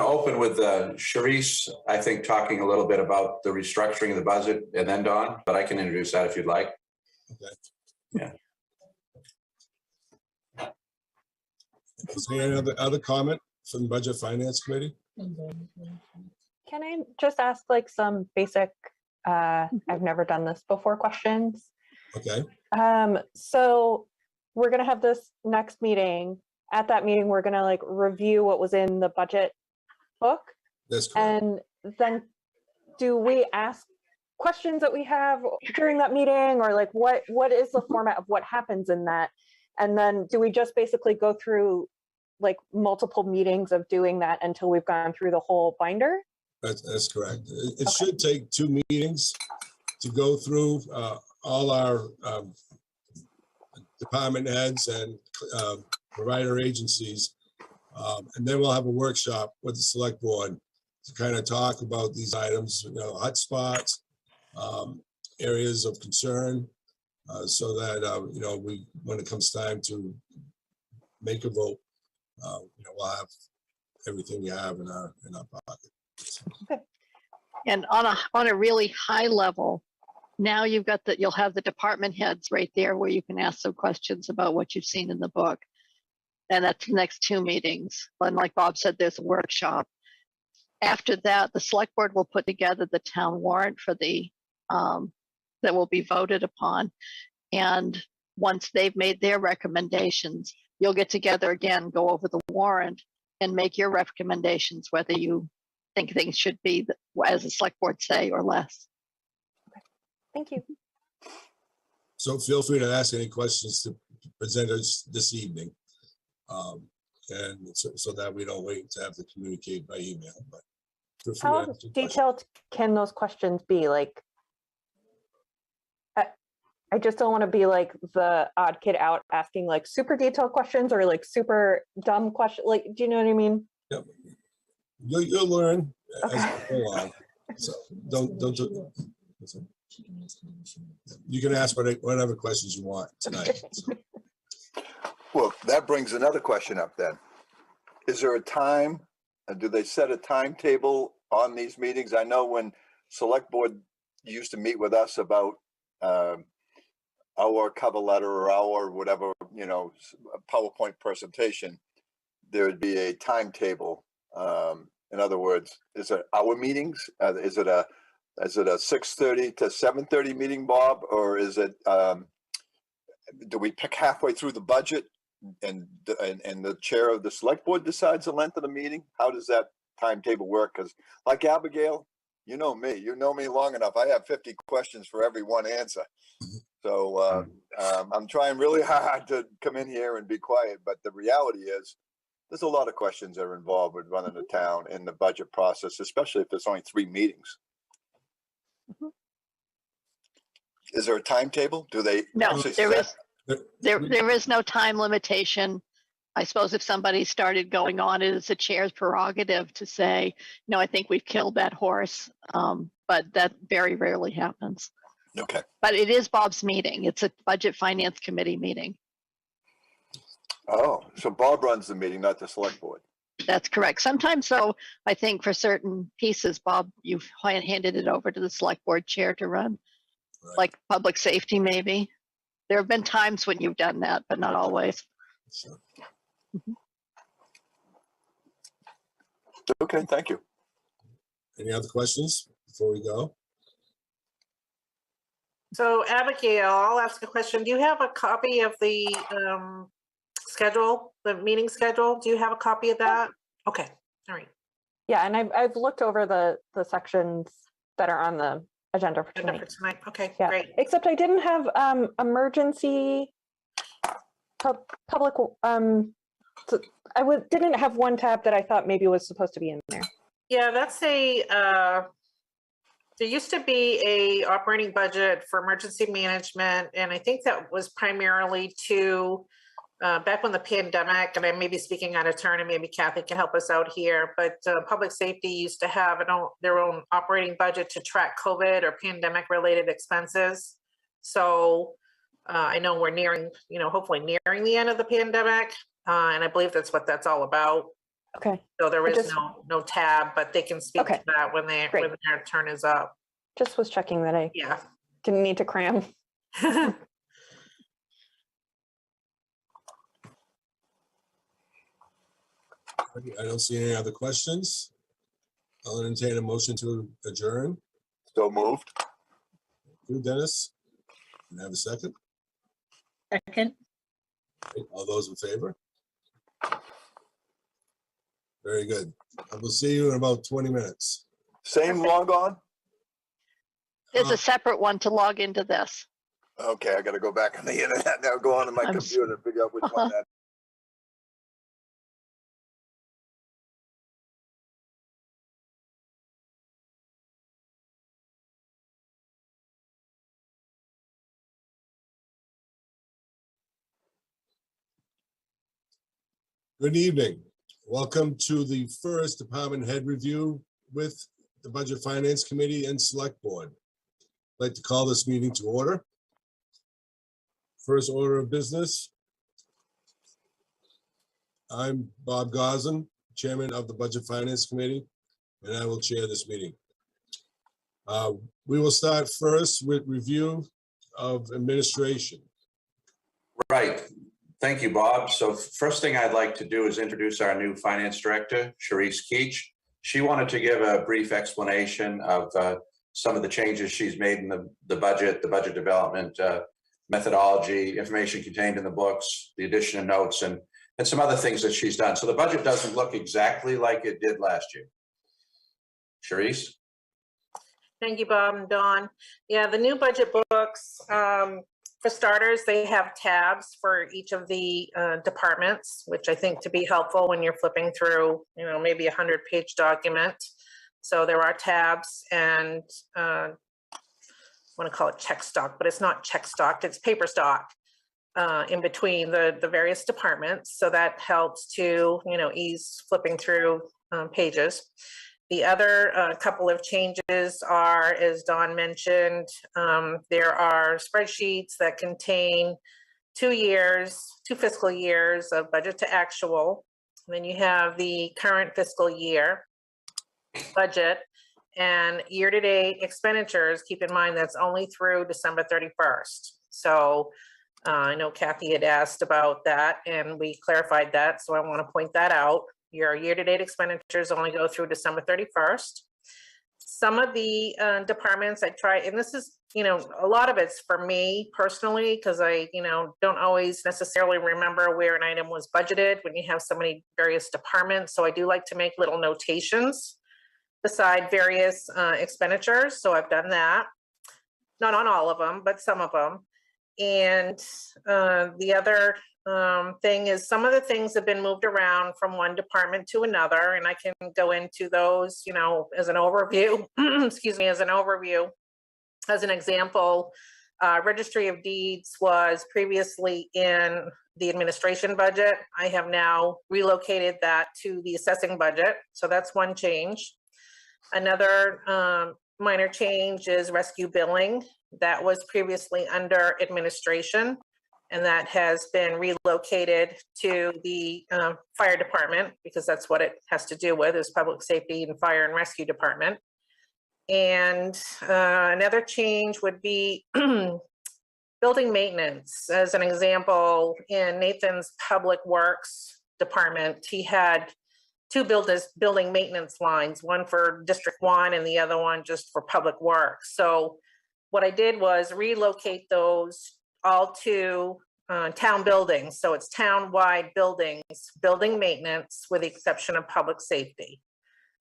Speaker 2: open with Sharice, I think, talking a little bit about the restructuring of the budget, and then Don, but I can introduce that if you'd like.
Speaker 9: Okay.
Speaker 2: Yeah.
Speaker 9: Is there any other comment from the Budget Finance Committee?
Speaker 4: Can I just ask like some basic, I've never done this before questions?
Speaker 9: Okay.
Speaker 4: So we're gonna have this next meeting. At that meeting, we're gonna like review what was in the budget book.
Speaker 9: That's correct.
Speaker 4: And then do we ask questions that we have during that meeting, or like what is the format of what happens in that? And then do we just basically go through like multiple meetings of doing that until we've gone through the whole binder?
Speaker 9: That's correct. It should take 2 meetings to go through all our department heads and provider agencies. And then we'll have a workshop with the select board to kind of talk about these items, hotspots, areas of concern, so that, when it comes time to make a vote, we'll have everything we have in our pocket.
Speaker 17: Okay. And on a really high level, now you'll have the department heads right there where you can ask some questions about what you've seen in the book. And that's the next 2 meetings. And like Bob said, there's a workshop. After that, the select board will put together the town warrant for the that will be voted upon. And once they've made their recommendations, you'll get together again, go over the warrant and make your recommendations, whether you think things should be, as the select board say, or less.
Speaker 4: Thank you.
Speaker 9: So feel free to ask any questions to present us this evening. And so that we don't wait to have to communicate by email. But feel free to
Speaker 4: How
Speaker 9: ask
Speaker 4: detailed can those questions be? Like, I just don't want to be like the odd kid out asking like super detailed questions or like super dumb questions. Like, do you know what I mean?
Speaker 9: Yep. You'll learn as we go along. So don't do. You can ask whatever questions you want tonight. So.
Speaker 13: Well, that brings another question up then. Is there a time, do they set a timetable on these meetings? I know when select board used to meet with us about our cover letter or our whatever, PowerPoint presentation, there would be a timetable. In other words, is it our meetings? Is it a 6:30 to 7:30 meeting, Bob, or is it? Do we pick halfway through the budget, and the chair of the select board decides the length of the meeting? How does that timetable work? Because like Abigail, you know me long enough. I have 50 questions for every one answer. So I'm trying really hard to come in here and be quiet, but the reality is there's a lot of questions that are involved with running the town in the budget process, especially if there's only 3 meetings. Is there a timetable? Do they?
Speaker 17: No, there is no time limitation. I suppose if somebody started going on it, it's a chair's prerogative to say, no, I think we've killed that horse. But that very rarely happens.
Speaker 13: Okay.
Speaker 17: But it is Bob's meeting. It's a Budget Finance Committee meeting.
Speaker 13: Oh, so Bob runs the meeting, not the select board.
Speaker 17: That's correct. Sometimes, so I think for certain pieces, Bob, you've handed it over to the select board chair to run, like public safety, maybe. There have been times when you've done that, but not always.
Speaker 9: Sure.
Speaker 13: Okay, thank you.
Speaker 9: Any other questions before we go?
Speaker 6: So Abigail, I'll ask a question. Do you have a copy of the schedule, the meeting schedule? Do you have a copy of that? Okay, all right.
Speaker 4: Yeah, and I've looked over the sections that are on the agenda for tonight.
Speaker 6: Okay,
Speaker 4: yeah.
Speaker 6: Great.
Speaker 4: Except I didn't have emergency public. So didn't have one tab that I thought maybe was supposed to be in there.
Speaker 6: Yeah, that's there used to be a operating budget for emergency management, and I think that was primarily to back when the pandemic, and I may be speaking out of turn, and maybe Kathy can help us out here, but public safety used to have their own operating budget to track COVID or pandemic related expenses. So I know we're nearing, hopefully nearing the end of the pandemic, and I believe that's what that's all about.
Speaker 4: Okay.
Speaker 6: So there is no tab, but they can speak to that when their turn is up.
Speaker 4: Just was checking that I didn't need to cram.
Speaker 9: I don't see any other questions. I'll entertain a motion to adjourn.
Speaker 13: So moved.
Speaker 9: You, Dennis? Can I have a second?
Speaker 12: Second.
Speaker 9: Okay, all those in favor? Very good. I will see you in about 20 minutes.
Speaker 13: Same log on?
Speaker 17: There's a separate one to log into this.
Speaker 13: Okay, I got to go back on the internet now, go on to my computer and figure out which one that.
Speaker 9: Good evening. Welcome to the first department head review with the Budget Finance Committee and Select Board. I'd like to call this meeting to order. First order of business. I'm Bob Goslin, Chairman of the Budget Finance Committee, and I will chair this meeting. We will start first with review of administration.
Speaker 2: Right. Thank you, Bob. So first thing I'd like to do is introduce our new finance director, Charisse Keach. She wanted to give a brief explanation of some of the changes she's made in the budget development methodology, information contained in the books, the addition of notes, and some other things that she's done. So the budget doesn't look exactly like it did last year. Charisse?
Speaker 6: Thank you, Bob and Dawn. Yeah, the new budget books, for starters, they have tabs for each of the departments, which I think to be helpful when you're flipping through, maybe a 100-page document. So there are tabs, and I want to call it check stock, but it's not check stock, it's paper stock in between the various departments. So that helps to, ease flipping through pages. The other couple of changes are, as Dawn mentioned, there are spreadsheets that contain 2 fiscal years of budget to actual. And then you have the current fiscal year budget and year-to-date expenditures. Keep in mind that's only through December 31st. So I know Kathy had asked about that and we clarified that. So I want to point that out. Your year-to-date expenditures only go through December 31st. Some of the departments I try, and this is, a lot of it's for me personally, because I, don't always necessarily remember where an item was budgeted when you have so many various departments. So I do like to make little notations beside various expenditures. So I've done that. Not on all of them, but some of them. And the other thing is some of the things have been moved around from one department to another, and I can go into those, as an overview, excuse me, as an overview. As an example, Registry of Deeds was previously in the administration budget. I have now relocated that to the assessing budget. So that's one change. Another minor change is rescue billing. That was previously under administration, and that has been relocated to the fire department because that's what it has to do with, is public safety and fire and rescue department. And another change would be building maintenance. As an example, in Nathan's public works department, he had two building maintenance lines, one for District 1 and the other one just for public works. So what I did was relocate those all to town buildings. So it's town-wide buildings, building maintenance with the exception of public safety,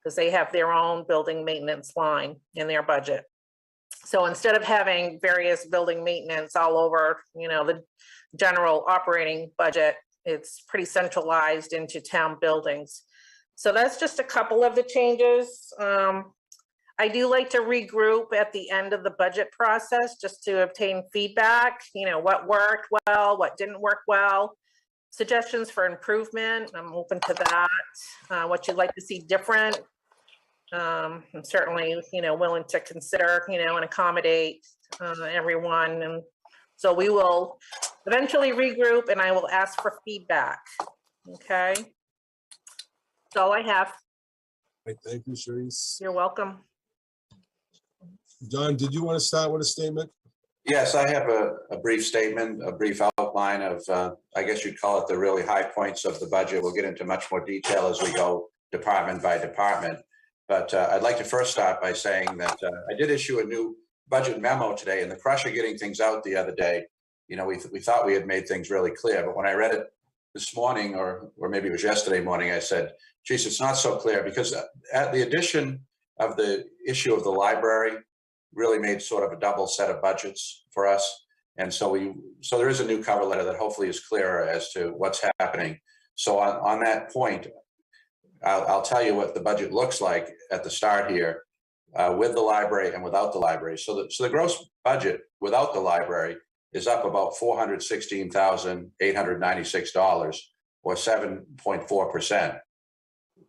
Speaker 6: because they have their own building maintenance line in their budget. So instead of having various building maintenance all over, you know, the general operating budget, it's pretty centralized into town buildings. So that's just a couple of the changes. I do like to regroup at the end of the budget process just to obtain feedback, you know, what worked well, what didn't work well, suggestions for improvement. I'm open to that. What you'd like to see different. I'm certainly, you know, willing to consider, you know, and accommodate everyone. And so we will eventually regroup and I will ask for feedback. Okay. That's all I have.
Speaker 9: Right, thank you, Sharice.
Speaker 6: You're welcome.
Speaker 9: John, did you want to start with a statement?
Speaker 2: Yes, I have a brief statement, a brief outline of, I guess you'd call it the really high points of the budget. We'll get into much more detail as we go department by department. But I'd like to first start by saying that I did issue a new budget memo today, and the crush of getting things out the other day, you know, we thought we had made things really clear, but when I read it this morning, or maybe it was yesterday morning, I said, geez, it's not so clear, because at the addition of the issue of the library really made sort of a double set of budgets for us. And so there is a new cover letter that hopefully is clearer as to what's happening. So on that point, I'll tell you what the budget looks like at the start here with the library and without the library. So the gross budget without the library is up about $416,896 or 7.4%.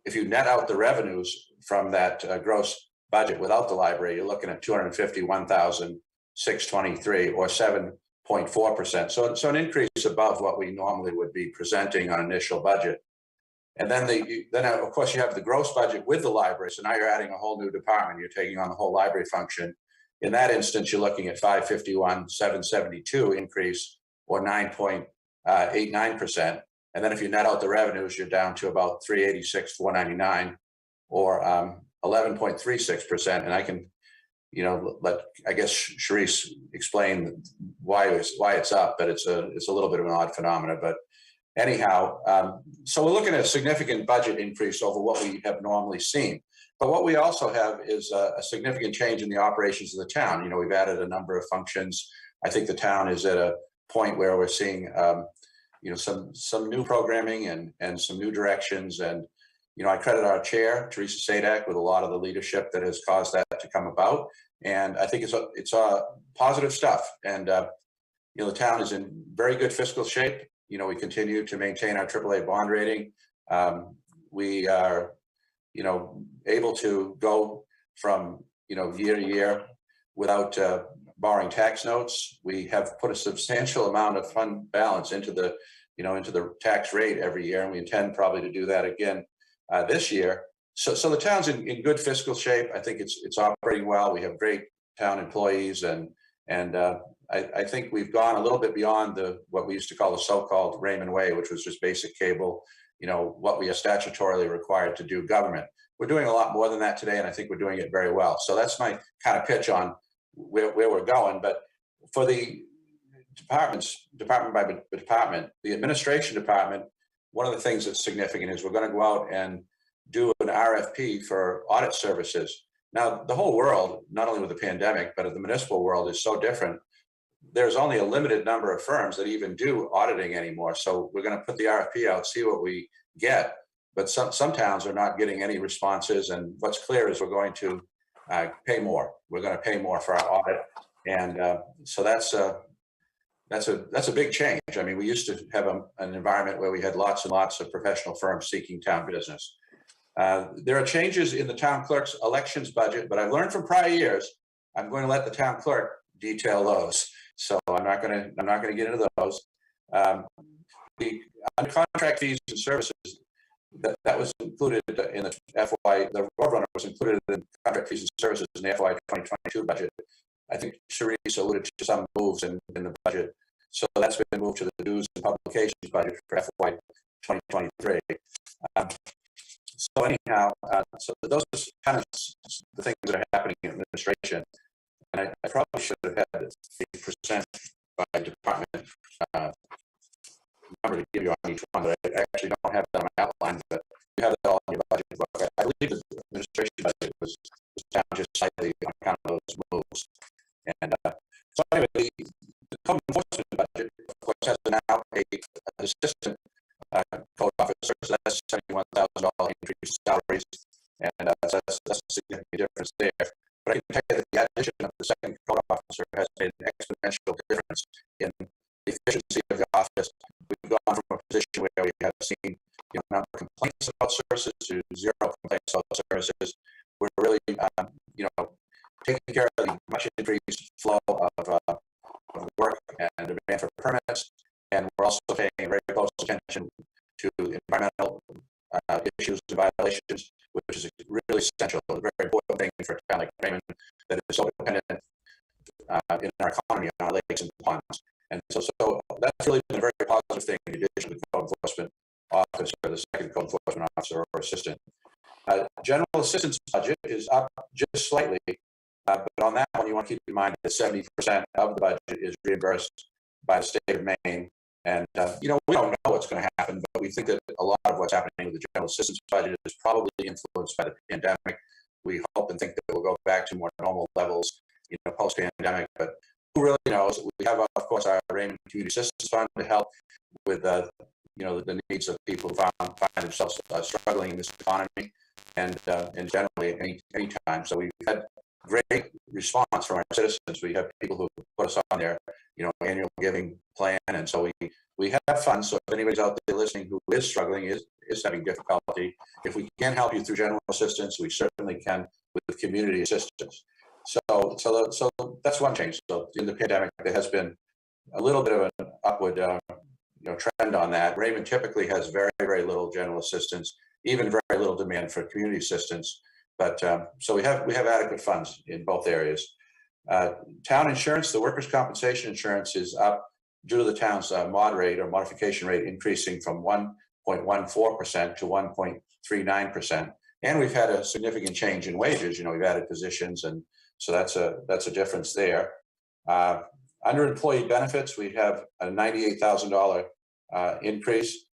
Speaker 2: If you net out the revenues from that gross budget without the library, you're looking at $251,623 or 7.4%. So an increase above what we normally would be presenting on initial budget. And then of course you have the gross budget with the library. So now you're adding a whole new department. You're taking on the whole library function. In that instance, you're looking at $551,772 increase or 9.89%. And then if you net out the revenues, you're down to about $386,499 or 11.36%. And I can, you know, let, I guess, Sharice explain why it's up, but it's a little bit of an odd phenomena. But anyhow, so we're looking at a significant budget increase over what we have normally seen. But what we also have is a significant change in the operations of the town. You know, we've added a number of functions. I think the town is at a point where we're seeing, you know, some new programming and some new directions. And, you know, I credit our chair, Teresa Sadak, with a lot of the leadership that has caused that to come about. And I think it's positive stuff. And, you know, the town is in very good fiscal shape. You know, we continue to maintain our AAA bond rating. We are, you know, able to go from, you know, year to year without borrowing tax notes. We have put a substantial amount of fund balance into the, you know, into the tax rate every year, and we intend probably to do that again this year. So the town's in good fiscal shape. I think it's operating well. We have great town employees, and I think we've gone a little bit beyond what we used to call the so-called Raymond Way, which was just basic cable, you know, what we are statutorily required to do government. We're doing a lot more than that today, and I think we're doing it very well. So that's my kind of pitch on where we're going. But for the departments, department by department, the administration department, one of the things that's significant is we're going to go out and do an RFP for audit services. Now, the whole world, not only with the pandemic, but the municipal world is so different. There's only a limited number of firms that even do auditing anymore. So we're going to put the RFP out, see what we get. But some towns are not getting any responses. And what's clear is we're going to pay more. We're going to pay more for our audit. And so that's that's a big change. I mean, we used to have an environment where we had lots and lots of professional firms seeking town business. There are changes in the town clerk's elections budget, but I've learned from prior years, I'm going to let the town clerk detail those. So I'm not going to get into those. The contract fees and services, that was included in the FY, the Roadrunner was included in contract fees and services in the FY 2022 budget. I think Sharice alluded to some moves in the budget. So that's been moved to the dues and publications budget for FY 2023. So anyhow, so those are kind of the things that are happening in administration. And I probably should have had a percent by department number to give you on each one, but I actually don't have that on my outline, but you have that all in your budget book. I believe the administration budget was down just slightly on account of those moves. And so anyway, the code enforcement budget, of course, has now an assistant code officer, so that's $71,000 increase in salaries, and that's a significant difference there. But I can tell you that the addition of the second code officer has made an exponential difference in the efficiency of the office. We've gone from a position where we have seen number of complaints about services to 0 complaints about services. We're really taking care of the much increased flow of work and demand for permits, and we're also paying very close attention to environmental issues and violations, which is really essential, a very important thing for a town like Raymond that is so dependent in our economy on our lakes and ponds. And so that's really been a very positive thing in addition to the code enforcement officer, the second code enforcement officer or assistant. General assistance budget is up just slightly, but on that one, you want to keep in mind that 70% of the budget is reimbursed by the state of Maine. And, we don't know what's going to happen, but we think that a lot of what's happening with the general assistance budget is probably influenced by the pandemic. We hope and think that we'll go back to more normal levels, post-pandemic, but who really knows? We have, of course, our Raymond Community Assistance Fund to help with, the needs of people who find themselves struggling in this economy and generally any time. So we've had great response from our citizens. We have people who put us on their, annual giving plan, and so we have funds. So if anybody's out there listening who is struggling, is having difficulty, if we can help you through general assistance, we certainly can with community assistance. So that's one change. So in the pandemic, there has been a little bit of an upward, trend on that. Raymond typically has very, very little general assistance, even very little demand for community assistance. But so we have adequate funds in both areas. Town insurance, the workers' compensation insurance is up due to the town's mod rate or modification rate increasing from 1.14% to 1.39%. And we've had a significant change in wages. We've added positions, and so that's a difference there. Under employee benefits, we have a $98,000 increase.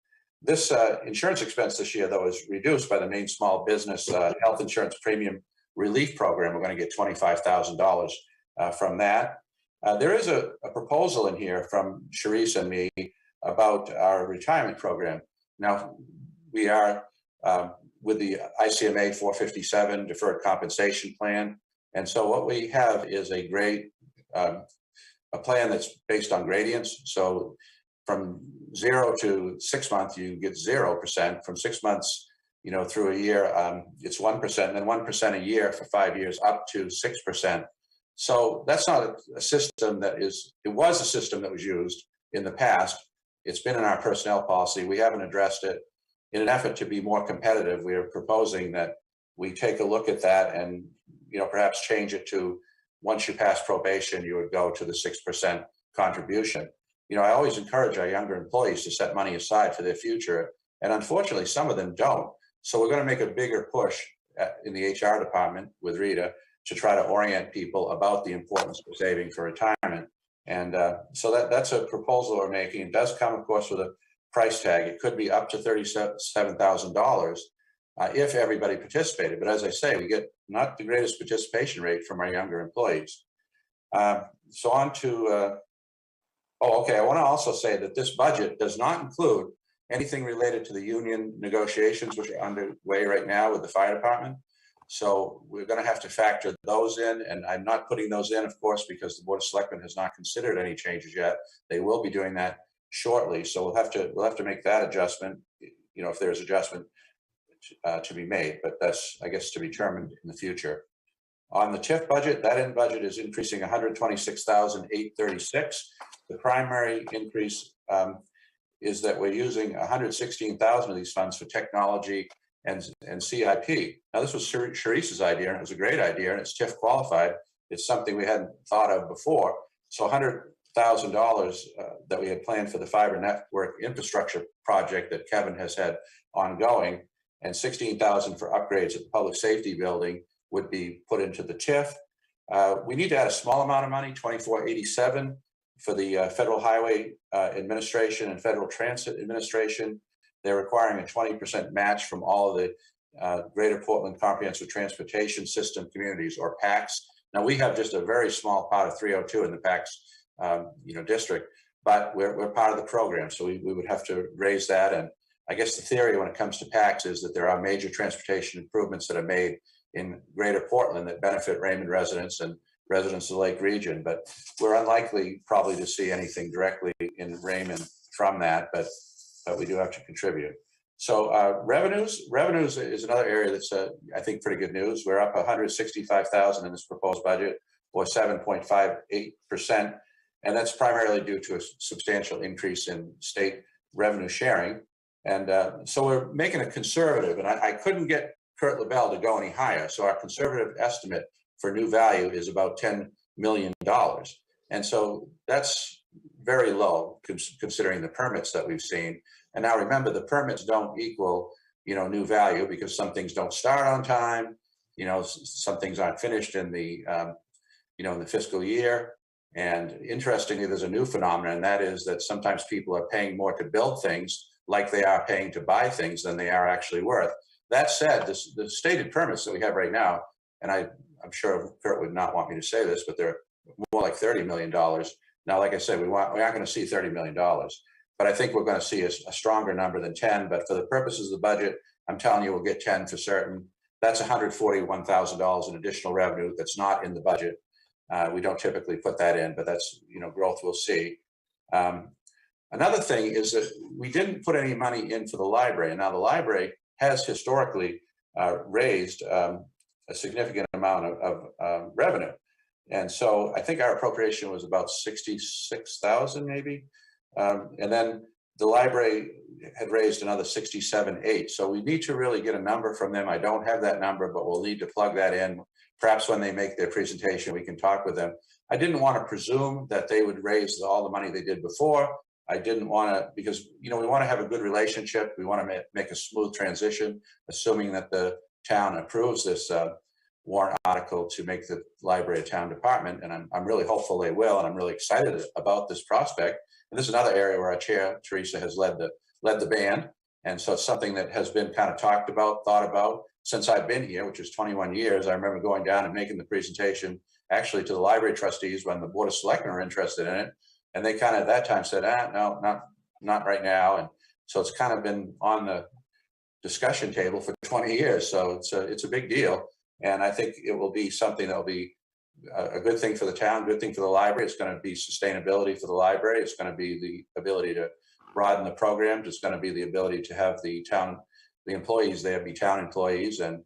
Speaker 2: This insurance expense this year, though, is reduced by the Maine Small Business Health Insurance Premium Relief Program. We're going to get $25,000 from that. There is a proposal in here from Sharice and me about our retirement program. Now, we are with the ICMA 457 deferred compensation plan. And so what we have is a plan that's based on gradients. So from 0 to 6 months, you get 0%. From 6 months, through a year, it's 1%, and then 1% a year for 5 years, up to 6%. So that's not a system it was a system that was used in the past. It's been in our personnel policy. We haven't addressed it. In an effort to be more competitive, we are proposing that we take a look at that and, perhaps change it to once you pass probation, you would go to the 6% contribution. I always encourage our younger employees to set money aside for their future. And unfortunately, some of them don't. So we're going to make a bigger push in the HR department with Rita to try to orient people about the importance of saving for retirement. And so that's a proposal we're making. It does come, of course, with a price tag. It could be up to $37,000 if everybody participated. But as I say, we get not the greatest participation rate from our younger employees. So on to, I want to also say that this budget does not include anything related to the union negotiations, which are underway right now with the fire department. So we're going to have to factor those in, and I'm not putting those in, of course, because the Board of Selectmen has not considered any changes yet. They will be doing that shortly, so we'll have to make that adjustment, you know, if there's adjustment to be made, but that's, I guess, to be determined in the future. On the TIF budget, that end budget is increasing 126,836. The primary increase is that we're using 116,000 of these funds for technology and CIP. Now, this was Sharice's idea, and it was a great idea, and it's TIF qualified. It's something we hadn't thought of before. So $100,000 that we had planned for the fiber network infrastructure project that Kevin has had ongoing, and 16,000 for upgrades at the public safety building would be put into the TIF. We need to add a small amount of money, 2487, for the Federal Highway Administration and Federal Transit Administration. They're requiring a 20% match from all of the Greater Portland Comprehensive Transportation System communities, or PACs. Now, we have just a very small part of 302 in the PACs district, but we're part of the program, so we would have to raise that. And I guess the theory when it comes to PACs is that there are major transportation improvements that are made in Greater Portland that benefit Raymond residents and residents of the Lake region, but we're unlikely probably to see anything directly in Raymond from that, but we do have to contribute. So revenues is another area that's I think pretty good news. We're up 165,000 in this proposed budget, or 7.58%, and that's primarily due to a substantial increase in state revenue sharing. And so we're making a conservative, and I couldn't get Kurt LaBelle to go any higher. So our conservative estimate for new value is about $10 million. And so that's very low considering the permits that we've seen. And now remember, the permits don't equal, new value, because some things don't start on time. Some things aren't finished in the, in the fiscal year. And interestingly, there's a new phenomenon, and that is that sometimes people are paying more to build things like they are paying to buy things than they are actually worth. That said, the stated permits that we have right now, and I'm sure Kurt would not want me to say this, but they're more like $30 million. Now, like I said, we aren't going to see $30 million, but I think we're going to see a stronger number than 10. But for the purposes of the budget, I'm telling you, we'll get 10 for certain. That's $141,000 in additional revenue that's not in the budget. We don't typically put that in, but that's, growth we'll see. Another thing is that we didn't put any money in for the library. And now the library has historically raised a significant amount of revenue. And so I think our appropriation was about 66,000 maybe. And then the library had raised another 67.8. So we need to really get a number from them. I don't have that number, but we'll need to plug that in. Perhaps when they make their presentation, we can talk with them. I didn't want to presume that they would raise all the money they did before. I didn't want to, because, we want to have a good relationship. We want to make a smooth transition, assuming that the town approves this warrant article to make the library a town department. And I'm really hopeful they will. And I'm really excited about this prospect. And this is another area where our chair, Teresa, has led the band. And so it's something that has been kind of talked about, thought about since I've been here, which is 21 years. I remember going down and making the presentation actually to the library trustees when the Board of Selectmen were interested in it. And they kind of at that time said, no, not right now. And so it's kind of been on the discussion table for 20 years. So it's a big deal. And I think it will be something that will be a good thing for the town, good thing for the library. It's going to be sustainability for the library. It's going to be the ability to broaden the programs. It's going to be the ability to have the employees there be town employees, and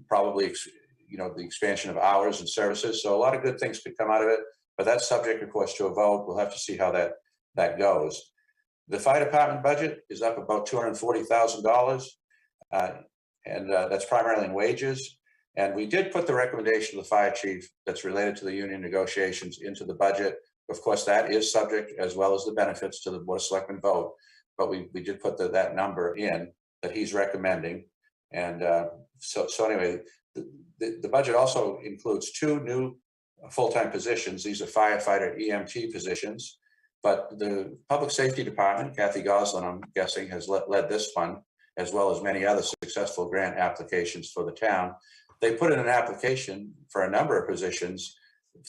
Speaker 2: probably, the expansion of hours and services. So a lot of good things could come out of it, but that's subject, of course, to a vote. We'll have to see how that goes. The fire department budget is up about $240,000, and that's primarily in wages. And we did put the recommendation of the fire chief that's related to the union negotiations into the budget. Of course, that is subject, as well as the benefits, to the Board of Selectmen vote. But we did put that number in that he's recommending. And so anyway, the budget also includes 2 new full-time positions. These are firefighter EMT positions. But the public safety department, Kathy Goslin, I'm guessing, has led this fund, as well as many other successful grant applications for the town. They put in an application for a number of positions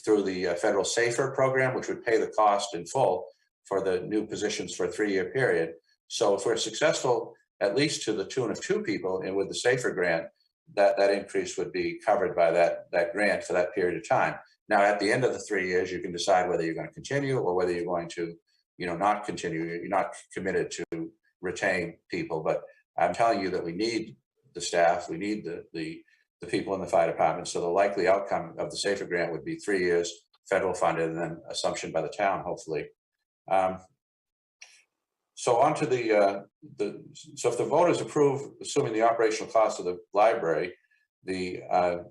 Speaker 2: through the federal SAFER program, which would pay the cost in full for the new positions for a 3-year period. So if we're successful, at least to the tune of 2 people, and with the SAFER grant, that increase would be covered by that grant for that period of time. Now, at the end of the 3 years, you can decide whether you're going to continue or whether you're going to, not continue. You're not committed to retain people, but I'm telling you that we need the staff, we need the people in the fire department. So the likely outcome of the SAFER grant would be 3 years federal funded and then assumption by the town, hopefully. So on to so if the voters approve, assuming the operational cost of the library, the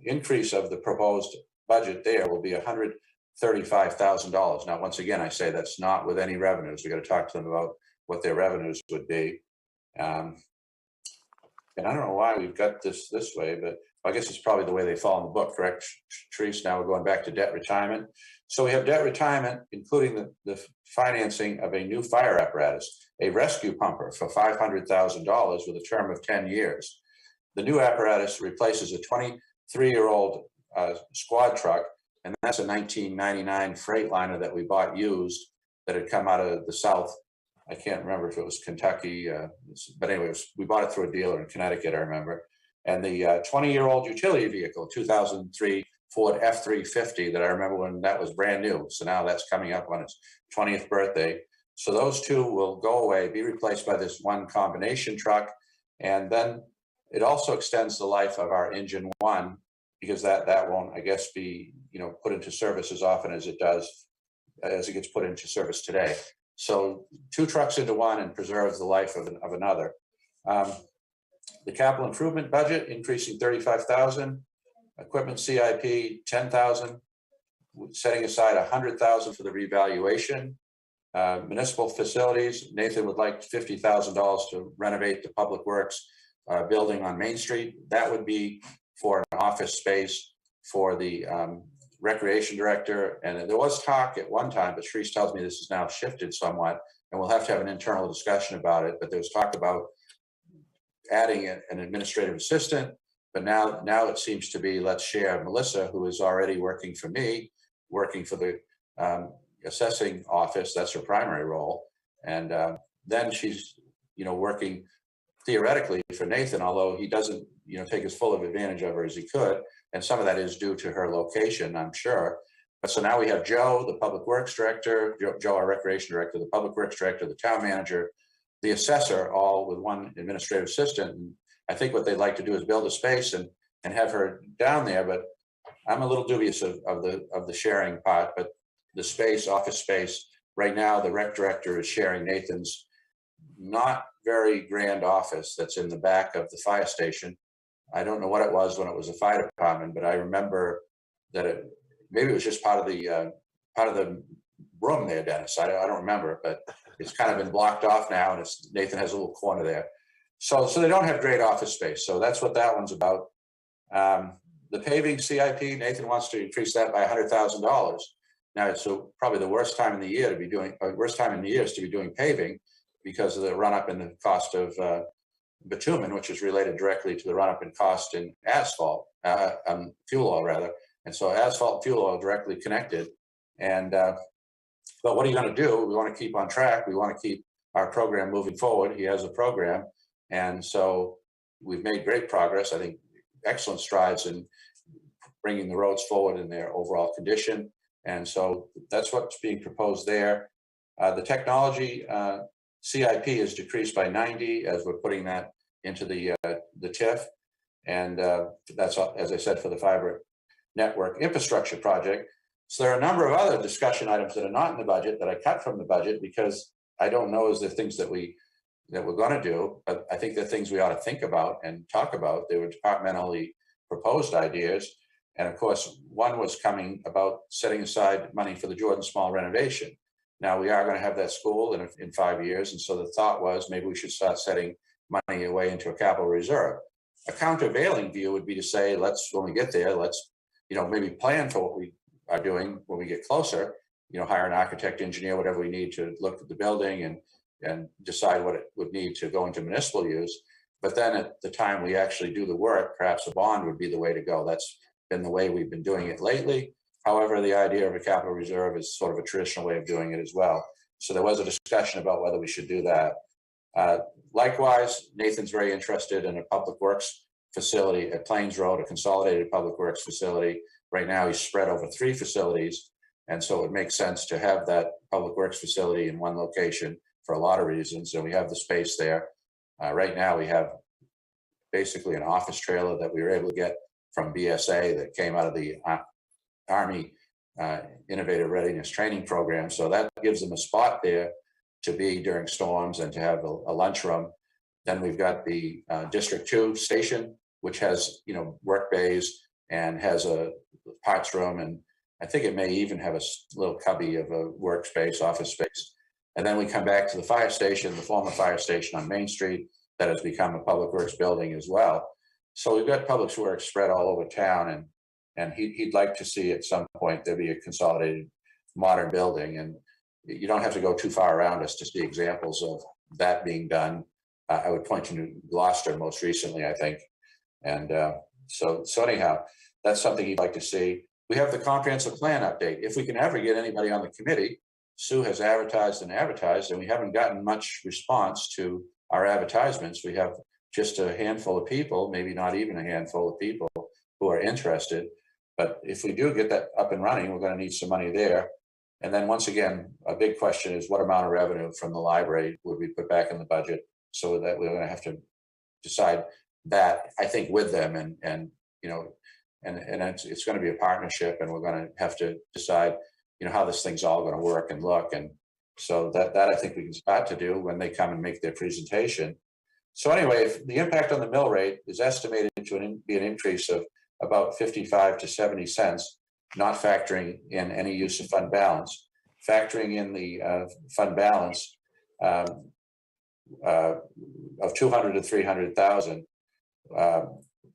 Speaker 2: increase of the proposed budget there will be $135,000. Now, once again, I say that's not with any revenues. We got to talk to them about what their revenues would be. And I don't know why we've got this way, but I guess it's probably the way they fall in the book, correct, Therese? Now we're going back to debt retirement. So we have debt retirement, including the financing of a new fire apparatus, a rescue pumper for $500,000 with a term of 10 years. The new apparatus replaces a 23-year-old squad truck, and that's a 1999 Freightliner that we bought used that had come out of the South. I can't remember if it was Kentucky, but anyways, we bought it through a dealer in Connecticut, I remember. And the 20-year-old utility vehicle, 2003 Ford F-350 that I remember when that was brand new. So now that's coming up on its 20th birthday. So those two will go away, be replaced by this one combination truck. And then it also extends the life of our engine one, because that won't, I guess, be put into service as often as it gets put into service today. So two trucks into one and preserves the life of another. The capital improvement budget increasing 35,000, equipment CIP 10,000, setting aside 100,000 for the revaluation. Municipal facilities, Nathan would like $50,000 to renovate the Public Works building on Main Street. That would be for an office space for the recreation director. And there was talk at one time, but Therese tells me this has now shifted somewhat, and we'll have to have an internal discussion about it. But there was talk about adding an administrative assistant, but now it seems to be, let's share Melissa, who is already working for me, working for the assessing office. That's her primary role. And then she's, working theoretically for Nathan, although he doesn't, take as full of advantage of her as he could. And some of that is due to her location, I'm sure. But so now we have Joe, the Public Works Director, Joe, our Recreation Director, the Public Works Director, the Town Manager, the Assessor, all with one administrative assistant. And I think what they'd like to do is build a space and have her down there. But I'm a little dubious of the sharing part. But the space, office space, right now the Rec Director is sharing Nathan's not very grand office that's in the back of the fire station. I don't know what it was when it was a fire department, but I remember that maybe it was just part of the room there, Dennis. I don't remember, but it's kind of been blocked off now, and Nathan has a little corner there. So they don't have great office space. So that's what that one's about. The paving CIP, Nathan wants to increase that by $100,000. Now, it's probably the worst time in the year to be doing, worst time in the years to be doing paving because of the run up in the cost of bitumen, which is related directly to the run up in cost in asphalt, fuel oil rather. And so asphalt and fuel oil are directly connected. And, but what are you going to do? We want to keep on track. We want to keep our program moving forward. He has a program. And so we've made great progress. I think excellent strides in bringing the roads forward in their overall condition. And so that's what's being proposed there. The technology CIP is decreased by 90 as we're putting that into the TIF. And that's, as I said, for the fiber network infrastructure project. So there are a number of other discussion items that are not in the budget that I cut from the budget because I don't know is the things that we're going to do, but I think they're things we ought to think about and talk about. They were departmentally proposed ideas. And of course, one was coming about setting aside money for the Jordan Small renovation. Now we are going to have that school in 5 years. And so the thought was maybe we should start setting money away into a capital reserve. A countervailing view would be to say, when we get there, let's, maybe plan for what we are doing when we get closer, hire an architect, engineer, whatever we need to look at the building and decide what it would need to go into municipal use. But then at the time we actually do the work, perhaps a bond would be the way to go. That's been the way we've been doing it lately. However, the idea of a capital reserve is sort of a traditional way of doing it as well. So there was a discussion about whether we should do that. Likewise, Nathan's very interested in a public works facility at Plains Road, a consolidated public works facility. Right now, he's spread over 3 facilities. And so it makes sense to have that public works facility in one location for a lot of reasons. And we have the space there. Right now, we have basically an office trailer that we were able to get from BSA that came out of the Army Innovative Readiness Training Program. So that gives them a spot there to be during storms and to have a lunchroom. Then we've got the District 2 station, which has, you know, work bays and has a parts room. And I think it may even have a little cubby of a workspace, office space. And then we come back to the fire station, the former fire station on Main Street that has become a public works building as well. So we've got public works spread all over town, and he'd like to see at some point there be a consolidated modern building. And you don't have to go too far around us to see examples of that being done. I would point to Gloucester most recently, I think. And so anyhow, that's something he'd like to see. We have the comprehensive plan update. If we can ever get anybody on the committee, Sue has advertised and advertised, and we haven't gotten much response to our advertisements. We have just a handful of people, maybe not even a handful of people who are interested. But if we do get that up and running, we're going to need some money there. And then once again, a big question is what amount of revenue from the library would we put back in the budget, so that we're going to have to decide that, I think, with them. And you know, and it's going to be a partnership, and we're going to have to decide, you know, how this thing's all going to work and look. And so that I think we can start to do when they come and make their presentation. So anyway, if the impact on the mill rate is estimated to be an increase of about 55 to 70 cents, not factoring in any use of fund balance. Factoring in the fund balance of 200 to 300,000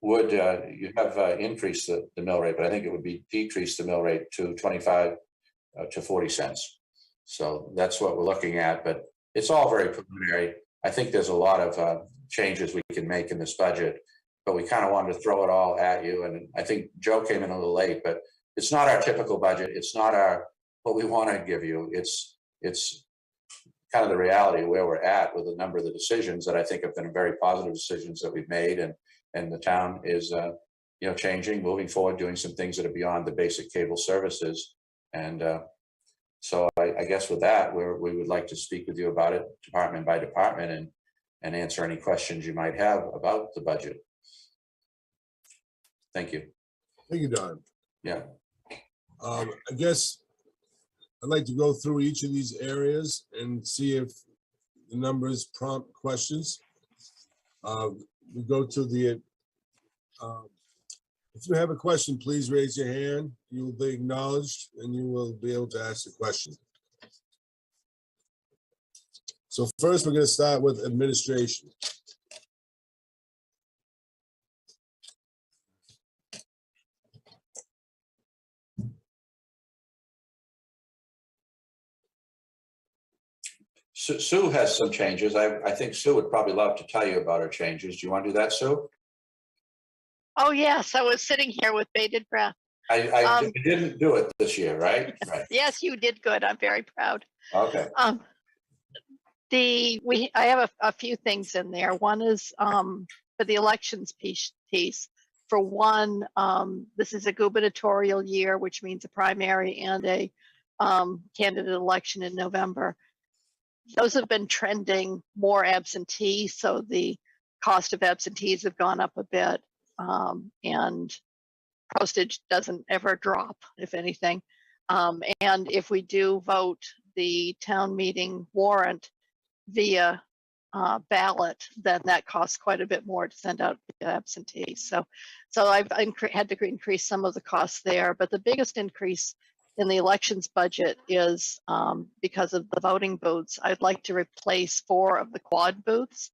Speaker 2: would you have increased the mill rate, but I think it would be decrease the mill rate to 25 to 40 cents. So that's what we're looking at, but it's all very preliminary. I think there's a lot of changes we can make in this budget, but we kind of wanted to throw it all at you. And I think Joe came in a little late, but it's not our typical budget. It's not what we want to give you. It's kind of the reality where we're at with a number of the decisions that I think have been very positive decisions that we've made, and the town is you know, changing, moving forward, doing some things that are beyond the basic cable services. And so I guess with that, we would like to speak with you about it department by department and answer any questions you might have about the budget. Thank you.
Speaker 9: Thank you, Don.
Speaker 2: Yeah.
Speaker 9: I guess I'd like to go through each of these areas and see if the numbers prompt questions. We go to the, if you have a question, please raise your hand. You will be acknowledged and you will be able to ask the question. So first, we're going to start with administration.
Speaker 2: Sue has some changes. I think Sue would probably love to tell you about her changes. Do you want to do that, Sue?
Speaker 17: Oh, yes, I was sitting here with bated breath.
Speaker 2: I didn't do it this year, right? Right.
Speaker 17: Yes, you did good. I'm very proud.
Speaker 2: Okay.
Speaker 17: I have a few things in there. One is for the elections piece. For one, this is a gubernatorial year, which means a primary and a candidate election in November. Those have been trending more absentee, so the cost of absentees have gone up a bit, and postage doesn't ever drop, if anything. And if we do vote the town meeting warrant via ballot, then that costs quite a bit more to send out absentees. So I've had to increase some of the costs there, but the biggest increase in the elections budget is because of the voting booths. I'd like to replace 4 of the quad booths.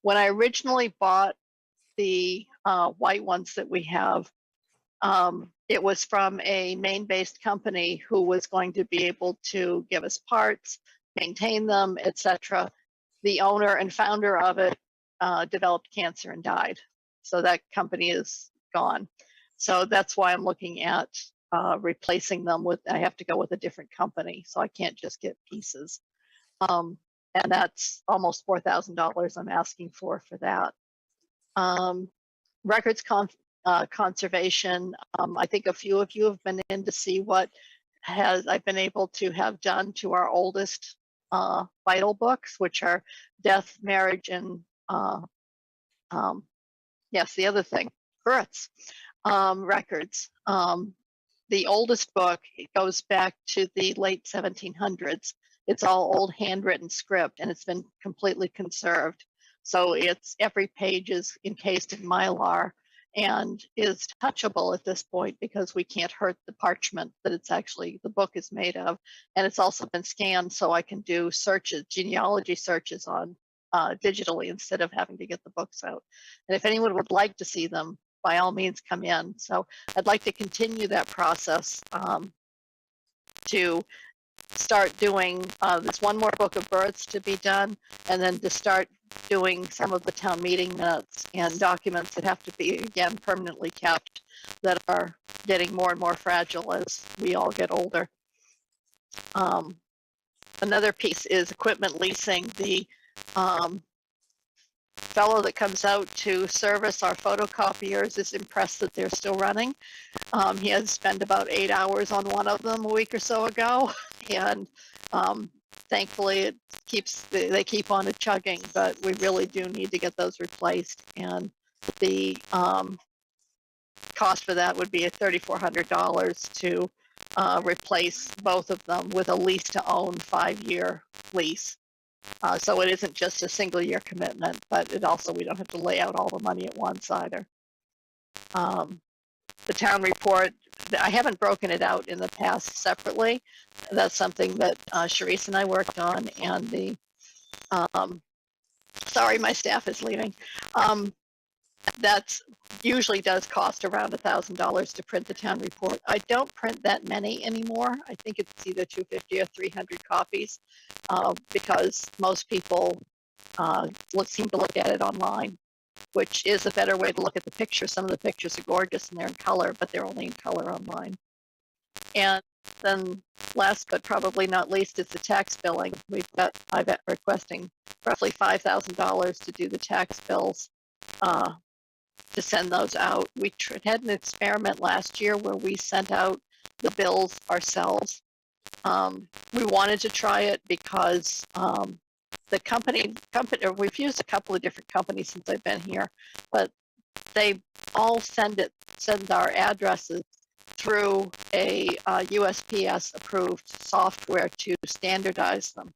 Speaker 17: When I originally bought the white ones that we have, it was from a Maine-based company who was going to be able to give us parts, maintain them, etc. The owner and founder of it developed cancer and died. So that company is gone. So that's why I'm looking at replacing them with, I have to go with a different company. So I can't just get pieces. And that's almost $4,000 I'm asking for that. records conservation. I think a few of you have been in to see what I've been able to have done to our oldest vital books, which are death, marriage, and yes, the other thing, births, records. The oldest book, it goes back to the late 1700s. It's all old handwritten script, and it's been completely conserved. So every page is encased in Mylar and is touchable at this point because we can't hurt the parchment that the book is made of. And it's also been scanned so I can do searches, genealogy searches on digitally instead of having to get the books out. And if anyone would like to see them, by all means come in. So I'd like to continue that process to start doing, there's one more book of births to be done, and then to start doing some of the town meeting minutes and documents that have to be, again, permanently kept, that are getting more and more fragile as we all get older. Another piece is equipment leasing. The fellow that comes out to service our photocopiers is impressed that they're still running. He had spent about 8 hours on one of them a week or so ago, and thankfully they keep on chugging, but we really do need to get those replaced, and the cost for that would be $3,400 to replace both of them with a lease to own 5-year lease. So it isn't just a single year commitment, but it also, we don't have to lay out all the money at once either. The town report, I haven't broken it out in the past separately. That's something that Sharice and I worked on, and the, sorry, my staff is leaving. That's usually does cost around $1,000 to print the town report. I don't print that many anymore. I think it's either 250 or 300 copies because most people seem to look at it online, which is a better way to look at the pictures. Some of the pictures are gorgeous and they're in color, but they're only in color online. And then last but probably not least is the tax billing. I'm requesting roughly $5,000 to do the tax bills, to send those out. We had an experiment last year where we sent out the bills ourselves. We wanted to try it because the company, we've used a couple of different companies since I've been here, but they all send our addresses through a USPS approved software to standardize them.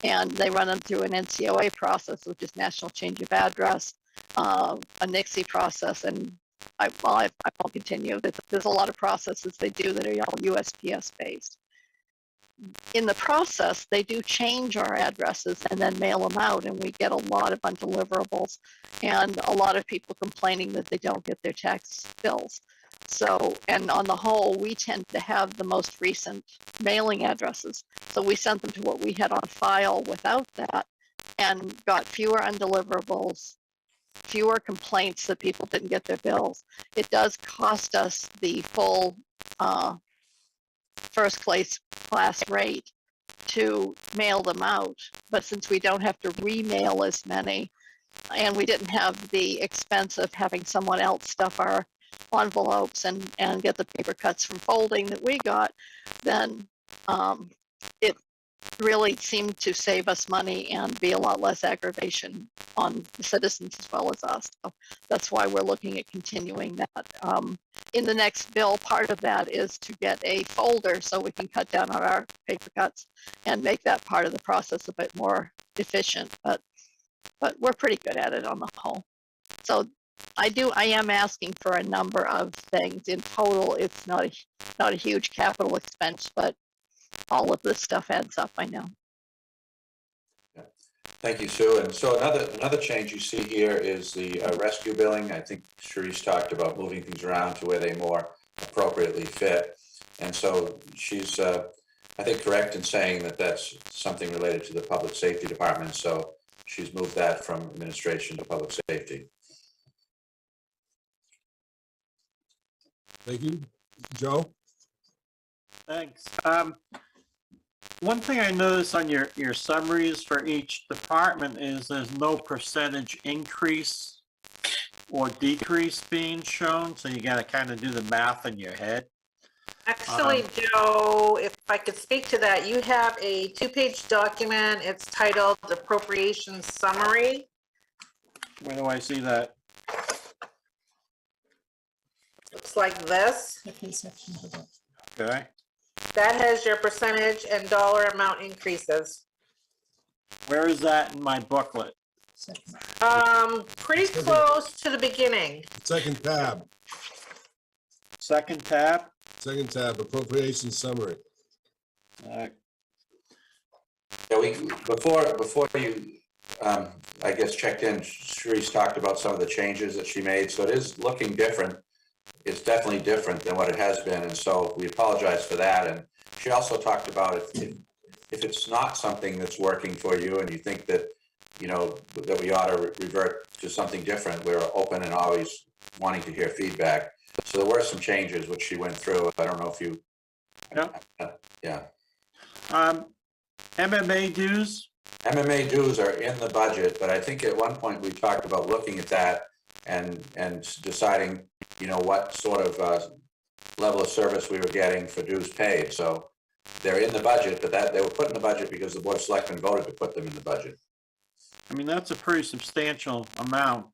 Speaker 17: And they run them through an NCOA process, which is National Change of Address, a NICSI process, and I won't continue. There's a lot of processes they do that are all USPS based. In the process, they do change our addresses and then mail them out, and we get a lot of undeliverables and a lot of people complaining that they don't get their tax bills. So, and on the whole, we tend to have the most recent mailing addresses. So we sent them to what we had on file without that and got fewer undeliverables, fewer complaints that people didn't get their bills. It does cost us the full first class rate to mail them out. But since we don't have to remail as many, and we didn't have the expense of having someone else stuff our envelopes and get the paper cuts from folding that we got, then it really seemed to save us money and be a lot less aggravation on the citizens as well as us. So that's why we're looking at continuing that. In the next bill, part of that is to get a folder so we can cut down on our paper cuts and make that part of the process a bit more efficient. But we're pretty good at it on the whole. So I am asking for a number of things. In total, it's not a huge capital expense, but all of this stuff adds up, I know.
Speaker 2: Yeah. Thank you, Sue. And so another change you see here is the rescue billing. I think Sharice talked about moving things around to where they more appropriately fit. And so she's, I think, correct in saying that that's something related to the public safety department. So she's moved that from administration to public safety.
Speaker 9: Thank you. Joe?
Speaker 23: Thanks. One thing I noticed on your summaries for each department is there's no percentage increase or decrease being shown, so you gotta kind of do the math in your head.
Speaker 6: Actually, Joe, if I could speak to that, you have a 2-page document. It's titled Appropriation Summary.
Speaker 23: Where do I see that?
Speaker 6: Looks like this.
Speaker 23: Okay,
Speaker 6: That has your percentage and dollar amount increases.
Speaker 23: where is that in my booklet?
Speaker 6: Pretty close to the beginning.
Speaker 9: Second tab,
Speaker 23: Second tab?
Speaker 9: second tab, appropriation summary.
Speaker 23: Alright.
Speaker 2: Yeah, before you, I guess, checked in, Sharice talked about some of the changes that she made, so it is looking different. It's definitely different than what it has been, and so we apologize for that. And she also talked about if it's not something that's working for you and you think that, you know, that we ought to revert to something different, we're open and always wanting to hear feedback. So there were some changes which she went through. I don't know if you, yeah.
Speaker 23: MMA dues?
Speaker 2: MMA dues are in the budget, but I think at one point we talked about looking at that and deciding, you know, what sort of level of service we were getting for dues paid. So they're in the budget, but that they were put in the budget because the Board of Selectmen voted to put them in the budget.
Speaker 23: I mean, that's a pretty substantial amount,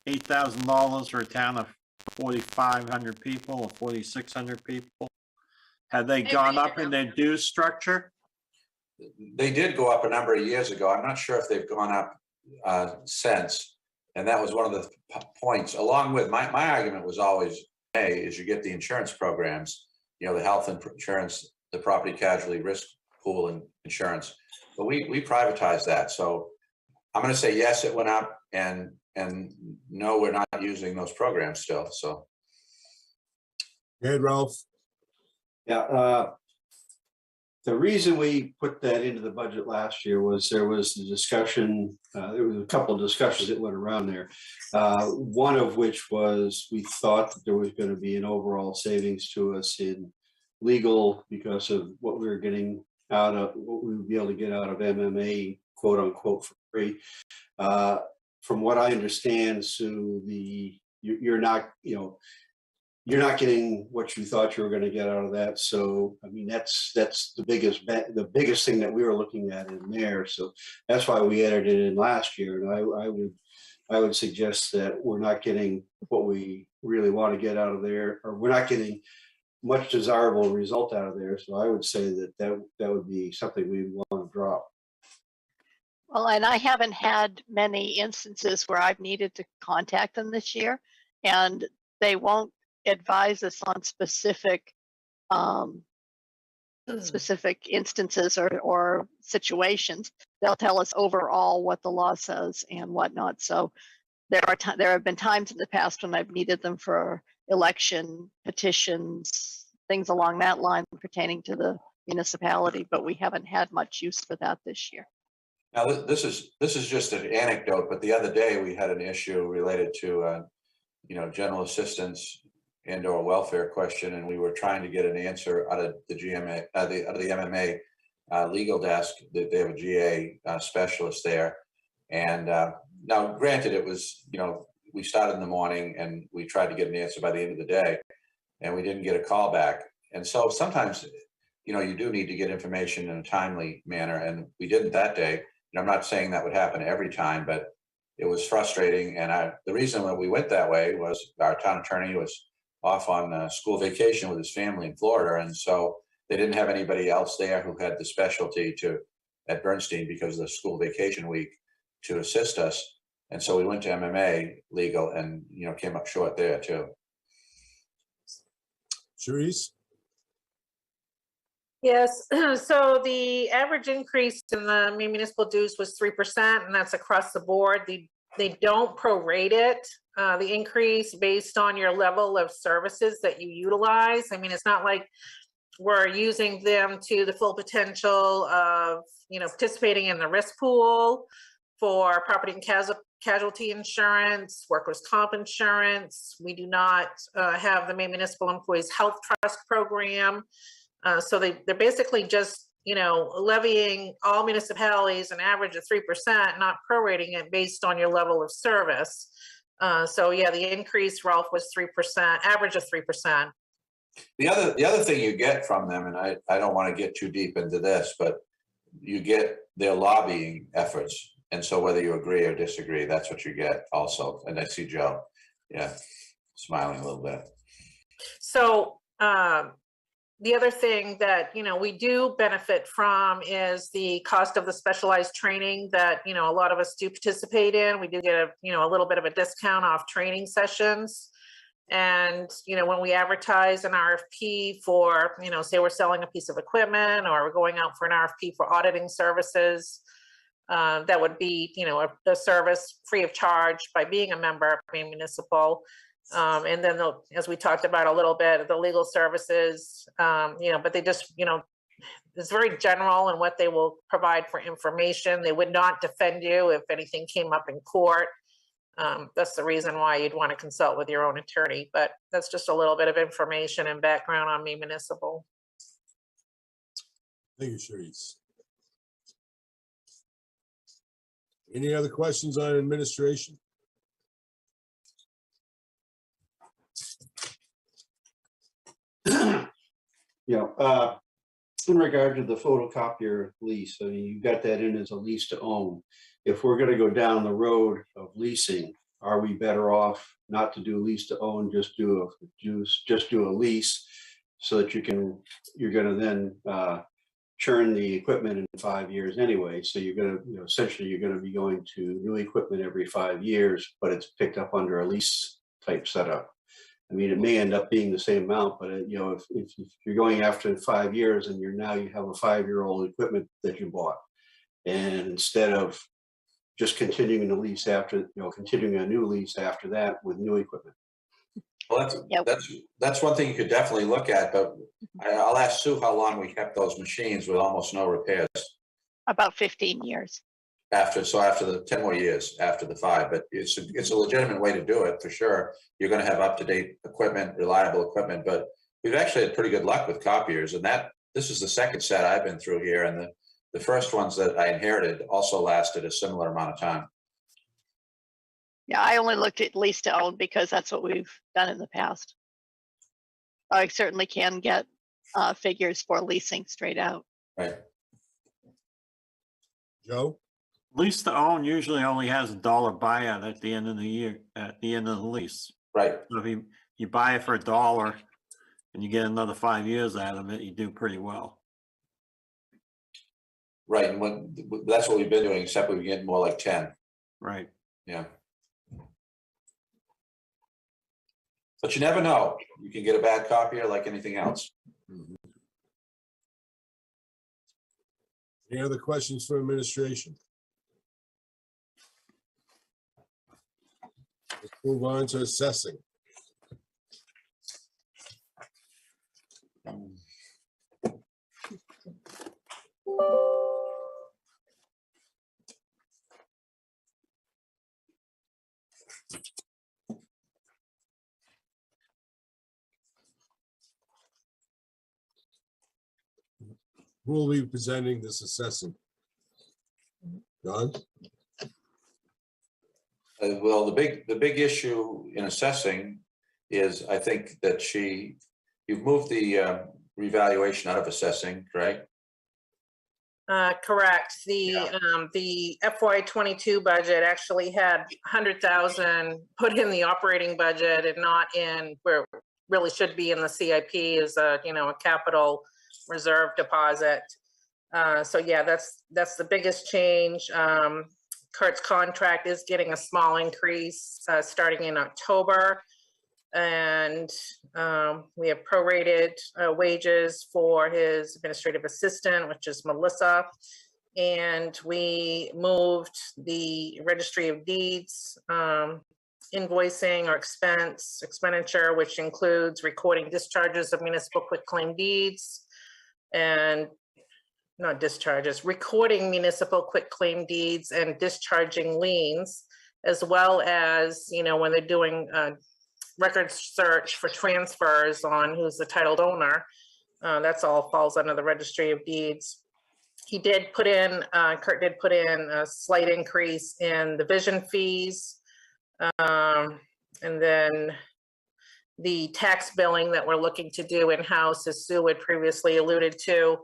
Speaker 23: $8,000 for a town of 4,500 people or 4,600 people. Have they gone up in their dues structure?
Speaker 2: They did go up a number of years ago. I'm not sure if they've gone up since. And that was one of the points, along with my argument was always, hey, is you get the insurance programs, you know, the health insurance, the property casualty risk pool and insurance. But we privatized that. So I'm going to say, yes, it went up, and no, we're not using those programs still. So.
Speaker 9: Hey, Ralph.
Speaker 1: Yeah, the reason we put that into the budget last year was there was the discussion, there was a couple of discussions that went around there. One of which was we thought that there was going to be an overall savings to us in legal because of what we were getting out of, what we would be able to get out of MMA, quote unquote, for free. From what I understand, Sue, you're not, you know, you're not getting what you thought you were going to get out of that. So, I mean, that's the biggest thing that we were looking at in there. So that's why we added it in last year. And I would suggest that we're not getting what we really want to get out of there, or we're not getting much desirable result out of there. So I would say that would be something we want to drop.
Speaker 17: Well, and I haven't had many instances where I've needed to contact them this year, and they won't advise us on specific instances or situations. They'll tell us overall what the law says and whatnot. So there have been times in the past when I've needed them for election petitions, things along that line pertaining to the municipality, but we haven't had much use for that this year.
Speaker 2: Now, this is just an anecdote, but the other day we had an issue related to, you know, general assistance and/or welfare question, and we were trying to get an answer out of the GMA, out of the MMA legal desk. They have a GA specialist there, and now, granted, it was, you know, we started in the morning and we tried to get an answer by the end of the day, and we didn't get a call back. And so sometimes, you know, you do need to get information in a timely manner, and we didn't that day. And I'm not saying that would happen every time, but it was frustrating. And the reason that we went that way was our town attorney was off on school vacation with his family in Florida. And so they didn't have anybody else there who had the specialty at Bernstein because of the school vacation week to assist us. And so we went to MMA legal and, you know, came up short there too.
Speaker 9: Sharice?
Speaker 6: Yes, so the average increase in the municipal dues was 3%, and that's across the board. They don't prorate it, the increase based on your level of services that you utilize. I mean, it's not like we're using them to the full potential of, you know, participating in the risk pool for property and casualty insurance, workers' comp insurance. We do not have the Maine Municipal Employees Health Trust Program. So they're basically just, you know, levying all municipalities an average of 3%, not prorating it based on your level of service. So yeah, the increase, Ralph, was 3%, average of 3%.
Speaker 2: The other thing you get from them, and I don't want to get too deep into this, but you get their lobbying efforts. And so whether you agree or disagree, that's what you get also. And I see Joe, yeah, smiling a little bit.
Speaker 6: So the other thing that, you know, we do benefit from is the cost of the specialized training that, you know, a lot of us do participate in. We do get a, you know, a little bit of a discount off training sessions. And, you know, when we advertise an RFP for, you know, say we're selling a piece of equipment or we're going out for an RFP for auditing services, that would be, you know, a service free of charge by being a member of Maine Municipal. And then, as we talked about a little bit, the legal services, you know, but they just, you know, it's very general in what they will provide for information. They would not defend you if anything came up in court. That's the reason why you'd want to consult with your own attorney, but that's just a little bit of information and background on Maine Municipal.
Speaker 9: Thank you, Sharice. Any other questions on administration?
Speaker 1: In regard to the photocopier lease, I mean, you got that in as a lease to own. If we're going to go down the road of leasing, are we better off not to do lease to own, just do a lease, so that you're going to then churn the equipment in 5 years anyway. So you're going to, you know, essentially you're going to be going to new equipment every 5 years, but it's picked up under a lease type setup. I mean, it may end up being the same amount, but you know, if you're going after 5 years and you have a 5-year-old equipment that you bought, and instead of just continuing the lease after, you know, continuing a new lease after that with new equipment.
Speaker 2: Well, that's one thing you could definitely look at, but I'll ask Sue how long we kept those machines with almost no repairs.
Speaker 17: About 15 years.
Speaker 2: After the 10 more years after the 5, but it's a legitimate way to do it for sure. You're going to have up-to-date equipment, reliable equipment, but we've actually had pretty good luck with copiers, and this is the second set I've been through here, and the first ones that I inherited also lasted a similar amount of time.
Speaker 17: Yeah, I only looked at lease to own because that's what we've done in the past. I certainly can get figures for leasing straight out.
Speaker 2: Right.
Speaker 9: Joe?
Speaker 23: Lease to own usually only has $1 buyout at the end of the year, at the end of the lease.
Speaker 2: Right.
Speaker 23: So if you buy it for $1 and you get another 5 years out of it, you do pretty well.
Speaker 2: Right, and that's what we've been doing, except we're getting more like 10.
Speaker 23: Right.
Speaker 2: Yeah. But you never know. You can get a bad copier like anything else.
Speaker 9: Any other questions for administration? Let's move on to assessing. Who will be presenting this assessing? John?
Speaker 2: Well, the big issue in assessing is, I think that you've moved the revaluation out of assessing, right?
Speaker 6: Correct. The FY22 budget actually had 100,000 put in the operating budget and not in where it really should be in the CIP as a, you know, a capital reserve deposit. So yeah, that's the biggest change. Kurt's contract is getting a small increase starting in October. And we have prorated wages for his administrative assistant, which is Melissa. And we moved the registry of deeds invoicing or expenditure, which includes recording discharges of municipal quitclaim deeds and not discharges, recording municipal quitclaim deeds and discharging liens, as well as, you know, when they're doing record search for transfers on who's the titled owner. That's all falls under the registry of deeds. He did put in, Kurt did put in a slight increase in the vision fees And then the tax billing that we're looking to do in-house, as Sue had previously alluded to,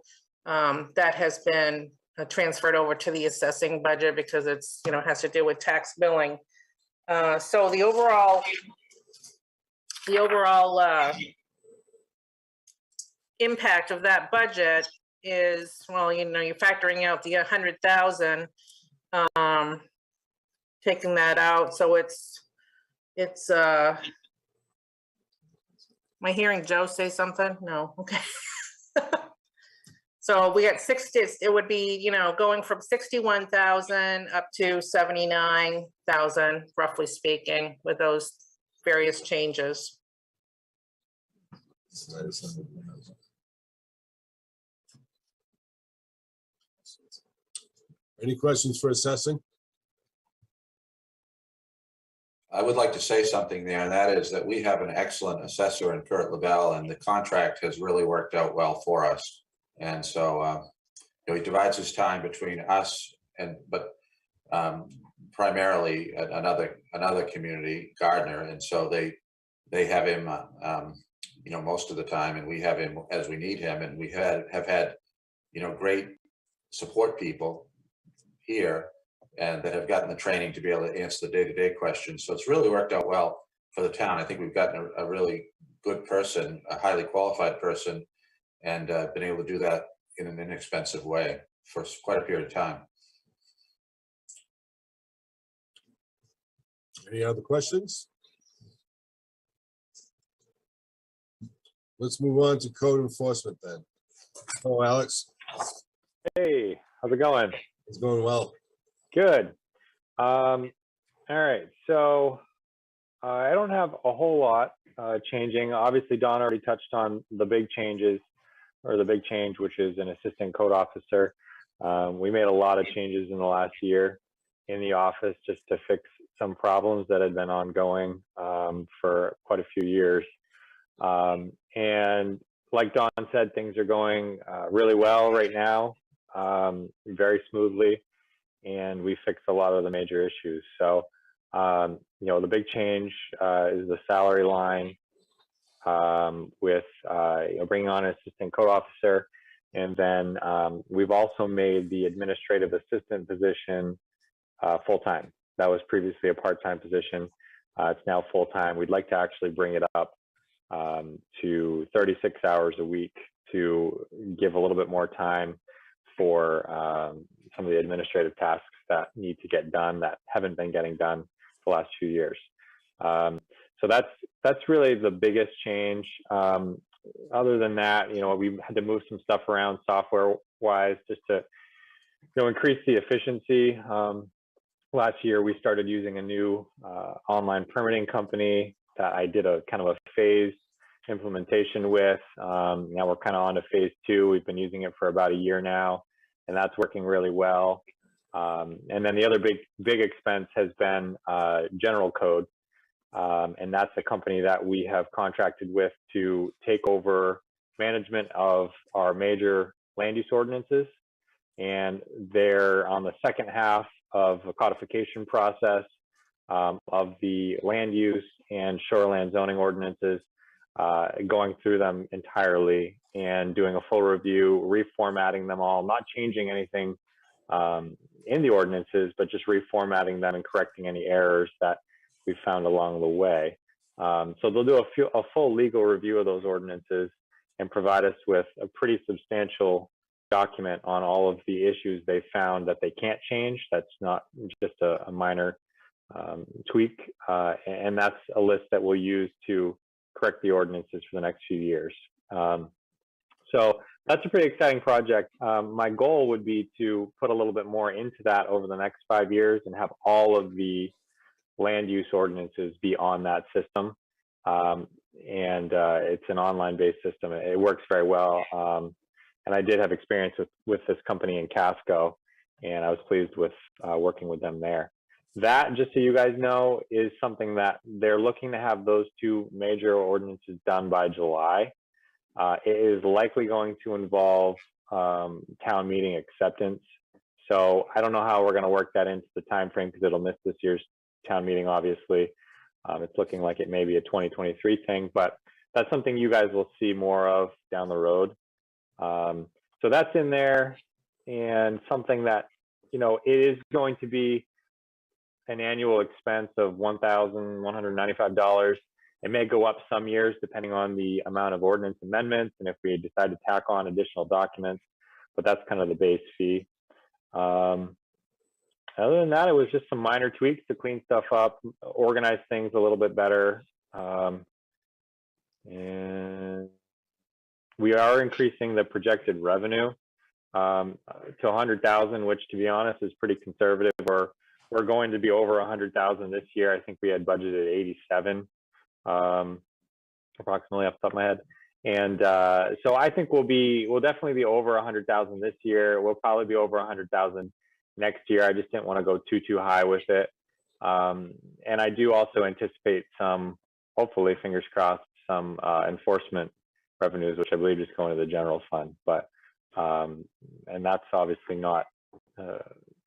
Speaker 6: that has been transferred over to the assessing budget because it's, you know, has to do with tax billing. So the overall impact of that budget is, well, you know, you're factoring out the 100,000, taking that out. So it's, am I hearing Joe say something? No, okay. So we got 60, it would be, you know, going from 61,000 up to 79,000, roughly speaking, with those various changes.
Speaker 9: Any questions for assessing?
Speaker 2: I would like to say something there, and that is that we have an excellent assessor in Kurt LaBelle, and the contract has really worked out well for us. And so, you know, he divides his time between us and, but primarily another community, Gardner, and so they have him, you know, most of the time, and we have him as we need him, and we have had, you know, great support people here and that have gotten the training to be able to answer the day-to-day questions. So it's really worked out well for the town. I think we've gotten a really good person, a highly qualified person, and been able to do that in an inexpensive way for quite a period of time.
Speaker 9: Any other questions? Let's move on to code enforcement then. Oh, Alex.
Speaker 14: Hey, how's it going?
Speaker 9: It's going well.
Speaker 14: Good. All right, so I don't have a whole lot changing. Obviously, Don already touched on the big changes, or the big change, which is an assistant code officer. We made a lot of changes in the last year in the office just to fix some problems that had been ongoing for quite a few years. And like Don said, things are going really well right now, very smoothly, and we fixed a lot of the major issues. So, you know, the big change is the salary line with you know, bringing on an assistant code officer. And then we've also made the administrative assistant position full-time. That was previously a part-time position. It's now full-time. We'd like to actually bring it up to 36 hours a week to give a little bit more time for some of the administrative tasks that need to get done that haven't been getting done the last few years. So that's really the biggest change. Other than that, you know, we had to move some stuff around software-wise just to, you know, increase the efficiency. Last year, we started using a new online permitting company that I did a kind of a phased implementation with. Now we're kind of on to phase 2. We've been using it for about a year now, and that's working really well. And then the other big expense has been general code. And that's a company that we have contracted with to take over management of our major land use ordinances. And they're on the second half of a codification process of the land use and shoreland zoning ordinances, going through them entirely and doing a full review, reformatting them all, not changing anything in the ordinances, but just reformatting them and correcting any errors that we found along the way. So they'll do a full legal review of those ordinances and provide us with a pretty substantial document on all of the issues they found that they can't change. That's not just a minor tweak. And that's a list that we'll use to correct the ordinances for the next few years. So that's a pretty exciting project. My goal would be to put a little bit more into that over the next 5 years and have all of the land use ordinances be on that system. It's an online based system. It works very well. And I did have experience with this company in Casco, and I was pleased with working with them there. That, just so you guys know, is something that they're looking to have those 2 major ordinances done by July. It is likely going to involve town meeting acceptance. So I don't know how we're going to work that into the time frame because it'll miss this year's town meeting, obviously. It's looking like it may be a 2023 thing, but that's something you guys will see more of down the road. So that's in there, and something that, you know, it is going to be an annual expense of $1,195. It may go up some years depending on the amount of ordinance amendments and if we decide to tack on additional documents, but that's kind of the base fee. Other than that, it was just some minor tweaks to clean stuff up, organize things a little bit better. And we are increasing the projected revenue to 100,000, which, to be honest, is pretty conservative. We're going to be over 100,000 this year. I think we had budgeted 87, approximately off the top of my head. And so I think we'll definitely be over 100,000 this year. We'll probably be over 100,000 next year. I just didn't want to go too high with it. And I do also anticipate some, hopefully, fingers crossed, some enforcement revenues, which I believe just go into the general fund. But and that's obviously not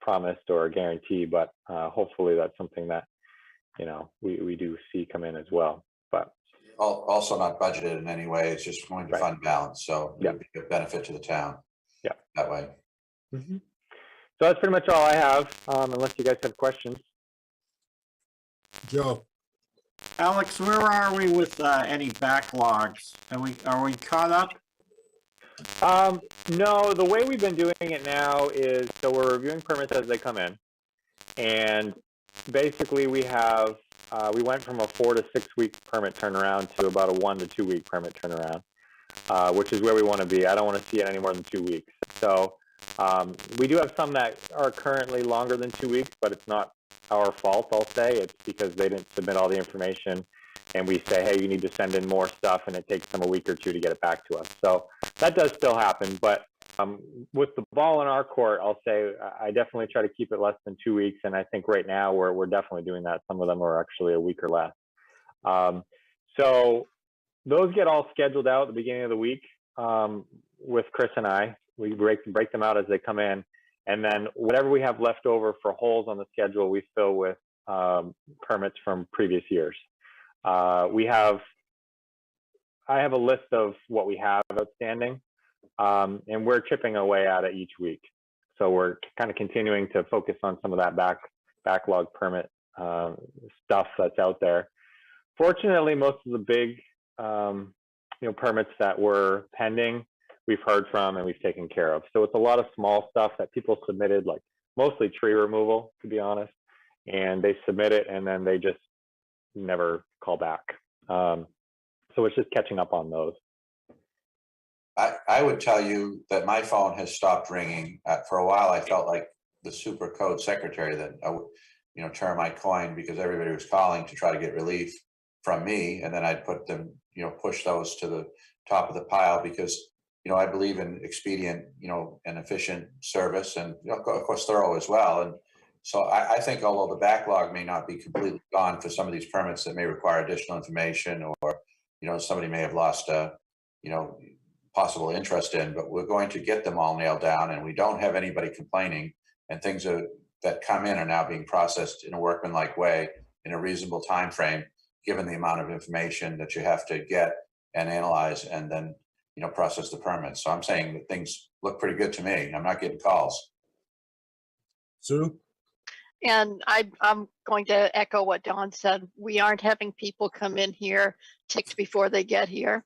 Speaker 14: promised or a guarantee, but hopefully that's something that, you know, we do see come in as well. But
Speaker 2: also not budgeted in any way. It's just going to fund balance. So it'll be a benefit to the town.
Speaker 14: Yeah,
Speaker 2: that way.
Speaker 14: Mm-hmm. So that's pretty much all I have, unless you guys have questions.
Speaker 9: Joe.
Speaker 23: Alex, where are we with any backlogs? Are we caught up?
Speaker 14: No, the way we've been doing it now is, so we're reviewing permits as they come in. And basically we have, we went from a 4 to 6 week permit turnaround to about a 1 to 2 week permit turnaround, which is where we want to be. I don't want to see it any more than 2 weeks. So we do have some that are currently longer than 2 weeks, but it's not our fault, I'll say. It's because they didn't submit all the information, and we say, hey, you need to send in more stuff, and it takes them a week or two to get it back to us. So that does still happen, but with the ball in our court, I'll say I definitely try to keep it less than 2 weeks, and I think right now we're definitely doing that. Some of them are actually a week or less. So those get all scheduled out at the beginning of the week with Chris and I. We break them out as they come in, and then whatever we have left over for holes on the schedule, we fill with permits from previous years. I have a list of what we have outstanding, and we're chipping away at it each week. So we're kind of continuing to focus on some of that backlog permit stuff that's out there. Fortunately, most of the big permits that were pending, we've heard from and we've taken care of. So it's a lot of small stuff that people submitted, like mostly tree removal, to be honest. And they submit it and then they just never call back. So it's just catching up on those.
Speaker 2: I would tell you that my phone has stopped ringing. For a while, I felt like the super code secretary, that term I coined, because everybody was calling to try to get relief from me, and then I'd put them, push those to the top of the pile because I believe in expedient, and efficient service, and of course thorough as well. And so I think although the backlog may not be completely gone for some of these permits that may require additional information, or somebody may have lost a possible interest in, but we're going to get them all nailed down, and we don't have anybody complaining, and things that come in are now being processed in a workmanlike way in a reasonable time frame, given the amount of information that you have to get and analyze and then process the permits. So I'm saying that things look pretty good to me. I'm not getting calls.
Speaker 9: Sue?
Speaker 17: And I'm going to echo what Don said. We aren't having people come in here ticked before they get here.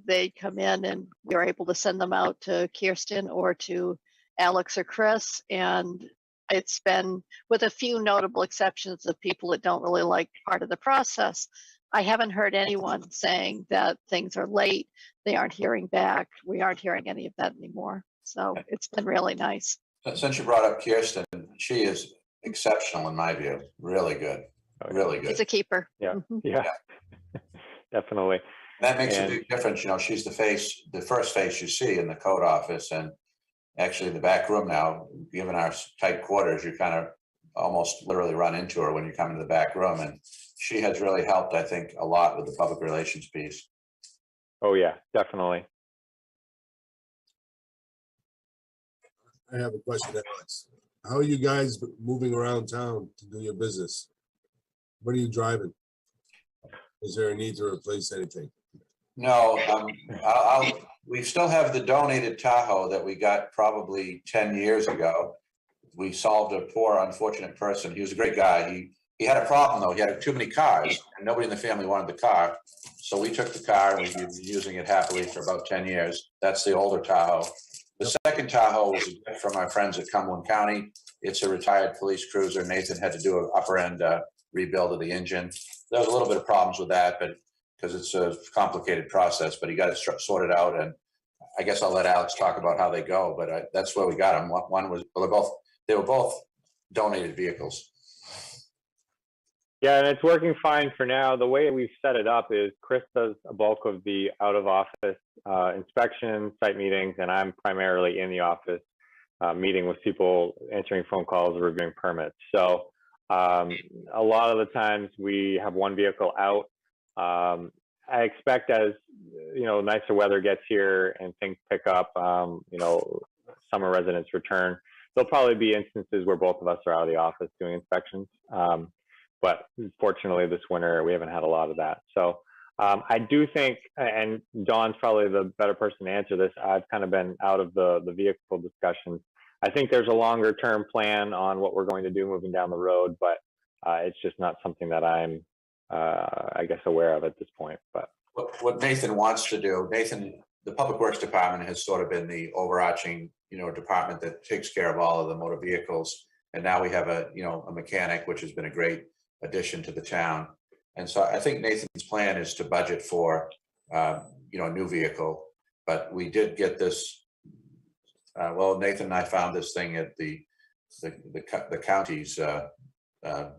Speaker 17: They come in and we're able to send them out to Kirsten or to Alex or Chris. And it's been, with a few notable exceptions of people that don't really like part of the process, I haven't heard anyone saying that things are late, they aren't hearing back. We aren't hearing any of that anymore. So it's been really nice.
Speaker 2: Since you brought up Kirsten, she is exceptional in my view. Really good. Really good.
Speaker 17: She's a keeper.
Speaker 14: Yeah. Yeah. Definitely.
Speaker 2: That makes a big difference. She's the first face you see in the code office, and actually the back room now, given our tight quarters, you kind of almost literally run into her when you come into the back room. And she has really helped, I think, a lot with the public relations piece.
Speaker 14: Oh yeah, definitely.
Speaker 9: I have a question, Alex. How are you guys moving around town to do your business? What are you driving? Is there a need to replace anything?
Speaker 2: No, we still have the donated Tahoe that we got probably 10 years ago. We solved a poor, unfortunate person. He was a great guy. He had a problem though. He had too many cars and nobody in the family wanted the car. So we took the car and we've been using it happily for about 10 years. That's the older Tahoe. The second Tahoe was a gift from our friends at Cumberland County. It's a retired police cruiser. Nathan had to do an upper end rebuild of the engine. There was a little bit of problems with that, but because it's a complicated process, but he got it sorted out. And I guess I'll let Alex talk about how they go, but that's where we got them. One was, well, they were both donated vehicles.
Speaker 14: Yeah, and it's working fine for now. The way we've set it up is Chris does a bulk of the out of office inspection, site meetings, and I'm primarily in the office meeting with people, answering phone calls, reviewing permits. So a lot of the times we have one vehicle out. I expect as, you know, nicer weather gets here and things pick up, you know, summer residents return, there'll probably be instances where both of us are out of the office doing inspections. But fortunately this winter, we haven't had a lot of that. So I do think, and Dawn's probably the better person to answer this, I've kind of been out of the vehicle discussions. I think there's a longer term plan on what we're going to do moving down the road, but it's just not something that I'm, I guess, aware of at this point. But
Speaker 2: what Nathan wants to do, the Public Works Department has sort of been the overarching, you know, department that takes care of all of the motor vehicles. And now we have a mechanic, which has been a great addition to the town. And so I think Nathan's plan is to budget for, you know, a new vehicle, but we did get this, well, Nathan and I found this thing at the county's, I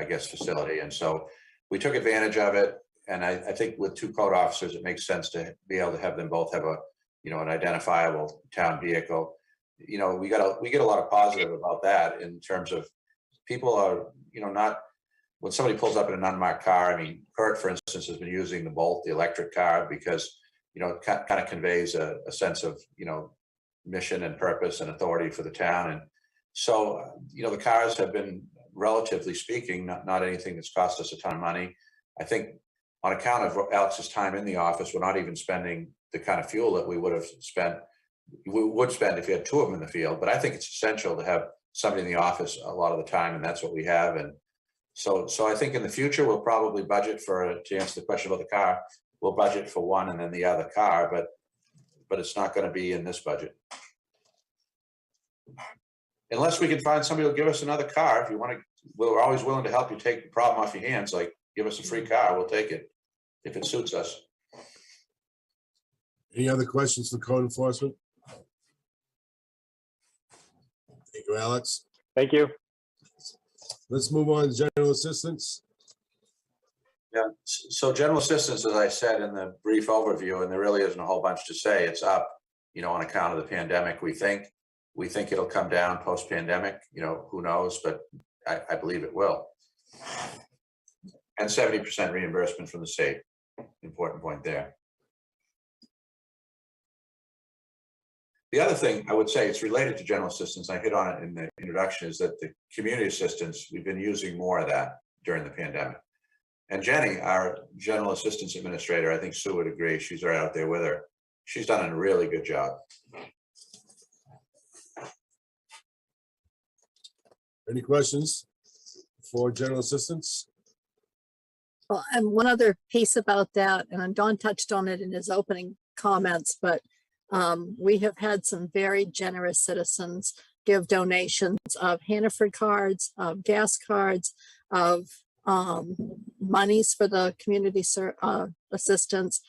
Speaker 2: guess, facility. And so we took advantage of it. And I think with two code officers, it makes sense to be able to have them both have a, you know, an identifiable town vehicle. You know, we get a lot of positive about that in terms of people are, you know, not, when somebody pulls up in an unmarked car. I mean, Kurt, for instance, has been using the Bolt, the electric car, because, you know, it kind of conveys a sense of, you know, mission and purpose and authority for the town. And so, you know, the cars have been, relatively speaking, not anything that's cost us a ton of money. I think on account of Alex's time in the office, we're not even spending the kind of fuel that we would spend if you had two of them in the field. But I think it's essential to have somebody in the office a lot of the time, and that's what we have. And so I think in the future, we'll probably budget for, to answer the question about the car, we'll budget for one and then the other car, but it's not going to be in this budget. Unless we can find somebody who'll give us another car. If you want to, we're always willing to help you take the problem off your hands. Like, give us a free car, we'll take it if it suits us.
Speaker 9: Any other questions for code enforcement? Thank you, Alex.
Speaker 14: Thank you.
Speaker 9: Let's move on to general assistance.
Speaker 2: Yeah, so general assistance, as I said in the brief overview, and there really isn't a whole bunch to say, it's up, you know, on account of the pandemic. We think it'll come down post-pandemic, you know, who knows, but I believe it will. And 70% reimbursement from the state, important point there. The other thing I would say, it's related to general assistance, I hit on it in the introduction, is that the community assistance, we've been using more of that during the pandemic. And Jenny, our general assistance administrator, I think Sue would agree, she's right out there with her. She's done a really good job.
Speaker 9: Any questions for general assistance?
Speaker 17: Well, and one other piece about that, and Don touched on it in his opening comments, but we have had some very generous citizens give donations of Hannaford cards, of gas cards, of monies for the community assistance.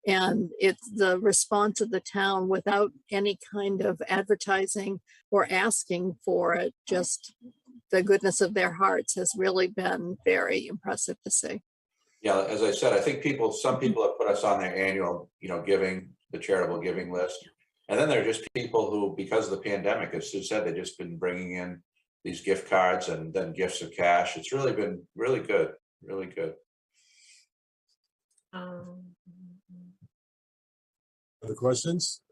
Speaker 17: And it's the response of the town without any kind of advertising or asking for it, just the goodness of their hearts has really been very impressive to see.
Speaker 2: Yeah, as I said, I think some people have put us on their annual, you know, giving, the charitable giving list. And then there are just people who, because of the pandemic, as Sue said, they've just been bringing in these gift cards and then gifts of cash. It's really been really good, really good.
Speaker 9: Other questions?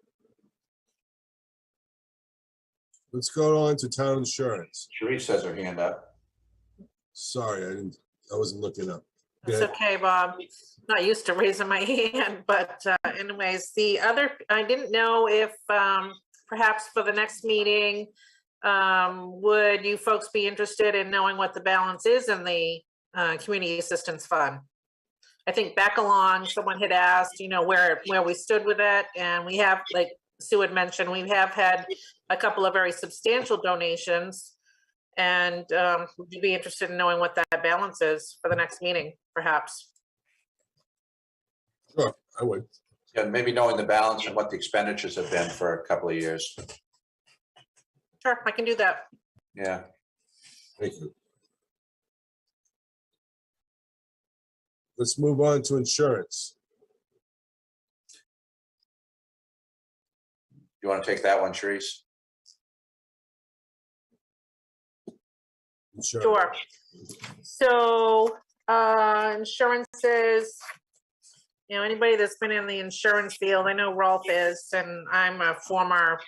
Speaker 9: Let's go on to town insurance.
Speaker 2: Cherise has her hand up.
Speaker 9: Sorry, I didn't. I wasn't looking up.
Speaker 6: It's okay, Bob. Not used to raising my hand, but anyways, the other, I didn't know if perhaps for the next meeting, would you folks be interested in knowing what the balance is in the community assistance fund? I think back along, someone had asked, you know, where we stood with it, and we have, like Sue had mentioned, we have had a couple of very substantial donations, and would you be interested in knowing what that balance is for the next meeting, perhaps?
Speaker 9: Sure, I would.
Speaker 2: Yeah, maybe knowing the balance and what the expenditures have been for a couple of years.
Speaker 6: Sure, I can do that.
Speaker 2: Yeah.
Speaker 9: Thank you. Let's move on to insurance.
Speaker 2: You want to take that one, Therese?
Speaker 6: Sure. So insurances, you know, anybody that's been in the insurance field, I know Rolf is, and I'm a former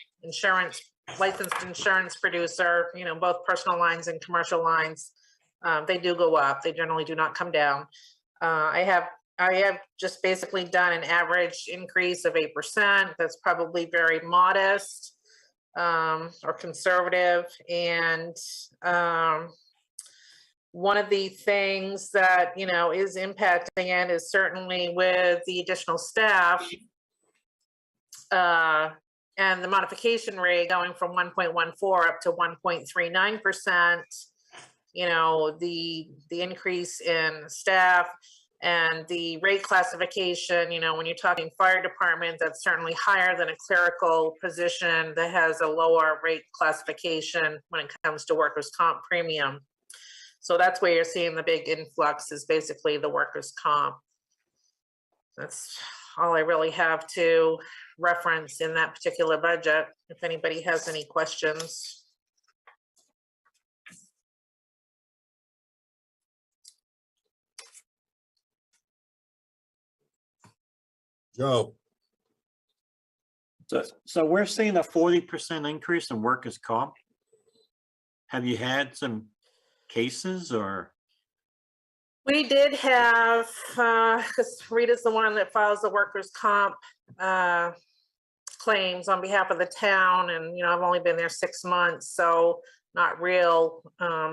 Speaker 6: licensed insurance producer, you know, both personal lines and commercial lines. They do go up. They generally do not come down. I have just basically done an average increase of 8%. That's probably very modest or conservative. And one of the things that, you know, is impacting it is certainly with the additional staff and the modification rate going from 1.14 up to 1.39%. You know, the increase in staff and the rate classification, you know, when you're talking fire department, that's certainly higher than a clerical position that has a lower rate classification when it comes to workers' comp premium. So that's where you're seeing the big influx, is basically the workers' comp. That's all I really have to reference in that particular budget. If anybody has any questions.
Speaker 9: Joe.
Speaker 23: So we're seeing a 40% increase in workers' comp. Have you had some cases or?
Speaker 6: We did have, because Rita's the one that files the workers' comp claims on behalf of the town, and, you know, I've only been there 6 months, so not real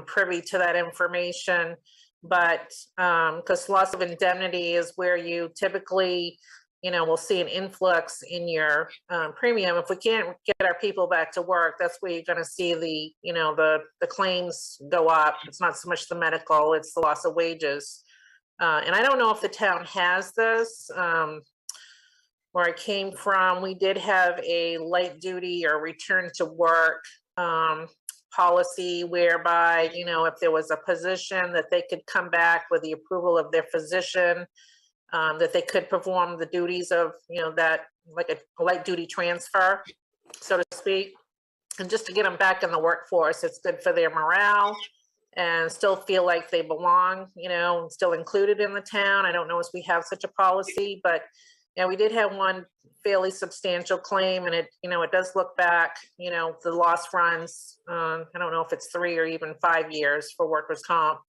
Speaker 6: privy to that information. But because loss of indemnity is where you typically, you know, we'll see an influx in your premium. If we can't get our people back to work, that's where you're going to see the, you know, the claims go up. It's not so much the medical, it's the loss of wages. And I don't know if the town has this. Where I came from, we did have a light duty or return to work policy whereby, you know, if there was a position that they could come back with the approval of their physician, that they could perform the duties of, you know, that like a light duty transfer, so to speak. And just to get them back in the workforce, it's good for their morale and still feel like they belong, you know, still included in the town. I don't know if we have such a policy, but yeah, we did have one fairly substantial claim, and it, you know, it does look back, you know, the loss runs, I don't know if it's 3 or even 5 years for workers' comp.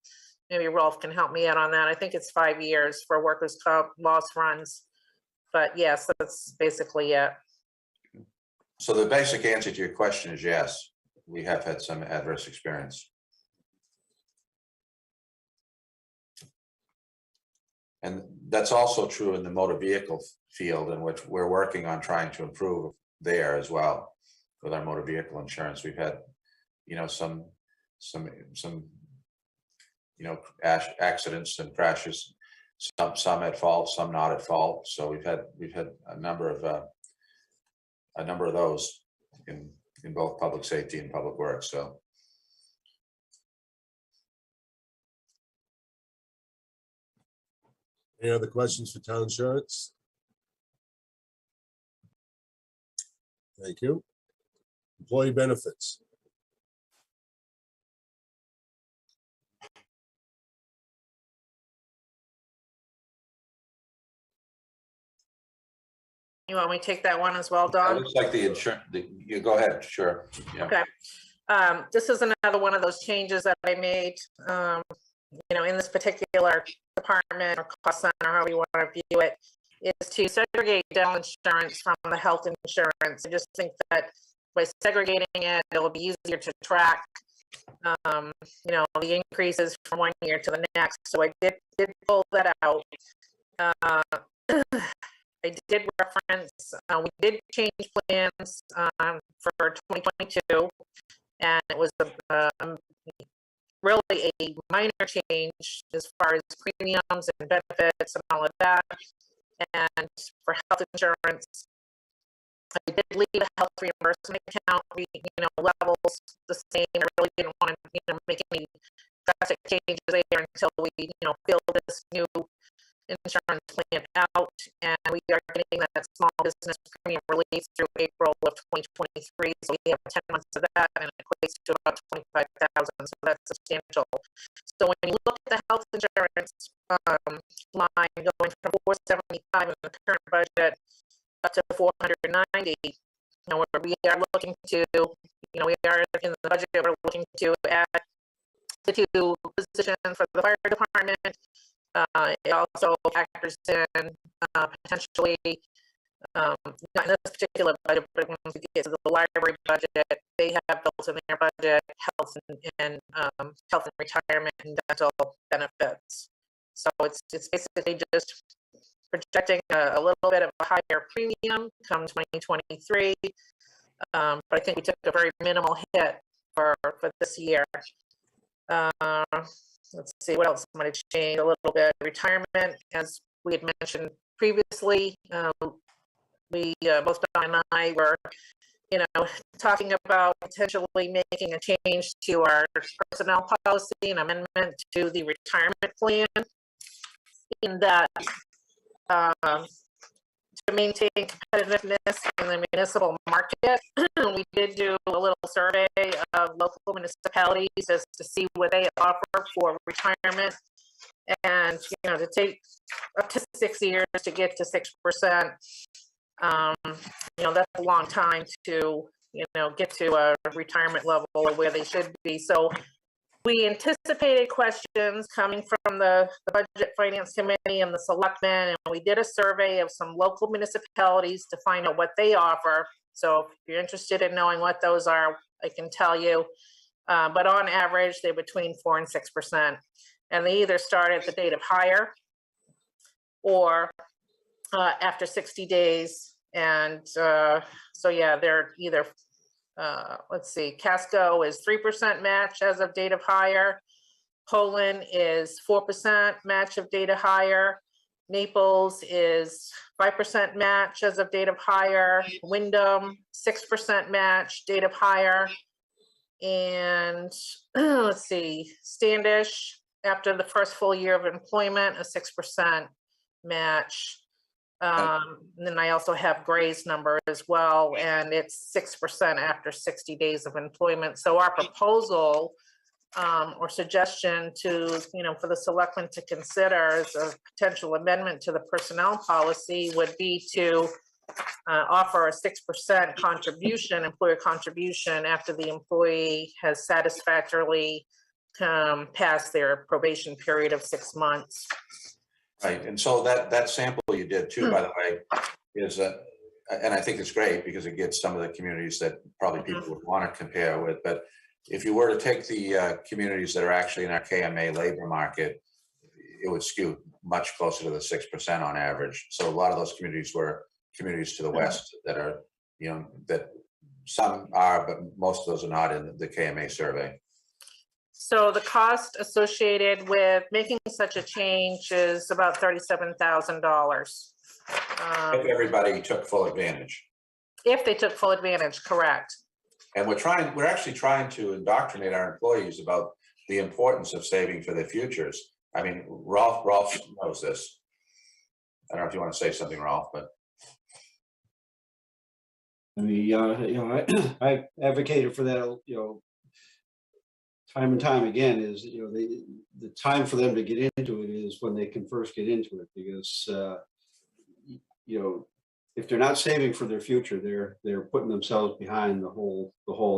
Speaker 6: Maybe Rolf can help me out on that. I think it's 5 years for workers' comp loss runs. But yes, that's basically it.
Speaker 2: So the basic answer to your question is yes, we have had some adverse experience. And that's also true in the motor vehicle field, in which we're working on trying to improve there as well with our motor vehicle insurance. We've had, you know, some you know, accidents and crashes, some at fault, some not at fault. So we've had a number of those in both public safety and public works. So.
Speaker 9: Any other questions for town insurance? Thank you. Employee benefits.
Speaker 6: You want me to take that one as well, Don?
Speaker 2: It looks like the insurance, you go ahead, sure. Yeah.
Speaker 6: Okay. This is another one of those changes that I made in this particular department or cost center, however you want to view it, is to segregate dental insurance from the health insurance. I just think that by segregating it, it'll be easier to track, the increases from one year to the next. So I did pull that out. I did reference, we did change plans for 2022, and it was really a minor change as far as premiums and benefits and all of that. And for health insurance, I did leave the health reimbursement account, levels the same. I really didn't want to, make any drastic changes there until we, fill this new insurance plan out, and we are getting that small business premium relief through April of 2023. So we have 10 months of that, and it equates to about 25,000. So that's substantial. So when you look at the health insurance line going from 475 in the current budget up to 490, we are looking to, we are in the budget, we're looking to add the 2 positions for the fire department. It also factors in potentially, not in this particular budget, but when we get to the library budget, they have built in their budget health and health and retirement and dental benefits. So it's basically just projecting a little bit of a higher premium come 2023. But I think we took a very minimal hit for this year. Let's see, what else might have changed a little bit. Retirement, as we had mentioned previously, we, both Don and I were, talking about potentially making a change to our personnel policy, an amendment to the retirement plan, in that to maintain competitiveness in the municipal market. We did do a little survey of local municipalities as to see what they offer for retirement, and to take up to 6 years to get to 6%. That's a long time to get to a retirement level of where they should be. So we anticipated questions coming from the Budget Finance Committee and the Selectmen, and we did a survey of some local municipalities to find out what they offer. So if you're interested in knowing what those are, I can tell you. But on average, they're between 4% and 6%. And they either start at the date of hire or after 60 days. And so, yeah, they're either let's see, Casco is 3% match as of date of hire. Poland is 4% match of date of hire. Naples is 5% match as of date of hire. Wyndham, 6% match, date of hire. And let's see, Standish, after the first full year of employment, a 6% match. And then I also have Gray's number as well, and it's 6% after 60 days of employment. So our proposal or suggestion to, for the selectmen to consider as a potential amendment to the personnel policy would be to offer a 6% contribution, employer contribution, after the employee has satisfactorily passed their probation period of 6 months.
Speaker 2: Right, and so that sample you did too, by the way, is and I think it's great because it gets some of the communities that probably people would want to compare with. But if you were to take the communities that are actually in our KMA labor market, it would skew much closer to the 6% on average. So a lot of those communities were communities to the west that are, that some are, but most of those are not in the KMA survey.
Speaker 6: So the cost associated with making such a change is about $37,000.
Speaker 2: If everybody took full advantage.
Speaker 6: If they took full advantage, correct.
Speaker 2: And we're actually trying to indoctrinate our employees about the importance of saving for their futures. I mean, Rolf knows this. I don't know if you want to say something, Rolf, but.
Speaker 1: I mean, I advocated for that, time and time again, is, the time for them to get into it is when they can first get into it, because, if they're not saving for their future, they're putting themselves behind the whole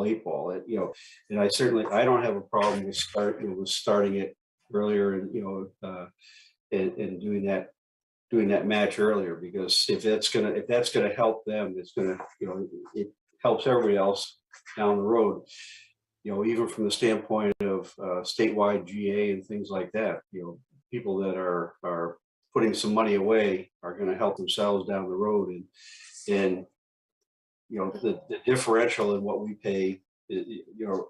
Speaker 1: 8 ball. And I don't have a problem with starting it earlier, and and doing that match earlier, because if that's gonna help them, it's gonna, it helps everybody else down the road. Even from the standpoint of statewide GA and things like that, people that are putting some money away are going to help themselves down the road, and the differential in what we pay, to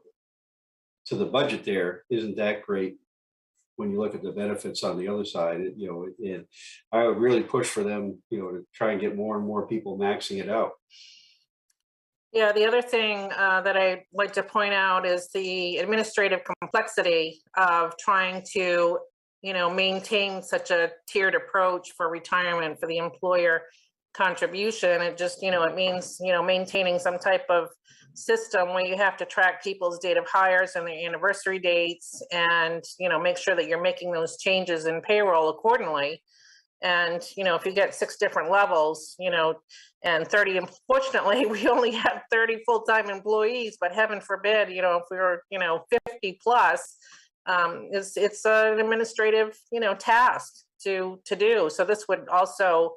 Speaker 1: the budget there isn't that great when you look at the benefits on the other side. And I would really push for them, to try and get more and more people maxing it out.
Speaker 6: Yeah, the other thing that I'd like to point out is the administrative complexity of trying to, maintain such a tiered approach for retirement for the employer contribution. It just, it means, maintaining some type of system where you have to track people's date of hires and their anniversary dates, and, make sure that you're making those changes in payroll accordingly. And, if you get 6 different levels, and 30, unfortunately, we only have 30 full-time employees, but heaven forbid, if we were, 50 plus, it's an administrative, task to do. So this would also,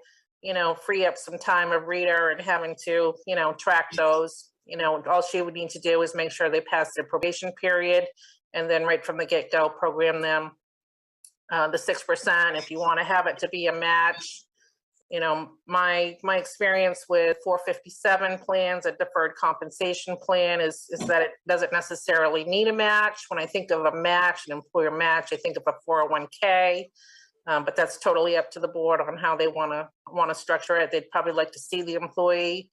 Speaker 6: free up some time of Rita and having to, track those. All she would need to do is make sure they pass their probation period, and then right from the get-go, program them the 6%. If you want to have it to be a match, my experience with 457 plans, a deferred compensation plan, is that it doesn't necessarily need a match. When I think of a match, an employer match, I think of a 401k, but that's totally up to the board on how they want to structure it. They'd probably like to see the employee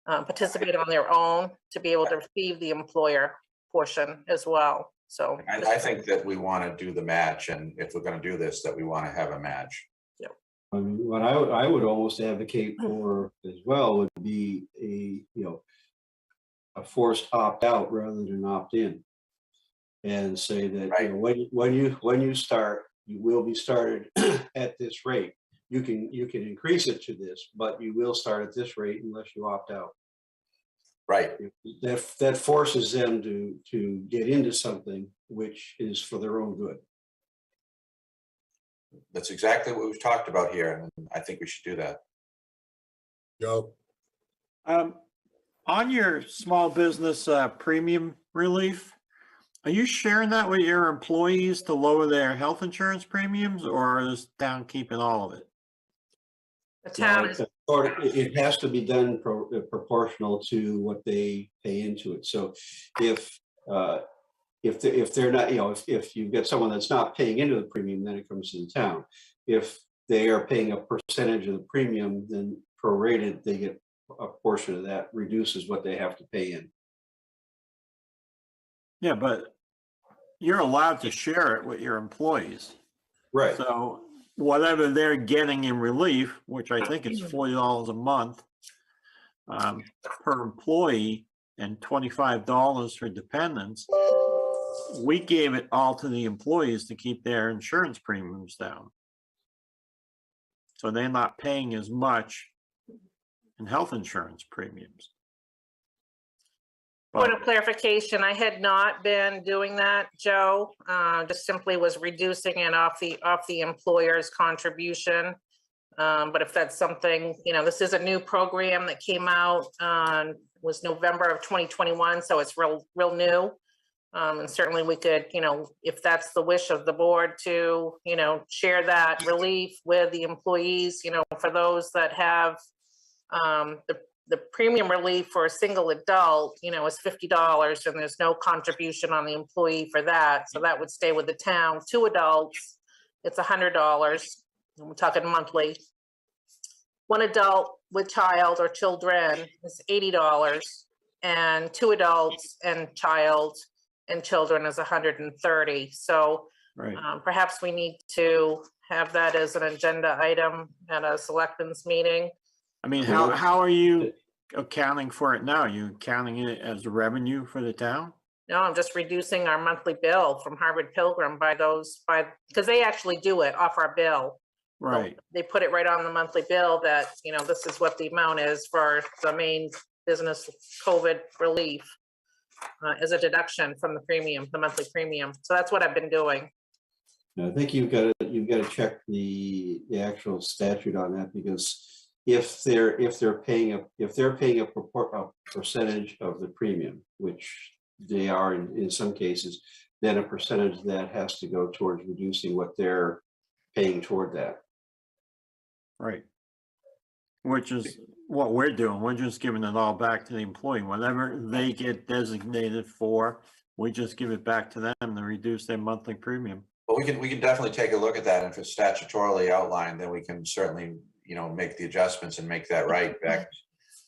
Speaker 6: participate on their own to be able to receive the employer portion as well. So
Speaker 2: I think that we want to do the match, and if we're going to do this, that we want to have a match.
Speaker 6: Yeah.
Speaker 1: I mean, what I would almost advocate for as well would be a forced opt out rather than opt in, and say that when you start, you will be started at this rate. You can increase it to this, but you will start at this rate unless you opt out.
Speaker 2: Right.
Speaker 1: That forces them to get into something which is for their own good.
Speaker 2: That's exactly what we've talked about here, and I think we should do that.
Speaker 9: Joe?
Speaker 23: On your small business premium relief, are you sharing that with your employees to lower their health insurance premiums, or is town keeping all of it?
Speaker 6: The town is.
Speaker 1: It has to be done proportional to what they pay into it. So if they're not, if you get someone that's not paying into the premium, then it comes to the town. If they are paying a percentage of the premium, then prorated, they get a portion of that, reduces what they have to pay in.
Speaker 23: Yeah, but you're allowed to share it with your employees.
Speaker 1: Right.
Speaker 23: So whatever they're getting in relief, which I think is $40 a month per employee and $25 for dependents, we gave it all to the employees to keep their insurance premiums down. So they're not paying as much in health insurance premiums.
Speaker 6: Point of clarification, I had not been doing that, Joe. Just simply was reducing it off the employer's contribution. But if that's something, this is a new program that came out, was November of 2021, so it's real new. And certainly we could, if that's the wish of the board to, share that relief with the employees, for those that have the premium relief for a single adult, is $50, and there's no contribution on the employee for that. So that would stay with the town. 2 adults, it's $100, and we're talking monthly. 1 adult with child or children is $80, and 2 adults and child and children is $130. So
Speaker 23: right.
Speaker 6: Perhaps we need to have that as an agenda item at a selectmen's meeting.
Speaker 23: I mean, how are you accounting for it now? You counting it as revenue for the town?
Speaker 6: No, I'm just reducing our monthly bill from Harvard Pilgrim because they actually do it off our bill.
Speaker 23: Right.
Speaker 6: So they put it right on the monthly bill that, this is what the amount is for the main business COVID relief as a deduction from the premium, the monthly premium. So that's what I've been doing.
Speaker 1: And I think you've got to check the actual statute on that, because if they're paying a percentage of the premium, which they are in some cases, then a percentage that has to go towards reducing what they're paying toward that.
Speaker 23: Right. Which is what we're doing. We're just giving it all back to the employee. Whatever they get designated for, we just give it back to them to reduce their monthly premium.
Speaker 2: But we can definitely take a look at that. And if it's statutorily outlined, then we can certainly, make the adjustments and make that right back,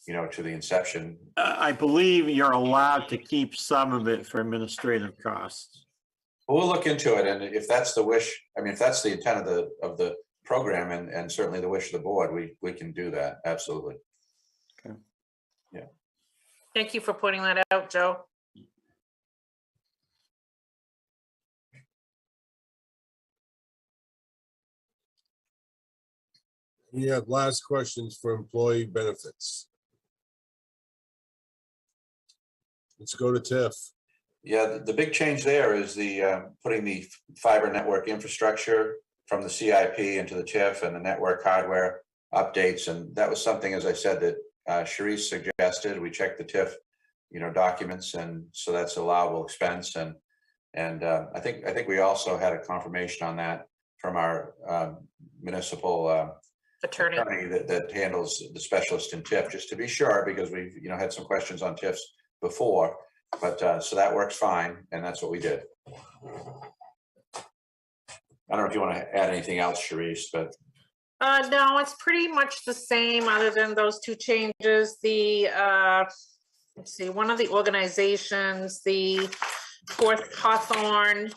Speaker 2: to the inception.
Speaker 23: I believe you're allowed to keep some of it for administrative costs.
Speaker 2: We'll look into it, and if that's the wish, if that's the intent of the program, and certainly the wish of the board, we can do that, absolutely.
Speaker 23: Okay.
Speaker 2: Yeah.
Speaker 6: Thank you for pointing that out, Joe.
Speaker 9: We have last questions for employee benefits. Let's go to Tiff.
Speaker 2: Yeah, the big change there is the putting the fiber network infrastructure from the CIP into the TIF and the network hardware updates. And that was something, as I said, that Sharice suggested. We checked the TIF, documents, and so that's allowable expense. And I think we also had a confirmation on that from our municipal attorney that handles the specialist in TIF, just to be sure, because we've had some questions on TIFs before. But so that works fine, and that's what we did. I don't know if you want to add anything else, Sharice, but
Speaker 6: no, it's pretty much the same, other than those two changes. The let's see, one of the organizations, the Fourth Hawthorne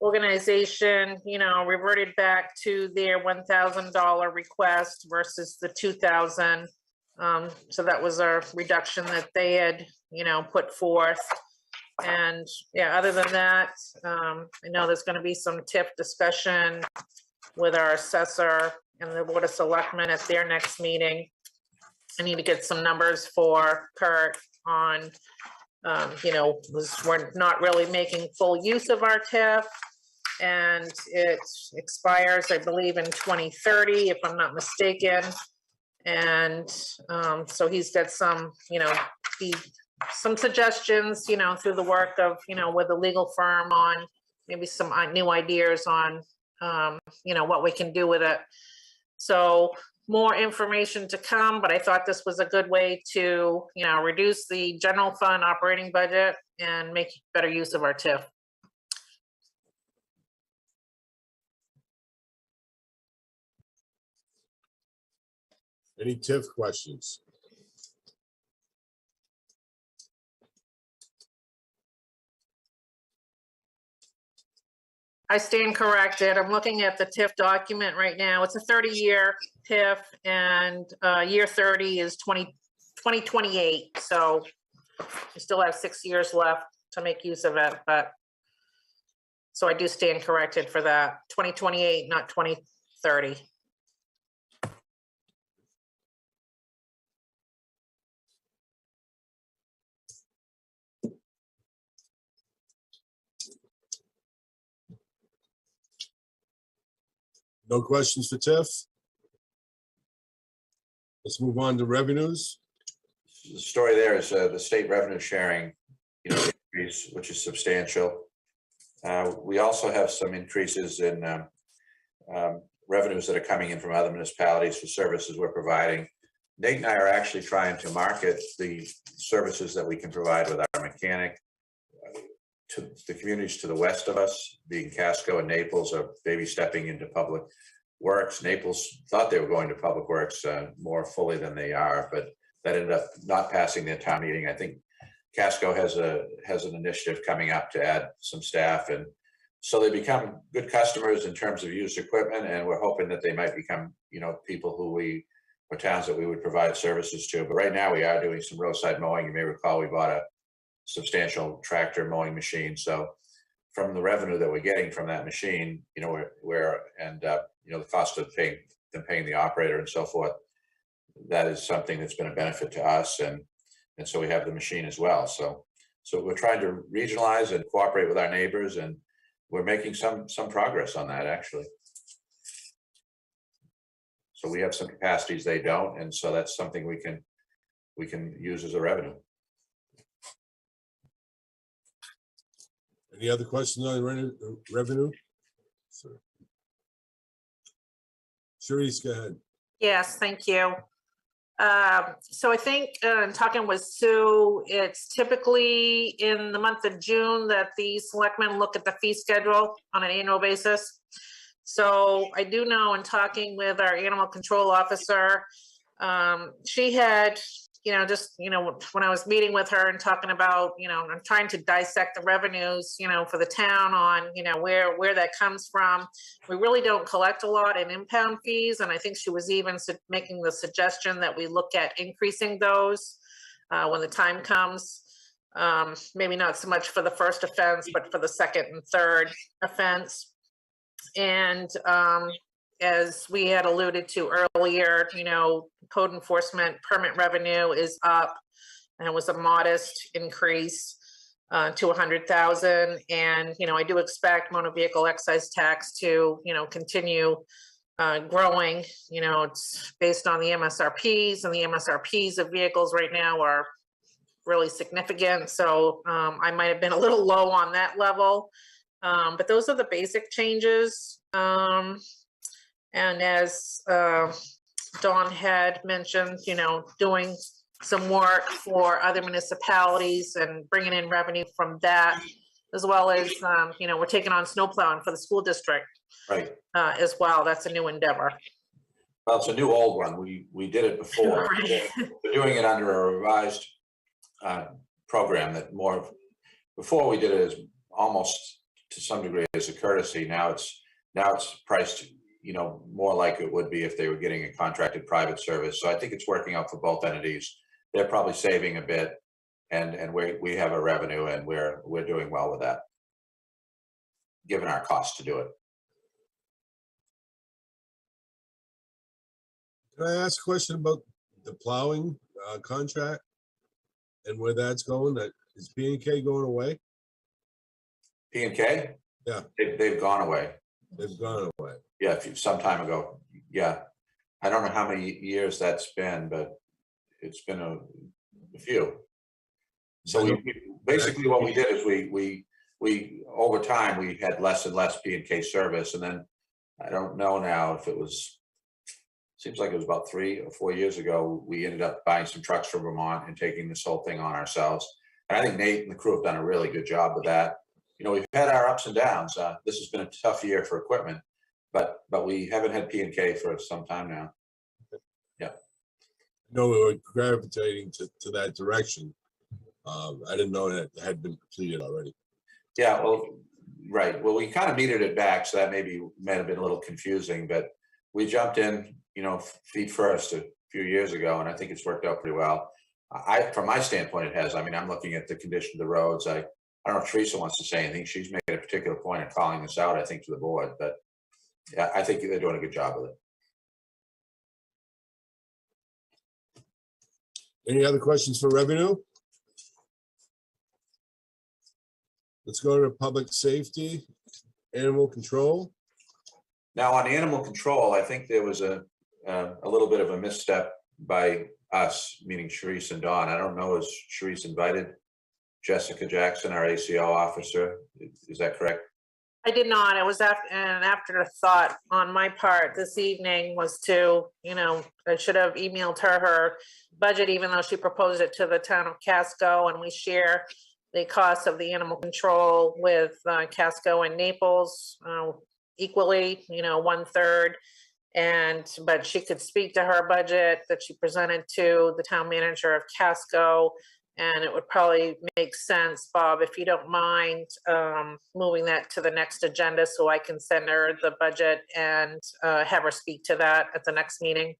Speaker 6: organization, reverted back to their $1,000 request versus the $2,000. So that was a reduction that they had, put forth. And yeah, other than that, I know there's going to be some TIF discussion with our assessor and the Board of Selectmen at their next meeting. I need to get some numbers for Kurt on, we're not really making full use of our TIF, and it expires, I believe, in 2030, if I'm not mistaken. And so he's got some, some suggestions, through the work of, with the legal firm on maybe some new ideas on, what we can do with it. So more information to come, but I thought this was a good way to, reduce the general fund operating budget and make better use of our TIF.
Speaker 9: Any TIF questions?
Speaker 6: I stand corrected. I'm looking at the TIF document right now. It's a 30-year TIF, and year 30 is 2028. So we still have 6 years left to make use of it. But so I do stand corrected for that. 2028, not 2030.
Speaker 9: No questions for Tiff? Let's move on to revenues.
Speaker 2: the story there is the state revenue sharing, increase, which is substantial. We also have some increases in revenues that are coming in from other municipalities for services we're providing. Nate and I are actually trying to market the services that we can provide with our mechanic to the communities to the west of us, being Casco and Naples, are baby stepping into public works. Naples thought they were going to public works more fully than they are, but that ended up not passing their town meeting. I think Casco has an initiative coming up to add some staff, and so they become good customers in terms of used equipment, and we're hoping that they might become, people who or towns that we would provide services to. But right now we are doing some roadside mowing. You may recall we bought a substantial tractor mowing machine. So from the revenue that we're getting from that machine, the cost of paying the operator and so forth, that is something that's been a benefit to us. And so we have the machine as well. So So we're trying to regionalize and cooperate with our neighbors, and we're making some progress on that, actually. So we have some capacities they don't, and so that's something we can use as a revenue.
Speaker 9: Any other questions on revenue? Sharice, go ahead.
Speaker 6: Yes, thank you. So I think talking with Sue, it's typically in the month of June that the selectmen look at the fee schedule on an annual basis. So I do know in talking with our animal control officer, she had, just, when I was meeting with her and talking about, I'm trying to dissect the revenues, for the town on, where that comes from. We really don't collect a lot in impound fees. And I think she was even making the suggestion that we look at increasing those when the time comes. Maybe not so much for the first offense, but for the second and third offense. And as we had alluded to earlier, code enforcement permit revenue is up, and it was a modest increase to 100,000. And, I do expect motor vehicle excise tax to, continue growing. It's based on the MSRPs, and the MSRPs of vehicles right now are really significant. So I might have been a little low on that level. But those are the basic changes. And as Dawn had mentioned, doing some work for other municipalities and bringing in revenue from that, as well as, we're taking on snow plowing for the school district.
Speaker 2: Right.
Speaker 6: As well. That's a new endeavor.
Speaker 2: Well, it's a new old one. We did it before.
Speaker 6: Right.
Speaker 2: We're doing it under a revised program that before we did it as almost to some degree as a courtesy. Now it's priced, more like it would be if they were getting a contracted private service. So I think it's working out for both entities. They're probably saving a bit, and we have a revenue, and we're doing well with that, given our cost to do it.
Speaker 9: Can I ask a question about the plowing contract and where that's going? Is P&K going away?
Speaker 2: P&K?
Speaker 9: Yeah.
Speaker 2: They've gone away.
Speaker 9: They've gone away.
Speaker 2: Yeah, some time ago. Yeah. I don't know how many years that's been, but it's been a few. So we basically what we did is we over time we had less and less P&K service, and then I don't know now if it was, seems like it was about 3 or 4 years ago, we ended up buying some trucks from Vermont and taking this whole thing on ourselves. And I think Nate and the crew have done a really good job with that. We've had our ups and downs. This has been a tough year for equipment, but we haven't had P&K for some time now. Yeah.
Speaker 9: No, we were gravitating to that direction. I didn't know that it had been completed already.
Speaker 2: Yeah, well, right. Well, we kind of metered it back, so that might have been a little confusing, but we jumped in, feet first a few years ago, and I think it's worked out pretty well. From my standpoint, it has. I mean, I'm looking at the condition of the roads. I don't know if Teresa wants to say anything. She's made a particular point of calling this out, I think, to the board, but yeah, I think they're doing a good job with it.
Speaker 9: Any other questions for revenue? Let's go to public safety, animal control.
Speaker 2: Now, on animal control, I think there was a little bit of a misstep by us, meaning Sharice and Dawn. I don't know, is Sharice invited Jessica Jackson, our ACO officer? Is that correct?
Speaker 6: I did not. It was an afterthought on my part this evening was to, I should have emailed her budget, even though she proposed it to the town of Casco, and we share the cost of the animal control with Casco and Naples equally, 1/3. But she could speak to her budget that she presented to the town manager of Casco. And it would probably make sense, Bob, if you don't mind moving that to the next agenda so I can send her the budget and have her speak to that at the next meeting.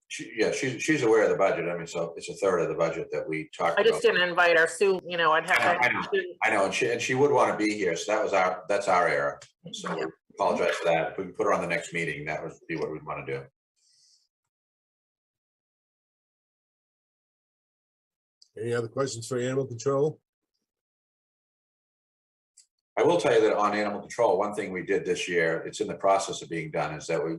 Speaker 2: She's aware of the budget. I mean, so it's 1/3 of the budget that we talked about.
Speaker 6: I just didn't invite her. Sue, I'd have
Speaker 2: I know, and she would want to be here, so that's our error. So we apologize for that. If we can put her on the next meeting, that would be what we'd want to do.
Speaker 9: Any other questions for animal control?
Speaker 2: I will tell you that on animal control, one thing we did this year, it's in the process of being done, is that we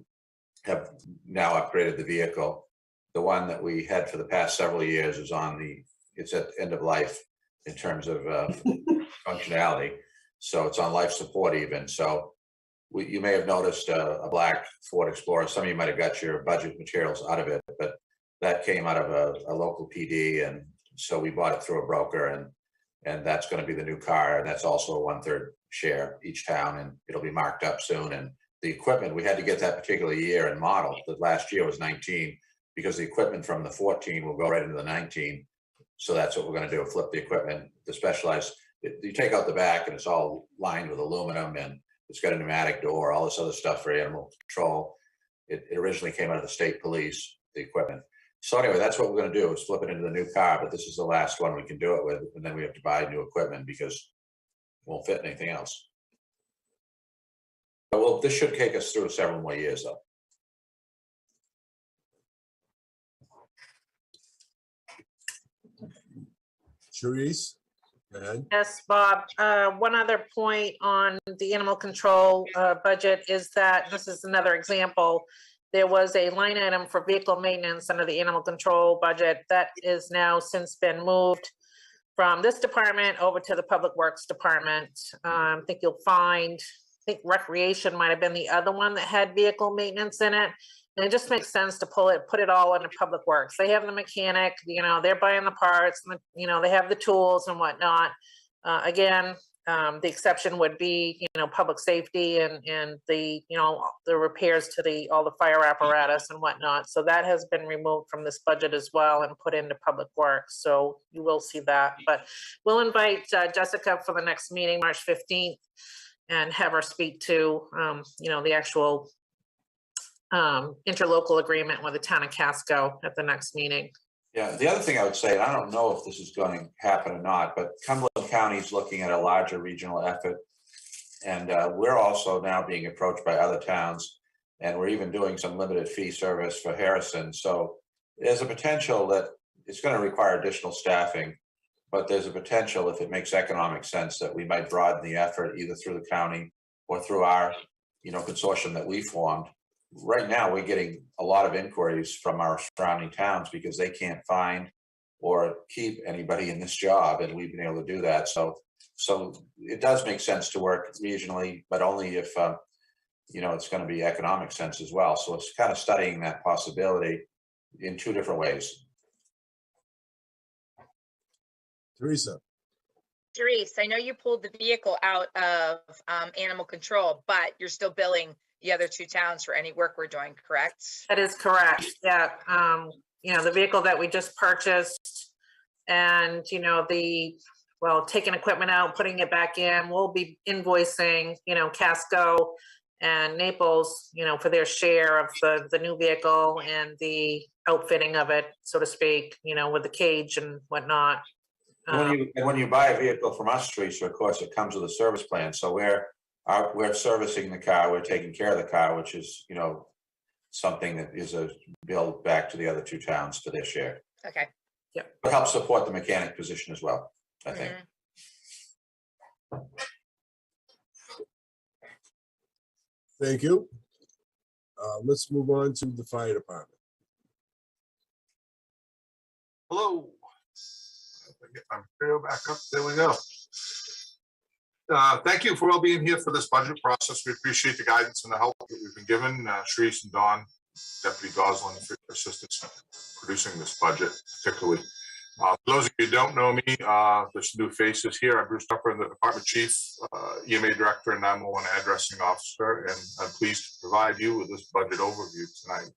Speaker 2: have now upgraded the vehicle. The one that we had for the past several years is it's at end of life in terms of functionality. So it's on life support even. So you may have noticed a black Ford Explorer. Some of you might have got your budget materials out of it, but that came out of a local PD. And so we bought it through a broker, and that's going to be the new car. And that's also a 1/3 share each town, and it'll be marked up soon. And the equipment, we had to get that particular year and model. The last year was 19, because the equipment from the 14 will go right into the 19. So that's what we're going to do, flip the equipment, the specialized. You take out the back and it's all lined with aluminum, and it's got a pneumatic door, all this other stuff for animal control. It originally came out of the state police, the equipment. So anyway, that's what we're going to do, is flip it into the new car, but this is the last one we can do it with, and then we have to buy new equipment because it won't fit anything else. But this should take us through several more years though.
Speaker 9: Charisse, go ahead.
Speaker 6: Yes, Bob. One other point on the animal control budget is that this is another example. There was a line item for vehicle maintenance under the animal control budget that is now since been moved from this department over to the Public Works Department. I think you'll find, I think Recreation might have been the other one that had vehicle maintenance in it. And it just makes sense to put it all under Public Works. They have the mechanic, they're buying the parts, they have the tools and whatnot. Again, the exception would be, public safety and the repairs to all the fire apparatus and whatnot. So that has been removed from this budget as well and put into Public Works. So you will see that. But we'll invite Jessica for the next meeting, March 15th, and have her speak to, the actual interlocal agreement with the town of Casco at the next meeting.
Speaker 2: Yeah, the other thing I would say, and I don't know if this is going to happen or not, but Cumberland County is looking at a larger regional effort. And we're also now being approached by other towns, and we're even doing some limited fee service for Harrison. So there's a potential that it's going to require additional staffing, but there's a potential, if it makes economic sense, that we might broaden the effort either through the county or through our, consortium that we formed. Right now, we're getting a lot of inquiries from our surrounding towns because they can't find or keep anybody in this job, and we've been able to do that. So it does make sense to work regionally, but only if it's going to be economic sense as well. So it's kind of studying that possibility in two different ways.
Speaker 9: Teresa.
Speaker 10: Therese, I know you pulled the vehicle out of animal control, but you're still billing the other two towns for any work we're doing, correct?
Speaker 6: That is correct. Yeah. The vehicle that we just purchased and, taking equipment out, putting it back in, we'll be invoicing, Casco and Naples, for their share of the new vehicle and the outfitting of it, so to speak, with the cage and whatnot.
Speaker 2: When you buy a vehicle from us, Teresa, of course, it comes with a service plan. So we're servicing the car, we're taking care of the car, which is, something that is a bill back to the other two towns for their share.
Speaker 10: Okay.
Speaker 6: Yeah.
Speaker 2: But helps support the mechanic position as well, I think.
Speaker 9: Thank you. Let's move on to the fire department.
Speaker 15: Hello. Get my video back up. There we go. Thank you for all being here for this budget process. We appreciate the guidance and the help that we've been given. Sharice and Don, Deputy Goslin, for assistance in producing this budget, particularly. For those of you who don't know me, there's new faces here. I'm Bruce Tupper, the Department Chief, EMA Director, and 911 Addressing Officer, and I'm pleased to provide you with this budget overview tonight.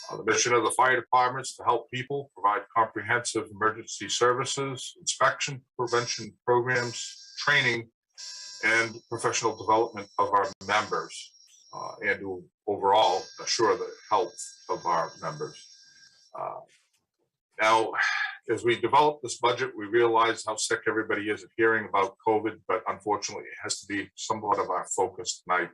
Speaker 15: The mission of the fire department is to help people provide comprehensive emergency services, inspection, prevention programs, training, and professional development of our members, and to overall assure the health of our members. Now, as we develop this budget, we realize how sick everybody is of hearing about COVID, but unfortunately, it has to be somewhat of our focus tonight.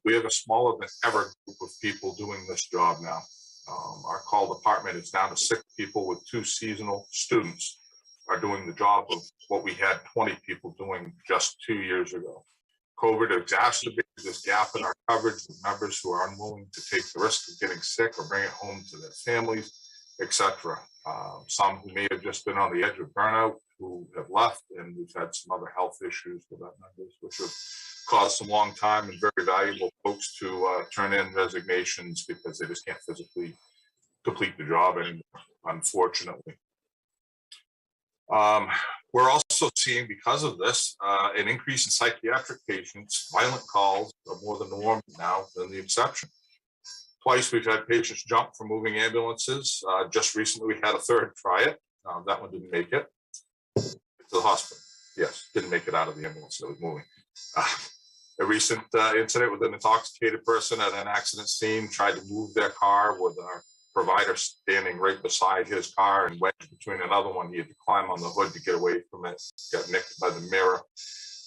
Speaker 15: We have a smaller than ever group of people doing this job now. Our call department is down to 6 people with 2 seasonal students are doing the job of what we had 20 people doing just 2 years ago. COVID exacerbated this gap in our coverage with members who are unwilling to take the risk of getting sick or bring it home to their families, etc. Some who may have just been on the edge of burnout who have left, and we've had some other health issues with our members, which have caused some long time and very valuable folks to turn in resignations because they just can't physically complete the job anymore, unfortunately. We're also seeing, because of this, an increase in psychiatric patients. Violent calls are more the norm now than the exception. Twice we've had patients jump from moving ambulances. Just recently we had a third try it. That one didn't make it to the hospital. Yes, didn't make it out of the ambulance that was moving. A recent incident with an intoxicated person at an accident scene tried to move their car with our provider standing right beside his car and wedged between another one. He had to climb on the hood to get away from it, got nicked by the mirror.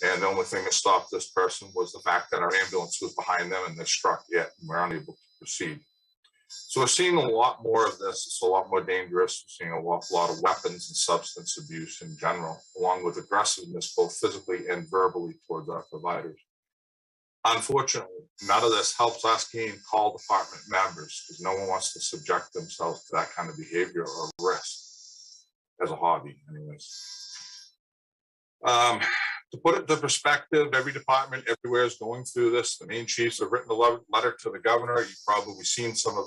Speaker 15: And the only thing that stopped this person was the fact that our ambulance was behind them and they struck it and were unable to proceed. So we're seeing a lot more of this. It's a lot more dangerous. We're seeing a lot of weapons and substance abuse in general, along with aggressiveness, both physically and verbally towards our providers. Unfortunately, none of this helps us gain call department members because no one wants to subject themselves to that kind of behavior or risk as a hobby, anyways. To put it into perspective, every department everywhere is going through this. The Maine chiefs have written a letter to the governor. You've probably seen some of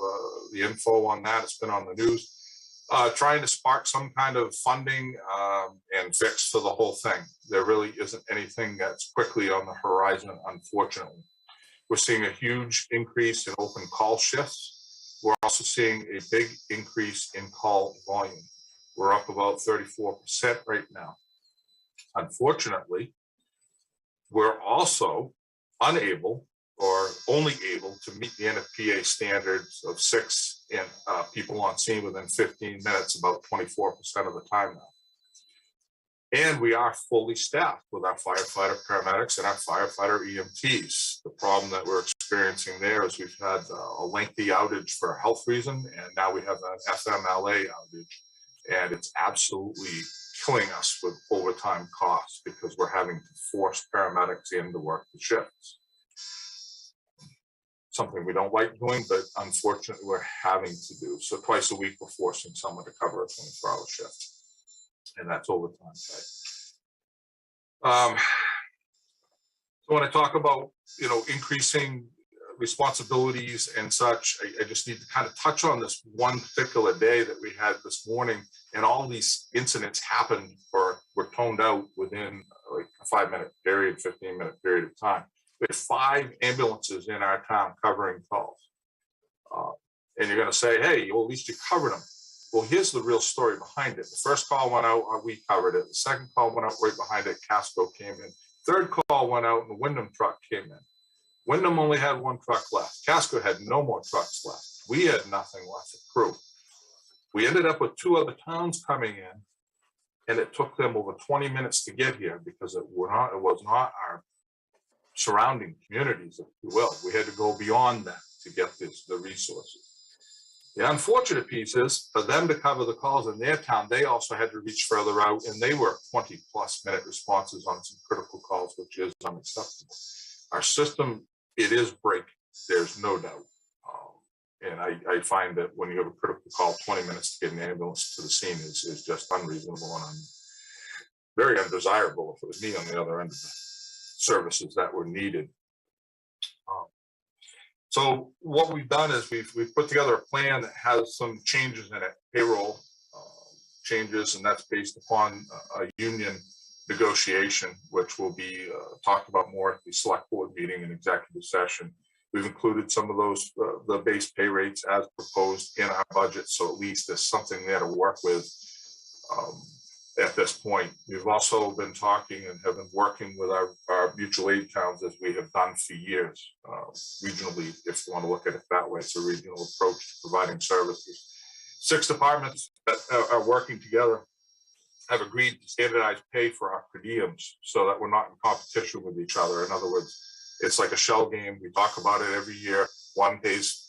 Speaker 15: the info on that. It's been on the news. Trying to spark some kind of funding and fix for the whole thing. There really isn't anything that's quickly on the horizon, unfortunately. We're seeing a huge increase in open call shifts. We're also seeing a big increase in call volume. We're up about 34% right now. Unfortunately, we're also unable or only able to meet the NFPA standards of 6 people on scene within 15 minutes, about 24% of the time now. And we are fully staffed with our firefighter paramedics and our firefighter EMTs. The problem that we're experiencing there is we've had a lengthy outage for a health reason, and now we have an FMLA outage, and it's absolutely killing us with overtime costs because we're having to force paramedics in to work the shifts. Something we don't like doing, but unfortunately we're having to do. So twice a week we're forcing someone to cover a 24-hour shift, and that's overtime pay. So when I talk about, increasing responsibilities and such, I just need to kind of touch on this one particular day that we had this morning, and all these incidents happened or were toned out within like a 5-minute period, 15-minute period of time. We had 5 ambulances in our town covering calls. And you're going to say, hey, well, at least you covered them. Well, here's the real story behind it. The first call went out, we covered it. The second call went out right behind it, Casco came in. Third call went out and the Wyndham truck came in. Wyndham only had 1 truck left. Casco had no more trucks left. We had nothing left of crew. We ended up with 2 other towns coming in, and it took them over 20 minutes to get here because it was not our surrounding communities, if you will. We had to go beyond that to get the resources. The unfortunate piece is for them to cover the calls in their town, they also had to reach further out, and they were 20+ minute responses on some critical calls, which is unacceptable. Our system, it is breaking, there's no doubt. And I find that when you have a critical call, 20 minutes to get an ambulance to the scene is just unreasonable and very undesirable if it was me on the other end of the services that were needed. So what we've done is we've put together a plan that has some changes in it, payroll changes, and that's based upon a union negotiation, which will be talked about more at the select board meeting and executive session. We've included some of those, the base pay rates as proposed in our budget, so at least there's something there to work with at this point. We've also been talking and have been working with our mutual aid towns as we have done for years, regionally, if you want to look at it that way. It's a regional approach to providing services. 6 departments that are working together have agreed to standardize pay for our per diems so that we're not in competition with each other. In other words, it's like a shell game. We talk about it every year. One pays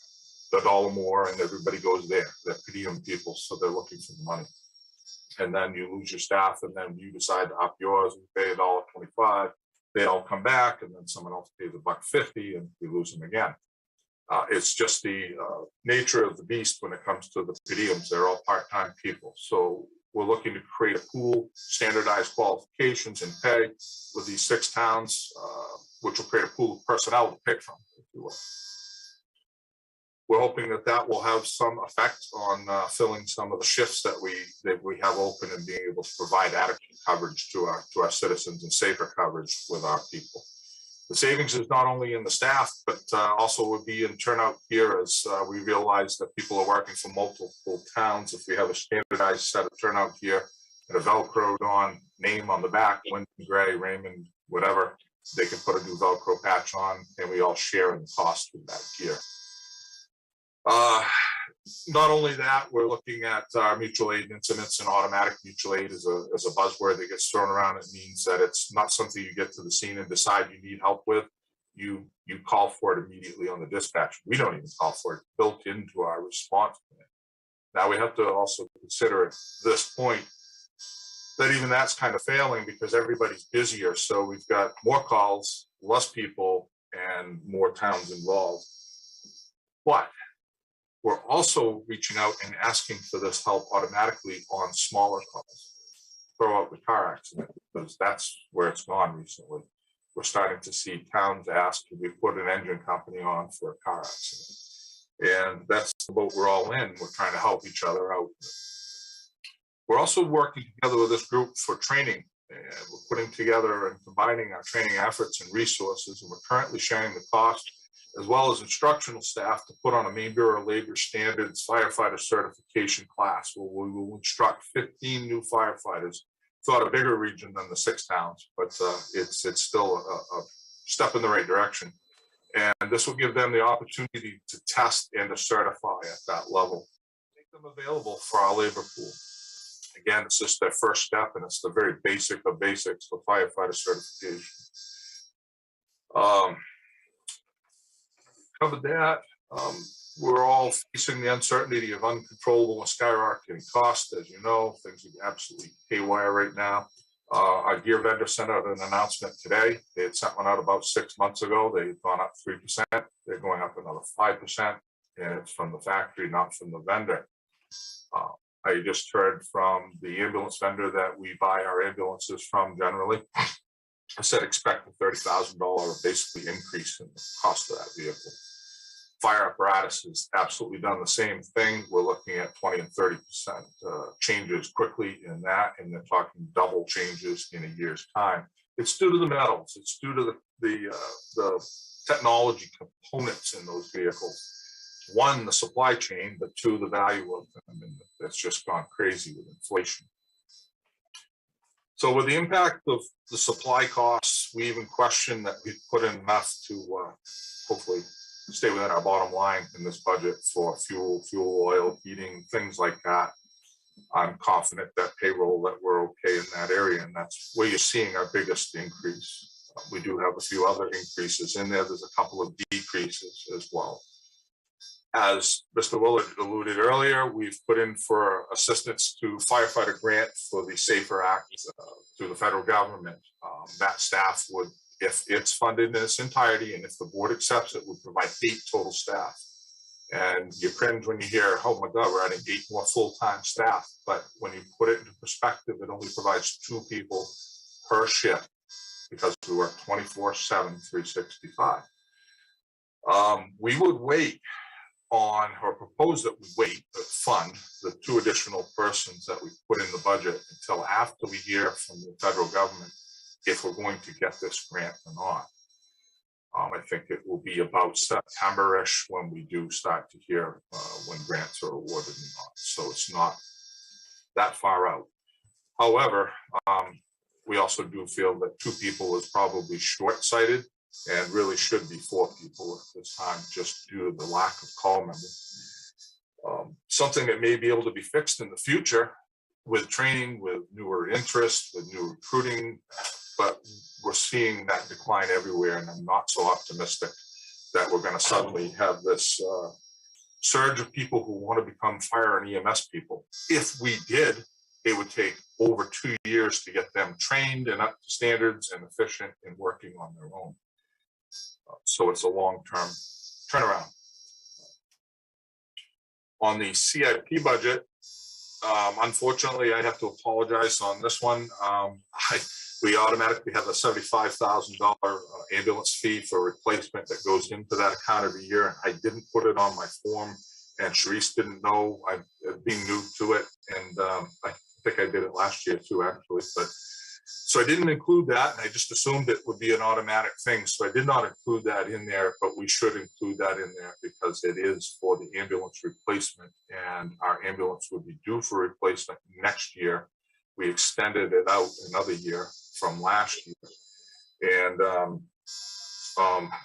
Speaker 15: the dollar more and everybody goes there. They're per diem people, so they're looking for the money. And then you lose your staff, and then you decide to up yours and pay $1.25. They all come back, and then someone else pays $1.50, and we lose them again. It's just the nature of the beast when it comes to the per diems. They're all part-time people. So we're looking to create a pool, standardized qualifications and pay with these 6 towns, which will create a pool of personnel to pick from, if you will. We're hoping that that will have some effect on filling some of the shifts that we have open and being able to provide adequate coverage to our citizens and safer coverage with our people. The savings is not only in the staff, but also would be in turnout gear, as we realize that people are working from multiple towns. If we have a standardized set of turnout gear and a Velcroed on name on the back, Wyndham, Gray, Raymond, whatever, they can put a new Velcro patch on, and we all share in the cost with that gear. Not only that, we're looking at our mutual aid incidents, and automatic mutual aid is a buzzword that gets thrown around. It means that it's not something you get to the scene and decide you need help with. You call for it immediately on the dispatch. We don't even call for it, built into our response plan. Now we have to also consider at this point that even that's kind of failing because everybody's busier. So we've got more calls, less people, and more towns involved. But we're also reaching out and asking for this help automatically on smaller calls. Throw out the car accident, because that's where it's gone recently. We're starting to see towns ask, can we put an engine company on for a car accident? And that's the boat we're all in. We're trying to help each other out. We're also working together with this group for training, and we're putting together and combining our training efforts and resources, and we're currently sharing the cost as well as instructional staff to put on a Maine Bureau of Labor Standards firefighter certification class, where we will instruct 15 new firefighters throughout a bigger region than the 6 towns, but it's still a step in the right direction. And this will give them the opportunity to test and to certify at that level. Make them available for our labor pool. Again, it's just their first step, and it's the very basic of basics for firefighter certification. Covered that. We're all facing the uncertainty of uncontrollable and skyrocketing costs. As you know, things are absolutely haywire right now. Our gear vendor sent out an announcement today. They had sent one out about 6 months ago. They had gone up 3%. They're going up another 5%, and it's from the factory, not from the vendor. I just heard from the ambulance vendor that we buy our ambulances from generally. I said expect a $30,000 basically increase in the cost of that vehicle. Fire apparatus has absolutely done the same thing. We're looking at 20 and 30% changes quickly in that, and they're talking double changes in a year's time. It's due to the metals. It's due to the technology components in those vehicles. 1, the supply chain, but 2, the value of them, and that's just gone crazy with inflation. So with the impact of the supply costs, we even question that we put in enough to hopefully stay within our bottom line in this budget for fuel, oil, heating, things like that. I'm confident that payroll, that we're okay in that area, and that's where you're seeing our biggest increase. We do have a few other increases in there. There's a couple of decreases as well. As Mr. Willard alluded earlier, we've put in for assistance to firefighter grant for the SAFER Act through the federal government. That staff would, if it's funded in its entirety and if the board accepts it, would provide 8 total staff. And you cringe when you hear, oh my God, we're adding 8 more full-time staff. But when you put it into perspective, it only provides 2 people per shift because we work 24/7, 365. We would wait on, or propose that we wait to fund the 2 additional persons that we put in the budget until after we hear from the federal government if we're going to get this grant or not. I think it will be about September-ish when we do start to hear when grants are awarded or not. So it's not that far out. However, we also do feel that 2 people is probably short-sighted and really should be 4 people at this time, just due to the lack of call members. Something that may be able to be fixed in the future with training, with newer interest, with new recruiting, but we're seeing that decline everywhere, and I'm not so optimistic that we're going to suddenly have this surge of people who want to become fire and EMS people. If we did, it would take over 2 years to get them trained and up to standards and efficient in working on their own. So it's a long-term turnaround. On the CIP budget, unfortunately, I have to apologize on this one. We automatically have a $75,000 ambulance fee for replacement that goes into that account every year. And I didn't put it on my form, and Sharice didn't know. I'm being new to it, and I think I did it last year too, actually. But so I didn't include that, and I just assumed it would be an automatic thing. So I did not include that in there, but we should include that in there because it is for the ambulance replacement, and our ambulance would be due for replacement next year. We extended it out another year from last year, and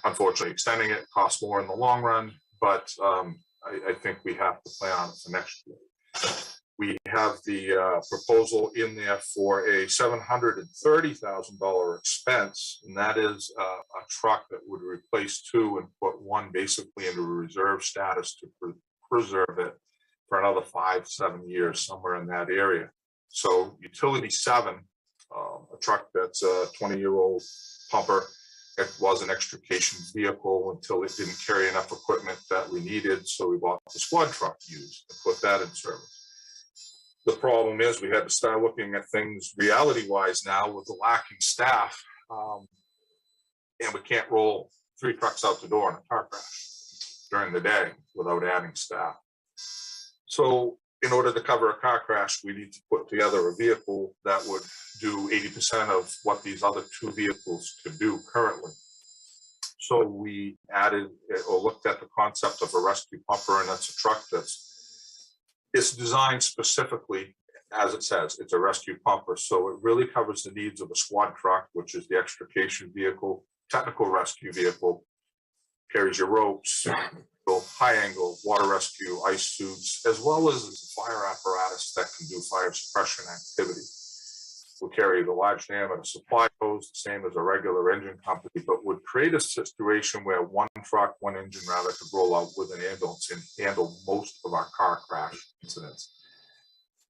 Speaker 15: unfortunately, extending it costs more in the long run. But I think we have to plan on it for next year. We have the proposal in there for a $730,000 expense, and that is a truck that would replace two and put one basically into a reserve status to preserve it for another 5-7 years, somewhere in that area. So Utility 7, a truck that's a 20-year-old pumper. It was an extrication vehicle until it didn't carry enough equipment that we needed, so we bought the squad truck used and put that in service. The problem is we had to start looking at things reality-wise now with the lacking staff, and we can't roll 3 trucks out the door in a car crash during the day without adding staff. So in order to cover a car crash, we need to put together a vehicle that would do 80% of what these other 2 vehicles could do currently. So we added or looked at the concept of a rescue pumper, and that's a truck it's designed specifically, as it says, it's a rescue pumper. So it really covers the needs of a squad truck, which is the extrication vehicle, technical rescue vehicle, carries your ropes, high angle, water rescue, ice suits, as well as a fire apparatus that can do fire suppression activity. We'll carry the large diameter supply hose, the same as a regular engine company, but would create a situation where one engine rather, could roll out with an ambulance and handle most of our car crash incidents.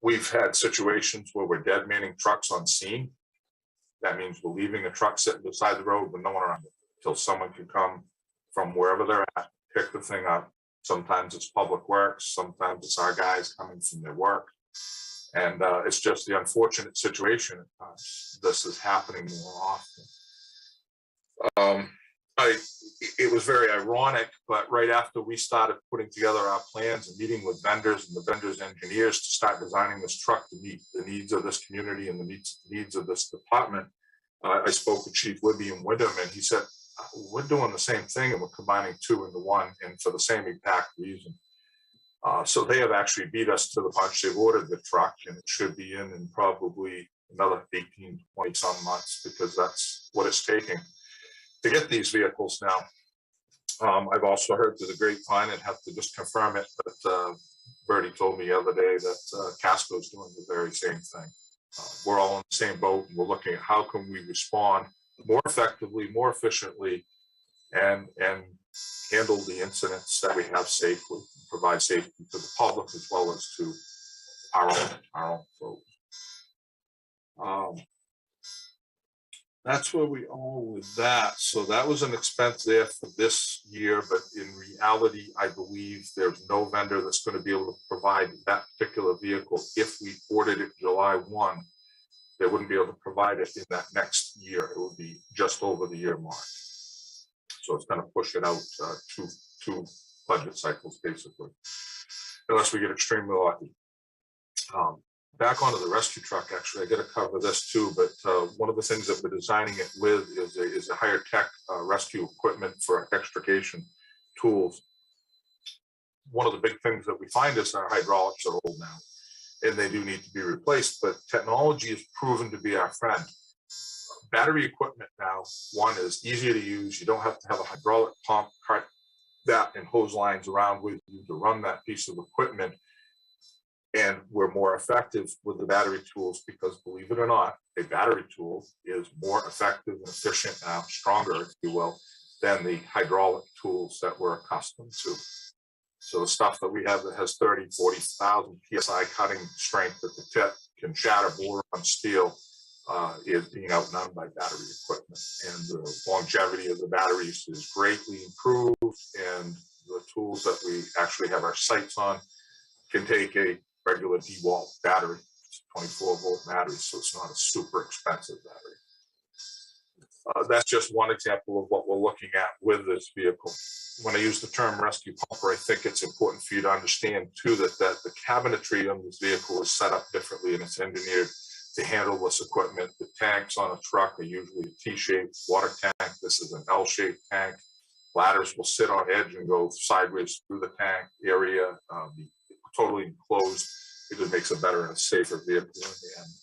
Speaker 15: We've had situations where we're dead manning trucks on scene. That means we're leaving a truck sitting beside the road with no one around it until someone can come from wherever they're at, pick the thing up. Sometimes it's public works, sometimes it's our guys coming from their work. And it's just the unfortunate situation at times. This is happening more often. It was very ironic, but right after we started putting together our plans and meeting with vendors and the vendors' engineers to start designing this truck to meet the needs of this community and the needs of this department, I spoke with Chief Libby in Wyndham, and he said, we're doing the same thing and we're combining 2 into 1, and for the same exact reason. So they have actually beat us to the punch. They've ordered the truck, and it should be in probably another 18, 20 some months, because that's what it's taking to get these vehicles now. I've also heard through the grapevine, and have to just confirm it, but Bertie told me the other day that Casco's doing the very same thing. We're all in the same boat, and we're looking at how can we respond more effectively, more efficiently, and handle the incidents that we have safely, provide safety to the public as well as to our own folks. That's where we are with that. So that was an expense there for this year, but in reality, I believe there's no vendor that's going to be able to provide that particular vehicle. If we ordered it July 1, they wouldn't be able to provide it in that next year. It would be just over the year mark. So it's going to push it out two budget cycles, basically, unless we get extremely lucky. Back onto the rescue truck, actually, I got to cover this too, but one of the things that we're designing it with is a higher tech rescue equipment for extrication tools. One of the big things that we find is our hydraulics are old now, and they do need to be replaced, but technology has proven to be our friend. Battery equipment now, one, is easier to use. You don't have to have a hydraulic pump, cart that and hose lines around with you to run that piece of equipment. And we're more effective with the battery tools because, believe it or not, a battery tool is more effective and efficient now, stronger, if you will, than the hydraulic tools that we're accustomed to. So the stuff that we have that has 30, 40,000 PSI cutting strength at the tip can shatter boron steel is being outdone by battery equipment. And the longevity of the batteries is greatly improved. And the tools that we actually have our sights on can take a regular DeWalt battery, 24-volt battery, so it's not a super expensive battery. That's just one example of what we're looking at with this vehicle. When I use the term rescue pumper, I think it's important for you to understand too that the cabinetry on this vehicle is set up differently and it's engineered to handle this equipment. The tanks on a truck are usually a T-shaped water tank. This is an L-shaped tank. Ladders will sit on edge and go sideways through the tank area, be totally enclosed. It just makes a better and a safer vehicle in the end.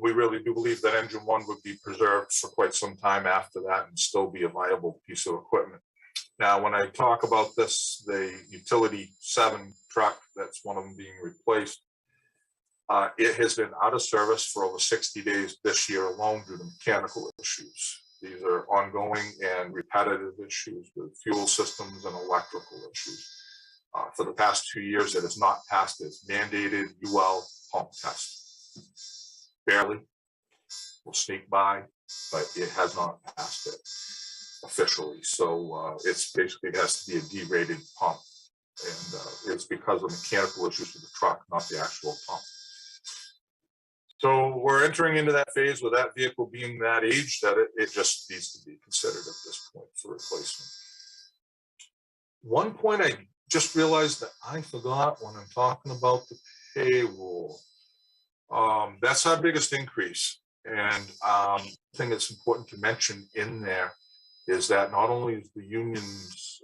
Speaker 15: We really do believe that engine one would be preserved for quite some time after that and still be a viable piece of equipment. Now, when I talk about this, the utility 7 truck, that's one of them being replaced. It has been out of service for over 60 days this year alone due to mechanical issues. These are ongoing and repetitive issues with fuel systems and electrical issues. For the past 2 years, it has not passed its mandated UL pump test. Barely, will sneak by, but it has not passed it officially. So it's basically has to be a D-rated pump, and it's because of mechanical issues with the truck, not the actual pump. So we're entering into that phase with that vehicle being that age that it just needs to be considered at this point for replacement. One point I just realized that I forgot when I'm talking about the payroll. That's our biggest increase. And the thing that's important to mention in there is that not only is the union's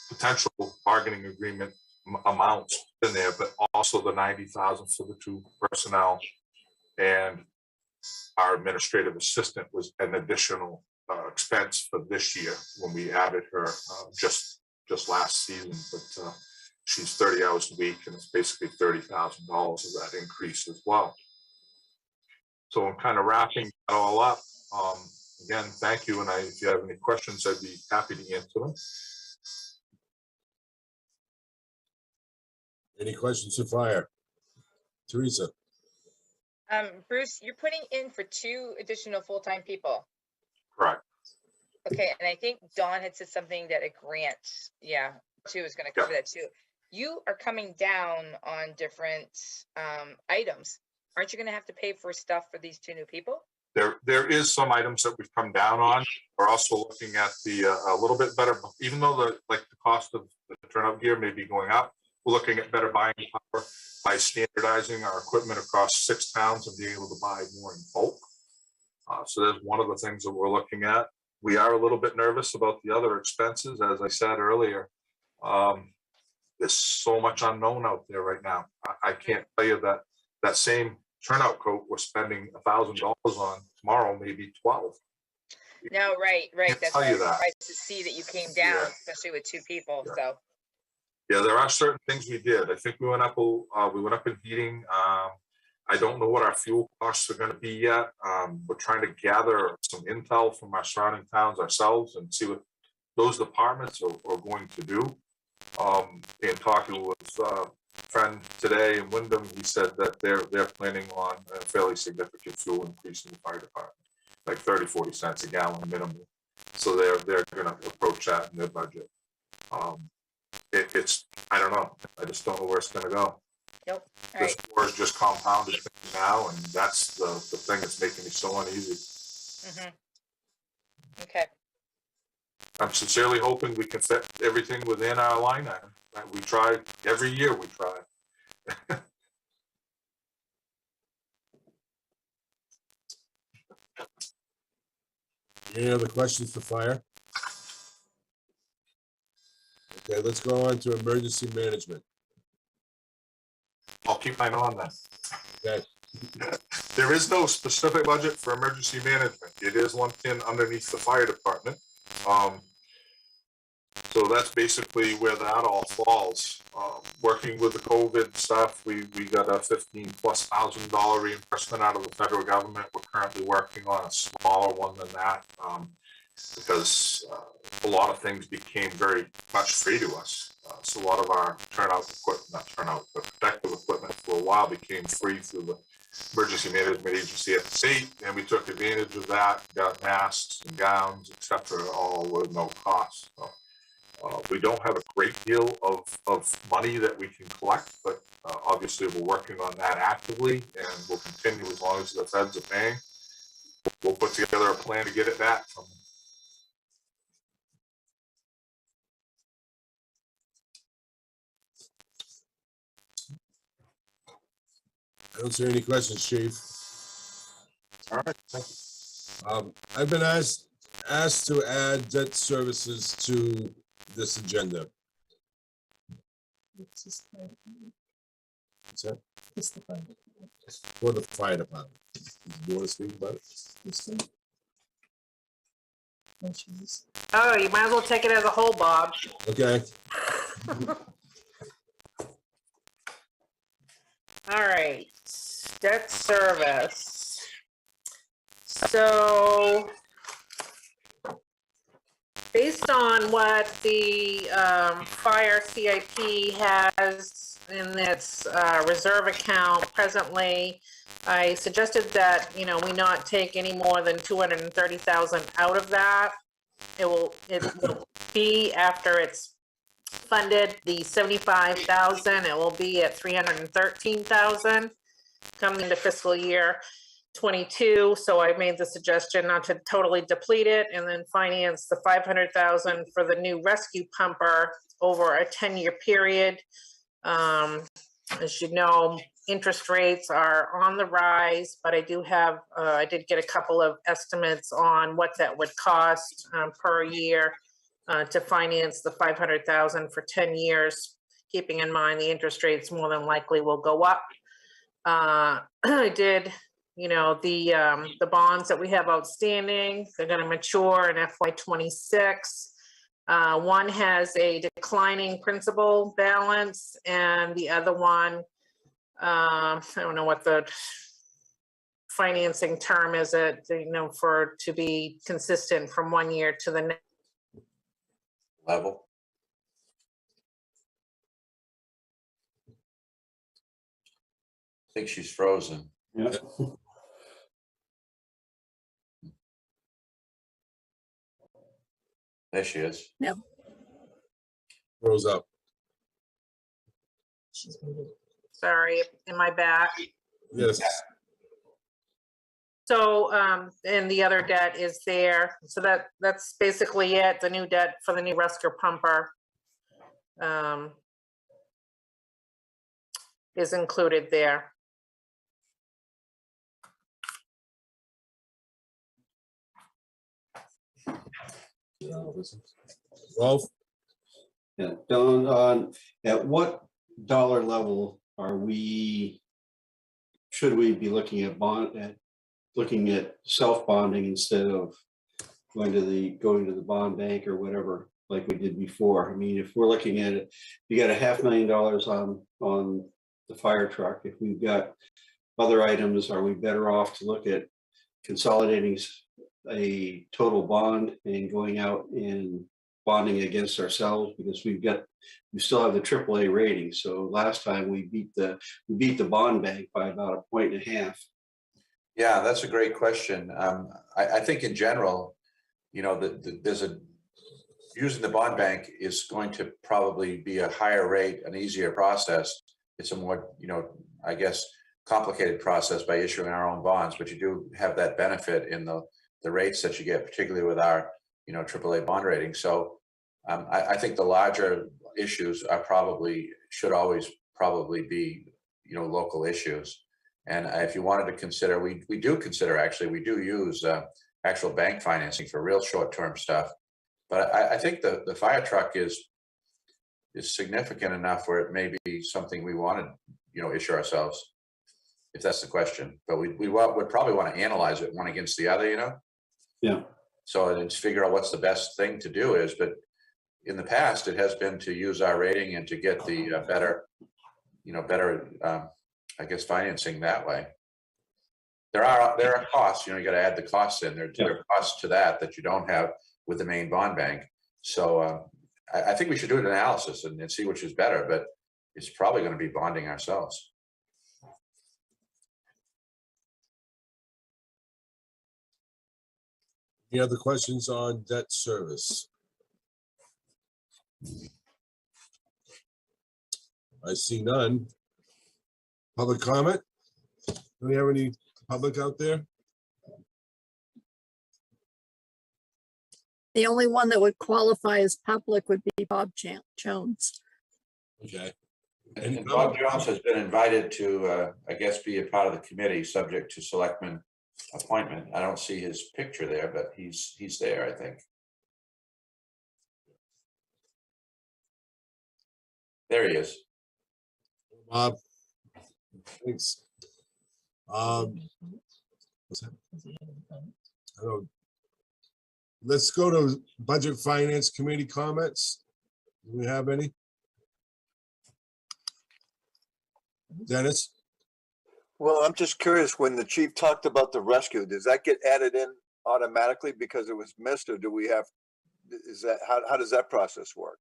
Speaker 15: potential bargaining agreement amounts in there, but also the 90,000 for the 2 personnel, and our administrative assistant was an additional expense for this year when we added her just last season. But she's 30 hours a week, and it's basically $30,000 of that increase as well. So I'm kind of wrapping that all up. Again, thank you. And if you have any questions, I'd be happy to answer them.
Speaker 9: Any questions to fire? Teresa?
Speaker 10: Bruce, you're putting in for 2 additional full-time people.
Speaker 15: Correct.
Speaker 10: Okay, and I think Dawn had said something that a grant, 2 is going to cover that too. You are coming down on different items. Aren't you going to have to pay for stuff for these 2 new people?
Speaker 15: There is some items that we've come down on. We're also looking at the a little bit better, even though the cost of the turnout gear may be going up, we're looking at better buying power by standardizing our equipment across 6 towns and being able to buy more in bulk. So there's one of the things that we're looking at. We are a little bit nervous about the other expenses, as I said earlier. There's so much unknown out there right now. I can't tell you that same turnout coat we're spending $1,000 on tomorrow, maybe 12.
Speaker 10: No, right. That's
Speaker 15: tell
Speaker 10: why I
Speaker 15: you
Speaker 10: was
Speaker 15: that.
Speaker 10: surprised to see that you came down,
Speaker 15: Yeah.
Speaker 10: especially with 2 people.
Speaker 15: Yeah.
Speaker 10: So
Speaker 15: Yeah, there are certain things we did. I think we went up in heating. I don't know what our fuel costs are going to be yet. We're trying to gather some intel from our surrounding towns ourselves and see what those departments are going to do. In talking with a friend today in Wyndham, he said that they're planning on a fairly significant fuel increase in the fire department, like 30-40 cents a gallon minimum. So they're going to approach that in their budget. It's I don't know. I just don't know where it's going to go.
Speaker 10: Nope.
Speaker 15: This war is just compounded now, and that's the thing that's making me so uneasy.
Speaker 10: Okay.
Speaker 15: I'm sincerely hoping we can fit everything within our line item. We try every year. We try.
Speaker 9: Any other questions for fire? Okay, let's go on to emergency management.
Speaker 15: I'll keep mine on that.
Speaker 9: Okay.
Speaker 15: There is no specific budget for emergency management. It is lumped in underneath the fire department. So that's basically where that all falls. Working with the COVID stuff, we got a $15,000+ reimbursement out of the federal government. We're currently working on a smaller one than that. because a lot of things became very much free to us. So a lot of our but protective equipment for a while became free through the emergency management agency at the state, and we took advantage of that, got masks and gowns, etc., all with no cost. So, we don't have a great deal of money that we can collect, but obviously we're working on that actively, and we'll continue as long as the feds are paying. We'll put together a plan to get it back from them.
Speaker 9: I don't see any questions, Chief.
Speaker 15: All right, thank you.
Speaker 9: I've been asked to add debt services to this agenda. What's that? For the fire department. Do you want to speak about it?
Speaker 6: Oh, you might as well take it as a whole, Bob.
Speaker 9: Okay.
Speaker 6: All right, debt service. So based on what the fire CIP has in its reserve account presently, I suggested that, we not take any more than 230,000 out of that. It will be, after it's funded, the 75,000, it will be at 313,000 coming into fiscal year 22. So I made the suggestion not to totally deplete it and then finance the 500,000 for the new rescue pumper over a 10-year period. As you know, interest rates are on the rise, but I do have, I did get a couple of estimates on what that would cost per year to finance the 500,000 for 10 years, keeping in mind the interest rates more than likely will go up. I did, the bonds that we have outstanding, they're going to mature in FY26. One has a declining principal balance, and the other one, I don't know what the financing term is, for to be consistent from 1 year to the next.
Speaker 2: Level. I think she's frozen.
Speaker 1: Yeah.
Speaker 2: There she is.
Speaker 17: No.
Speaker 9: Rose up.
Speaker 6: Sorry, am I back?
Speaker 9: Yes.
Speaker 6: So, and the other debt is there. So that's basically it. The new debt for the new rescue pumper is included there.
Speaker 9: Rolf?
Speaker 1: Yeah, Don, at what dollar level should we be looking at self-bonding instead of going to the bond bank or whatever, like we did before? I mean, if we're looking at it, you got $500,000 on the fire truck. If we've got other items, are we better off to look at consolidating a total bond and going out and bonding against ourselves, because we still have the AAA rating. So last time we beat the bond bank by about 1.5 points.
Speaker 2: Yeah, that's a great question. I think in general, using the bond bank is going to probably be a higher rate, an easier process. It's a more, I guess, complicated process by issuing our own bonds, but you do have that benefit in the rates that you get, particularly with our, AAA bond rating. So I think the larger issues should always probably be, local issues. And if you wanted to consider, we do use actual bank financing for real short-term stuff. But I think the fire truck is significant enough where it may be something we want to, issue ourselves, if that's the question. But we would probably want to analyze it one against the other,
Speaker 1: Yeah.
Speaker 2: So and figure out what's the best thing to do is. But in the past, it has been to use our rating and to get the better, I guess, financing that way. There are costs, you got to add the costs in there. There are costs to that you don't have with the Maine Bond Bank. So I think we should do an analysis and see which is better, but it's probably going to be bonding ourselves.
Speaker 9: Any other questions on debt service? I see none. Public comment? Do we have any public out there?
Speaker 17: The only one that would qualify as public would be Bob Jones.
Speaker 9: Okay.
Speaker 2: And Bob Jones has been invited to, I guess, be a part of the committee, subject to selectman appointment. I don't see his picture there, but he's there, I think. There he is.
Speaker 9: Bob. Thanks. What's that? I don't. Let's go to Budget Finance Committee comments. Do we have any? Dennis?
Speaker 13: Well, I'm just curious, when the chief talked about the rescue, does that get added in automatically because it was missed, or do we have, how does that process work?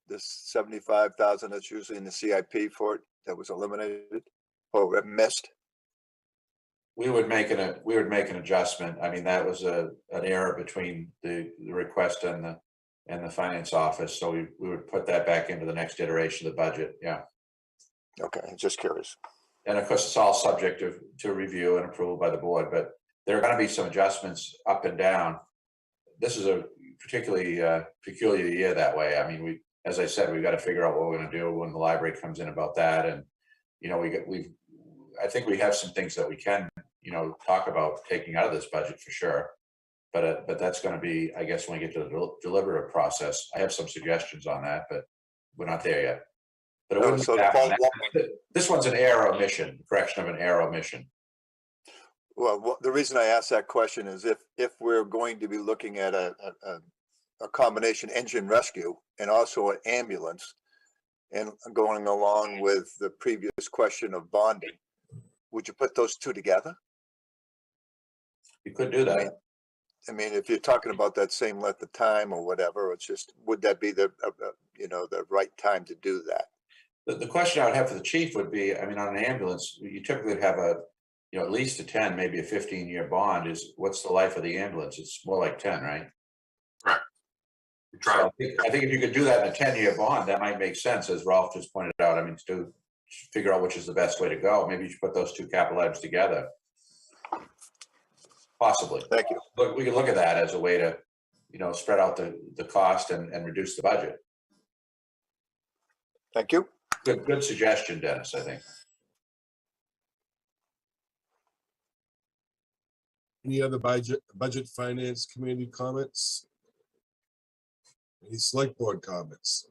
Speaker 13: This 75,000 that's usually in the CIP for it that was eliminated or missed?
Speaker 2: We would make an adjustment. I mean, that was an error between the request and the finance office. So we would put that back into the next iteration of the budget. Yeah.
Speaker 13: Okay, just curious.
Speaker 2: And of course, it's all subject to review and approval by the board, but there are going to be some adjustments up and down. This is a particularly peculiar year that way. I mean, as I said, we've got to figure out what we're going to do when the library comes in about that. And, you know, I think we have some things that we can, you know, talk about taking out of this budget for sure. But that's going to be, I guess, when we get to the deliberative process. I have some suggestions on that, but we're not there yet. But it wouldn't happen. This one's an error omission, correction of an error omission.
Speaker 13: Well, the reason I asked that question is if we're going to be looking at a combination engine rescue and also an ambulance, and going along with the previous question of bonding, would you put those two together?
Speaker 2: You could do that.
Speaker 13: I mean, if you're talking about that same length of time or whatever, it's just, would that be the right time to do that?
Speaker 2: The question I would have for the chief would be, I mean, on an ambulance, you typically have at least a 10, maybe a 15-year bond. What's the life of the ambulance? It's more like 10, right?
Speaker 15: Correct.
Speaker 2: So I think if you could do that in a 10-year bond, that might make sense, as Ralph just pointed out. I mean, to figure out which is the best way to go. Maybe you should put those two capital items together. Possibly.
Speaker 13: Thank you.
Speaker 2: But we can look at that as a way to, you know, spread out the cost and reduce the budget.
Speaker 13: Thank you.
Speaker 2: Good suggestion, Dennis, I think.
Speaker 9: Any other budget finance committee comments? Any select board comments?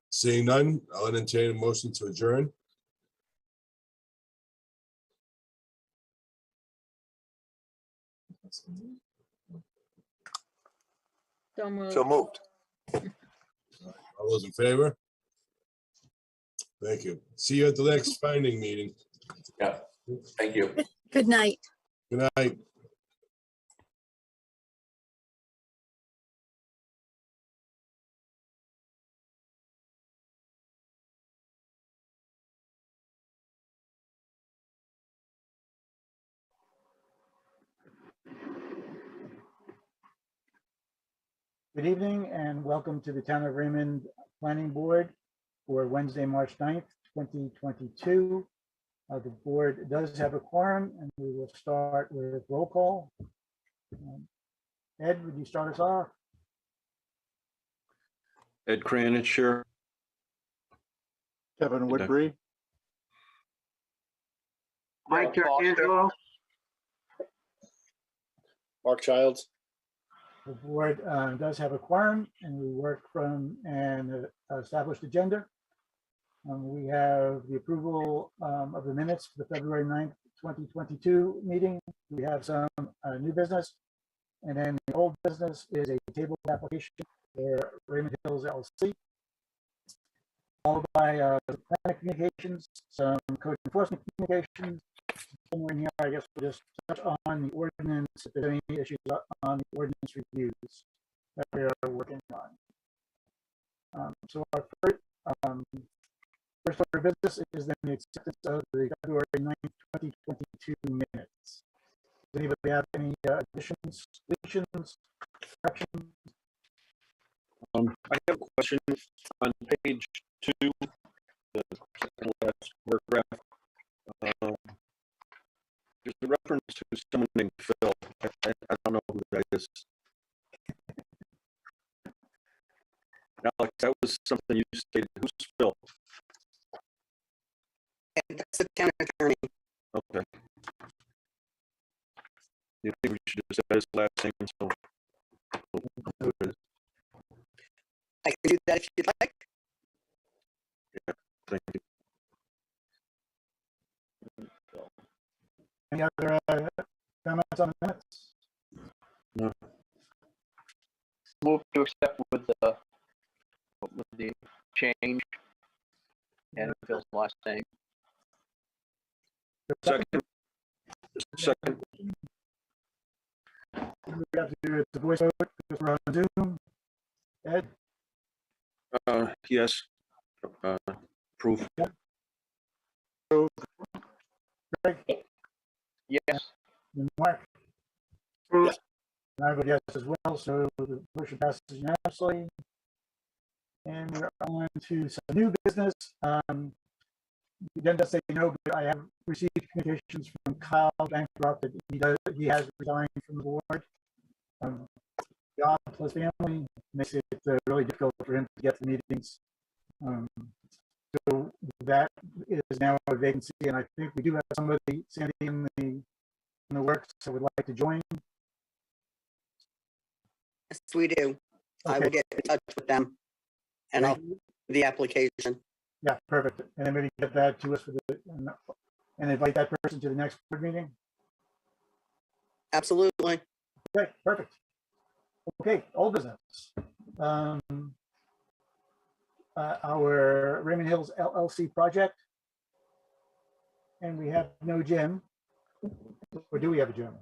Speaker 9: Seeing none, I'll entertain a motion to adjourn.
Speaker 13: So moved.
Speaker 9: All those in favor? Thank you. See you at the next finding meeting.
Speaker 2: Yeah, thank you.
Speaker 17: Good night.
Speaker 9: Good night.
Speaker 16: Good evening and welcome to the Town of Raymond Planning Board for Wednesday, March 9th, 2022. The board does have a quorum and we will start with roll call. Ed, would you start us off?
Speaker 18: Ed Cranich, sure.
Speaker 7: Kevin Woodbury.
Speaker 16: Mike Angelo.
Speaker 18: Mark Childs.
Speaker 16: The board does have a quorum and we work from an established agenda. We have the approval of the minutes for the February 9th, 2022 meeting. We have some new business. And then the old business is a tabled application for Raymond Hills LLC. followed by planning communications, some code enforcement communications. Somewhere in here, I guess we'll just touch on the ordinance, if there's any issues on the ordinance reviews that we are working on. So our first order of business is then the acceptance of the February 9th, 2022 minutes. Does anybody have any additions, deletions, corrections?
Speaker 18: I have a question on page 2, the second last paragraph. There's a reference to someone named Phil. I don't know who that is. Alex, that was something you stated. Who's Phil?
Speaker 3: That's the town attorney.
Speaker 18: Okay. You think we should just add his last name? So
Speaker 3: I can do that if you'd like.
Speaker 18: yeah, thank you.
Speaker 16: Any other comments on the minutes?
Speaker 18: No.
Speaker 19: Move to accept with the change and Phil's last name.
Speaker 18: Second. Second.
Speaker 16: We have to do the voice vote because we're on Zoom. Ed?
Speaker 18: Yes. Proof.
Speaker 16: Yeah. Greg?
Speaker 19: Yes.
Speaker 16: And Mark?
Speaker 3: Yes.
Speaker 16: And I vote yes as well, so the motion passes unanimously. And we're on to some new business. The agenda say no, but I have received communications from Kyle Bancroft that he has resigned from the board. Job plus family makes it really difficult for him to get to meetings. So that is now a vacancy, and I think we do have somebody, Sandy, in the works that would like to join.
Speaker 3: Yes, we do. I will get in touch with them and I'll the application.
Speaker 16: Yeah, perfect. And then maybe get that to us for the and invite that person to the next board meeting.
Speaker 3: Absolutely.
Speaker 16: Okay, perfect. Okay, old business. Our Raymond Hills LLC project. And we have no gym. Or do we have a gym?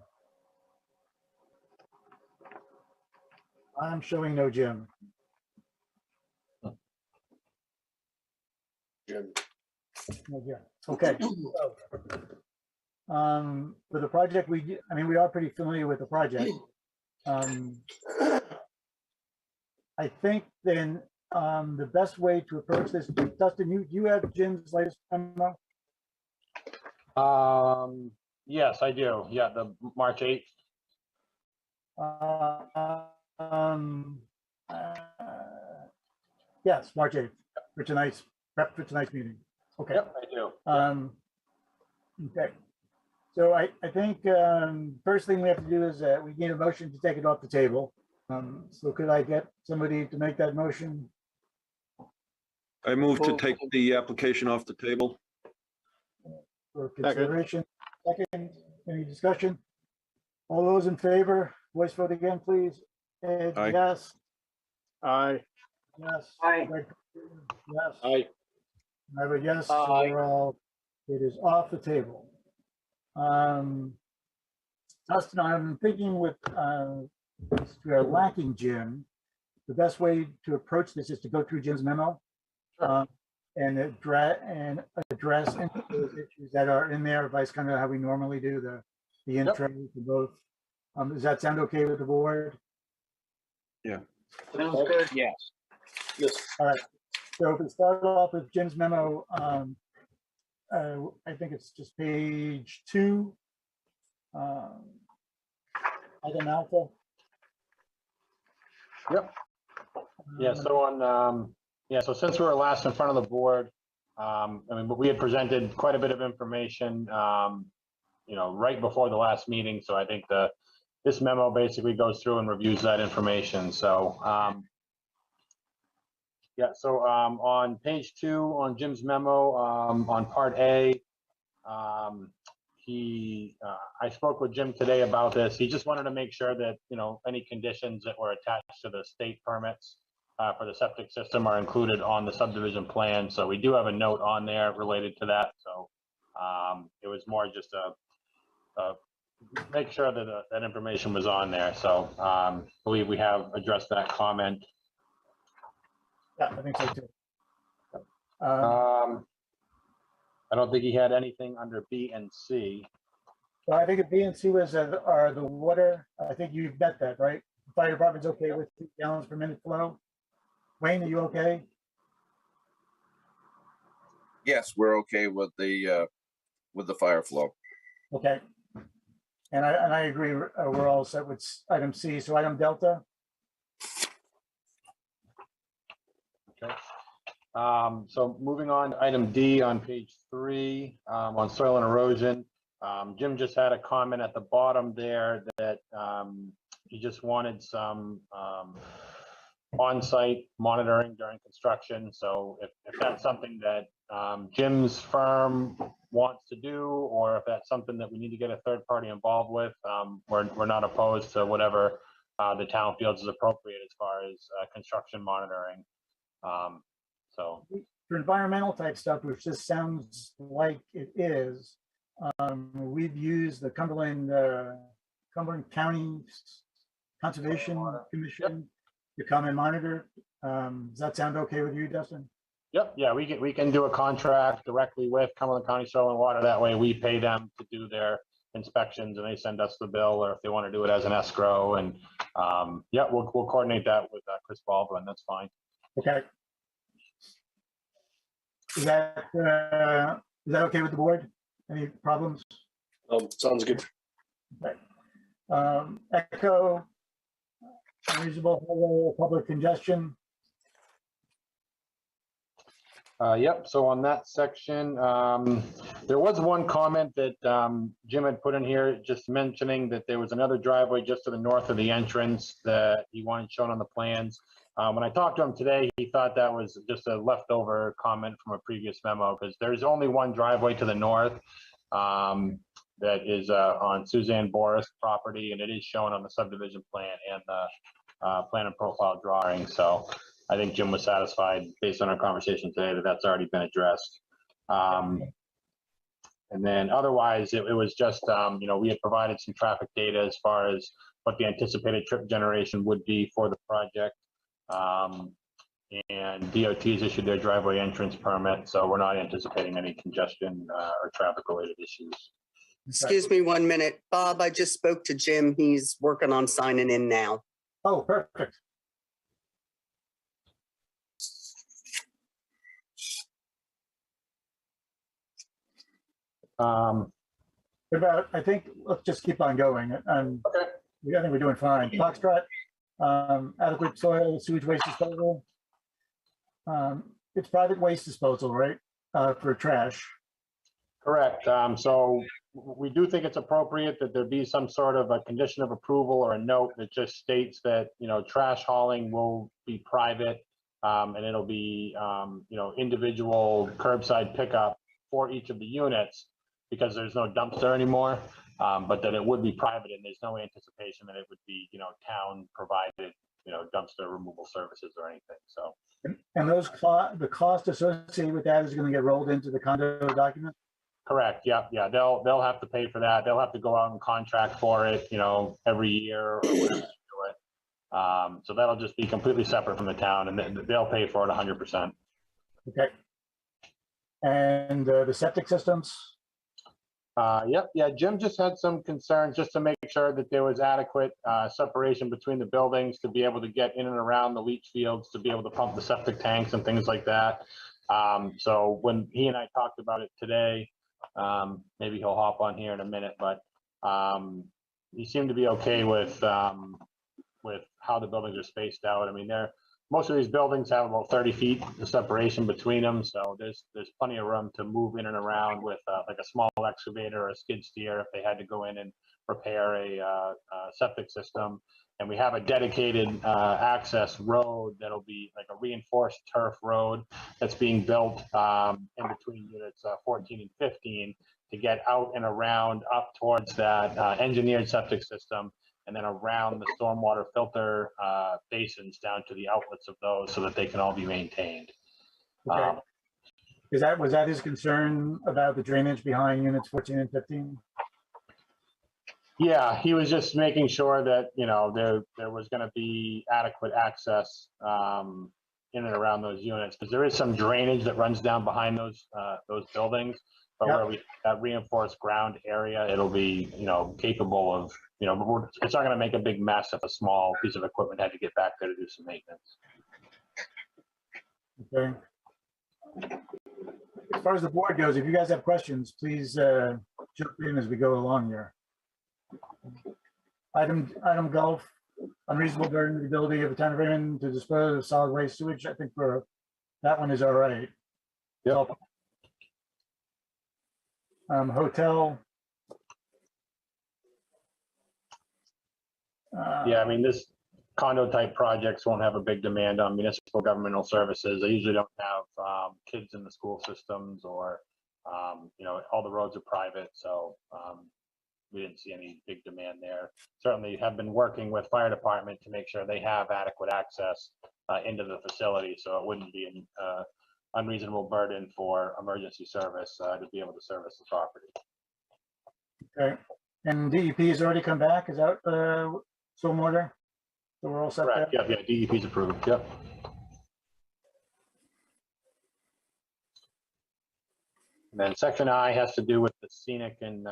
Speaker 16: I'm showing no gym.
Speaker 13: Jim.
Speaker 16: No gym. Okay. So, for the project, we are pretty familiar with the project. I think then the best way to approach this, Dustin, you have Jim's latest memo?
Speaker 20: Yes, I do. Yeah, the March 8th.
Speaker 16: Yes, March 8th for tonight's prep for tonight's meeting. Okay.
Speaker 20: Yep, I do.
Speaker 16: Okay. So I think first thing we have to do is we need a motion to take it off the table. So could I get somebody to make that motion?
Speaker 18: I move to take the application off the table.
Speaker 16: For consideration. Second, any discussion? All those in favor, voice vote again, please. Ed,
Speaker 18: Aye.
Speaker 16: yes.
Speaker 7: Aye.
Speaker 16: Yes.
Speaker 19: Aye.
Speaker 16: Greg, yes.
Speaker 7: Aye.
Speaker 16: I vote yes. So
Speaker 19: Aye.
Speaker 16: we're all, it is off the table. Dustin, I'm thinking with we are lacking Jim. The best way to approach this is to go through Jim's memo. And address those issues that are in there, vice kind of how we normally do the intro for both. Does that sound okay with the board?
Speaker 18: Yeah.
Speaker 19: Sounds good. Yes.
Speaker 13: Yes.
Speaker 16: All right. So if we start off with Jim's memo, I think it's just page 2. Item alpha.
Speaker 20: Yep. Yeah. So on so since we were last in front of the board, but we had presented quite a bit of information, right before the last meeting. So I think this memo basically goes through and reviews that information. So on page 2 on Jim's memo, on part A, I spoke with Jim today about this. He just wanted to make sure that, any conditions that were attached to the state permits for the septic system are included on the subdivision plan. So we do have a note on there related to that. So it was more just a make sure that that information was on there. So I believe we have addressed that comment.
Speaker 16: Yeah, I think so too.
Speaker 20: I don't think he had anything under B and C.
Speaker 16: Well, I think if B and C was are the water, I think you've met that, right? Fire department's okay with 2 gallons per minute flow. Wayne, are you okay?
Speaker 13: Yes, we're okay with the fire flow.
Speaker 16: Okay. And I agree, we're all set with item C. So item Delta.
Speaker 20: Okay. So moving on to item D on page 3 on soil and erosion. Jim just had a comment at the bottom there that he just wanted some on-site monitoring during construction. So if that's something that Jim's firm wants to do, or if that's something that we need to get a third party involved with, we're not opposed to whatever the town feels is appropriate as far as construction monitoring. So
Speaker 16: for environmental type stuff, which just sounds like it is, we've used the Cumberland County Conservation Commission to come and monitor. Does that sound okay with you, Dustin?
Speaker 20: Yep. Yeah, we can do a contract directly with Cumberland County Soil and Water. That way we pay them to do their inspections and they send us the bill, or if they want to do it as an escrow. And yeah, we'll coordinate that with Chris Baldwin. That's fine.
Speaker 16: Okay. Is that okay with the board? Any problems?
Speaker 18: Sounds good.
Speaker 16: Okay. Echo, unreasonable public congestion.
Speaker 20: Yep. So on that section, there was one comment that Jim had put in here, just mentioning that there was another driveway just to the north of the entrance that he wanted shown on the plans. When I talked to him today, he thought that was just a leftover comment from a previous memo, because there's only one driveway to the north that is on Suzanne Boris property, and it is shown on the subdivision plan and the plan and profile drawing. So I think Jim was satisfied based on our conversation today that that's already been addressed. And then otherwise, it was just, we had provided some traffic data as far as what the anticipated trip generation would be for the project. And DOT has issued their driveway entrance permit, so we're not anticipating any congestion or traffic related issues.
Speaker 3: Excuse me 1 minute. Bob, I just spoke to Jim. He's working on signing in now.
Speaker 16: Oh, perfect. I think let's just keep on going. Okay. I think we're doing fine. Foxtrot, adequate soil sewage waste disposal. It's private waste disposal, right? For trash.
Speaker 20: Correct. So we do think it's appropriate that there be some sort of a condition of approval or a note that just states that, trash hauling will be private, and it'll be, individual curbside pickup for each of the units, because there's no dumpster anymore, but that it would be private, and there's no anticipation that it would be, town provided, dumpster removal services or anything. So.
Speaker 16: And the cost associated with that is going to get rolled into the condo document?
Speaker 20: Correct. Yeah. They'll have to pay for that. They'll have to go out and contract for it, every year or whatever they do it. So that'll just be completely separate from the town, and they'll pay for it 100%.
Speaker 16: Okay. And the septic systems?
Speaker 20: Yep. Yeah. Jim just had some concerns just to make sure that there was adequate separation between the buildings to be able to get in and around the leach fields, to be able to pump the septic tanks and things like that. So when he and I talked about it today, maybe he'll hop on here in a minute, but he seemed to be okay with how the buildings are spaced out. I mean, most of these buildings have about 30 feet of separation between them, so there's plenty of room to move in and around with like a small excavator or a skid steer if they had to go in and repair a septic system. And we have a dedicated access road that'll be like a reinforced turf road that's being built in between units 14 and 15 to get out and around up towards that engineered septic system and then around the stormwater filter basins down to the outlets of those so that they can all be maintained.
Speaker 16: Okay. Was that his concern about the drainage behind units 14 and 15?
Speaker 20: Yeah, he was just making sure that, you know, there was going to be adequate access in and around those units, because there is some drainage that runs down behind those buildings, but where we that reinforced ground area, it'll be, you know, capable of, you know, it's not going to make a big mess if a small piece of equipment had to get back there to do some maintenance.
Speaker 16: Okay. As far as the board goes, if you guys have questions, please jump in as we go along here. Item golf, unreasonable burden of the ability of the town of Raymond to dispose of solid waste sewage. I think that one is all right.
Speaker 20: Yep.
Speaker 16: Hotel.
Speaker 20: Yeah, I mean, this condo type projects won't have a big demand on municipal governmental services. They usually don't have kids in the school systems, or you know, all the roads are private, so we didn't see any big demand there. Certainly have been working with fire department to make sure they have adequate access into the facility, so it wouldn't be an unreasonable burden for emergency service to be able to service the property.
Speaker 16: Okay, and DEP has already come back. Is that stormwater? So we're all set there?
Speaker 20: Yep, yeah, DEP's approved, yep. And then section I has to do with the scenic and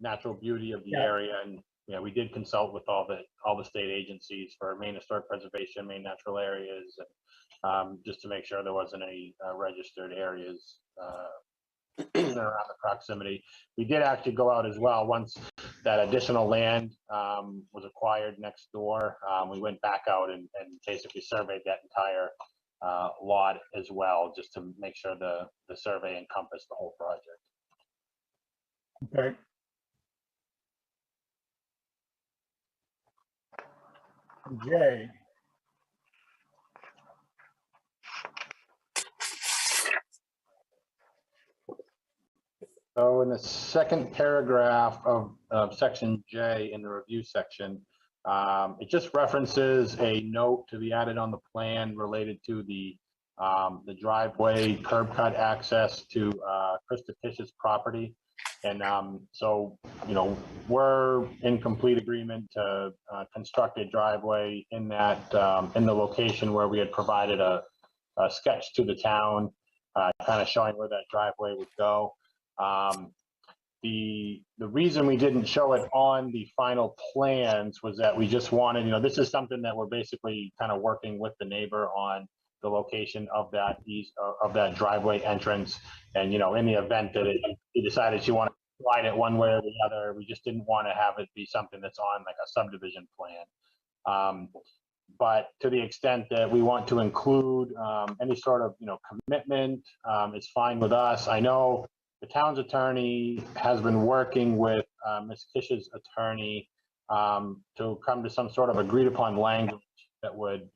Speaker 20: natural beauty of the area, and yeah, we did consult with all the state agencies for Maine Historic Preservation, Maine Natural Areas, and just to make sure there wasn't any registered areas in and around the proximity. We did actually go out as well once that additional land was acquired next door. We went back out and basically surveyed that entire lot as well, just to make sure the survey encompassed the whole project.
Speaker 16: Okay. Jay.
Speaker 20: So in the second paragraph of section J in the review section, it just references a note to be added on the plan related to the driveway curb cut access to Krista Tish's property. And so, you know, we're in complete agreement to construct a driveway in that in the location where we had provided a sketch to the town, kind of showing where that driveway would go. The reason we didn't show it on the final plans was that we just wanted, you know, this is something that we're basically kind of working with the neighbor on the location of that driveway entrance. And, you know, in the event that he decided she wanted to slide it one way or the other, we just didn't want to have it be something that's on like a subdivision plan. But to the extent that we want to include any sort of, you know, commitment, it's fine with us. I know the town's attorney has been working with Ms. Kish's attorney to come to some sort of agreed upon language that would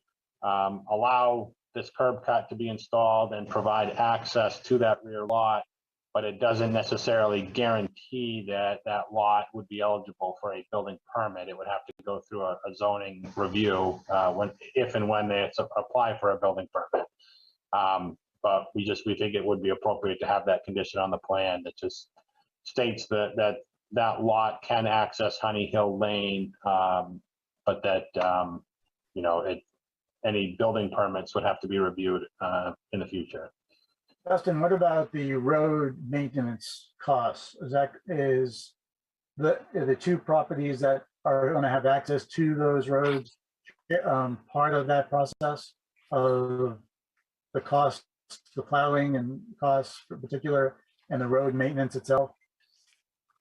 Speaker 20: allow this curb cut to be installed and provide access to that rear lot, but it doesn't necessarily guarantee that that lot would be eligible for a building permit. It would have to go through a zoning review if and when they apply for a building permit. But we think it would be appropriate to have that condition on the plan that just states that lot can access Honey Hill Lane, but that you know, any building permits would have to be reviewed in the future.
Speaker 16: Justin, what about the road maintenance costs? Is the two properties that are going to have access to those roads part of that process of the cost, the plowing and costs in particular, and the road maintenance itself?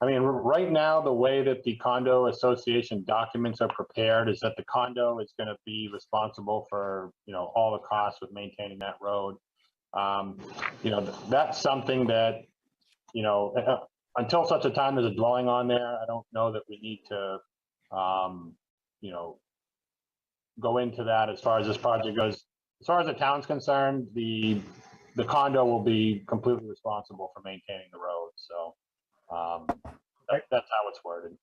Speaker 20: I mean, right now, the way that the condo association documents are prepared is that the condo is going to be responsible for, you know, all the costs with maintaining that road. You know, that's something that, you know, until such a time there's a dwelling on there, I don't know that we need to, you know, go into that as far as this project goes. As far as the town's concerned, the condo will be completely responsible for maintaining the road. So that's how it's worded.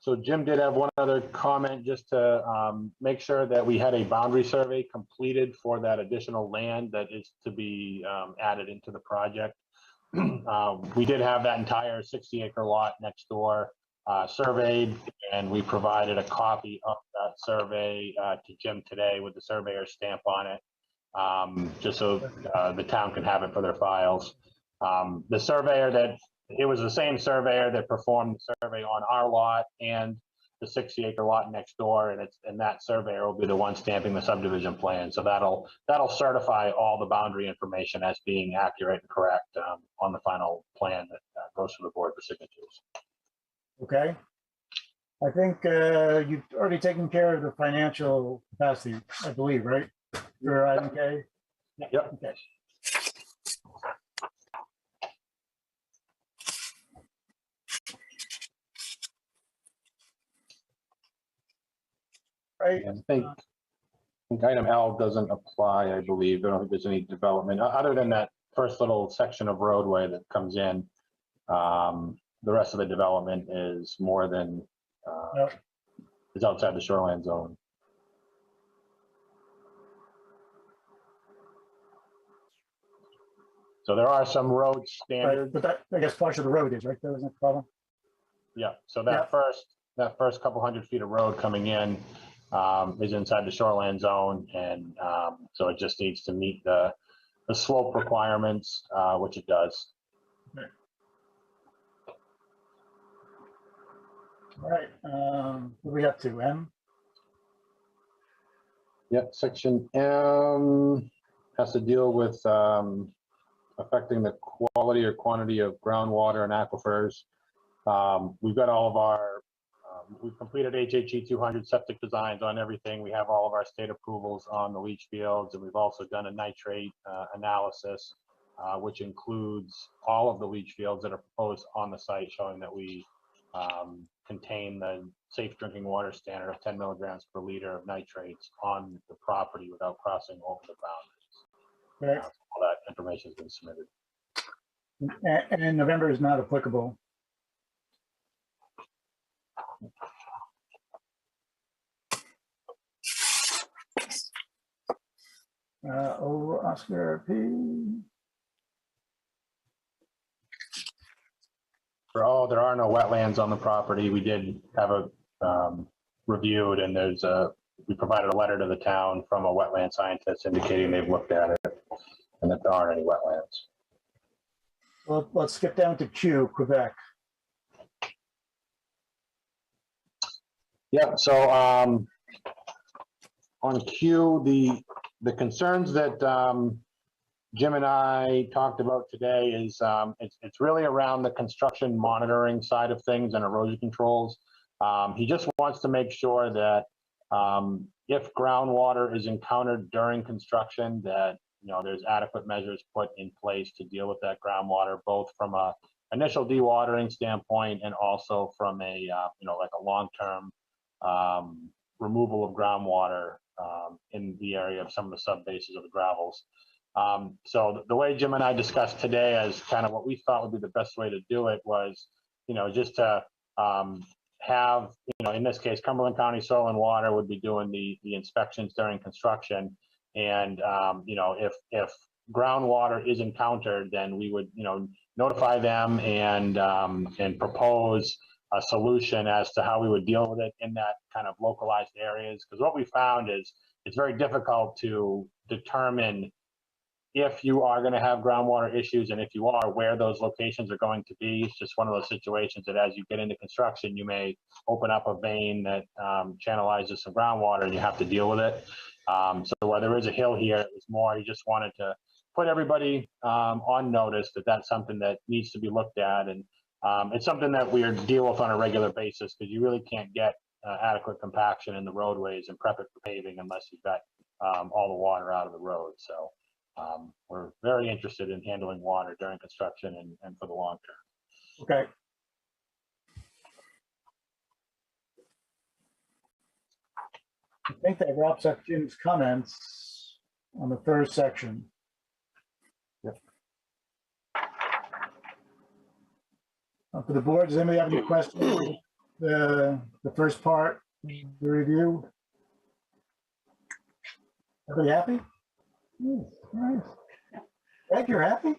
Speaker 20: So Jim did have one other comment, just to make sure that we had a boundary survey completed for that additional land that is to be added into the project. We did have that entire 60-acre lot next door surveyed, and we provided a copy of that survey to Jim today with the surveyor's stamp on it, just so the town can have it for their files. The surveyor it was the same surveyor that performed the survey on our lot and the 60-acre lot next door, and that surveyor will be the one stamping the subdivision plan. So that'll certify all the boundary information as being accurate and correct on the final plan that goes to the board for signatures.
Speaker 16: Okay. I think you've already taken care of the financial capacity, I believe, right? For item K?
Speaker 20: Yep.
Speaker 16: Okay. Right.
Speaker 20: I think item L doesn't apply, I believe. I don't think there's any development other than that first little section of roadway that comes in. The rest of the development is more than is outside the shoreline zone. So there are some road standards.
Speaker 16: But that, I guess, part of the road is, right? That wasn't the problem.
Speaker 20: Yeah. So that first couple hundred feet of road coming in is inside the shoreline zone, and so it just needs to meet the slope requirements, which it does.
Speaker 16: Okay. All right. What do we have to M?
Speaker 20: Yep. Section M has to deal with affecting the quality or quantity of groundwater and aquifers. We've got all of our we've completed HHE 200 septic designs on everything. We have all of our state approvals on the leach fields, and we've also done a nitrate analysis, which includes all of the leach fields that are proposed on the site, showing that we contain the safe drinking water standard of 10 milligrams per liter of nitrates on the property without crossing over the boundaries.
Speaker 16: Right.
Speaker 20: All that information has been submitted.
Speaker 16: And November is not applicable. Oscar P.
Speaker 20: There are no wetlands on the property. We did have a reviewed, and we provided a letter to the town from a wetland scientist indicating they've looked at it and that there aren't any wetlands.
Speaker 16: Well, let's skip down to Q, Quebec.
Speaker 20: Yeah, so on Q, the concerns that Jim and I talked about today is it's really around the construction monitoring side of things and erosion controls. He just wants to make sure that if groundwater is encountered during construction, that there's adequate measures put in place to deal with that groundwater, both from a initial dewatering standpoint and also from a like a long-term removal of groundwater in the area of some of the sub-bases of the gravels. So the way Jim and I discussed today as kind of what we thought would be the best way to do it was, just to have, in this case, Cumberland County Soil and Water would be doing the inspections during construction. And, if groundwater is encountered, then we would, notify them and propose a solution as to how we would deal with it in that kind of localized areas. Because what we found is it's very difficult to determine if you are going to have groundwater issues, and if you are, where those locations are going to be. It's just one of those situations that as you get into construction, you may open up a vein that channelizes some groundwater and you have to deal with it. So where there is a hill here, it was more, he just wanted to put everybody on notice that that's something that needs to be looked at. And it's something that we deal with on a regular basis, because you really can't get adequate compaction in the roadways and prep it for paving unless you've got all the water out of the road. So we're very interested in handling water during construction and for the long term.
Speaker 16: Okay. I think that wraps up Jim's comments on the first section.
Speaker 20: Yep.
Speaker 16: For the board, does anybody have any questions? The first part, the review. Everybody happy? Nice. Greg, you're happy?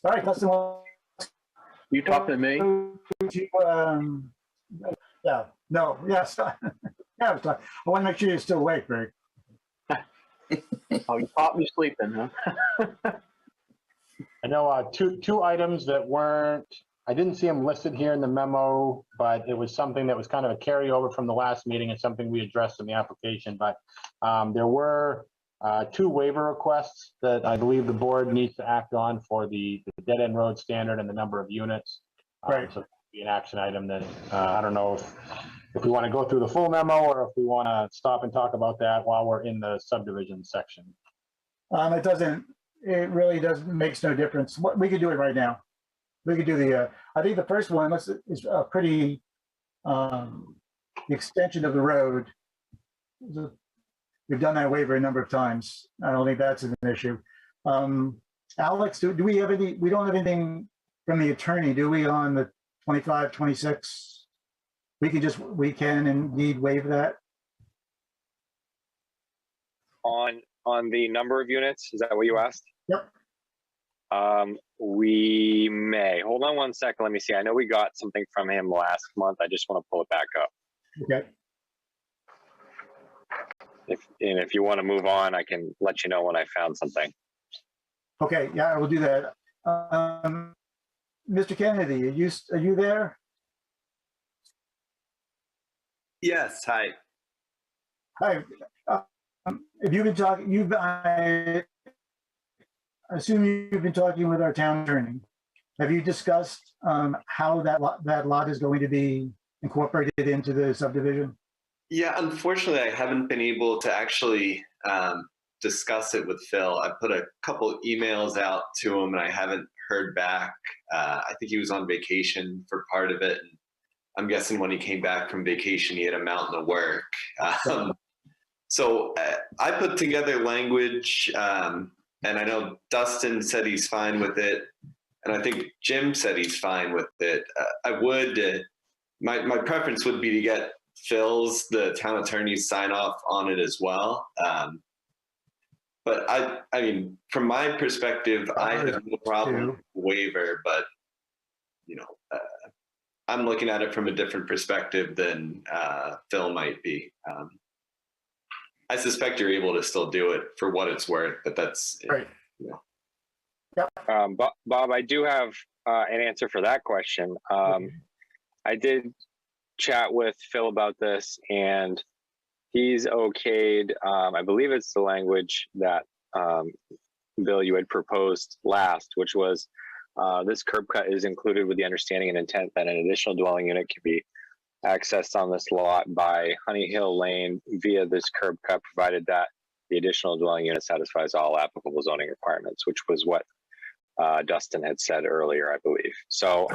Speaker 16: All right, Dustin.
Speaker 19: You talking to me?
Speaker 16: Yeah, no, yes. Yeah, I was talking. I want to make sure you're still awake, Greg.
Speaker 19: Oh, you caught me sleeping, huh?
Speaker 20: I know two items that weren't, I didn't see them listed here in the memo, but it was something that was kind of a carryover from the last meeting and something we addressed in the application. But there were two waiver requests that I believe the board needs to act on for the dead end road standard and the number of units.
Speaker 16: Right.
Speaker 20: So be an action item that I don't know if we want to go through the full memo or if we want to stop and talk about that while we're in the subdivision section.
Speaker 16: It doesn't, it really doesn't, makes no difference. We could do it right now. We could do the, I think the first one is a pretty, the extension of the road. We've done that waiver a number of times. I don't think that's an issue. Alex, do we have any, we don't have anything from the attorney, do we, on the 25, 26? We can indeed waive that.
Speaker 14: On the number of units, is that what you asked?
Speaker 16: Yep.
Speaker 14: We may. Hold on one second. Let me see. I know we got something from him last month. I just want to pull it back up.
Speaker 16: Okay.
Speaker 14: If you want to move on, I can let you know when I found something.
Speaker 16: Okay, yeah, I will do that. Mr. Kennedy, are you there?
Speaker 5: Yes, hi.
Speaker 16: Hi. If you've been talking, I assume you've been talking with our town attorney. Have you discussed how that lot is going to be incorporated into the subdivision?
Speaker 5: Yeah, unfortunately, I haven't been able to actually discuss it with Phil. I put a couple emails out to him and I haven't heard back. I think he was on vacation for part of it. And I'm guessing when he came back from vacation, he had a mountain of work. So I put together language, and I know Dustin said he's fine with it, and I think Jim said he's fine with it. I would, my preference would be to get Phil's, the town attorney's sign off on it as well. But I mean, from my perspective, I have no problem with the waiver, but you know, I'm looking at it from a different perspective than Phil might be. I suspect you're able to still do it for what it's worth, but that's
Speaker 16: right.
Speaker 5: You know.
Speaker 16: Yep.
Speaker 14: Bob, I do have an answer for that question. I did chat with Phil about this, and he's okayed. I believe it's the language that Bill, you had proposed last, which was this curb cut is included with the understanding and intent that an additional dwelling unit can be accessed on this lot by Honey Hill Lane via this curb cut, provided that the additional dwelling unit satisfies all applicable zoning requirements, which was what Dustin had said earlier, I believe. So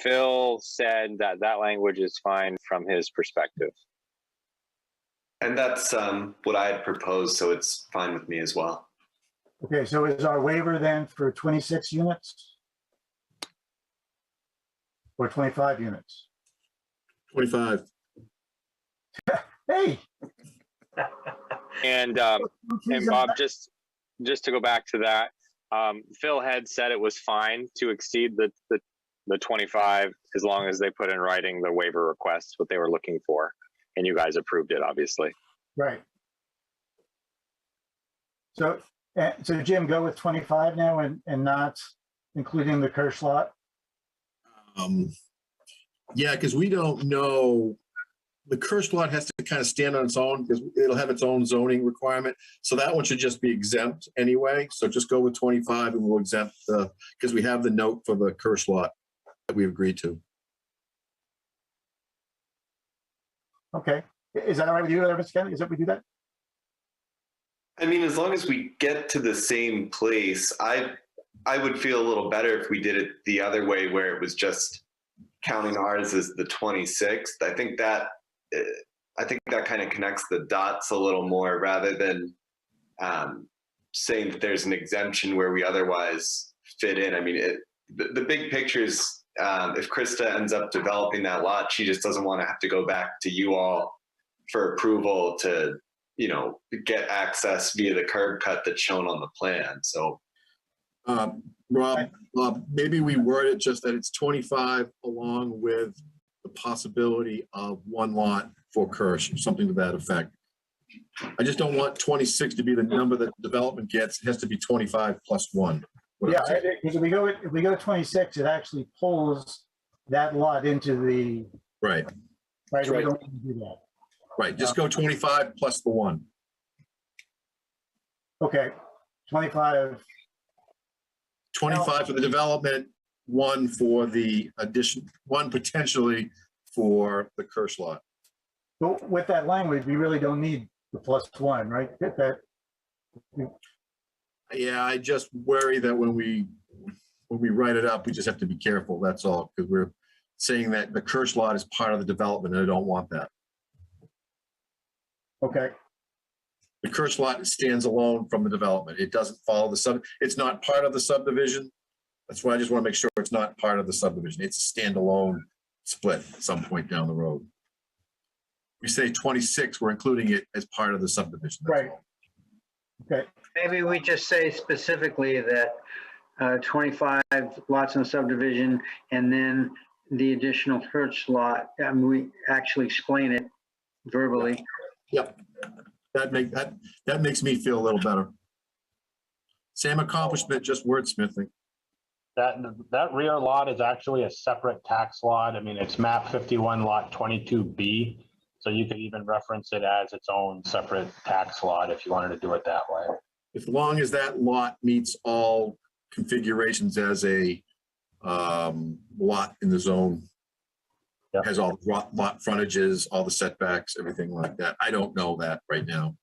Speaker 14: Phil said that that language is fine from his perspective.
Speaker 5: And that's what I had proposed, so it's fine with me as well.
Speaker 16: Okay, so is our waiver then for 26 units? Or 25 units?
Speaker 9: 25.
Speaker 16: Hey.
Speaker 14: And Bob, just to go back to that, Phil had said it was fine to exceed the 25 as long as they put in writing the waiver request, what they were looking for, and you guys approved it, obviously.
Speaker 16: Right. So Jim, go with 25 now and not including the Kirsch lot?
Speaker 9: Yeah, because we don't know, the Kirsch lot has to kind of stand on its own because it'll have its own zoning requirement. So that one should just be exempt anyway. So just go with 25 and we'll exempt because we have the note for the Kirsch lot that we agreed to.
Speaker 16: Okay. Is that all right with you, Mr. Kennedy? Is that we do that?
Speaker 5: I mean, as long as we get to the same place, I would feel a little better if we did it the other way, where it was just counting ours as the 26th. I think that kind of connects the dots a little more, rather than saying that there's an exemption where we otherwise fit in. I mean, the big picture is if Krista ends up developing that lot, she just doesn't want to have to go back to you all for approval to, you know, get access via the curb cut that's shown on the plan. So,
Speaker 8: Rob, maybe we word it just that it's 25 along with the possibility of one lot for Kirsch, something to that effect. I just don't want 26 to be the number that development gets. It has to be 25 plus one.
Speaker 16: Yeah, because if we go to 26, it actually pulls that lot into the.
Speaker 8: Right.
Speaker 16: Right, we
Speaker 8: Right.
Speaker 16: don't want to do that.
Speaker 8: Right, just go 25 plus the one.
Speaker 16: Okay, 25.
Speaker 8: 25 for the development, one for the addition, one potentially for the Kirsch lot.
Speaker 16: But with that language, we really don't need the plus one, right?
Speaker 8: Yeah, I just worry that when we write it up, we just have to be careful, that's all, because we're saying that the Kirsch lot is part of the development, and I don't want that.
Speaker 16: Okay.
Speaker 8: The Kirsch lot stands alone from the development. It doesn't follow it's not part of the subdivision. That's why I just want to make sure it's not part of the subdivision. It's a standalone split at some point down the road. We say 26, we're including it as part of the subdivision. Right.
Speaker 16: Okay.
Speaker 19: Maybe we just say specifically that 25 lots in the subdivision and then the additional Hertz lot, and we actually explain it verbally.
Speaker 8: Yep. That makes me feel a little better. Same accomplishment, just wordsmithing.
Speaker 20: That rear lot is actually a separate tax lot. I mean, it's map 51 lot 22B. So you could even reference it as its own separate tax lot if you wanted to do it that way.
Speaker 8: As long as that lot meets all configurations as a lot in the zone, has all lot frontages, all the setbacks, everything like that. I don't know that right now.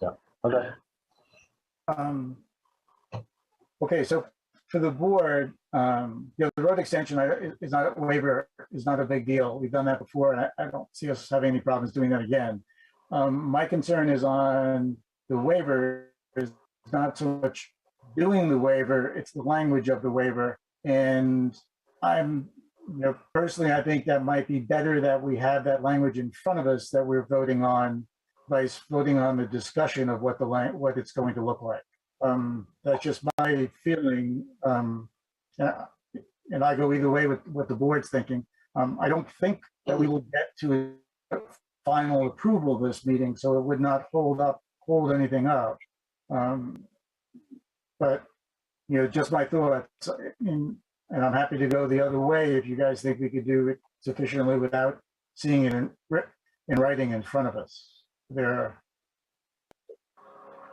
Speaker 20: Yeah. Okay.
Speaker 16: Okay, so for the board, the road extension is not a waiver, is not a big deal. We've done that before, and I don't see us having any problems doing that again. My concern is on the waiver, is not so much doing the waiver, it's the language of the waiver. And personally, I think that might be better that we have that language in front of us that we're voting on, by voting on the discussion of what it's going to look like. That's just my feeling. And I go either way with what the board's thinking. I don't think that we will get to a final approval this meeting, so it would not hold anything up. But, just my thoughts, and I'm happy to go the other way if you guys think we could do it sufficiently without seeing it in writing in front of us.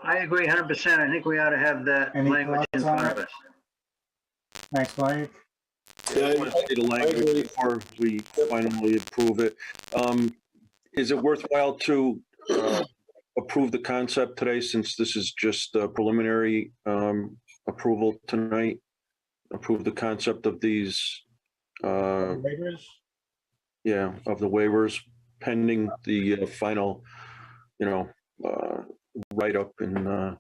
Speaker 19: I agree 100%. I think we ought to have that language in front of us.
Speaker 16: Thanks, Mike.
Speaker 18: Yeah, I want to see the language before we finally approve it. Is it worthwhile to approve the concept today, since this is just a preliminary approval tonight? Approve the concept of these
Speaker 16: waivers?
Speaker 18: Yeah, of the waivers pending the final, write-up in the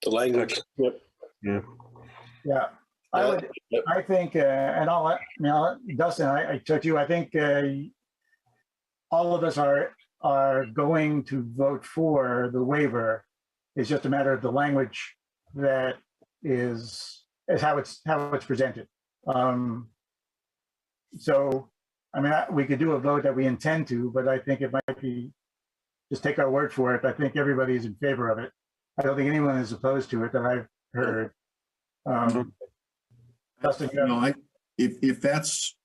Speaker 18: language.
Speaker 15: Yep.
Speaker 18: Yeah.
Speaker 16: Yeah, I think, and I'll let, Dustin, I took you, I think all of us are going to vote for the waiver. It's just a matter of the language that is how it's presented. So, we could do a vote that we intend to, but I think it might be, just take our word for it. I think everybody is in favor of it. I don't think anyone is opposed to it that I've heard. Dustin,
Speaker 8: if that's,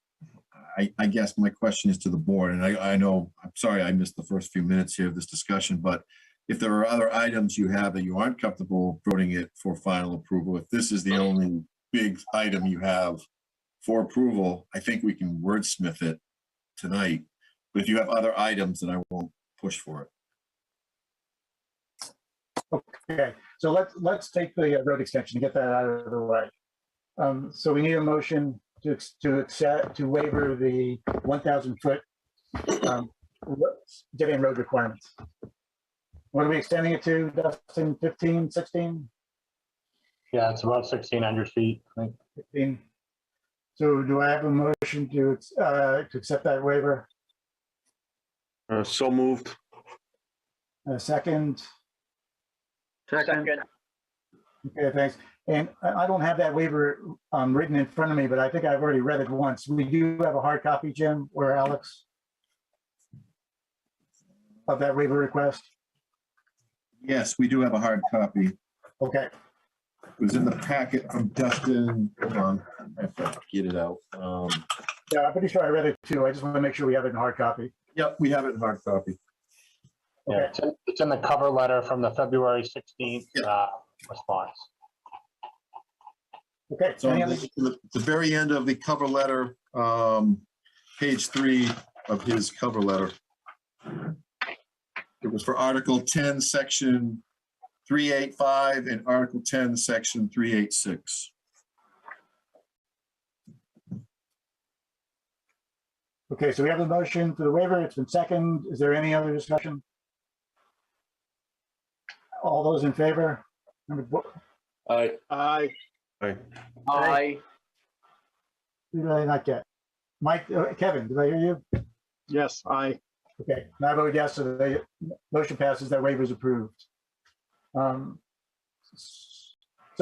Speaker 8: I guess my question is to the board, and I know, I'm sorry I missed the first few minutes here of this discussion, but if there are other items you have that you aren't comfortable voting it for final approval, if this is the only big item you have for approval, I think we can wordsmith it tonight. But if you have other items, then I won't push for it.
Speaker 16: Okay, so let's take the road extension and get that out of the way. So we need a motion to accept, to waiver the 1,000 foot dead end road requirements. What are we extending it to, Dustin? 15, 16?
Speaker 20: Yeah, it's about 1,600 feet, I think.
Speaker 16: 15. So do I have a motion to accept that waiver?
Speaker 18: So moved.
Speaker 16: A second?
Speaker 19: Second.
Speaker 16: Okay, thanks. And I don't have that waiver written in front of me, but I think I've already read it once. We do have a hard copy, Jim, or Alex, of that waiver request?
Speaker 8: Yes, we do have a hard copy.
Speaker 16: Okay.
Speaker 8: It was in the packet from Dustin. Hold on, I have to get it out.
Speaker 16: Yeah, I'm pretty sure I read it too. I just want to make sure we have it in hard copy.
Speaker 8: Yep, we have it in hard copy.
Speaker 20: Yeah, it's in the cover letter from the February 16th response.
Speaker 16: Okay.
Speaker 8: So the very end of the cover letter, page 3 of his cover letter. It was for Article 10, Section 385 and Article 10, Section 386.
Speaker 16: Okay, so we have a motion for the waiver. It's been second. Is there any other discussion? All those in favor?
Speaker 18: Aye.
Speaker 7: Aye.
Speaker 18: Aye.
Speaker 19: Aye.
Speaker 16: Who did I not get? Mike, Kevin, did I hear you?
Speaker 7: Yes, aye.
Speaker 16: Okay, and I vote yes, so the motion passes, that waiver is approved. So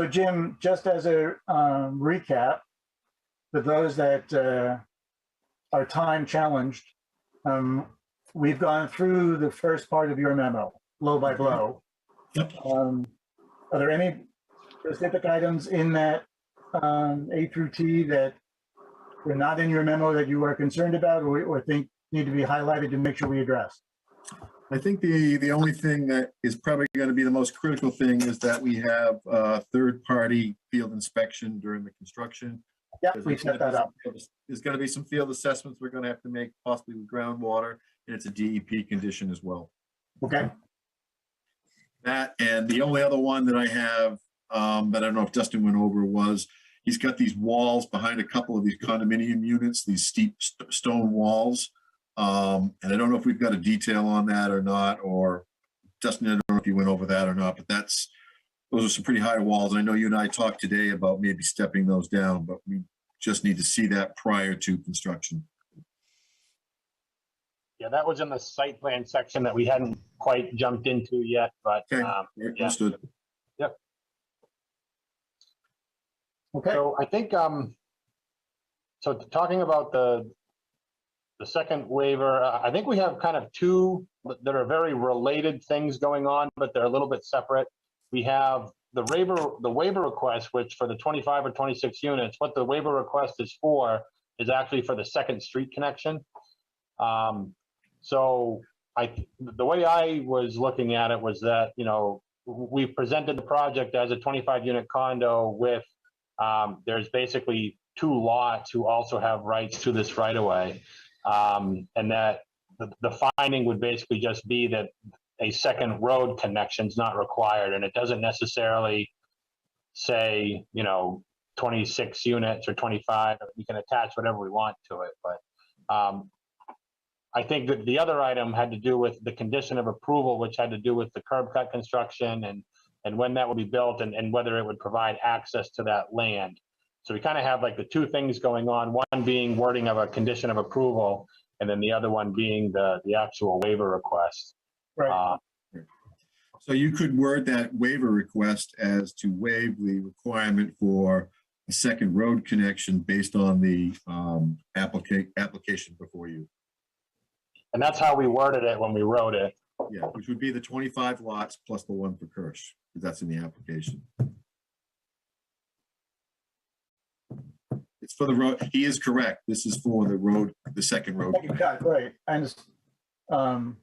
Speaker 16: Jim, just as a recap, for those that are time challenged, we've gone through the first part of your memo, blow by blow. Are there any specific items in that A through T that were not in your memo that you are concerned about or think need to be highlighted to make sure we address?
Speaker 8: I think the only thing that is probably going to be the most critical thing is that we have third-party field inspection during the construction.
Speaker 16: Yeah, we set that up.
Speaker 8: There's going to be some field assessments we're going to have to make, possibly with groundwater, and it's a DEP condition as well.
Speaker 16: Okay.
Speaker 8: That, and the only other one that I have that I don't know if Dustin went over was he's got these walls behind a couple of these condominium units, these steep stone walls. And I don't know if we've got a detail on that or not, or Dustin, I don't know if you went over that or not, but those are some pretty high walls. I know you and I talked today about maybe stepping those down, but we just need to see that prior to construction.
Speaker 20: Yeah, that was in the site plan section that we hadn't quite jumped into yet, but
Speaker 8: Okay,
Speaker 20: yeah.
Speaker 8: understood.
Speaker 20: Yep.
Speaker 16: Okay.
Speaker 20: So I think, so talking about the second waiver, I think we have kind of two that are very related things going on, but they're a little bit separate. We have the waiver request, which for the 25 or 26 units, what the waiver request is for is actually for the second street connection. So the way I was looking at it was that, you know, we presented the project as a 25 unit condo with, there's basically 2 lots who also have rights to this right of way. And that the finding would basically just be that a second road connection is not required. And it doesn't necessarily say, you know, 26 units or 25, we can attach whatever we want to it. But I think that the other item had to do with the condition of approval, which had to do with the curb cut construction and when that would be built and whether it would provide access to that land. So we kind of have like the two things going on, one being wording of a condition of approval, and then the other one being the actual waiver request.
Speaker 16: Right.
Speaker 8: So you could word that waiver request as to waive the requirement for a second road connection based on the application before you.
Speaker 20: And that's how we worded it when we wrote it.
Speaker 8: Yeah, which would be the 25 lots plus the one for Kirsch, because that's in the application. It's for the road. He is correct. This is for the road, the second road.
Speaker 16: Right. I understand.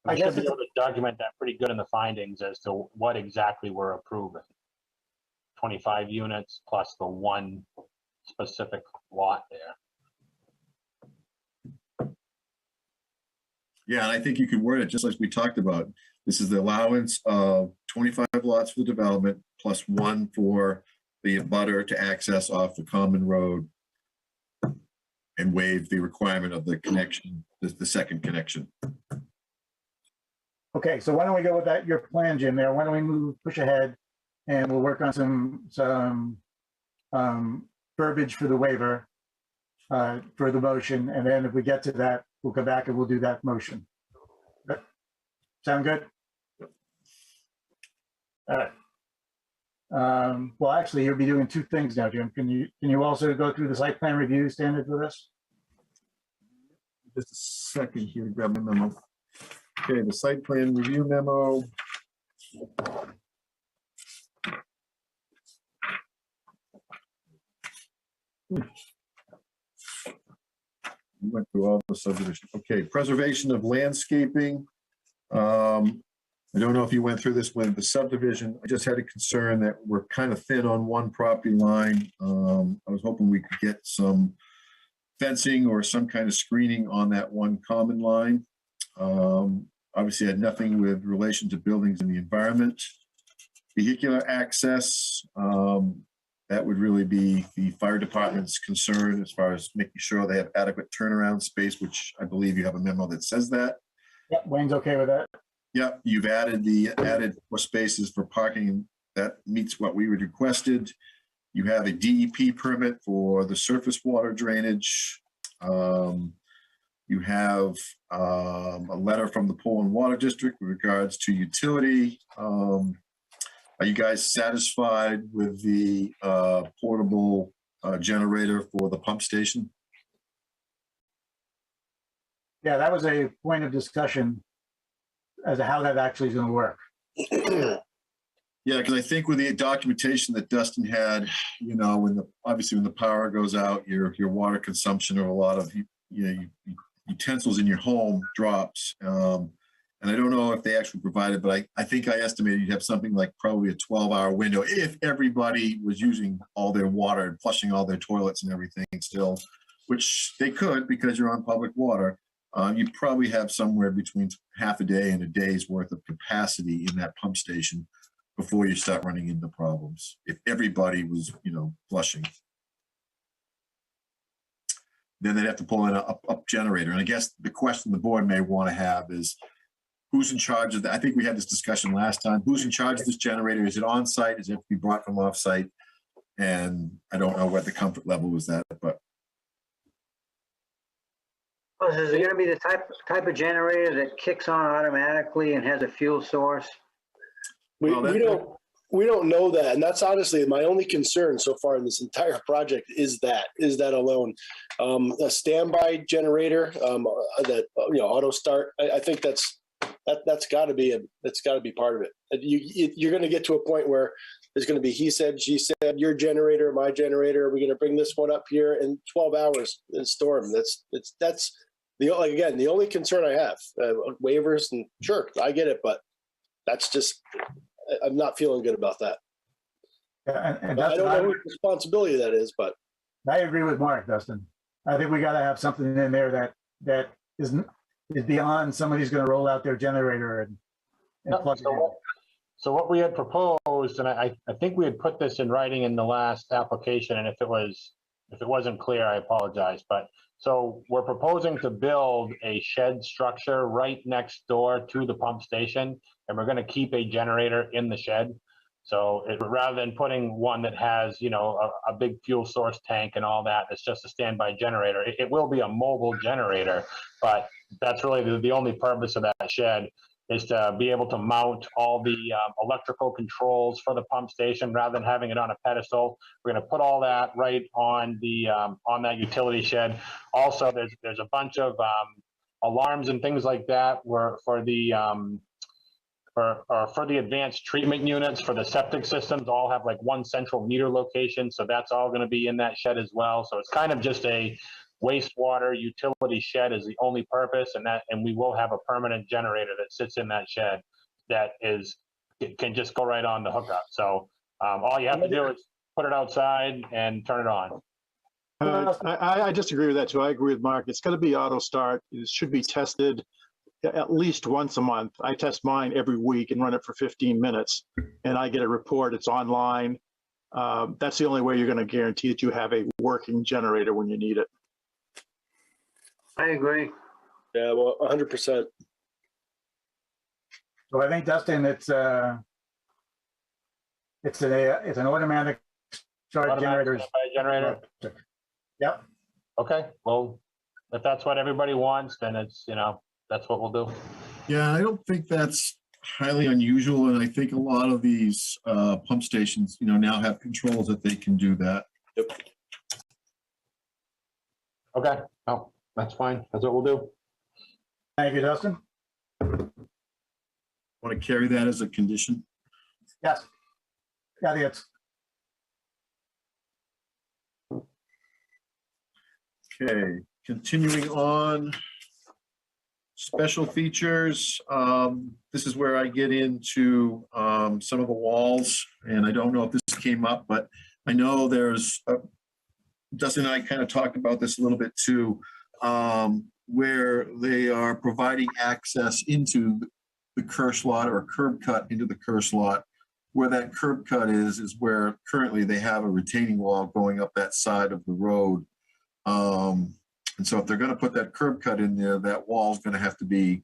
Speaker 20: I should be able to document that pretty good in the findings as to what exactly we're approving. 25 units plus the one specific lot there.
Speaker 8: Yeah, and I think you could word it just like we talked about. This is the allowance of 25 lots for development plus one for the abutter to access off the common road and waive the requirement of the connection, the second connection.
Speaker 16: Okay, so why don't we go with that, your plan, Jim, there? Why don't we push ahead and we'll work on some verbiage for the waiver for the motion. And then if we get to that, we'll come back and we'll do that motion. Sound good? All right. Well, actually, you'll be doing two things now, Jim. Can you also go through the site plan review standard with us?
Speaker 8: Just a second here to grab my memo. Okay, the site plan review memo. We went through all the subdivision. Okay, preservation of landscaping. I don't know if you went through this with the subdivision. I just had a concern that we're kind of thin on one property line. I was hoping we could get some fencing or some kind of screening on that one common line. Obviously had nothing with relation to buildings and the environment. Vehicular access, that would really be the fire department's concern as far as making sure they have adequate turnaround space, which I believe you have a memo that says that.
Speaker 16: Yep, Wayne's okay with that.
Speaker 8: Yep, you've added more spaces for parking. That meets what we would requested. You have a DEP permit for the surface water drainage. You have a letter from the Poland Water District with regards to utility. Are you guys satisfied with the portable generator for the pump station?
Speaker 16: Yeah, that was a point of discussion as to how that actually is going to work.
Speaker 8: Yeah, because I think with the documentation that Dustin had, you know, obviously when the power goes out, your water consumption or a lot of utensils in your home drops. And I don't know if they actually provided, but I think I estimated you'd have something like probably a 12-hour window if everybody was using all their water and flushing all their toilets and everything still, which they could because you're on public water. You'd probably have somewhere between half a day and a day's worth of capacity in that pump station before you start running into problems. If everybody was, flushing. Then they'd have to pull in a up generator. And I guess the question the board may want to have is, who's in charge of that? I think we had this discussion last time. Who's in charge of this generator? Is it on site? Does it have to be brought from off site? And I don't know what the comfort level was that, but.
Speaker 19: Well, is it going to be the type of generator that kicks on automatically and has a fuel source?
Speaker 11: We don't know that, and that's honestly my only concern so far in this entire project is that alone. A standby generator that auto start. I think that's got to be part of it. You're going to get to a point where there's going to be he said, she said, your generator, my generator. We're going to bring this one up here in 12 hours in storm. That's the only concern I have. Waivers and sure, I get it, but that's just. I'm not feeling good about that.
Speaker 16: Yeah, and
Speaker 11: I don't know whose responsibility that is, but
Speaker 16: I agree with Mark, Dustin. I think we got to have something in there that is beyond somebody's going to roll out their generator and plug it in.
Speaker 20: So what we had proposed, and I think we had put this in writing in the last application, and if it wasn't clear, I apologize. But so we're proposing to build a shed structure right next door to the pump station, and we're going to keep a generator in the shed. So rather than putting one that has, a big fuel source tank and all that, it's just a standby generator. It will be a mobile generator, but that's really the only purpose of that shed is to be able to mount all the electrical controls for the pump station rather than having it on a pedestal. We're going to put all that right on the on that utility shed. Also, there's a bunch of alarms and things like that for the advanced treatment units for the septic systems. All have like one central meter location, so that's all going to be in that shed as well. So it's kind of just a wastewater utility shed is the only purpose, and we will have a permanent generator that sits in that shed that can just go right on the hookup. So all you have to do is put it outside and turn it on.
Speaker 7: I disagree with that too. I agree with Mark. It's going to be auto start. It should be tested at least once a month. I test mine every week and run it for 15 minutes, and I get a report. It's online. That's the only way you're going to guarantee that you have a working generator when you need it.
Speaker 19: I agree.
Speaker 11: Yeah, well, 100%.
Speaker 16: So I think, Dustin, it's It's an automatic start generator.
Speaker 20: Generator?
Speaker 16: Yep.
Speaker 20: Okay, well, if that's what everybody wants, then it's, that's what we'll do.
Speaker 8: Yeah, I don't think that's highly unusual, and I think a lot of these pump stations, now have controls that they can do that.
Speaker 20: Okay, oh, that's fine. That's what we'll do.
Speaker 16: Thank you, Dustin.
Speaker 8: Want to carry that as a condition?
Speaker 16: Yes. Yeah, it's.
Speaker 8: Okay, continuing on. Special features. This is where I get into some of the walls, and I don't know if this came up, but I know there's, Dustin and I kind of talked about this a little bit too, where they are providing access into the Kirsch lot, or a curb cut into the Kirsch lot. Where that curb cut is where currently they have a retaining wall going up that side of the road. And so if they're going to put that curb cut in there, that wall is going to have to be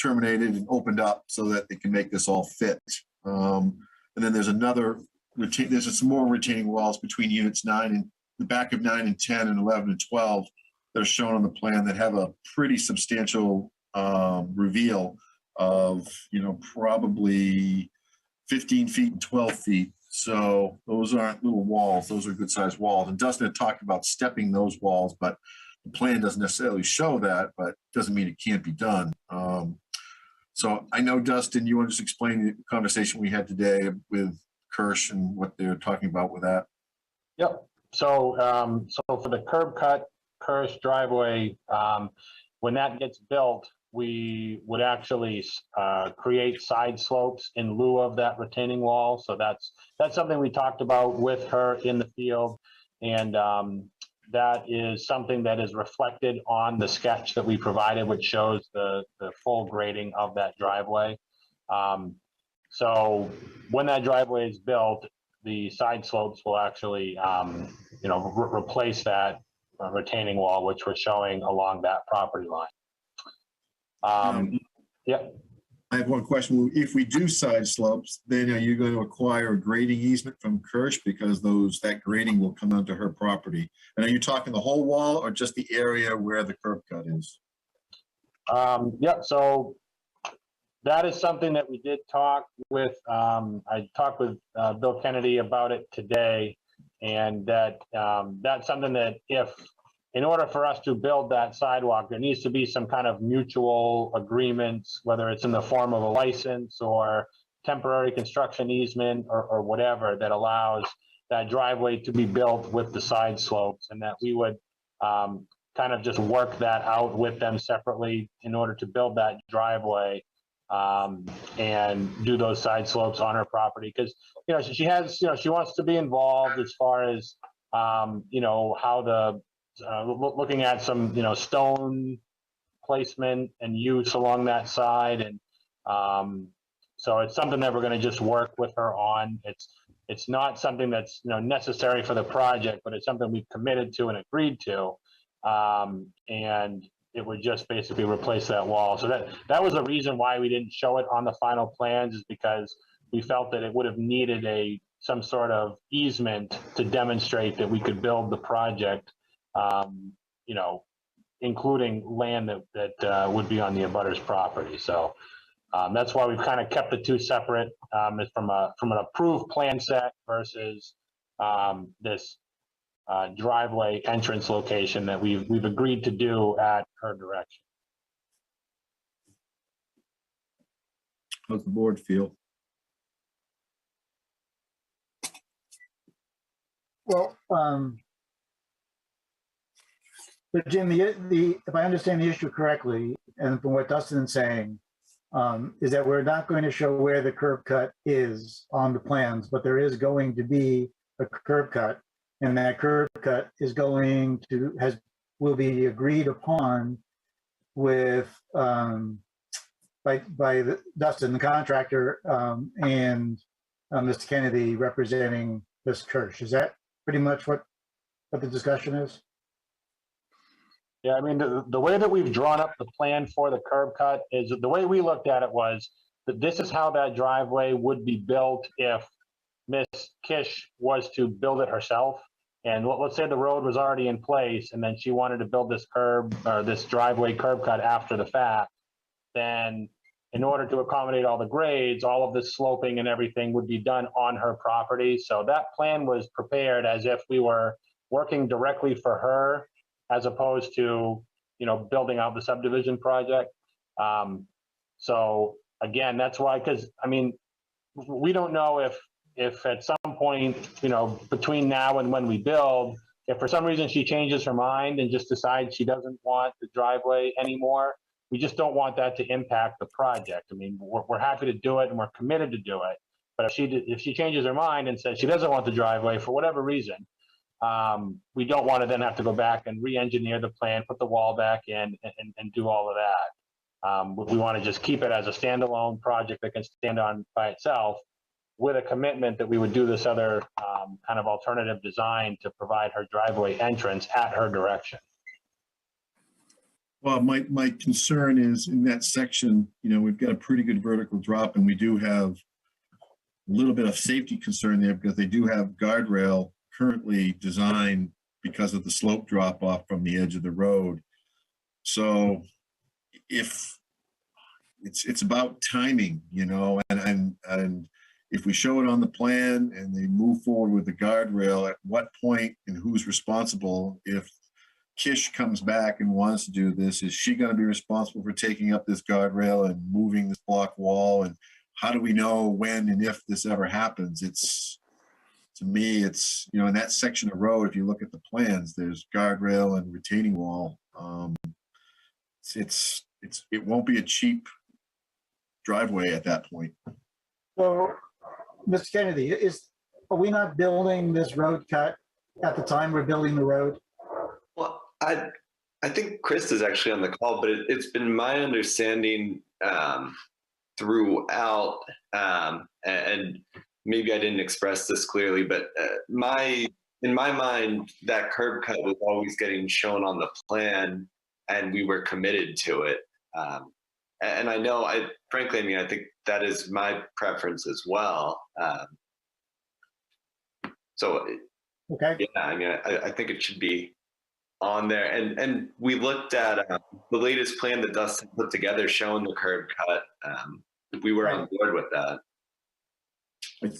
Speaker 8: terminated and opened up so that they can make this all fit. And then there's there's some more retaining walls between units 9 and the back of 9 and 10 and 11 and 12 that are shown on the plan that have a pretty substantial reveal of, probably 15 feet and 12 feet. So those aren't little walls, those are good sized walls. And Dustin had talked about stepping those walls, but the plan doesn't necessarily show that, but doesn't mean it can't be done. So I know, Dustin, you want to just explain the conversation we had today with Kirsch and what they're talking about with that?
Speaker 20: Yep. So, for the curb cut Kirsch driveway, when that gets built, we would actually create side slopes in lieu of that retaining wall. So that's something we talked about with her in the field, and that is something that is reflected on the sketch that we provided, which shows the full grading of that driveway. So when that driveway is built, the side slopes will actually, replace that retaining wall, which we're showing along that property line. Yeah.
Speaker 8: I have one question. If we do side slopes, then are you going to acquire a grading easement from Kirsch, because that grading will come onto her property? And are you talking the whole wall or just the area where the curb cut is?
Speaker 20: Yeah, so that is something that we did talk with, I talked with Bill Kennedy about it today, and that's something that in order for us to build that sidewalk, there needs to be some kind of mutual agreements, whether it's in the form of a license or temporary construction easement or whatever, that allows that driveway to be built with the side slopes, and that we would kind of just work that out with them separately in order to build that driveway and do those side slopes on her property. Because, she has, she wants to be involved as far as, how the, looking at some, stone placement and use along that side. And so it's something that we're going to just work with her on. It's not something that's, necessary for the project, but it's something we've committed to and agreed to. And it would just basically replace that wall. So that was the reason why we didn't show it on the final plans, is because we felt that it would have needed some sort of easement to demonstrate that we could build the project, including land that would be on the abutter's property. So that's why we've kind of kept the two separate, from an approved plan set versus this driveway entrance location that we've agreed to do at her direction.
Speaker 8: How's the board feel?
Speaker 16: Well, but Jim, if I understand the issue correctly, and from what Dustin's saying, is that we're not going to show where the curb cut is on the plans, but there is going to be a curb cut, and that curb cut is will be agreed upon with by Dustin, the contractor, and Mr. Kennedy representing this Kirsch. Is that pretty much what the discussion is?
Speaker 20: Yeah, I mean, the way that we've drawn up the plan for the curb cut is, the way we looked at it was that this is how that driveway would be built if Miss Kish was to build it herself, and let's say the road was already in place, and then she wanted to build this curb or this driveway curb cut after the fact, then in order to accommodate all the grades, all of this sloping and everything would be done on her property. So that plan was prepared as if we were working directly for her, as opposed to, building out the subdivision project. So again, that's why, because I mean, we don't know if at some point, between now and when we build, if for some reason she changes her mind and just decides she doesn't want the driveway anymore, we just don't want that to impact the project. I mean, we're happy to do it and we're committed to do it. But if she changes her mind and says she doesn't want the driveway for whatever reason, we don't want to then have to go back and re-engineer the plan, put the wall back in, and do all of that. We want to just keep it as a standalone project that can stand on by itself, with a commitment that we would do this other kind of alternative design to provide her driveway entrance at her direction.
Speaker 8: Well, my concern is in that section, we've got a pretty good vertical drop, and we do have a little bit of safety concern there because they do have guardrail currently designed because of the slope drop off from the edge of the road. So if it's about timing, and if we show it on the plan and they move forward with the guardrail, at what point and who's responsible? If Kish comes back and wants to do this, is she going to be responsible for taking up this guardrail and moving this block wall? And how do we know when and if this ever happens? To me, it's, in that section of road, if you look at the plans, there's guardrail and retaining wall. It won't be a cheap driveway at that point.
Speaker 16: So, Mr. Kennedy, are we not building this road cut at the time we're building the road?
Speaker 5: Well, I think Chris is actually on the call, but it's been my understanding throughout, and maybe I didn't express this clearly, but in my mind, that curb cut was always getting shown on the plan, and we were committed to it. And I know, frankly, I think that is my preference as well. So,
Speaker 16: okay.
Speaker 5: Yeah, I think it should be on there. And we looked at the latest plan that Dustin put together showing the curb cut. We were on board with that.
Speaker 8: And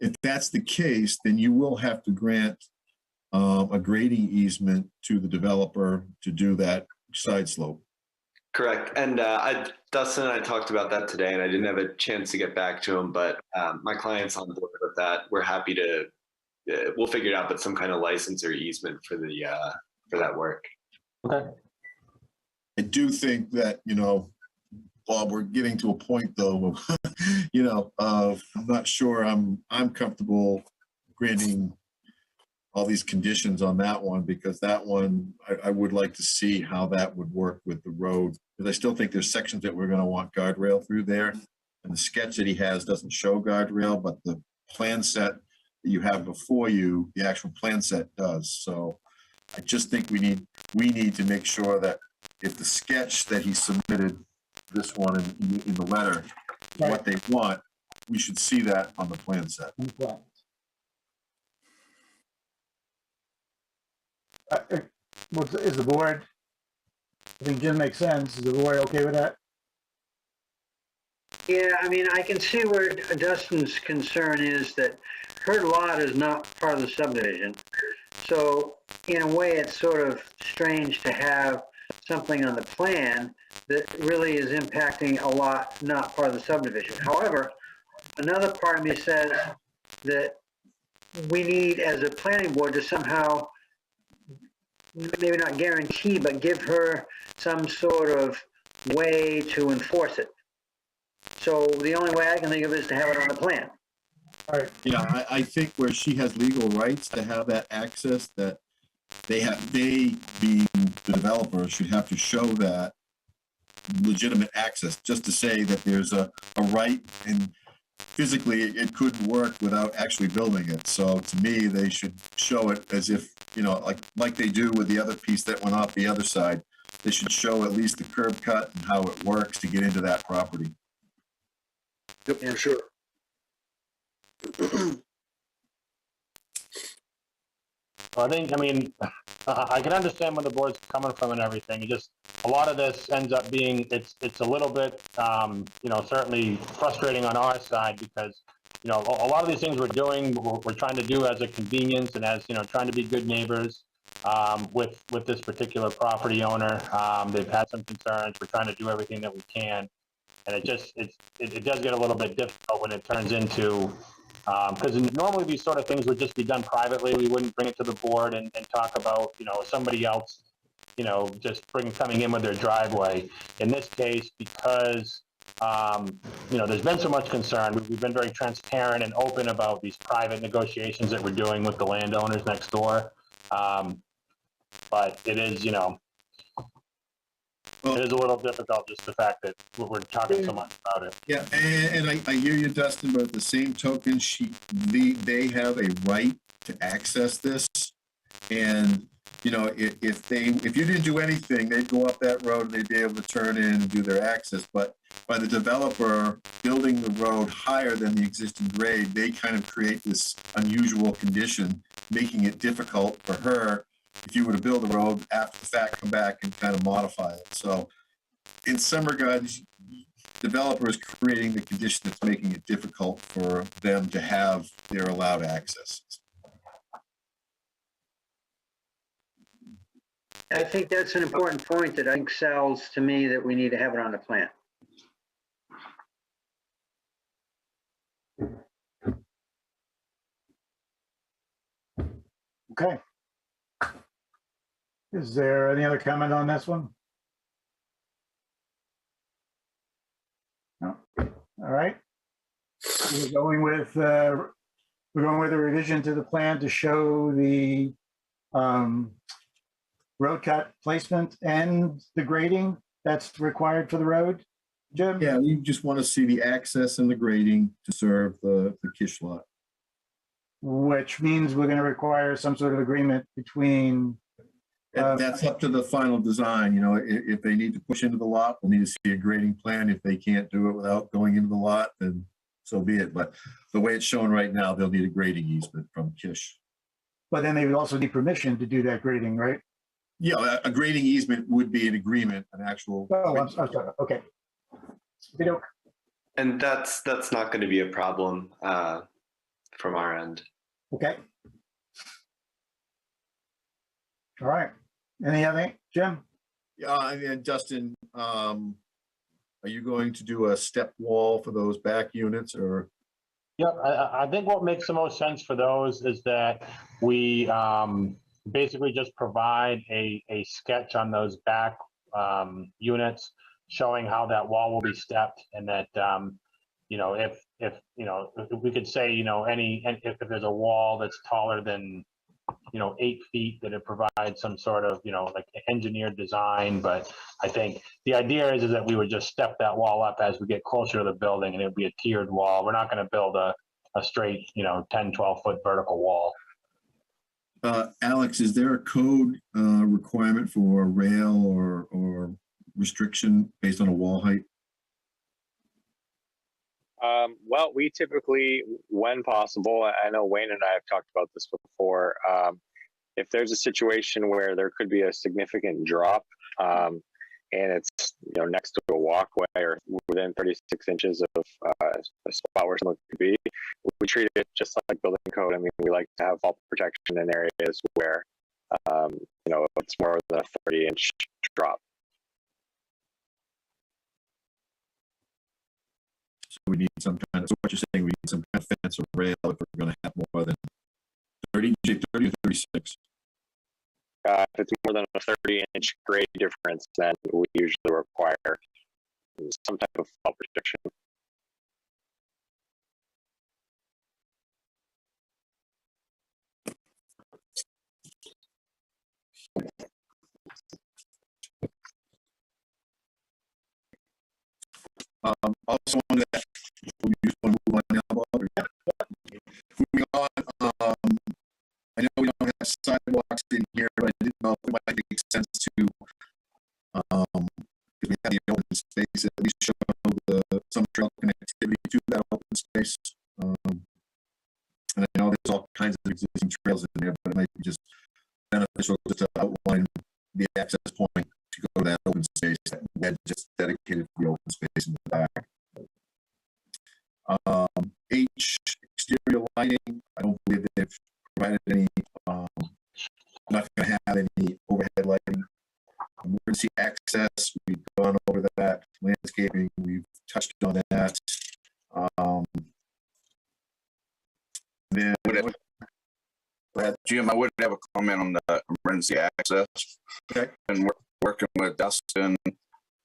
Speaker 8: if that's the case, then you will have to grant a grading easement to the developer to do that side slope.
Speaker 5: Correct. And Dustin and I talked about that today, and I didn't have a chance to get back to him, but my client's on board with that. We're happy to, we'll figure it out, but some kind of license or easement for for that work.
Speaker 20: Okay.
Speaker 8: I do think that, Bob, we're getting to a point though, I'm not sure I'm comfortable granting all these conditions on that one, because that one, I would like to see how that would work with the road. Because I still think there's sections that we're gonna want guardrail through there. And the sketch that he has doesn't show guardrail, but the plan set that you have before you, the actual plan set does. So I just think we need to make sure that if the sketch that he submitted, this one in the letter, what they want, we should see that on the plan set.
Speaker 16: Is the board, I think Jim makes sense, is the board okay with that?
Speaker 19: Yeah, I can see where Dustin's concern is that her lot is not part of the subdivision. So in a way, it's sort of strange to have something on the plan that really is impacting a lot not part of the subdivision. However, another part of me says that we need, as a planning board, to somehow maybe not guarantee, but give her some sort of way to enforce it. So the only way I can think of is to have it on the plan.
Speaker 16: All right.
Speaker 8: Yeah, I think where she has legal rights to have that access, that they being the developer, should have to show that legitimate access, just to say that there's a right, and physically it couldn't work without actually building it. So to me, they should show it as if, like they do with the other piece that went off the other side. They should show at least the curb cut and how it works to get into that property.
Speaker 11: Yep, for sure.
Speaker 20: I think, I mean, I can understand where the board's coming from and everything. It just, a lot of this ends up being, it's a little bit, you know, certainly frustrating on our side because, you know, a lot of these things we're doing, we're trying to do as a convenience and as, you know, trying to be good neighbors with this particular property owner. They've had some concerns. We're trying to do everything that we can. And it just, it does get a little bit difficult when it turns into, because normally these sort of things would just be done privately. We wouldn't bring it to the board and talk about, you know, somebody else, you know, just coming in with their driveway. In this case, because, you know, there's been so much concern, we've been very transparent and open about these private negotiations that we're doing with the landowners next door. But it is, you know, it is a little difficult, just the fact that we're talking so much about it.
Speaker 8: Yeah, and I hear you, Dustin, but at the same token, they have a right to access this. And, you know, if you didn't do anything, they'd go up that road and they'd be able to turn in and do their access. But by the developer building the road higher than the existing grade, they kind of create this unusual condition, making it difficult for her if you were to build a road after the fact, come back and kind of modify it. So in some regards, developer is creating the condition that's making it difficult for them to have their allowed access.
Speaker 19: I think that's an important point that I think sells to me that we need to have it on the plan.
Speaker 16: Okay. Is there any other comment on this one? No. All right. We're going with a revision to the plan to show the road cut placement and the grading that's required for the road. Jim?
Speaker 8: Yeah, you just want to see the access and the grading to serve the Kish lot.
Speaker 16: Which means we're going to require some sort of agreement between.
Speaker 8: And that's up to the final design. You know, if they need to push into the lot, we'll need to see a grading plan. If they can't do it without going into the lot, then so be it. But the way it's shown right now, they'll need a grading easement from Kish.
Speaker 16: But then they would also need permission to do that grading, right?
Speaker 8: Yeah, a grading easement would be an agreement, an actual.
Speaker 16: Oh, I'm sorry. Okay.
Speaker 5: And that's not going to be a problem from our end.
Speaker 16: Okay. All right. Any other, Jim?
Speaker 8: Yeah, and Dustin, are you going to do a step wall for those back units or?
Speaker 20: Yeah, I think what makes the most sense for those is that we basically just provide a sketch on those back units showing how that wall will be stepped, and that you know, if you know, if we could say, you know, if there's a wall that's taller than, you know, 8 feet, that it provides some sort of, you know, like engineered design. But I think the idea is that we would just step that wall up as we get closer to the building, and it would be a tiered wall. We're not going to build a straight, you know, 10, 12-foot vertical wall.
Speaker 8: Alex, is there a code requirement for a rail or restriction based on a wall height?
Speaker 14: Well, we typically, when possible, I know Wayne and I have talked about this before. If there's a situation where there could be a significant drop, and it's, you know, next to a walkway or within 36 inches of a spot where someone could be, we treat it just like building code. I mean, we like to have fall protection in areas where, you know, it's more than a 30-inch drop.
Speaker 8: So we need some kind of, so what you're saying, we need some kind of fence or rail if we're going to have more than 30 or 36.
Speaker 14: If it's more than a 30-inch grade difference, then we usually require some type of fall protection.
Speaker 8: Also on that, we just want to move on now, Bob. Moving on, I know we don't have sidewalks in here, but I didn't know if it might make sense to, because we have the open space, at least show some trail connectivity to that all kinds of existing trails in there, but it might be just beneficial just to outline the access point to go to that open space that just dedicated to the open space in the back. H, exterior lighting. I don't believe they've provided any, I'm not going to have any overhead lighting. Emergency access, we've gone over that. Landscaping, we've touched on that. Then,
Speaker 4: Jim, I would have a comment on the emergency access.
Speaker 8: Okay.
Speaker 4: And we're working with Dustin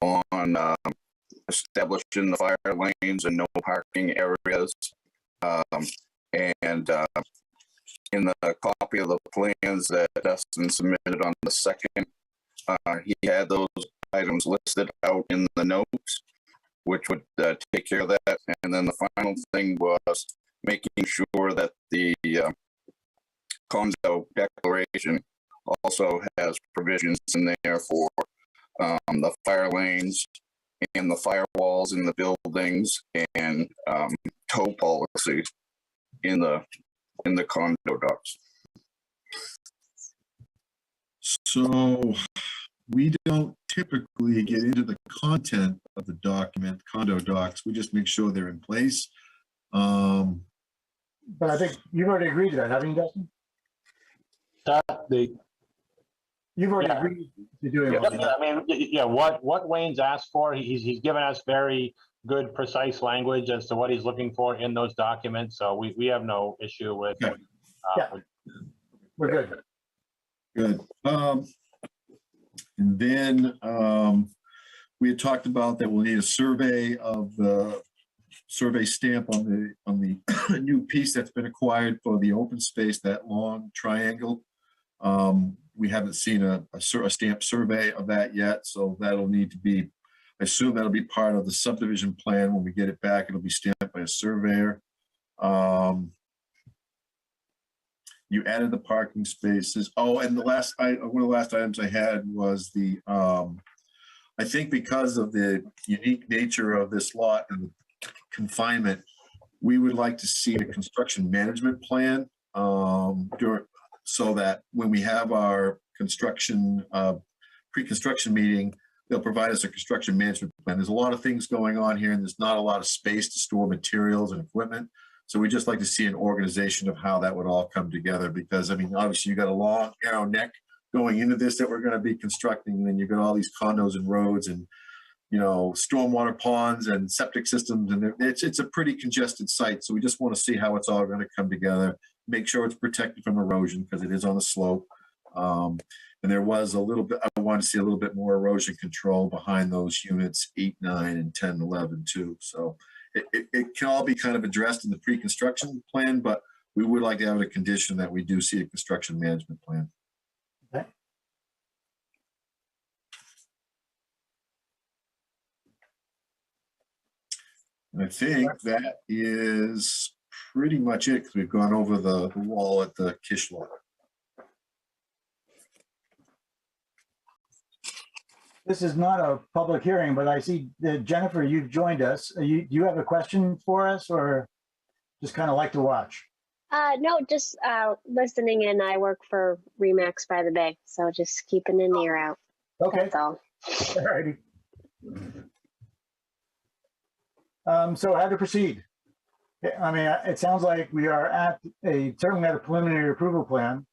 Speaker 4: on establishing the fire lanes and no parking areas. In the copy of the plans that Dustin submitted on the second, he had those items listed out in the notes, which would take care of that. And then the final thing was making sure that the condo declaration also has provisions in there for the fire lanes and the firewalls in the buildings and tow policy in the condo docs.
Speaker 8: so we don't typically get into the content of the document, condo docs. We just make sure they're in place.
Speaker 16: But I think you've already agreed to that, haven't you, Dustin? You've already agreed to doing all
Speaker 20: Yeah,
Speaker 16: that.
Speaker 20: I mean, yeah, what Wayne's asked for, he's given us very good, precise language as to what he's looking for in those documents. So we have no issue with.
Speaker 16: We're good.
Speaker 8: Good. And then we had talked about that we'll need a survey of the survey stamp on the new piece that's been acquired for the open space, that long triangle. We haven't seen a stamp survey of that yet, so that'll need to be, I assume that'll be part of the subdivision plan. When we get it back, it'll be stamped by a surveyor. You added the parking spaces. Oh, and one of the last items I had was the, I think because of the unique nature of this lot and the confinement, we would like to see a construction management plan so that when we have our construction, pre-construction meeting, they'll provide us a construction management plan. There's a lot of things going on here and there's not a lot of space to store materials and equipment. So we just like to see an organization of how that would all come together, because I mean, obviously you got a long narrow neck going into this that we're going to be constructing, and then you've got all these condos and roads and, you know, stormwater ponds and septic systems, and it's a pretty congested site. So we just want to see how it's all going to come together, make sure it's protected from erosion because it is on a slope. And there was a little bit, I want to see a little bit more erosion control behind those units 8, 9, and 10, 11 too. So it can all be kind of addressed in the pre-construction plan, but we would like to have a condition that we do see a construction management plan.
Speaker 16: Okay.
Speaker 8: And I think that is pretty much it, because we've gone over the wall at the Kish lot.
Speaker 16: This is not a public hearing, but I see that Jennifer, you've joined us. Do you have a question for us, or just kind of like to watch?
Speaker 21: No, just listening in. I work for Remax by the Bay, so just keeping an ear out.
Speaker 16: Okay.
Speaker 21: That's all.
Speaker 16: All righty. So how to proceed? I mean, it sounds like we are certainly at a preliminary approval plan.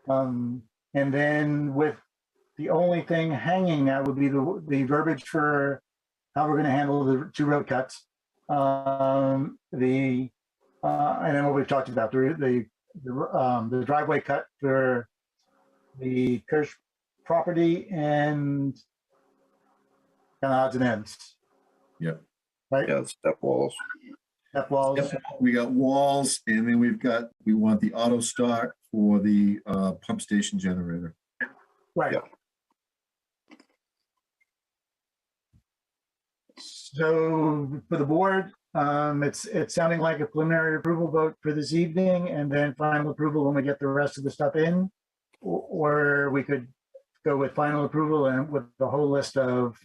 Speaker 16: And then with the only thing hanging that would be the verbiage for how we're going to handle the 2 road cuts. And then what we've talked about, the driveway cut for the Kirsch property and kind of odds and ends.
Speaker 8: Yep.
Speaker 16: Right?
Speaker 4: Yeah, step walls.
Speaker 16: Step walls.
Speaker 8: Yep. We got walls, and then we want the auto start for the pump station generator.
Speaker 16: Right.
Speaker 4: Yep.
Speaker 16: So for the board, it's sounding like a preliminary approval vote for this evening, and then final approval when we get the rest of the stuff in, or we could go with final approval and with the whole list of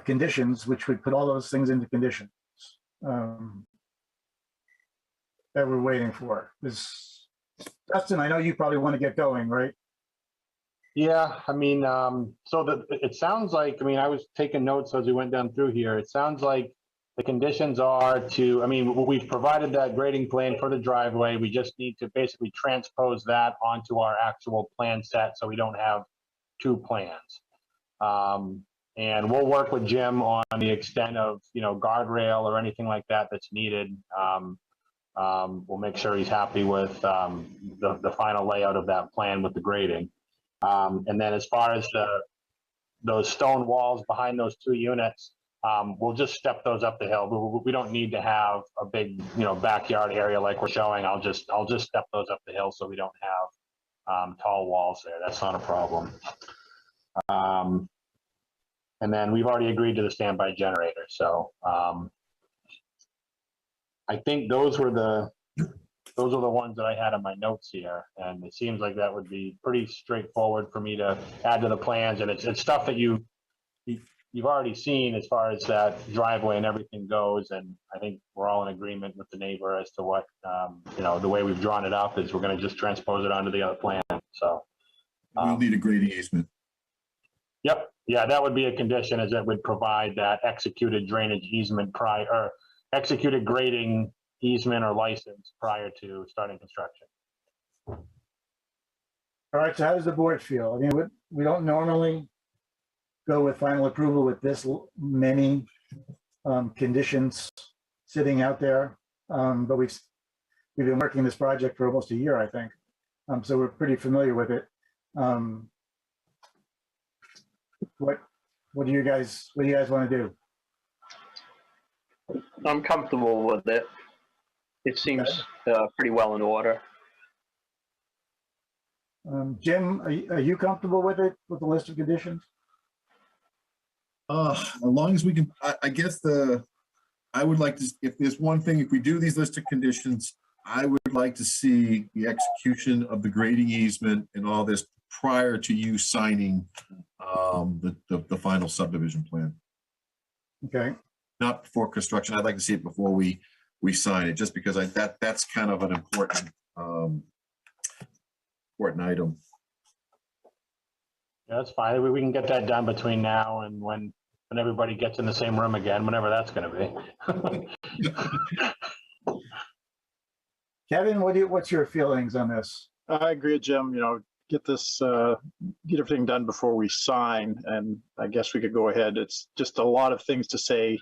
Speaker 16: conditions, which would put all those things into conditions. that we're waiting for? Because Dustin, I know you probably want to get going, right?
Speaker 20: Yeah, I mean, it sounds like, I mean, I was taking notes as we went down through here. It sounds like the conditions are to, I mean, we've provided that grading plan for the driveway. We just need to basically transpose that onto our actual plan set so we don't have two plans. And we'll work with Jim on the extent of, guardrail or anything like that that's needed. We'll make sure he's happy with the final layout of that plan with the grading. And then as far as those stone walls behind those two units, we'll just step those up the hill. We don't need to have a big, backyard area like we're showing. I'll just step those up the hill so we don't have tall walls there. That's not a problem. And then we've already agreed to the standby generator. So I think those were the ones that I had on my notes here. And it seems like that would be pretty straightforward for me to add to the plans. And it's stuff that you've already seen as far as that driveway and everything goes. And I think we're all in agreement with the neighbor as to what, the way we've drawn it up is we're going to just transpose it onto the other plan. So
Speaker 8: we'll need a grading easement.
Speaker 20: Yep. Yeah, that would be a condition, as it would provide that executed drainage easement or executed grading easement or license prior to starting construction.
Speaker 16: All right, so how does the board feel? I mean, we don't normally go with final approval with this many conditions sitting out there, but we've been working this project for almost a year, I think. So we're pretty familiar with it. What do you guys want to do?
Speaker 12: I'm comfortable with it. It seems pretty well in order.
Speaker 16: Jim, are you comfortable with it, with the list of conditions?
Speaker 8: As long as we can, I guess I would like to, if there's one thing, if we do these list of conditions, I would like to see the execution of the grading easement and all this prior to you signing the final subdivision plan.
Speaker 16: Okay.
Speaker 8: Not before construction. I'd like to see it before we sign it, just because that's kind of an important item.
Speaker 20: Yeah, that's fine. We can get that done between now and when everybody gets in the same room again, whenever that's going to be.
Speaker 16: Kevin, what's your feelings on this?
Speaker 7: I agree with Jim. Get everything done before we sign, and I guess we could go ahead. It's just a lot of things to say.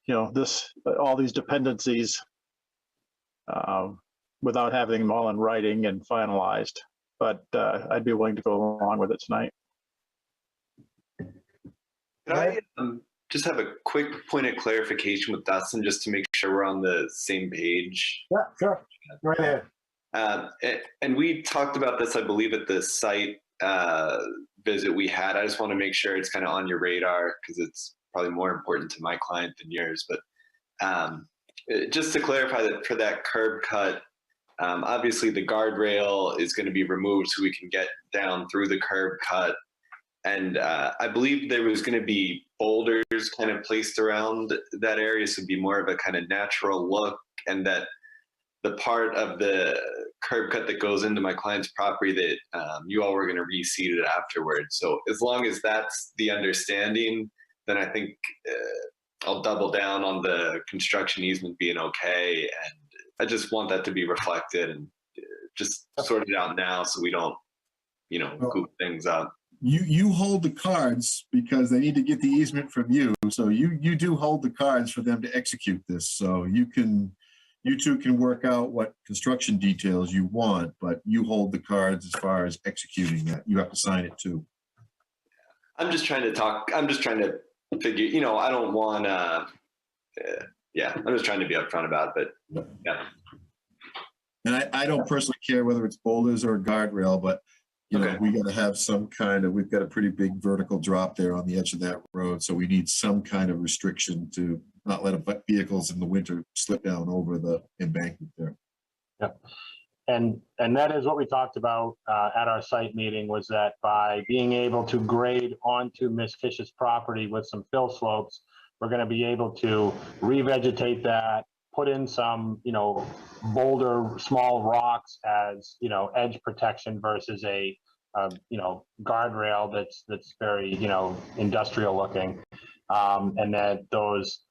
Speaker 7: All these dependencies without having them all in writing and finalized. But I'd be willing to go along with it tonight.
Speaker 5: Can I just have a quick point of clarification with Dustin, just to make sure we're on the same page?
Speaker 16: Yeah, sure. Right ahead.
Speaker 5: And we talked about this, I believe, at the site visit we had. I just want to make sure it's kind of on your radar, because it's probably more important to my client than yours. But just to clarify that for that curb cut, obviously the guardrail is going to be removed so we can get down through the curb cut. And I believe there was going to be boulders kind of placed around that area, so it'd be more of a kind of natural look, and that the part of the curb cut that goes into my client's property that you all were going to reseed it afterwards. So as long as that's the understanding, then I think I'll double down on the construction easement being okay. And I just want that to be reflected and just sort it out now so we don't, goof things up.
Speaker 8: You hold the cards because they need to get the easement from you. So you do hold the cards for them to execute this. So you two can work out what construction details you want, but you hold the cards as far as executing that. You have to sign it too.
Speaker 5: I'm just trying to figure, I don't want I'm just trying to be upfront about it, but yeah.
Speaker 8: And I don't personally care whether it's boulders or a guardrail, but we got to have we've got a pretty big vertical drop there on the edge of that road. So we need some kind of restriction to not let vehicles in the winter slip down over the embankment there.
Speaker 20: Yep. And that is what we talked about at our site meeting, was that by being able to grade onto Ms. Fish's property with some fill slopes, we're going to be able to revegetate that, put in some, boulder, small rocks as, edge protection versus a guardrail that's very, industrial looking. And that those,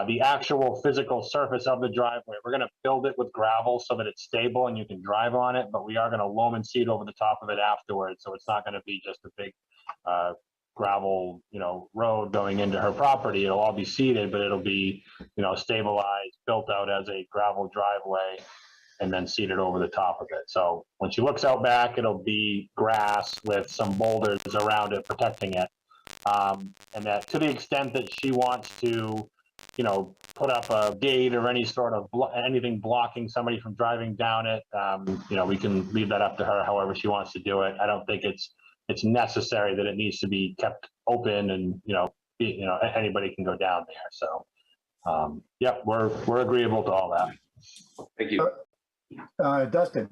Speaker 20: the actual physical surface of the driveway, we're going to build it with gravel so that it's stable and you can drive on it, but we are going to loam and seed over the top of it afterwards. So it's not going to be just a big gravel, road going into her property. It'll all be seeded, but it'll be, stabilized, built out as a gravel driveway, and then seeded over the top of it. So when she looks out back, it'll be grass with some boulders around it protecting it. And that to the extent that she wants to, put up a gate or any sort of anything blocking somebody from driving down it, we can leave that up to her however she wants to do it. I don't think it's necessary that it needs to be kept open and, anybody can go down there. So, yeah, we're agreeable to all that.
Speaker 5: Thank you.
Speaker 16: Dustin,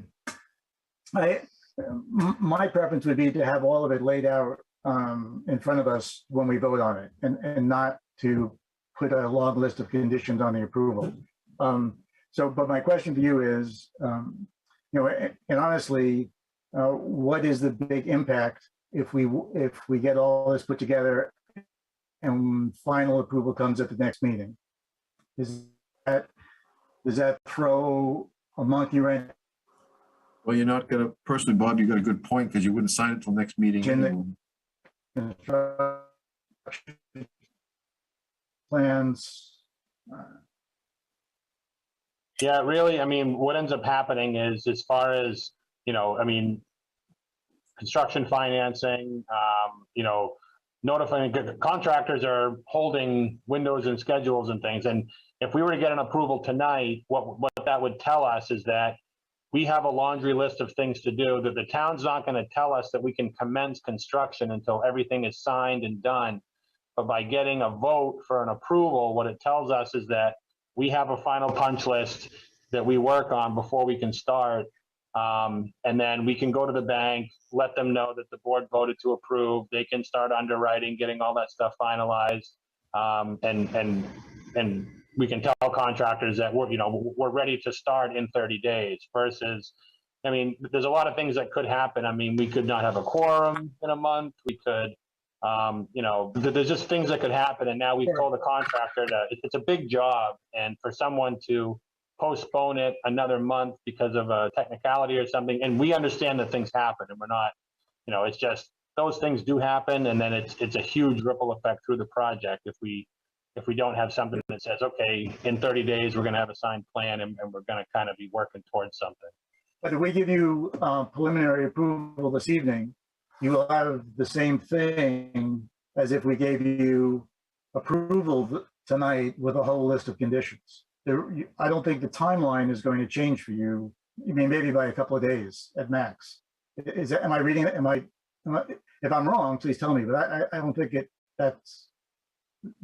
Speaker 16: my preference would be to have all of it laid out in front of us when we vote on it, and not to put a long list of conditions on the approval. But my question to you is, and honestly, what is the big impact if we get all this put together and final approval comes at the next meeting? Does that throw a monkey wrench?
Speaker 8: Well, you're not gonna, personally, Bob, you got a good point, because you wouldn't sign it till next meeting.
Speaker 16: Plans.
Speaker 20: Yeah, really, what ends up happening is, as far as, construction financing, notifying contractors are holding windows and schedules and things. And if we were to get an approval tonight, what that would tell us is that we have a laundry list of things to do, that the town's not going to tell us that we can commence construction until everything is signed and done. But by getting a vote for an approval, what it tells us is that we have a final punch list that we work on before we can start. And then we can go to the bank, let them know that the board voted to approve. They can start underwriting, getting all that stuff finalized. And we can tell contractors that we're ready to start in 30 days versus, there's a lot of things that could happen. We could not have a quorum in a month. We could, there's just things that could happen. And now we've told the contractor that it's a big job, and for someone to postpone it another month because of a technicality or something. And we understand that things happen, and we're not, it's just those things do happen. And then it's a huge ripple effect through the project. If we don't have something that says, okay, in 30 days, we're going to have a signed plan and we're going to kind of be working towards something.
Speaker 16: But if we give you preliminary approval this evening, you will have the same thing as if we gave you approval tonight with a whole list of conditions. I don't think the timeline is going to change for you. Maybe by a couple of days at max. Am I reading it? If I'm wrong, please tell me. But I don't think that's.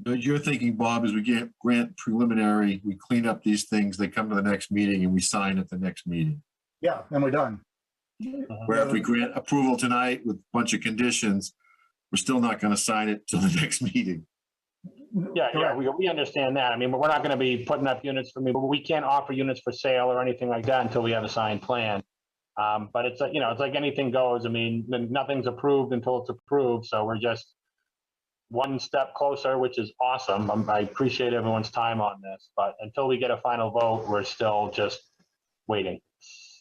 Speaker 8: You're thinking, Bob, is we grant preliminary, we clean up these things, they come to the next meeting, and we sign at the next meeting.
Speaker 16: Yeah, then we're done.
Speaker 8: Where if we grant approval tonight with a bunch of conditions, we're still not going to sign it till the next meeting.
Speaker 20: Yeah, we understand that. But we're not going to be putting up units but we can't offer units for sale or anything like that until we have a signed plan. But it's like, it's like anything goes. Nothing's approved until it's approved. So we're just one step closer, which is awesome. I appreciate everyone's time on this, but until we get a final vote, we're still just waiting.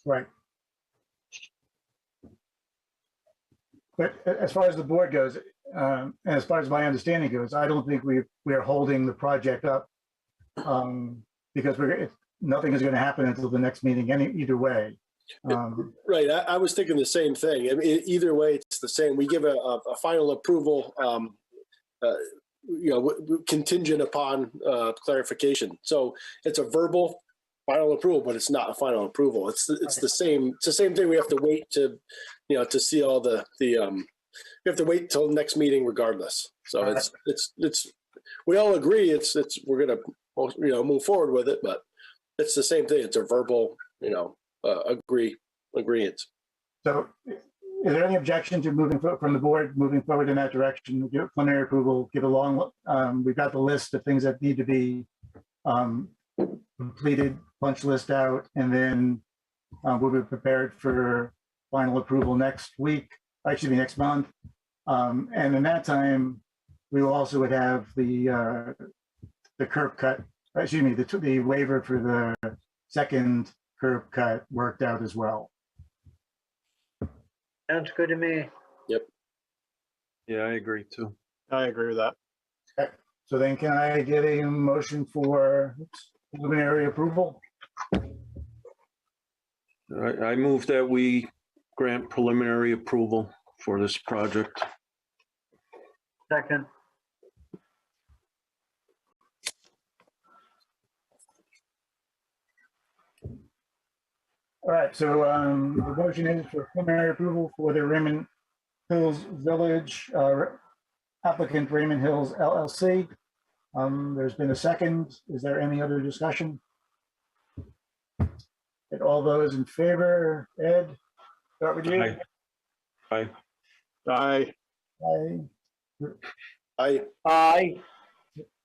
Speaker 16: Right. But as far as the board goes, and as far as my understanding goes, I don't think we are holding the project up because nothing is going to happen until the next meeting either way.
Speaker 11: Right. I was thinking the same thing. Either way, it's the same. We give a final approval, contingent upon clarification. So it's a verbal final approval, but it's not a final approval. It's the same. It's the same thing. We have to wait to see all the we have to wait till the next meeting regardless. So it's we all agree we're gonna move forward with it, but it's the same thing. It's a verbal agreement.
Speaker 16: So is there any objection to moving from the board moving forward in that direction? Give preliminary approval, give a long we've got the list of things that need to be completed, punch list out, and then we'll be prepared for final approval next week, actually next month. And in that time, we will also would have the curb cut, excuse me, the waiver for the second curb cut worked out as well.
Speaker 19: Sounds good to me.
Speaker 18: Yep. Yeah, I agree too.
Speaker 7: I agree with that.
Speaker 16: Okay. So then can I get a motion for preliminary approval?
Speaker 18: I move that we grant preliminary approval for this project.
Speaker 19: Second.
Speaker 16: All right, so the motion is for preliminary approval for the Raymond Hills Village applicant Raymond Hills LLC. There's been a second. Is there any other discussion? And all those in favor, Ed, start with you.
Speaker 18: Aye. Aye.
Speaker 7: Aye.
Speaker 16: Aye.
Speaker 11: Aye.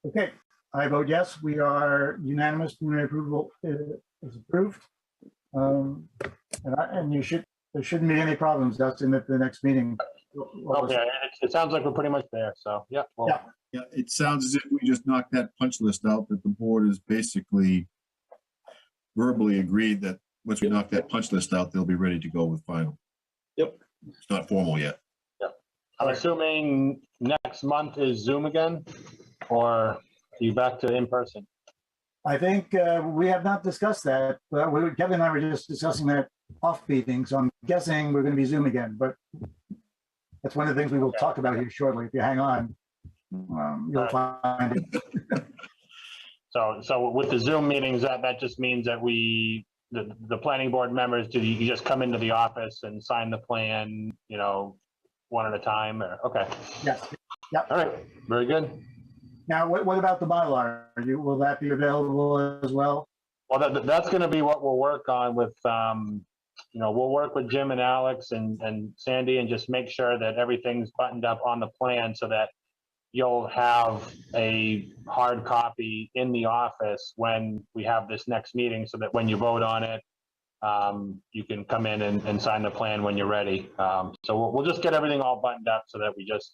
Speaker 16: Okay, I vote yes. We are unanimous. Preliminary approval is approved. And there shouldn't be any problems, Dustin, at the next meeting.
Speaker 20: Okay, it sounds like we're pretty much there, so, yeah. Well,
Speaker 8: Yeah, it sounds as if we just knocked that punch list out, that the board is basically verbally agreed that once we knock that punch list out, they'll be ready to go with final.
Speaker 11: Yep.
Speaker 8: It's not formal yet.
Speaker 20: I'm assuming next month is Zoom again, or are you back to in-person?
Speaker 16: I think we have not discussed that, but Kevin and I were just discussing that off meeting, so I'm guessing we're going to be Zoom again, but that's one of the things we will talk about here shortly. If you hang on, you'll find it.
Speaker 20: So with the Zoom meetings, that just means that the planning board members, you just come into the office and sign the plan, one at a time, or, okay.
Speaker 16: Yes. Yep.
Speaker 20: All right, very good.
Speaker 16: Now, what about the Mylar? Will that be available as well?
Speaker 20: Well, that's going to be what we'll work on with, we'll work with Jim and Alex and Sandy and just make sure that everything's buttoned up on the plan so that you'll have a hard copy in the office when we have this next meeting, so that when you vote on it, you can come in and sign the plan when you're ready. So we'll just get everything all buttoned up so that we just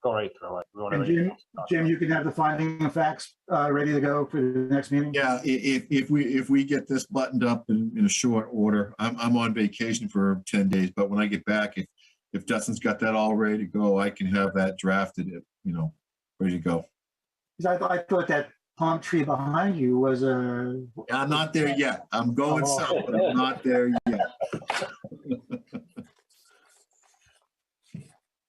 Speaker 20: go right through it.
Speaker 16: And Jim, you can have the finding of facts ready to go for the next meeting?
Speaker 8: Yeah, if we get this buttoned up in a short order, I'm on vacation for 10 days, but when I get back, if Dustin's got that all ready to go, I can have that drafted, ready to go.
Speaker 16: Because I thought that palm tree behind you was a...
Speaker 8: I'm not there yet. I'm going south, but I'm not there yet.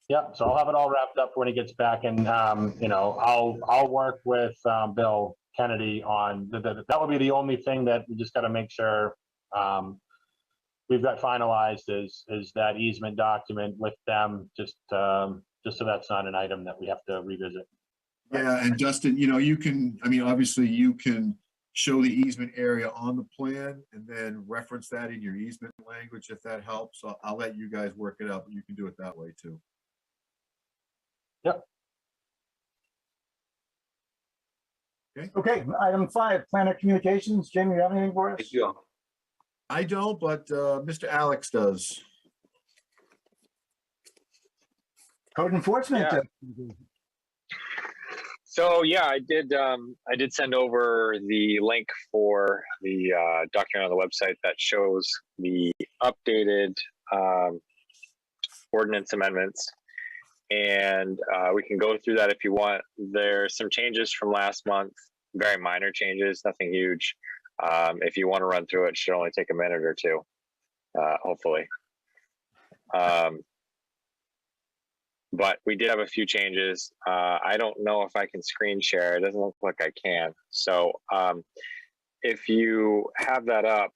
Speaker 20: Yeah, so I'll have it all wrapped up when he gets back, and I'll work with Bill Kennedy on that. Would be the only thing that we just got to make sure we've got finalized is that easement document with them, just so that's not an item that we have to revisit.
Speaker 8: Yeah, and Justin, obviously you can show the easement area on the plan and then reference that in your easement language if that helps. I'll let you guys work it out, but you can do it that way too.
Speaker 20: Yep.
Speaker 16: Okay, item 5, planner communications. Jim, you have anything for us?
Speaker 5: Thank you.
Speaker 8: I don't, but Mr. Alex does.
Speaker 16: Code enforcement.
Speaker 10: Yeah. So yeah, I did send over the link for the document on the website that shows the updated ordinance amendments, and we can go through that if you want. There's some changes from last month, very minor changes, nothing huge. If you want to run through it, it should only take a minute or two, hopefully. But we did have a few changes. I don't know if I can screen share. It doesn't look like I can. So if you have that up,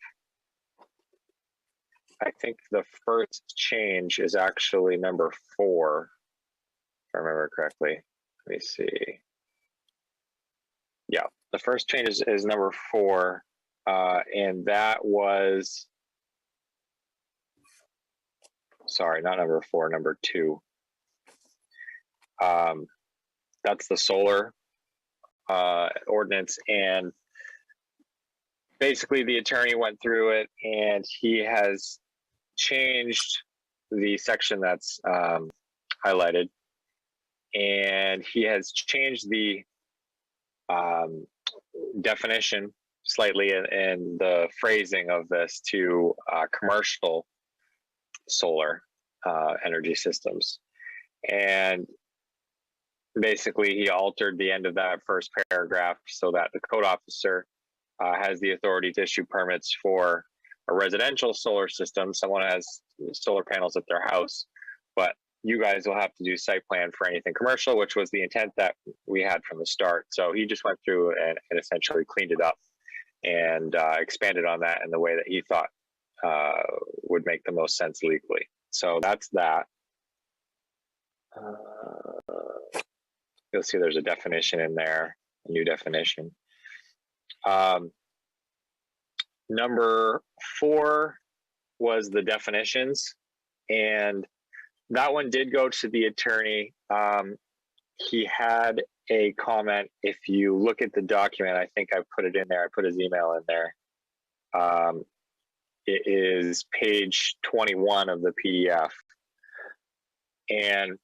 Speaker 10: I think the first change is actually number 4, if I remember correctly. Let me see. Yeah, the first change is number 4. And that was, sorry, not number 4, number 2. That's the solar ordinance, and basically the attorney went through it and he has changed the section that's highlighted, and he has changed the definition slightly in the phrasing of this to commercial solar energy systems. And basically he altered the end of that first paragraph so that the code officer has the authority to issue permits for a residential solar system. Someone has solar panels at their house, but you guys will have to do site plan for anything commercial, which was the intent that we had from the start. So he just went through and essentially cleaned it up and expanded on that in the way that he thought would make the most sense legally. So that's that. You'll see there's a definition in there, a new definition. Number 4 was the definitions, and that one did go to the attorney. He had a comment. If you look at the document, I think I put it in there. I put his email in there. It is page 21 of the PDF. And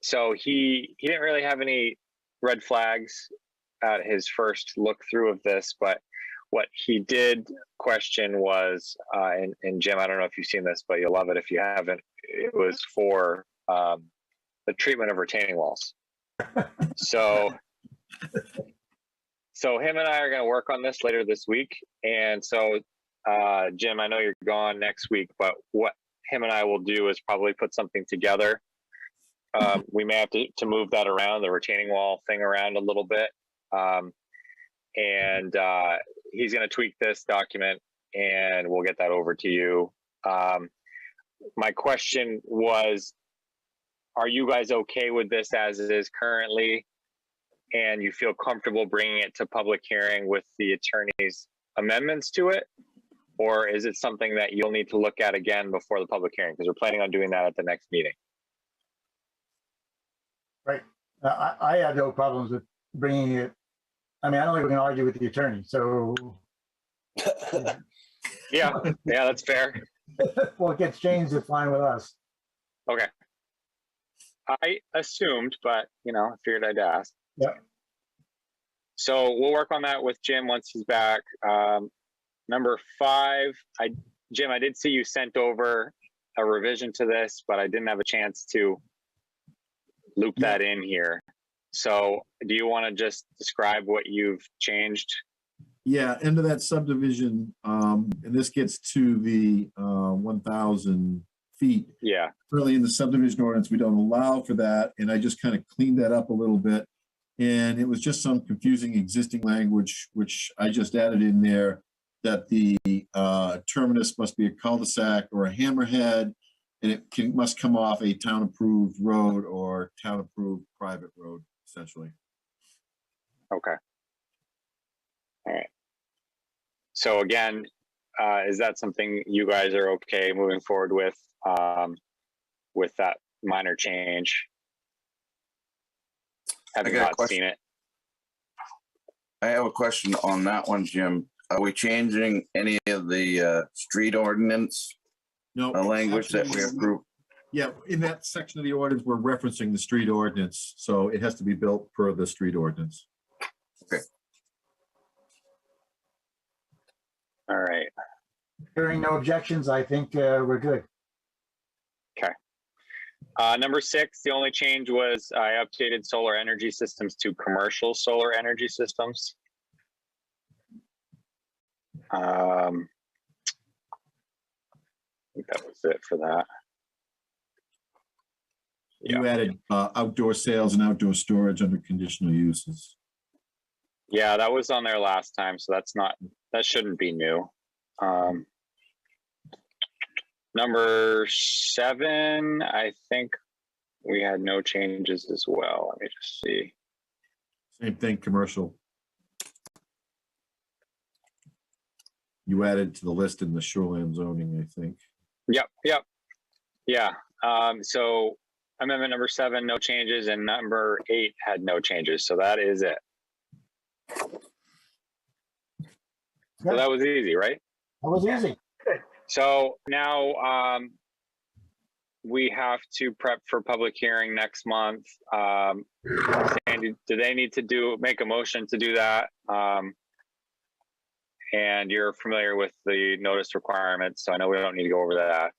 Speaker 10: so he didn't really have any red flags at his first look through of this, but what he did question was, and Jim, I don't know if you've seen this, but you'll love it if you haven't, it was for the treatment of retaining walls. So him and I are going to work on this later this week. And so, Jim, I know you're gone next week, but what him and I will do is probably put something together. We may have to move that around, the retaining wall thing around a little bit. And he's going to tweak this document and we'll get that over to you. My question was, are you guys okay with this as it is currently? And you feel comfortable bringing it to public hearing with the attorney's amendments to it? Or is it something that you'll need to look at again before the public hearing? Because we're planning on doing that at the next meeting.
Speaker 16: Right. I have no problems with bringing it. I mean, I don't think we can argue with the attorney, so.
Speaker 10: Yeah, that's fair.
Speaker 16: Well, it gets changed, it's fine with us.
Speaker 10: Okay. I assumed, but I figured I'd ask.
Speaker 16: Yeah.
Speaker 10: So we'll work on that with Jim once he's back. Number 5, Jim, I did see you sent over a revision to this, but I didn't have a chance to loop that in here. So do you want to just describe what you've changed?
Speaker 8: Yeah, into that subdivision, and this gets to the 1,000 feet.
Speaker 10: Yeah.
Speaker 8: Really in the subdivision ordinance, we don't allow for that. And I just kind of cleaned that up a little bit. And it was just some confusing existing language, which I just added in there, that the terminus must be a cul-de-sac or a hammerhead, and it must come off a town-approved road or town-approved private road, essentially.
Speaker 10: Okay. All right. So again, is that something you guys are okay moving forward with that minor change? Having not seen it.
Speaker 4: I have a question on that one, Jim. Are we changing any of the street ordinance?
Speaker 8: No.
Speaker 4: Language that we approved?
Speaker 8: Yeah, in that section of the ordinance, we're referencing the street ordinance, so it has to be built per the street ordinance.
Speaker 4: Okay.
Speaker 10: All right.
Speaker 16: Hearing no objections, I think we're good.
Speaker 10: Okay. Number 6, the only change was I updated solar energy systems to commercial solar energy systems. I think that was it for that.
Speaker 8: You added outdoor sales and outdoor storage under conditional uses.
Speaker 10: Yeah, that was on there last time, so that shouldn't be new. Number 7, I think we had no changes as well. Let me just see.
Speaker 8: Same thing, commercial. You added to the list in the shoreline zoning, I think.
Speaker 10: Yep. Yeah. So amendment number 7, no changes, and number 8 had no changes. So that is it. So that was easy, right?
Speaker 16: That was easy.
Speaker 10: So now we have to prep for public hearing next month. Sandy, do they need to make a motion to do that? And you're familiar with the notice requirements, so I know we don't need to go over that.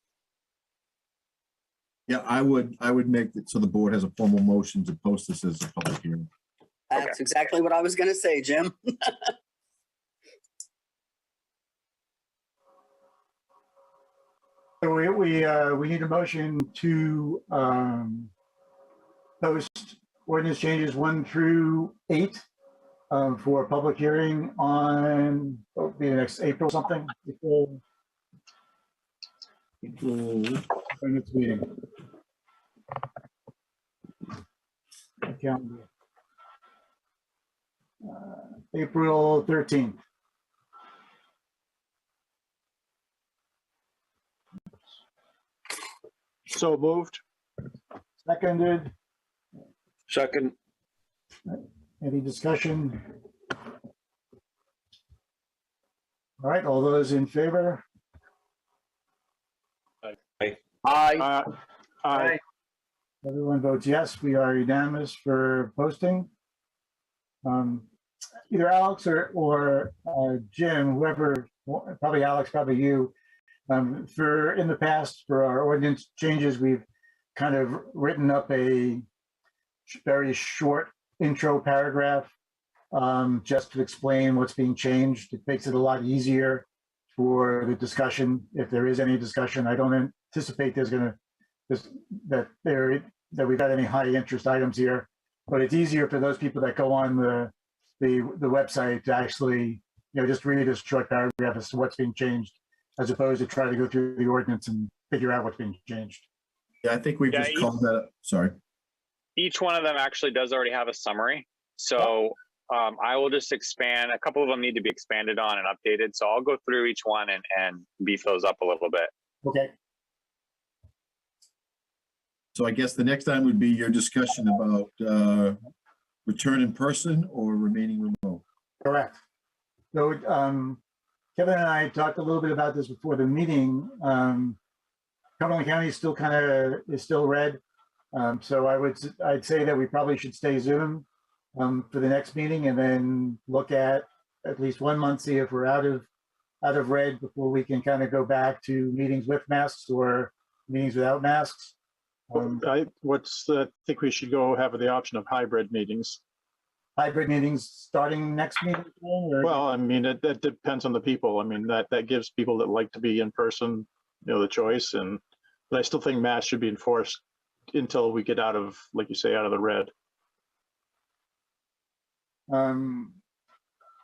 Speaker 8: Yeah, I would make it so the board has a formal motion to post this as a public hearing.
Speaker 3: That's exactly what I was going to say, Jim.
Speaker 16: So we need a motion to post ordinance changes 1 through 8 for public hearing on the next April something. April next meeting. Calendar. April 13th.
Speaker 7: So moved.
Speaker 16: Seconded.
Speaker 18: Second.
Speaker 16: Any discussion? All right, all those in favor?
Speaker 18: Aye.
Speaker 12: Aye.
Speaker 7: Aye.
Speaker 16: Everyone votes yes. We are unanimous for posting. Either Alex or Jim, whoever, probably Alex, probably you. For in the past, for our ordinance changes, we've kind of written up a very short intro paragraph just to explain what's being changed. It makes it a lot easier for the discussion, if there is any discussion. I don't anticipate there's going to that we've got any high interest items here, but it's easier for those people that go on the website to actually, just read a short paragraph as to what's being changed, as opposed to try to go through the ordinance and figure out what's being changed.
Speaker 8: Yeah, I think we just called that. Sorry.
Speaker 10: Each one of them actually does already have a summary. So I will just expand. A couple of them need to be expanded on and updated. So I'll go through each one and beef those up a little bit.
Speaker 16: Okay.
Speaker 8: So I guess the next time would be your discussion about return in person or remaining remote.
Speaker 16: Correct. So Kevin and I talked a little bit about this before the meeting. Cumberland County is still red. So I'd say that we probably should stay Zoom for the next meeting, and then look at least 1 month, see if we're out of red before we can kind of go back to meetings with masks or meetings without masks.
Speaker 7: I think we should go have the option of hybrid meetings.
Speaker 16: Hybrid meetings starting next meeting?
Speaker 7: Well, I mean, that depends on the people. I mean, that gives people that like to be in person, the choice. But I still think masks should be enforced until we get out of, like you say, out of the red.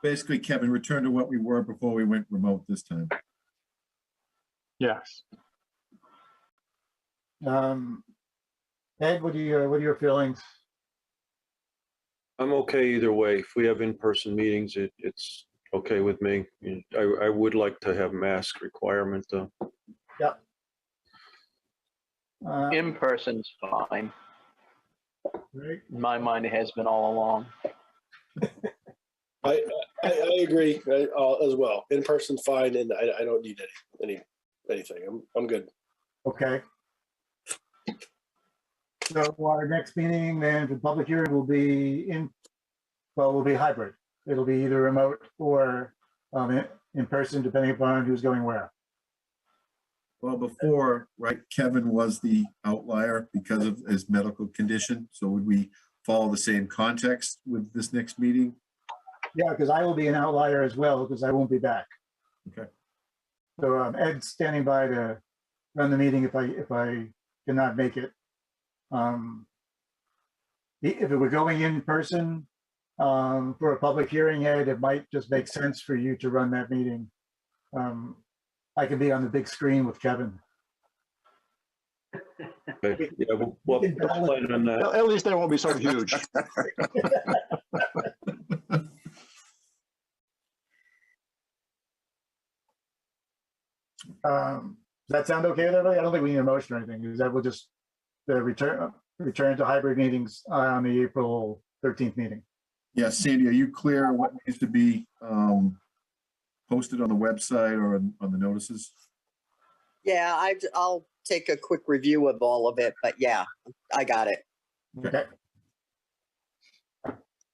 Speaker 8: Basically, Kevin, return to what we were before we went remote this time.
Speaker 7: Yes.
Speaker 16: Ed, what are your feelings?
Speaker 18: I'm okay either way. If we have in-person meetings, it's okay with me. I would like to have mask requirement though.
Speaker 16: Yep.
Speaker 12: In person's fine.
Speaker 16: Right.
Speaker 12: In my mind, it has been all along.
Speaker 11: I agree as well. In person, fine, and I don't need anything. I'm good.
Speaker 16: Okay. So our next meeting then, the public hearing will be will be hybrid. It'll be either remote or in person, depending upon who's going where.
Speaker 8: Well, before, right, Kevin was the outlier because of his medical condition. So would we follow the same context with this next meeting?
Speaker 16: Yeah, because I will be an outlier as well, because I won't be back.
Speaker 8: Okay.
Speaker 16: So Ed's standing by to run the meeting if I cannot make it. If it were going in person for a public hearing, Ed, it might just make sense for you to run that meeting. I can be on the big screen with Kevin.
Speaker 18: Okay. Yeah, we'll plan on that.
Speaker 7: At least they won't be so huge.
Speaker 16: Does that sound okay with everybody? I don't think we need a motion or anything. Is that we'll just return to hybrid meetings on the April 13th meeting?
Speaker 8: Yes, Sandy, are you clear what needs to be posted on the website or on the notices?
Speaker 3: Yeah, I'll take a quick review of all of it, but yeah, I got it.
Speaker 16: Okay.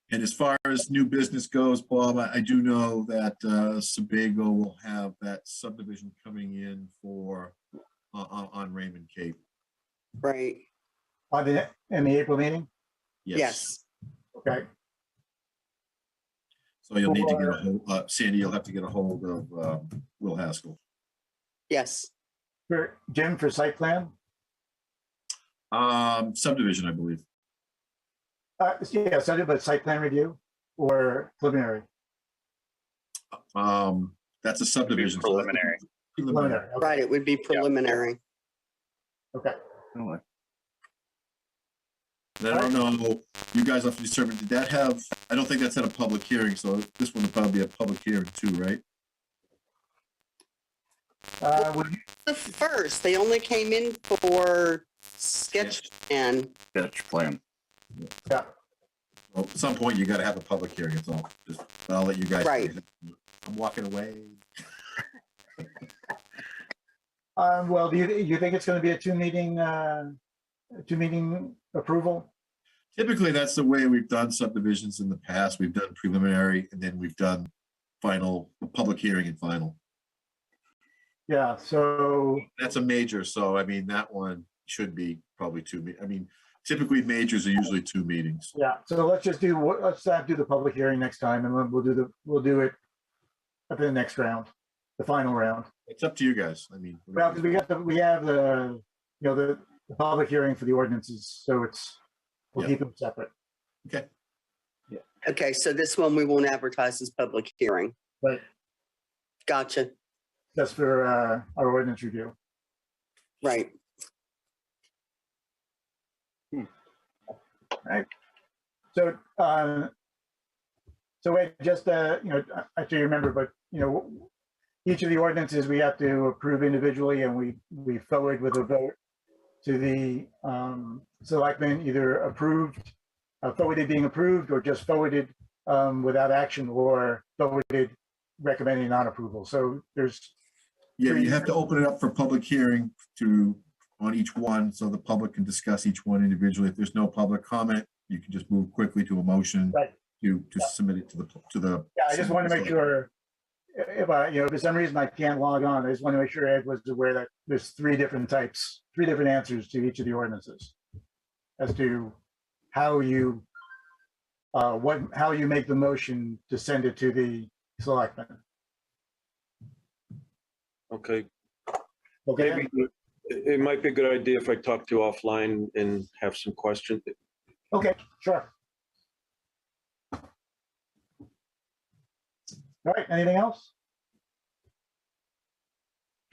Speaker 8: And as far as new business goes, Bob, I do know that Sebago will have that subdivision coming in for on Raymond Cape.
Speaker 3: Right.
Speaker 16: In the April meeting?
Speaker 3: Yes.
Speaker 16: Okay.
Speaker 8: So you'll need to get a hold, Sandy, you'll have to get a hold of Will Haskell.
Speaker 3: Yes.
Speaker 16: For Jim, for site plan?
Speaker 8: Subdivision, I believe.
Speaker 16: Yeah, so but site plan review or preliminary?
Speaker 8: That's a subdivision.
Speaker 10: Preliminary.
Speaker 16: Preliminary. Okay.
Speaker 3: Right, it would be preliminary.
Speaker 16: Okay.
Speaker 8: And I don't know, you guys have to determine, did that have, I don't think that's had a public hearing, so this one would probably be a public hearing too, right?
Speaker 3: The first, they only came in for sketch and.
Speaker 4: Sketch plan.
Speaker 16: Yeah.
Speaker 8: Well, at some point, you gotta have a public hearing, it's all, just, I'll let you guys.
Speaker 3: Right.
Speaker 8: I'm walking away.
Speaker 16: Well, do you think it's going to be a two meeting approval?
Speaker 8: Typically, that's the way we've done subdivisions in the past. We've done preliminary and then we've done final, public hearing and final.
Speaker 16: Yeah, so.
Speaker 8: That's a major, so I mean, that one should be probably I mean, typically majors are usually 2 meetings.
Speaker 16: Yeah, so let's just do, let's do the public hearing next time and then we'll do it at the next round, the final round.
Speaker 8: It's up to you guys. I mean.
Speaker 16: Well, because we have the, you know, the public hearing for the ordinances, so we'll keep them separate.
Speaker 8: Okay.
Speaker 16: Yeah.
Speaker 3: Okay, so this one we won't advertise as public hearing.
Speaker 16: Right.
Speaker 3: Gotcha.
Speaker 16: That's for our ordinance review.
Speaker 3: Right.
Speaker 16: Right. So, Ed, just, you know, actually remember, but, you know, each of the ordinances we have to approve individually and we forward with a vote to the selectmen, either approved, forwarded being approved or just forwarded without action or forwarded recommending non-approval. So there's.
Speaker 8: Yeah, you have to open it up for public hearing on each one so the public can discuss each one individually. If there's no public comment, you can just move quickly to a motion to submit it to the.
Speaker 16: Yeah, I just want to make sure if you know, for some reason I can't log on, I just want to make sure Ed was aware that there's 3 different types, 3 different answers to each of the ordinances as to how you how you make the motion to send it to the selectmen.
Speaker 18: Okay.
Speaker 16: Okay.
Speaker 18: Maybe it might be a good idea if I talk to you offline and have some questions.
Speaker 16: Okay, sure. All right, anything else?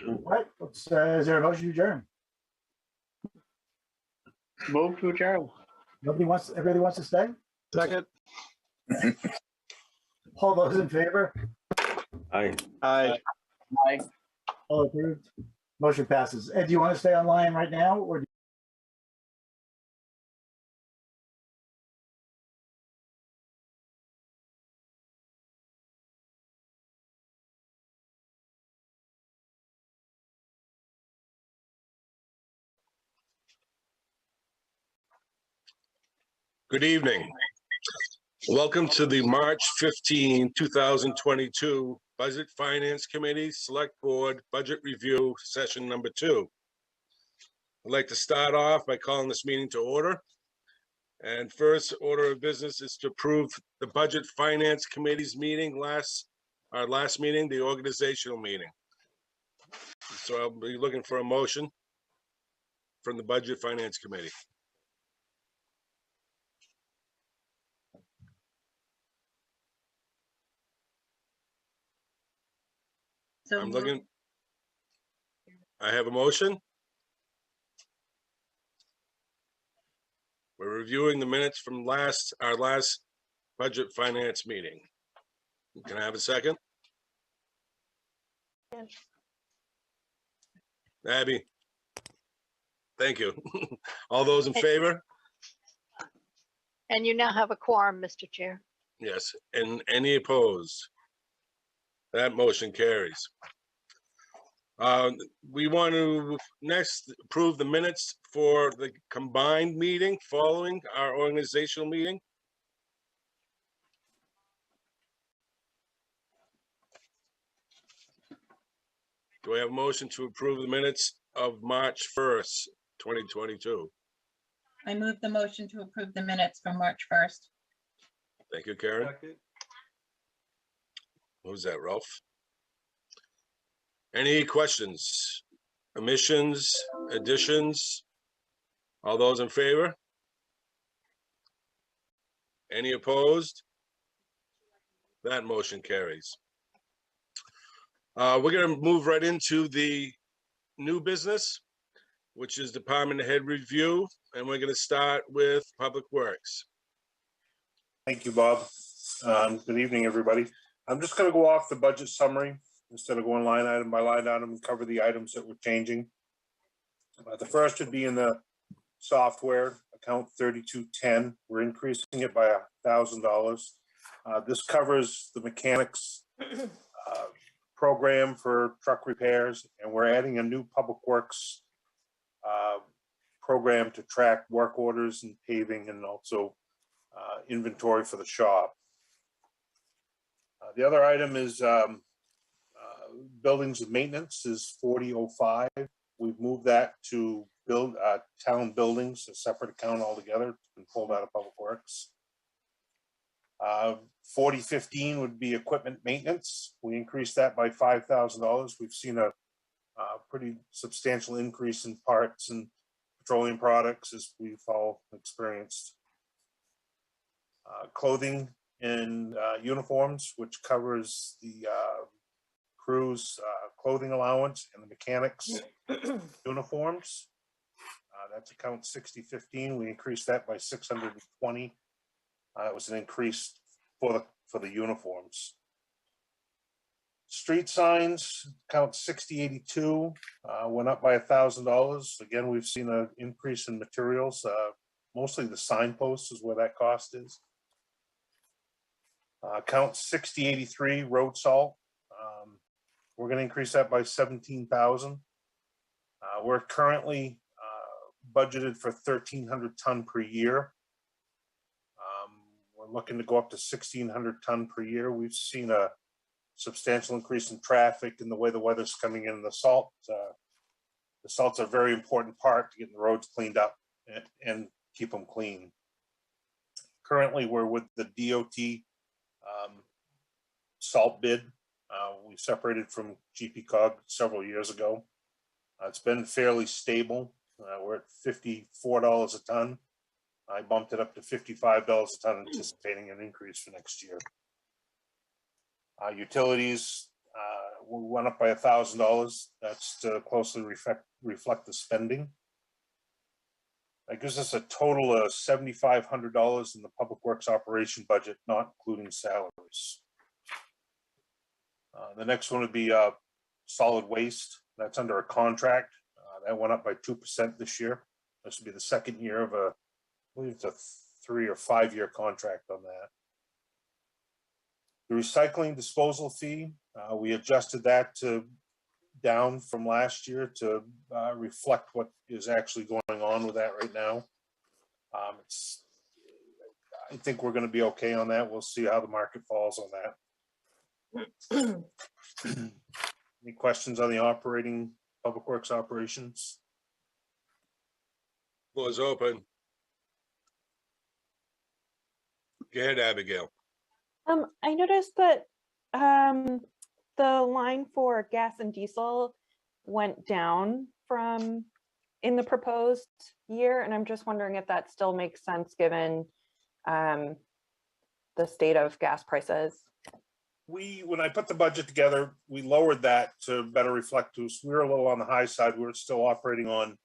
Speaker 16: All right, let's, is there a motion to adjourn?
Speaker 12: Move to adjourn.
Speaker 16: Everybody wants to stay?
Speaker 7: Second.
Speaker 16: All those in favor?
Speaker 18: Aye.
Speaker 7: Aye.
Speaker 12: Aye.
Speaker 16: All approved? Motion passes. Ed, do you want to stay online right now or?
Speaker 9: Good evening. Welcome to the March 15, 2022 Budget Finance Committee Select Board Budget Review Session Number 2. I'd like to start off by calling this meeting to order. And first order of business is to approve the Budget Finance Committee's meeting our last meeting, the organizational meeting. So I'll be looking for a motion from the Budget Finance Committee. I'm looking. I have a motion. We're reviewing the minutes from our last budget finance meeting. Can I have a second?
Speaker 21: Yes.
Speaker 9: Abby. Thank you. All those in favor?
Speaker 17: And you now have a quorum, Mr. Chair.
Speaker 9: Yes. And any opposed? That motion carries. We want to next approve the minutes for the combined meeting following our organizational meeting. Do I have a motion to approve the minutes of March 1st, 2022?
Speaker 6: I move the motion to approve the minutes from March 1st.
Speaker 9: Thank you, Karen. Who's that, Ralph? Any questions, omissions, additions? All those in favor? Any opposed? That motion carries. We're going to move right into the new business, which is department head review, and we're going to start with Public Works.
Speaker 22: Thank you, Bob. Good evening, everybody. I'm just going to go off the budget summary instead of going line item by line item and cover the items that we're changing. The first would be in the software account 3210. We're increasing it by $1,000. This covers the mechanics program for truck repairs, and we're adding a new Public Works program to track work orders and paving, and also inventory for the shop. The other item is buildings and maintenance is 4005. We've moved that to build town buildings, a separate account altogether. It's been pulled out of Public Works. 4015 would be equipment maintenance. We increased that by $5,000. We've seen a pretty substantial increase in parts and petroleum products, as we've all experienced. Clothing and uniforms, which covers the crew's clothing allowance and the mechanics uniforms. That's account 6015. We increased that by 620. It was an increase for the uniforms. Street signs, account 6082, went up by $1,000. Again, we've seen an increase in materials. Mostly the signposts is where that cost is. Account 6083, road salt. We're going to increase that by 17,000. We're currently budgeted for 1,300 ton per year. We're looking to go up to 1,600 ton per year. We've seen a substantial increase in traffic and the way the weather's coming in. The salt's a very important part to getting the roads cleaned up and keep them clean. Currently, we're with the DOT salt bid. We separated from GPCOG several years ago. It's been fairly stable. We're at $54 a ton. I bumped it up to $55 a ton, anticipating an increase for next year. Utilities went up by $1,000. That's to closely reflect the spending. That gives us a total of $7,500 in the Public Works operation budget, not including salaries. The next one would be solid waste. That's under a contract. That went up by 2% this year. This would be the second year of I believe it's a 3 or 5 year contract on that. The recycling disposal fee, we adjusted that down from last year to reflect what is actually going on with that right now. I think we're going to be okay on that. We'll see how the market falls on that. Any questions on the operating Public Works operations?
Speaker 9: Floor is open. Go ahead, Abigail.
Speaker 23: I noticed that the line for gas and diesel went down from in the proposed year, and I'm just wondering if that still makes sense given the state of gas prices.
Speaker 22: When I put the budget together, we lowered that to better reflect us. We were a little on the high side. We were still operating on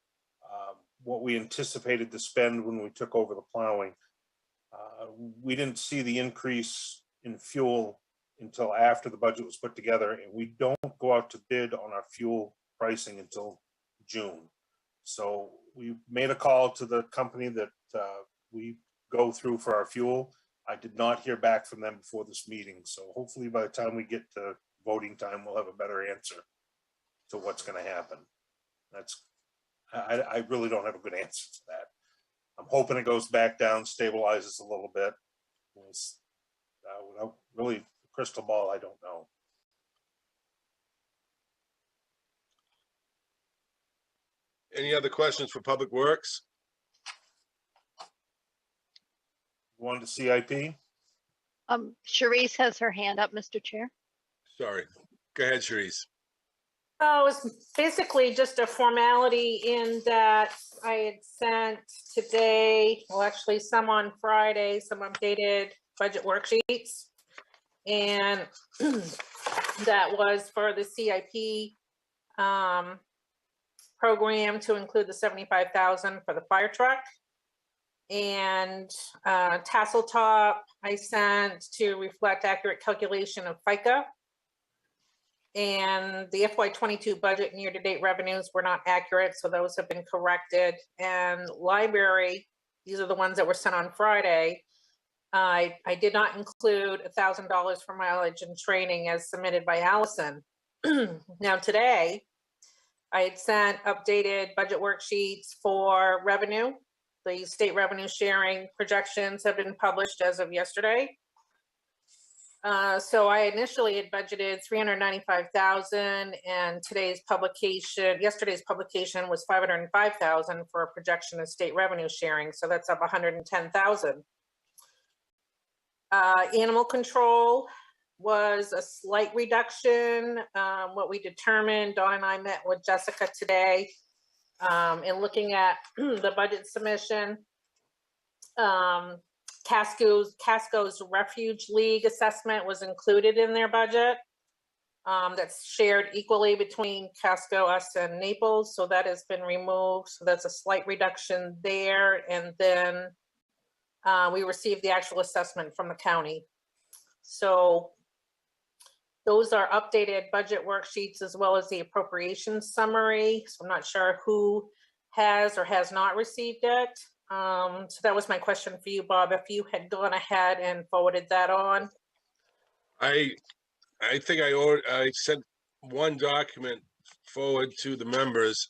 Speaker 22: what we anticipated to spend when we took over the plowing. We didn't see the increase in fuel until after the budget was put together, and we don't go out to bid on our fuel pricing until June. So we made a call to the company that we go through for our fuel. I did not hear back from them before this meeting. So hopefully by the time we get to voting time, we'll have a better answer to what's going to happen. I really don't have a good answer to that. I'm hoping it goes back down, stabilizes a little bit. Without really crystal ball, I don't know.
Speaker 9: Any other questions for Public Works?
Speaker 22: You want the CIP?
Speaker 1: Sharice has her hand up, Mr. Chair.
Speaker 9: Sorry. Go ahead, Sharice.
Speaker 23: Oh, it's basically just a formality in that I had sent today, well, actually some on Friday, some updated budget worksheets. And that was for the CIP program to include the $75,000 for the fire truck. And tassel top I sent to reflect accurate calculation of FICA. And the FY22 budget and year-to-date revenues were not accurate, so those have been corrected. And library, these are the ones that were sent on Friday. I did not include $1,000 for mileage and training as submitted by Allison. Now today, I had sent updated budget worksheets for revenue. The state revenue sharing projections have been published as of yesterday. So I initially had budgeted $395,000, and yesterday's publication was $505,000 for a projection of state revenue sharing. So that's up $110,000. Animal control was a slight reduction. What we determined, Dawn and I met with Jessica today in looking at the budget submission. Casco's Refuge League assessment was included in their budget. That's shared equally between Casco, us, and Naples. So that has been removed. So that's a slight reduction there. And then we received the actual assessment from the county. So those are updated budget worksheets as well as the appropriations summary. So I'm not sure who has or has not received it. So that was my question for you, Bob, if you had gone ahead and forwarded that on.
Speaker 9: I think I sent one document forward to the members,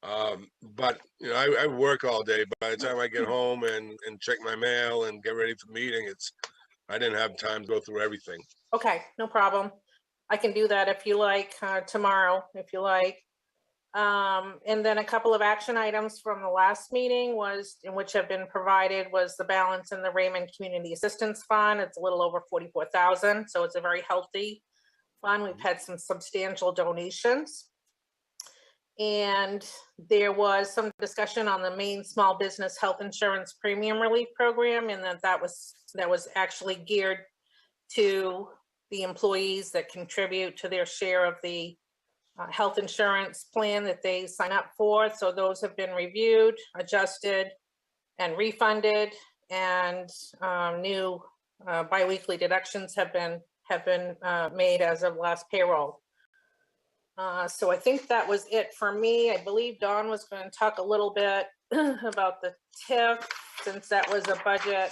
Speaker 9: but you know, I work all day. By the time I get home and check my mail and get ready for the meeting, I didn't have time to go through everything.
Speaker 23: Okay, no problem. I can do that if you like, tomorrow, if you like. And then a couple of action items from the last meeting which have been provided was the balance in the Raymond Community Assistance Fund. It's a little over 44,000, so it's a very healthy fund. We've had some substantial donations. And there was some discussion on the Maine Small Business Health Insurance Premium Relief Program, and that was actually geared to the employees that contribute to their share of the health insurance plan that they sign up for. So those have been reviewed, adjusted, and refunded, and new biweekly deductions have been made as of last payroll. So I think that was it for me. I believe Dawn was going to talk a little bit about the TIF, since that was a budget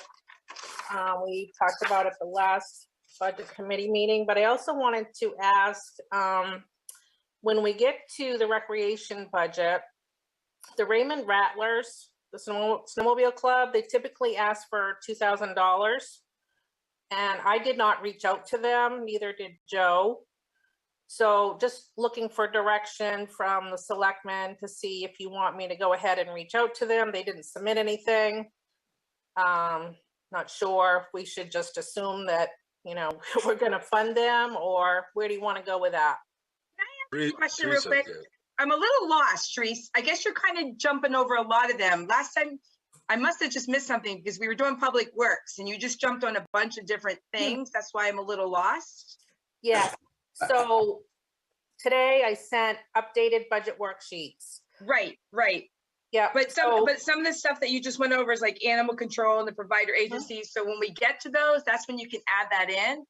Speaker 23: we talked about at the last budget committee meeting. But I also wanted to ask, when we get to the recreation budget, the Raymond Rattlers, the snowmobile club, they typically ask for $2,000. And I did not reach out to them, neither did Joe. So just looking for direction from the selectmen to see if you want me to go ahead and reach out to them. They didn't submit anything. Not sure if we should just assume that, you know, we're going to fund them, or where do you want to go with that?
Speaker 2: Question real quick. I'm a little lost, Therese. I guess you're kind of jumping over a lot of them. Last time, I must have just missed something because we were doing public works and you just jumped on a bunch of different things. That's why I'm a little lost.
Speaker 23: Yeah. So today I sent updated budget worksheets.
Speaker 2: Right.
Speaker 23: Yeah.
Speaker 2: But some of the stuff that you just went over is like animal control and the provider agencies. So when we get to those, that's when you can add that in.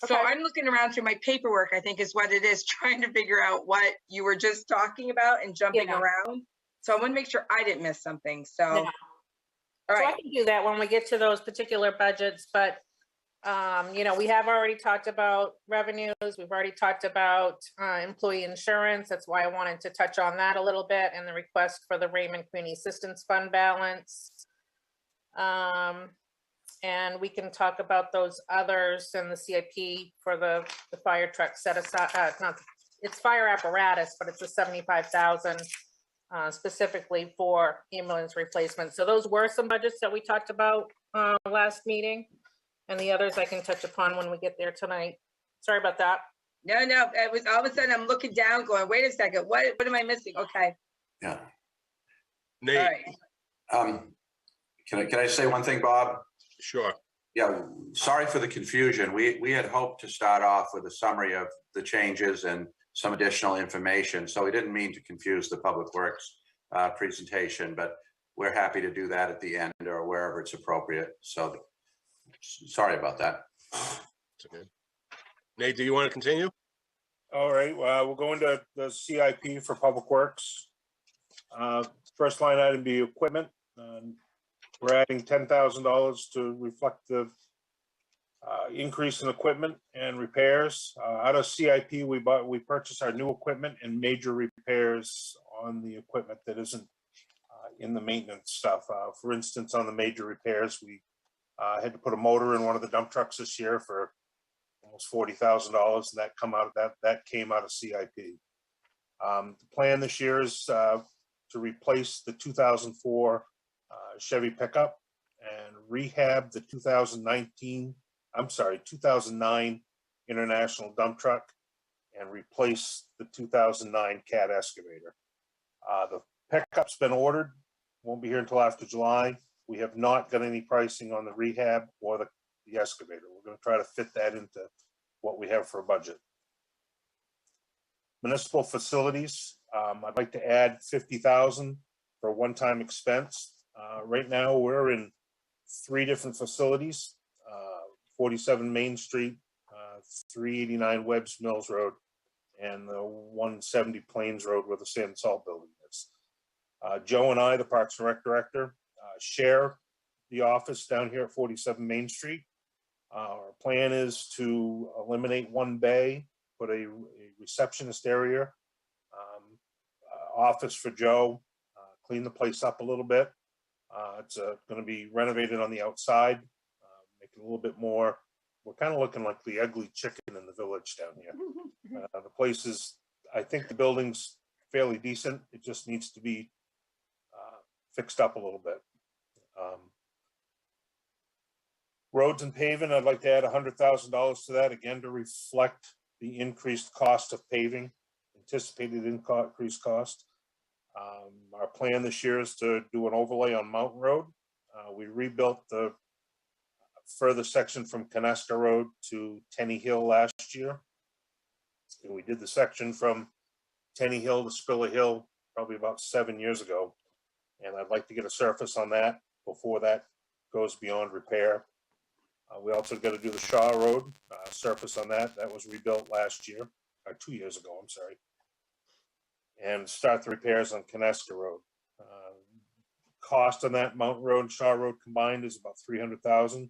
Speaker 2: So I'm looking around through my paperwork, I think is what it is, trying to figure out what you were just talking about and jumping around. So I want to make sure I didn't miss something. So, all right.
Speaker 23: So I can do that when we get to those particular budgets, but
Speaker 13: We have already talked about revenues. We've already talked about employee insurance. That's why I wanted to touch on that a little bit, and the request for the Raymond Community Assistance Fund balance. And we can talk about those others and the CIP for the fire truck set aside, it's fire apparatus, but it's a 75,000 specifically for ambulance replacement. So those were some budgets that we talked about last meeting. And the others I can touch upon when we get there tonight. Sorry about that.
Speaker 2: No, it was all of a sudden I'm looking down going, wait a second, what am I missing? Okay.
Speaker 14: Yeah.
Speaker 2: All right.
Speaker 14: Can I say one thing, Bob?
Speaker 9: Sure.
Speaker 14: Yeah, sorry for the confusion. We had hoped to start off with a summary of the changes and some additional information. So we didn't mean to confuse the Public Works presentation, but we're happy to do that at the end or wherever it's appropriate. So sorry about that.
Speaker 9: It's okay. Nate, do you want to continue?
Speaker 22: All right, we'll go into the CIP for Public Works. First line item be equipment. We're adding $10,000 to reflect the increase in equipment and repairs. Out of CIP, we purchased our new equipment and major repairs on the equipment that isn't in the maintenance stuff. For instance, on the major repairs, we had to put a motor in one of the dump trucks this year for almost $40,000, and that came out of CIP. The plan this year is to replace the 2004 Chevy pickup and rehab the 2009 International dump truck and replace the 2009 Cat excavator. The pickup's been ordered, won't be here until after July. We have not got any pricing on the rehab or the excavator. We're going to try to fit that into what we have for a budget. Municipal facilities, I'd like to add $50,000 for a one-time expense. Right now, we're in 3 different facilities, 47 Main Street, 389 Webb's Mills Road, and the 170 Plains Road where the sand and salt building is. Joe and I, the Parks and Rec director, share the office down here at 47 Main Street. Our plan is to eliminate one bay, put a receptionist area, office for Joe, clean the place up a little bit. It's going to be renovated on the outside, make it a little bit more. We're kind of looking like the ugly chicken in the village down here. The place is, I think the building's fairly decent. It just needs to be fixed up a little bit. Roads and paving, I'd like to add $100,000 to that, again, to reflect the increased cost of paving, anticipated increased cost. Our plan this year is to do an overlay on Mountain Road. We rebuilt the further section from Coneska Road to Tenny Hill last year. And we did the section from Tenny Hill to Spiller Hill probably about 7 years ago. And I'd like to get a surface on that before that goes beyond repair. We also got to do the Shaw Road surface on that. That was rebuilt last year, or 2 years ago, I'm sorry. And start the repairs on Coneska Road. Cost on that Mountain Road and Shaw Road combined is about $300,000.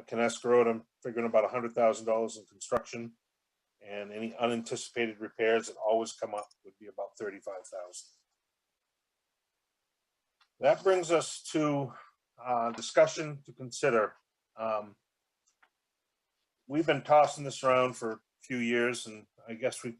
Speaker 22: Coneska Road, I'm figuring about $100,000 in construction, and any unanticipated repairs that always come up would be about $35,000. That brings us to discussion to consider. We've been tossing this around for a few years, and I guess we